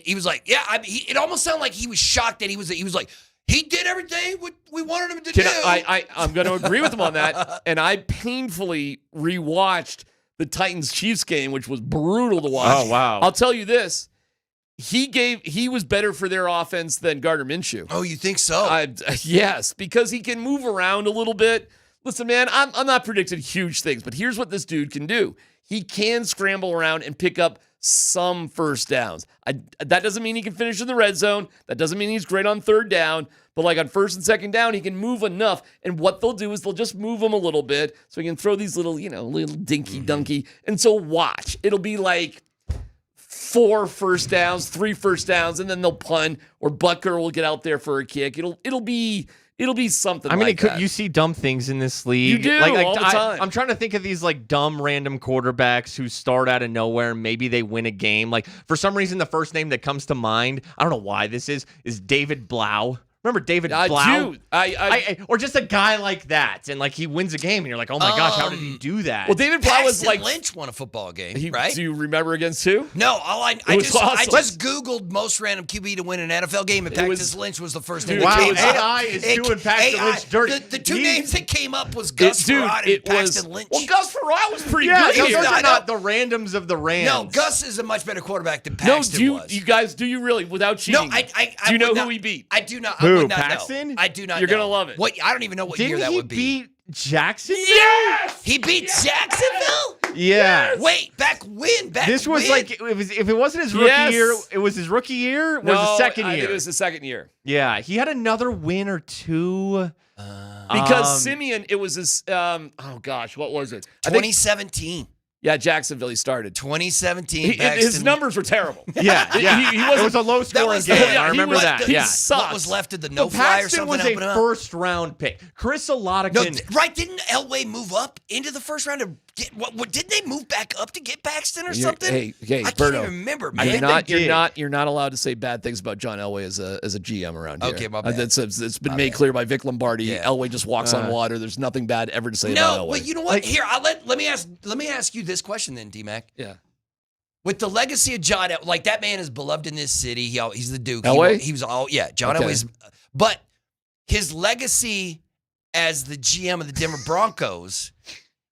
he was like, yeah, it almost sounded like he was shocked that he was like, he did everything we wanted him to do. I'm going to agree with him on that. And I painfully rewatched the Titans-Chiefs game, which was brutal to watch. Oh, wow. I'll tell you this. He was better for their offense than Gardner Minshew. Oh, you think so? Yes, because he can move around a little bit. Listen, man, I'm not predicting huge things, but here's what this dude can do. He can scramble around and pick up some first downs. That doesn't mean he can finish in the red zone. That doesn't mean he's great on third down. But on first and second down, he can move enough. And what they'll do is they'll just move him a little bit so he can throw these little dinky dunky. And so watch. It'll be 4 first downs, 3 first downs, and then they'll punt, or Butker will get out there for a kick. It'll be something. I mean, you see dumb things in this league. You do all the time. I'm trying to think of these dumb random quarterbacks who start out of nowhere and maybe they win a game. For some reason, the first name that comes to mind, I don't know why this is David Blau. Remember David Blau? Or just a guy like that, and he wins a game, and you're like, oh my gosh, how did he do that? Well, David Blau was Lynch won a football game, right? Do you remember against who? No, I just Googled most random QB to win an NFL game, and Paxton Lynch was the first name. Wow, AI is doing Paxton Lynch dirty. The two names that came up was Gus Frerotte and Paxton Lynch. Well, Gus Frerotte was pretty good. Those are not the randoms of the Rams. No, Gus is a much better quarterback than Paxton was. You guys, do you really, without cheating? No, do you know who he beat? I do not. Who, I would not Paxton? know. I do not. You're gonna love it. I don't even know what year that would be. Beat Jacksonville? Yes! He beat Jacksonville? Yeah. Wait, back when? This was like if it wasn't his rookie year, it was his rookie year. Or his second year? I think it was his second year. Yeah, he had another win or two. Because Simeon, it was his. Oh gosh, what was it? 2017. Yeah, Jacksonville. He started 2017. His numbers were terrible. Yeah. He wasn't, it was a low-scoring game. I remember that. He Yeah. sucked. What was left of the no-fly or Paxton something? was a first-round pick. Chris Oladikin. No, right? Didn't Elway move up into the first round to get what? Didn't they move back up to get Paxton or something? Hey, I Berto, can't even remember. You're not allowed to say bad things about John Elway as a GM around here. Okay, my bad. It's been made clear by Vic Lombardi. Yeah. Elway just walks on water. There's nothing bad ever to say about Elway. No, but you know what? Here, let me ask you this question then, DMac. Yeah. With the legacy of John, like that man is beloved in this city. He's the Duke. Elway? He was all John Elway's, but his legacy as the GM of the Denver Broncos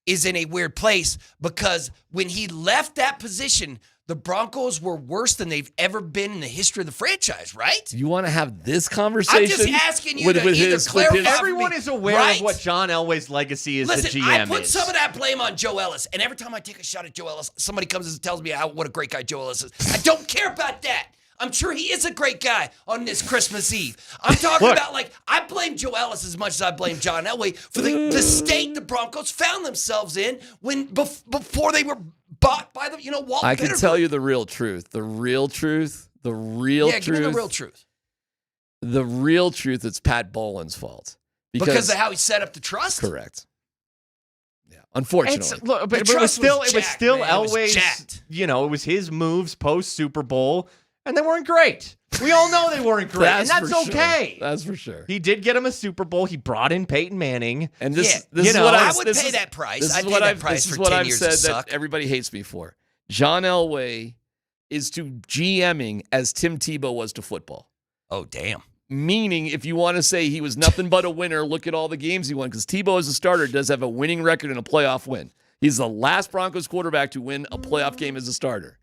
is in a weird place because when he left that position, the Broncos were worse than they've ever been in the history of the franchise, right? You want to have this conversation? I'm just asking you to either clarify. Everyone is aware of what John Elway's legacy is. Listen, the GM I put is. some of that blame on Joe Ellis, and every time I take a shot at Joe Ellis, somebody comes and tells me what a great guy Joe Ellis is. I don't care about that. I'm sure he is a great guy on this Christmas Eve. I'm talking about, I blame Joe Ellis as much as I blame John Elway for the state the Broncos found themselves in before they were bought by the, Walt I can Bitterman. tell you the real truth. The real truth. Give me the real truth. The real truth, it's Pat Bolin's fault. Because of how he set up the trust? Correct. Yeah, unfortunately. But it was still Elway's, it was his moves post Super Bowl, and they weren't great. We all know they weren't great, and that's okay. Sure. That's for sure. He did get him a Super Bowl. He brought in Peyton Manning. And this is what I would pay that price. This I'd is pay that price for 10 years I've said to suck. that everybody hates me for. John Elway is to GMing as Tim Tebow was to football. Oh, damn. Meaning, if you want to say he was nothing but a winner, look at all the games he won. Because Tebow as a starter does have a winning record and a playoff win. He's the last Broncos quarterback to win a playoff game as a starter.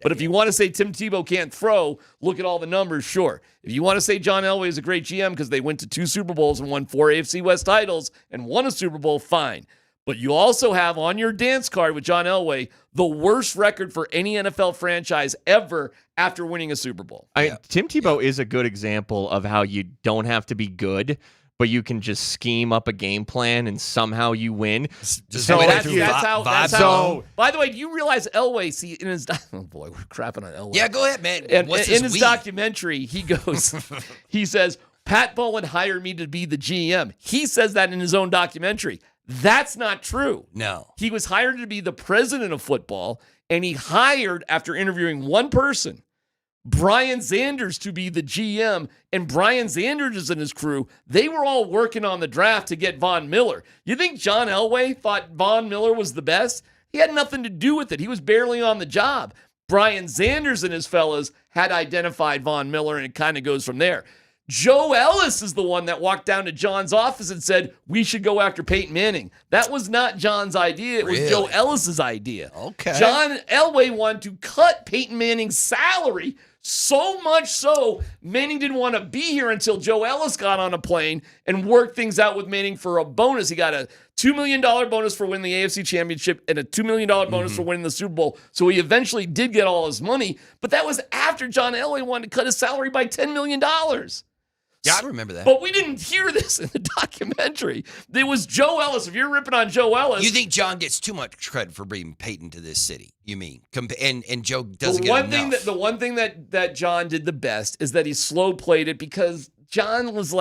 But if you want to say Tim Tebow can't throw, look at all the numbers, sure. If you want to say John Elway is a great GM because they went to 2 Super Bowls and won 4 AFC West titles and won a Super Bowl, fine. But you also have on your dance card with John Elway the worst record for any NFL franchise ever after winning a Super Bowl. Tim Tebow is a good example of how you don't have to be good, but you can just scheme up a game plan and somehow you win. That's how. By the way, do you realize Elway? In his oh boy, we're crapping on Elway. Yeah, go ahead, man. And in his documentary, he goes, he says, Pat Bolin hired me to be the GM. He says that in his own documentary. That's not true. No. He was hired to be the president of football, and he hired, after interviewing one person, Brian Zanders to be the GM, and Brian Zanders and his crew, they were all working on the draft to get Von Miller. You think John Elway thought Von Miller was the best? He had nothing to do with it. He was barely on the job. Brian Zanders and his fellas had identified Von Miller, and it kind of goes from there. Joe Ellis is the one that walked down to John's office and said, we should go after Peyton Manning. That was not John's idea. It was Joe Ellis's idea. Okay. John Elway wanted to cut Peyton Manning's salary so much so Manning didn't want to be here until Joe Ellis got on a plane and worked things out with Manning for a bonus. He got a $2 million bonus for winning the AFC Championship and a $2 million bonus for winning the Super Bowl. So he eventually did get all his money, but that was after John Elway wanted to cut his salary by $10 million. Yeah, I remember that. But we didn't hear this in the documentary. It was Joe Ellis. If you're ripping on Joe Ellis. You think John gets too much credit for bringing Peyton to this city, you mean? And Joe doesn't get enough. The one thing that John did the best is that he slow played it because John just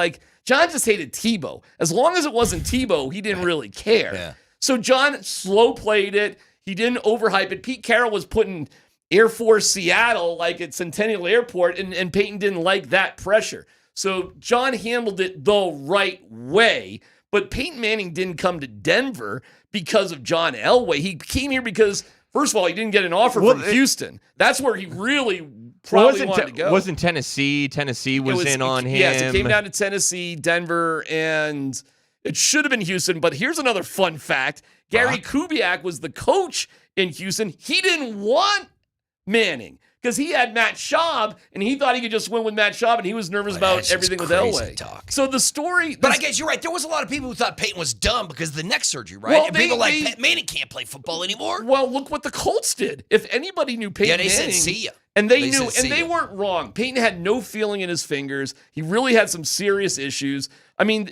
hated Tebow. As long as it wasn't Tebow, he didn't really care. Yeah. So John slow played it. He didn't overhype it. Pete Carroll was putting Air Force Seattle like at Centennial Airport, and Peyton didn't like that pressure. So John handled it the right way, but Peyton Manning didn't come to Denver because of John Elway. He came here because, first of all, he didn't get an offer from Houston. That's where he really probably wanted to go. Wasn't Tennessee? Tennessee was in on him. Yes, he came down to Tennessee, Denver, and it should have been Houston. But here's another fun fact. Gary Kubiak was the coach in Houston. He didn't want Manning because he had Matt Schaub, and he thought he could just win with Matt Schaub, and he was nervous about everything with Elway. So the story... But I guess you're right. There was a lot of people who thought Peyton was dumb because of the neck surgery, right? Well, and people like, Pat Manning can't play football anymore. Well, look what the Colts did. If anybody knew Peyton Manning... said see ya. And they knew, and they weren't wrong. Peyton had no feeling in his fingers. He really had some serious issues. I mean,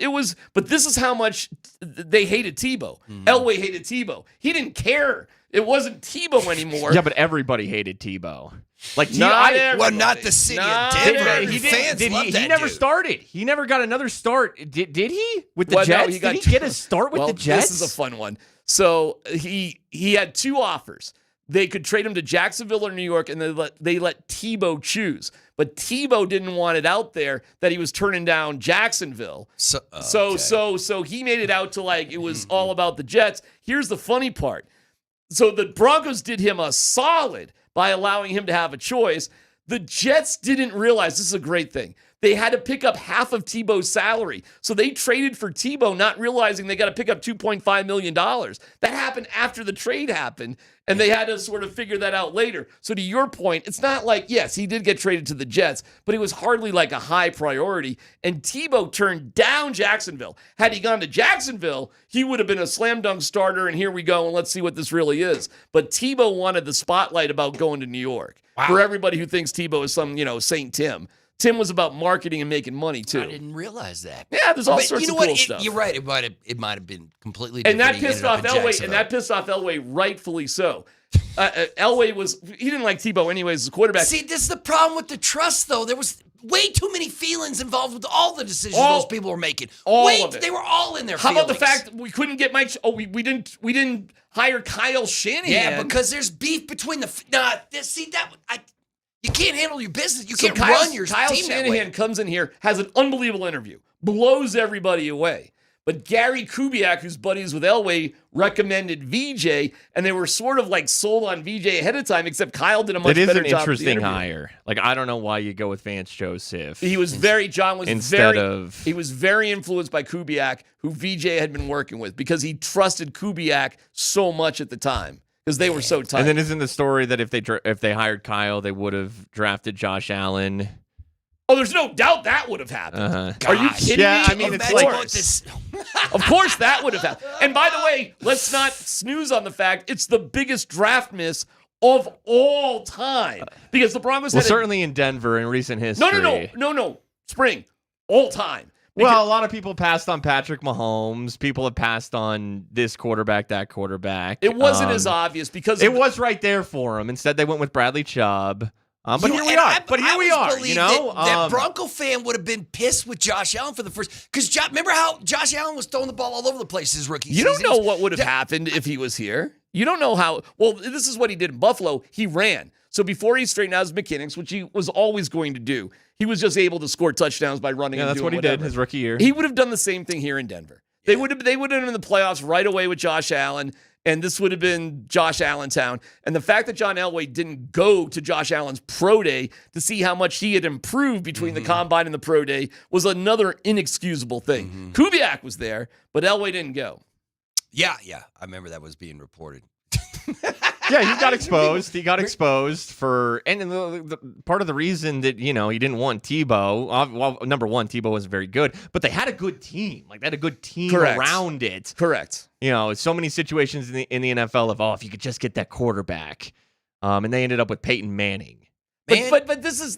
but this is how much they hated Tebow. Elway hated Tebow. He didn't care. It wasn't Tebow anymore. Yeah, but everybody hated Tebow. Like, not the city of Denver. He never started. He never got another start. Did he? With the Jets? Did he get a start with the Jets? This is a fun one. So he had 2 offers. They could trade him to Jacksonville or New York, and they let Tebow choose. But Tebow didn't want it out there that he was turning down Jacksonville. So he made it out to like it was all about the Jets. Here's the funny part. So the Broncos did him a solid by allowing him to have a choice. The Jets didn't realize, this is a great thing, they had to pick up half of Tebow's salary. So they traded for Tebow, not realizing they got to pick up $2.5 million. That happened after the trade happened, and they had to sort of figure that out later. So to your point, it's not like, yes, he did get traded to the Jets, but he was hardly like a high priority. And Tebow turned down Jacksonville. Had he gone to Jacksonville, he would have been a slam dunk starter, and here we go, and let's see what this really is. But Tebow wanted the spotlight about going to New York. Wow. For everybody who thinks Tebow is some, Saint Tim. Tim was about marketing and making money, too. I didn't realize that. Yeah, there's all sorts of cool stuff. You're right. It might have been completely different. And that pissed off Elway, and that pissed off Elway rightfully so. Elway he didn't like Tebow anyways as a quarterback. See, this is the problem with the trust, though. There was way too many feelings involved with all the decisions those people were making. Of it. They were all in their How feelings. about the fact that we couldn't get Mike? We didn't hire Kyle Shanahan. Yeah, because there's beef between you can't handle your business. You can't run your Kyle team Shanahan that way. comes in here, has an unbelievable interview, blows everybody away. But Gary Kubiak, who's buddies with Elway, recommended VJ, and they were sort of like sold on VJ ahead of time, except Kyle did a much better job. It is an interesting hire. Like, I don't know why you go with Vance Joseph. He was very influenced by Kubiak, who VJ had been working with, because he trusted Kubiak so much at the time. Because they were so tight. And then isn't the story that if they hired Kyle, they would have drafted Josh Allen? Oh, there's no doubt that would have happened. Are you kidding me? I mean, it's like of course that would have happened. And by the way, let's not snooze on the fact it's the biggest draft miss of all time. Because the Broncos certainly in Denver in recent history. No. Spring. All time. Well, a lot of people passed on Patrick Mahomes. People have passed on this quarterback, that quarterback. It wasn't as obvious because it was right there for him. Instead, they went with Bradley Chubb. But here we are. That Bronco fan would have been pissed with Josh Allen for the first. Because remember how Josh Allen was throwing the ball all over the place his rookie season? You don't know what would have happened if he was here. You don't know how. Well, this is what he did in Buffalo. He ran. So before he straightened out his mechanics, which he was always going to do, he was just able to score touchdowns by running. Yeah, that's what he did his rookie year. He would have done the same thing here in Denver. Yeah. They would have been in the playoffs right away with Josh Allen, and this would have been Josh Allentown. And the fact that John Elway didn't go to Josh Allen's pro day to see how much he had improved between the combine and the pro day was another inexcusable thing. Kubiak was there, but Elway didn't go. Yeah. I remember that was being reported. Yeah, he got exposed. He got exposed for, and the part of the reason that he didn't want Tebow. Well, number one, Tebow wasn't very good, but they had a good team. Like they had a good team around it. Correct. So many situations in the NFL of if you could just get that quarterback, and they ended up with Peyton Manning. But this is.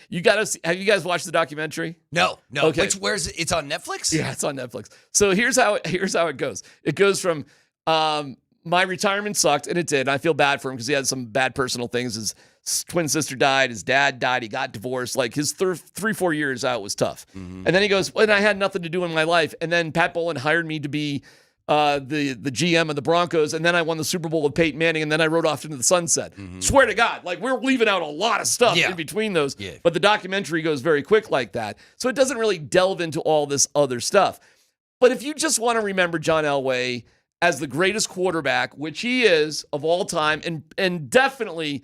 You gotta have you guys watched the documentary? No. Okay. Where's it? It's on Netflix? Yeah, it's on Netflix. So here's how it goes. It goes from my retirement sucked, and it did. And I feel bad for him because he had some bad personal things. His twin sister died. His dad died. He got divorced. Like his 3-4 years out was tough. And then he goes, and I had nothing to do in my life. And then Pat Bowlen hired me to be the GM of the Broncos, and then I won the Super Bowl with Peyton Manning, and then I rode off into the sunset. Swear to God, like we're leaving out a lot of stuff in between those. Yeah. But the documentary goes very quick like that. So it doesn't really delve into all this other stuff. But if you just want to remember John Elway as the greatest quarterback, which he is of all time, and definitely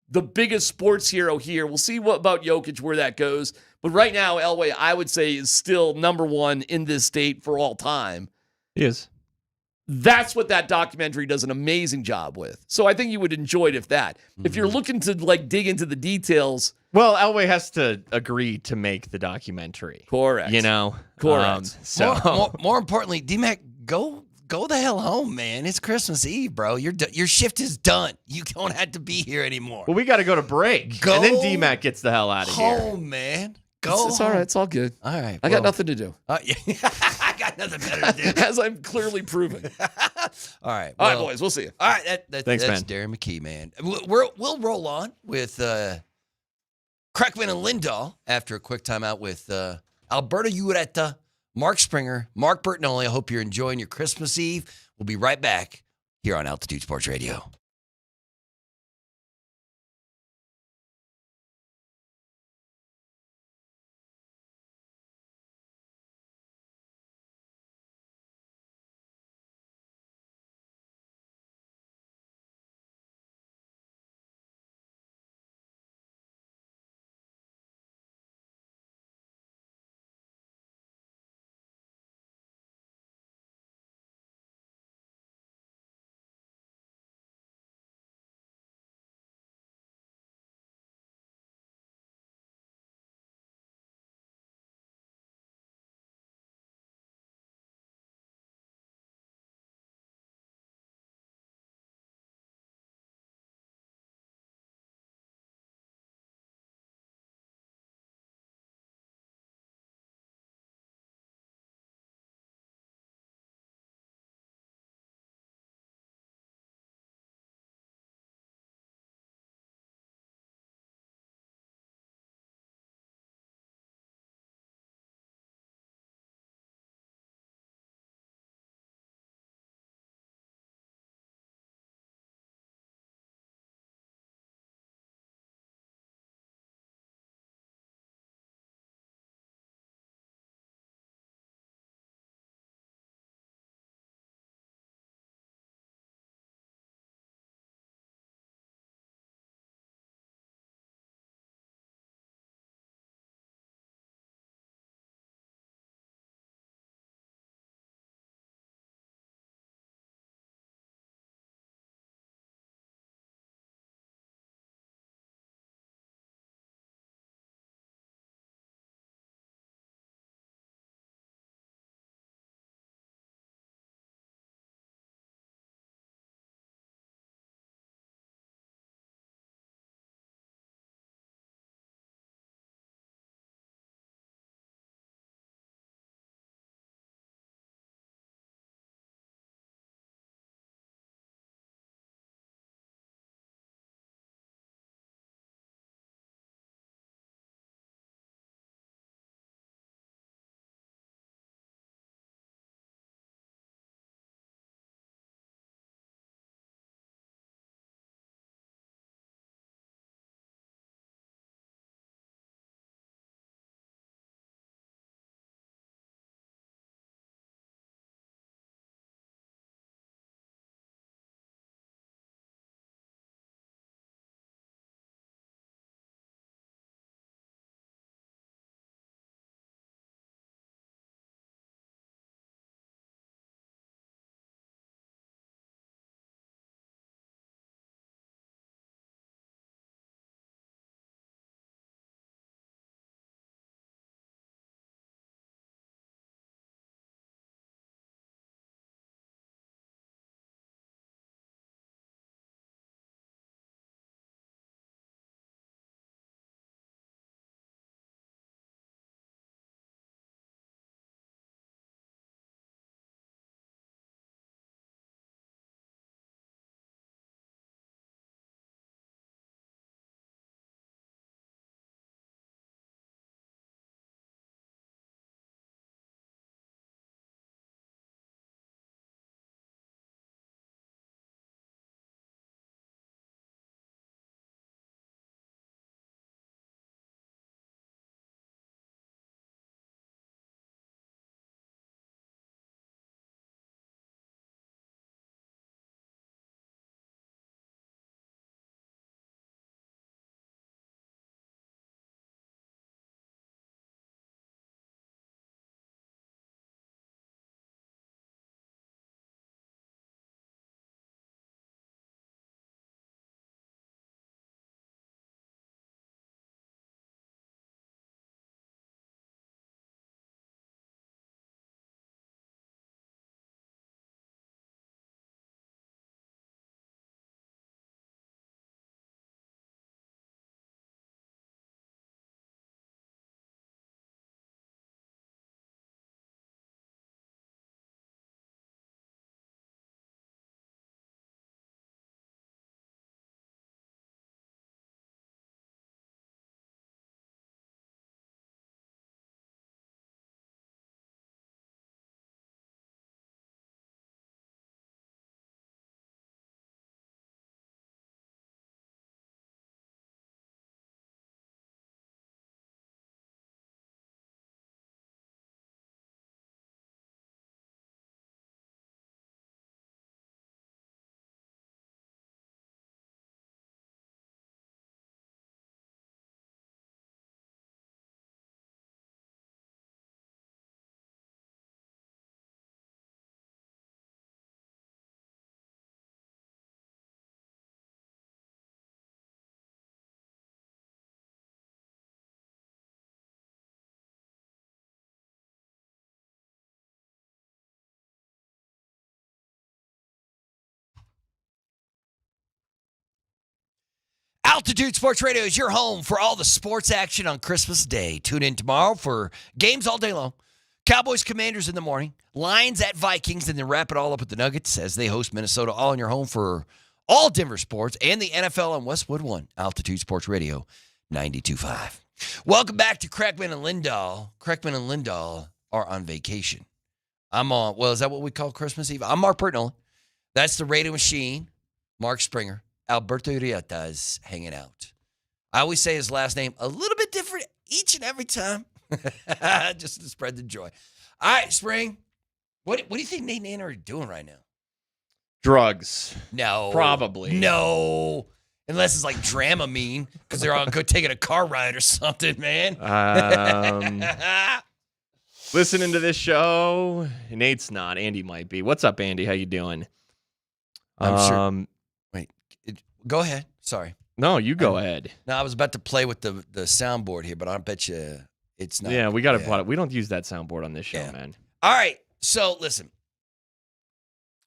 the biggest sports hero here. We'll see what about Jokic, where that goes. But right now, Elway, I would say, is still number one in this state for all time. He is. That's what that documentary does an amazing job with. So I think you would enjoy it if that. If you're looking to like dig into the details. Well, Elway has to agree to make the documentary. Correct. You know? Correct. More importantly, DMac, go the hell home, man. It's Christmas Eve, bro. Your shift is done. You don't have to be here anymore. Well, we got to go to break. Go and then DMac gets the hell out of here. Home, man. Go It's all right. It's all good. All right. I got nothing to do. Yeah. I got nothing better to do. As I'm clearly proving. All right. All right, boys. We'll see you. All right. Thanks, that's man. Darren McKee, man. We'll roll on with Kreckman and Lindahl after a quick timeout with Alberto Ureta, Mark Springer, Mark Bertinoli. I hope you're enjoying your Christmas Eve. We'll be right back here on Altitude Sports Radio. Altitude Sports Radio is your home for all the sports action on Christmas Day. Tune in tomorrow for games all day long. Cowboys Commanders in the morning. Lions at Vikings. And then wrap it all up with the Nuggets as they host Minnesota. All in your home for all Denver sports and the NFL on Westwood One. Altitude Sports Radio 92.5. Welcome back to Kreckman and Lindahl. Kreckman and Lindahl are on vacation. I'm on, well, is that what we call Christmas Eve? I'm Mark Burtnoll. That's the radio machine. Mark Springer. Alberto Urieta's hanging out. I always say his last name a little bit different each and every time, just to spread the joy. All right, Spring, what do you think Nate and Anna are doing right now? Drugs. No. Probably. No. Unless it's like Dramamine, because they're all taking a car ride or something, man. Listening to this show, Nate's not. Andy might be. What's up, Andy? How you doing? I'm sure. Wait, go ahead. Sorry. No, you go ahead. No, I was about to play with the soundboard here, but I bet you it's not. Yeah, we got to. We don't use that soundboard on this show, man. All right. So listen,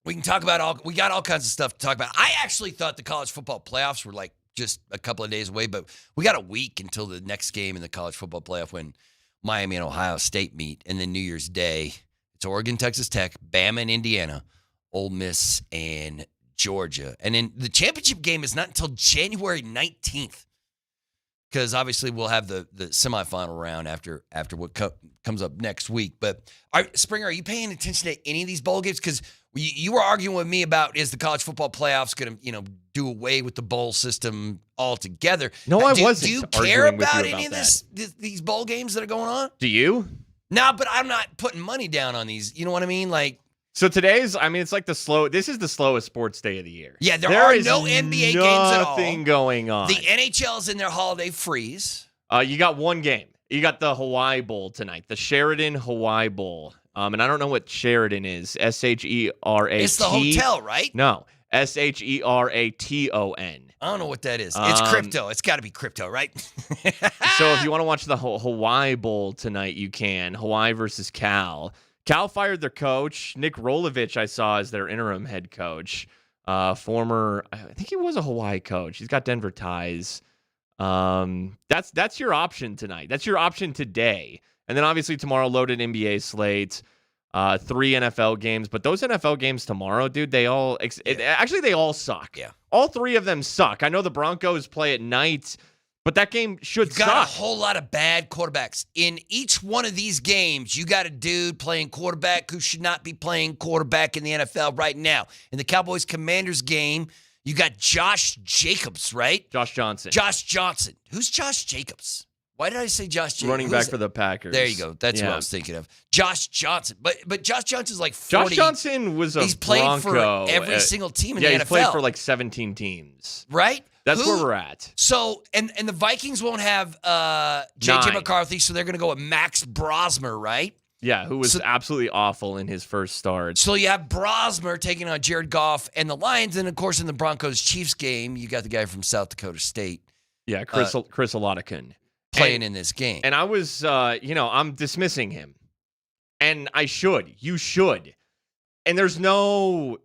we can talk about we got all kinds of stuff to talk about. I actually thought the college football playoffs were like just a couple of days away, but we got a week until the next game in the college football playoff when Miami and Ohio State meet, and then New Year's Day, it's Oregon, Texas Tech, Bama and Indiana, Ole Miss and Georgia. And then the championship game is not until January 19th because obviously we'll have the semifinal round after what comes up next week. But Springer, are you paying attention to any of these bowl games? Because you were arguing with me about is the college football playoffs going to do away with the bowl system altogether? No, I wasn't. Do you care about any of these bowl games that are going on? Do you? No, but I'm not putting money down on these. You know what I mean? Like. So today's, it's like this is the slowest sports day of the year. Yeah, there are no NBA games at all. Nothing going on. The NHL's in their holiday freeze. You got one game. You got the Hawaii Bowl tonight, the Sheridan Hawaii Bowl. And I don't know what Sheridan is. Sheraton. It's the hotel, right? No, Sheraton. I don't know what that is. It's crypto. It's got to be crypto, right? So if you want to watch the Hawaii Bowl tonight, you can. Hawaii versus Cal. Cal fired their coach. Nick Rolovich, I saw, as their interim head coach. Former, I think he was a Hawaii coach. He's got Denver ties. That's your option tonight. That's your option today. And then obviously tomorrow, loaded NBA slate. 3 NFL games. But those NFL games tomorrow, dude, they all suck. Yeah. All 3 of them suck. I know the Broncos play at night, but that game should suck. You got a whole lot of bad quarterbacks. In each one of these games, you got a dude playing quarterback who should not be playing quarterback in the NFL right now. In the Cowboys-Commanders game, you got Josh Jacobs, right? Josh Johnson. Who's Josh Jacobs? Why did I say Josh Jacobs? Running back for the Packers. There you go. That's what I was thinking of. Josh Johnson. But Josh Johnson's like 40. Josh Johnson was He's played for every single team in the NFL. He's played for like 17 teams. Right? That's where we're at. So, and the Vikings won't have J.J. McCarthy, so they're going to go with Max Brosmer, right? Yeah, who was absolutely awful in his first start. So you have Brosmer taking on Jared Goff and the Lions, and of course in the Broncos-Chiefs game, you got the guy from South Dakota State. Yeah, Chris Oladikin. Playing in this game. And I was, I'm dismissing him. And I should. You should. And there's no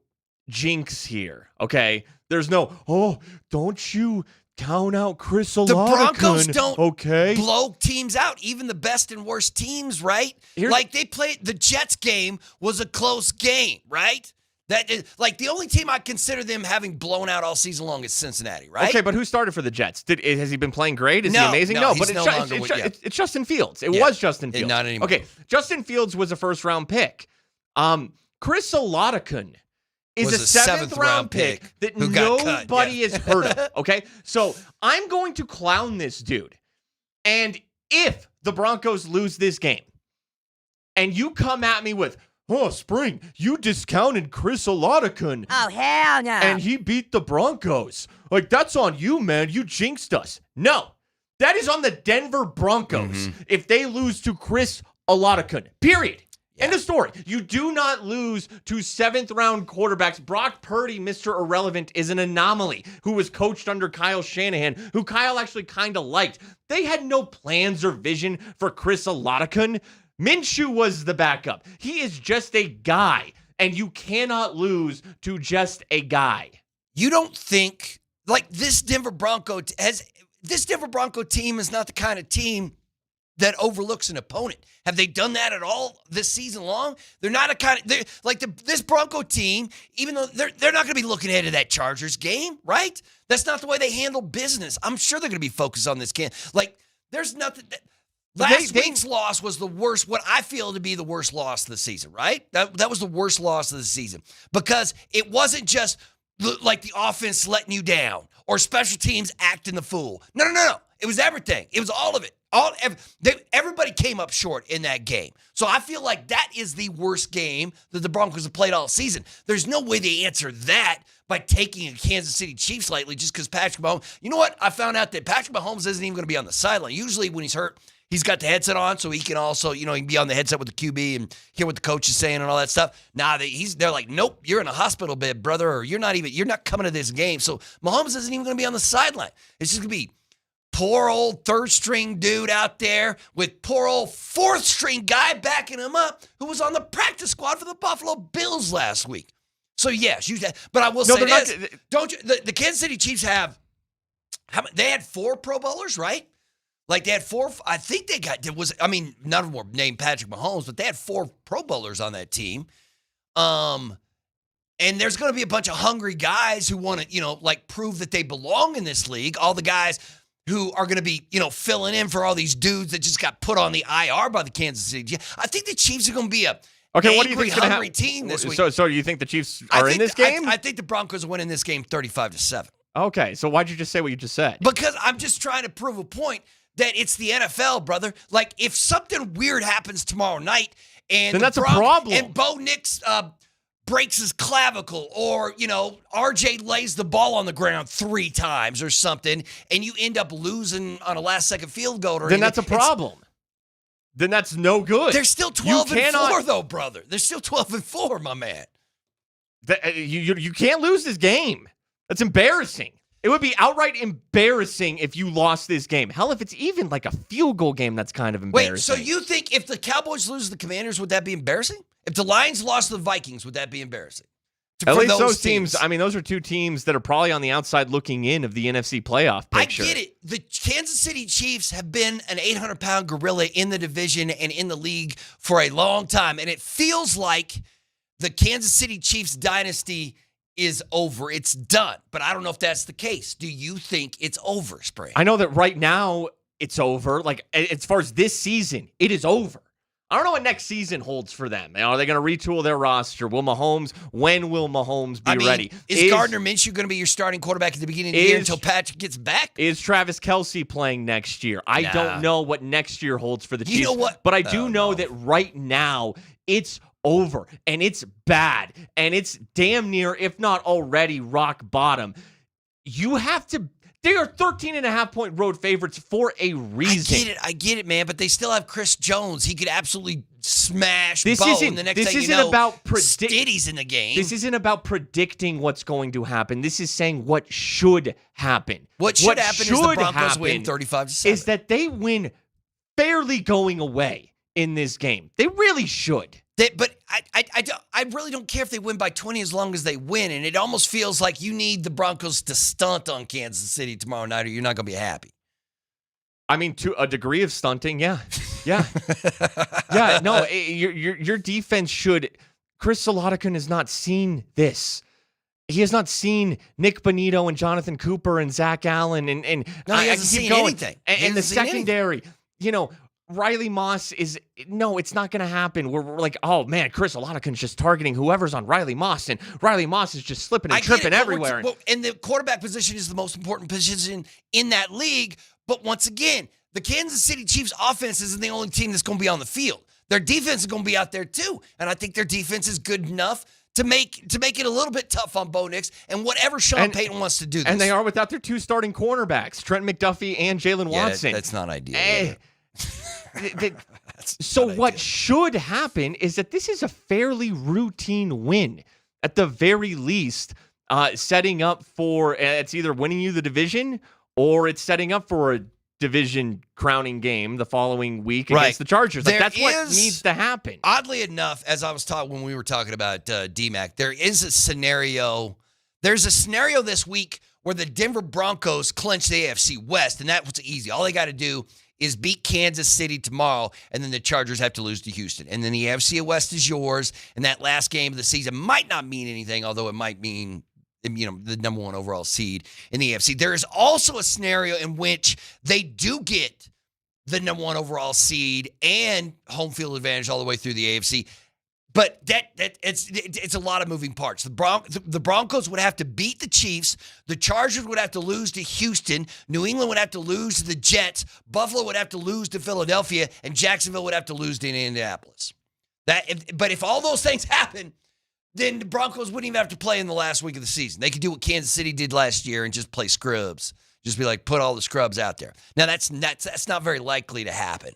jinx here, okay? There's no, don't you count out Chris Oladikin. The Broncos don't okay? blow teams out, even the best and worst teams, right? Like they played, the Jets game was a close game, right? That is, like the only team I consider them having blown out all season long is Cincinnati, right? Okay, but who started for the Jets? Has he been playing great? Is he amazing? No, but it's Justin Fields. It was Justin Fields. Not anymore. Okay, Justin Fields was a first-round pick. Chris Oladikin is a seventh-round pick that nobody has heard of, okay? So I'm going to clown this dude. And if the Broncos lose this game and you come at me with, oh, Spring, you discounted Chris Oladikin. Oh, hell no. And he beat the Broncos. Like, that's on you, man. You jinxed us. No. That is on the Denver Broncos if they lose to Chris Oladikin. Period. End of story. You do not lose to 7th-round quarterbacks. Brock Purdy, Mr. Irrelevant, is an anomaly who was coached under Kyle Shanahan, who Kyle actually kind of liked. They had no plans or vision for Chris Oladikin. Minshew was the backup. He is just a guy, and you cannot lose to just a guy. You don't think like this Denver Bronco team is not the kind of team that overlooks an opponent. Have they done that at all this season long? They're not a kind of this Bronco team, even though they're not going to be looking ahead of that Chargers game, right? That's not the way they handle business. I'm sure they're going to be focused on this game. Like, there's nothing. Last week's loss was the worst, what I feel to be the worst loss of the season, right? That was the worst loss of the season because it wasn't just like the offense letting you down or special teams acting the fool. No. It was everything. It was all of it. Everybody came up short in that game. So I feel like that is the worst game that the Broncos have played all season. There's no way they answer that by taking a Kansas City Chiefs lightly just because Patrick Mahomes. You know what? I found out that Patrick Mahomes isn't even going to be on the sideline. Usually when he's hurt, he's got the headset on so he can also, he can be on the headset with the QB and hear what the coach is saying and all that stuff. Nah, they're like, nope, you're in a hospital bed, brother, or you're not coming to this game. So Mahomes isn't even going to be on the sideline. It's just going to be poor old third-string dude out there with poor old fourth-string guy backing him up who was on the practice squad for the Buffalo Bills last week. So, yes, but I will say this. The Kansas City Chiefs they had 4 Pro Bowlers, right? Like, they had 4, I think none of them were named Patrick Mahomes, but they had 4 Pro Bowlers on that team. And there's going to be a bunch of hungry guys who want to, prove that they belong in this league. All the guys who are going to be, filling in for all these dudes that just got put on the IR by the Kansas City. I think the Chiefs are going to be what do you think hungry team this week. So you think the Chiefs are in this game? I think the Broncos are winning this game 35-7. Okay, so why'd you just say what you just said? Because I'm just trying to prove a point that it's the NFL, brother. Like, if something weird happens tomorrow night and then that's a problem. And Bo Nix breaks his clavicle or, RJ lays the ball on the ground 3 times or something and you end up losing on a last-second field goal. Then that's a problem. Then that's no good. They're still 12-4, though, brother. They're still 12-4, my man. You can't lose this game. That's embarrassing. It would be outright embarrassing if you lost this game. Hell, if it's even like a field goal game, that's kind of embarrassing. Wait, so you think if the Cowboys lose to the Commanders, would that be embarrassing? If the Lions lost to the Vikings, would that be embarrassing? At least those teams, those are 2 teams that are probably on the outside looking in of the NFC playoff picture. I get it. The Kansas City Chiefs have been an 800-pound gorilla in the division and in the league for a long time, and it feels like the Kansas City Chiefs dynasty is over. It's done. But I don't know if that's the case. Do you think it's over, Spray? I know that right now it's over. Like, as far as this season, it is over. I don't know what next season holds for them. Are they going to retool their roster? When will Mahomes be ready? Is Gardner Minshew going to be your starting quarterback at the beginning of the year until Patrick gets back? Is Travis Kelce playing next year? I don't know what next year holds for the Chiefs. You know what? But I do know that right now it's over, and it's bad, and it's damn near, if not already, rock bottom. They are 13.5-point road favorites for a reason. I get it, man, but they still have Chris Jones. He could absolutely smash Bo, and the next thing you know, Stiddy's in the game. This isn't about predicting what's going to happen. This is saying what should happen. What should happen is the Broncos win 35-7. Is that they win fairly going away in this game. They really should. But I really don't care if they win by 20 as long as they win. And it almost feels like you need the Broncos to stunt on Kansas City tomorrow night or you're not going to be happy. I mean, to a degree of stunting, yeah. Yeah. No, your defense should. Chris Solodikun has not seen this. He has not seen Nick Bonito and Jonathan Cooper and Zach Allen. And no, he hasn't seen anything. And the secondary, Riley Moss it's not going to happen. We're like, oh, man, Chris Oladikun's just targeting whoever's on Riley Moss, and Riley Moss is just slipping and tripping everywhere. And the quarterback position is the most important position in that league. But once again, the Kansas City Chiefs offense isn't the only team that's going to be on the field. Their defense is going to be out there too. And I think their defense is good enough to make it a little bit tough on Bo Nix and whatever Sean Payton wants to do this. And they are without their 2 starting cornerbacks, Trent McDuffie and Jalen Watson. That's not ideal. So what should happen is that this is a fairly routine win, at the very least, setting up for it's either winning you the division or it's setting up for a division crowning game the following week against the Chargers. That's what needs to happen. Oddly enough, as I was taught when we were talking about DMac, there is a scenario. There's a scenario this week where the Denver Broncos clinch the AFC West, and that was easy. All they got to do is beat Kansas City tomorrow, and then the Chargers have to lose to Houston. And then the AFC West is yours, and that last game of the season might not mean anything, although it might mean, the number one overall seed in the AFC. There is also a scenario in which they do get the number one overall seed and home field advantage all the way through the AFC. But it's a lot of moving parts. The Broncos would have to beat the Chiefs. The Chargers would have to lose to Houston. New England would have to lose to the Jets. Buffalo would have to lose to Philadelphia, and Jacksonville would have to lose to Indianapolis. But if all those things happen, then the Broncos wouldn't even have to play in the last week of the season. They could do what Kansas City did last year and just play scrubs. Just be like, put all the scrubs out there. Now that's not very likely to happen.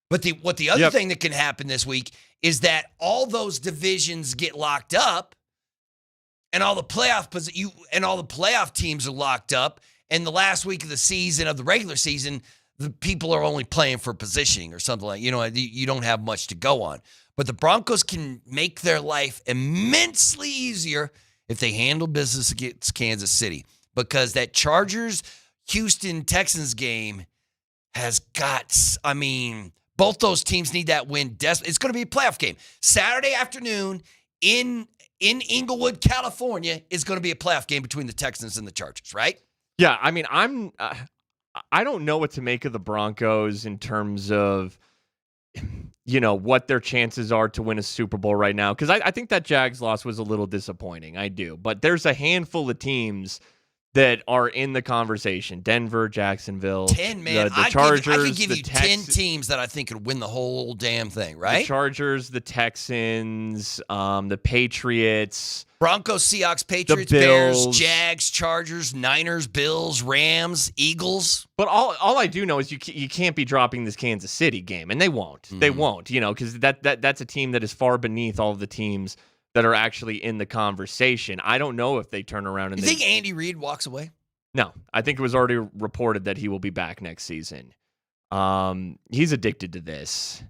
But the other thing that can happen this week is that all those divisions get locked up, and all the playoff teams are locked up, and the last week of the season of the regular season, the people are only playing for positioning or something like, you don't have much to go on. But the Broncos can make their life immensely easier if they handle business against Kansas City, because that Chargers-Houston Texans game has got, both those teams need that win. It's going to be a playoff game. Saturday afternoon in Inglewood, California, is going to be a playoff game between the Texans and the Chargers, right? Yeah, I don't know what to make of the Broncos in terms of, what their chances are to win a Super Bowl right now. Because I think that Jags loss was a little disappointing. I do. But there's a handful of teams that are in the conversation. Denver, Jacksonville, 10, man. The Chargers. I could give you 10 teams that I think could win the whole damn thing, right? The Chargers, the Texans, the Patriots. Broncos, Seahawks, Patriots, Bears, Jags, Chargers, Niners, Bills, Rams, Eagles. But all I do know is you can't be dropping this Kansas City game, and they won't. Mm-hmm. They won't, because that's a team that is far beneath all of the teams that are actually in the conversation. I don't know if they turn around and you think Andy Reid walks away? No, I think it was already reported that he will be back next season. He's addicted to this,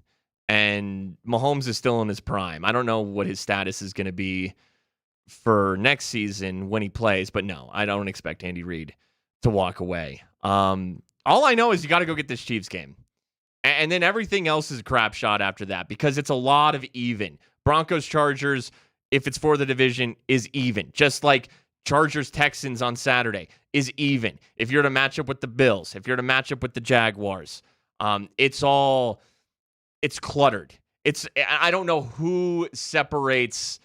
and Mahomes is still in his prime. I don't know what his status is going to be for next season when he plays, but no, I don't expect Andy Reid to walk away. All I know is you got to go get this Chiefs game, and then everything else is a crap shot after that, because it's a lot of even. Broncos, Chargers, if it's for the division, is even. Just like Chargers-Texans on Saturday is even. If you're to match up with the Bills, if you're to match up with the Jaguars, it's cluttered. I don't know who separates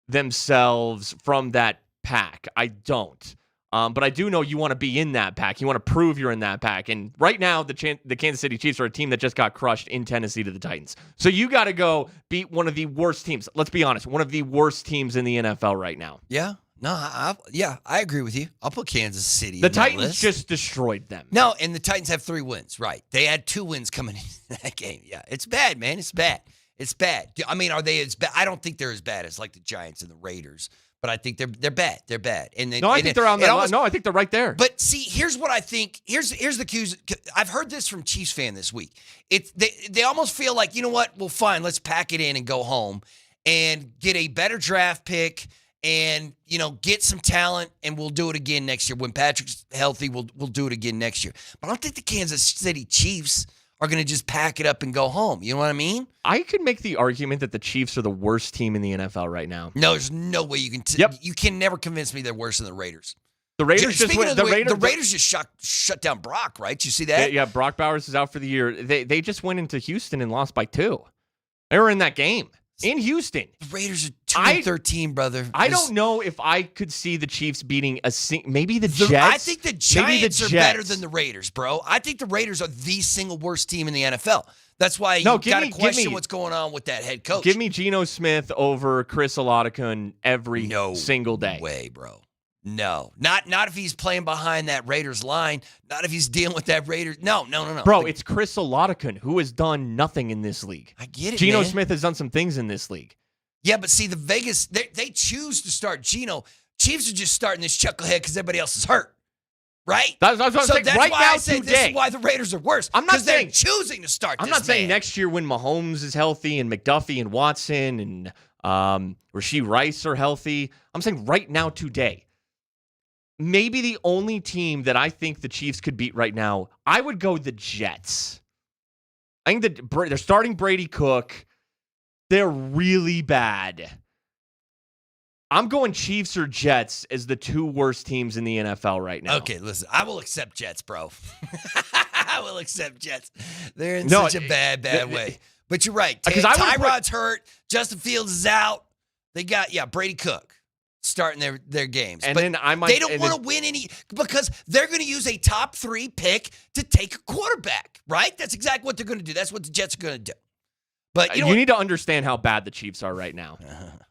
themselves from that pack. I don't. But I do know you want to be in that pack. You want to prove you're in that pack. And right now, the Kansas City Chiefs are a team that just got crushed in Tennessee to the Titans. So you got to go beat one of the worst teams. Let's be honest, one of the worst teams in the NFL right now. Yeah. No, I agree with you. I'll put Kansas City The in Titans that list. just destroyed them. No, and the Titans have 3 wins, right. They had 2 wins coming into that game. Yeah, it's bad, man. It's bad. It's bad. Are they as bad? I don't think they're as bad as like the Giants and the Raiders. But I think they're bad. They're bad. And I think they're on that. I think they're right there. But see, here's what I think. Here's the cues. I've heard this from Chiefs fan this week. They almost feel like, you know what? Well, fine. Let's pack it in and go home and get a better draft pick and get some talent, and we'll do it again next year. When Patrick's healthy, we'll do it again next year. But I don't think the Kansas City Chiefs are going to just pack it up and go home. You know what I mean? I could make the argument that the Chiefs are the worst team in the NFL right now. No, there's no way you can. You can never convince me they're worse than the Raiders. The Raiders the Raiders just shut down Brock, right? You see that? Yeah, Brock Bowers is out for the year. They just went into Houston and lost by 2. They were in that game in Houston. The Raiders are 2-13, brother. I don't know if I could see the Chiefs beating maybe the Jets. I think the Giants are better than the Raiders, bro. I think the Raiders are the single worst team in the NFL. That's why you got to question what's going on with that head coach. Give me Geno Smith over Chris Olakun every single day. No way, bro. No. Not if he's playing behind that Raiders line. Not if he's dealing with that Raiders. No. Bro, it's Chris Olakun who has done nothing in this league. I get it, Geno man. Smith has done some things in this league. Yeah, but see, the Vegas, they choose to start Geno. Chiefs are just starting this chucklehead because everybody else is hurt. Right? That's what I'm saying. That's right why now, I say today. this is why the Raiders are worse. I'm not saying they're choosing to start I'm this not saying next year when Mahomes is healthy and McDuffie and Watson and Rashee Rice are healthy. I'm saying right now, today. maybe the only team that I think the Chiefs could beat right now, I would go the Jets. I think that they're starting Brady Cook. They're really bad. I'm going Chiefs or Jets as the two worst teams in the NFL right now. Okay, listen, I will accept Jets, bro. I will accept Jets. They're in such a bad way. But you're right. Tyrod's hurt. Justin Fields is out. They got, Brady Cook starting their games. And but then they don't want to win any because they're going to use a top 3 pick to take a quarterback, right? That's exactly what they're going to do. That's what the Jets are going to do. But you need to understand how bad the Chiefs are right now.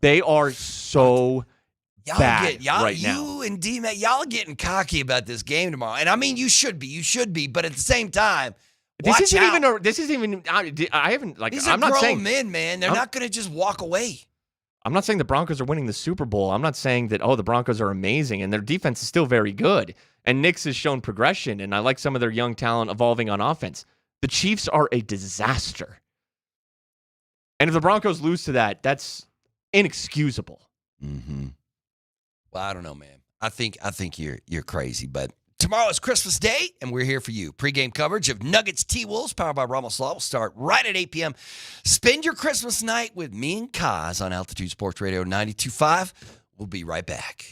They are so bad right now. You and DMac, y'all are getting cocky about this game tomorrow. And I mean, you should be. But at the same time, this isn't out. even. I haven't like. These I'm are not saying men, man. They're not going to just walk away. I'm not saying the Broncos are winning the Super Bowl. I'm not saying that, the Broncos are amazing, and their defense is still very good. And Knicks has shown progression, and I like some of their young talent evolving on offense. The Chiefs are a disaster. And if the Broncos lose to that, that's inexcusable. Mm-hmm. Well, I don't know, man. I think you're crazy, but tomorrow is Christmas Day, and we're here for you. Pre-game coverage of Nuggets T-Wolves, powered by Ramos Law, will start right at 8 p.m. Spend your Christmas night with me and Kaz on Altitude Sports Radio 92.5. We'll be right back.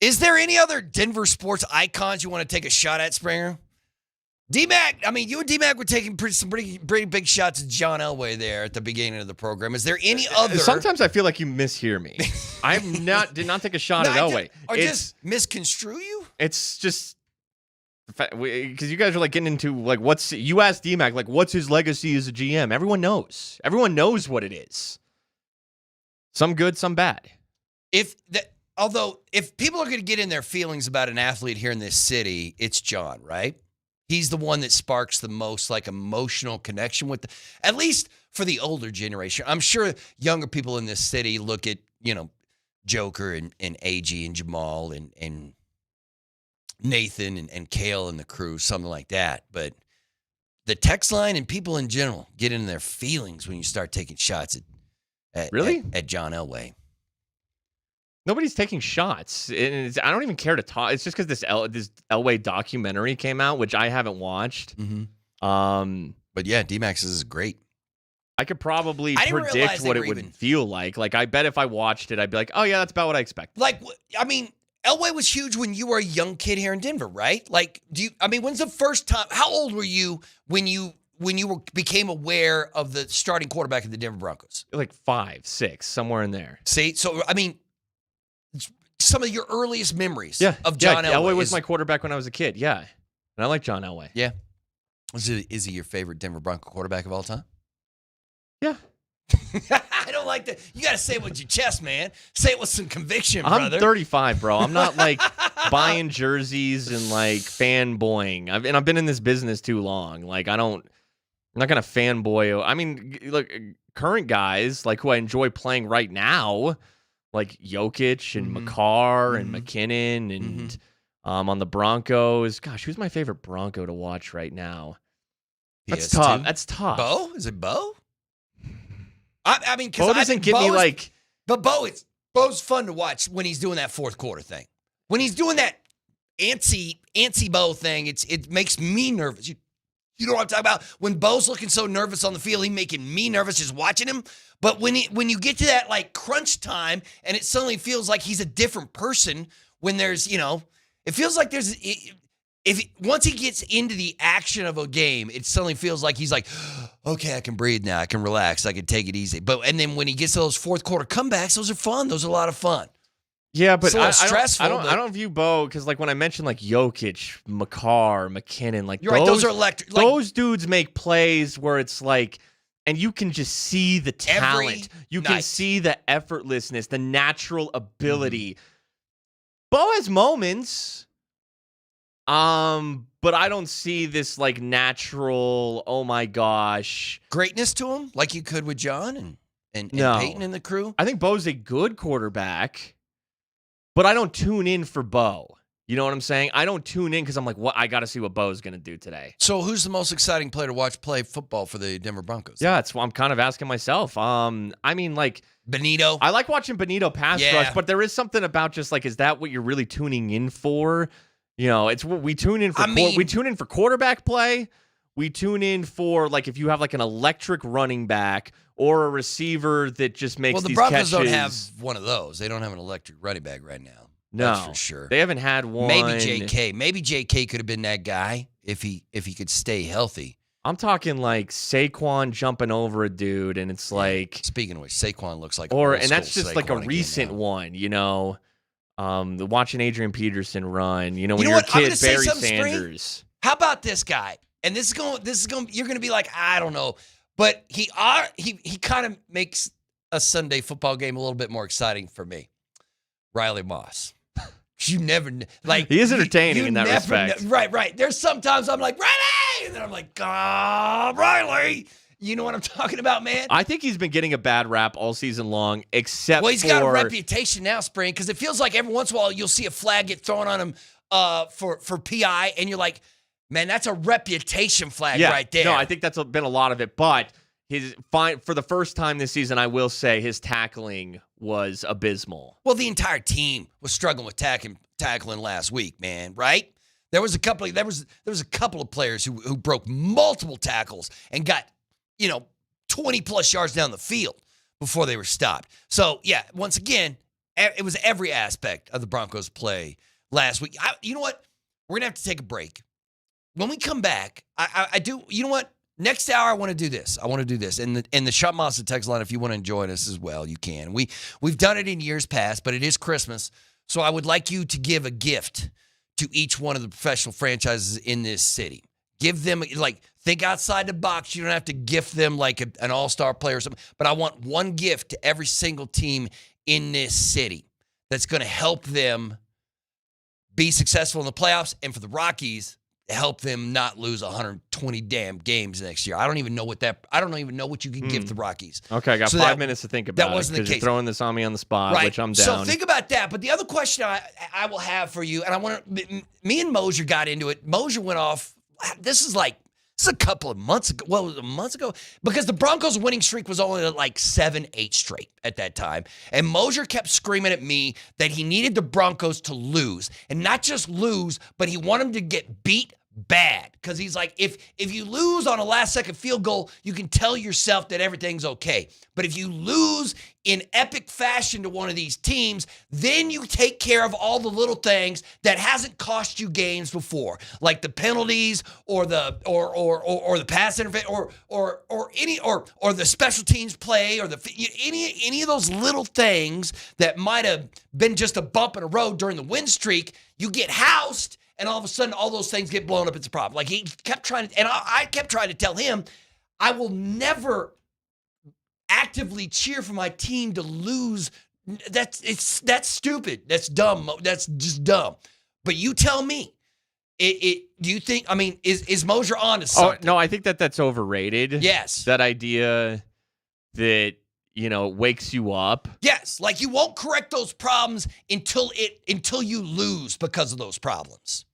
Is there any other Denver sports icons you want to take a shot at, Springer? DMac, I mean, you and DMac were taking some pretty big shots at John Elway there at the beginning of the program. Is there any other? Sometimes I feel like you mishear me. I did not take a shot at Elway. Or just misconstrue you? It's just because you guys are like getting into like you asked DMac like what's his legacy as a GM. Everyone knows. Everyone knows what it is. Some good, some bad. Although if people are going to get in their feelings about an athlete here in this city, it's John, right? He's the one that sparks the most like emotional connection with, at least for the older generation. I'm sure younger people in this city look at, Joker and AG and Jamal and Nathan and Kale and the crew, something like that. But the text line and people in general get in their feelings when you start taking shots at John Elway. Nobody's taking shots. I don't even care to talk. It's just because this Elway documentary came out, which I haven't watched. Mm-hmm. But yeah, DMax is great. I could probably predict what it would feel like. Like, I bet if I watched it, I'd be like, oh, yeah, that's about what I expect. Like, I mean, Elway was huge when you were a young kid here in Denver, right? Like, when's the first time? How old were you when you became aware of the starting quarterback of the Denver Broncos? Like 5, 6, somewhere in there. See, so, I mean, some of your earliest memories of John Elway. Elway was my quarterback when I was a kid, yeah. And I like John Elway. Yeah. Is he your favorite Denver Bronco quarterback of all time? Yeah. I don't like that. You got to say it with your chest, man. Say it with some conviction, brother. I'm 35, bro. I'm not like buying jerseys and like fanboying. I've been in this business too long. Like, I'm not going to fanboy. I mean, look, current guys like who I enjoy playing right now, like Jokic and McCarr and McKinnon and on the Broncos. Gosh, who's my favorite Bronco to watch right now? That's tough. That's tough. Bo? Is it Bo? I mean, because Bo doesn't get me like. But Bo's fun to watch when he's doing that fourth quarter thing. When he's doing that antsy Bo thing, it makes me nervous. You know what I'm talking about? When Bo's looking so nervous on the field, he's making me nervous just watching him. But when you get to that like crunch time, and it suddenly feels like he's a different person. When there's it feels like there's. Once he gets into the action of a game, it suddenly feels like he's like, okay, I can breathe now. I can relax. I can take it easy. And then when he gets to those fourth quarter comebacks, those are fun. Those are a lot of fun. Yeah, but it's stressful. I don't view Bo because like when I mentioned like Jokic, McCarr, McKinnon, like you're right. Those are electric. Those dudes make plays where it's like, and you can just see the talent. You can see the effortlessness, the natural ability. Bo has moments. But I don't see this like natural, oh my gosh, greatness to him like you could with John and Peyton and the crew. I think Bo's a good quarterback, but I don't tune in for Bo. You know what I'm saying? I don't tune in because I'm like, what? I got to see what Bo's going to do today. So who's the most exciting player to watch play football for the Denver Broncos? Yeah, that's what I'm kind of asking myself. I mean, like Benito. I like watching Benito pass rush, but there is something about just like, is that what you're really tuning in for? It's what we tune in for. We tune in for quarterback play. We tune in for like if you have like an electric running back or a receiver that just makes these catches. Well, the Broncos don't have one of those. They don't have an electric running back right now. No, that's for sure. They haven't had one. Maybe JK. Maybe JK could have been that guy if he could stay healthy. I'm talking like Saquon jumping over a dude, and it's like. Speaking of which, Saquon looks like. And that's just like a recent one, watching Adrian Peterson run, when you're a kid, Barry Sanders. How about this guy? And this is going. You're going to be like, I don't know, but he kind of makes a Sunday football game a little bit more exciting for me. Riley Moss. You never like he is entertaining in that respect. Right. There's sometimes I'm like Riley, and then I'm like, Riley. You know what I'm talking about, man? I think he's been getting a bad rap all season long, except he's got a reputation now, Spring, because it feels like every once in a while you'll see a flag get thrown on him for PI, and you're like, man, that's a reputation flag right there. No, I think that's been a lot of it, but for the first time this season, I will say his tackling was abysmal. Well, the entire team was struggling with tackling last week, man, right? There was a couple of players who broke multiple tackles and got 20 plus yards down the field before they were stopped. So yeah, once again, It was every aspect of the Broncos play last week. You know what? We're going to have to take a break. When we come back, I do, you know what? Next hour, I want to do this. And the Shot Monster text line, if you want to join us as well, you can. We've done it in years past, but it is Christmas. So I would like you to give a gift to each one of the professional franchises in this city. Give them, think outside the box. You don't have to gift them like an all-star player or something. But I want one gift to every single team in this city that's going to help them be successful in the playoffs, and for the Rockies, help them not lose 120 damn games next year. I don't even know what you can give the Rockies. Okay, I got 5 minutes to think about that wasn't it the because case. you're throwing this on me on the spot, Right. which I'm down. So think about that. But the other question I will have for you, and I want to, me and Moser got into it. Moser went off. This is a couple of months ago. Well, it was a month ago because the Broncos' winning streak was only like 7-8 straight at that time. And Moser kept screaming at me that he needed the Broncos to lose, and not just lose, but he wanted them to get beat bad, because he's like, if you lose on a last-second field goal, you can tell yourself that everything's okay. But if you lose in epic fashion to one of these teams, then you take care of all the little things that hasn't cost you games before, like the penalties or the pass interference or the special teams play or any of those little things that might have been just a bump in the road during the win streak. You get housed. And all of a sudden, all those things get blown up. It's a problem. Like he kept trying to, and I kept trying to tell him, I will never actively cheer for my team to lose. That's stupid. That's dumb. That's just dumb. But you tell me, do you think? I mean, is Moser on to something? Oh no, I think that's overrated. Yes, that idea that wakes you up. Yes, like you won't correct those problems until you lose because of those problems.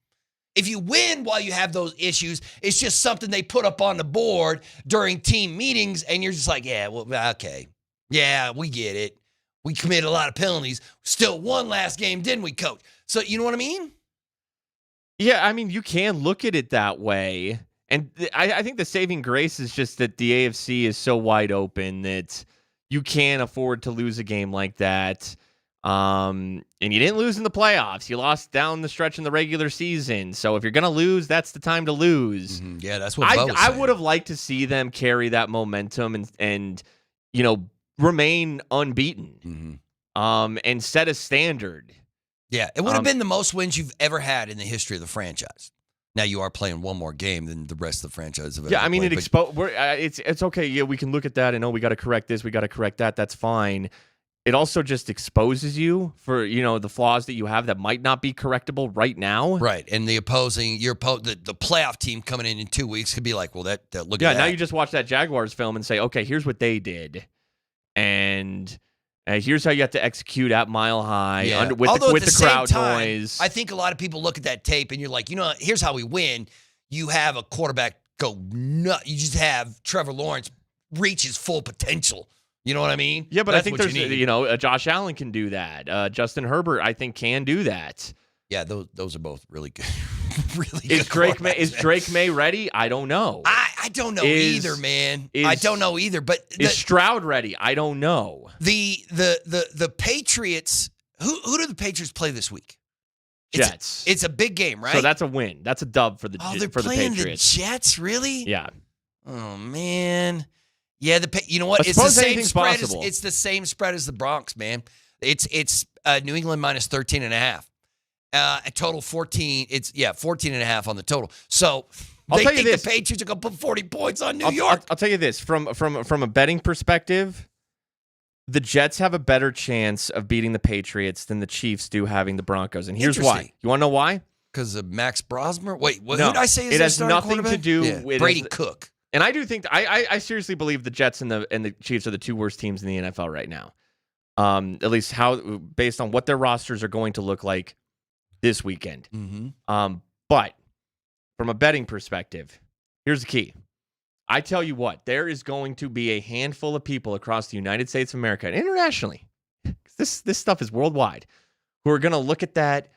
If you win while you have those issues, it's just something they put up on the board during team meetings, and you're just like, yeah, well, okay. Yeah, we get it. We committed a lot of penalties. Still won last game, didn't we, coach? So you know what I mean? Yeah, I mean, you can look at it that way. And I think the saving grace is just that the AFC is so wide open that you can't afford to lose a game like that. And you didn't lose in the playoffs. You lost down the stretch in the regular season. So if you're going to lose, that's the time to lose. Mm-hmm. Yeah, that's what I would have liked to see them carry that momentum and remain unbeaten. Mm-hmm. And set a standard. Yeah, it would have been the most wins you've ever had in the history of the franchise. Now you are playing one more game than the rest of the franchise have ever I mean, played, it's okay. Yeah, we can look at that and we got to correct this. We got to correct that. That's fine. It also just exposes you for the flaws that you have that might not be correctable right now. Right, and the playoff team coming in 2 weeks could be like, well, that look. Yeah, at that. now you just watch that Jaguars film and say, okay, here's what they did, and here's how you have to execute at Mile High with the crowd noise. I think a lot of people look at that tape and you're like, here's how we win. You have a quarterback go nuts. You just have Trevor Lawrence reach his full potential. You know what I mean? Yeah, but I think there's, Josh Allen can do that. Justin Herbert, I think, can do that. Yeah, those are both really good. Is Drake May ready? I don't know. I don't know either, man. I don't know either. But is Stroud ready? I don't know. The Patriots. Who do the Patriots play this week? Jets. It's a big game, right? So that's a win. That's a dub for the they're for the playing Patriots. The Jets, really? Yeah. Oh man. Yeah, you know what? It's the same spread. It's the same spread as the Bronx, man. It's New England minus 13.5. A total 14. It's 14.5 on the total. So they think the Patriots are going to put 40 points on New York. I'll tell you this from a betting perspective, the Jets have a better chance of beating the Patriots than the Chiefs do having the Broncos, and here's why. You want to know why? Because of Max Brosmer. Wait, who did I say is it has starting nothing to do with Brady Cook. And I do think I seriously believe the Jets and the Chiefs are the two worst teams in the NFL right now. At least based on what their rosters are going to look like this weekend. Mm-hmm. But from a betting perspective, here's the key. I tell you what, there is going to be a handful of people across the United States of America and internationally, this stuff is worldwide, who are going to look at that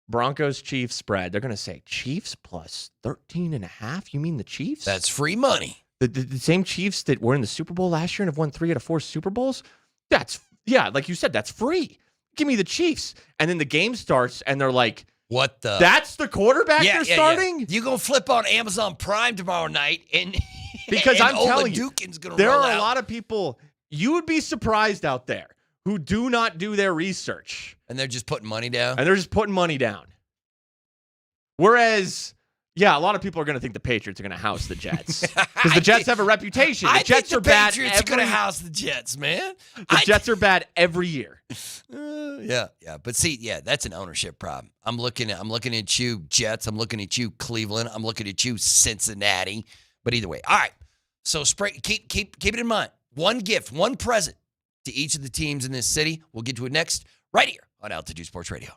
Broncos-Chiefs spread. They're going to say, Chiefs plus 13.5? You mean the Chiefs? That's free money. The same Chiefs that were in the Super Bowl last year and have won 3 out of 4 Super Bowls? Like you said, that's free. Give me the Chiefs. And then the game starts, and they're like, what the? That's the quarterback they're starting? Yeah. You go flip on Amazon Prime tomorrow night, and because I'm telling you, gonna there roll are out. a lot of people, you would be surprised out there, who do not do their research. And they're just putting money down? Whereas, yeah, a lot of people are going to think the Patriots are going to house the Jets. Because the Jets have a reputation. The Jets are bad. Patriots are going to house the Jets, man. The Jets are bad every year. Yeah. But see, that's an ownership problem. I'm looking at you, Jets. I'm looking at you, Cleveland. I'm looking at you, Cincinnati. But either way, all right. So keep it in mind. One gift, one present to each of the teams in this city. We'll get to it next, right here on Altitude Sports Radio.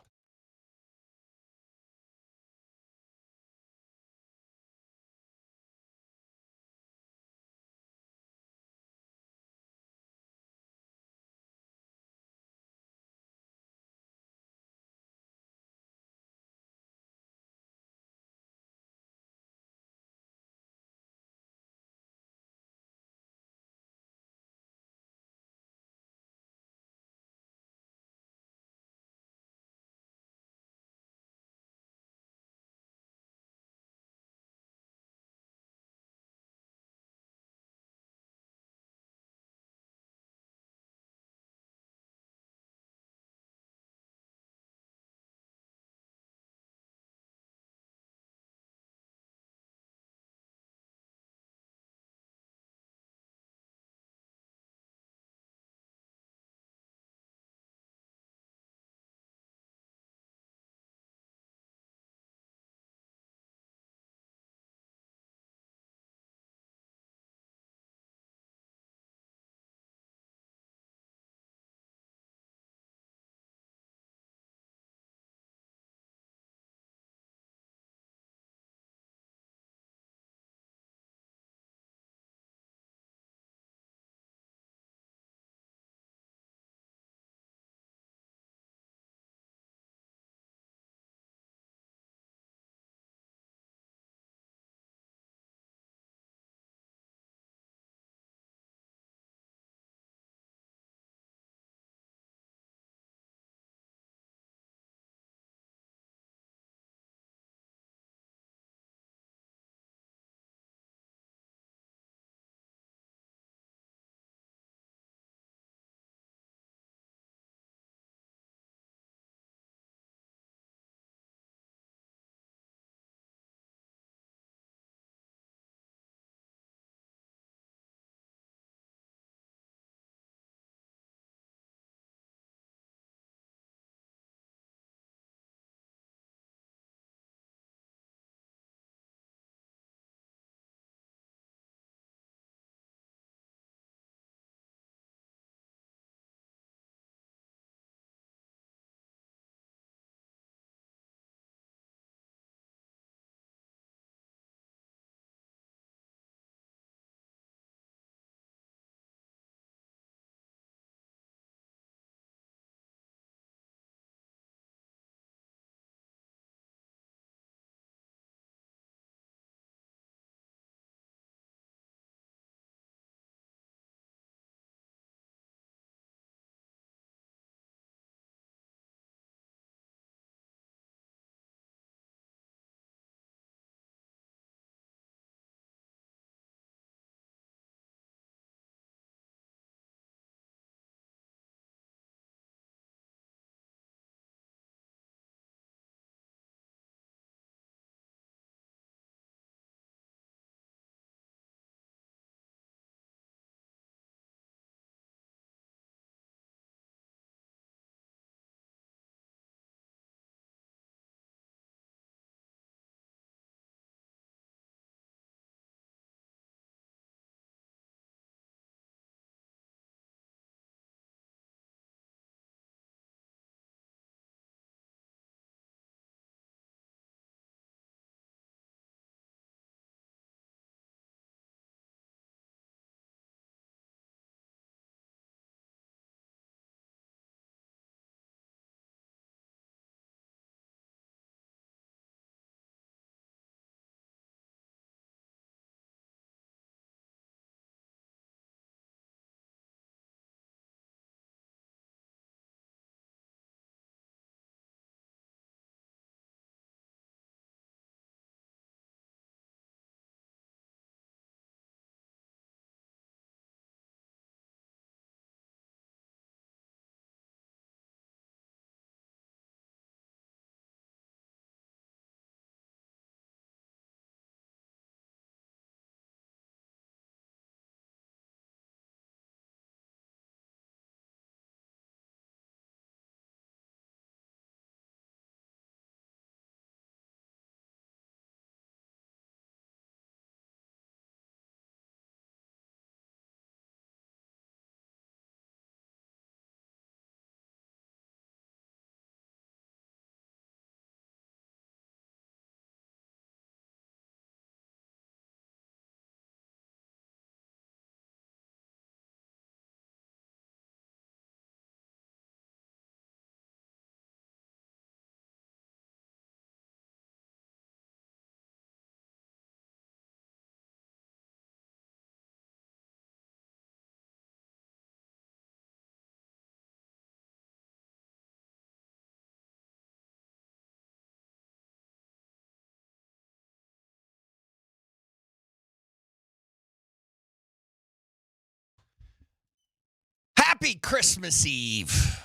Happy Christmas Eve.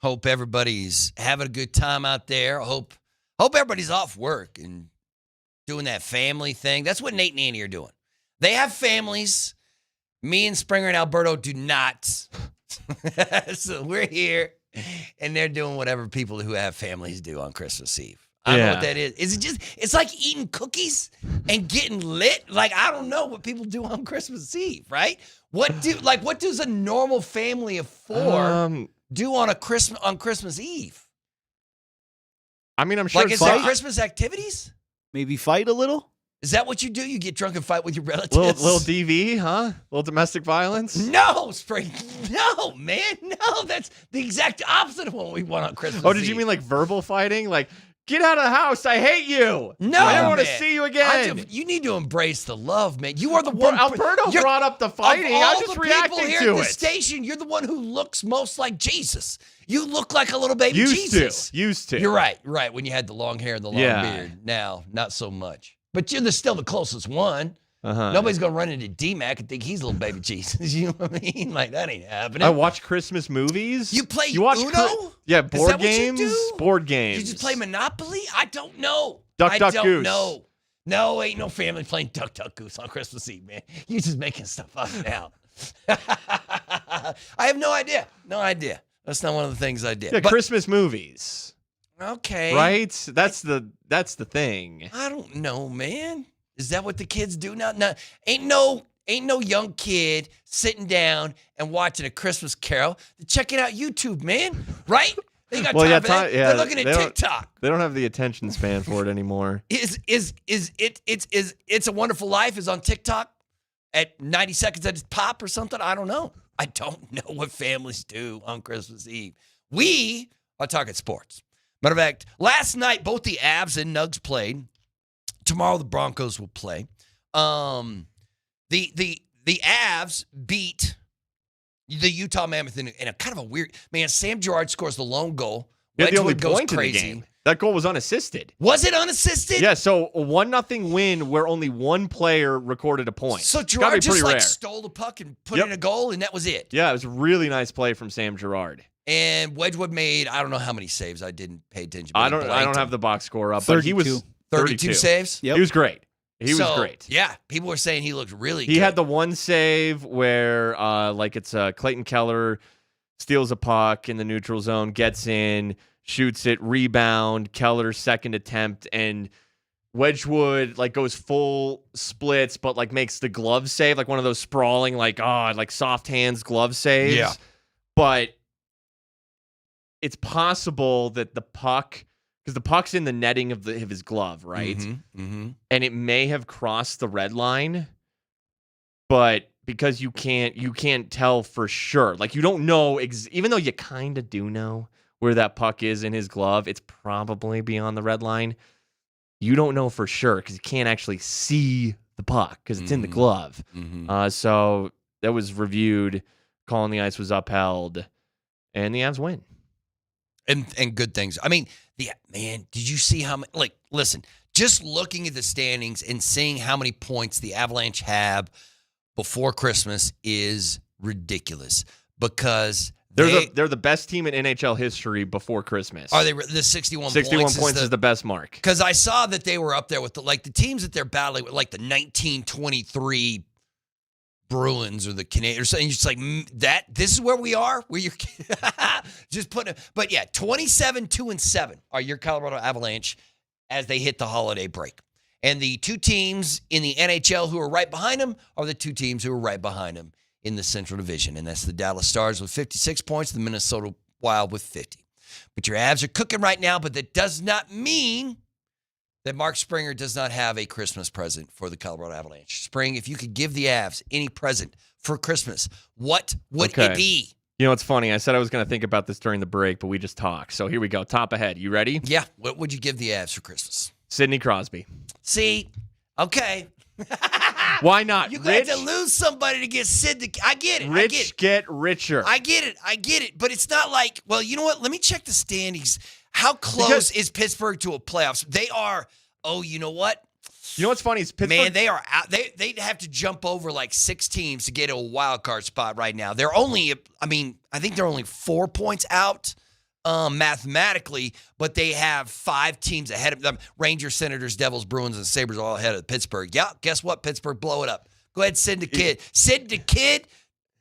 Hope everybody's having a good time out there. Hope everybody's off work and doing that family thing. That's what Nate and Annie are doing. They have families. Me and Springer and Alberto do not. So we're here, and they're doing whatever people who have families do on Christmas Eve. I don't know what that is. Is it just, it's like eating cookies and getting lit? Like, I don't know what people do on Christmas Eve, right? What does a normal family of four do on Christmas Eve? I mean, I'm sure is there Christmas activities? Maybe fight a little? Is that what you do? You get drunk and fight with your relatives? Little DV, huh? Little domestic violence? No, Spring. No, man. No, that's the exact opposite of what we want on Christmas Eve. Did you mean like verbal fighting? Like, get out of the house. I hate you. No, I don't want to see you again. You need to embrace the love, man. You are the one. Alberto brought up the fighting. I was just reacting to it. Here at the station, you're the one who looks most like Jesus. You look like a little baby Jesus. Used to. You're right. Right. When you had the long hair and the long beard. Now, not so much. But you're still the closest one. Nobody's going to run into DMac and think he's a little baby Jesus. You know what I mean? Like, that ain't happening. I watch Christmas movies. You play watch Uno? Yeah, board games. What you do? Board games. You just play Monopoly? I don't know. Duck, Duck, Goose. No. No, ain't no family playing Duck, Duck, Goose on Christmas Eve, man. You're just making stuff up now. I have no idea. No idea. That's not one of the things I did. Yeah, Christmas movies. Okay. Right? That's the thing. I don't know, man. Is that what the kids do now? No, ain't no young kid sitting down and watching a Christmas Carol. They're checking out YouTube, man. Right? They got time for that. They're looking at TikTok. They don't have the attention span for it anymore. It's a Wonderful Life is on TikTok at 90 seconds at its pop or something. I don't know. I don't know what families do on Christmas Eve. We are talking sports. Matter of fact, last night both the Avs and Nugs played. Tomorrow the Broncos will play. The Avs beat the Utah Mammoth in a kind of a weird, man. Sam Girard scores the lone goal. The only goes point crazy. In the game. That goal was unassisted. Was it unassisted? Yeah, so a 1-0 win where only one player recorded a point. So Girard just stole the puck and put in a goal, and that was it. Yeah, it was a really nice play from Sam Girard. And Wedgwood made, I don't know how many saves. I didn't pay attention. I don't have the box score up, but he was 32 saves? Yep. He was great. He was great. Yeah, people were saying he looked really good. He had the one save where it's Clayton Keller steals a puck in the neutral zone, gets in, shoots it, rebound, Keller's second attempt, and Wedgwood goes full splits, but makes the glove save, one of those sprawling, soft hands glove saves. Yeah. But it's possible that the puck, because the puck's in the netting of his glove, right? Mm-hmm. And it may have crossed the red line, but because you can't tell for sure. You don't know, even though you kind of do know where that puck is in his glove, it's probably beyond the red line. You don't know for sure because you can't actually see the puck because it's in the glove. Mm-hmm. So that was reviewed, call on the ice was upheld, and the Avs win. And good things. I mean, did you see how many, listen, just looking at the standings and seeing how many points the Avalanche have before Christmas is ridiculous because they're the best team in NHL history before Christmas. Are they the 61 points? 61 points is the best mark. Because I saw that they were up there with the teams that they're battling with, the 1923 Bruins or the Canadiens, and you're just this is where we are, where you're just putting it. But yeah, 27-2-7 are your Colorado Avalanche as they hit the holiday break. And the two teams in the NHL who are right behind them are the two teams who are right behind them in the Central Division. And that's the Dallas Stars with 56 points, the Minnesota Wild with 50. But your Avs are cooking right now, but that does not mean that Mark Springer does not have a Christmas present for the Colorado Avalanche. Spring, if you could give the Avs any present for Christmas, what would it be? You know, it's funny. I said I was going to think about this during the break, but we just talked. So here we go. Top ahead. You ready? Yeah. What would you give the Avs for Christmas? Sidney Crosby. See? Okay. Why not? You got to lose somebody to get Sid. I get it. Rich get richer. I get it. But it's not well, you know what? Let me check the standings. How close is Pittsburgh to a playoffs? They are, you know what? You know what's funny is Pittsburgh. Man, they are out. They'd have to jump over like 6 teams to get a wild card spot right now. They're only, I think they're only 4 points out mathematically, but they have 5 teams ahead of them. Rangers, Senators, Devils, Bruins, and Sabres all ahead of Pittsburgh. Yeah, guess what? Pittsburgh, blow it up. Go ahead, send the kid. Send the kid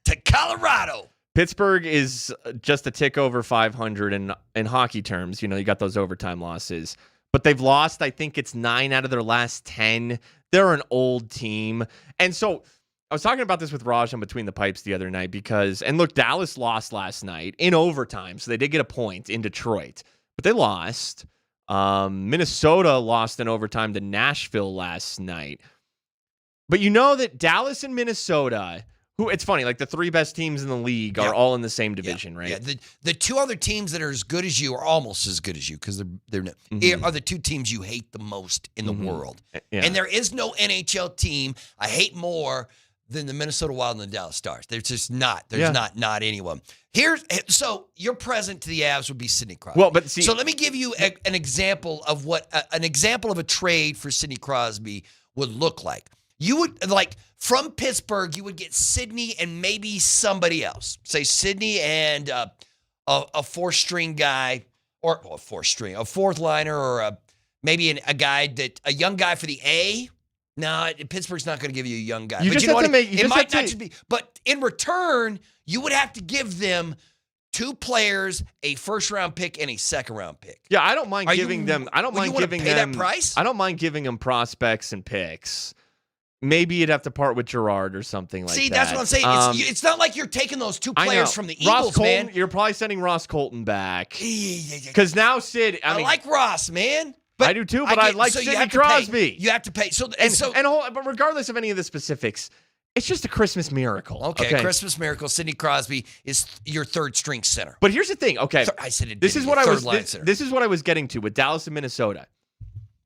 to Colorado. Pittsburgh is just a tick over 500 in hockey terms. You know, you got those overtime losses. But they've lost, I think it's 9 out of their last 10. They're an old team. And so I was talking about this with Raj on Between the Pipes the other night and look, Dallas lost last night in overtime. So they did get a point in Detroit. But they lost. Minnesota lost in overtime to Nashville last night. But you know that Dallas and Minnesota, it's funny, like the 3 best teams in the league are all in the same division, right? Yeah, the 2 other teams that are as good as you are almost as good as you because they're are the 2 teams you hate the most in the world. Yeah. And there is no NHL team I hate more than the Minnesota Wild and the Dallas Stars. There's just not. There's not anyone. So your present to the Avs would be Sidney Crosby. Well, but see, so let me give you an example of what an example of a trade for Sidney Crosby would look like. You would from Pittsburgh, you would get Sidney and maybe somebody else. Say Sidney and a 4th-string guy, or a 4th liner, or maybe a young guy for the A. No, Pittsburgh's not going to give you a young guy. But in return, you would have to give them 2 players, a 1st-round pick, and a 2nd-round pick. Yeah, I don't mind giving them. I don't mind giving them that price. I don't mind giving them prospects and picks. Maybe you'd have to part with Gerard or something like that. See, that's what I'm saying. It's not like you're taking those 2 players from the Ross Eagles, Colton, man. You're probably sending Ross Colton back. Because now Sid, I like Ross, man. I do too, but I like Sidney Crosby. You have to pay. But regardless of any of the specifics, it's just a Christmas miracle. Okay, Christmas miracle. Sidney Crosby is your 3rd-string center. But here's the thing. Okay, I said this is what I was getting to with Dallas and Minnesota,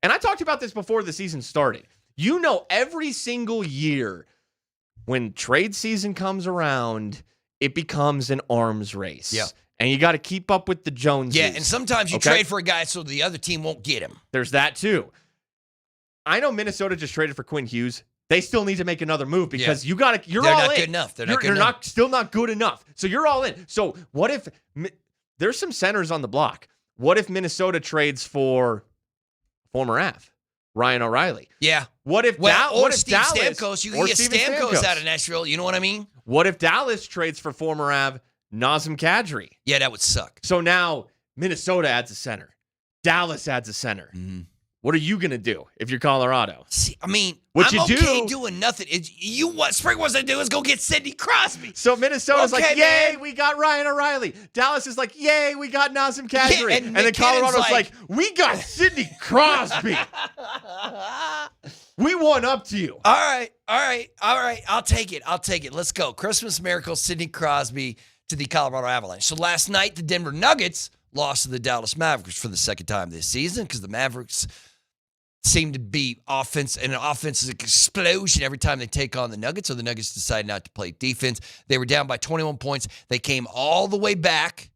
and I talked about this before the season started. You know, every single year when trade season comes around, it becomes an arms race. Yeah. And you got to keep up with the Joneses. Yeah, and sometimes you trade for a guy so the other team won't get him. There's that too. I know Minnesota just traded for Quinn Hughes. They still need to make another move because you're all in. They're not good enough. They're still not good enough. So you're all in. So what if there's some centers on the block? What if Minnesota trades for former Av? Ryan O'Reilly. Yeah. What if Steve Stamkos? You can get Stamkos out of Nashville. You know what I mean? What if Dallas trades for former Av Nazem Kadri? Yeah, that would suck. So now Minnesota adds a center. Dallas adds a center. Mm-hmm. What are you going to do if you're Colorado? See, I mean, what I'm okay doing nothing. What Spring wants to do is go get Sidney Crosby. So Minnesota's yay, we got Ryan O'Reilly. Dallas is like, yay, we got Nazem Kadri. Yeah, and then Colorado's like, we got Sidney Crosby. We won up to you. All right. I'll take it. Let's go. Christmas miracle, Sidney Crosby to the Colorado Avalanche. So last night, the Denver Nuggets lost to the Dallas Mavericks for the 2nd time this season because the Mavericks seem to be an offensive explosion every time they take on the Nuggets. So the Nuggets decided not to play defense. They were down by 21 points. They came all the way back,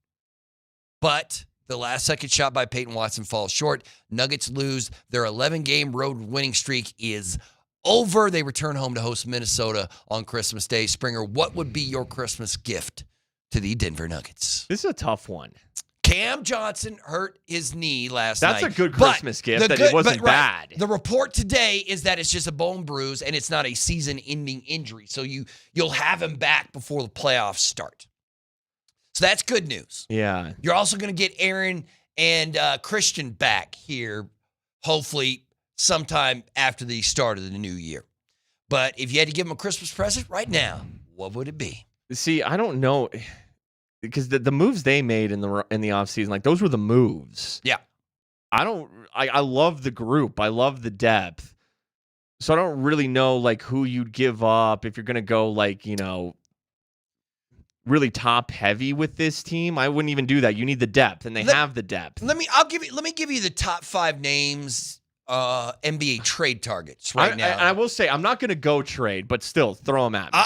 but the last-second shot by Peyton Watson falls short. Nuggets lose. Their 11-game road winning streak is over. They return home to host Minnesota on Christmas Day. Springer, what would be your Christmas gift to the Denver Nuggets? This is a tough one. Cam Johnson hurt his knee last night. That's a good Christmas gift. It wasn't bad. The report today is that it's just a bone bruise and it's not a season-ending injury. So you'll have him back before the playoffs start. So that's good news. Yeah. You're also going to get Aaron and Christian back here, hopefully sometime after the start of the new year. But if you had to give him a Christmas present right now, what would it be? See, I don't know. Because the moves they made in the offseason, like those were the moves. Yeah. I love the group. I love the depth. So I don't really know like who you'd give up if you're going to go like, really top heavy with this team. I wouldn't even do that. You need the depth and they have the depth. Let me give you the top 5 names NBA trade targets right now. I will say I'm not going to go trade, but still throw them at me.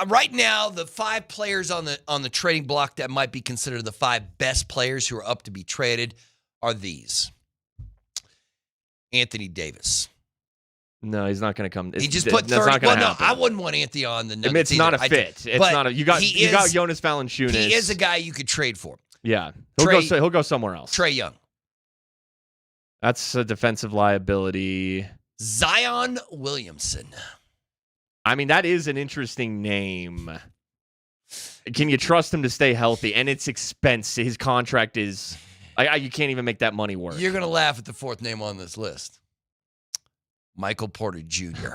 Right now, the 5 players on the trading block that might be considered the 5 best players who are up to be traded are these: Anthony Davis, No, he's not going to come. He just put 30. Well, no, I wouldn't want Anthony on the Nuggets. It's not a fit. It's not a. You got Jonas Valanciunas. He is a guy you could trade for. Yeah, he'll go somewhere else. Trae Young. That's a defensive liability. Zion Williamson. I mean, that is an interesting name. Can you trust him to stay healthy? And it's expense. His contract is. You can't even make that money work. You're gonna laugh at the fourth name on this list. Michael Porter Jr.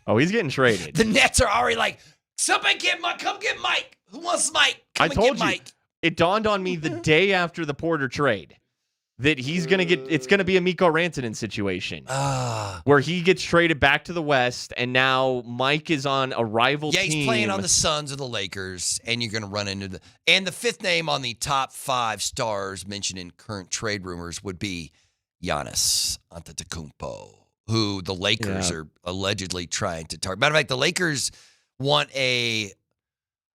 Oh, he's getting traded. The Nets are already like, somebody come get Mike. Who wants Mike? I told you. It dawned on me the day after the Porter trade that it's going to be a Mikko Rantanen situation where he gets traded back to the West, and now Mike is on a rival team. Yeah, he's playing on the Suns or the Lakers, and you're going to run into and the fifth name on the top 5 stars mentioned in current trade rumors would be Giannis Antetokounmpo, who the Lakers are allegedly trying to target. Matter of fact, the Lakers want they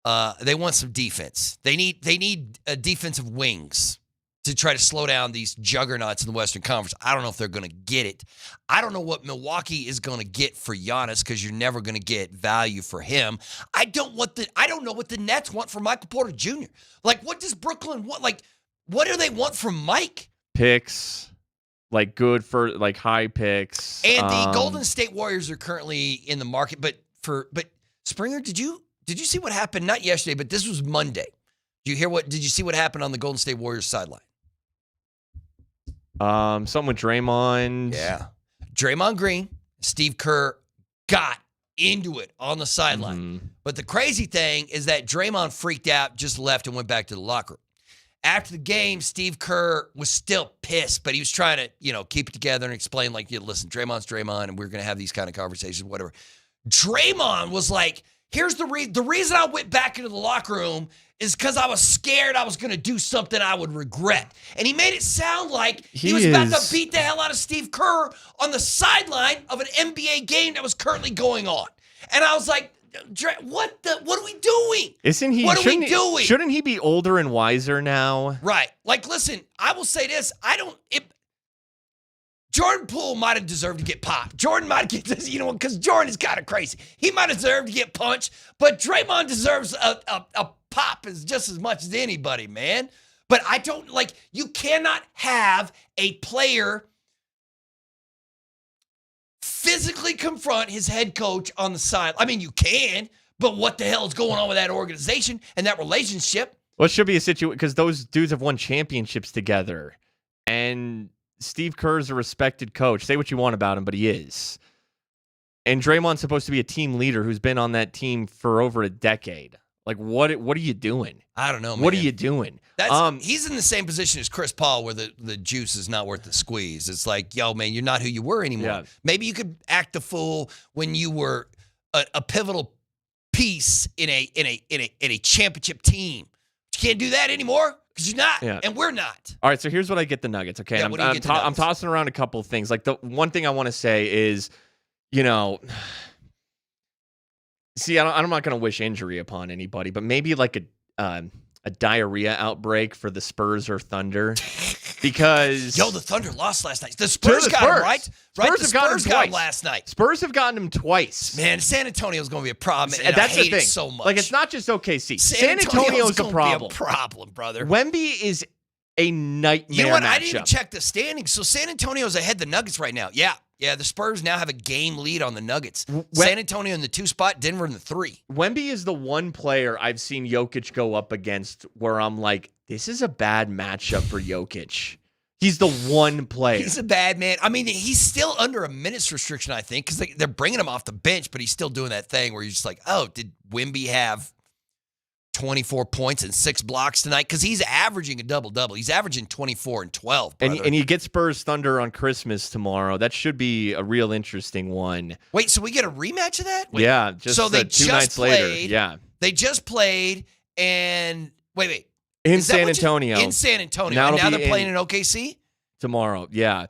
want some defense. They need a defensive wings to try to slow down these juggernauts in the Western Conference. I don't know if they're going to get it. I don't know what Milwaukee is going to get for Giannis because you're never going to get value for him. I don't know what the Nets want for Michael Porter Jr. Like, what does Brooklyn want? Like, what do they want from Mike? Picks. Like good for like high picks. And the Golden State Warriors are currently in the market, but Springer, did you see what happened? Not yesterday, but this was Monday. Did you see what happened on the Golden State Warriors sideline? Something with Draymond. Yeah. Draymond Green, Steve Kerr got into it on the sideline. Mm-hmm. But the crazy thing is that Draymond freaked out, just left and went back to the locker room. After the game, Steve Kerr was still pissed, but he was trying to, keep it together and explain, like, listen, Draymond's Draymond, and we're going to have these kind of conversations, whatever. Draymond was like, here's the reason I went back into the locker room is because I was scared I was going to do something I would regret. And he made it sound like he was about to beat the hell out of Steve Kerr on the sideline of an NBA game that was currently going on. And I was like, what are we doing? Isn't he? What are we doing? Shouldn't he be older and wiser now? Right. Like, listen, I will say this. Jordan Poole might have deserved to get popped. Jordan might get this, because Jordan is kind of crazy. He might have deserved to get punched, but Draymond deserves a pop just as much as anybody, man. But I don't, you cannot have a player physically confront his head coach on the side. I mean, you can, but what the hell is going on with that organization and that relationship? Well, it should be a situation because those dudes have won championships together. And Steve Kerr's a respected coach. Say what you want about him, but he is. And Draymond's supposed to be a team leader who's been on that team for over a decade. Like, what are you doing? I don't know, man. What are you doing? He's in the same position as Chris Paul where the juice is not worth the squeeze. It's like, yo, man, you're not who you were anymore. Yeah. Maybe you could act the fool when you were a pivotal piece in a championship team. But you can't do that anymore because you're not, and we're not. All right, so here's what I get the Nuggets, okay? Yeah, I'm tossing around a couple of things. Like, the one thing I want to say is, see, I'm not going to wish injury upon anybody, but maybe like a diarrhea outbreak for the Spurs or Thunder, because the Thunder lost last night. The Spurs got him, right? Spurs the Spurs got him last night. Spurs have gotten him twice. Man, San Antonio's going to be a problem, and that's I hate the thing. It so much. Like, it's not just OKC. San Antonio's a problem. Be a problem, brother. Wemby is a nightmare. You know what? Matchup. I didn't even check the standings. So San Antonio's ahead of the Nuggets right now. Yeah, the Spurs now have a game lead on the Nuggets. San Antonio in the 2 spot, Denver in the 3. Wemby is the one player I've seen Jokic go up against where I'm like, this is a bad matchup for Jokic. He's the one player. He's a bad man. I mean, he's still under a minutes restriction, I think, because they're bringing him off the bench, but he's still doing that thing where you're just like, oh, did Wemby have 24 points and 6 blocks tonight? Because he's averaging a double-double. He's averaging 24 and 12, brother. And you get Spurs Thunder on Christmas tomorrow. That should be a real interesting one. Wait, so we get a rematch of that? Wait. Yeah, so they 2 nights played, later. Yeah. They just played, and wait. In San Antonio. In San Antonio. And now they're playing in OKC? Tomorrow, yeah.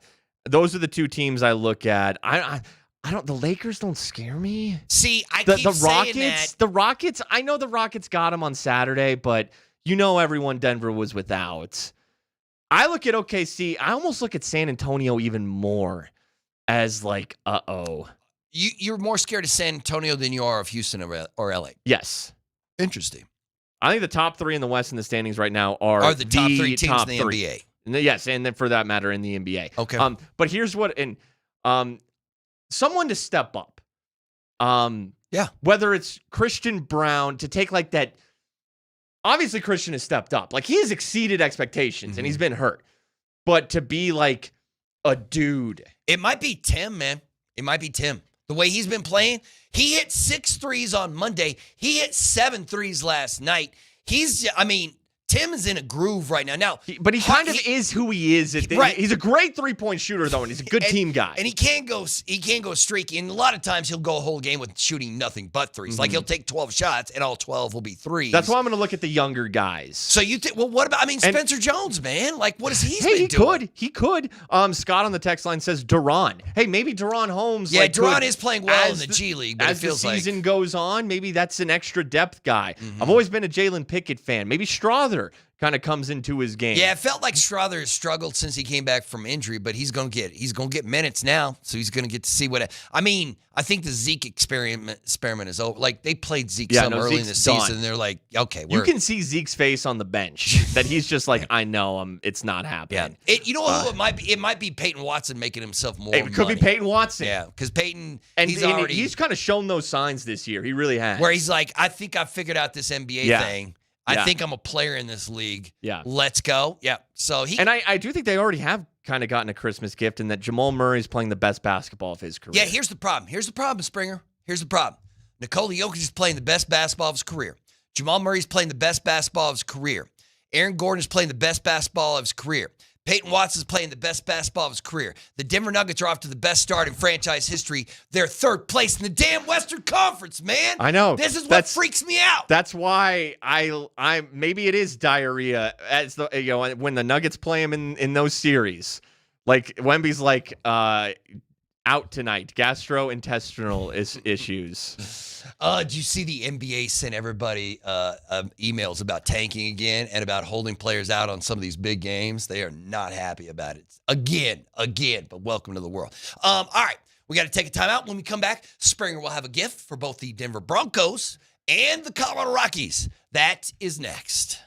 Those are the 2 teams I look at. I don't. The Lakers don't scare me. See, keep saying that. The Rockets. I know the Rockets got them on Saturday, but everyone Denver was without. I look at OKC. I almost look at San Antonio even more as like, uh-oh. You're more scared of San Antonio than you are of Houston or LA. Yes. Interesting. I think the top 3 in the West in the standings right now are the top 3 teams in the NBA. Yes, and then for that matter, in the NBA. Okay. But here's what, someone to step up. Whether it's Christian Braun to take like that. Obviously, Christian has stepped up. Like, he has exceeded expectations, and he's been hurt. But to be like a dude. It might be Tim, man. It might be Tim. The way he's been playing, he hit 6 threes on Monday. He hit 7 threes last night. Tim is in a groove right now. But he kind of is who he is. Right. He's a great 3-point shooter, though, and he's a good team guy. And he can go streaky. And a lot of times he'll go a whole game with shooting nothing but threes. Like, he'll take 12 shots, and all 12 will be threes. That's why I'm going to look at the younger guys. So you think, what about, Spencer Jones, man? Like, what has he been doing? He could. Scott on the text line says Duran. Hey, maybe Duran Holmes. Yeah, Duran is playing well in the G League, but as the season goes on, maybe that's an extra depth guy. I've always been a Jalen Pickett fan. Maybe Strother kind of comes into his game. Yeah, it felt like Strother has struggled since he came back from injury, but he's gonna get minutes now, so he's gonna get to see what. I think the Zeke experiment is over. Like, they played Zeke early in the season, and they're like, okay, you can see Zeke's face on the bench that he's just like, I know, it's not happening. Yeah, you know who it might be? It might be Peyton Watson making himself more. It could be Peyton Watson. Yeah, because Peyton, he's kind of shown those signs this year. He really has. Where he's like, I think I figured out this NBA thing. I think I'm a player in this league. Yeah. Let's go. Yeah. So I do think they already have kind of gotten a Christmas gift in that Jamal Murray's playing the best basketball of his career. Yeah, here's the problem, Springer. Here's the problem. Nikola Jokic is playing the best basketball of his career. Jamal Murray's playing the best basketball of his career. Aaron Gordon is playing the best basketball of his career. Peyton Watson is playing the best basketball of his career. The Denver Nuggets are off to the best start in franchise history. They're 3rd place in the damn Western Conference, man. I know. This is what freaks me out. That's why I maybe it is diarrhea as the when the Nuggets play him in those series. Like, Wemby's like out tonight, gastrointestinal issues. Did you see the NBA sent everybody emails about tanking again and about holding players out on some of these big games? They are not happy about it. Again, but welcome to the world. All right, we got to take a timeout. When we come back, Springer will have a gift for both the Denver Broncos and the Colorado Rockies. That is next.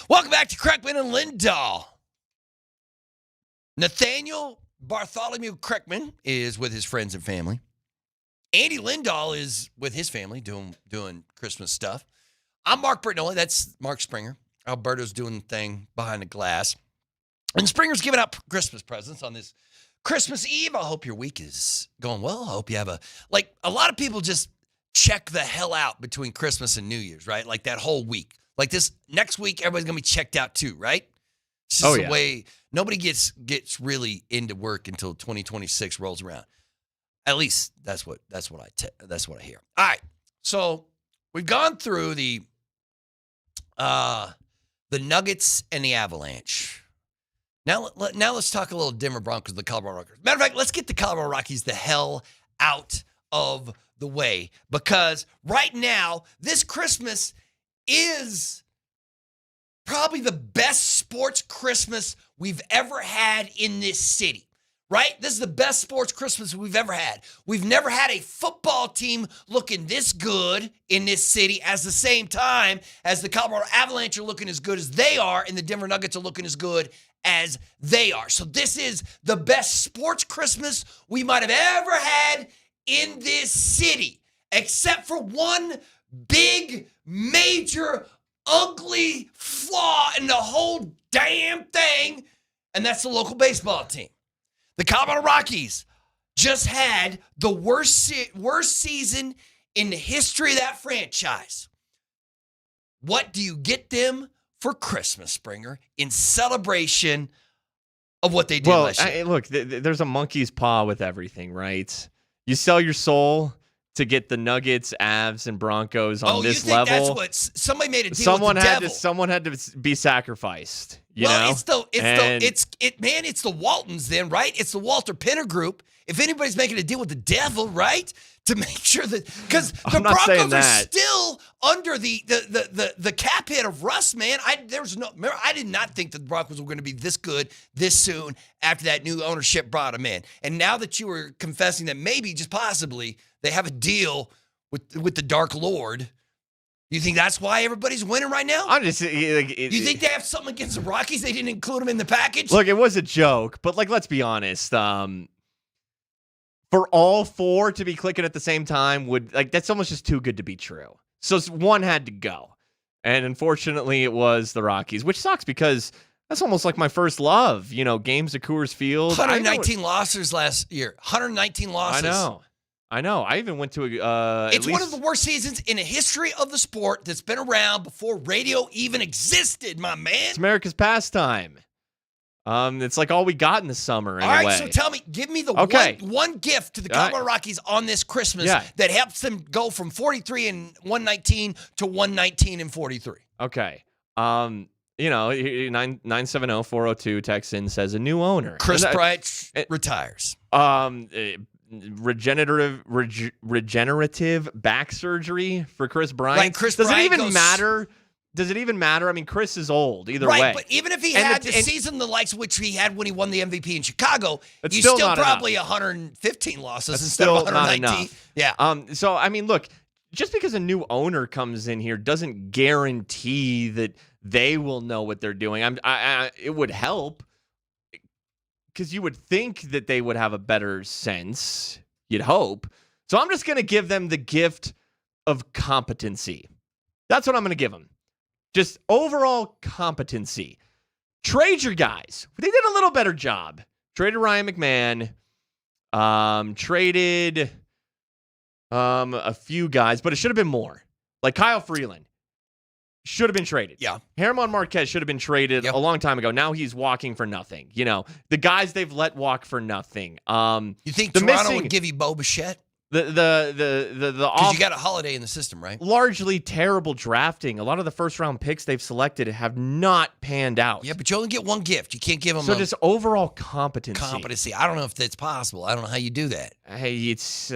Welcome back to Kreckman and Lindahl. Nathaniel Bartholomew Kreckman is with his friends and family. Andy Lindahl is with his family doing Christmas stuff. I'm Mark Bertinoli. That's Mark Springer. Alberto's doing the thing behind the glass. And Springer's giving out Christmas presents on this Christmas Eve. I hope your week is going well. I hope you have a lot of people just check the hell out between Christmas and New Year's, right? Like that whole week. Like this next week, everybody's going to be checked out too, right? It's just the way nobody gets really into work until 2026 rolls around. At least that's what I hear. All right. So we've gone through the Nuggets and the Avalanche. Now let's talk a little Denver Broncos, the Colorado Rockies. Matter of fact, let's get the Colorado Rockies the hell out of the way, because right now this Christmas is probably the best sports Christmas we've ever had in this city. Right? This is the best sports Christmas we've ever had. We've never had a football team looking this good in this city at the same time as the Colorado Avalanche are looking as good as they are and the Denver Nuggets are looking as good as they are. So this is the best sports Christmas we might have ever had in this city, except for one big, major, ugly flaw in the whole damn thing, and that's the local baseball team. The Colorado Rockies just had the worst season in the history of that franchise. What do you get them for Christmas, Springer, in celebration of what they did last year? Look, there's a monkey's paw with everything, right? You sell your soul to get the Nuggets, Avs, and Broncos on this level. That's what somebody made a deal with the devil. Someone had to be sacrificed. It's the Waltons then, right? It's the Walter Penner Group. If anybody's making a deal with the devil, right? To make sure that, because the Broncos are still under the cap hit of Russ, man. I did not think that the Broncos were going to be this good this soon after that new ownership brought them in. And now that you were confessing that maybe, just possibly, they have a deal with the Dark Lord, you think that's why everybody's winning right now? I'm just. You think they have something against the Rockies? They didn't include them in the package? Look, it was a joke, but let's be honest. For all four to be clicking at the same time that's almost just too good to be true. So one had to go. And unfortunately, it was the Rockies, which sucks because that's almost like my first love. Games at Coors Field. 119 losses last year. 119 losses. I know. I even went to it's one of the worst seasons in the history of the sport that's been around before radio even existed, my man. It's America's pastime. It's like all we got in the summer. All right, so tell me, give me the one gift to the Colorado Rockies on this Christmas that helps them go from 43 and 119 to 119 and 43. Okay. 970-402 texts in, says a new owner. Chris Bryant retires. Regenerative back surgery for Chris Bryant. Like Chris Does Bryant it even matter? Does it even matter? I mean, Chris is old either way. Right, but even if he had the season the likes which he had when he won the MVP in Chicago, you still probably 115 losses instead of 119. Yeah. So, I mean, look, just because a new owner comes in here doesn't guarantee that they will know what they're doing. It would help because you would think that they would have a better sense. You'd hope. So I'm just going to give them the gift of competency. That's what I'm going to give them. Just overall competency. Trade your guys. They did a little better job. Traded Ryan McMahon. Traded a few guys, but it should have been more. Like Kyle Freeland should have been traded. Yeah. Herman Marquez should have been traded a long time ago. Now he's walking for nothing. The guys they've let walk for nothing. You think Toronto would give you Bo Bichette? Because you got a holiday in the system, right? Largely terrible drafting. A lot of the first round picks they've selected have not panned out. Yeah, but you only get one gift. You can't give them. So just overall competency. I don't know if that's possible. I don't know how you do that. Hey, it's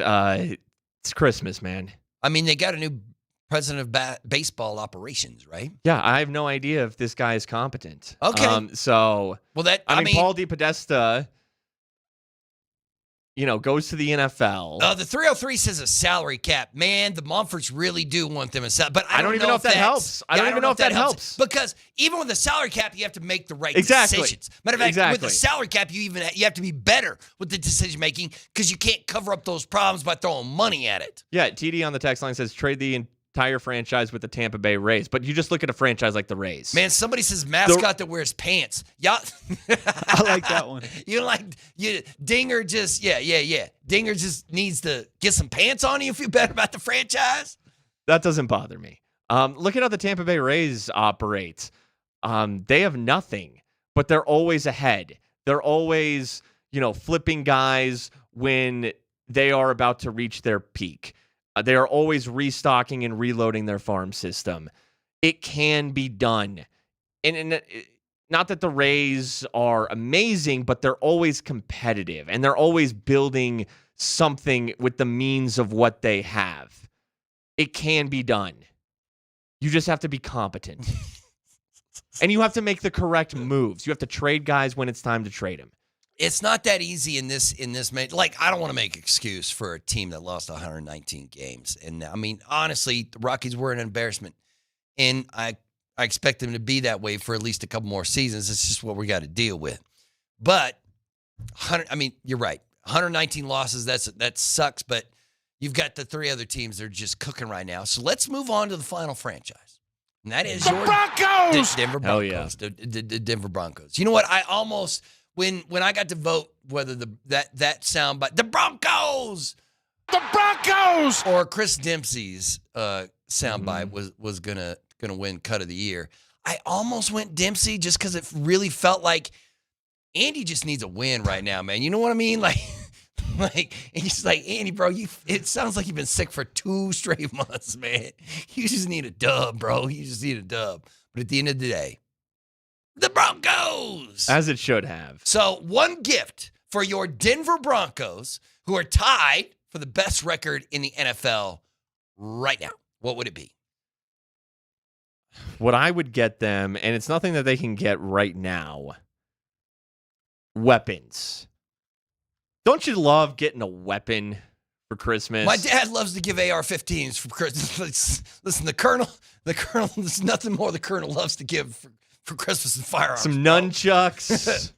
Christmas, man. I mean, they got a new president of baseball operations, right? Yeah, I have no idea if this guy is competent. Okay. Paul DePodesta. goes to the NFL. The 303 says a salary cap. Man, the Montforts really do want them a salary. But I don't even know if that helps. I don't even know if that helps. Because even with the salary cap, you have to make the right Exactly. decisions. Matter of fact, Exactly. with the salary cap, you have to be better with the decision making because you can't cover up those problems by throwing money at it. Yeah, TD on the text line says trade the entire franchise with the Tampa Bay Rays. But you just look at a franchise like the Rays. Man, somebody says mascot that wears pants. Yeah. I like that one. Dinger just, yeah. Dinger just needs to get some pants on you, feel better about the franchise. That doesn't bother me. Look at how the Tampa Bay Rays operate. They have nothing, but they're always ahead. They're always, flipping guys when they are about to reach their peak. They are always restocking and reloading their farm system. It can be done. And not that the Rays are amazing, but they're always competitive, and they're always building something with the means of what they have. It can be done. You just have to be competent. And you have to make the correct moves. You have to trade guys when it's time to trade them. It's not that easy in this. Like, I don't want to make excuse for a team that lost 119 games. And I mean, honestly, the Rockies were an embarrassment, and I expect them to be that way for at least a couple more seasons. It's just what we got to deal with. But you're right. 119 losses. That sucks. But you've got the three other teams that are just cooking right now. So let's move on to the final franchise, and that is your Broncos. Denver Broncos. Hell yeah. The Denver Broncos. You know what? I almost. When I got to vote whether that soundbite, the Broncos, or Chris Dempsey's soundbite was gonna win Cut of the Year, I almost went Dempsey just because it really felt like Andy just needs a win right now, man. You know what I mean? Like and he's like, Andy, bro, it sounds like you've been sick for 2 straight months, man. You just need a dub, bro. You just need a dub. But at the end of the day, the Broncos. As it should have. So one gift for your Denver Broncos, who are tied for the best record in the NFL right now. What would it be? What I would get them, and it's nothing that they can get right now, weapons. Don't you love getting a weapon for Christmas? My dad loves to give AR-15s for Christmas. Listen, the Colonel, there's nothing more the Colonel loves to give for Christmas and firearms. Some nunchucks.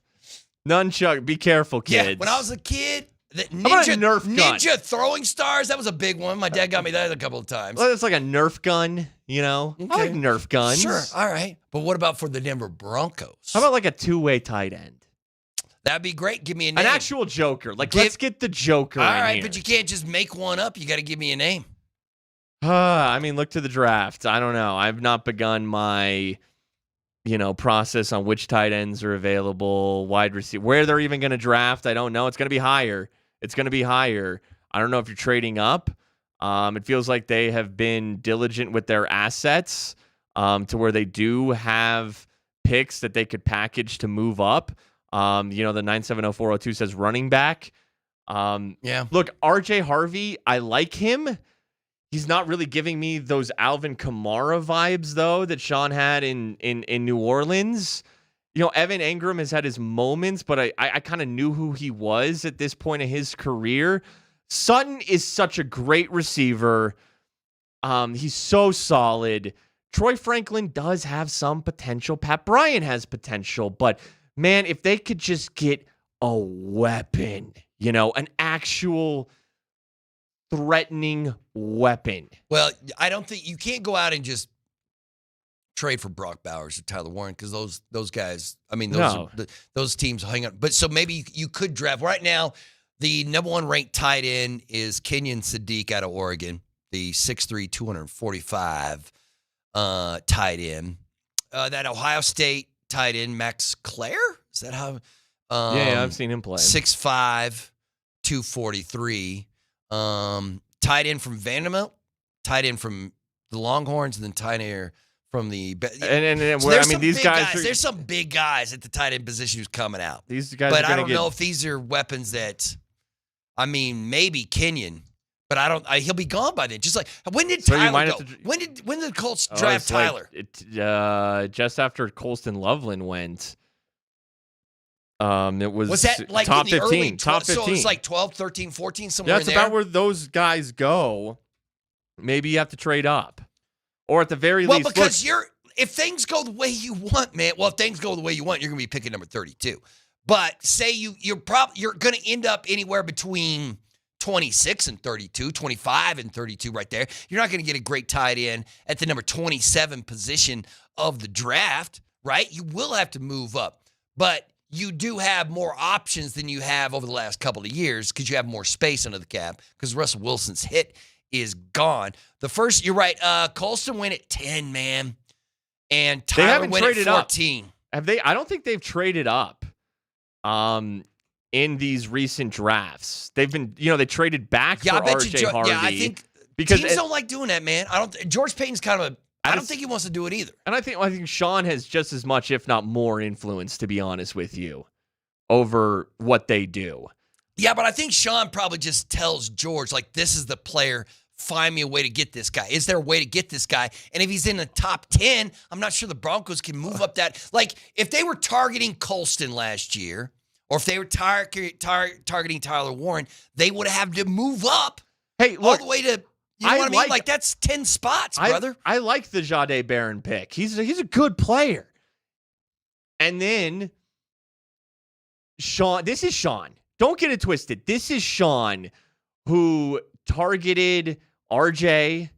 Nunchuck. Be careful, kids. Yeah, when I was a kid, the How about a Nerf gun? Ninja throwing stars, that was a big one. My dad got me that a couple of times. Well, it's like a Nerf gun, I like Nerf guns. Sure, all right. But what about for the Denver Broncos? How about like a 2-way tight end? That'd be great. Give me a name. An actual Joker. Let's get the Joker all in right, here. but you can't just make one up. You got to give me a name. Look to the draft. I don't know. I've not begun my process on which tight ends are available, wide receiver, where they're even going to draft. I don't know. It's going to be higher. I don't know if you're trading up. It feels like they have been diligent with their assets to where they do have picks that they could package to move up. The 970402 says running back. Yeah. Look, RJ Harvey, I like him. He's not really giving me those Alvin Kamara vibes, though, that Sean had in New Orleans. Evan Engram has had his moments, but I kind of knew who he was at this point in his career. Sutton is such a great receiver. He's so solid. Troy Franklin does have some potential. Pat Bryant has potential, but man, if they could just get a weapon, an actual threatening weapon. Well, I don't think you can't go out and just trade for Brock Bowers or Tyler Warren because those guys. I mean, those teams hang on. But so maybe you could draft right now. The number 1 ranked tight end is Kenyon Sadiq out of Oregon, the 6'3", 245 tight end. That Ohio State tight end Max Clare, is that how? Yeah, I've seen him play. 6'5", 243. Tight end from Vanderbilt, tight end from the Longhorns, and then tight end from the. These guys. There's some big guys at the tight end position who's coming out. These guys, but I don't know if these are weapons that. I mean, maybe Kenyon, but I don't. He'll be gone by then. Just like when did Tyler go? When did the Colts draft Tyler? Just after Colston Loveland went. It was that like top in the 15. early Top 15. So it was like 12, 13, 14, somewhere That's in there. about where those guys go. Maybe you have to trade up. Or at the very Well, least. because if things go the way you want, man, if things go the way you want, you're going to be picking number 32. But say you're going to end up anywhere between 26 and 32, 25 and 32 right there. You're not going to get a great tight end at the number 27 position of the draft, right? You will have to move up. But you do have more options than you have over the last couple of years because you have more space under the cap because Russell Wilson's hit is gone. You're right. Colston went at 10, man. And Tyler went at 14. Have they? I don't think they've traded up in these recent drafts. They've been, they traded back for RJ Harvey. Yeah, I think because teams don't like doing that, man. George Payton's kind of I don't think he wants to do it either. And I think Sean has just as much, if not more, influence, to be honest with you, over what they do. Yeah, but I think Sean probably just tells George, like, this is the player. Find me a way to get this guy. Is there a way to get this guy? And if he's in the top 10, I'm not sure the Broncos can move up that. Like, if they were targeting Colston last year, or if they were targeting Tyler Warren, they would have to move up. Hey, look, all the way to, you know what I mean? Like, that's 10 spots, brother. I like the Jahdae Barron pick. He's a good player. And then Sean, this is Sean. Don't get it twisted. This is Sean who targeted RJ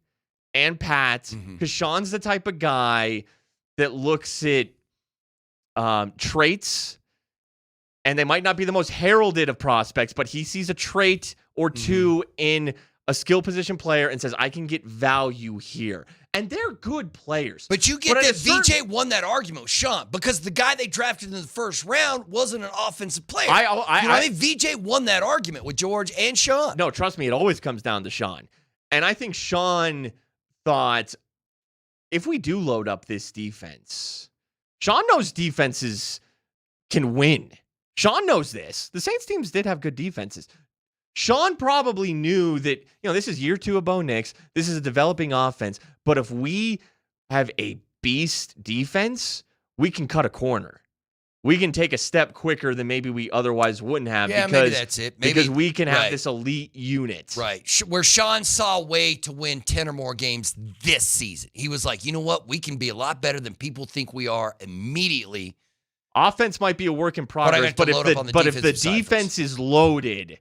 and Pat because Sean's the type of guy that looks at traits, and they might not be the most heralded of prospects, but he sees a trait or two in a skill position player and says, I can get value here. And they're good players. But you get that VJ won that argument with Sean because the guy they drafted in the first round wasn't an offensive player. You know what I mean? VJ won that argument with George and Sean. No, trust me, it always comes down to Sean. And I think Sean thought, if we do load up this defense, Sean knows defenses can win. Sean knows this. The Saints teams did have good defenses. Sean probably knew that, this is year 2 of Bo Nix. This is a developing offense. But if we have a beast defense, we can cut a corner. We can take a step quicker than maybe we otherwise wouldn't have. Yeah, maybe that's it. Because we can have this elite unit. Right. Where Sean saw a way to win 10 or more games this season. He was like, you know what? We can be a lot better than people think we are immediately. Offense might be a work in progress, but if the defense is loaded,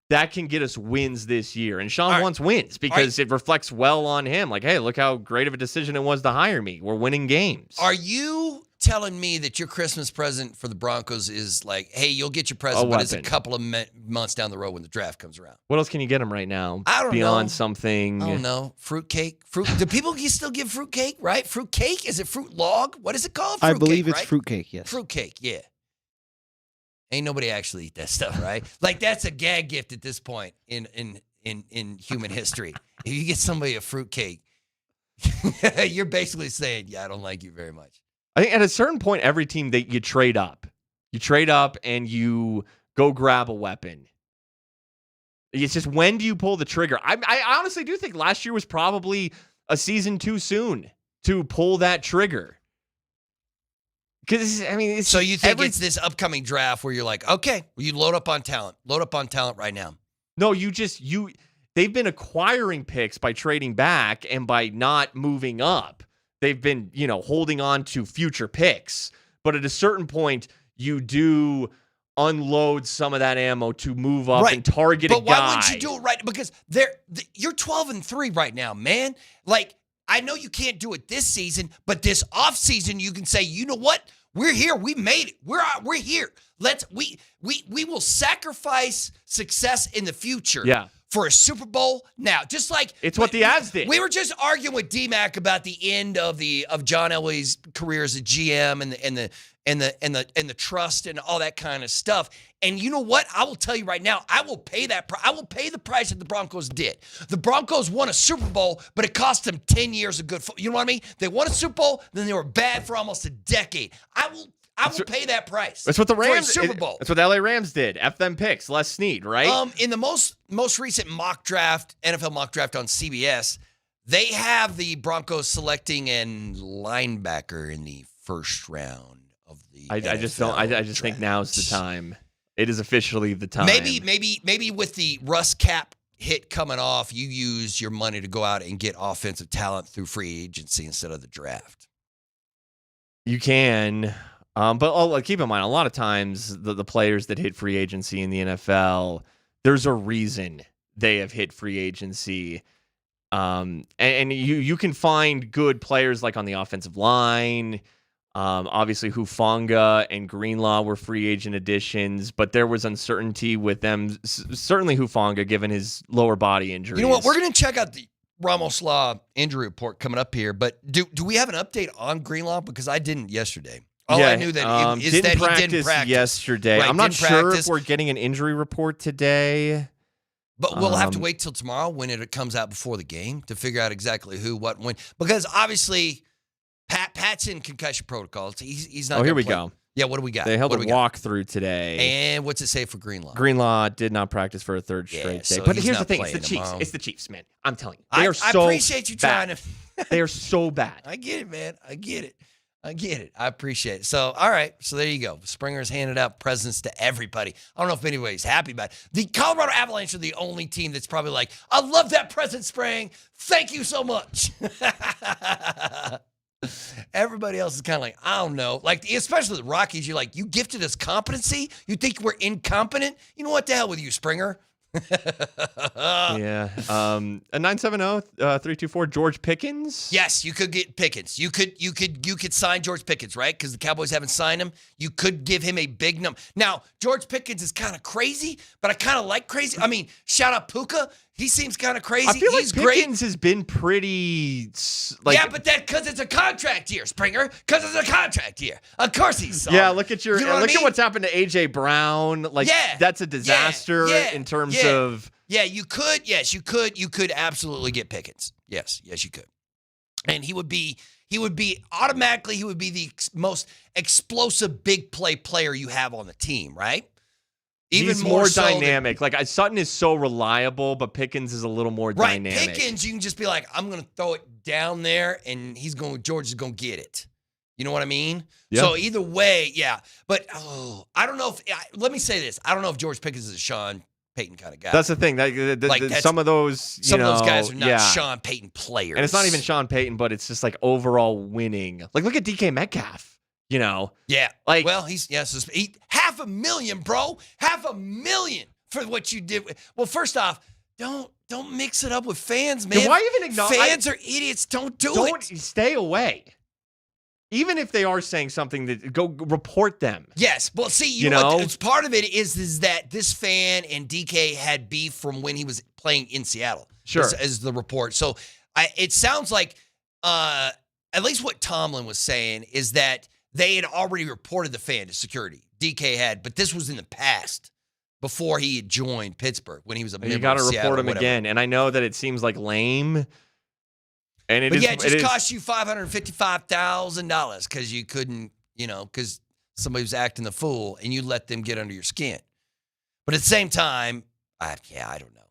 that can get us wins this year. And Sean wants wins because it reflects well on him. Like, hey, look how great of a decision it was to hire me. We're winning games. Are you telling me that your Christmas present for the Broncos is like, hey, you'll get your present, but it's a couple of months down the road when the draft comes around? What else can you get them right now? I don't know. Beyond something. I don't know. Fruitcake. Do people still give fruitcake, right? Fruitcake? Is it fruit log? What is it called? I believe it's fruitcake, yes. Fruitcake, yeah. Ain't nobody actually eat that stuff, right? Like, that's a gag gift at this point in human history. If you get somebody a fruitcake, you're basically saying, yeah, I don't like you very much. I think at a certain point, every team, you trade up. You trade up and you go grab a weapon. It's just, when do you pull the trigger? I honestly do think last year was probably a season too soon to pull that trigger. Because, so you think it's this upcoming draft where you're like, okay, well, you load up on talent. Load up on talent right now. No, they've been acquiring picks by trading back and by not moving up. They've been, holding on to future picks. But at a certain point, you do unload some of that ammo to move up and target a guy. But why wouldn't you do it right? Because you're 12-3 right now, man. Like, I know you can't do it this season, but this offseason you can say, you know what? We're here. We made it. We're here. We will sacrifice success in the future for a Super Bowl now. Just like it's what the Avs did. We were just arguing with DMac about the end of John Elway's career as a GM and the trust and all that kind of stuff. And you know what? I will tell you right now, I will pay I will pay the price that the Broncos did. The Broncos won a Super Bowl, but it cost them 10 years of good football. You know what I mean? They won a Super Bowl, then they were bad for almost a decade. I will pay that price. That's what the Rams Super Bowl. That's what the LA Rams did. F them picks, Les Snead, right? In the most recent mock draft, NFL mock draft on CBS, they have the Broncos selecting a linebacker in the first round of the I just don't. I just think now's the time. It is officially the time. Maybe with the Russ cap hit coming off, you use your money to go out and get offensive talent through free agency instead of the draft. You can, but keep in mind, a lot of times the players that hit free agency in the NFL, there's a reason they have hit free agency. And you can find good players like on the offensive line. Obviously, Hufanga and Greenlaw were free agent additions, but there was uncertainty with them. Certainly Hufanga, given his lower body injuries. You know what? We're going to check out the Ramos Law injury report coming up here, but do we have an update on Greenlaw? Because I didn't yesterday. I knew that he didn't practice yesterday. Right, I'm not sure if we're getting an injury report today. But we'll have to wait till tomorrow when it comes out before the game to figure out exactly who, what, when. Because obviously, Pat's in concussion protocols. He's not. Oh, here we play. go. Yeah, what do we got? They held a walkthrough today. And what's it say for Greenlaw? Greenlaw did not practice for a third straight day. So but here's the thing: it's the Chiefs. tomorrow. It's the Chiefs, man. I'm telling you, I so appreciate you bad. trying to. They are so bad. I get it, man. I get it. I appreciate it. So, all right. So there you go. Springer's handed out presents to everybody. I don't know if anybody's happy about it. The Colorado Avalanche are the only team that's probably like, I love that present, Spring. Thank you so much. Everybody else is kind of like, I don't know. Like, especially the Rockies, you're like, you gifted us competency? You think we're incompetent? You know what the hell with you, Springer? Yeah. A 970-324 George Pickens. Yes, you could get Pickens. You could sign George Pickens, right? Because the Cowboys haven't signed him. You could give him a big number. Now, George Pickens is kind of crazy, but I kind of like crazy. I mean, shout out Puka. He seems kind of crazy. I feel He's like Pickens has been pretty. Yeah, but that because it's a contract year, Springer. Because it's a contract year. Of course he's. Yeah, look at your. You know look at what's happened to AJ Brown. Like, that's a disaster in terms of. Yeah, you could. Yes, you could. You could absolutely get Pickens. Yes, you could. And he would be automatically. He would be the most explosive big play player you have on the team, right? He's more dynamic. Sutton is so reliable, but Pickens is a little more dynamic. Pickens, you can just be like, I'm going to throw it down there, and George is going to get it. You know what I mean? Yeah. So either way, yeah. But I don't know if. Let me say this: I don't know if George Pickens is a Sean Payton kind of guy. That's the thing. Some of those guys are not Sean Payton players, and it's not even Sean Payton, but it's just like overall winning. Like, look at DK Metcalf. Yeah. Well, he's $500,000, bro. $500,000 for what you did. Well, first off, don't mix it up with fans, man. Then why even acknowledge? Fans are idiots. Don't do it. Stay away. Even if they are saying something, that go report them. Yes. Well, see, you know what? It's part of it is that this fan and DK had beef from when he was playing in Seattle. Sure. As the report. So it sounds like at least what Tomlin was saying is that they had already reported the fan to security. DK had, but this was in the past before he had joined Pittsburgh when he was a member of Seattle. You got to report him again. And I know that it seems like lame. And it just cost you $555,000 because you couldn't, because somebody was acting the fool and you let them get under your skin. But at the same time, I don't know.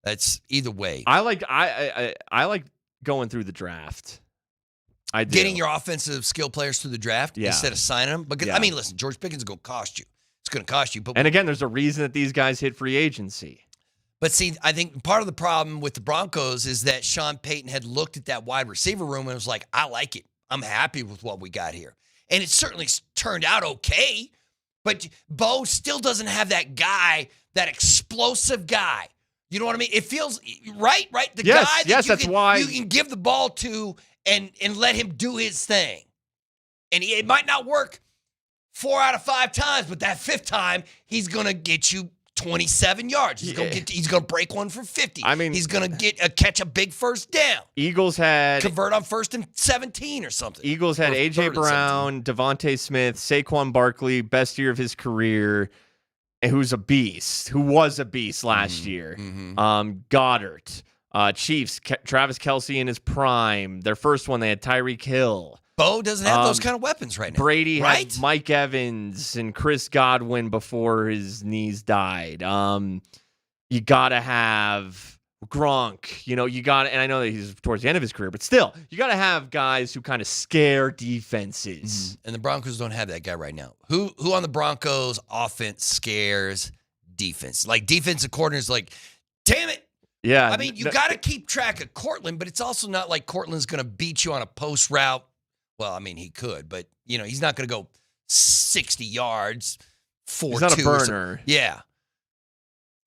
That's either way. I like going through the draft. I do. Getting your offensive skill players through the draft instead of signing them. Because I mean, listen, George Pickens is going to cost you. It's going to cost you. And again, there's a reason that these guys hit free agency. But see, I think part of the problem with the Broncos is that Sean Payton had looked at that wide receiver room and was like, I like it. I'm happy with what we got here. And it certainly turned out okay. But Bo still doesn't have that guy, that explosive guy. You know what I mean? It feels right? The guy that you can give the ball to and let him do his thing. And it might not work 4 out of 5 times, but that 5th time, he's going to get you 27 yards. He's going to break one for 50. I mean, he's going to catch a big first down. Eagles had convert on 1st and 17 or something. Eagles had AJ Brown, Devontae Smith, Saquon Barkley, best year of his career, and who was a beast last year. Mm-hmm. Goddard, Chiefs, Travis Kelce in his prime. Their first one, they had Tyreek Hill. Bo doesn't have those kind of weapons right now. Brady had Mike Evans and Chris Godwin before his knees died. You got to have Gronk, you got, and I know that he's towards the end of his career, but still, you got to have guys who kind of scare defenses. And the Broncos don't have that guy right now. Who on the Broncos offense scares defense? Like defensive coordinators, like, damn it. Yeah. I mean, you got to keep track of Cortland, but it's also not like Cortland's going to beat you on a post route. Well, I mean, he could, but he's not going to go 60 yards, 4-2. He's not a burner. Yeah.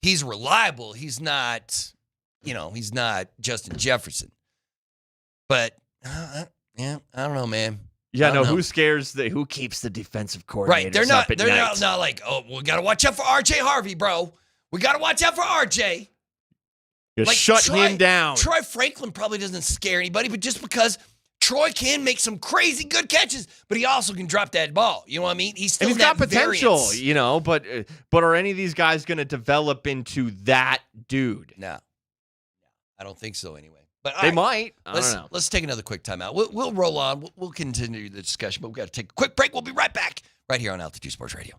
He's reliable. He's not. He's not Justin Jefferson. But, I don't know, man. Yeah, no, who keeps the defensive coordinators right, they're not, up at night? not like, oh, we got to watch out for RJ Harvey, bro. We got to watch out for RJ. Shut him down. Troy Franklin probably doesn't scare anybody, but just because Troy can make some crazy good catches, but he also can drop that ball. You know what I mean? He's got potential, but are any of these guys going to develop into that dude? No. I don't think so anyway. But they might. I don't know. Let's take another quick timeout. We'll roll on. We'll continue the discussion, but we've got to take a quick break. We'll be right back right here on Altitude Sports Radio.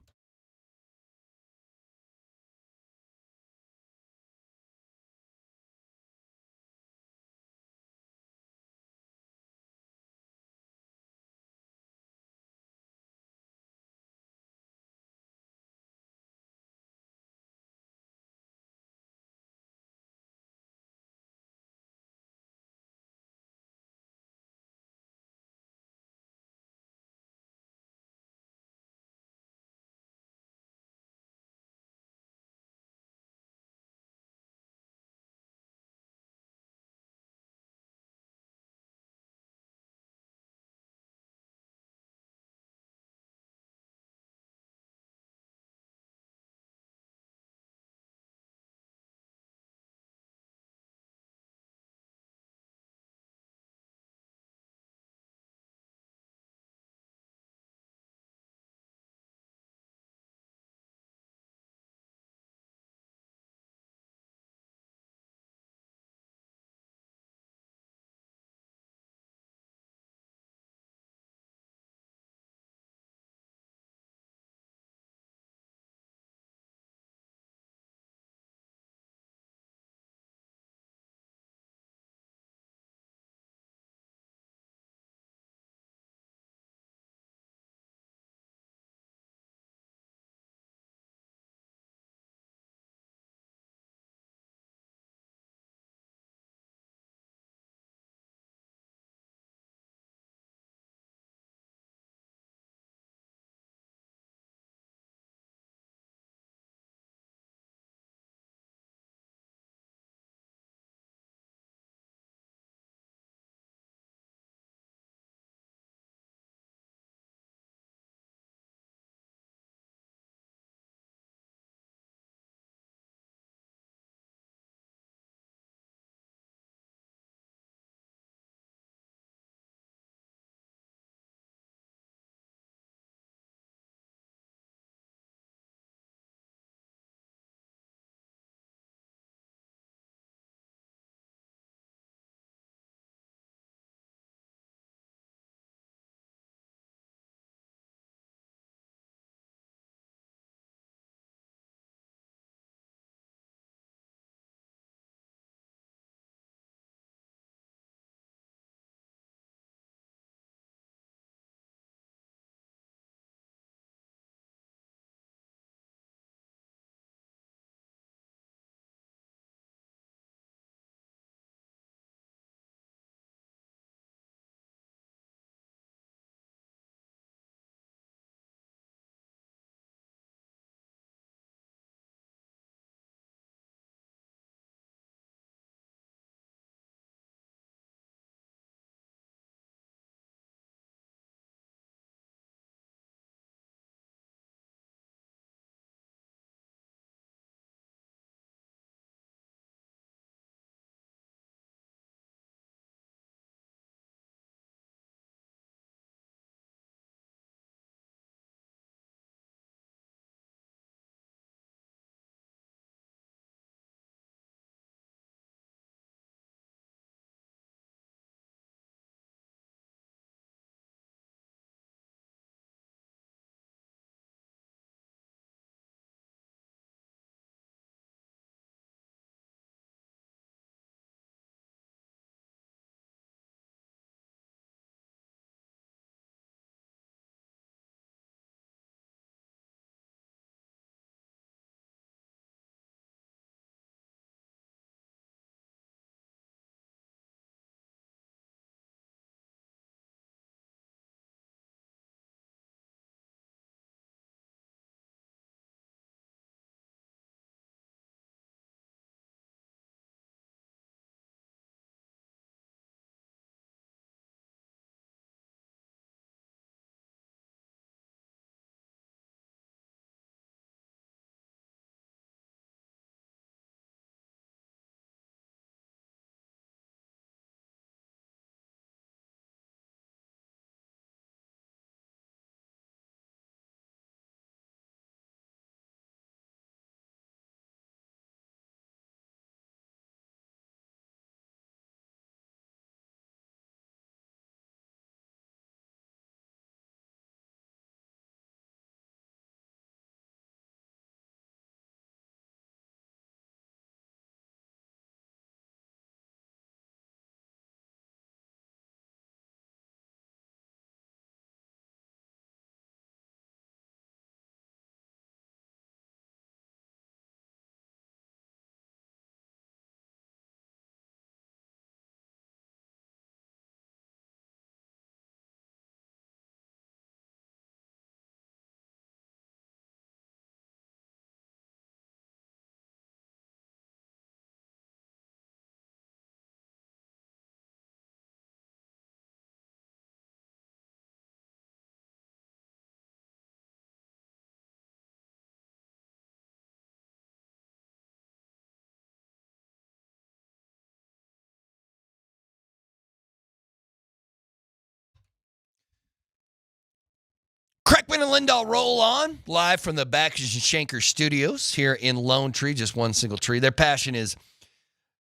Kreckman and Lindahl roll on, live from the Baxter and Shanker studios here in Lone Tree, just one single tree. Their passion is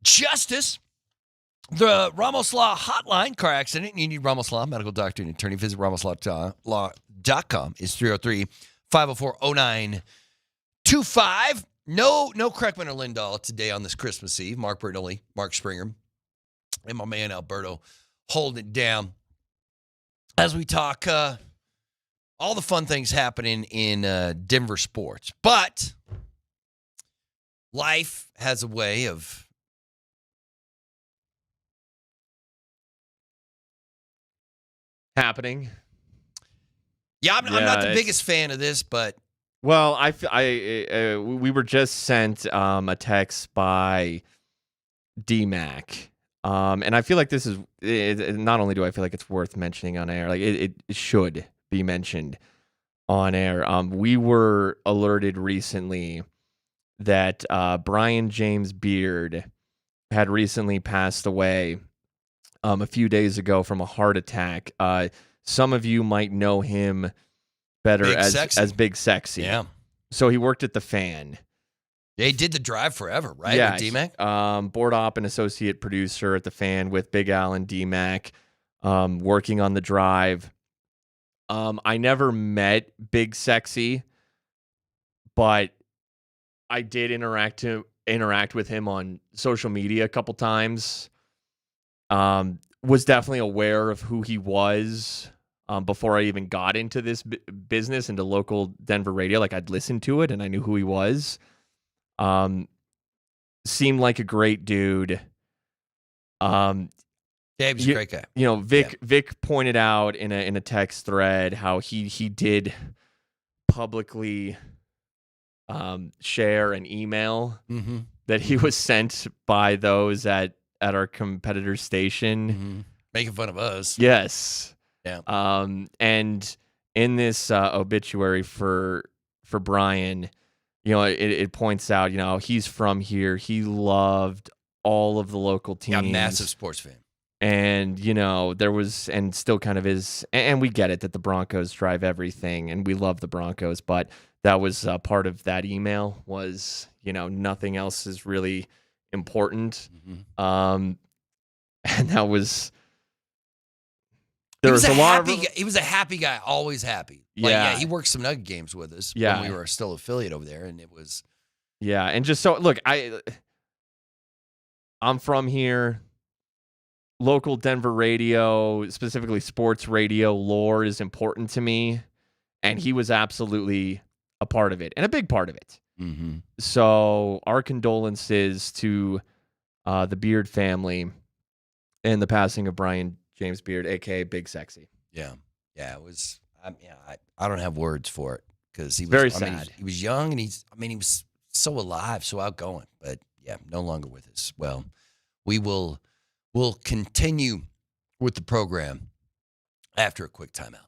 justice. The Ramos Law Hotline, car accident, you need Ramos Law, medical doctor and attorney. Visit ramoslaw.com. It's 303-504-0925. No Kreckman or Lindahl today on this Christmas Eve. Mark Bernoulli, Mark Springer, and my man Alberto holding it down as we talk all the fun things happening in Denver sports. But life has a way of happening. Yeah, I'm not the biggest fan of this, but well, we were just sent a text by DMac, and I feel like this is not only do I feel like it's worth mentioning on air, like it should be mentioned on air. We were alerted recently that Brian James Beard had recently passed away a few days ago from a heart attack. Some of you might know him better as Big Sexy. Yeah. So he worked at the Fan. Yeah, he did the drive forever, right? Yeah. With DMac? Board op and associate producer at the Fan with Big Al and DMac, working on the drive. I never met Big Sexy, but I did interact with him on social media a couple times. Was definitely aware of who he was before I even got into this business, into local Denver radio. Like, I'd listened to it and I knew who he was. Seemed like a great dude. Yeah, he was a great guy. You know, Vic pointed out in a text thread how he did publicly share an email that he was sent by those at our competitor station, making fun of us. Yes. Yeah. And in this obituary for Brian, you know, it points out, you know, he's from here. He loved all of the local teams. Yeah, massive sports fan. And, you know, there was, and still kind of is, and we get it that the Broncos drive everything, and we love the Broncos, but that was part of that email was, you know, nothing else is really important. And that was, He was a happy guy, always happy. Like, Yeah. he worked some Nugget games with us Yeah. when we were still affiliate over there, and it was. Yeah, and just so, look, I'm from here. Local Denver radio, specifically sports radio lore is important to me, and he was absolutely a part of it, and a big part of it. So our condolences to the Beard family and the passing of Brian James Beard, a.k.a. Big Sexy. Yeah, it was. I don't have words for it because he was Very I mean, sad. he was young, and he was so alive, so outgoing, but yeah, no longer with us. Well, we'll continue with the program after a quick timeout.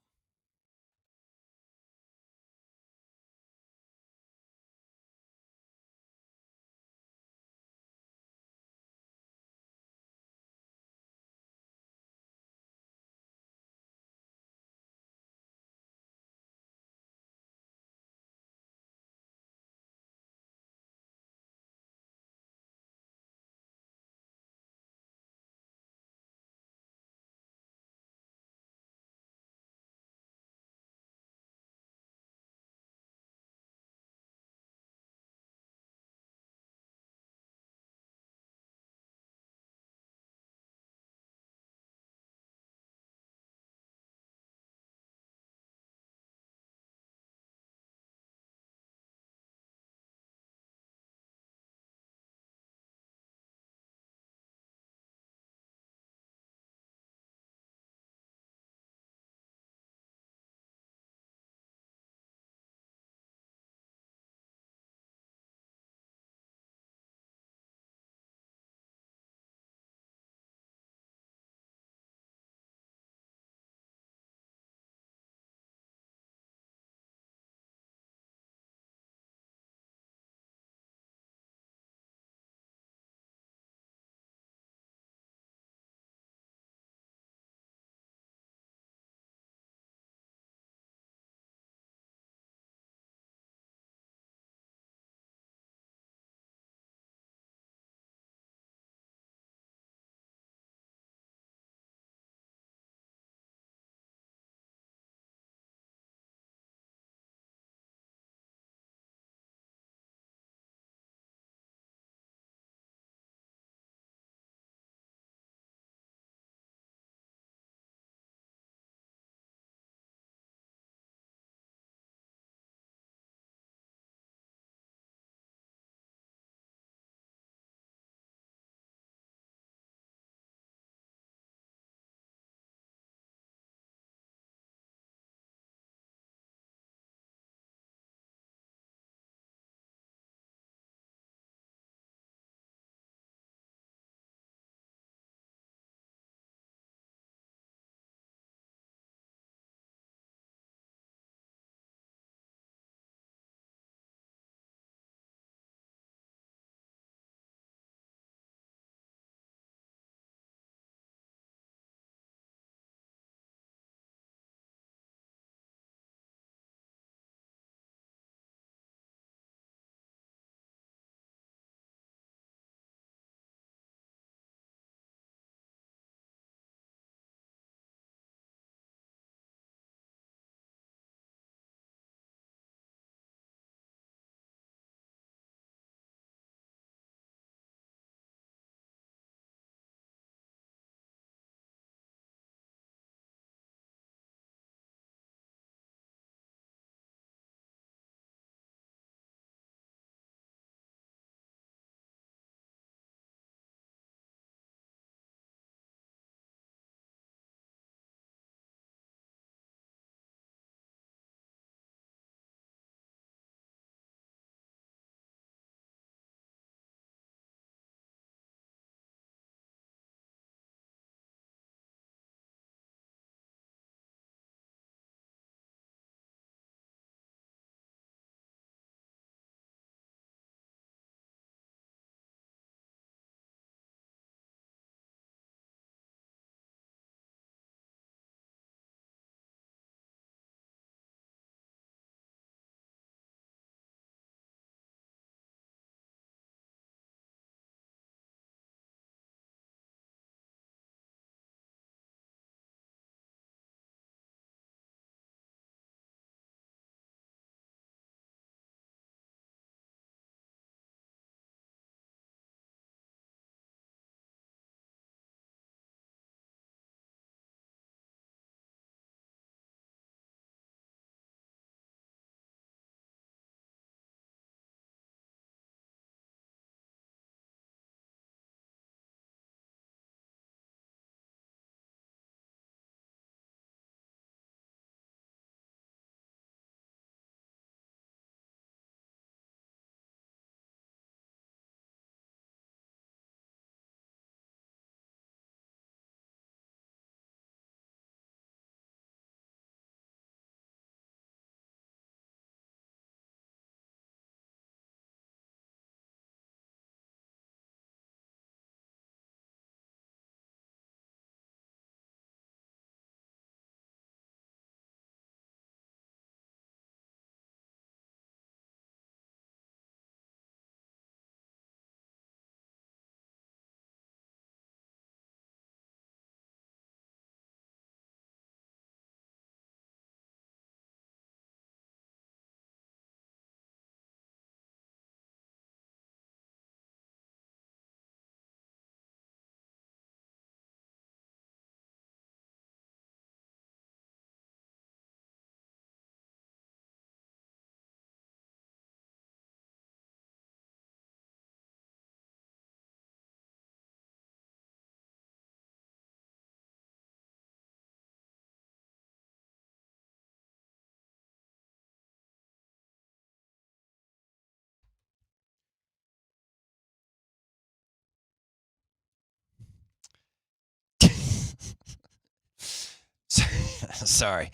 sorry.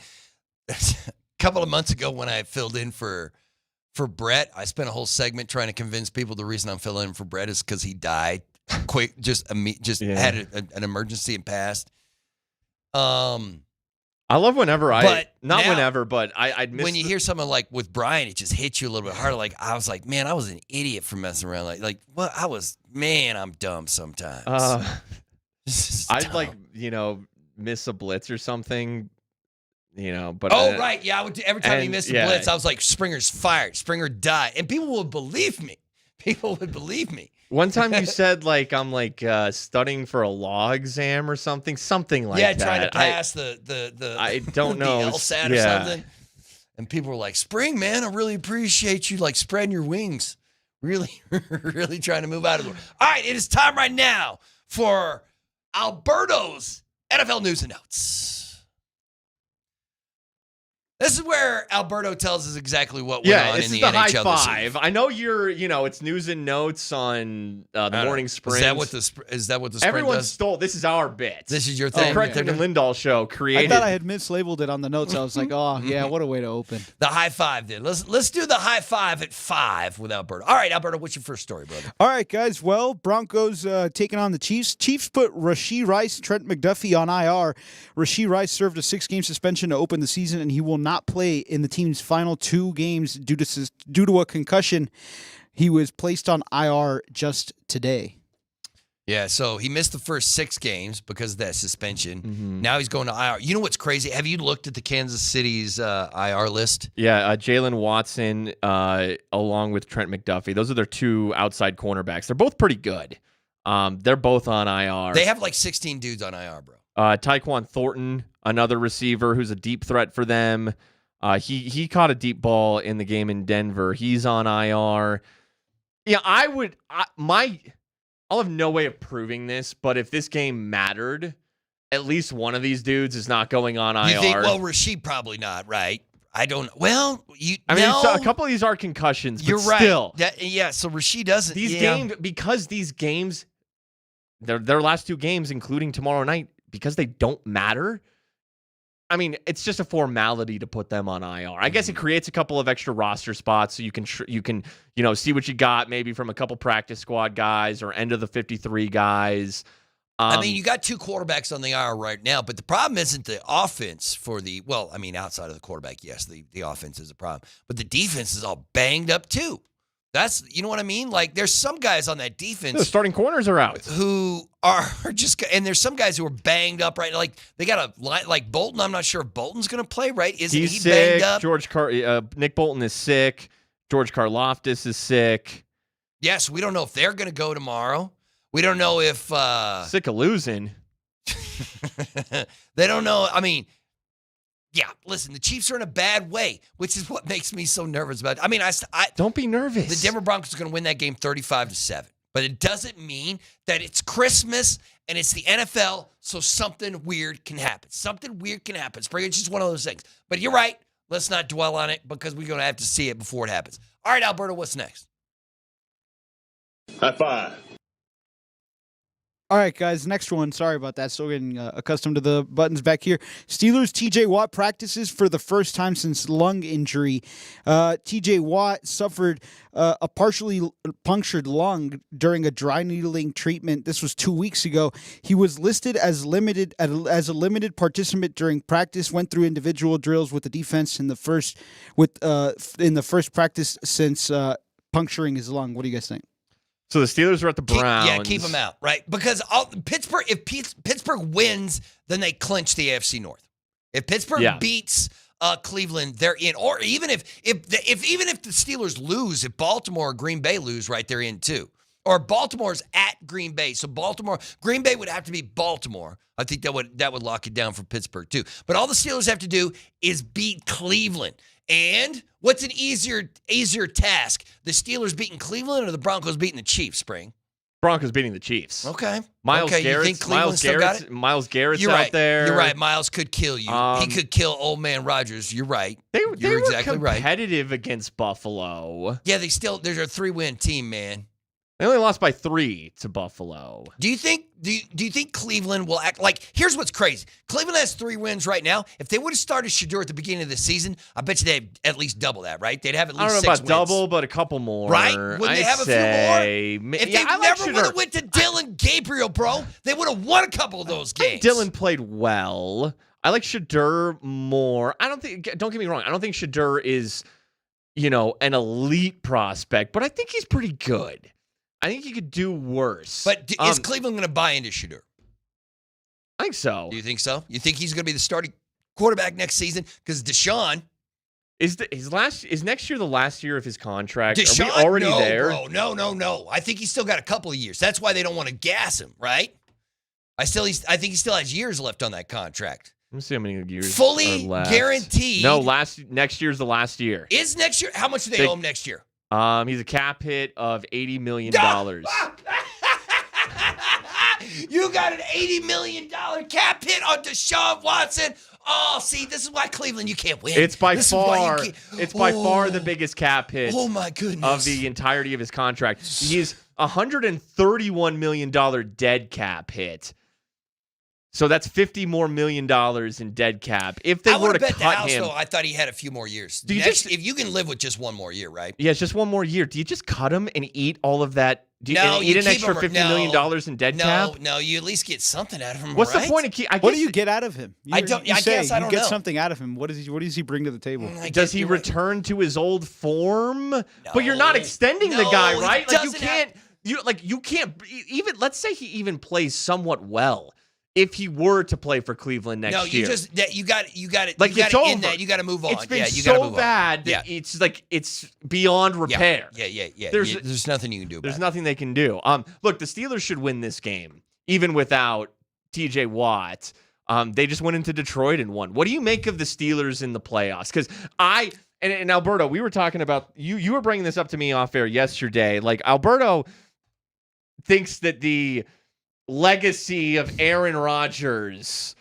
A couple of months ago when I filled in for Brett, I spent a whole segment trying to convince people the reason I'm filling in for Brett is because he died quick, just had an emergency and passed. I love whenever I'd miss when you hear something like with Brian, it just hits you a little bit harder. Like I was like, man, I was an idiot for messing around. I'm dumb sometimes. I'd miss a blitz or something, but right. Yeah. Every time he missed a blitz, I was like, Springer's fired. Springer died. And people would believe me. One time you said I'm studying for a law exam or something like that. Yeah, trying to pass the I don't know. the LSAT or something. And people were like, Spring, man, I really appreciate you spreading your wings. Really, really trying to move out of the. All right, it is time right now for Alberto's NFL News and Notes. This is where Alberto tells us exactly what went on in the NHL high this five. week. I know it's news and notes on the morning sprint. Is that what the sprint Everyone does? stole? This is our bit. This is your thing. Kreckman and Lindahl show created. I thought I had mislabeled it on the notes. I was like, oh yeah, what a way to open. The high five then. Let's do the high five at 5 with Alberto. All right, Alberto, what's your first story, brother? All right, guys. Well, Broncos taking on the Chiefs. Chiefs put Rashee Rice, Trent McDuffie on IR. Rashee Rice served a 6-game suspension to open the season, and he will not play in the team's final 2 games due to a concussion. He was placed on IR just today. Yeah, so he missed the first 6 games because of that suspension. Mm-hmm. Now he's going to IR. You know what's crazy? Have you looked at the Kansas City's IR list? Yeah, Jalen Watson along with Trent McDuffie. Those are their 2 outside cornerbacks. They're both pretty good. They're both on IR. They have 16 dudes on IR, bro. Tyquan Thornton, another receiver who's a deep threat for them. He caught a deep ball in the game in Denver. He's on IR. Yeah, I'll have no way of proving this, but if this game mattered, at least one of these dudes is not going on IR. You think, Rashee probably not, right? I don't know. Well, a couple of these are concussions, but you're right. Still. So Rashee doesn't. Games, because these games, their last 2 games, including tomorrow night, because they don't matter, I mean, it's just a formality to put them on IR. I guess it creates a couple of extra roster spots so you can see what you got maybe from a couple practice squad guys or end of the 53 guys. You got 2 quarterbacks on the IR right now, but the problem isn't the offense outside of the quarterback, yes, the offense is a problem, but the defense is all banged up too. That's, you know what I mean? There's some guys on that defense. The starting corners are out. Who are just, and there's some guys who are banged up, right? They got Bolton. I'm not sure if Bolton's going to play, right? Isn't he sick. banged up? Nick Bolton is sick. George Karlaftis is sick. Yes, we don't know if they're going to go tomorrow. We don't know if. Sick of losing. They don't know. Yeah, listen, the Chiefs are in a bad way, which is what makes me so nervous about it. I don't be nervous. The Denver Broncos are going to win that game 35-7, but it doesn't mean that it's Christmas and it's the NFL, so something weird can happen. Something weird can happen. Spring, it's just one of those things. But you're right. Let's not dwell on it because we're going to have to see it before it happens. All right, Alberto, what's next? High five. All right, guys, next one. Sorry about that. Still getting accustomed to the buttons back here. Steelers' TJ Watt practices for the first time since lung injury. TJ Watt suffered a partially punctured lung during a dry needling treatment. This was 2 weeks ago. He was listed as a limited participant during practice. Went through individual drills with the defense in the first practice since puncturing his lung. What do you guys think? So the Steelers are at the Browns. Keep them out, right? Because if Pittsburgh wins, then they clinch the AFC North. If Pittsburgh beats Cleveland, they're in. Or even if the Steelers lose, if Baltimore or Green Bay lose, right, they're in too. Or Baltimore's at Green Bay, so Green Bay would have to beat Baltimore. I think that would lock it down for Pittsburgh too. But all the Steelers have to do is beat Cleveland. And what's an easier task? The Steelers beating Cleveland or the Broncos beating the Chiefs, Spring? Broncos beating the Chiefs. Okay. Miles Garrett's, you think Cleveland still got it? Miles Garrett's out there. You're right. Miles could kill you. He could kill old man Rodgers. You're right. You're exactly right. Competitive against Buffalo. Yeah, they're a 3-win team, man. They only lost by 3 to Buffalo. Do you think Cleveland will act like? Here's what's crazy. Cleveland has 3 wins right now. If they would have started Shedeur at the beginning of the season, I bet you they'd at least double that, right? They'd have at least 6 wins. I don't know about double, but a couple more. Right? Wouldn't they have a few more? If they never would have went to Dylan Gabriel, bro, they would have won a couple of those games. Dylan played well. I like Shedeur more. Don't get me wrong. I don't think Shedeur is, an elite prospect, but I think he's pretty good. I think he could do worse. But is Cleveland going to buy into Shedeur? I think so. Do you think so? You think he's going to be the starting quarterback next season? Because Deshaun is next year the last year of his contract? Deshaun, are we already there? Bro, no. I think he's still got a couple of years. That's why they don't want to gas him, right? I think he still has years left on that contract. Let me see how many years. Fully are left. guaranteed. No, next year's the last year. Is next year? How much do they owe him next year? He's a cap hit of $80 million. You got an $80 million cap hit on Deshaun Watson. Oh, see, this is why Cleveland, you can't win. It's by far the biggest cap hit. Oh my goodness. Of the entirety of his contract. He's $131 million dead cap hit. So that's $50 more million in dead cap. If they were to cut him, though, I thought he had a few more years. If you can live with just one more year, right? Yeah, it's just one more year. Do you just cut him and eat all of that? Eat an extra $50 million in dead cap? No, you at least get something out of him. What's right? the point of what do you get out of him? I guess I don't get know. something out of him. What does he bring to the table? Does he return to his old form? No, but you're not extending the guy, right? Like you can't even. Let's say he even plays somewhat well. If he were to play for Cleveland next year, you got it. Like you it's got over. in that. You got to move on. It's been you gotta so move bad on. that it's beyond repair. Yeah. There's nothing you can do about There's nothing they can do. Look, the Steelers should win this game, even without TJ Watt. They just went into Detroit and won. What do you make of the Steelers in the playoffs? Because and Alberto, we were talking about you were bringing this up to me off air yesterday. Like Alberto thinks that the legacy of Aaron Rodgers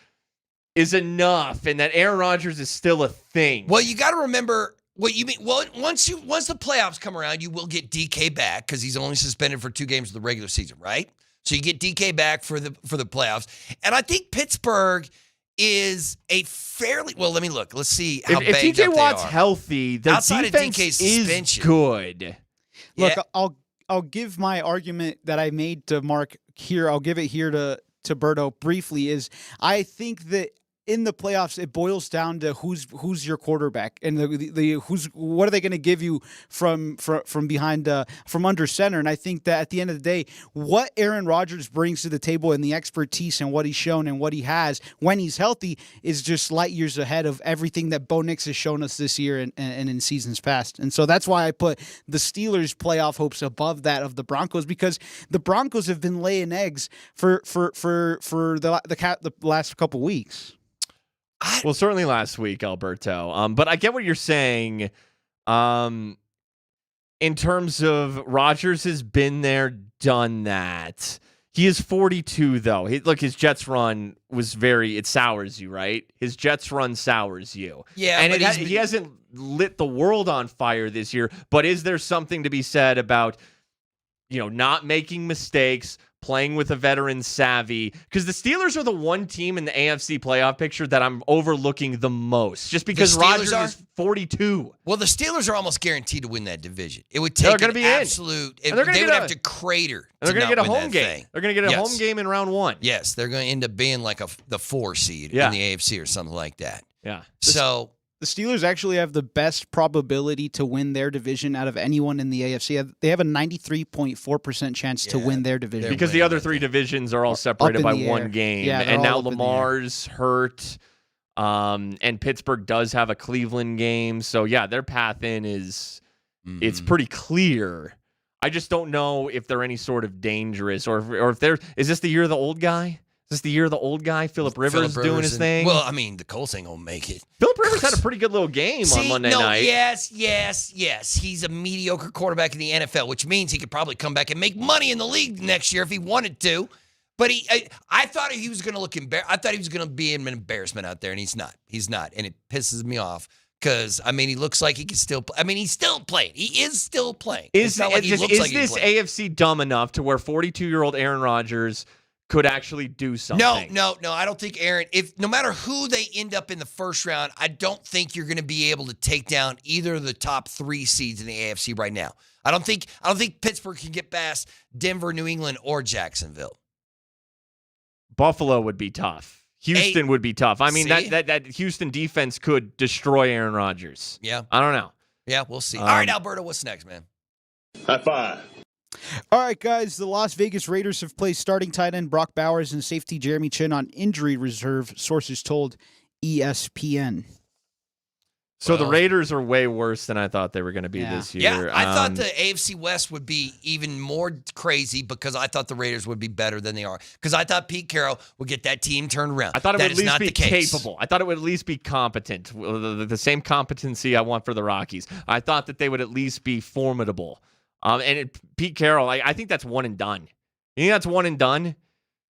is enough and that Aaron Rodgers is still a thing. Well, you got to remember what you mean. Well, once the playoffs come around, you will get DK back because he's only suspended for 2 games of the regular season, right? So you get DK back for the playoffs. And I think Pittsburgh is a fairly well, let me look. Let's see how if banged TJ up Watt's they are. healthy, the outside defense of DK's is suspension. good. Look, I'll give my argument that I made to Mark here. I'll give it here to Berto briefly. Is I think that in the playoffs it boils down to who's your quarterback and what are they going to give you from behind from under center. And I think that at the end of the day, what Aaron Rodgers brings to the table and the expertise and what he's shown and what he has when he's healthy is just light years ahead of everything that Bo Nix has shown us this year and in seasons past. And so that's why I put the Steelers' playoff hopes above that of the Broncos, because the Broncos have been laying eggs for the last couple weeks. Well, certainly last week, Alberto. But I get what you're saying. In terms of Rodgers has been there, done that. He is 42, though. His Jets run was it sours you, right? His Jets run sours you. Yeah, and but he hasn't lit the world on fire this year. But is there something to be said about, not making mistakes, playing with a veteran savvy? Because the Steelers are the one team in the AFC playoff picture that I'm overlooking the most, just because Rodgers is 42. Well, the Steelers are almost guaranteed to win that division. It would take an absolute. They would have to crater. And they're going to get a home game. They're going to get a home game in round 1. Yes, they're going to end up being like the 4 seed in the AFC or something like that. Yeah. So the Steelers actually have the best probability to win their division out of anyone in the AFC. They have a 93.4% chance to win their division. Because the other 3 divisions are all separated by 1 game. Yeah, and now Lamar's hurt. And Pittsburgh does have a Cleveland game. So, yeah, their path in it's pretty clear. I just don't know if they're any sort of dangerous or if is this the year of the old guy? Is this the year of the old guy? Phillip Rivers doing his thing? Well, I mean, the Colts ain't going to make it. Phillip Rivers had a pretty good little game on Monday night. Yes. He's a mediocre quarterback in the NFL, which means he could probably come back and make money in the league next year if he wanted to. But I thought he was going to look embarrassed. I thought he was going to be an embarrassment out there, and he's not. He's not, and it pisses me off Because, I mean, he looks like he can still play. I mean, he's still playing. He is still playing. Is this AFC dumb enough to where 42-year-old Aaron Rodgers could actually do something? No. I don't think Aaron, no matter who they end up in the first round, I don't think you're going to be able to take down either of the top 3 seeds in the AFC right now. I don't think Pittsburgh can get past Denver, New England, or Jacksonville. Buffalo would be tough. Houston would be tough. I mean, that Houston defense could destroy Aaron Rodgers. Yeah. I don't know. Yeah, we'll see. All right, Alberto, what's next, man? High five. All right, guys. The Las Vegas Raiders have placed starting tight end Brock Bowers and safety Jeremy Chin on injury reserve, sources told ESPN. So the Raiders are way worse than I thought they were going to be this year. Yeah, I thought the AFC West would be even more crazy because I thought the Raiders would be better than they are. Because I thought Pete Carroll would get that team turned around. I thought it would at least be case. capable. I thought it would at least be competent. The same competency I want for the Rockies. I thought that they would at least be formidable. Pete Carroll, I think that's one and done. You think that's one and done?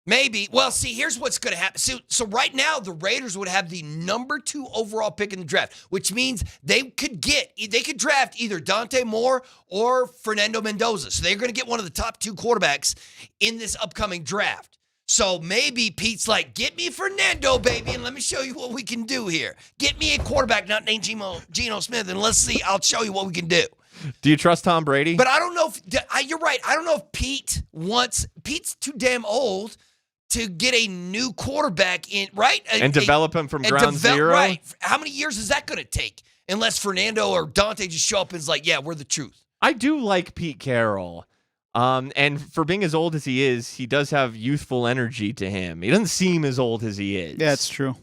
Maybe. Well, see, here's what's going to happen. So right now, the Raiders would have the number 2 overall pick in the draft, which means they could draft either Dante Moore or Fernando Mendoza. So they're going to get one of the top 2 quarterbacks in this upcoming draft. So maybe Pete's like, get me Fernando, baby, and let me show you what we can do here. Get me a quarterback not named Geno Smith, and let's see. I'll show you what we can do. Do you trust Tom Brady? But I don't know you're right. I don't know if Pete's too damn old to get a new quarterback in, right? And develop him from ground zero? Right. How many years is that going to take? Unless Fernando or Dante just show up and is like, yeah, we're the truth. I do like Pete Carroll. And for being as old as he is, he does have youthful energy to him. He doesn't seem as old as he is. Yeah, it's true.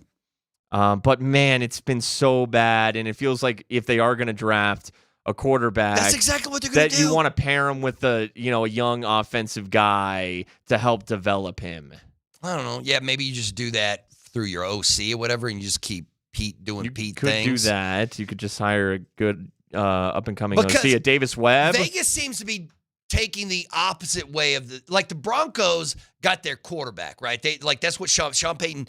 But, man, it's been so bad. And it feels like if they are going to draft a quarterback, that's exactly what they're going to do. That you want to pair him with a young offensive guy to help develop him. I don't know. Yeah, maybe you just do that through your OC or whatever, and you just keep Pete doing Pete things. You could do that. You could just hire a good up-and-coming OC, a Davis Webb. Vegas seems to be taking the opposite way of the Broncos got their quarterback, right? That's what Sean Payton,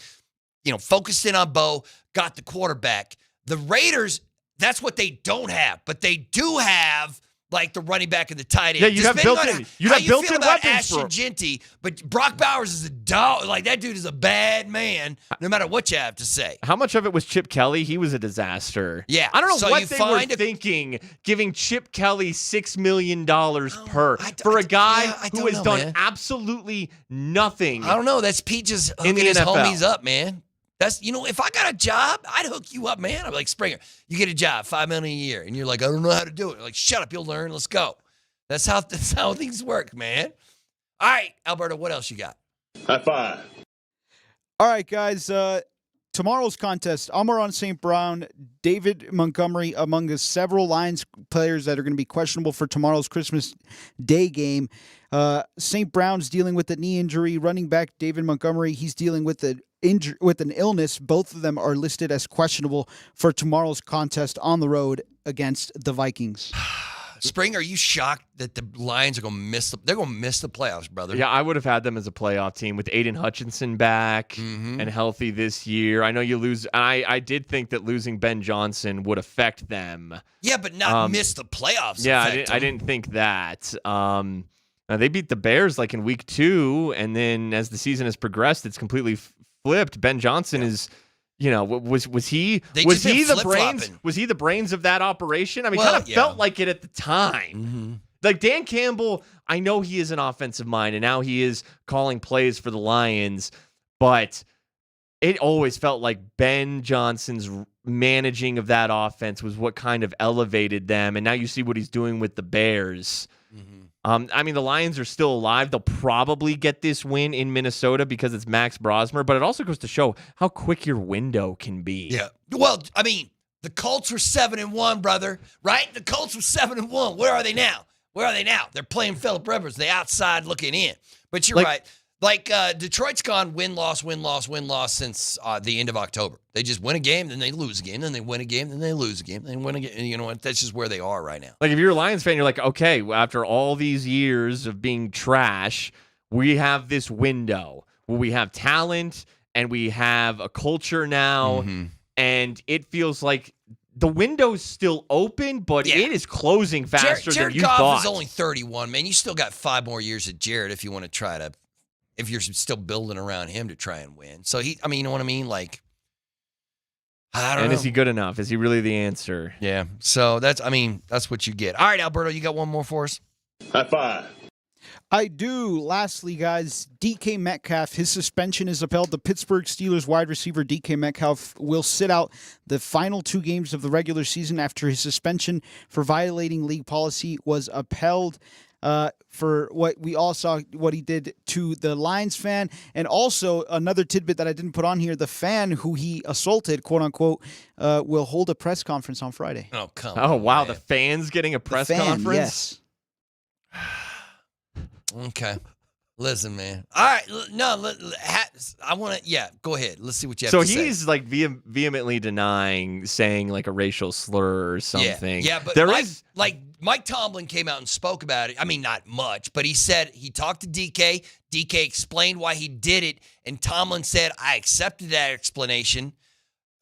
focused in on Bo, got the quarterback. The Raiders, that's what they don't have, but they do have the running back and the tight end. Yeah, you have built-in. You have built-in weapons Ashton Genty, but Brock Bowers is a dog. That dude is a bad man, no matter what you have to say. How much of it was Chip Kelly? He was a disaster. Yeah, I don't know what they were thinking, giving Chip Kelly $6 million for a guy who has done absolutely nothing. I don't know. That's Pete just hooking his homies up, man. That's if I got a job, I'd hook you up, man. I'm like, Springer, you get a job, $5 million a year, and you're like, I don't know how to do it. I'm like, shut up, you'll learn. Let's go. That's how things work, man. All right, Alberto, what else you got? High five. All right, guys. Tomorrow's contest: Amon-Ra St. Brown, David Montgomery, among the several Lions players that are going to be questionable for tomorrow's Christmas Day game. St. Brown's dealing with a knee injury. Running back David Montgomery, he's dealing with an illness. Both of them are listed as questionable for tomorrow's contest on the road against the Vikings. Spring, are you shocked that the Lions are going to miss they're going to miss the playoffs, brother? Yeah, I would have had them as a playoff team with Aiden Hutchinson back and healthy this year. I know you lose. I did think that losing Ben Johnson would affect them. Yeah, but not miss the playoffs. Yeah, I didn't think that. They beat the Bears in week 2, and then as the season has progressed, it's completely flipped. Ben Johnson is, was he the brains? Was he the brains of that operation? I mean, kind of felt like it at the time. Mm-hmm. Dan Campbell, I know he is an offensive mind, and now he is calling plays for the Lions, but it always felt like Ben Johnson's managing of that offense was what kind of elevated them, and now you see what he's doing with the Bears. The Lions are still alive. They'll probably get this win in Minnesota because it's Max Brosmer, but it also goes to show how quick your window can be. Yeah. Well, the Colts were 7-1, brother, right? The Colts were 7-1. Where are they now? They're playing Phillip Rivers, the outside looking in. But you're right. Detroit's gone win-loss since the end of October. They just win a game, then they lose a game, then they win a game, then they lose a game, then win a game. You know what? That's just where they are right now. If you're a Lions fan, you're like, okay, after all these years of being trash, we have this window where we have talent and we have a culture now, and it feels like the window's still open, but it is closing faster Jared than you Goff thought. is only 31, man. You still got 5 more years at Jared if you want to try to, if you're still building around him to try and win. So you know what I mean? Like, I don't know. And is he good enough? Is he really the answer? Yeah. So that's what you get. All right, Alberto, you got one more for us? High five. I do. Lastly, guys, DK Metcalf, his suspension is upheld. The Pittsburgh Steelers wide receiver DK Metcalf will sit out the final 2 games of the regular season after his suspension for violating league policy was upheld. For what we all saw, what he did to the Lions fan. And also, another tidbit that I didn't put on here, the fan who he assaulted, quote unquote, will hold a press conference on Friday. Oh, come Oh, on, wow. man. The fan's getting a press fan, conference? Yes. Okay. Listen, man. All right. I want to, go ahead. Let's see what you have So to say. he's like vehemently denying saying like a racial slur or something. Yeah, but Mike Tomlin came out and spoke about it. I mean, not much, but he said he talked to DK. DK explained why he did it, and Tomlin said, I accepted that explanation.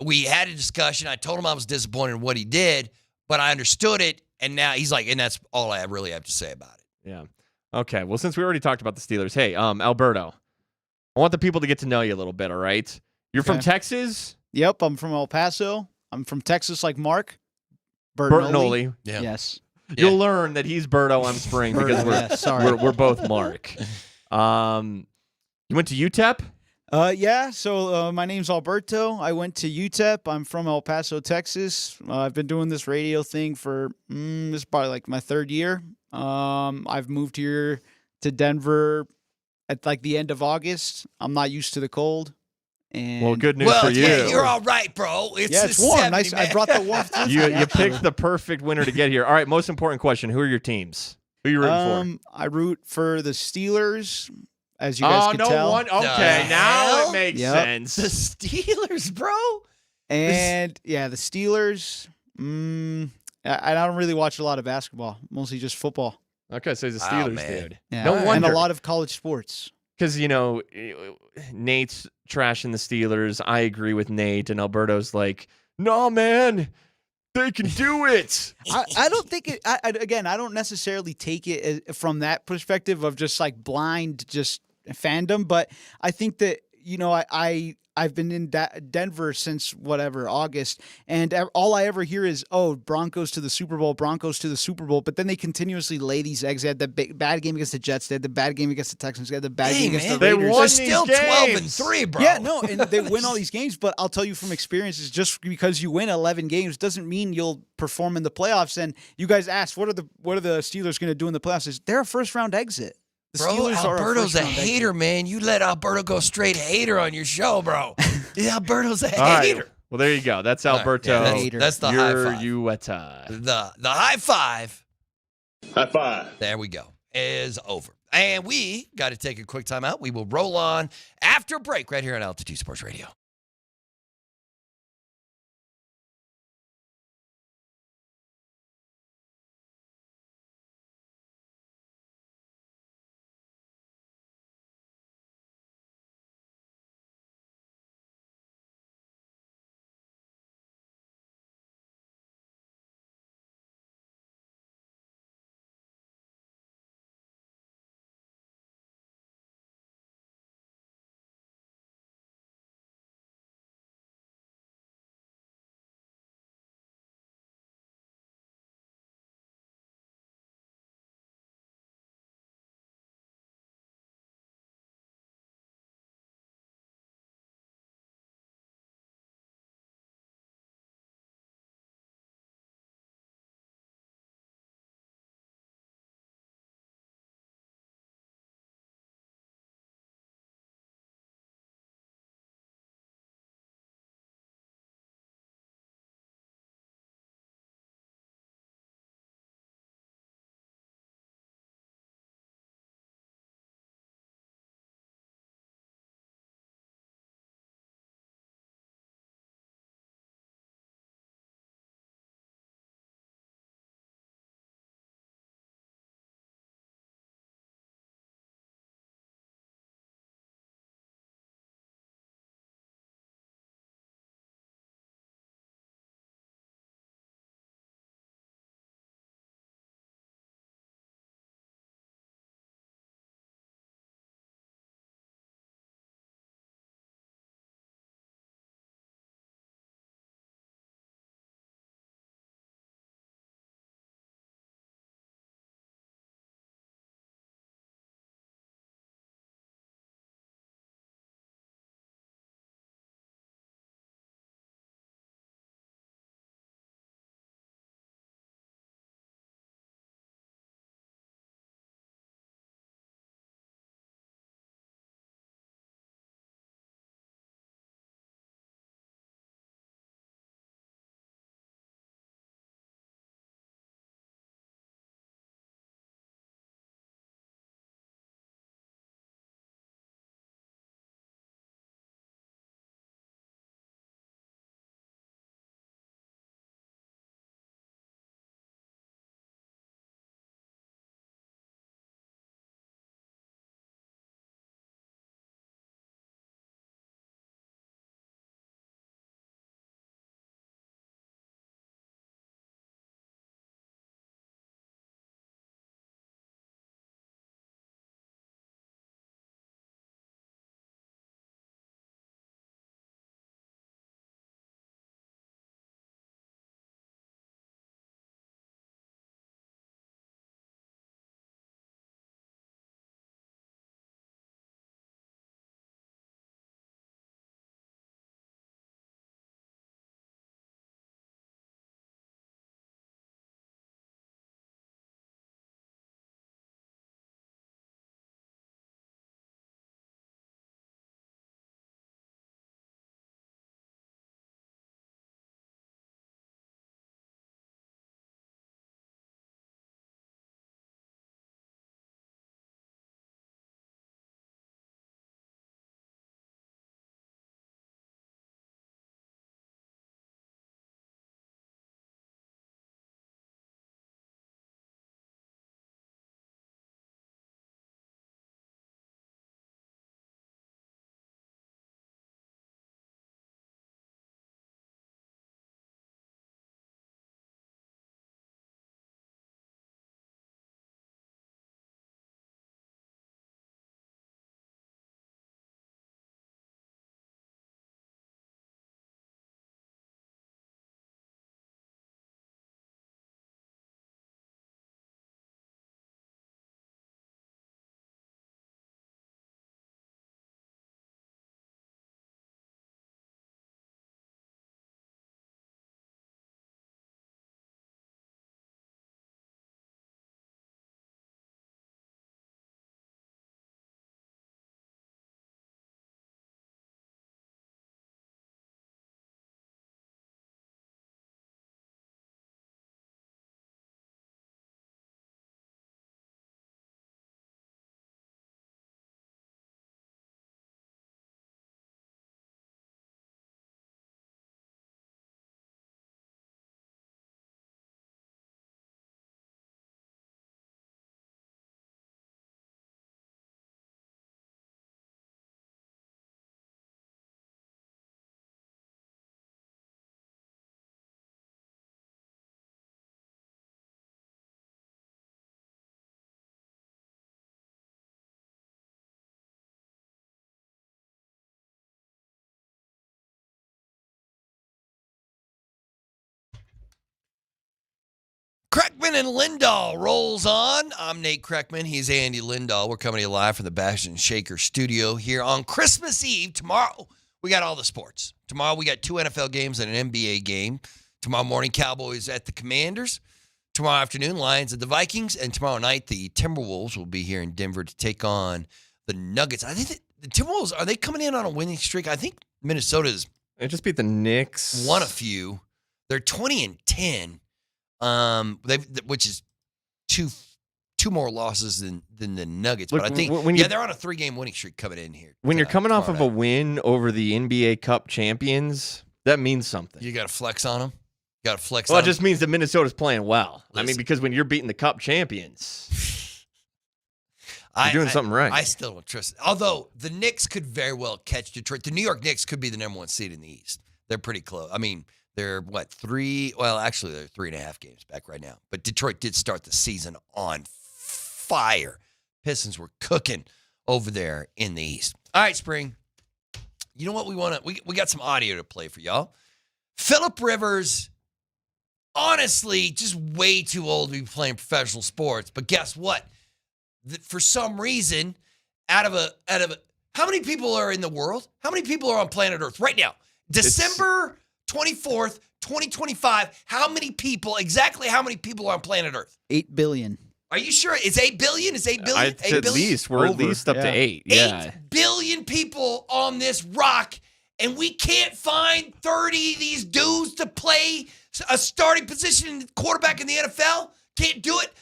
We had a discussion. I told him I was disappointed in what he did, but I understood it, and now he's like, and that's all I really have to say about it. Yeah. Okay. Well, since we already talked about the Steelers, hey, Alberto, I want the people to get to know you a little bit, all right? You're from Texas? Yep, I'm from El Paso. I'm from Texas like Mark. Bertinoli. Yeah. Yes. You'll learn that he's Berto, I'm Spring, because we're both Mark. You went to UTEP? Yeah, so my name's Alberto. I went to UTEP. I'm from El Paso, Texas. I've been doing this radio thing for, this is probably like my 3rd year. I've moved here to Denver at like the end of August. I'm not used to the cold. And well, good news for you. Yeah, you're all right, bro. It's warm. 70, Nice. man. I brought the warmth. You picked the perfect winter to get here. All right, most important question. Who are your teams? Who are you rooting for? I root for the Steelers, as you guys can tell. Okay, now it makes sense. The Steelers, bro. And the Steelers. I don't really watch a lot of basketball, mostly just football. Okay, so he's a Steelers dude. Yeah. No wonder. And a lot of college sports. Because, Nate's trashing the Steelers. I agree with Nate, and Alberto's like, no, man, they can do it. I don't think it. I don't necessarily take it from that perspective of just like blind just fandom, but I think that I've been in Denver since August, and all I ever hear is, Broncos to the Super Bowl, Broncos to the Super Bowl, but then they continuously lay these eggs. They had the bad game against the Jets, they had the bad game against the Texans, they had the bad game against the Raiders. They're still 12-3, bro. Yeah, no, and they win all these games, but I'll tell you from experience, just because you win 11 games doesn't mean you'll perform in the playoffs. And you guys asked, what are the Steelers going to do in the playoffs? They're a first-round exit. Bro, Alberto's a hater, man. You let Alberto go straight hater on your show, bro. Alberto's a hater. Right. Well, there you go. That's Alberto. That's the high five. The high five. High five. There we go. Is over. And we got to take a quick time out. We will roll on after break right here on Altitude Sports Radio. Kreckman and Lindahl rolls on. I'm Nate Kreckman. He's Andy Lindahl. We're coming to you live from the Bash and Shaker studio here on Christmas Eve. Tomorrow, we got all the sports. Tomorrow, we got 2 NFL games and an NBA game. Tomorrow morning, Cowboys at the Commanders. Tomorrow afternoon, Lions at the Vikings. And tomorrow night, the Timberwolves will be here in Denver to take on the Nuggets. I think the Timberwolves, are they coming in on a winning streak? I think Minnesota's. They just beat the Knicks. Won a few. They're 20-10. Which is two more losses than the Nuggets. Look, but I think they're on a 3-game winning streak coming in here. When you're coming off of a win over the NBA Cup champions, that means something. You got to flex on them. You got to flex. Well, on it just means that Minnesota's playing well. Listen. I mean, because when you're beating the Cup champions, you're doing something right. I still don't trust it. Although the Knicks could very well catch Detroit. The New York Knicks could be the number 1 seed in the East. They're pretty close. I mean, they're, 3? Well, actually, they're 3.5 games back right now. But Detroit did start the season on fire. Pistons were cooking over there in the East. All right, Spring. You know what we want to... We got some audio to play for y'all. Phillip Rivers, honestly, just way too old to be playing professional sports. But guess what? For some reason, out of a... How many people are in the world? How many people are on planet Earth right now? December 24th, 2025. Exactly how many people are on planet Earth? 8 billion. Are you sure? It's 8 billion? It's 8 billion? 8 at billion? least. We're at least up to 8. Yeah. 8 billion people on this rock, and we can't find 30 of these dudes to play a starting position quarterback in the NFL? Can't do it.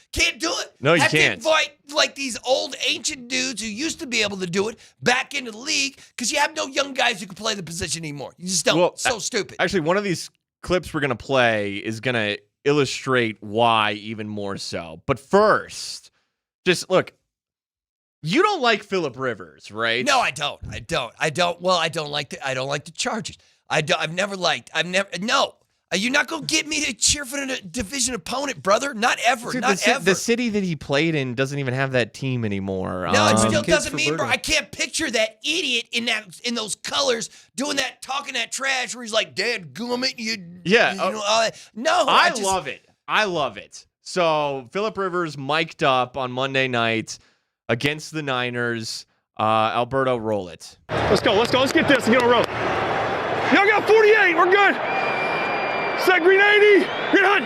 No, you Have can't. to invite like these old ancient dudes who used to be able to do it back into the league because you have no young guys who can play the position anymore. You just don't. Well, so stupid. Actually, one of these clips we're going to play is going to illustrate why even more so. But first, just look, you don't like Phillip Rivers, right? No, I don't. Well, I don't like the Chargers. No. You're not going to get me to cheer for a division opponent, brother. Not ever. Dude, not ever. The city that he played in doesn't even have that team anymore. No, it still doesn't mean, bro. I can't picture that idiot in those colors doing that, talking that trash where he's like, "Dad, gummit, no, I love it. So Phillip Rivers mic'd up on Monday night against the Niners. Alberto, roll it. Let's go. Let's get this and get on a roll. Y'all got 48. We're good. Set green 80. Green hunt.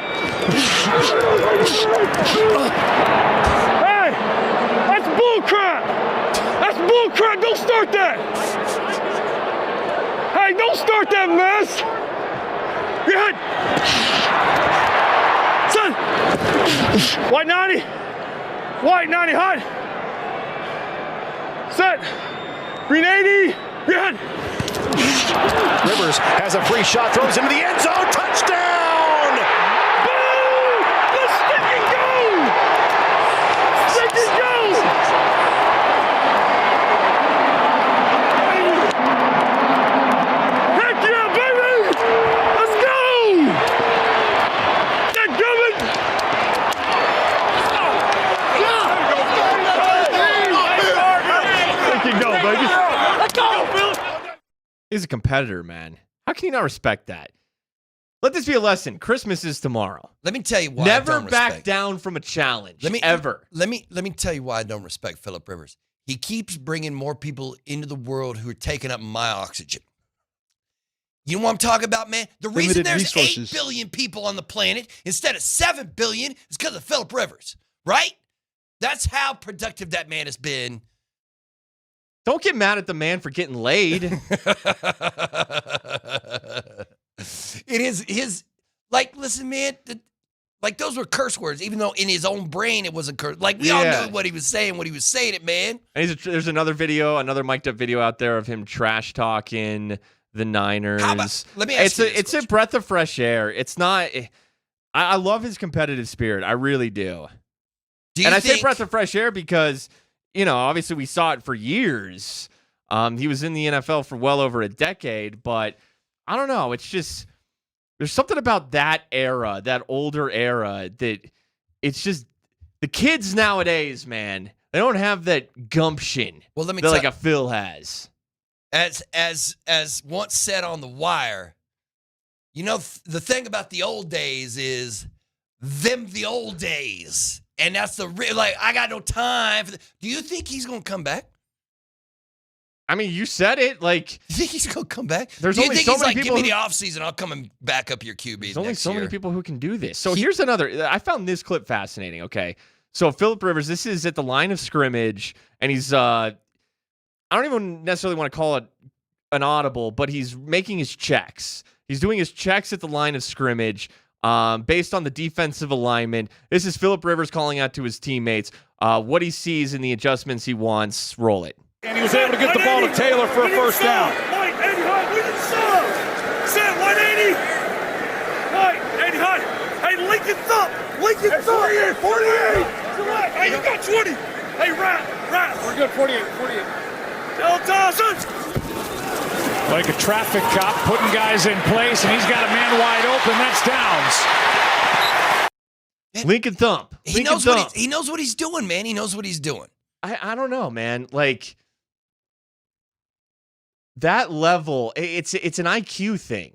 Hey, that's bull crap. Don't start that. Hey, don't start that mess. Green hunt. Son. White 90. Hot. Set. Green 80. Green hunt. Rivers has a free shot, throws into the end zone, touchdown! Boom! Let's stick and go! Heck yeah, baby! Let's go! Get going! There you go, baby. Let's go, Phil! He's a competitor, man. How can you not respect that? Let this be a lesson. Christmas is tomorrow. Let me tell you why. Never back down from a challenge. Ever. Let me tell you why I don't respect Phillip Rivers. He keeps bringing more people into the world who are taking up my oxygen. You know what I'm talking about, man? The reason there's 8 billion people on the planet instead of 7 billion is because of Phillip Rivers, right? That's how productive that man has been. Don't get mad at the man for getting laid. It is his, like, listen, man, like those were curse words, even though in his own brain it wasn't curse. Like, we all knew what he was saying when he was saying it, man. And there's another mic'd up video out there of him trash talking the Niners. Let me ask you this It's a breath of fresh air. It's not. I love his competitive spirit. I really do. I say breath of fresh air because, obviously we saw it for years. He was in the NFL for well over a decade, but I don't know. It's just, there's something about that era, that older era, that it's just, the kids nowadays, man, they don't have that gumption. Well, let me that like a Phil has. As once said on The Wire, the thing about the old days is the old days. And that's the real, like, I got no time for do you think he's going to come back? I mean, you said it. Like, you think he's going to come back? There's do you only think so he's many like, people give me the offseason, I'll come and back up your QB There's only next so year. many people who can do this. So here's another. I found this clip fascinating. Okay. So Phillip Rivers, this is at the line of scrimmage, and he's, I don't even necessarily want to call it an audible, but he's making his checks. He's doing his checks at the line of scrimmage based on the defensive alignment. This is Phillip Rivers calling out to his teammates what he sees in the adjustments he wants. Roll it. And he was able to get the ball to Taylor for a first down. White, 80 high, we need sub. Set 180. White, 80 high. Hey, Lincoln thump. Lincoln thump. 48. Hey, you got 20. Hey, right. We're good, 48. Tell Dawson. Like a traffic cop, putting guys in place, and he's got a man wide open. That's downs. Lincoln Thump. He knows what he's doing, man. He knows what he's doing. I don't know, man. Like, that level, it's an IQ thing.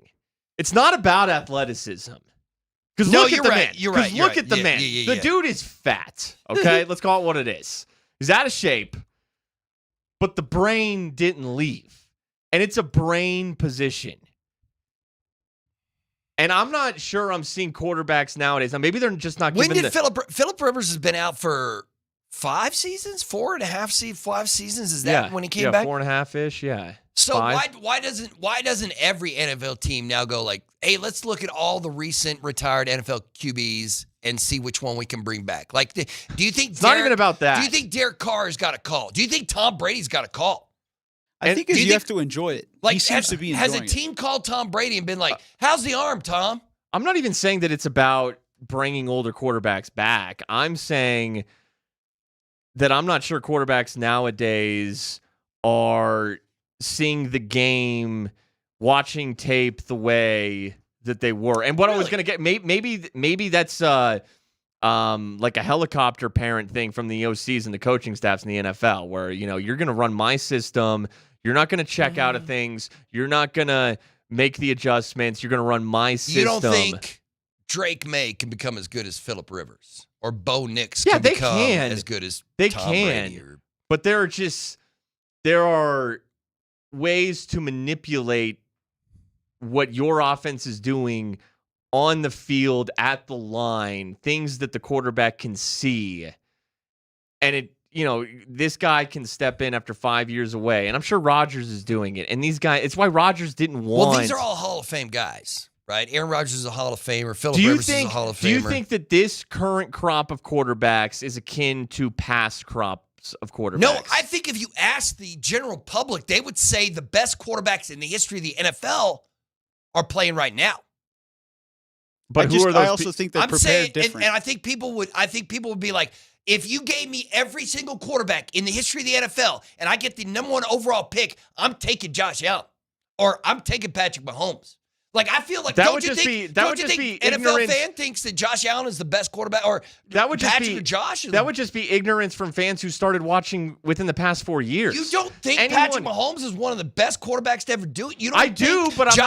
It's not about athleticism. Because look at the man. Look at the man. The dude is fat. Okay, let's call it what it is. He's out of shape, but the brain didn't leave, and it's a brain position. And I'm not sure I'm seeing quarterbacks nowadays. Now, maybe they're just not. When did Phillip Rivers has been out for 5 seasons, 4.5 5 seasons? Is that when he came back? 4.5-ish. Yeah. So why doesn't every NFL team now go like, hey, let's look at all the recent retired NFL QBs and see which one we can bring back? Like, do you think it's not even about that? Do you think Derek Carr's got a call? Do you think Tom Brady's got a call? I think you have to enjoy it. Like, he seems to be enjoying has a team called Tom Brady and been like, how's the arm, Tom? I'm not even saying that it's about bringing older quarterbacks back. I'm saying that I'm not sure quarterbacks nowadays are seeing the game, watching tape the way that they were. And what I was going to get, maybe that's like a helicopter parent thing from the OCs and the coaching staffs in the NFL, where, you're going to run my system. You're not going to check out of things. You're not going to make the adjustments. You're going to run my system. You don't think Drake May can become as good as Phillip Rivers or Bo Nix can become as good as Tom Brady? But there are ways to manipulate what your offense is doing on the field, at the line, things that the quarterback can see. And this guy can step in after 5 years away. And I'm sure Rodgers is doing it. And these guys, it's why Rodgers didn't want. Well, these are all Hall of Fame guys, right? Aaron Rodgers is a Hall of Famer. Phillip Rivers is a Hall of Famer. Do you think that this current crop of quarterbacks is akin to past crops of quarterbacks? No, I think if you ask the general public, they would say the best quarterbacks in the history of the NFL are playing right now. But who are those? I also think they're prepared different. And I think people would be like, if you gave me every single quarterback in the history of the NFL and I get the number 1 overall pick, I'm taking Josh Allen or I'm taking Patrick Mahomes. Like, I feel like, don't you think NFL fan thinks that Josh Allen is the best quarterback, or that would just Patrick or Josh? That would just be ignorance from fans who started watching within the past 4 years. You don't think Patrick Mahomes is one of the best quarterbacks to ever do it? I do, but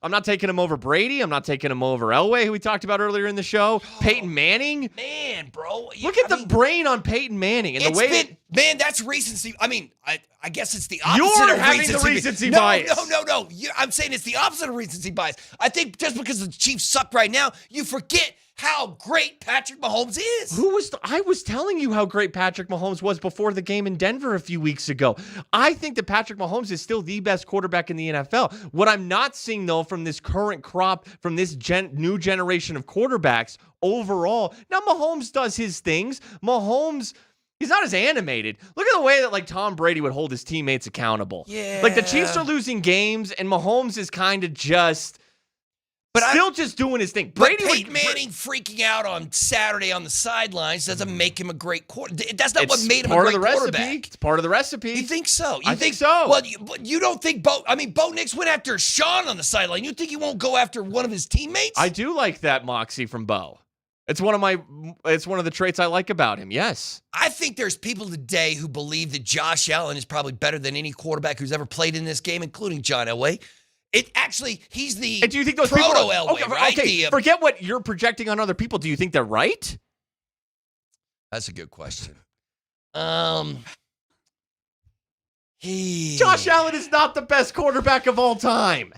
I'm not taking him over Brady. I'm not taking him over Elway, who we talked about earlier in the show. Peyton Manning. Man, bro. Look at the brain on Peyton Manning. And man, that's recency. I mean, I guess it's the opposite You're of having the recency bias. No. I'm saying it's the opposite of recency bias. I think just because the Chiefs suck right now, you forget how great Patrick Mahomes is. I was telling you how great Patrick Mahomes was before the game in Denver a few weeks ago. I think that Patrick Mahomes is still the best quarterback in the NFL. What I'm not seeing, though, from this current crop, from this new generation of quarterbacks overall, now Mahomes does his things. Mahomes, he's not as animated. Look at the way that, like, Tom Brady would hold his teammates accountable. Yeah. Like, the Chiefs are losing games, and Mahomes is kind of just... Still just doing his thing. Peyton Manning freaking out on Saturday on the sidelines doesn't make him a great quarterback. That's not what made him a great quarterback. It's part of the recipe. You think so? I think so. Well, you don't think Bo Nix went after Sean on the sideline. You think he won't go after one of his teammates? I do like that moxie from Bo. It's one of the traits I like about him. Yes. I think there's people today who believe that Josh Allen is probably better than any quarterback who's ever played in this game, including John Elway. He's the And do you think those proto people Elway, right? Okay, forget what you're projecting on other people. Do you think they're right? That's a good question. Josh Allen is not the best quarterback of all time.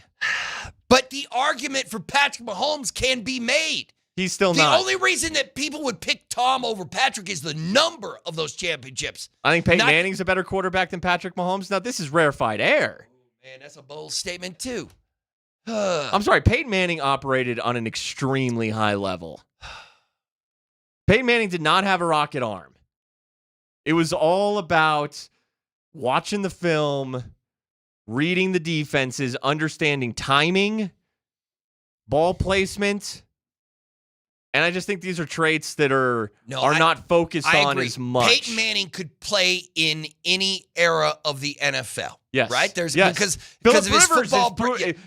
But the argument for Patrick Mahomes can be made. He's still the not. only reason that people would pick Tom over Patrick is the number of those championships. I think Peyton Manning's a better quarterback than Patrick Mahomes. Now, this is rarefied air. Man, that's a bold statement, too. I'm sorry. Peyton Manning operated on an extremely high level. Peyton Manning did not have a rocket arm. It was all about watching the film, reading the defenses, understanding timing, ball placement. And I just think these are traits that are not focused on agree. as much. Peyton Manning could play in any era of the NFL. Yes. Right? Because of his football.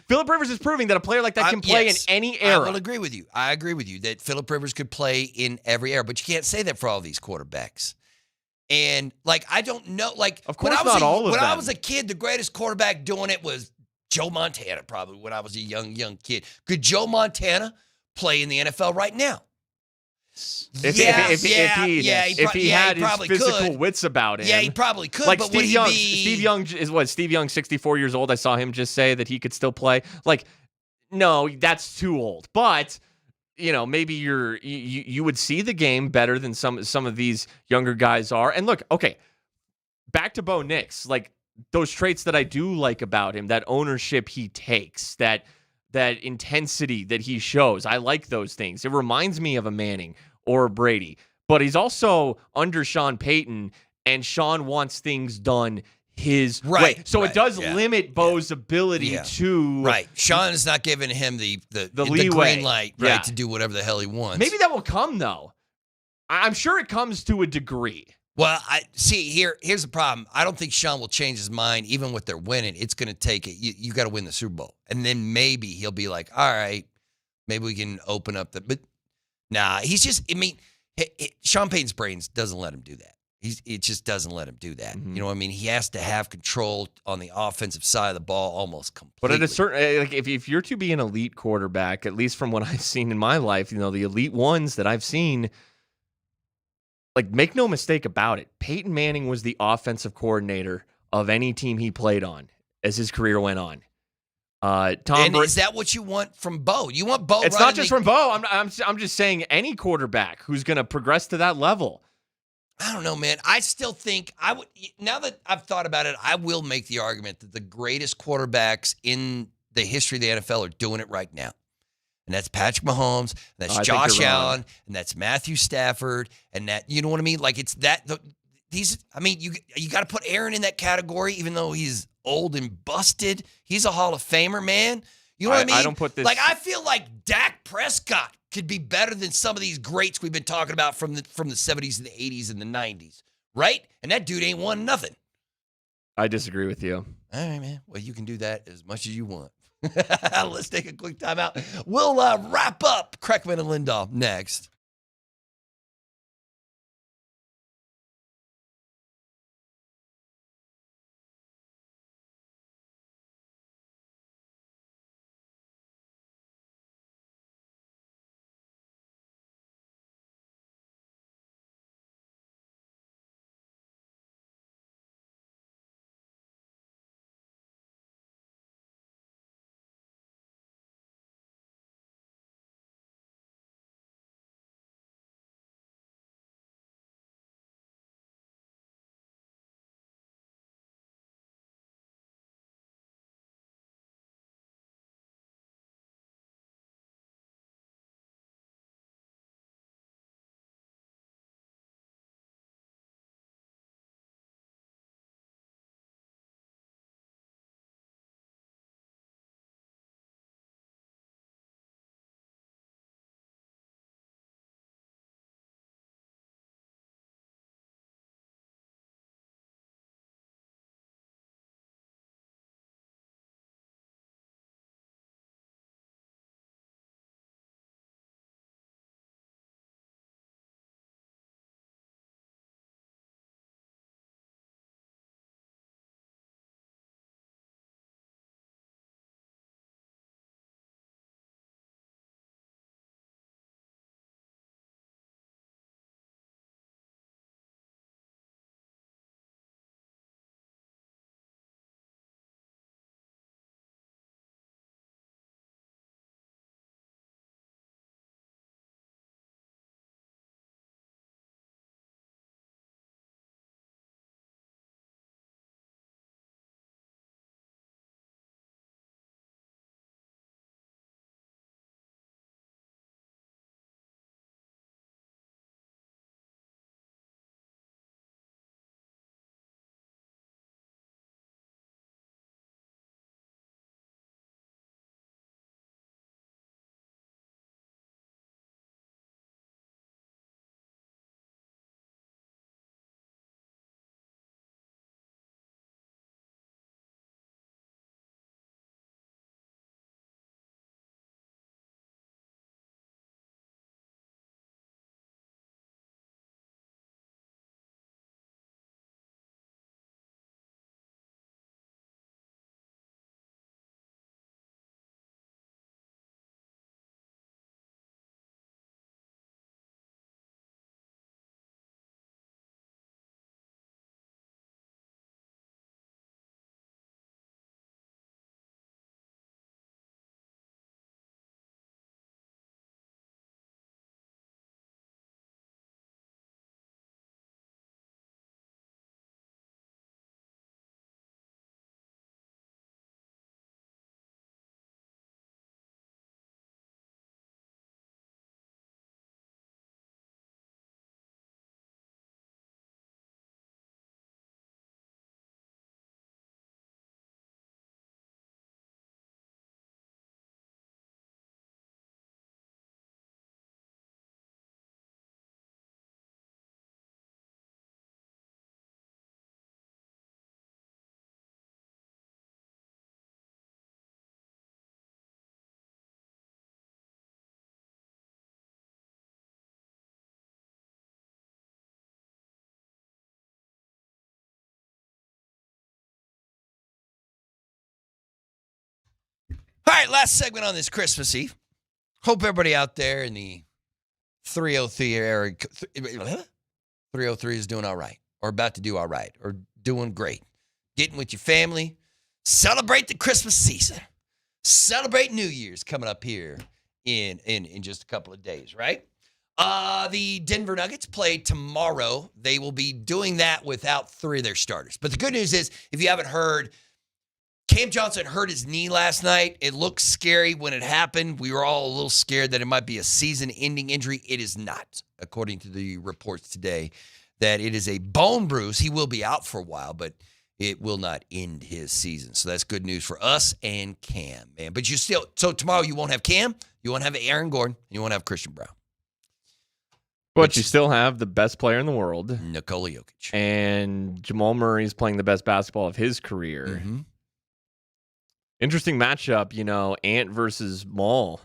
Phillip Rivers is proving that a player like that can play in any era. I will agree with you. I agree with you that Phillip Rivers could play in every era, but you can't say that for all these quarterbacks. And I don't know. Of course, not all of them. When I was a kid, the greatest quarterback doing it was Joe Montana. Probably when I was a young kid. Could Joe Montana play in the NFL right now? If he had his physical wits about him. Yeah, he probably could. Like but Steve Young. Steve Young is what? Steve Young, 64 years old. I saw him just say that he could still play. No, that's too old. But maybe you would see the game better than some of these younger guys are. And look, okay, back to Bo Nix. Those traits that I do like about him, that ownership he takes, that intensity that he shows. I like those things. It reminds me of a Manning or a Brady. But he's also under Sean Payton, and Sean wants things done his way. So it does limit Bo's ability to... Right. Sean is not giving him the leeway. Green light to do whatever the hell he wants. Maybe that will come, though. I'm sure it comes to a degree. Well, here's the problem. I don't think Sean will change his mind, even with their winning. It's going to take it. You got to win the Super Bowl, and then maybe he'll be like, "All right, maybe we can open up the." But nah, he's just. I mean, Sean Payton's brains doesn't let him do that. It just doesn't let him do that. Mm-hmm. You know what I mean? He has to have control on the offensive side of the ball almost completely. But at a certain, if you're to be an elite quarterback, at least from what I've seen in my life, the elite ones that I've seen. Make no mistake about it. Peyton Manning was the offensive coordinator of any team he played on as his career went on. Is that what you want from Bo? You want Bo? It's not just from Bo. I'm just saying any quarterback who's going to progress to that level. I don't know, man. I still think I would. Now that I've thought about it, I will make the argument that the greatest quarterbacks in the history of the NFL are doing it right now. And that's Patrick Mahomes, and that's Josh Allen, and that's Matthew Stafford, and that, you know what I mean? It's that, you got to put Aaron in that category, even though he's old and busted. He's a Hall of Famer, man. You know what I mean? I don't put this. I feel like Dak Prescott could be better than some of these greats we've been talking about from the 70s and the 80s and the 90s, right? And that dude ain't won nothing. I disagree with you. All right, man. Well, you can do that as much as you want. Let's take a quick time out. We'll wrap up Kreckman and Lindahl next. All right, last segment on this Christmas Eve. Hope everybody out there in the 303 area, 303 is doing all right, or about to do all right, or doing great. Getting with your family. Celebrate the Christmas season. Celebrate New Year's coming up here in just a couple of days, right? The Denver Nuggets play tomorrow. They will be doing that without 3 of their starters. But the good news is, if you haven't heard, Cam Johnson hurt his knee last night. It looked scary when it happened. We were all a little scared that it might be a season-ending injury. It is not, according to the reports today, that it is a bone bruise. He will be out for a while, but it will not end his season. So that's good news for us and Cam, man. But so tomorrow you won't have Cam, you won't have Aaron Gordon, and you won't have Christian Brown. But you still have the best player in the world, Nikola Jokic. And Jamal Murray's playing the best basketball of his career. Mm-hmm. Interesting matchup, Ant versus Maul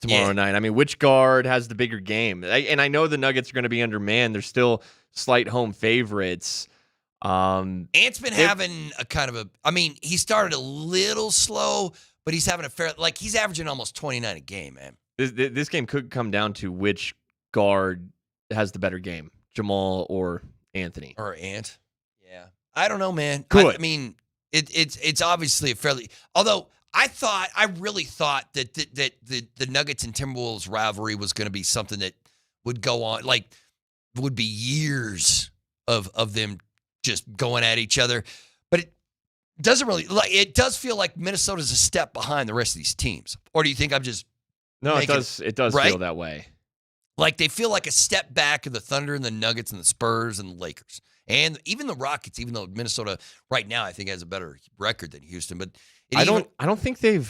tomorrow night. I mean, which guard has the bigger game? And I know the Nuggets are going to be undermanned. They're still slight home favorites. Ant's been having a kind of he started a little slow, but he's having he's averaging almost 29 a game, man. This game could come down to which guard has the better game, Jamal or Anthony. Or Ant. Yeah. I don't know, man. Could. It's obviously a fairly, although I really thought that the Nuggets and Timberwolves rivalry was going to be something that would go on, would be years of them just going at each other. But it doesn't really, it does feel like Minnesota's a step behind the rest of these teams. Or do you think I'm just No, it does right? feel that way. Like they feel like a step back of the Thunder and the Nuggets and the Spurs and the Lakers. And even the Rockets, even though Minnesota right now I think has a better record than Houston, but I don't think they're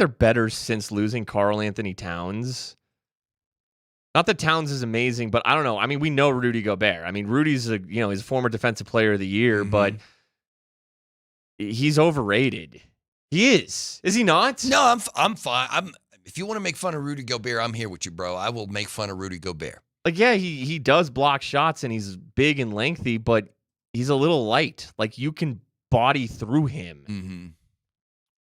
better since losing Karl Anthony Towns. Not that Towns is amazing, but I don't know. I mean, we know Rudy Gobert. I mean, Rudy's he's a former defensive player of the year, but he's overrated. He is. Is he not? No, I'm fine. If you want to make fun of Rudy Gobert, I'm here with you, bro. I will make fun of Rudy Gobert. He does block shots and he's big and lengthy, but he's a little light. Like, you can body through him. Mm-hmm.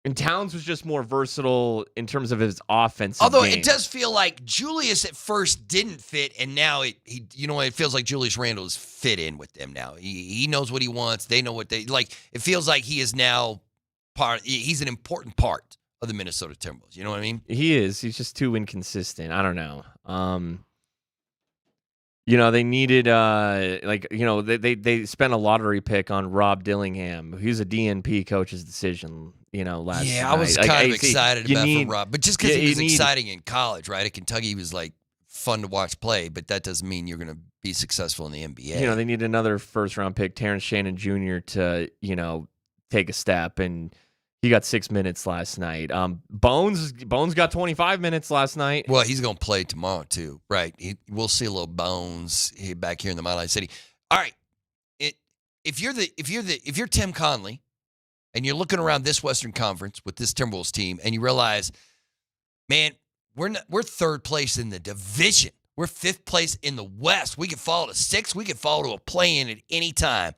And Towns was just more versatile in terms of his offensive Although game. it does feel like Julius at first didn't fit, and now it feels like Julius Randle is fit in with them now. He knows what he wants. They know what they like. It feels like he is now he's an important part of the Minnesota Timberwolves. You know what I mean? He is. He's just too inconsistent. I don't know. They needed they spent a lottery pick on Rob Dillingham. He's a DNP coach's decision, last night. Yeah, I was kind of excited for Rob. But just because he was exciting in college, right? At Kentucky, he was fun to watch play, but that doesn't mean you're going to be successful in the NBA. They need another first-round pick, Terrence Shannon Jr., to, take a step, and he got 6 minutes last night. Bones got 25 minutes last night. Well, he's going to play tomorrow too, right? We'll see a little Bones back here in the Mile High City. All right, if you're Tim Conley, and you're looking around this Western Conference with this Timberwolves team, and you realize, man, we're third place in the division. We're fifth place in the West. We could fall to 6. We could fall to a play-in at any time.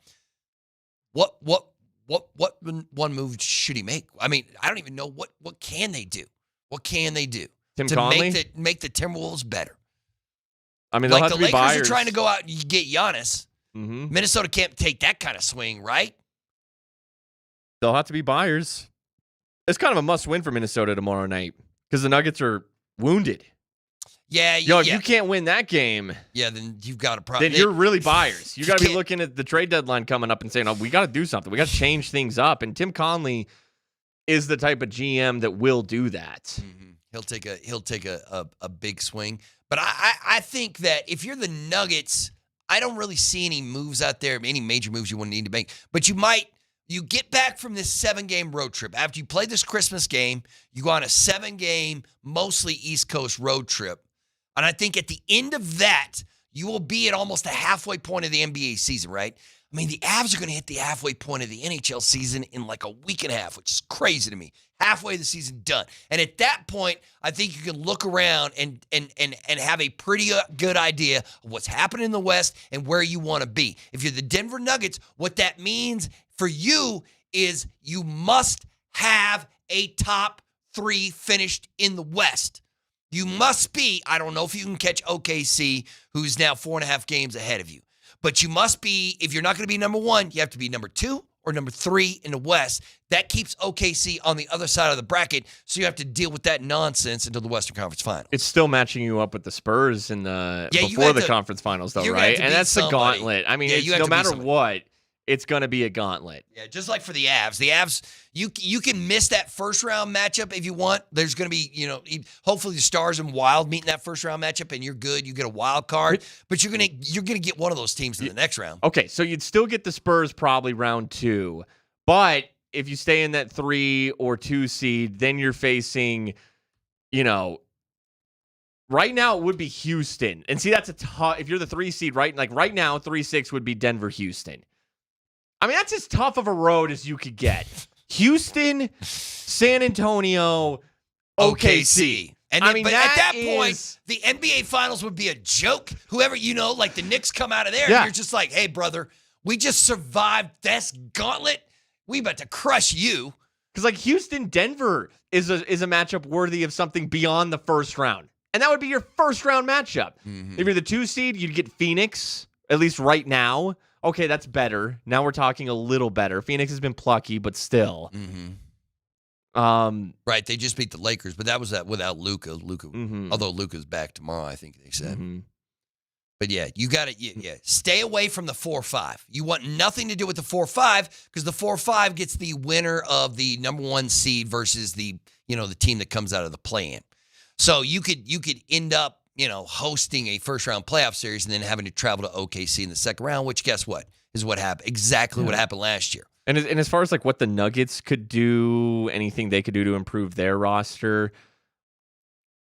What one move should he make? I mean, I don't even know what can they do. What can they do Tim Conley? make the Timberwolves better? I mean, they'll have the to be Lakers buyers. are trying to go out and get Giannis. Mm-hmm. Minnesota can't take that kind of swing, right? They'll have to be buyers. It's kind of a must-win for Minnesota tomorrow night because the Nuggets are wounded. Yeah, if you can't win that game, then you've got a problem. Then you're really buyers. You got to be looking at the trade deadline coming up and saying, "Oh, we got to do something. We got to change things up." And Tim Conley is the type of GM that will do that. Mm-hmm. He'll take a big swing. But I think that if you're the Nuggets, I don't really see any moves out there, any major moves you want to need to make. But you get back from this 7-game road trip. After you play this Christmas game, you go on a 7-game, mostly East Coast road trip. And I think at the end of that, you will be at almost the halfway point of the NBA season, right? I mean, the Avs are going to hit the halfway point of the NHL season in like a week and a half, which is crazy to me. Halfway of the season done. And at that point, I think you can look around and have a pretty good idea of what's happening in the West and where you want to be. If you're the Denver Nuggets, what that means for you is you must have a top 3 finished in the West. You must be, I don't know if you can catch OKC, who's now 4.5 games ahead of you. But you must be, if you're not going to be number 1, you have to be number 2 or number 3 in the West. That keeps OKC on the other side of the bracket, so you have to deal with that nonsense until the Western Conference Finals. It's still matching you up with the Spurs in the before the conference finals, though, right? And that's the gauntlet. I mean, it's, no matter what, it's going to be a gauntlet. Yeah, just like for the Avs. The Avs, you can miss that first-round matchup if you want. There's going to be, hopefully the Stars and Wild meet in that first-round matchup, and you're good. You get a wild card, but you're gonna get one of those teams in the next round. Okay, so you'd still get the Spurs probably round 2, but if you stay in that 3 or 2 seed, then you're facing, right now it would be Houston. And see, that's a tough, if you're the 3 seed, right? Like right now, 3-6 would be Denver, Houston. I mean, that's as tough of a road as you could get. Houston, San Antonio, OKC. And then, but at that point, the NBA Finals would be a joke. Whoever, like the Knicks come out of there, and you're just like, hey, brother, we just survived this gauntlet. We about to crush you. Because like Houston, Denver is a matchup worthy of something beyond the first round. And that would be your first round matchup. Mm-hmm. If you're the 2 seed, you'd get Phoenix, at least right now. Okay, that's better. Now we're talking a little better. Phoenix has been plucky, but still. Mm-hmm. Right, they just beat the Lakers, but that was without Luka. Although Luka's back tomorrow, I think they said. Mm-hmm. But yeah, you got to stay away from the 4-5. You want nothing to do with the 4-5 because the 4-5 gets the winner of the number 1 seed versus the the team that comes out of the play-in. So you could end up hosting a first-round playoff series and then having to travel to OKC in the second round, which guess what? Is what happened. Exactly what happened last year. And as far as like what the Nuggets could do, anything they could do to improve their roster,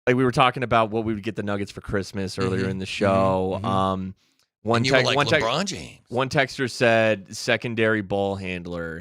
like we were talking about what we would get the Nuggets for Christmas earlier in the show. LeBron James. One texter said secondary ball handler.